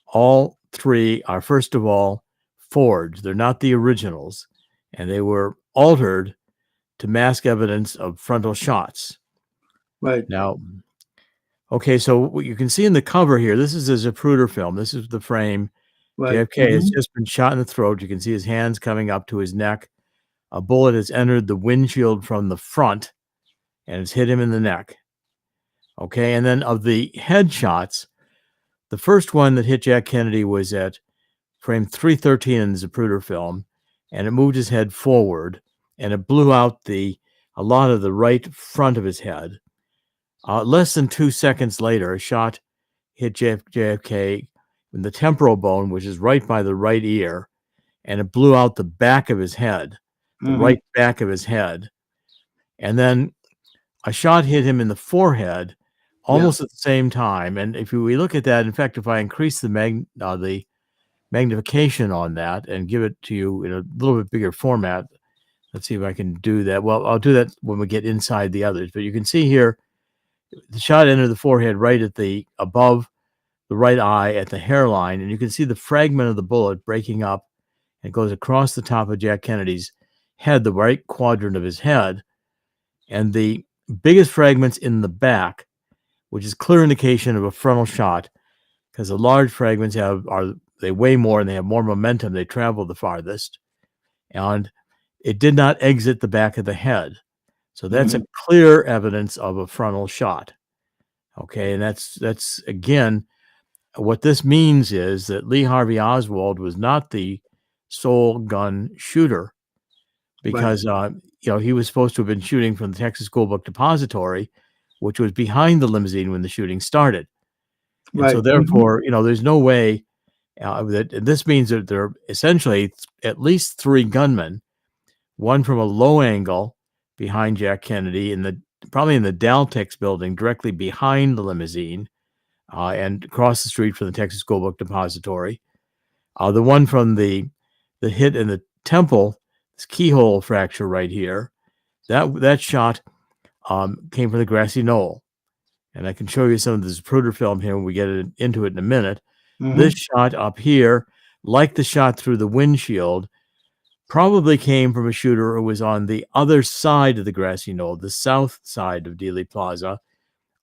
all 3 are, first of all, forged. They're not the originals, and they were altered to mask evidence of frontal shots. Right. Now, okay, so what you can see in the cover here, this is a Zapruder film. This is the frame. Right. JFK has just been shot in the throat. You can see his hands coming up to his neck. A bullet has entered the windshield from the front and it's hit him in the neck. Okay, and then of the headshots, the first one that hit Jack Kennedy was at frame 313 in the Zapruder film, and it moved his head forward, and it blew out a lot of the right front of his head. Less than 2 seconds later, a shot hit JFK in the temporal bone, which is right by the right ear, and it blew out the back of his head, the right back of his head. And then a shot hit him in the forehead almost at the same time. And if we look at that, in fact, if I increase the magnification on that and give it to you in a little bit bigger format, let's see if I can do that. Well, I'll do that when we get inside the others. But you can see here, the shot entered the forehead right at above the right eye at the hairline, and you can see the fragment of the bullet breaking up and goes across the top of Jack Kennedy's head, the right quadrant of his head, and the biggest fragments in the back, which is clear indication of a frontal shot, because the large fragments they weigh more and they have more momentum. They travel the farthest, and it did not exit the back of the head. So that's a clear evidence of a frontal shot. Okay, and that's again, what this means is that Lee Harvey Oswald was not the sole gun shooter, because he was supposed to have been shooting from the Texas School Book Depository, which was behind the limousine when the shooting started. And so therefore, there's no way that this means that there are essentially at least 3 gunmen, one from a low angle behind Jack Kennedy probably in the Daltex building directly behind the limousine, and across the street from the Texas School Book Depository. The one from the hit in the temple, this keyhole fracture right here, that shot came from the grassy knoll. And I can show you some of the Zapruder film here when we get into it in a minute. This shot up here, like the shot through the windshield, probably came from a shooter who was on the other side of the grassy knoll, the south side of Dealey Plaza,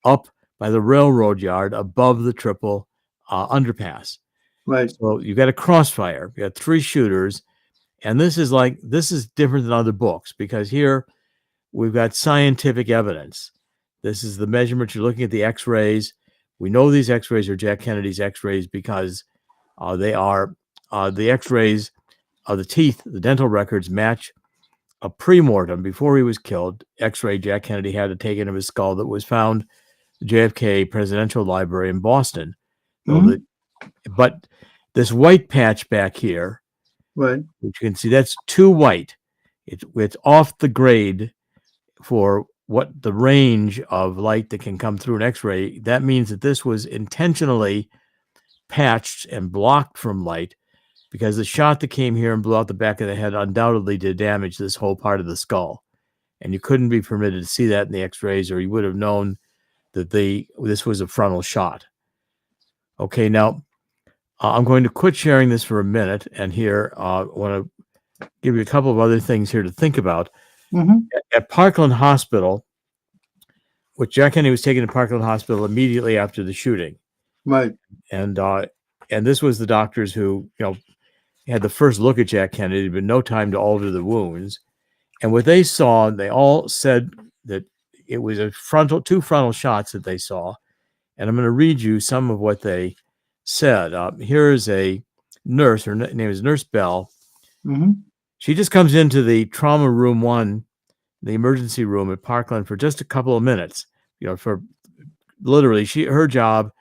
up by the railroad yard above the triple underpass. Right. So you've got a crossfire. You got 3 shooters. And this is different than other books because here we've got scientific evidence. This is the measurement. You're looking at the x-rays. We know these x-rays are Jack Kennedy's x-rays because they are the x-rays of the teeth. The dental records match a pre-mortem before he was killed. X-ray Jack Kennedy had taken of his skull that was found at the JFK Presidential Library in Boston. But this white patch back here, right, which you can see, that's too white. It's off the grade for what the range of light that can come through an X-ray. That means that this was intentionally patched and blocked from light because the shot that came here and blew out the back of the head undoubtedly did damage this whole part of the skull. And you couldn't be permitted to see that in the X-rays, or you would have known that this was a frontal shot. Okay, now I'm going to quit sharing this for a minute, and here I want to give you a couple of other things here to think about. At Parkland Hospital, which Jack Kennedy was taken to Parkland Hospital immediately after the shooting. Right. And this was the doctors who, had the first look at Jack Kennedy, but no time to alter the wounds. And what they saw, they all said that it was two frontal shots that they saw. And I'm going to read you some of what they said. Here is a nurse. Her name is Nurse Bell. She just comes into the trauma room 1, the emergency room at Parkland, for just a couple of minutes. For literally, her job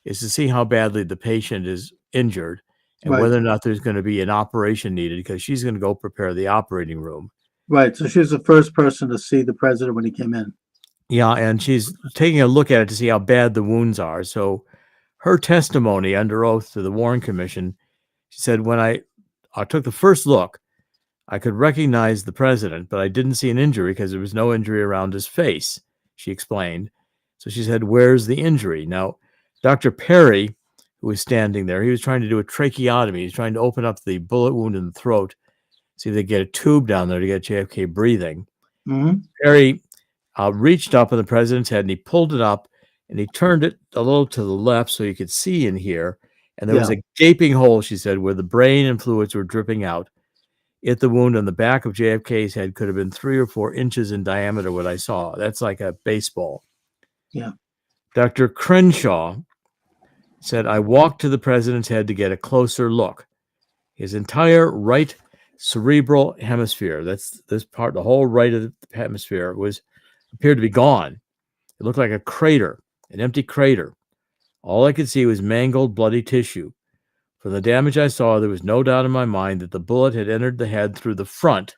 is to see how badly the patient is injured and whether or not there's going to be an operation needed, because she's going to go prepare the operating room. Right. So she was the first person to see the president when he came in. Yeah, and she's taking a look at it to see how bad the wounds are. So her testimony under oath to the Warren Commission, she said, when I took the first look, I could recognize the president, but I didn't see an injury because there was no injury around his face, she explained. So she said, where's the injury? Now, Dr. Perry, who was standing there, he was trying to do a tracheotomy. He's trying to open up the bullet wound in the throat, see if they get a tube down there to get JFK breathing. Perry reached up on the president's head and he pulled it up and he turned it a little to the left so you could see in here. And there was a gaping hole, she said, where the brain and fluids were dripping out. The wound on the back of JFK's head could have been 3 or 4 inches in diameter, what I saw. That's like a baseball. Yeah. Dr. Crenshaw said, I walked to the president's head to get a closer look. His entire right cerebral hemisphere, that's this part, the whole right of the hemisphere, appeared to be gone. It looked like a crater, an empty crater. All I could see was mangled, bloody tissue. From the damage I saw, there was no doubt in my mind that the bullet had entered the head through the front.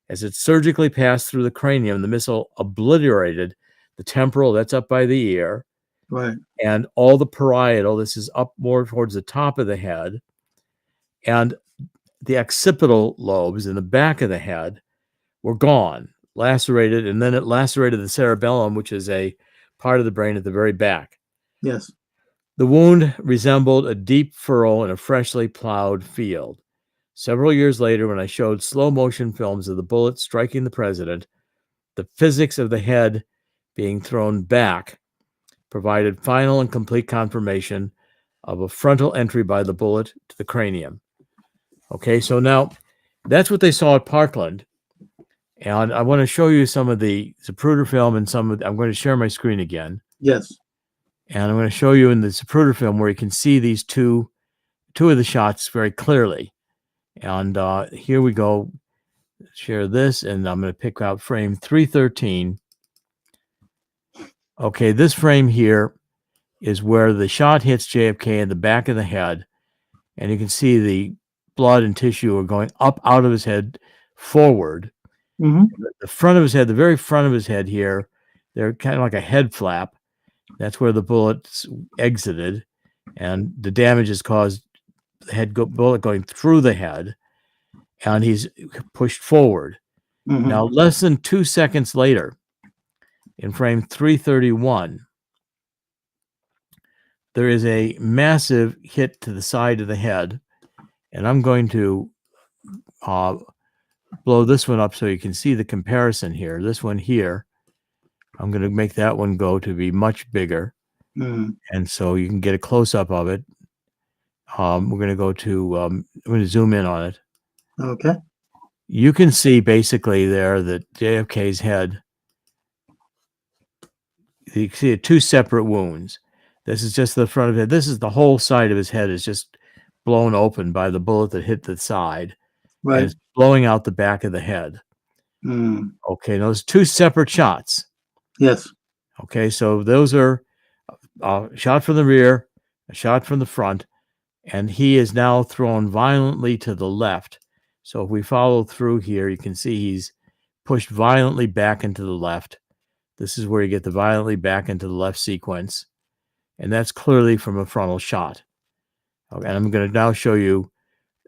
As it surgically passed through the cranium, the missile obliterated the temporal, that's up by the ear, right, and all the parietal, this is up more towards the top of the head, and the occipital lobes in the back of the head were gone, lacerated, and then it lacerated the cerebellum, which is a part of the brain at the very back. Yes. The wound resembled a deep furrow in a freshly plowed field. Several years later, when I showed slow motion films of the bullet striking the president, the physics of the head being thrown back provided final and complete confirmation of a frontal entry by the bullet to the cranium. Okay, so now that's what they saw at Parkland. And I want to show you some of the Zapruder film and I'm going to share my screen again. Yes. And I'm going to show you in the Zapruder film where you can see these two of the shots very clearly. And here we go. Share this, and I'm going to pick out frame 313. Okay, this frame here is where the shot hits JFK in the back of the head, and you can see the blood and tissue are going up out of his head forward. The front of his head, the very front of his head here, they're kind of like a head flap. That's where the bullets exited, and the damage has caused the bullet going through the head, and he's pushed forward. Now, less than 2 seconds later, in frame 331, there is a massive hit to the side of the head. And I'm going to blow this one up so you can see the comparison here. This one here, I'm going to make that one go to be much bigger. And so you can get a close-up of it. We're going to go to, I'm going to zoom in on it. Okay. You can see basically there that JFK's head, you can see 2 separate wounds. This is just the front of it. This is the whole side of his head is just blown open by the bullet that hit the side. Right. And it's blowing out the back of the head. Okay, now those 2 separate shots. Yes. Okay, so those are a shot from the rear, a shot from the front, and he is now thrown violently to the left. So if we follow through here, you can see he's pushed violently back into the left. This is where you get the violently back into the left sequence. And that's clearly from a frontal shot. Okay, and I'm going to now show you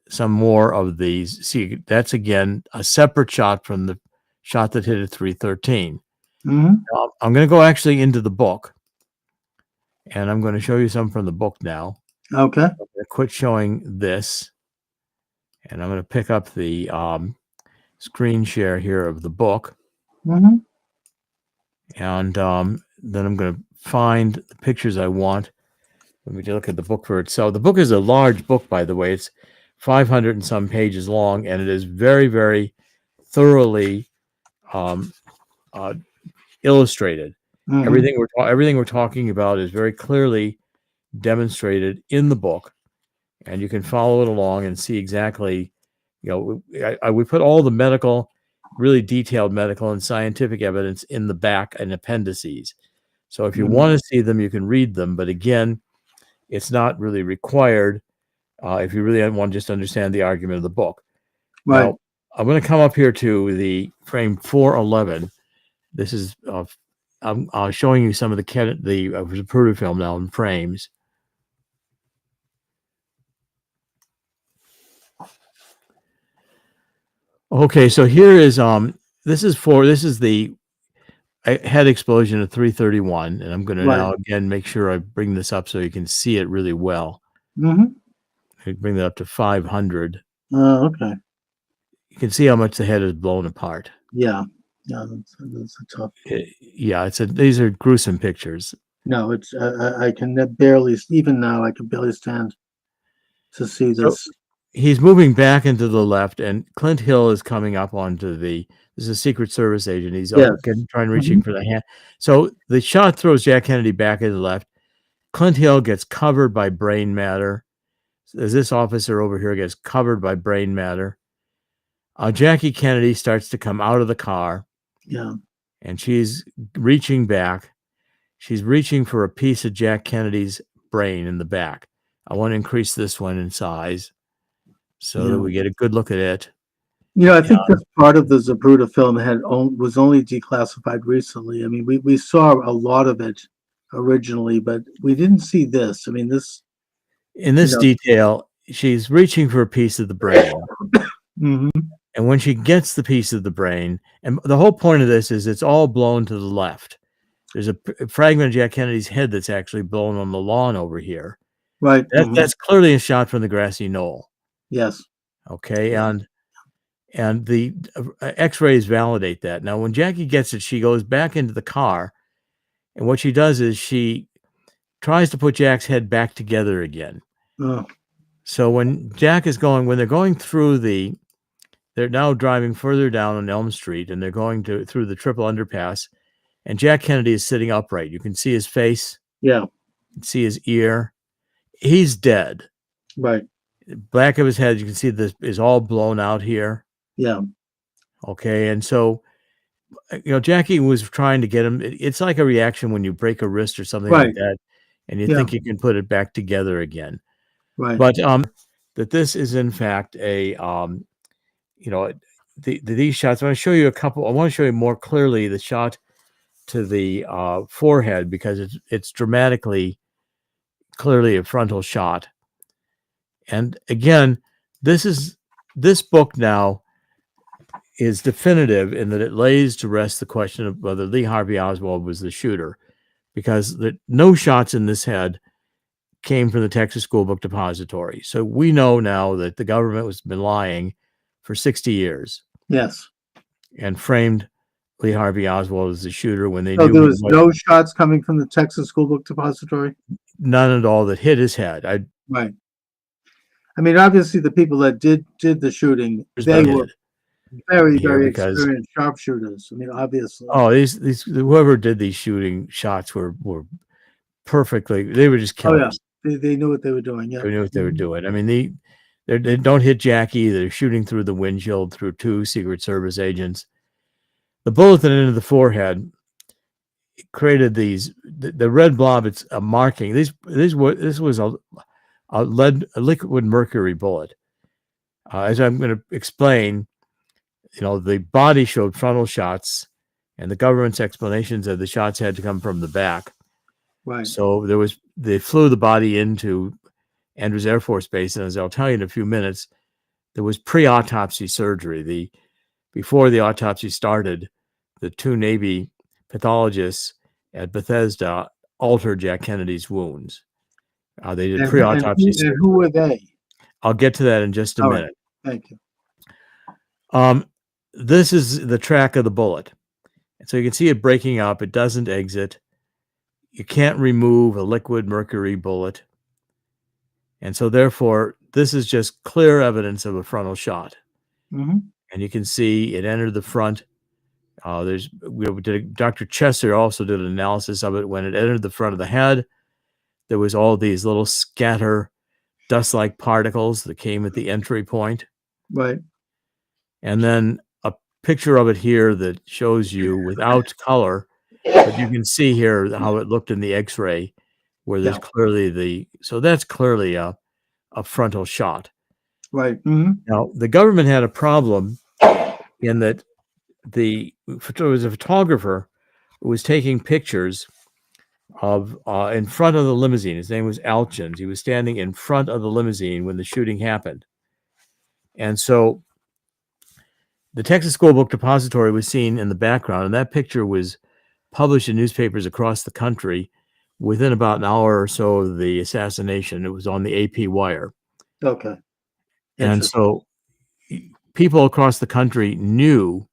some more of these. See, that's again a separate shot from the shot that hit at 313. Now, I'm going to go actually into the book. And I'm going to show you some from the book now. Okay. I'm going to quit showing this. And I'm going to pick up the screen share here of the book. And then I'm going to find the pictures I want. Let me look at the book for itself. The book is a large book, by the way. It's 500 and some pages long, and it is very, very thoroughly illustrated. Everything we're talking about is very clearly demonstrated in the book, and you can follow it along and see exactly. You know, we put all the medical, really detailed medical and scientific evidence in the back and appendices. So if you want to see them, you can read them. But again, it's not really required if you really want to just understand the argument of the book. Right. Now, I'm going to come up here to the frame 411. This is I'm showing you some of the Zapruder film now in frames. Okay, so here is this is the head explosion of 331, and I'm going to now again make sure I bring this up so you can see it really well. I bring that up to 500. Okay. You can see how much the head is blown apart. Yeah, that's a tough. Yeah, these are gruesome pictures. No, it's I can barely, even now I can barely stand to see this. So he's moving back into the left, and Clint Hill is coming up onto this is a Secret Service agent. He's trying reaching for the hand. So the shot throws Jack Kennedy back into the left. Clint Hill gets covered by brain matter. As this officer over here gets covered by brain matter. Jackie Kennedy starts to come out of the car. Yeah. And she's reaching back. She's reaching for a piece of Jack Kennedy's brain in the back. I want to increase this one in size so that we get a good look at it. You know, I think this part of the Zapruder film was only declassified recently. I mean, we saw a lot of it originally, but we didn't see this. I mean, this. In this detail, she's reaching for a piece of the brain. And when she gets the piece of the brain, and the whole point of this is it's all blown to the left. There's a fragment of Jack Kennedy's head that's actually blown on the lawn over here. Right. That's clearly a shot from the grassy knoll. Yes. Okay. And the x-rays validate that. Now, when Jackie gets it, she goes back into the car. And what she does is she tries to put Jack's head back together again. So when they're going through they're now driving further down on Elm Street, and they're going through the triple underpass, and Jack Kennedy is sitting upright. You can see his face. Yeah. You can see his ear. He's dead. Right. Back of his head, you can see this is all blown out here. Yeah. Okay. And so, Jackie was trying to get him. It's like a reaction when you break a wrist or something like that, and you think you can put it back together again. Right. But that this is in fact a these shots. I want to show you a couple. I want to show you more clearly the shot to the forehead, because it's dramatically clearly a frontal shot. And again, this book now is definitive in that it lays to rest the question of whether Lee Harvey Oswald was the shooter, because no shots in this head came from the Texas School Book Depository. So we know now that the government has been lying for 60 years. Yes. And framed Lee Harvey Oswald as the shooter when they So knew there was no shots coming from the Texas School Book Depository? None at all that hit his head. Right. I mean, obviously, the people that did the shooting, they were very, very experienced sharpshooters. I mean, obviously. Oh, these whoever did these shooting shots were perfectly. They were just killers. Oh, yeah. They knew what they were doing. Yeah, they knew what they were doing. I mean, they don't hit Jackie. They're shooting through the windshield through 2 Secret Service agents. The bullet that entered the forehead created the red blob. It's a marking. This was a liquid mercury bullet. As I'm going to explain, the body showed frontal shots, and the government's explanations that the shots had to come from the back. Right. So they flew the body into Andrews Air Force Base, and as I'll tell you in a few minutes, there was pre-autopsy surgery. Before the autopsy started, the 2 Navy pathologists at Bethesda altered Jack Kennedy's wounds. They did pre-autopsy. And who were they? I'll get to that in just a minute. Thank you. This is the track of the bullet. And so you can see it breaking up. It doesn't exit. You can't remove a liquid mercury bullet. And so therefore, this is just clear evidence of a frontal shot. Mm-hmm. And you can see it entered the front. Dr. Chesser also did an analysis of it. When it entered the front of the head, there was all these little scatter dust-like particles that came at the entry point. Right. And then a picture of it here that shows you without color, but you can see here how it looked in the X-ray, where there's clearly so that's clearly a frontal shot. Right. Mm-hmm. Now, the government had a problem in that there was a photographer who was taking pictures of in front of the limousine. His name was Alchins. He was standing in front of the limousine when the shooting happened. And so the Texas School Book Depository was seen in the background, and that picture was published in newspapers across the country within about an hour or so of the assassination. It was on the AP wire. Okay. And so people across the country knew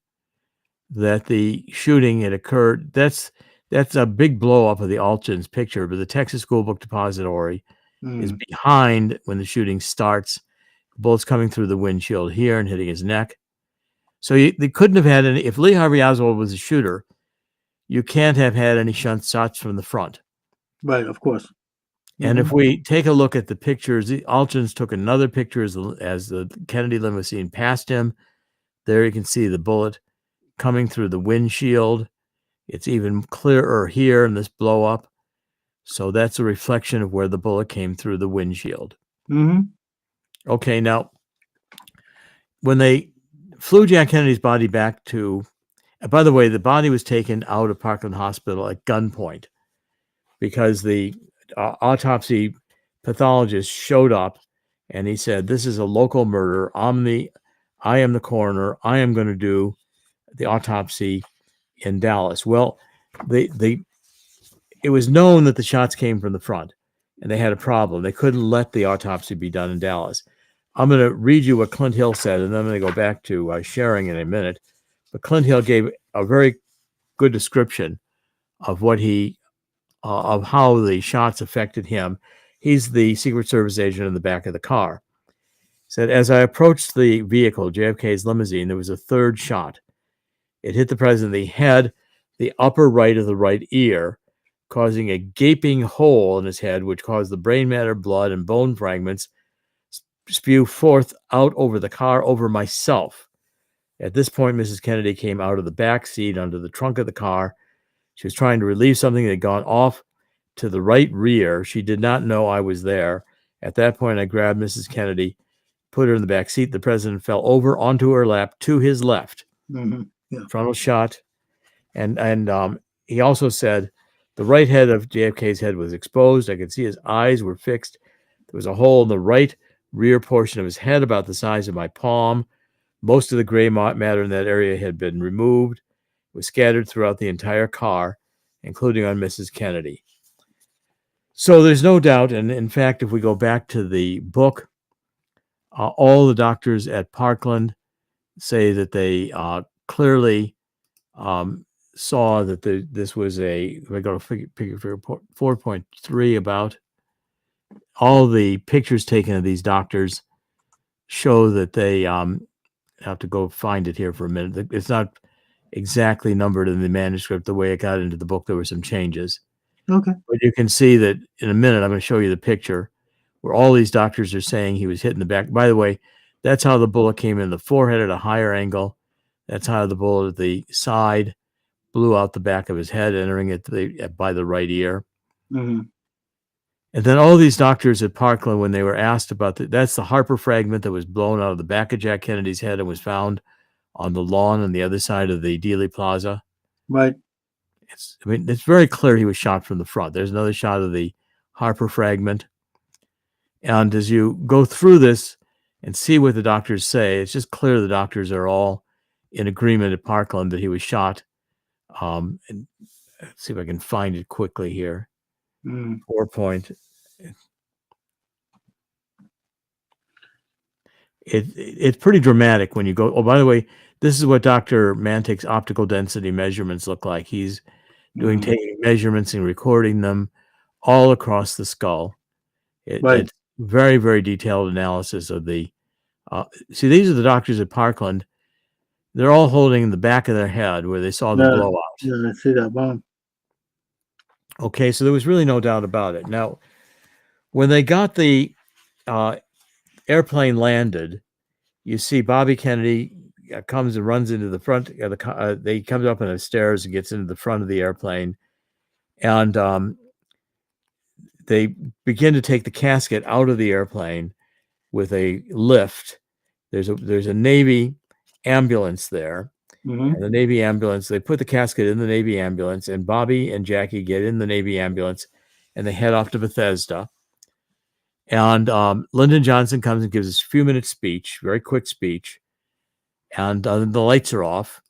that the shooting had occurred. That's a big blow up of the Alchins picture, but the Texas School Book Depository is behind when the shooting starts. Bullets coming through the windshield here and hitting his neck. So they couldn't have had any. If Lee Harvey Oswald was a shooter, you can't have had any shots from the front. Right, of course. And if we take a look at the pictures, the Alchins took another picture as the Kennedy limousine passed him. There you can see the bullet coming through the windshield. It's even clearer here in this blow up. So that's a reflection of where the bullet came through the windshield. Mm-hmm. Okay, now, when they flew Jack Kennedy's body back to, by the way, the body was taken out of Parkland Hospital at gunpoint because the autopsy pathologist showed up and he said, "This is a local murder. I am the coroner. I am going to do the autopsy in Dallas." Well, it was known that the shots came from the front, and they had a problem. They couldn't let the autopsy be done in Dallas. I'm going to read you what Clint Hill said, and then I'm going to go back to sharing in a minute. But Clint Hill gave a very good description of what of how the shots affected him. He's the Secret Service agent in the back of the car. He said, "As I approached the vehicle, JFK's limousine, there was a third shot. It hit the president in the head, the upper right of the right ear, causing a gaping hole in his head, which caused the brain matter, blood, and bone fragments spew forth out over the car, over myself. At this point, Mrs. Kennedy came out of the back seat under the trunk of the car. She was trying to relieve something that had gone off to the right rear. She did not know I was there. At that point, I grabbed Mrs. Kennedy, put her in the back seat. The president fell over onto her lap to his left." Mm-hmm. Yeah. Frontal shot. And he also said the right head of JFK's head was exposed. I could see his eyes were fixed. There was a hole in the right rear portion of his head about the size of my palm. Most of the gray matter in that area had been removed. It was scattered throughout the entire car, including on Mrs. Kennedy. So there's no doubt, and in fact, if we go back to the book, all the doctors at Parkland say that they clearly saw that this was if I go to figure 4.3 about, all the pictures taken of these doctors show that they have to go find it here for a minute. It's not exactly numbered in the manuscript. The way it got into the book, there were some changes. Okay. But you can see that in a minute, I'm going to show you the picture where all these doctors are saying he was hit in the back. By the way, that's how the bullet came in the forehead at a higher angle. That's how the bullet at the side blew out the back of his head, entering it by the right ear. Mm-hmm. And then all these doctors at Parkland, when they were asked about that's the Harper fragment that was blown out of the back of Jack Kennedy's head and was found on the lawn on the other side of the Dealey Plaza. Right. It's very clear he was shot from the front. There's another shot of the Harper fragment. And as you go through this and see what the doctors say, it's just clear the doctors are all in agreement at Parkland that he was shot. And let's see if I can find it quickly here. 4 point. It's pretty dramatic when you go. Oh, by the way, this is what Dr. Mantik's optical density measurements look like. He's taking measurements and recording them all across the skull. It's very, very detailed analysis of the. See, these are the doctors at Parkland. They're all holding the back of their head where they saw the blowout. Yeah, I see that bomb. Okay, so there was really no doubt about it. Now, when they got the airplane landed, you see Bobby Kennedy comes and runs into the front. They comes up on the stairs and gets into the front of the airplane, and they begin to take the casket out of the airplane with a lift. There's a Navy ambulance there. Mm-hmm. And the Navy ambulance, they put the casket in the Navy ambulance, and Bobby and Jackie get in the Navy ambulance, and they head off to Bethesda. And Lyndon Johnson comes and gives us a few minutes speech, very quick speech, and the lights are off.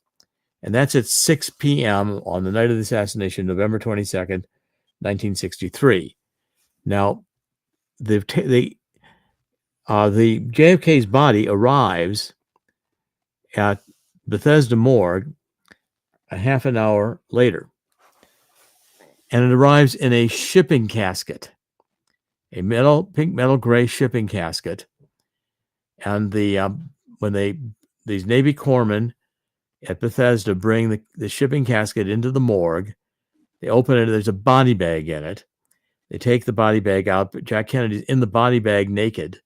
And that's at 6 p.m. on the night of the assassination, November 22nd, 1963. Now, the JFK's body arrives at Bethesda morgue a half an hour later, and it arrives in a shipping casket, a pink metal gray shipping casket. And these Navy corpsmen at Bethesda bring the shipping casket into the morgue, they open it. There's a body bag in it. They take the body bag out, but Jack Kennedy's in the body bag naked,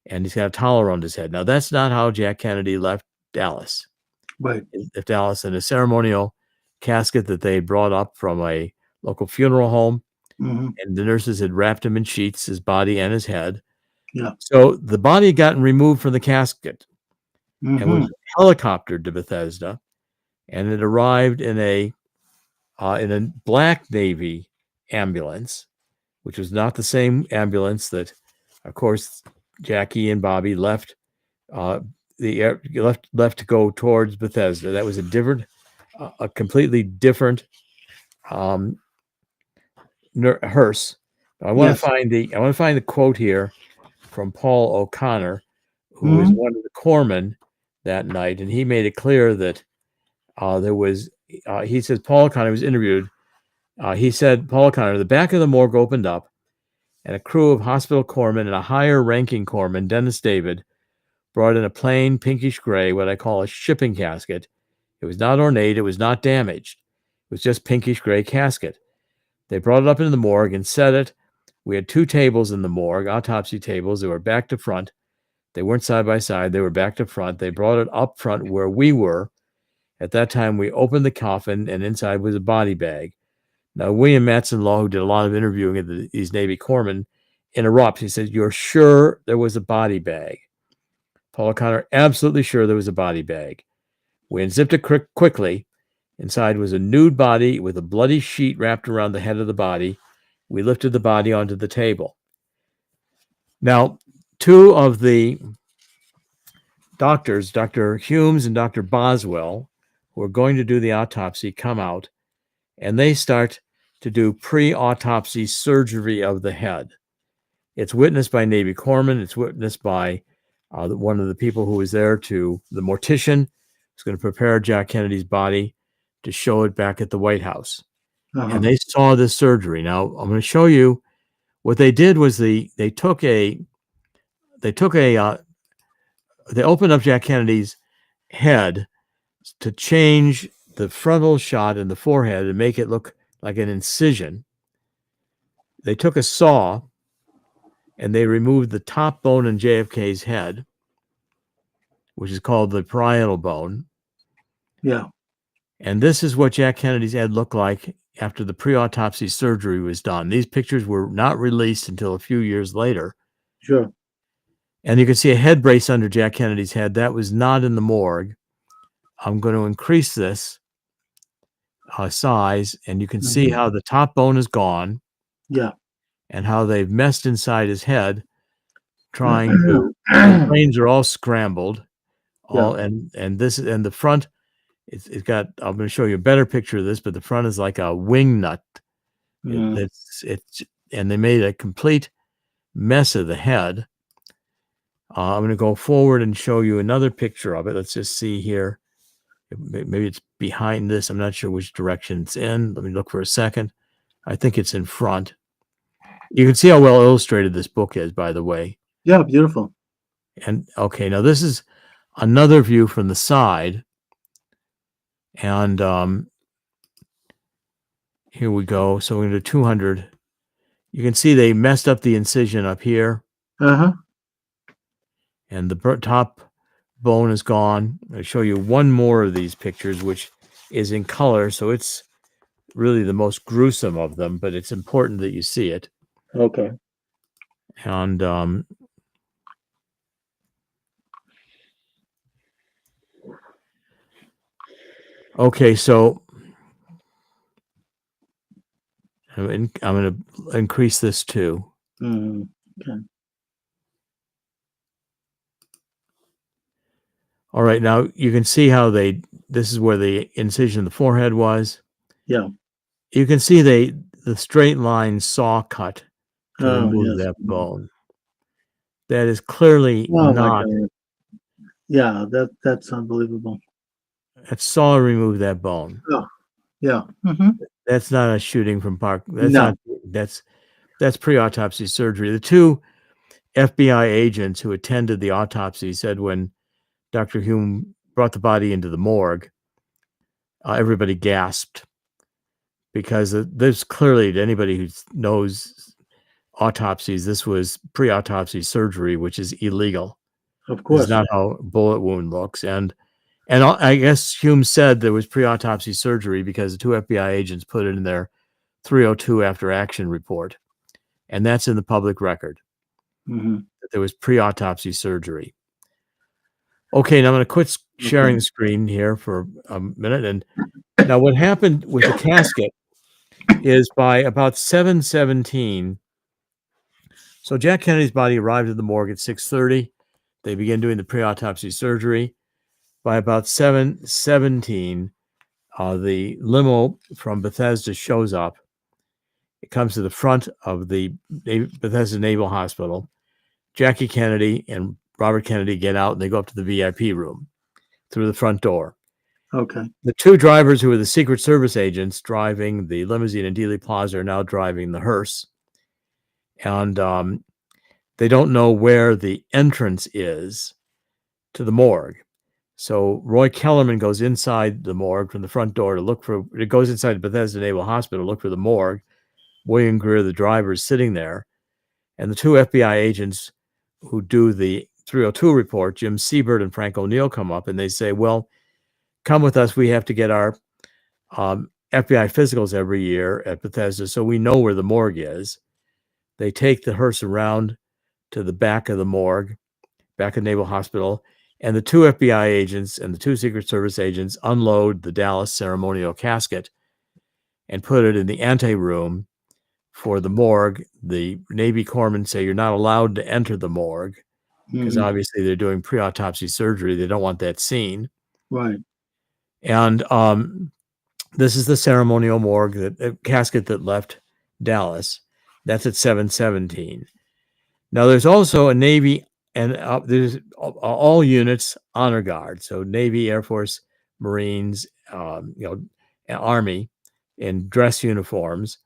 and he's got a towel around his head. Now, that's not how Jack Kennedy left Dallas. Right. Left Dallas in a ceremonial casket that they brought up from a local funeral home. Mm-hmm. And the nurses had wrapped him in sheets, his body and his head. Yeah. So the body had gotten removed from the casket Mm-hmm. and was helicoptered to Bethesda, and it arrived in a black Navy ambulance, which was not the same ambulance that, of course, Jackie and Bobby left left to go towards Bethesda. That was a completely different hearse. I want to find the quote here from Paul O'Connor, who was one of the corpsmen that night, and he made it clear that there was. He says Paul O'Connor was interviewed. He said, Paul O'Connor, the back of the morgue opened up, and a crew of hospital corpsmen and a higher-ranking corpsman, Dennis David, brought in a plain pinkish gray, what I call a shipping casket. It was not ornate. It was not damaged. It was just pinkish gray casket. They brought it up into the morgue and set it. We had two tables in the morgue, autopsy tables. They were back to front. They weren't side by side. They were back to front. They brought it up front where we were. At that time, we opened the coffin, and inside was a body bag. Now, William Matson-Law, who did a lot of interviewing of these Navy corpsmen, interrupts. He says, "You're sure there was a body bag?" Paul O'Connor, absolutely sure there was a body bag. We unzipped it quickly. Inside was a nude body with a bloody sheet wrapped around the head of the body. We lifted the body onto the table. Now, two of the doctors, Dr. Humes and Dr. Boswell, who are going to do the autopsy, come out, and they start to do pre-autopsy surgery of the head. It's witnessed by Navy corpsman. It's witnessed by one of the people who was there, to the mortician who's going to prepare Jack Kennedy's body to show it back at the White House. And they saw this surgery. Now I'm going to show you what they did. Was they opened up Jack Kennedy's head to change the frontal shot in the forehead and make it look like an incision. They took a saw and they removed the top bone in JFK's head, which is called the parietal bone. Yeah. And this is what Jack Kennedy's head looked like after the pre-autopsy surgery was done. These pictures were not released until a few years later. Sure. And you can see a head brace under Jack Kennedy's head. That was not in the morgue. I'm going to increase this size, and you can see how the top bone is gone. Yeah. And how they've messed inside his head, trying to. The brains are all scrambled. And this and the front. It's got. I'm going to show you a better picture of this, but the front is like a wing nut. It's and they made a complete mess of the head. I'm going to go forward and show you another picture of it. Let's just see here. Maybe it's behind this. I'm not sure which direction it's in. Let me look for a second. I think it's in front. You can see how well illustrated this book is, by the way. Yeah, beautiful. And okay, now this is another view from the side. And here we go. So we're going to do 200. You can see they messed up the incision up here. And the top bone is gone. I'll show you one more of these pictures, which is in color. So it's really the most gruesome of them, but it's important that you see it. Okay. And okay, so I'm going to increase this too. Okay. All right, now you can see how this is where the incision in the forehead was. Yeah. You can see the straight line saw cut to remove that bone. That is clearly not. Yeah, that's unbelievable. That saw removed that bone. Oh, yeah. That's not a shooting from Park. That's that's pre-autopsy surgery. The two FBI agents who attended the autopsy said when Dr. Hume brought the body into the morgue, everybody gasped, because there's clearly, to anybody who knows autopsies, this was pre-autopsy surgery, which is illegal. Of course. It's not how a bullet wound looks. And I guess Hume said there was pre-autopsy surgery because the two FBI agents put it in their 302 after action report. And that's in the public record. That there was pre-autopsy surgery. Okay, now I'm going to quit sharing the screen here for a minute. And now what happened with the casket is by about 7:17. So Jack Kennedy's body arrived at the morgue at 6:30. They began doing the pre-autopsy surgery. By about 7:17, the limo from Bethesda shows up. It comes to the front of the Bethesda Naval Hospital. Jackie Kennedy and Robert Kennedy get out and they go up to the VIP room through the front door. Okay. The two drivers who were the Secret Service agents driving the limousine in Dealey Plaza are now driving the hearse. And they don't know where the entrance is to the morgue. So Roy Kellerman goes inside the morgue from the front door to look for, it goes inside the Bethesda Naval Hospital to look for the morgue. William Greer, the driver, is sitting there. And the two FBI agents who do the 302 report, Jim Siebert and Frank O'Neill, come up and they say, well, come with us. We have to get our FBI physicals every year at Bethesda, so we know where the morgue is. They take the hearse around to the back of the morgue, back of Naval Hospital, and the two FBI agents and the two Secret Service agents unload the Dallas ceremonial casket and put it in the anteroom for the morgue. The Navy corpsmen say you're not allowed to enter the morgue. because obviously they're doing pre-autopsy surgery. They don't want that seen. Right. And this is the ceremonial morgue, the casket that left Dallas. That's at 7:17. Now there's also a Navy and there's all units honor guard. So Navy, Air Force, Marines, Army in dress uniforms.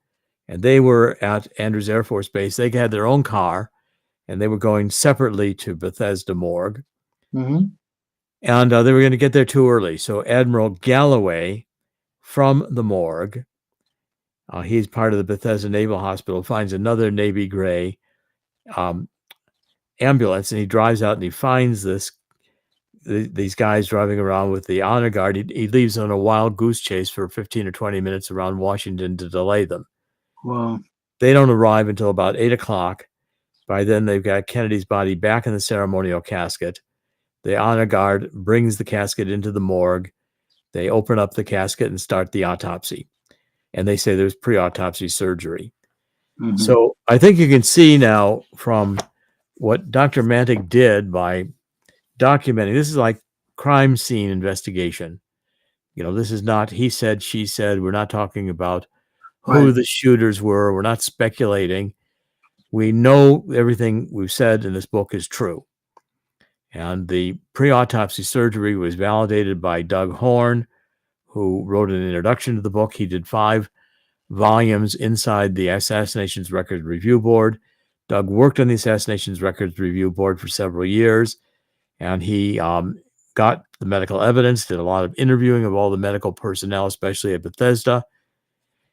And they were at Andrews Air Force Base. They had their own car and they were going separately to Bethesda morgue. Mm-hmm. And they were going to get there too early. So Admiral Galloway from the morgue, he's part of the Bethesda Naval Hospital, finds another Navy gray ambulance, and he drives out and he finds these guys driving around with the honor guard. He leaves on a wild goose chase for 15 or 20 minutes around Washington to delay them. Wow. They don't arrive until about 8 o'clock. By then, they've got Kennedy's body back in the ceremonial casket. The honor guard brings the casket into the morgue. They open up the casket and start the autopsy. And they say there's pre-autopsy surgery. Mm-hmm. So I think you can see now from what Dr. Mantic did by documenting, this is like crime scene investigation. This is not he said, she said. We're not talking about who the shooters were. We're not speculating. We know everything we've said in this book is true. And the pre-autopsy surgery was validated by Doug Horn, who wrote an introduction to the book. He did 5 volumes inside the Assassinations Records Review Board. Doug worked on the Assassinations Records Review Board for several years, and he got the medical evidence, did a lot of interviewing of all the medical personnel, especially at Bethesda,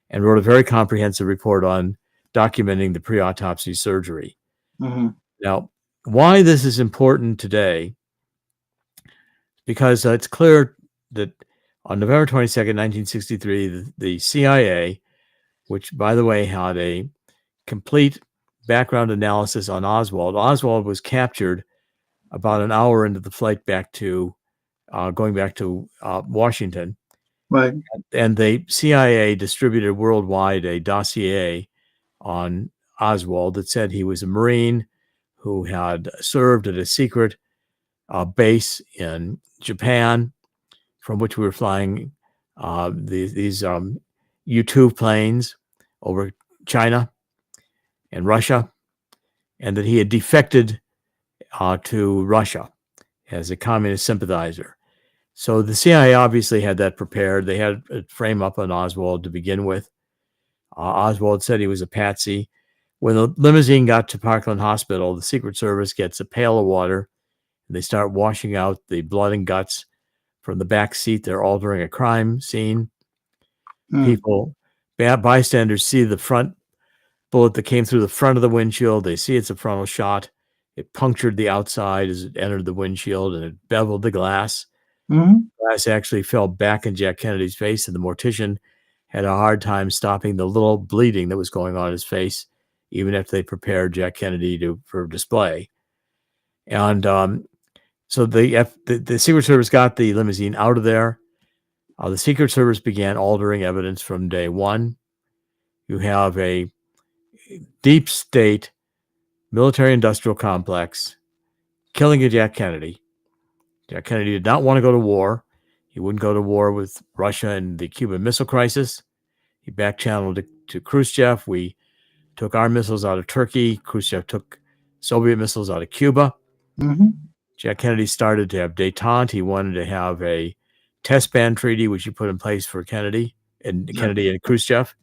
and wrote a very comprehensive report on documenting the pre-autopsy surgery. Mm-hmm. Now, why this is important today, because it's clear that on November 22nd, 1963, the CIA, which, by the way, had a complete background analysis on Oswald. Oswald was captured about an hour into the flight back to, going back to Washington. Right. And the CIA distributed worldwide a dossier on Oswald that said he was a Marine who had served at a secret base in Japan, from which we were flying these U-2 planes over China and Russia, and that he had defected to Russia as a communist sympathizer. So the CIA obviously had that prepared. They had a frame up on Oswald to begin with. Oswald said he was a patsy. When the limousine got to Parkland Hospital, the Secret Service gets a pail of water, and they start washing out the blood and guts from the back seat. They're altering a crime scene. People, bystanders, see the front bullet that came through the front of the windshield. They see it's a frontal shot. It punctured the outside as it entered the windshield, and it beveled the glass. Mm-hmm. Glass actually fell back in Jack Kennedy's face, and the mortician had a hard time stopping the little bleeding that was going on in his face, even after they prepared Jack Kennedy for display. And so the Secret Service got the limousine out of there. The Secret Service began altering evidence from day one. You have a deep state military-industrial complex killing a Jack Kennedy. Jack Kennedy did not want to go to war. He wouldn't go to war with Russia and the Cuban Missile Crisis. He back-channeled to Khrushchev. We took our missiles out of Turkey. Khrushchev took Soviet missiles out of Cuba. Mm-hmm. Jack Kennedy started to have détente. He wanted to have a test ban treaty, which he put in place for Kennedy and Khrushchev.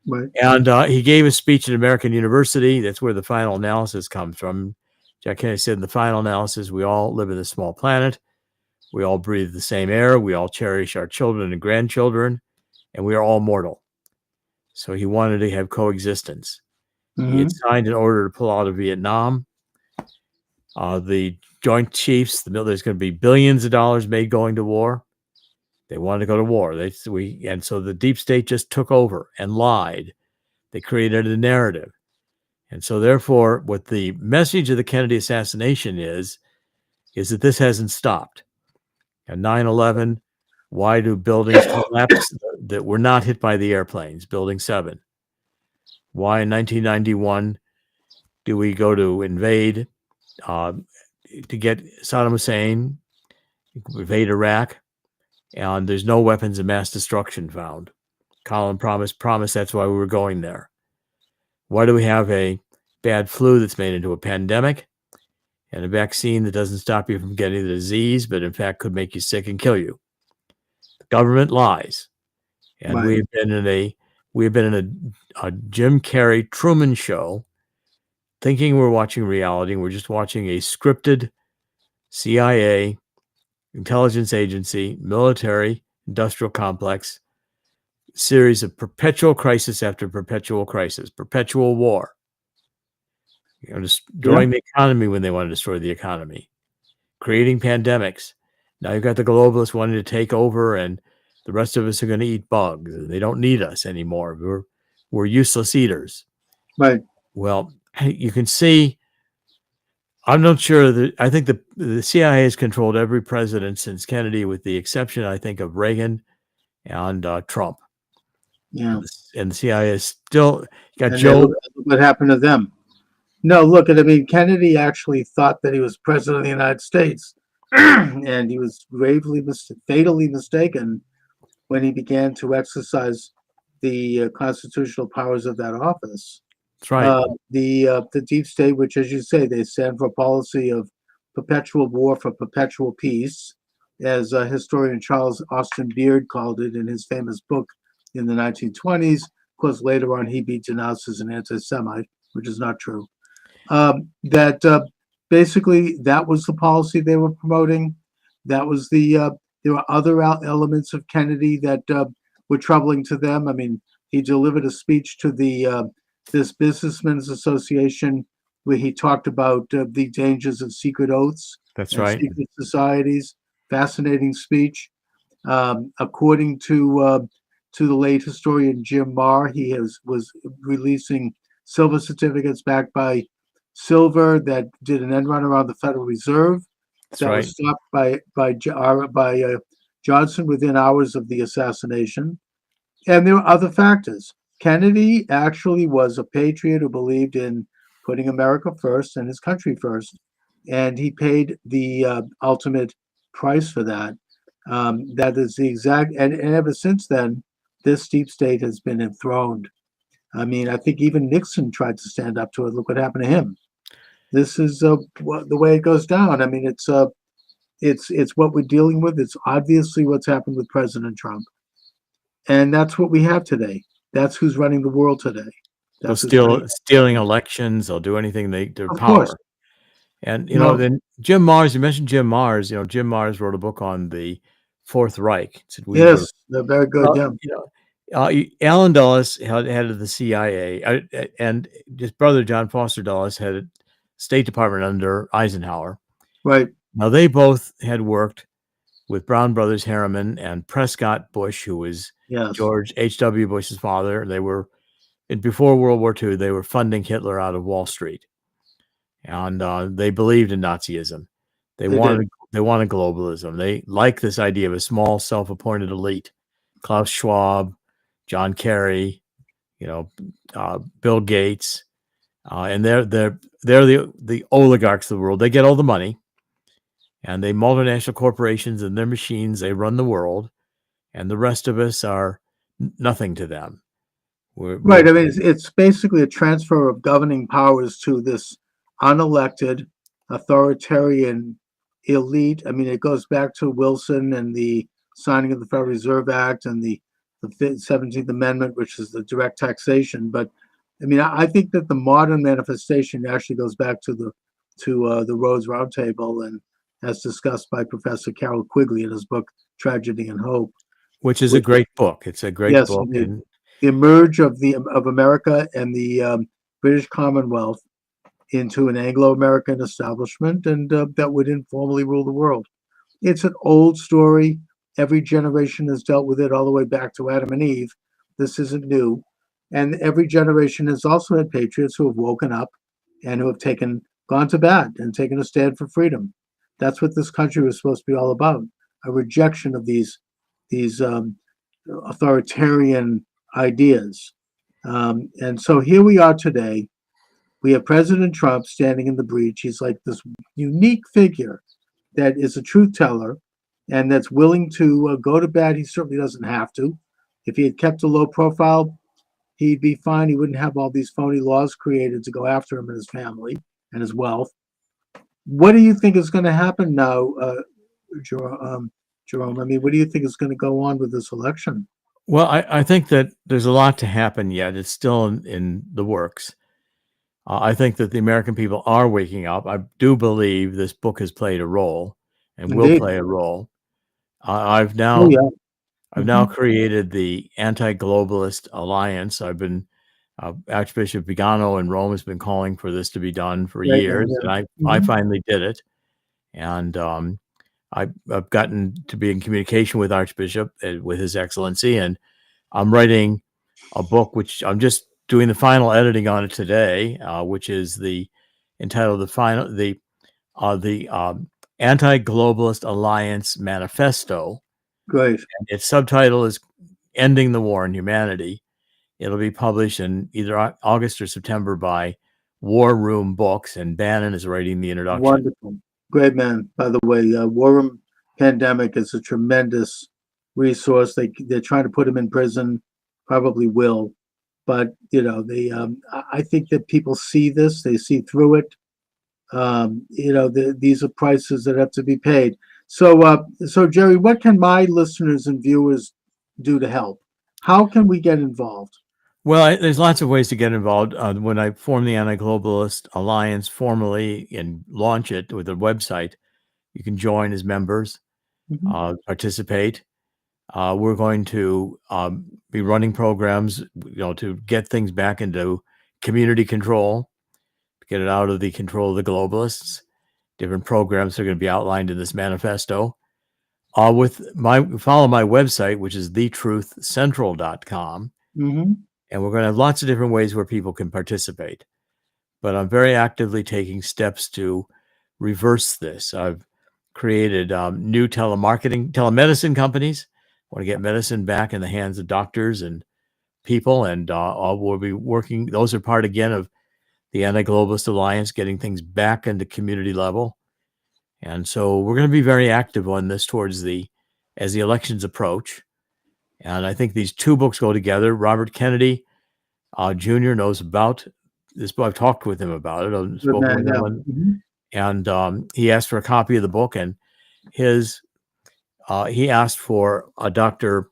Right. And he gave a speech at American University. That's where the final analysis comes from. Jack Kennedy said in the final analysis, we all live in this small planet. We all breathe the same air. We all cherish our children and grandchildren, and we are all mortal. So he wanted to have coexistence. Mm-hmm. He had signed an order to pull out of Vietnam. The Joint Chiefs, there's going to be billions of dollars made going to war. They wanted to go to war. And so the deep state just took over and lied. They created a narrative. And so therefore, what the message of the Kennedy assassination is that this hasn't stopped. And 9/11, why do buildings collapse that were not hit by the airplanes? Building 7. Why in 1991 do we go to invade to get Saddam Hussein, invade Iraq, and there's no weapons of mass destruction found. Colin promised that's why we were going there. Why do we have a bad flu that's made into a pandemic and a vaccine that doesn't stop you from getting the disease, but in fact could make you sick and kill you? The government lies. And Right. we've been in a Jim Carrey Truman Show, thinking we're watching reality. We're just watching a scripted CIA, intelligence agency, military, industrial complex series of perpetual crisis after perpetual crisis, perpetual war. Destroying the economy when they want to destroy the economy, creating pandemics. Now you've got the globalists wanting to take over, and the rest of us are going to eat bugs. They don't need us anymore. We're useless eaters. Right. Well, you can see. I'm not sure that I think the CIA has controlled every president since Kennedy, with the exception, I think, of Reagan and Trump. Yeah. And the CIA is still got And Joe. look what happened to them. No, look, I mean, Kennedy actually thought that he was president of the United States, and he was fatally mistaken when he began to exercise the constitutional powers of that office. That's right. The deep state, which, as you say, they stand for a policy of perpetual war for perpetual peace, as historian Charles Austin Beard called it in his famous book in the 1920s. Of course, later on, he'd be denounced as an anti-Semite, which is not true. Basically, that was the policy they were promoting. That was there were other elements of Kennedy that were troubling to them. I mean, he delivered a speech to this Businessmen's Association where he talked about the dangers of secret oaths. That's right. Secret societies. Fascinating speech. According to the late historian Jim Marr, he was releasing silver certificates backed by silver that did an end run around the Federal Reserve. That's that right. was stopped by Johnson within hours of the assassination. And there were other factors. Kennedy actually was a patriot who believed in putting America first and his country first. And he paid the ultimate price for that. That is the exact, and ever since then, this deep state has been enthroned. I mean, I think even Nixon tried to stand up to it. Look what happened to him. This is the way it goes down. I mean, it's what we're dealing with. It's obviously what's happened with President Trump, and that's what we have today. That's who's running the world today. They'll stealing elections. They'll do anything their Of power. course. And then Jim Mars. You mentioned Jim Mars. Jim Mars wrote a book on the Fourth Reich. Yes, they're very good. Allen Dulles, head of the CIA, and his brother John Foster Dulles, headed State Department under Eisenhower. Right. Now they both had worked with Brown Brothers Harriman and Prescott Bush, who was George H.W. Bush's father. They were, before World War II, they were funding Hitler out of Wall Street, and they believed in Nazism. They wanted globalism. They liked this idea of a small, self-appointed elite. Klaus Schwab, John Kerry, Bill Gates, and they're the oligarchs of the world. They get all the money, and they multinational corporations and their machines. They run the world, and the rest of us are nothing to them. Right. I mean, it's basically a transfer of governing powers to this unelected, authoritarian elite. I mean, it goes back to Wilson and the signing of the Federal Reserve Act and the 17th Amendment, which is the direct taxation. But I mean, I think that the modern manifestation actually goes back to the Rhodes Roundtable, and as discussed by Professor Carroll Quigley in his book Tragedy and Hope, which is a great book. It's a great book. The emerge of America and the British Commonwealth into an Anglo-American establishment, and that would informally rule the world. It's an old story. Every generation has dealt with it all the way back to Adam and Eve. This isn't new. And every generation has also had patriots who have woken up and who have gone to bat and taken a stand for freedom. That's what this country was supposed to be all about, a rejection of these authoritarian ideas. And so here we are today. We have President Trump standing in the breach. He's like this unique figure that is a truth teller and that's willing to go to bat. He certainly doesn't have to. If he had kept a low profile, he'd be fine. He wouldn't have all these phony laws created to go after him and his family and his wealth. What do you think is going to happen now, Jerome? I mean, what do you think is going to go on with this election? Well, I think that there's a lot to happen yet. It's still in the works. I think that the American people are waking up. I do believe this book has played a role and will play a role. I've now created the Anti-Globalist Alliance. I've been Archbishop Vigano in Rome has been calling for this to be done for years, and I finally did it. And I've gotten to be in communication with Archbishop, with His Excellency, and I'm writing a book which I'm just doing the final editing on it today, which is entitled the Anti-Globalist Alliance Manifesto. Great. And its subtitle is "Ending the War on Humanity." It'll be published in either August or September by War Room Books, and Bannon is writing the introduction. Wonderful. Great man, by the way. War Room Pandemic is a tremendous resource. They're trying to put him in prison, probably will. But, I think that people see this, they see through it. These are prices that have to be paid. So Jerry, what can my listeners and viewers do to help? How can we get involved? Well, there's lots of ways to get involved. When I form the Anti-Globalist Alliance formally and launch it with a website, you can join as members, participate. We're going to be running programs, to get things back into community control, get it out of the control of the globalists. Different programs are going to be outlined in this manifesto. Follow my website, which is thetruthcentral.com. And we're going to have lots of different ways where people can participate. But I'm very actively taking steps to reverse this. I've created new telemedicine companies. I want to get medicine back in the hands of doctors and people. And we'll be working. Those are part, again, of the Anti-Globalist Alliance, getting things back into community level. And so we're going to be very active on this as the elections approach. And I think these two books go together. Robert Kennedy Jr. knows about this book. I've talked with him about it. And he asked for a copy of the book, and he asked for a Dr.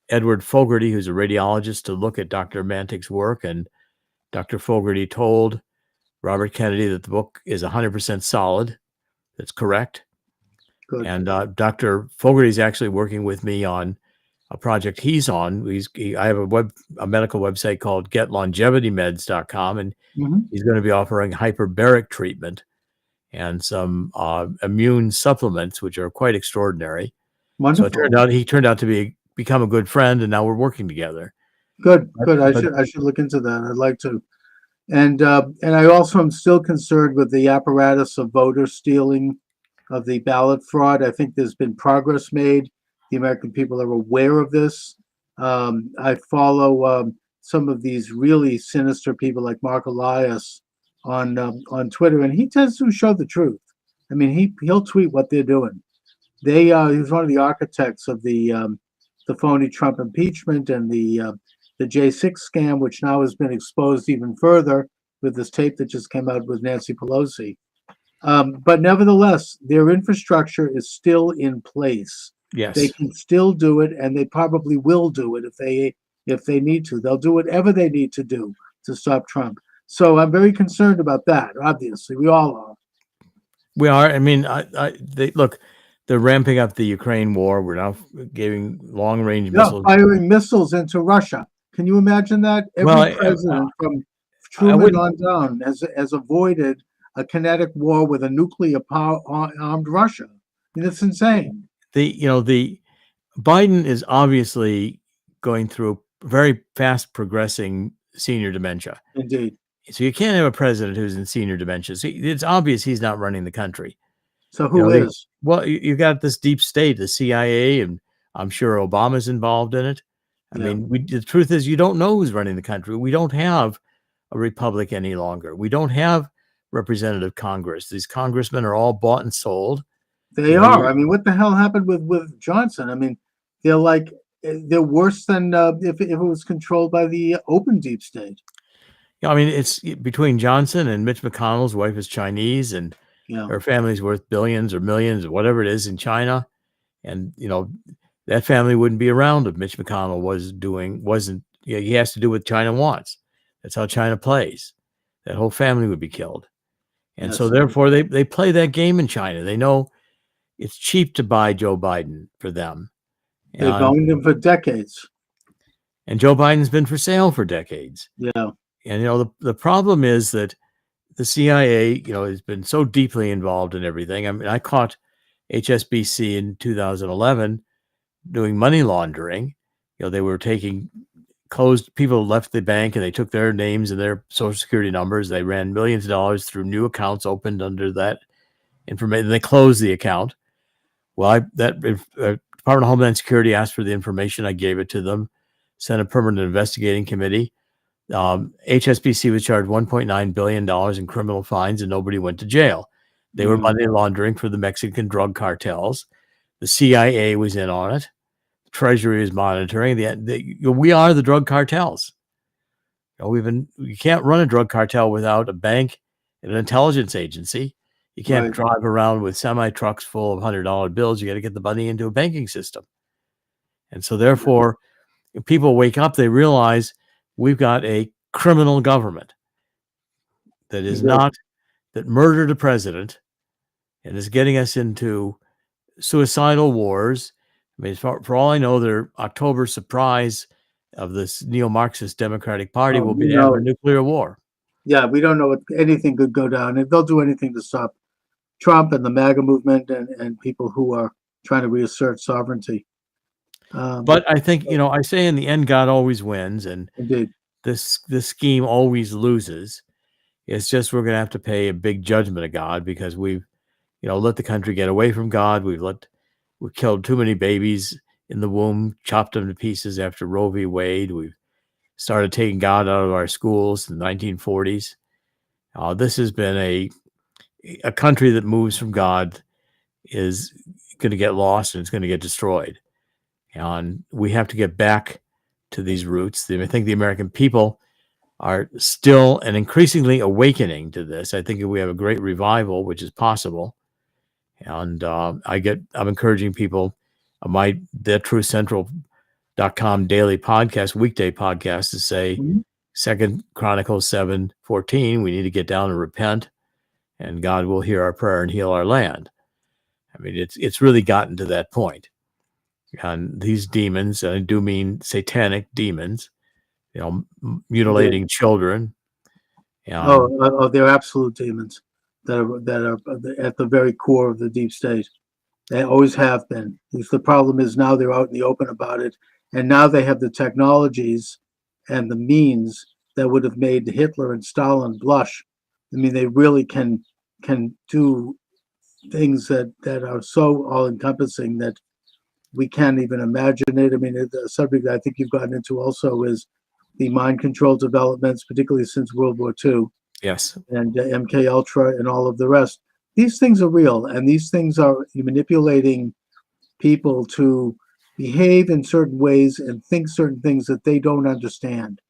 Edward Fogarty, who's a radiologist, to look at Dr. Mantik's work. And Dr. Fogarty told Robert Kennedy that the book is 100% solid. That's correct. Good. And Dr. Fogarty is actually working with me on a project he's on. I have a medical website called GetLongevityMeds.com, and he's going to be offering hyperbaric treatment and some immune supplements, which are quite extraordinary. Wonderful. So he turned out to become a good friend, and now we're working together. Good. I should look into that. I'd like to. And I also am still concerned with the apparatus of voter stealing, of the ballot fraud. I think there's been progress made. The American people are aware of this. I follow some of these really sinister people like Mark Elias on Twitter, and he tends to show the truth. I mean, he'll tweet what they're doing. He was one of the architects of the phony Trump impeachment and the J6 scam, which now has been exposed even further with this tape that just came out with Nancy Pelosi. But nevertheless, their infrastructure is still in place. Yes, they can still do it, and they probably will do it if they need to. They'll do whatever they need to do to stop Trump. So I'm very concerned about that. Obviously, we all are. We are. I mean, look. They're ramping up the Ukraine war. We're now giving long-range missiles. Firing missiles into Russia. Can you imagine that? Every president from Truman on down has avoided a kinetic war with a nuclear armed Russia. I mean, that's insane. The Biden is obviously going through very fast progressing senior dementia. Indeed. So you can't have a president who's in senior dementia. So it's obvious he's not running the country. So who is? Well, you got this deep state, the CIA, and I'm sure Obama's involved in it. I mean, the truth is, you don't know who's running the country. We don't have a republic any longer. We don't have representative Congress. These congressmen are all bought and sold. They are. I mean, what the hell happened with Johnson? I mean, they're worse than if it was controlled by the open deep state. Yeah, I mean, it's between Johnson and Mitch McConnell's wife is Chinese, and her family's worth billions or millions or whatever it is in China. And, that family wouldn't be around if Mitch McConnell wasn't, he has to do what China wants. That's how China plays. That whole family would be killed. And so therefore they play that game in China. They know it's cheap to buy Joe Biden for them. They've owned him for decades. And Joe Biden's been for sale for decades. Yeah. And, the problem is that the CIA, has been so deeply involved in everything. I mean, I caught HSBC in 2011 doing money laundering. They were taking people left the bank and they took their names and their social security numbers. They ran millions of dollars through new accounts opened under that information. They closed the account. Well, Department of Homeland Security asked for the information. I gave it to them, sent a permanent investigating committee. HSBC was charged $1.9 billion in criminal fines and nobody went to jail. They were money laundering for the Mexican drug cartels. The CIA was in on it. The Treasury is monitoring. We are the drug cartels. You can't run a drug cartel without a bank and an intelligence agency. You can't drive around with semi-trucks full of $100 bills. You got to get the money into a banking system. And so therefore, if people wake up, they realize we've got a criminal government that is that murdered a president and is getting us into suicidal wars. I mean, for all I know, their October surprise of this neo-Marxist Democratic Party will be to have a nuclear war. Yeah, we don't know if anything could go down. If they'll do anything to stop Trump and the MAGA movement and people who are trying to reassert sovereignty. But I think, I say in the end, God always wins. And indeed, this scheme always loses. It's just we're going to have to pay a big judgment of God because we've, let the country get away from God. We've killed too many babies in the womb, chopped them to pieces after Roe v. Wade. We've started taking God out of our schools in the 1940s. This has been a country that moves from God is going to get lost and it's going to get destroyed. And we have to get back to these roots. I think the American people are still and increasingly awakening to this. I think if we have a great revival, which is possible, and I'm encouraging people, my TheTruthCentral.com daily podcast, weekday podcast, to say 2 Chronicles 7:14, we need to get down and repent, and God will hear our prayer and heal our land. I mean, it's really gotten to that point. And these demons, and I do mean satanic demons, mutilating children. They're absolute demons that are at the very core of the deep state. They always have been. The problem is now they're out in the open about it, and now they have the technologies and the means that would have made Hitler and Stalin blush. I mean, they really can do things that are so all-encompassing that we can't even imagine it. I mean, the subject I think you've gotten into also is the mind control developments, particularly since World War II. Yes. And MK Ultra and all of the rest. These things are real, and these things are manipulating people to behave in certain ways and think certain things that they don't understand.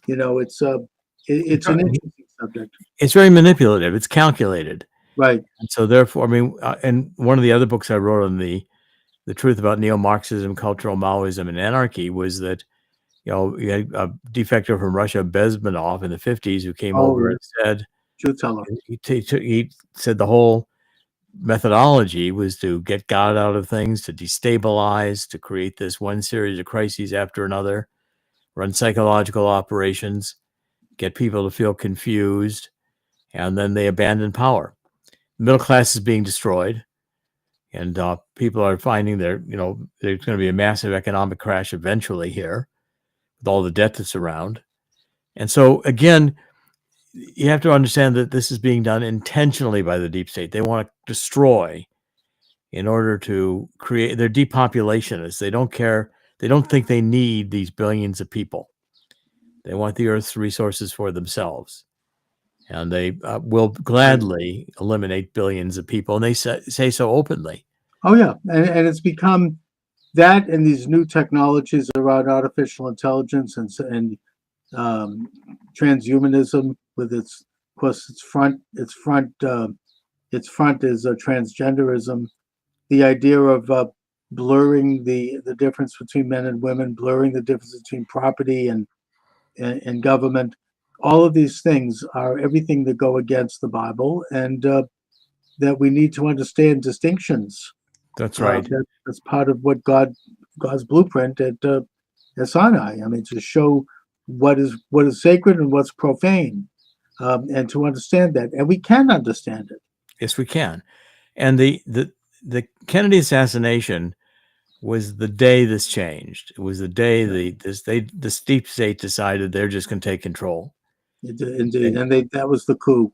It's an interesting subject. It's very manipulative. It's calculated. Right. And so therefore, I mean, and one of the other books I wrote on the truth about neo-Marxism, cultural Maoism, and anarchy was that, you had a defector from Russia, Bezmenov, in the 50s, who came over and said, he said the whole methodology was to get God out of things, to destabilize, to create this one series of crises after another, run psychological operations, get people to feel confused, and then they abandon power. The middle class is being destroyed. And people are finding there's going to be a massive economic crash eventually here with all the debt that's around. And so, again, you have to understand that this is being done intentionally by the deep state. They want to destroy in order to create. They're depopulationists. They don't care. They don't think they need these billions of people. They want the Earth's resources for themselves. And they will gladly eliminate billions of people. And they say so openly. Oh, yeah. And it's become that, and these new technologies around artificial intelligence and transhumanism with its, of course, its front is transgenderism. The idea of blurring the difference between men and women, blurring the difference between property and government. All of these things are everything that go against the Bible, and that we need to understand distinctions. That's right. That's part of what God's blueprint at Sinai. I mean, to show what is sacred and what's profane, and to understand that, and we can understand it. Yes, we can. And the Kennedy assassination was the day this changed. It was the day the deep state decided they're just going to take control. Indeed, and that was the coup.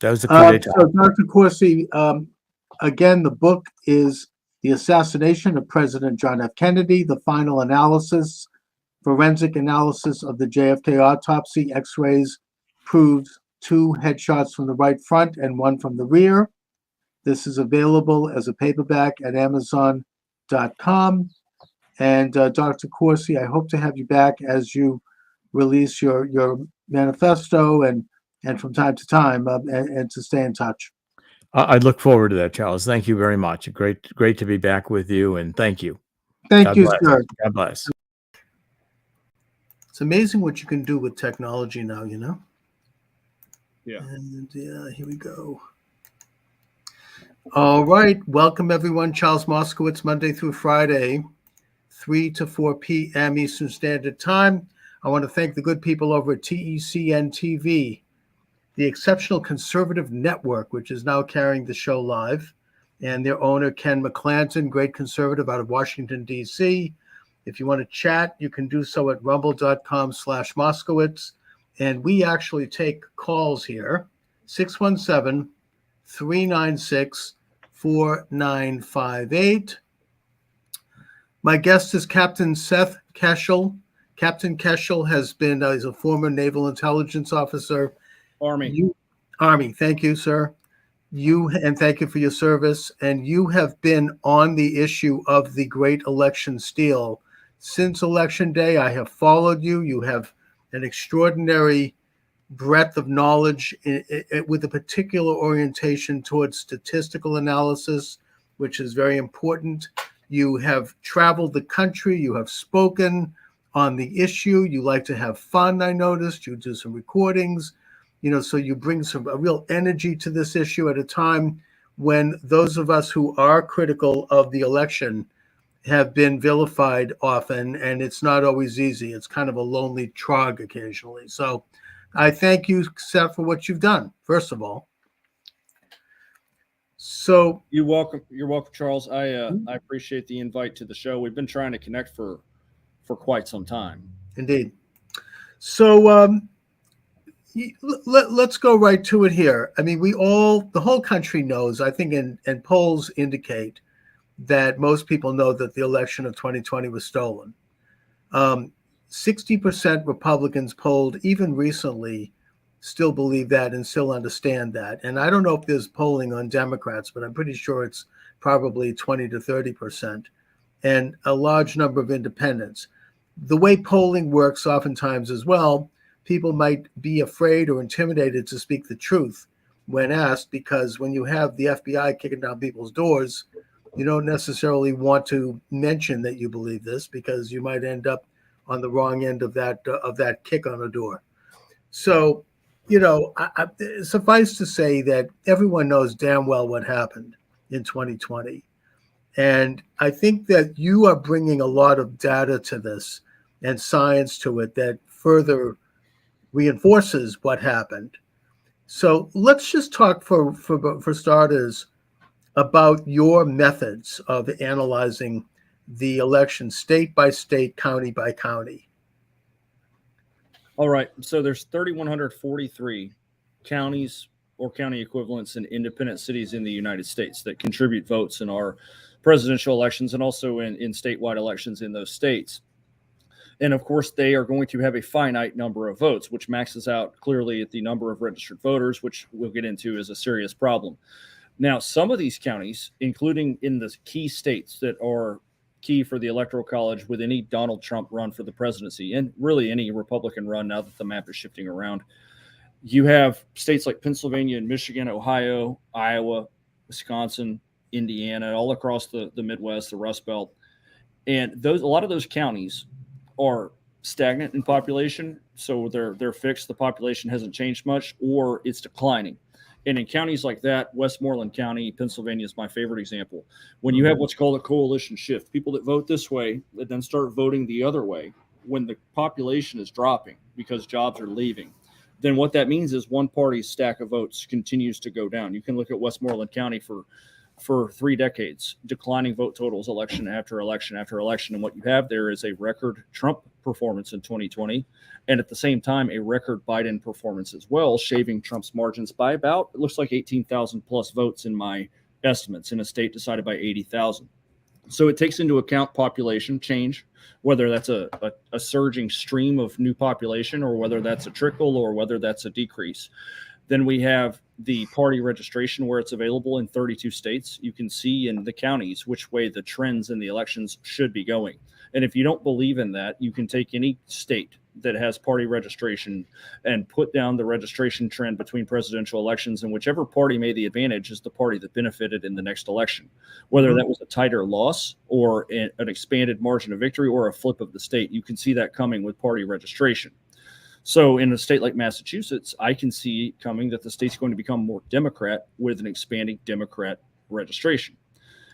That was the coup d'etat. So, Dr. Corsi, again, the book is The Assassination of President John F. Kennedy, the Final Analysis, Forensic Analysis of the JFK Autopsy. X-rays proved 2 headshots from the right front and 1 from the rear. This is available as a paperback at Amazon.com. And Dr. Corsi, I hope to have you back as you release your manifesto and from time to time, and to stay in touch. I look forward to that, Charles. Thank you very much. Great to be back with you, and thank you. Thank you, sir. God bless. It's amazing what you can do with technology now, you know? Yeah. And here we go. All right. Welcome, everyone. Charles Moskowitz, Monday through Friday, 3 to 4 p.m. Eastern Standard Time. I want to thank the good people over at TECN TV, the Exceptional Conservative Network, which is now carrying the show live, and their owner, Ken McClanton, great conservative out of Washington, D.C. If you want to chat, you can do so at rumble.com/Moskowitz. And we actually take calls here, 617-396-4958. My guest is Captain Seth Keshel. Captain Keshel has been, he's a former naval intelligence officer. Army. Army, thank you, sir. And thank you for your service. And you have been on the issue of the great election steal. Since Election Day, I have followed you. You have an extraordinary breadth of knowledge with a particular orientation towards statistical analysis, which is very important. You have traveled the country. You have spoken on the issue. You like to have fun, I noticed. You do some recordings, so you bring a real energy to this issue at a time when those of us who are critical of the election have been vilified often, and it's not always easy. It's kind of a lonely trog occasionally. So I thank you, Seth, for what you've done, first of all. So you're welcome, Charles. I appreciate the invite to the show. We've been trying to connect for quite some time. Indeed. So let's go right to it here. I mean, the whole country knows, I think, and polls indicate that most people know that the election of 2020 was stolen. 60% Republicans polled even recently still believe that and still understand that. And I don't know if there's polling on Democrats, but I'm pretty sure it's probably 20 to 30%, and a large number of independents. The way polling works oftentimes as well, people might be afraid or intimidated to speak the truth when asked, because when you have the FBI kicking down people's doors, you don't necessarily want to mention that you believe this, because you might end up on the wrong end of that kick on a door. So, suffice to say that everyone knows damn well what happened in 2020. And I think that you are bringing a lot of data to this and science to it that further reinforces what happened. So let's just talk for starters about your methods of analyzing the election state by state, county by county. All right. So there's 3,143 counties or county equivalents in independent cities in the United States that contribute votes in our presidential elections and also in statewide elections in those states. And of course, they are going to have a finite number of votes, which maxes out clearly at the number of registered voters, which we'll get into is a serious problem. Now, some of these counties, including in the key states that are key for the Electoral College with any Donald Trump run for the presidency, and really any Republican run now that the map is shifting around, you have states like Pennsylvania and Michigan, Ohio, Iowa, Wisconsin, Indiana, all across the Midwest, the Rust Belt. And a lot of those counties are stagnant in population, so they're fixed. The population hasn't changed much, or it's declining. And in counties like that, Westmoreland County, Pennsylvania is my favorite example. When you have what's called a coalition shift, people that vote this way that then start voting the other way, when the population is dropping because jobs are leaving, then what that means is one party's stack of votes continues to go down. You can look at Westmoreland County for 3 decades, declining vote totals election after election after election. And what you have there is a record Trump performance in 2020. And at the same time, a record Biden performance as well, shaving Trump's margins by about, it looks like 18,000 plus votes in my estimates in a state decided by 80,000. So it takes into account population change, whether that's a surging stream of new population or whether that's a trickle or whether that's a decrease. Then we have the party registration where it's available in 32 states. You can see in the counties which way the trends in the elections should be going. And if you don't believe in that, you can take any state that has party registration and put down the registration trend between presidential elections, and whichever party made the advantage is the party that benefited in the next election, whether that was a tighter loss or an expanded margin of victory or a flip of the state. You can see that coming with party registration. So in a state like Massachusetts, I can see coming that the state's going to become more Democrat with an expanding Democrat registration.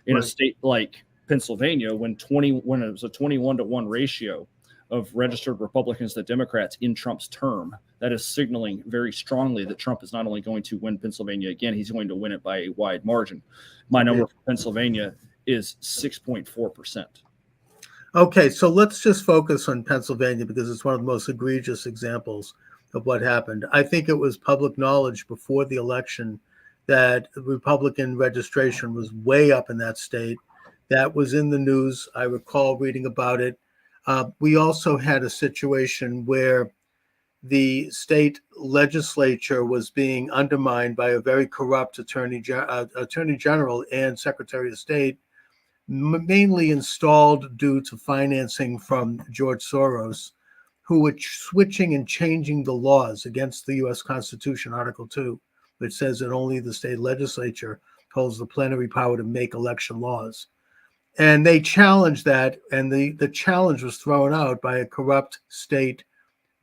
In a state like Pennsylvania, when it was a 21-to-1 ratio of registered Republicans to Democrats in Trump's term, that is signaling very strongly that Trump is not only going to win Pennsylvania again, he's going to win it by a wide margin. My number for Pennsylvania is 6.4%. Okay, so let's just focus on Pennsylvania because it's one of the most egregious examples of what happened. I think it was public knowledge before the election that Republican registration was way up in that state. That was in the news. I recall reading about it. We also had a situation where the state legislature was being undermined by a very corrupt attorney general and secretary of state, mainly installed due to financing from George Soros, who were switching and changing the laws against the U.S. Constitution, Article 2, which says that only the state legislature holds the plenary power to make election laws. And they challenged that, and the challenge was thrown out by a corrupt state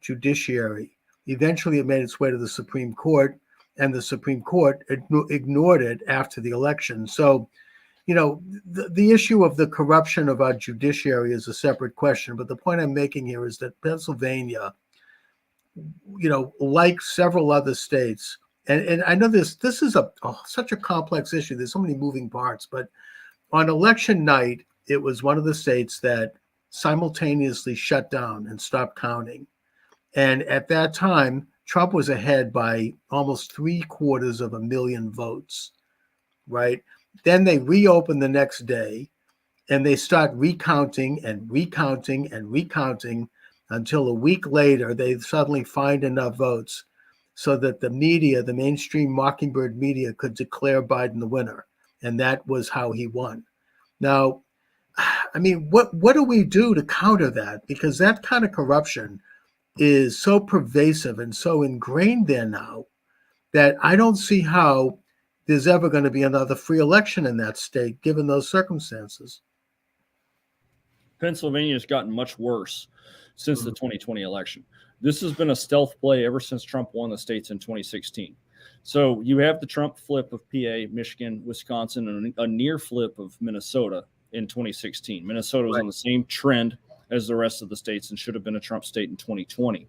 judiciary. Eventually, it made its way to the Supreme Court, and the Supreme Court ignored it after the election. So, you know, the issue of the corruption of our judiciary is a separate question. But the point I'm making here is that Pennsylvania, you know, like several other states, and I know this is such a complex issue. There's so many moving parts, but on election night, it was one of the states that simultaneously shut down and stopped counting. And at that time, Trump was ahead by almost 750,000 votes, right? Then they reopen the next day and they start recounting and recounting and recounting until a week later, they suddenly find enough votes so that the media, the mainstream Mockingbird media, could declare Biden the winner. And that was how he won. Now, I mean, what do we do to counter that? Because that kind of corruption is so pervasive and so ingrained there now that I don't see how there's ever going to be another free election in that state, given those circumstances. Pennsylvania has gotten much worse since the 2020 election. This has been a stealth play ever since Trump won the states in 2016. So you have the Trump flip of PA, Michigan, Wisconsin, and a near flip of Minnesota in 2016. Minnesota was on the same trend as the rest of the states and should have been a Trump state in 2020.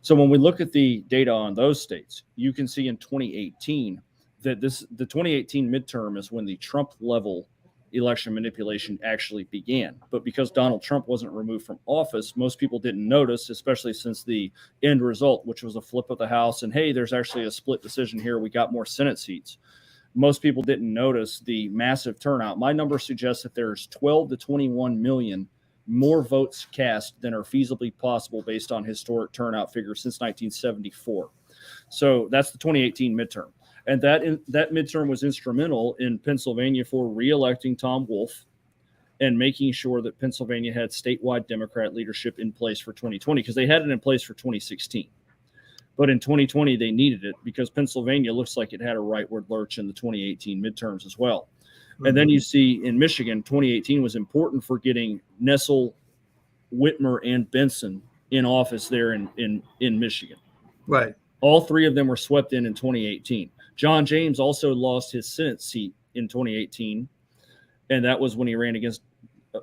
So when we look at the data on those states, you can see in 2018 that the 2018 midterm is when the Trump level election manipulation actually began. But because Donald Trump wasn't removed from office, most people didn't notice, especially since the end result, which was a flip of the House. And hey, there's actually a split decision here. We got more Senate seats. Most people didn't notice the massive turnout. My number suggests that there's 12 to 21 million more votes cast than are feasibly possible based on historic turnout figures since 1974. So that's the 2018 midterm. And that midterm was instrumental in Pennsylvania for reelecting Tom Wolf and making sure that Pennsylvania had statewide Democrat leadership in place for 2020, because they had it in place for 2016. But in 2020, they needed it because Pennsylvania looks like it had a rightward lurch in the 2018 midterms as well. Mm-hmm. And then you see in Michigan, 2018 was important for getting Nessel, Whitmer, and Benson in office there in Michigan. Right. All three of them were swept in 2018. John James also lost his Senate seat in 2018, and that was when he ran against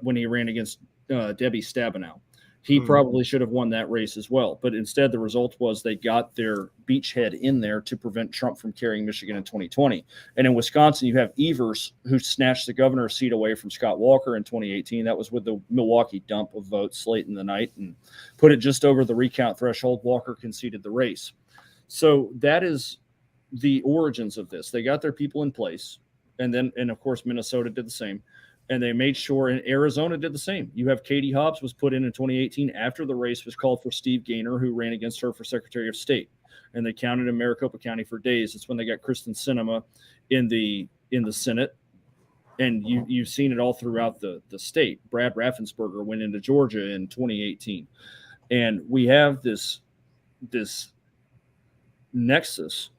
Debbie Stabenow. He probably should have won that race as well, but instead the result was they got their beachhead in there to prevent Trump from carrying Michigan in 2020. And in Wisconsin, you have Evers, who snatched the governor's seat away from Scott Walker in 2018. That was with the Milwaukee dump of votes late in the night and put it just over the recount threshold. Walker conceded the race. So that is the origins of this. They got their people in place, and of course Minnesota did the same. And they made sure, and Arizona did the same. You have Katie Hobbs was put in 2018 after the race was called for Steve Gaynor, who ran against her for Secretary of State. And they counted in Maricopa County for days. It's when they got Kristen Sinema in the Senate. And you've seen it all throughout the state. Brad Raffensperger went into Georgia in 2018. And we have this nexus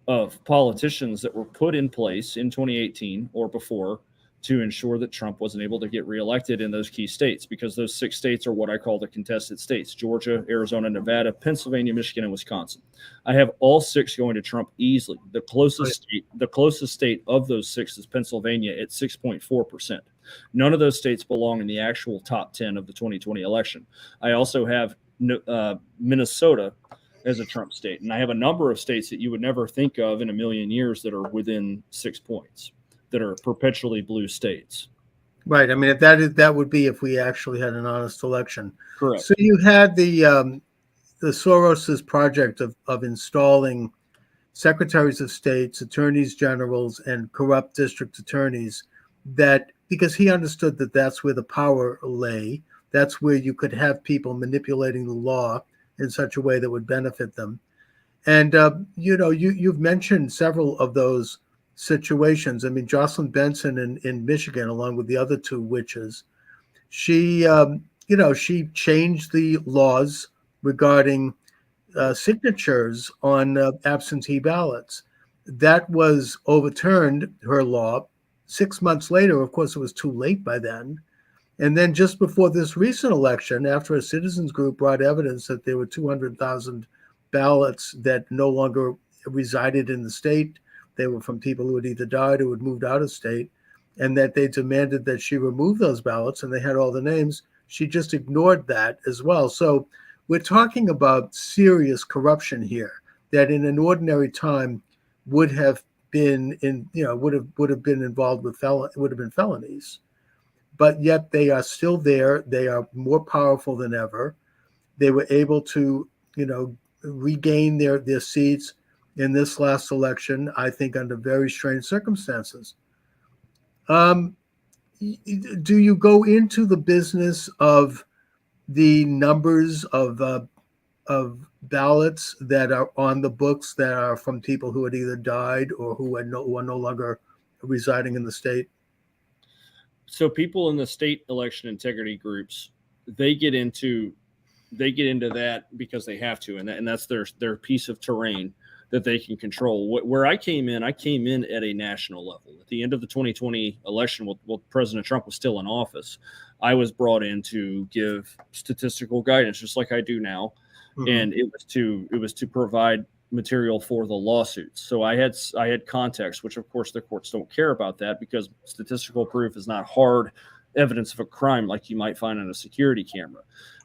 of politicians that were put in place in 2018 or before to ensure that Trump wasn't able to get reelected in those key states, because those 6 states are what I call the contested states: Georgia, Arizona, Nevada, Pennsylvania, Michigan, and Wisconsin. I have all 6 going to Trump easily. The closest state of those 6 is Pennsylvania at 6.4%. None of those states belong in the actual top 10 of the 2020 election. I also have Minnesota as a Trump state, and I have a number of states that you would never think of in a million years that are within 6 points, that are perpetually blue states. Right. I mean, that would be if we actually had an honest election. Correct. So you had the Soros's project of installing secretaries of states, attorneys generals, and corrupt district attorneys, that because he understood that that's where the power lay, that's where you could have people manipulating the law in such a way that would benefit them. And you've mentioned several of those situations. I mean, Jocelyn Benson in Michigan, along with the other 2 witches, she changed the laws regarding signatures on absentee ballots. That was overturned, her law. 6 months later, of course, it was too late by then. And then just before this recent election, after a citizens group brought evidence that there were 200,000 ballots that no longer resided in the state, they were from people who had either died or had moved out of state, and that they demanded that she remove those ballots, and they had all the names. She just ignored that as well. So we're talking about serious corruption here that in an ordinary time would have been involved with would have been felonies. But yet they are still there. They are more powerful than ever. They were able to, regain their seats in this last election, I think, under very strange circumstances. Do you go into the business of the numbers of ballots that are on the books that are from people who had either died or who are no longer residing in the state? So people in the state election integrity groups, they get into that because they have to, and that's their piece of terrain that they can control. Where I came in at a national level. At the end of the 2020 election, while President Trump was still in office, I was brought in to give statistical guidance, just like I do now, and it was to provide material for the lawsuits. So I had context, which of course the courts don't care about that, because statistical proof is not hard evidence of a crime like you might find on a security camera.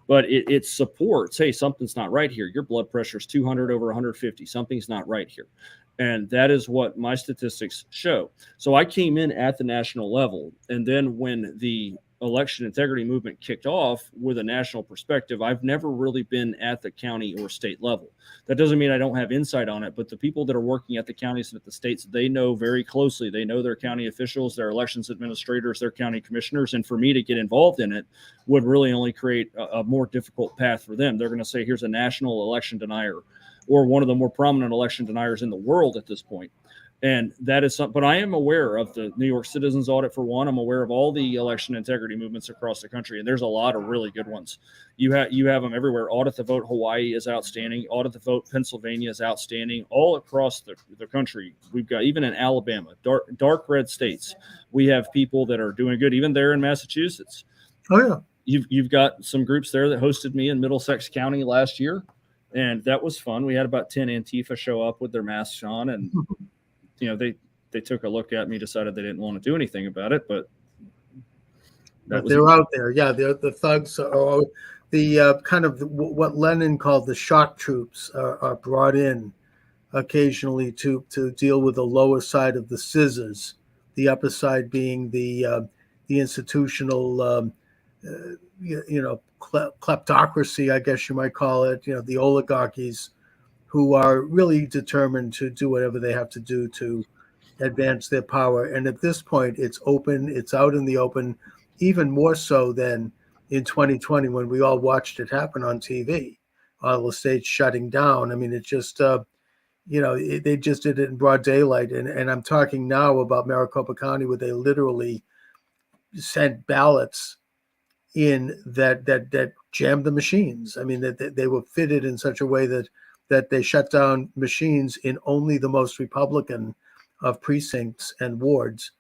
But it supports, hey, something's not right here. Your blood pressure is 200 over 150. Something's not right here. And that is what my statistics show. So I came in at the national level. And then when the election integrity movement kicked off with a national perspective, I've never really been at the county or state level. That doesn't mean I don't have insight on it, but the people that are working at the counties and at the states, they know very closely. They know their county officials, their elections administrators, their county commissioners. And for me to get involved in it would really only create a more difficult path for them. They're going to say, here's a national election denier, or one of the more prominent election deniers in the world at this point. And that is something, but I am aware of the New York Citizens Audit for one. I'm aware of all the election integrity movements across the country, and there's a lot of really good ones. You have them everywhere. Audit the Vote Hawaii is outstanding. Audit the Vote Pennsylvania is outstanding. All across the country, we've got, even in Alabama, dark red states, we have people that are doing good. Even there in Massachusetts. Oh yeah. You've got some groups there that hosted me in Middlesex County last year, and that was fun. We had about 10 Antifa show up with their masks on, and they took a look at me, decided they didn't want to do anything about it, but they're out there. Yeah, the thugs are the kind of what Lenin called the shock troops are brought in occasionally to deal with the lower side of the scissors, the upper side being the institutional kleptocracy, I guess you might call it, the oligarchies, who are really determined to do whatever they have to do to advance their power. And at this point, it's open, it's out in the open, even more so than in 2020 when we all watched it happen on TV, all the states shutting down. I mean, it just, they just did it in broad daylight. And I'm talking now about Maricopa County, where they literally sent ballots in that jammed the machines. I mean, that they were fitted in such a way that they shut down machines in only the most Republican of precincts and wards.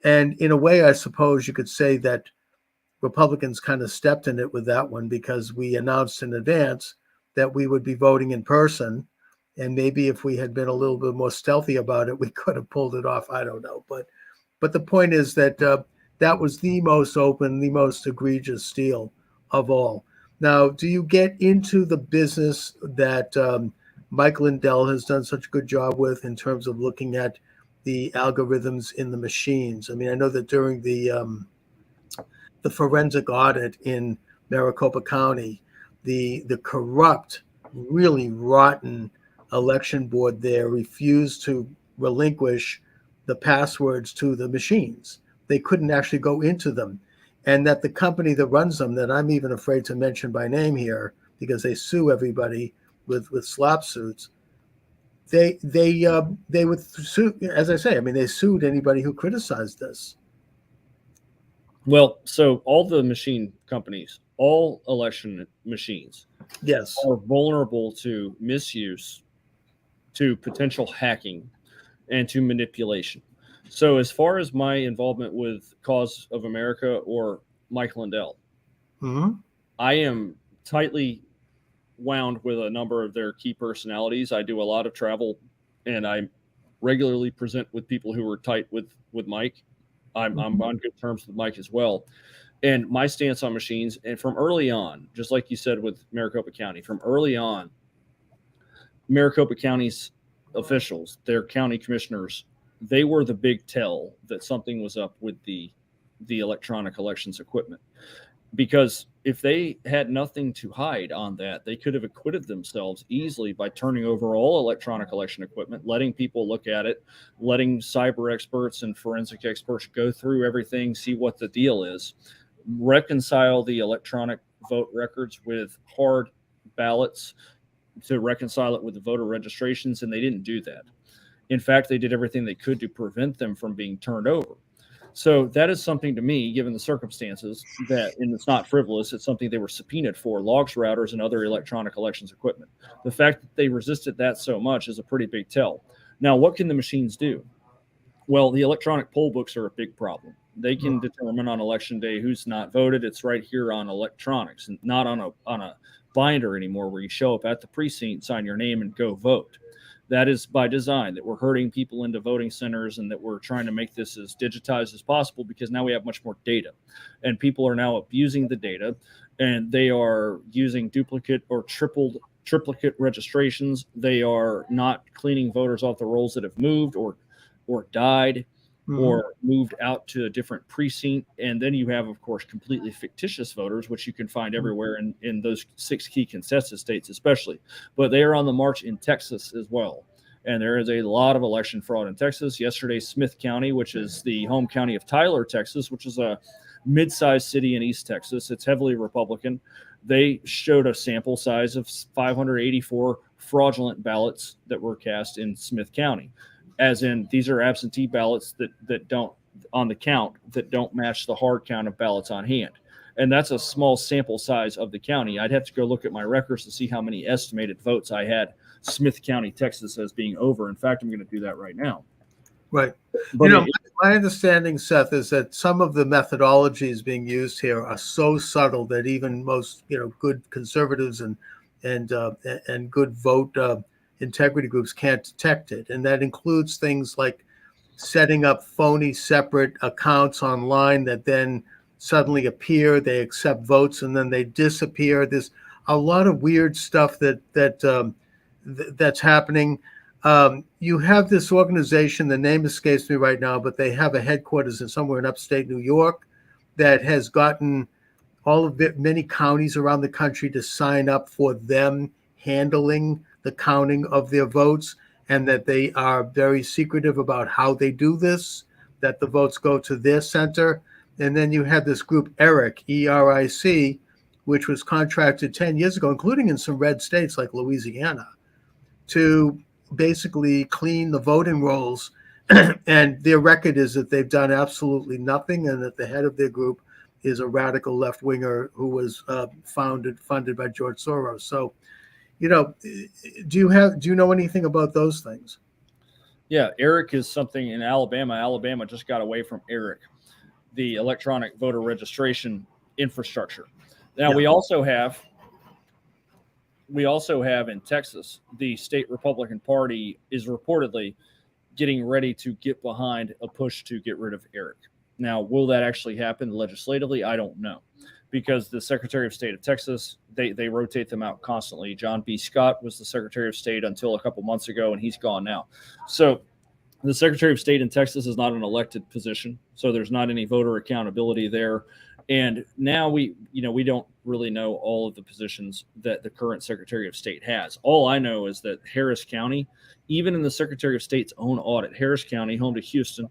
And in a way, I suppose you could say that Republicans kind of stepped in it with that one, because we announced in advance that we would be voting in person. And maybe if we had been a little bit more stealthy about it, we could have pulled it off. I don't know. But the point is that that was the most open, the most egregious steal of all. Now, do you get into the business that Mike Lindell has done such a good job with in terms of looking at the algorithms in the machines? I mean, I know that during the forensic audit in Maricopa County, the corrupt, really rotten election board there refused to relinquish the passwords to the machines. They couldn't actually go into them. And that the company that runs them, that I'm even afraid to mention by name here, because they sue everybody with slap suits, they would sue, as I say, I mean, they sued anybody who criticized this. Well, so all the machine companies, all election machines, yes, are vulnerable to misuse, to potential hacking, and to manipulation. So as far as my involvement with Cause of America or Mike Lindell, I am tightly wound with a number of their key personalities. I do a lot of travel, and I regularly present with people who are tight with Mike. I'm on good terms with Mike as well. And my stance on machines, and from early on, just like you said with Maricopa County, from early on, Maricopa County's officials, their county commissioners, they were the big tell that something was up with the electronic elections equipment. Because if they had nothing to hide on that, they could have acquitted themselves easily by turning over all electronic election equipment, letting people look at it, letting cyber experts and forensic experts go through everything, see what the deal is, reconcile the electronic vote records with hard ballots to reconcile it with the voter registrations, and they didn't do that. In fact, they did everything they could to prevent them from being turned over. So that is something to me, given the circumstances, that, and it's not frivolous, it's something they were subpoenaed for, logs, routers, and other electronic elections equipment. The fact that they resisted that so much is a pretty big tell. Now, what can the machines do? Well, the electronic poll books are a big problem. They can determine on election day who's not voted. It's right here on electronics, and not on a binder anymore, where you show up at the precinct, sign your name, and go vote. That is by design, that we're herding people into voting centers, and that we're trying to make this as digitized as possible, because now we have much more data, and people are now abusing the data, and they are using duplicate or triplicate registrations. They are not cleaning voters off the rolls that have moved or died. or moved out to a different precinct. And then you have, of course, completely fictitious voters, which you can find everywhere in those 6 key consensus states, especially. But they are on the march in Texas as well. And there is a lot of election fraud in Texas. Yesterday, Smith County, which is the home county of Tyler, Texas, which is a mid-sized city in East Texas, it's heavily Republican. They showed a sample size of 584 fraudulent ballots that were cast in Smith County. As in, these are absentee ballots that don't, on the count, that don't match the hard count of ballots on hand. And that's a small sample size of the county. I'd have to go look at my records to see how many estimated votes I had Smith County, Texas, as being over. In fact, I'm going to do that right now. Right. But my understanding, Seth, is that some of the methodologies being used here are so subtle that even most, good conservatives and good vote integrity groups can't detect it. And that includes things like setting up phony separate accounts online that then suddenly appear, they accept votes, and then they disappear. There's a lot of weird stuff that's happening. You have this organization, the name escapes me right now, but they have a headquarters in somewhere in upstate New York that has gotten many counties around the country to sign up for them handling the counting of their votes, and that they are very secretive about how they do this, that the votes go to their center. And then you have this group, ERIC, E-R-I-C, which was contracted 10 years ago, including in some red states like Louisiana, to basically clean the voting rolls. And their record is that they've done absolutely nothing, and that the head of their group is a radical left-winger who was funded by George Soros. So, do you know anything about those things? Yeah, ERIC is something in Alabama. Alabama just got away from ERIC, the electronic voter registration infrastructure. Now we also have in Texas, the state Republican Party is reportedly getting ready to get behind a push to get rid of ERIC. Now, will that actually happen legislatively? I don't know, because the Secretary of State of Texas, they rotate them out constantly. John B. Scott was the Secretary of State until a couple months ago, and he's gone now. So the Secretary of State in Texas is not an elected position, so there's not any voter accountability there. And now we don't really know all of the positions that the current Secretary of State has. All I know is that Harris County, even in the Secretary of State's own audit, Harris County, home to Houston,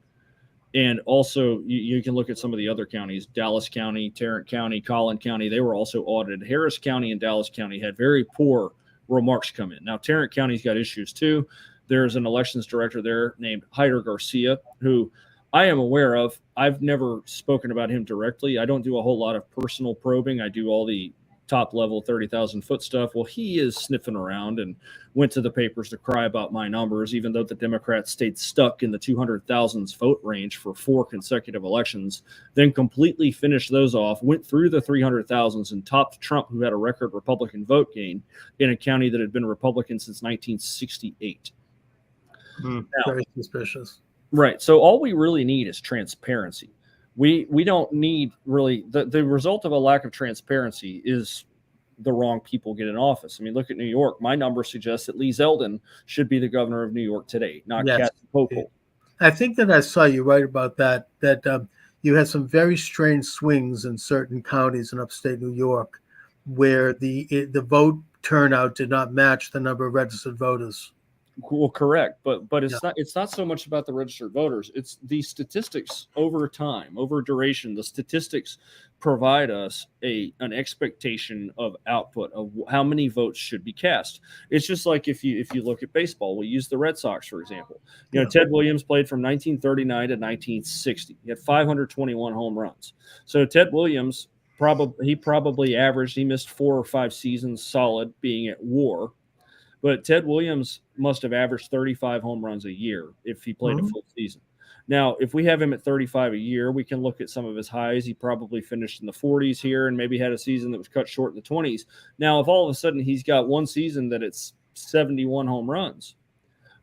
and also you can look at some of the other counties, Dallas County, Tarrant County, Collin County, they were also audited. Harris County and Dallas County had very poor remarks come in. Now, Tarrant County's got issues too. There's an elections director there named Hyder Garcia, who I am aware of. I've never spoken about him directly. I don't do a whole lot of personal probing. I do all the top level 30,000 foot stuff. Well, he is sniffing around and went to the papers to cry about my numbers, even though the Democrats stayed stuck in the 200,000 vote range for 4 consecutive elections, then completely finished those off, went through the 300,000s and topped Trump, who had a record Republican vote gain in a county that had been Republican since 1968. Very suspicious. Right. So all we really need is transparency. We don't need really the result of a lack of transparency is the wrong people get in office. I mean, look at New York. My number suggests that Lee Zeldin should be the governor of New York today, not Kathy Hochul. I think that I saw you right about that you had some very strange swings in certain counties in upstate New York where the vote turnout did not match the number of registered voters. Well, correct, but it's not so much about the registered voters. It's the statistics over time, over duration. The statistics provide us an expectation of output of how many votes should be cast. It's just like if you look at baseball, we use the Red Sox for example. Ted Williams played from 1939 to 1960. He had 521 home runs. So Ted Williams probably averaged. He missed 4 or 5 seasons solid being at WAR. But Ted Williams must have averaged 35 home runs a year if he played a full season. Now, if we have him at 35 a year, we can look at some of his highs. He probably finished in the 40s here and maybe had a season that was cut short in the 20s. Now, if all of a sudden he's got one season that it's 71 home runs,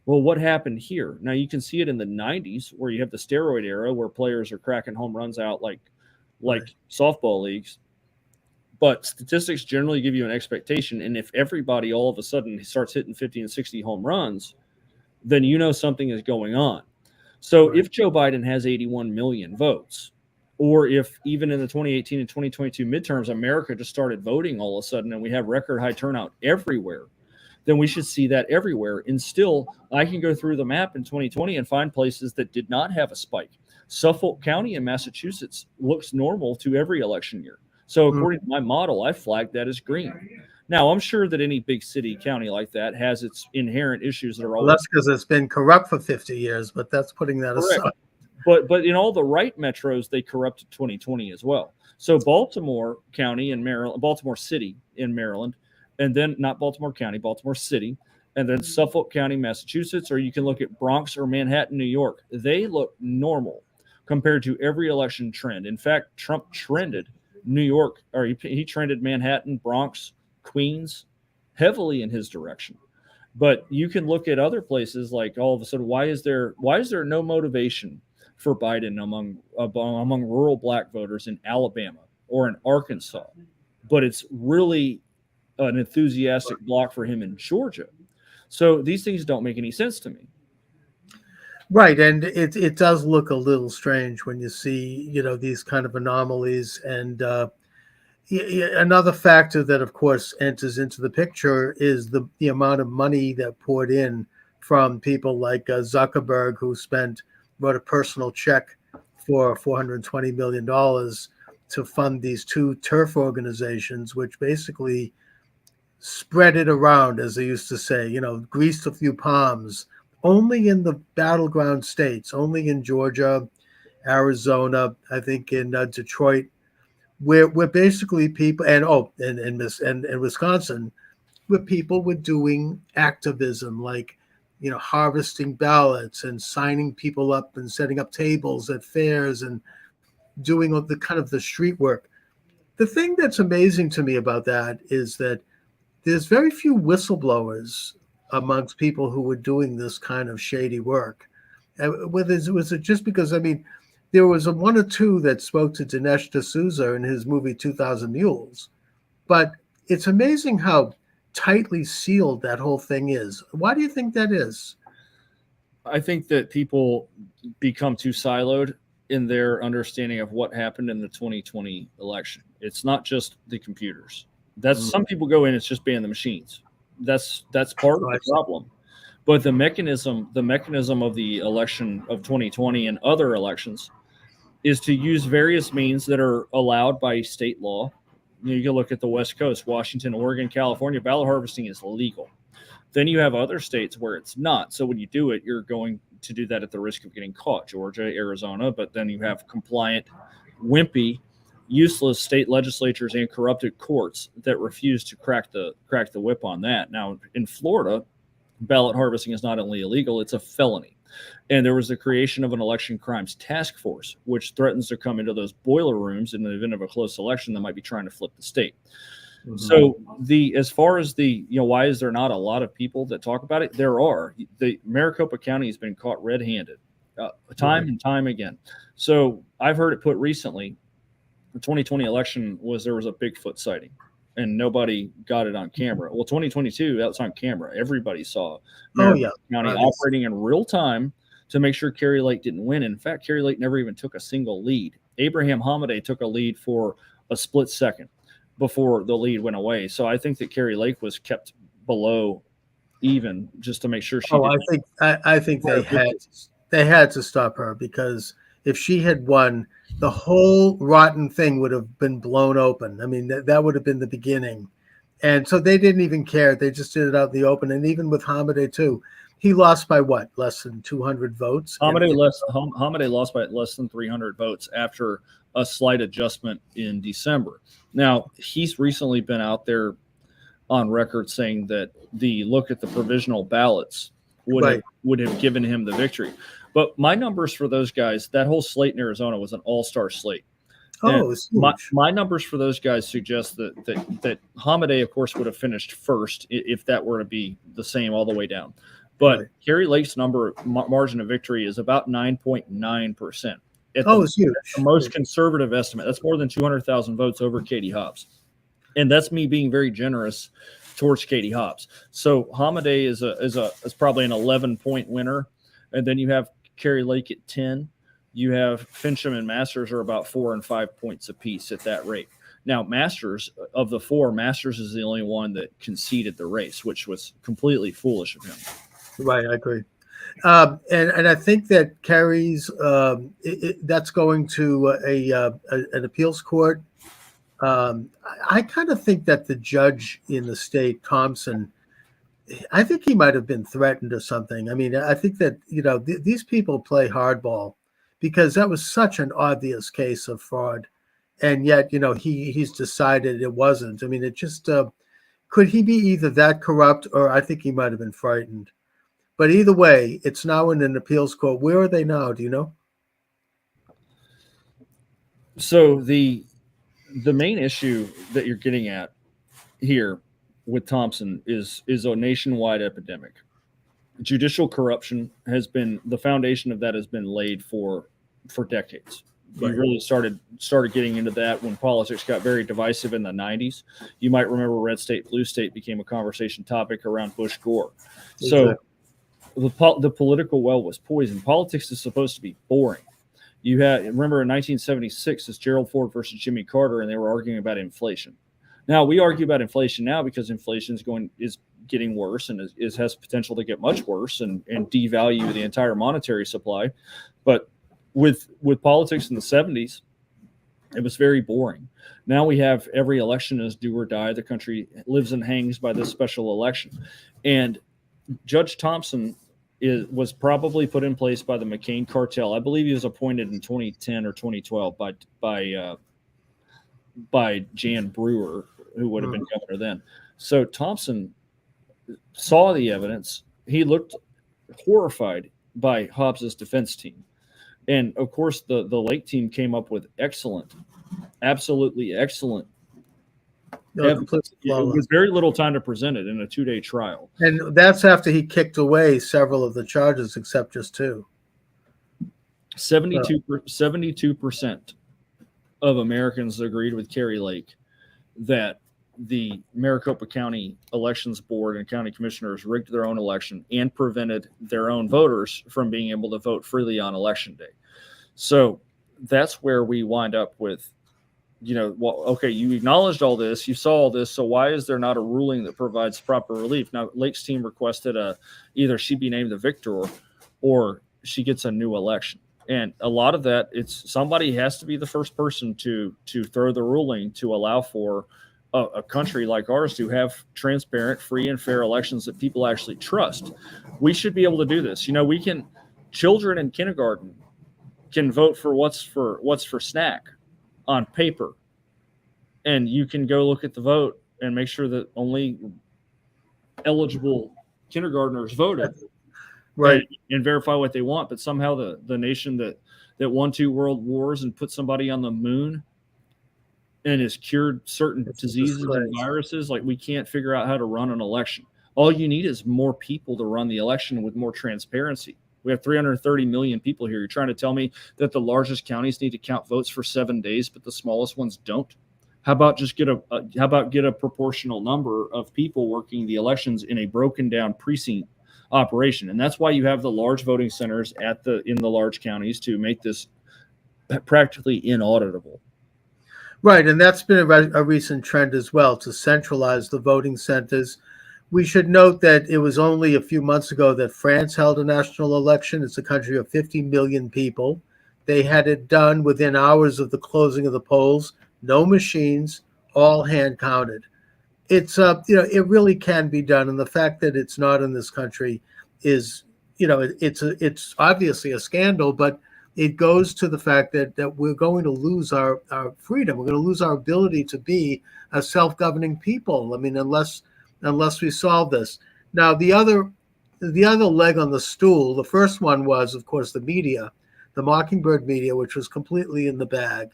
well, what happened here? Now, you can see it in the 90s where you have the steroid era where players are cracking home runs out like softball leagues. But statistics generally give you an expectation. And if everybody all of a sudden starts hitting 50 and 60 home runs, then you know something is going on. So if Joe Biden has 81 million votes, or if even in the 2018 and 2022 midterms, America just started voting all of a sudden and we have record high turnout everywhere, then we should see that everywhere. And still, I can go through the map in 2020 and find places that did not have a spike. Suffolk County in Massachusetts looks normal to every election year. So according to my model, I flagged that as green. Now, I'm sure that any big city county like that has its inherent issues that are always. Well, that's because it's been corrupt for 50 years, but that's putting that aside. But in all the right metros, they corrupted 2020 as well. So Baltimore County in Maryland, Baltimore City in Maryland, and then not Baltimore County, Baltimore City, and then Suffolk County, Massachusetts, or you can look at Bronx or Manhattan, New York. They look normal compared to every election trend. In fact, Trump trended New York, or he trended Manhattan, Bronx, Queens heavily in his direction. But you can look at other places like all of a sudden, why is there no motivation for Biden among rural black voters in Alabama or in Arkansas? But it's really an enthusiastic block for him in Georgia. So these things don't make any sense to me. Right, and it does look a little strange when you see, these kind of anomalies. And another factor that, of course, enters into the picture is the amount of money that poured in from people like Zuckerberg, who wrote a personal check for $420 million to fund these two turf organizations, which basically spread it around, as they used to say, greased a few palms, only in the battleground states, only in Georgia, Arizona, I think in Detroit, where basically people, and Wisconsin, where people were doing activism, like, harvesting ballots and signing people up and setting up tables at fairs and doing the kind of the street work. The thing that's amazing to me about that is that there's very few whistleblowers amongst people who were doing this kind of shady work. Was it just because, there was one or two that spoke to Dinesh D'Souza in his movie 2000 Mules, but it's amazing how tightly sealed that whole thing is. Why do you think that is? I think that people become too siloed in their understanding of what happened in the 2020 election. It's not just the computers. Some people go in, it's just ban the machines. That's part of the problem. But the mechanism of the election of 2020 and other elections is to use various means that are allowed by state law. You can look at the West Coast, Washington, Oregon, California. Ballot harvesting is legal. Then you have other states where it's not. So when you do it, you're going to do that at the risk of getting caught. Georgia, Arizona, but then you have compliant, wimpy, useless state legislatures and corrupted courts that refuse to crack the whip on that. Now in Florida, ballot harvesting is not only illegal, it's a felony. And there was the creation of an election crimes task force, which threatens to come into those boiler rooms in the event of a close election that might be trying to flip the state. Mm-hmm. So as far as why is there not a lot of people that talk about it? There are. The Maricopa County has been caught red-handed time and time again. So I've heard it put recently, the 2020 election there was a Bigfoot sighting. And nobody got it on camera. Well, 2022, that was on camera. Everybody saw Maricopa County operating in real time to make sure Kari Lake didn't win. In fact, Kari Lake never even took a single lead. Abraham Hamadeh took a lead for a split second before the lead went away. So I think that Kari Lake was kept below even just to make sure she. I think they had to stop her, because if she had won, the whole rotten thing would have been blown open. That would have been the beginning. And so they didn't even care. They just did it out in the open. And even with Hamadeh too, he lost by what? Less than 200 votes? Hamadeh lost by less than 300 votes after a slight adjustment in December. Now, he's recently been out there on record saying that the look at the provisional ballots would have given him the victory. But my numbers for those guys, that whole slate in Arizona was an all-star slate. My numbers for those guys suggest that Hamadeh, of course, would have finished first if that were to be the same all the way down. But Kari Lake's margin of victory is about 9.9%. It's huge. The most conservative estimate. That's more than 200,000 votes over Katie Hobbs. And that's me being very generous towards Katie Hobbs. So Hamadeh is probably an 11-point winner. And then you have Kerry Lake at 10. You have Fincham and Masters are about 4 and 5 points apiece at that rate. Now, Masters, of the four, Masters is the only one that conceded the race, which was completely foolish of him. Right, I agree. And I think that Kerry's that's going to an appeals court. I kind of think that the judge in the state, Thompson, I think he might have been threatened or something. I mean, I think that, these people play hardball because that was such an obvious case of fraud. And yet, he's decided it wasn't. I mean, it just, could he be either that corrupt or I think he might have been frightened. But either way, it's now in an appeals court. Where are they now? Do you know? So the main issue that you're getting at here with Thompson is a nationwide epidemic. Judicial corruption has been, the foundation of that has been laid for decades. Right. You really started getting into that when politics got very divisive in the 90s. You might remember red state, blue state became a conversation topic around Bush Gore. So the political well was poisoned. Politics is supposed to be boring. You had, remember in 1976, it's Gerald Ford versus Jimmy Carter, and they were arguing about inflation. Now we argue about inflation now because inflation is getting worse and has potential to get much worse and devalue the entire monetary supply. But with politics in the 70s, it was very boring. Now we have every election is do or die. The country lives and hangs by this special election. And Judge Thompson was probably put in place by the McCain cartel. I believe he was appointed in 2010 or 2012 by Jan Brewer, who would have been governor then. So Thompson saw the evidence. He looked horrified by Hobbs's defense team. And of course, the Lake team came up with absolutely excellent. It was very little time to present it in a 2-day trial. And that's after he kicked away several of the charges, except just 2. 72% of Americans agreed with Kerry Lake that the Maricopa County Elections Board and county commissioners rigged their own election and prevented their own voters from being able to vote freely on election day. So that's where we wind up with, okay, you acknowledged all this, you saw all this, so why is there not a ruling that provides proper relief? Now, Lake's team requested either she be named the victor or she gets a new election. And a lot of that, it's somebody has to be the first person to throw the ruling to allow for a country like ours to have transparent, free, and fair elections that people actually trust. We should be able to do this. Children in kindergarten can vote for what's for snack on paper, and you can go look at the vote and make sure that only eligible kindergartners voted, right, and verify what they want. But somehow the nation that won 2 world wars and put somebody on the moon and has cured certain diseases and viruses, like we can't figure out how to run an election. All you need is more people to run the election with more transparency. We have 330 million people here. You're trying to tell me that the largest counties need to count votes for 7 days, but the smallest ones don't? How about just get a proportional number of people working the elections in a broken down precinct operation? And that's why you have the large voting centers in the large counties to make this practically inauditable. Right, and that's been a recent trend as well, to centralize the voting centers. We should note that it was only a few months ago that France held a national election. It's a country of 50 million people. They had it done within hours of the closing of the polls. No machines, all hand counted. It's it really can be done, and the fact that it's not in this country is, it's obviously a scandal, but it goes to the fact that we're going to lose our freedom. We're going to lose our ability to be a self-governing people. I mean, unless we solve this. Now, the other leg on the stool, the first one was, of course, the media, the Mockingbird media, which was completely in the bag.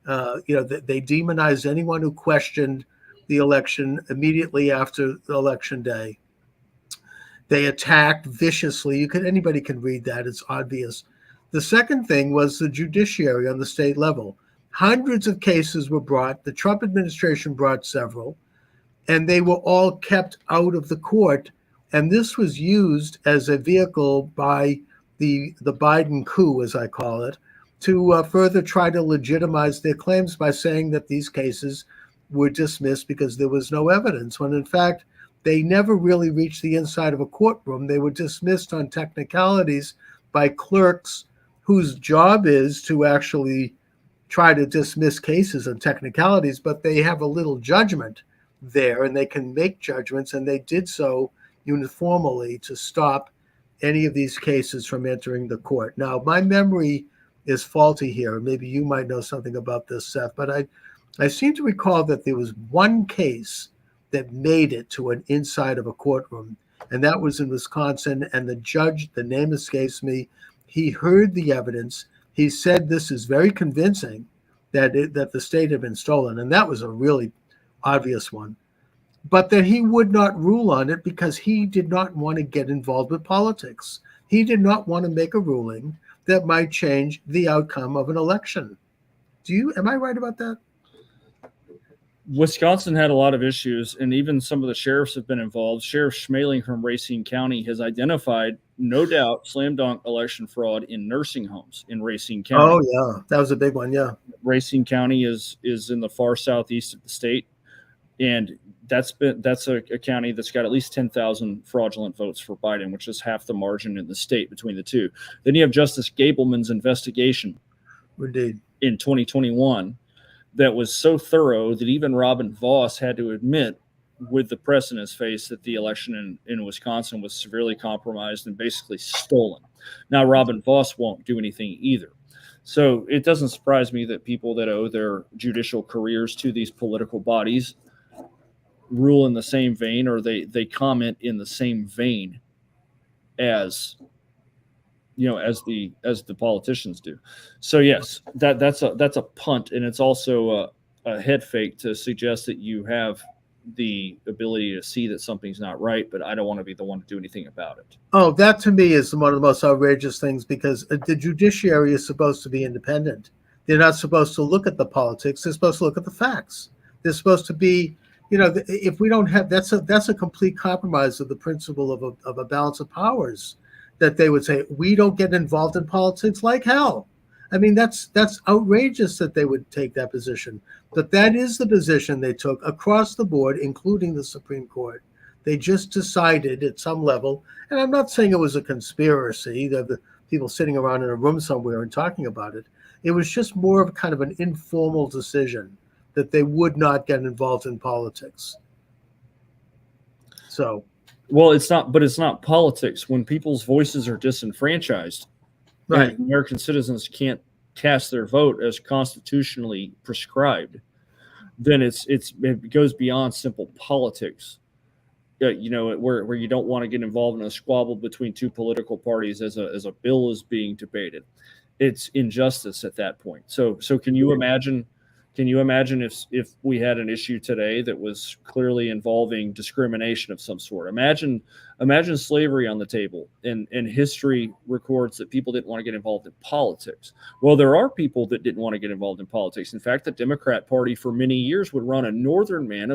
They demonized anyone who questioned the election immediately after the election day. They attacked viciously. Anybody can read that. It's obvious. The second thing was the judiciary on the state level. Hundreds of cases were brought. The Trump administration brought several, and they were all kept out of the court. And this was used as a vehicle by the Biden coup, as I call it, to further try to legitimize their claims by saying that these cases were dismissed because there was no evidence, when in fact they never really reached the inside of a courtroom. They were dismissed on technicalities by clerks whose job is to actually try to dismiss cases on technicalities, but they have a little judgment there and they can make judgments, and they did so uniformly to stop any of these cases from entering the court. Now, my memory is faulty here. Maybe you might know something about this, Seth, but I seem to recall that there was one case that made it to an inside of a courtroom, and that was in Wisconsin. And the judge, the name escapes me, he heard the evidence. He said this is very convincing that the state had been stolen, and that was a really obvious one, but that he would not rule on it because he did not want to get involved with politics. He did not want to make a ruling that might change the outcome of an election. Am I right about that? Wisconsin had a lot of issues, and even some of the sheriffs have been involved. Sheriff Schmaling from Racine County has identified, no doubt, slam dunk election fraud in nursing homes in Racine County. Oh yeah, that was a big one. Yeah, Racine County is in the far southeast of the state, and that's a county that's got at least 10,000 fraudulent votes for Biden, which is half the margin in the state between the two. Then you have Justice Gableman's investigation, indeed, in 2021. That was so thorough that even Robin Vos had to admit, with the press in his face, that the election in Wisconsin was severely compromised and basically stolen. Now, Robin Vos won't do anything either. So it doesn't surprise me that people that owe their judicial careers to these political bodies rule in the same vein, or they comment in the same vein as the politicians do. So yes, that's a punt, and it's also a head fake to suggest that you have the ability to see that something's not right, but I don't want to be the one to do anything about it. Oh, that to me is one of the most outrageous things, because the judiciary is supposed to be independent. They're not supposed to look at the politics. They're supposed to look at the facts. They're supposed to be, if we don't have, that's a complete compromise of the principle of a balance of powers, that they would say, we don't get involved in politics like hell. I mean, that's outrageous that they would take that position. But that is the position they took across the board, including the Supreme Court. They just decided at some level, and I'm not saying it was a conspiracy, the people sitting around in a room somewhere and talking about it. It was just more of kind of an informal decision that they would not get involved in politics. So. Well, it's not politics. When people's voices are disenfranchised, right, and American citizens can't cast their vote as constitutionally prescribed, then it goes beyond simple politics. Where you don't want to get involved in a squabble between two political parties as a bill is being debated. It's injustice at that point. So can you imagine? Can you imagine if we had an issue today that was clearly involving discrimination of some sort? Imagine slavery on the table, and history records that people didn't want to get involved in politics. Well, there are people that didn't want to get involved in politics. In fact, the Democrat Party for many years would run a northern man of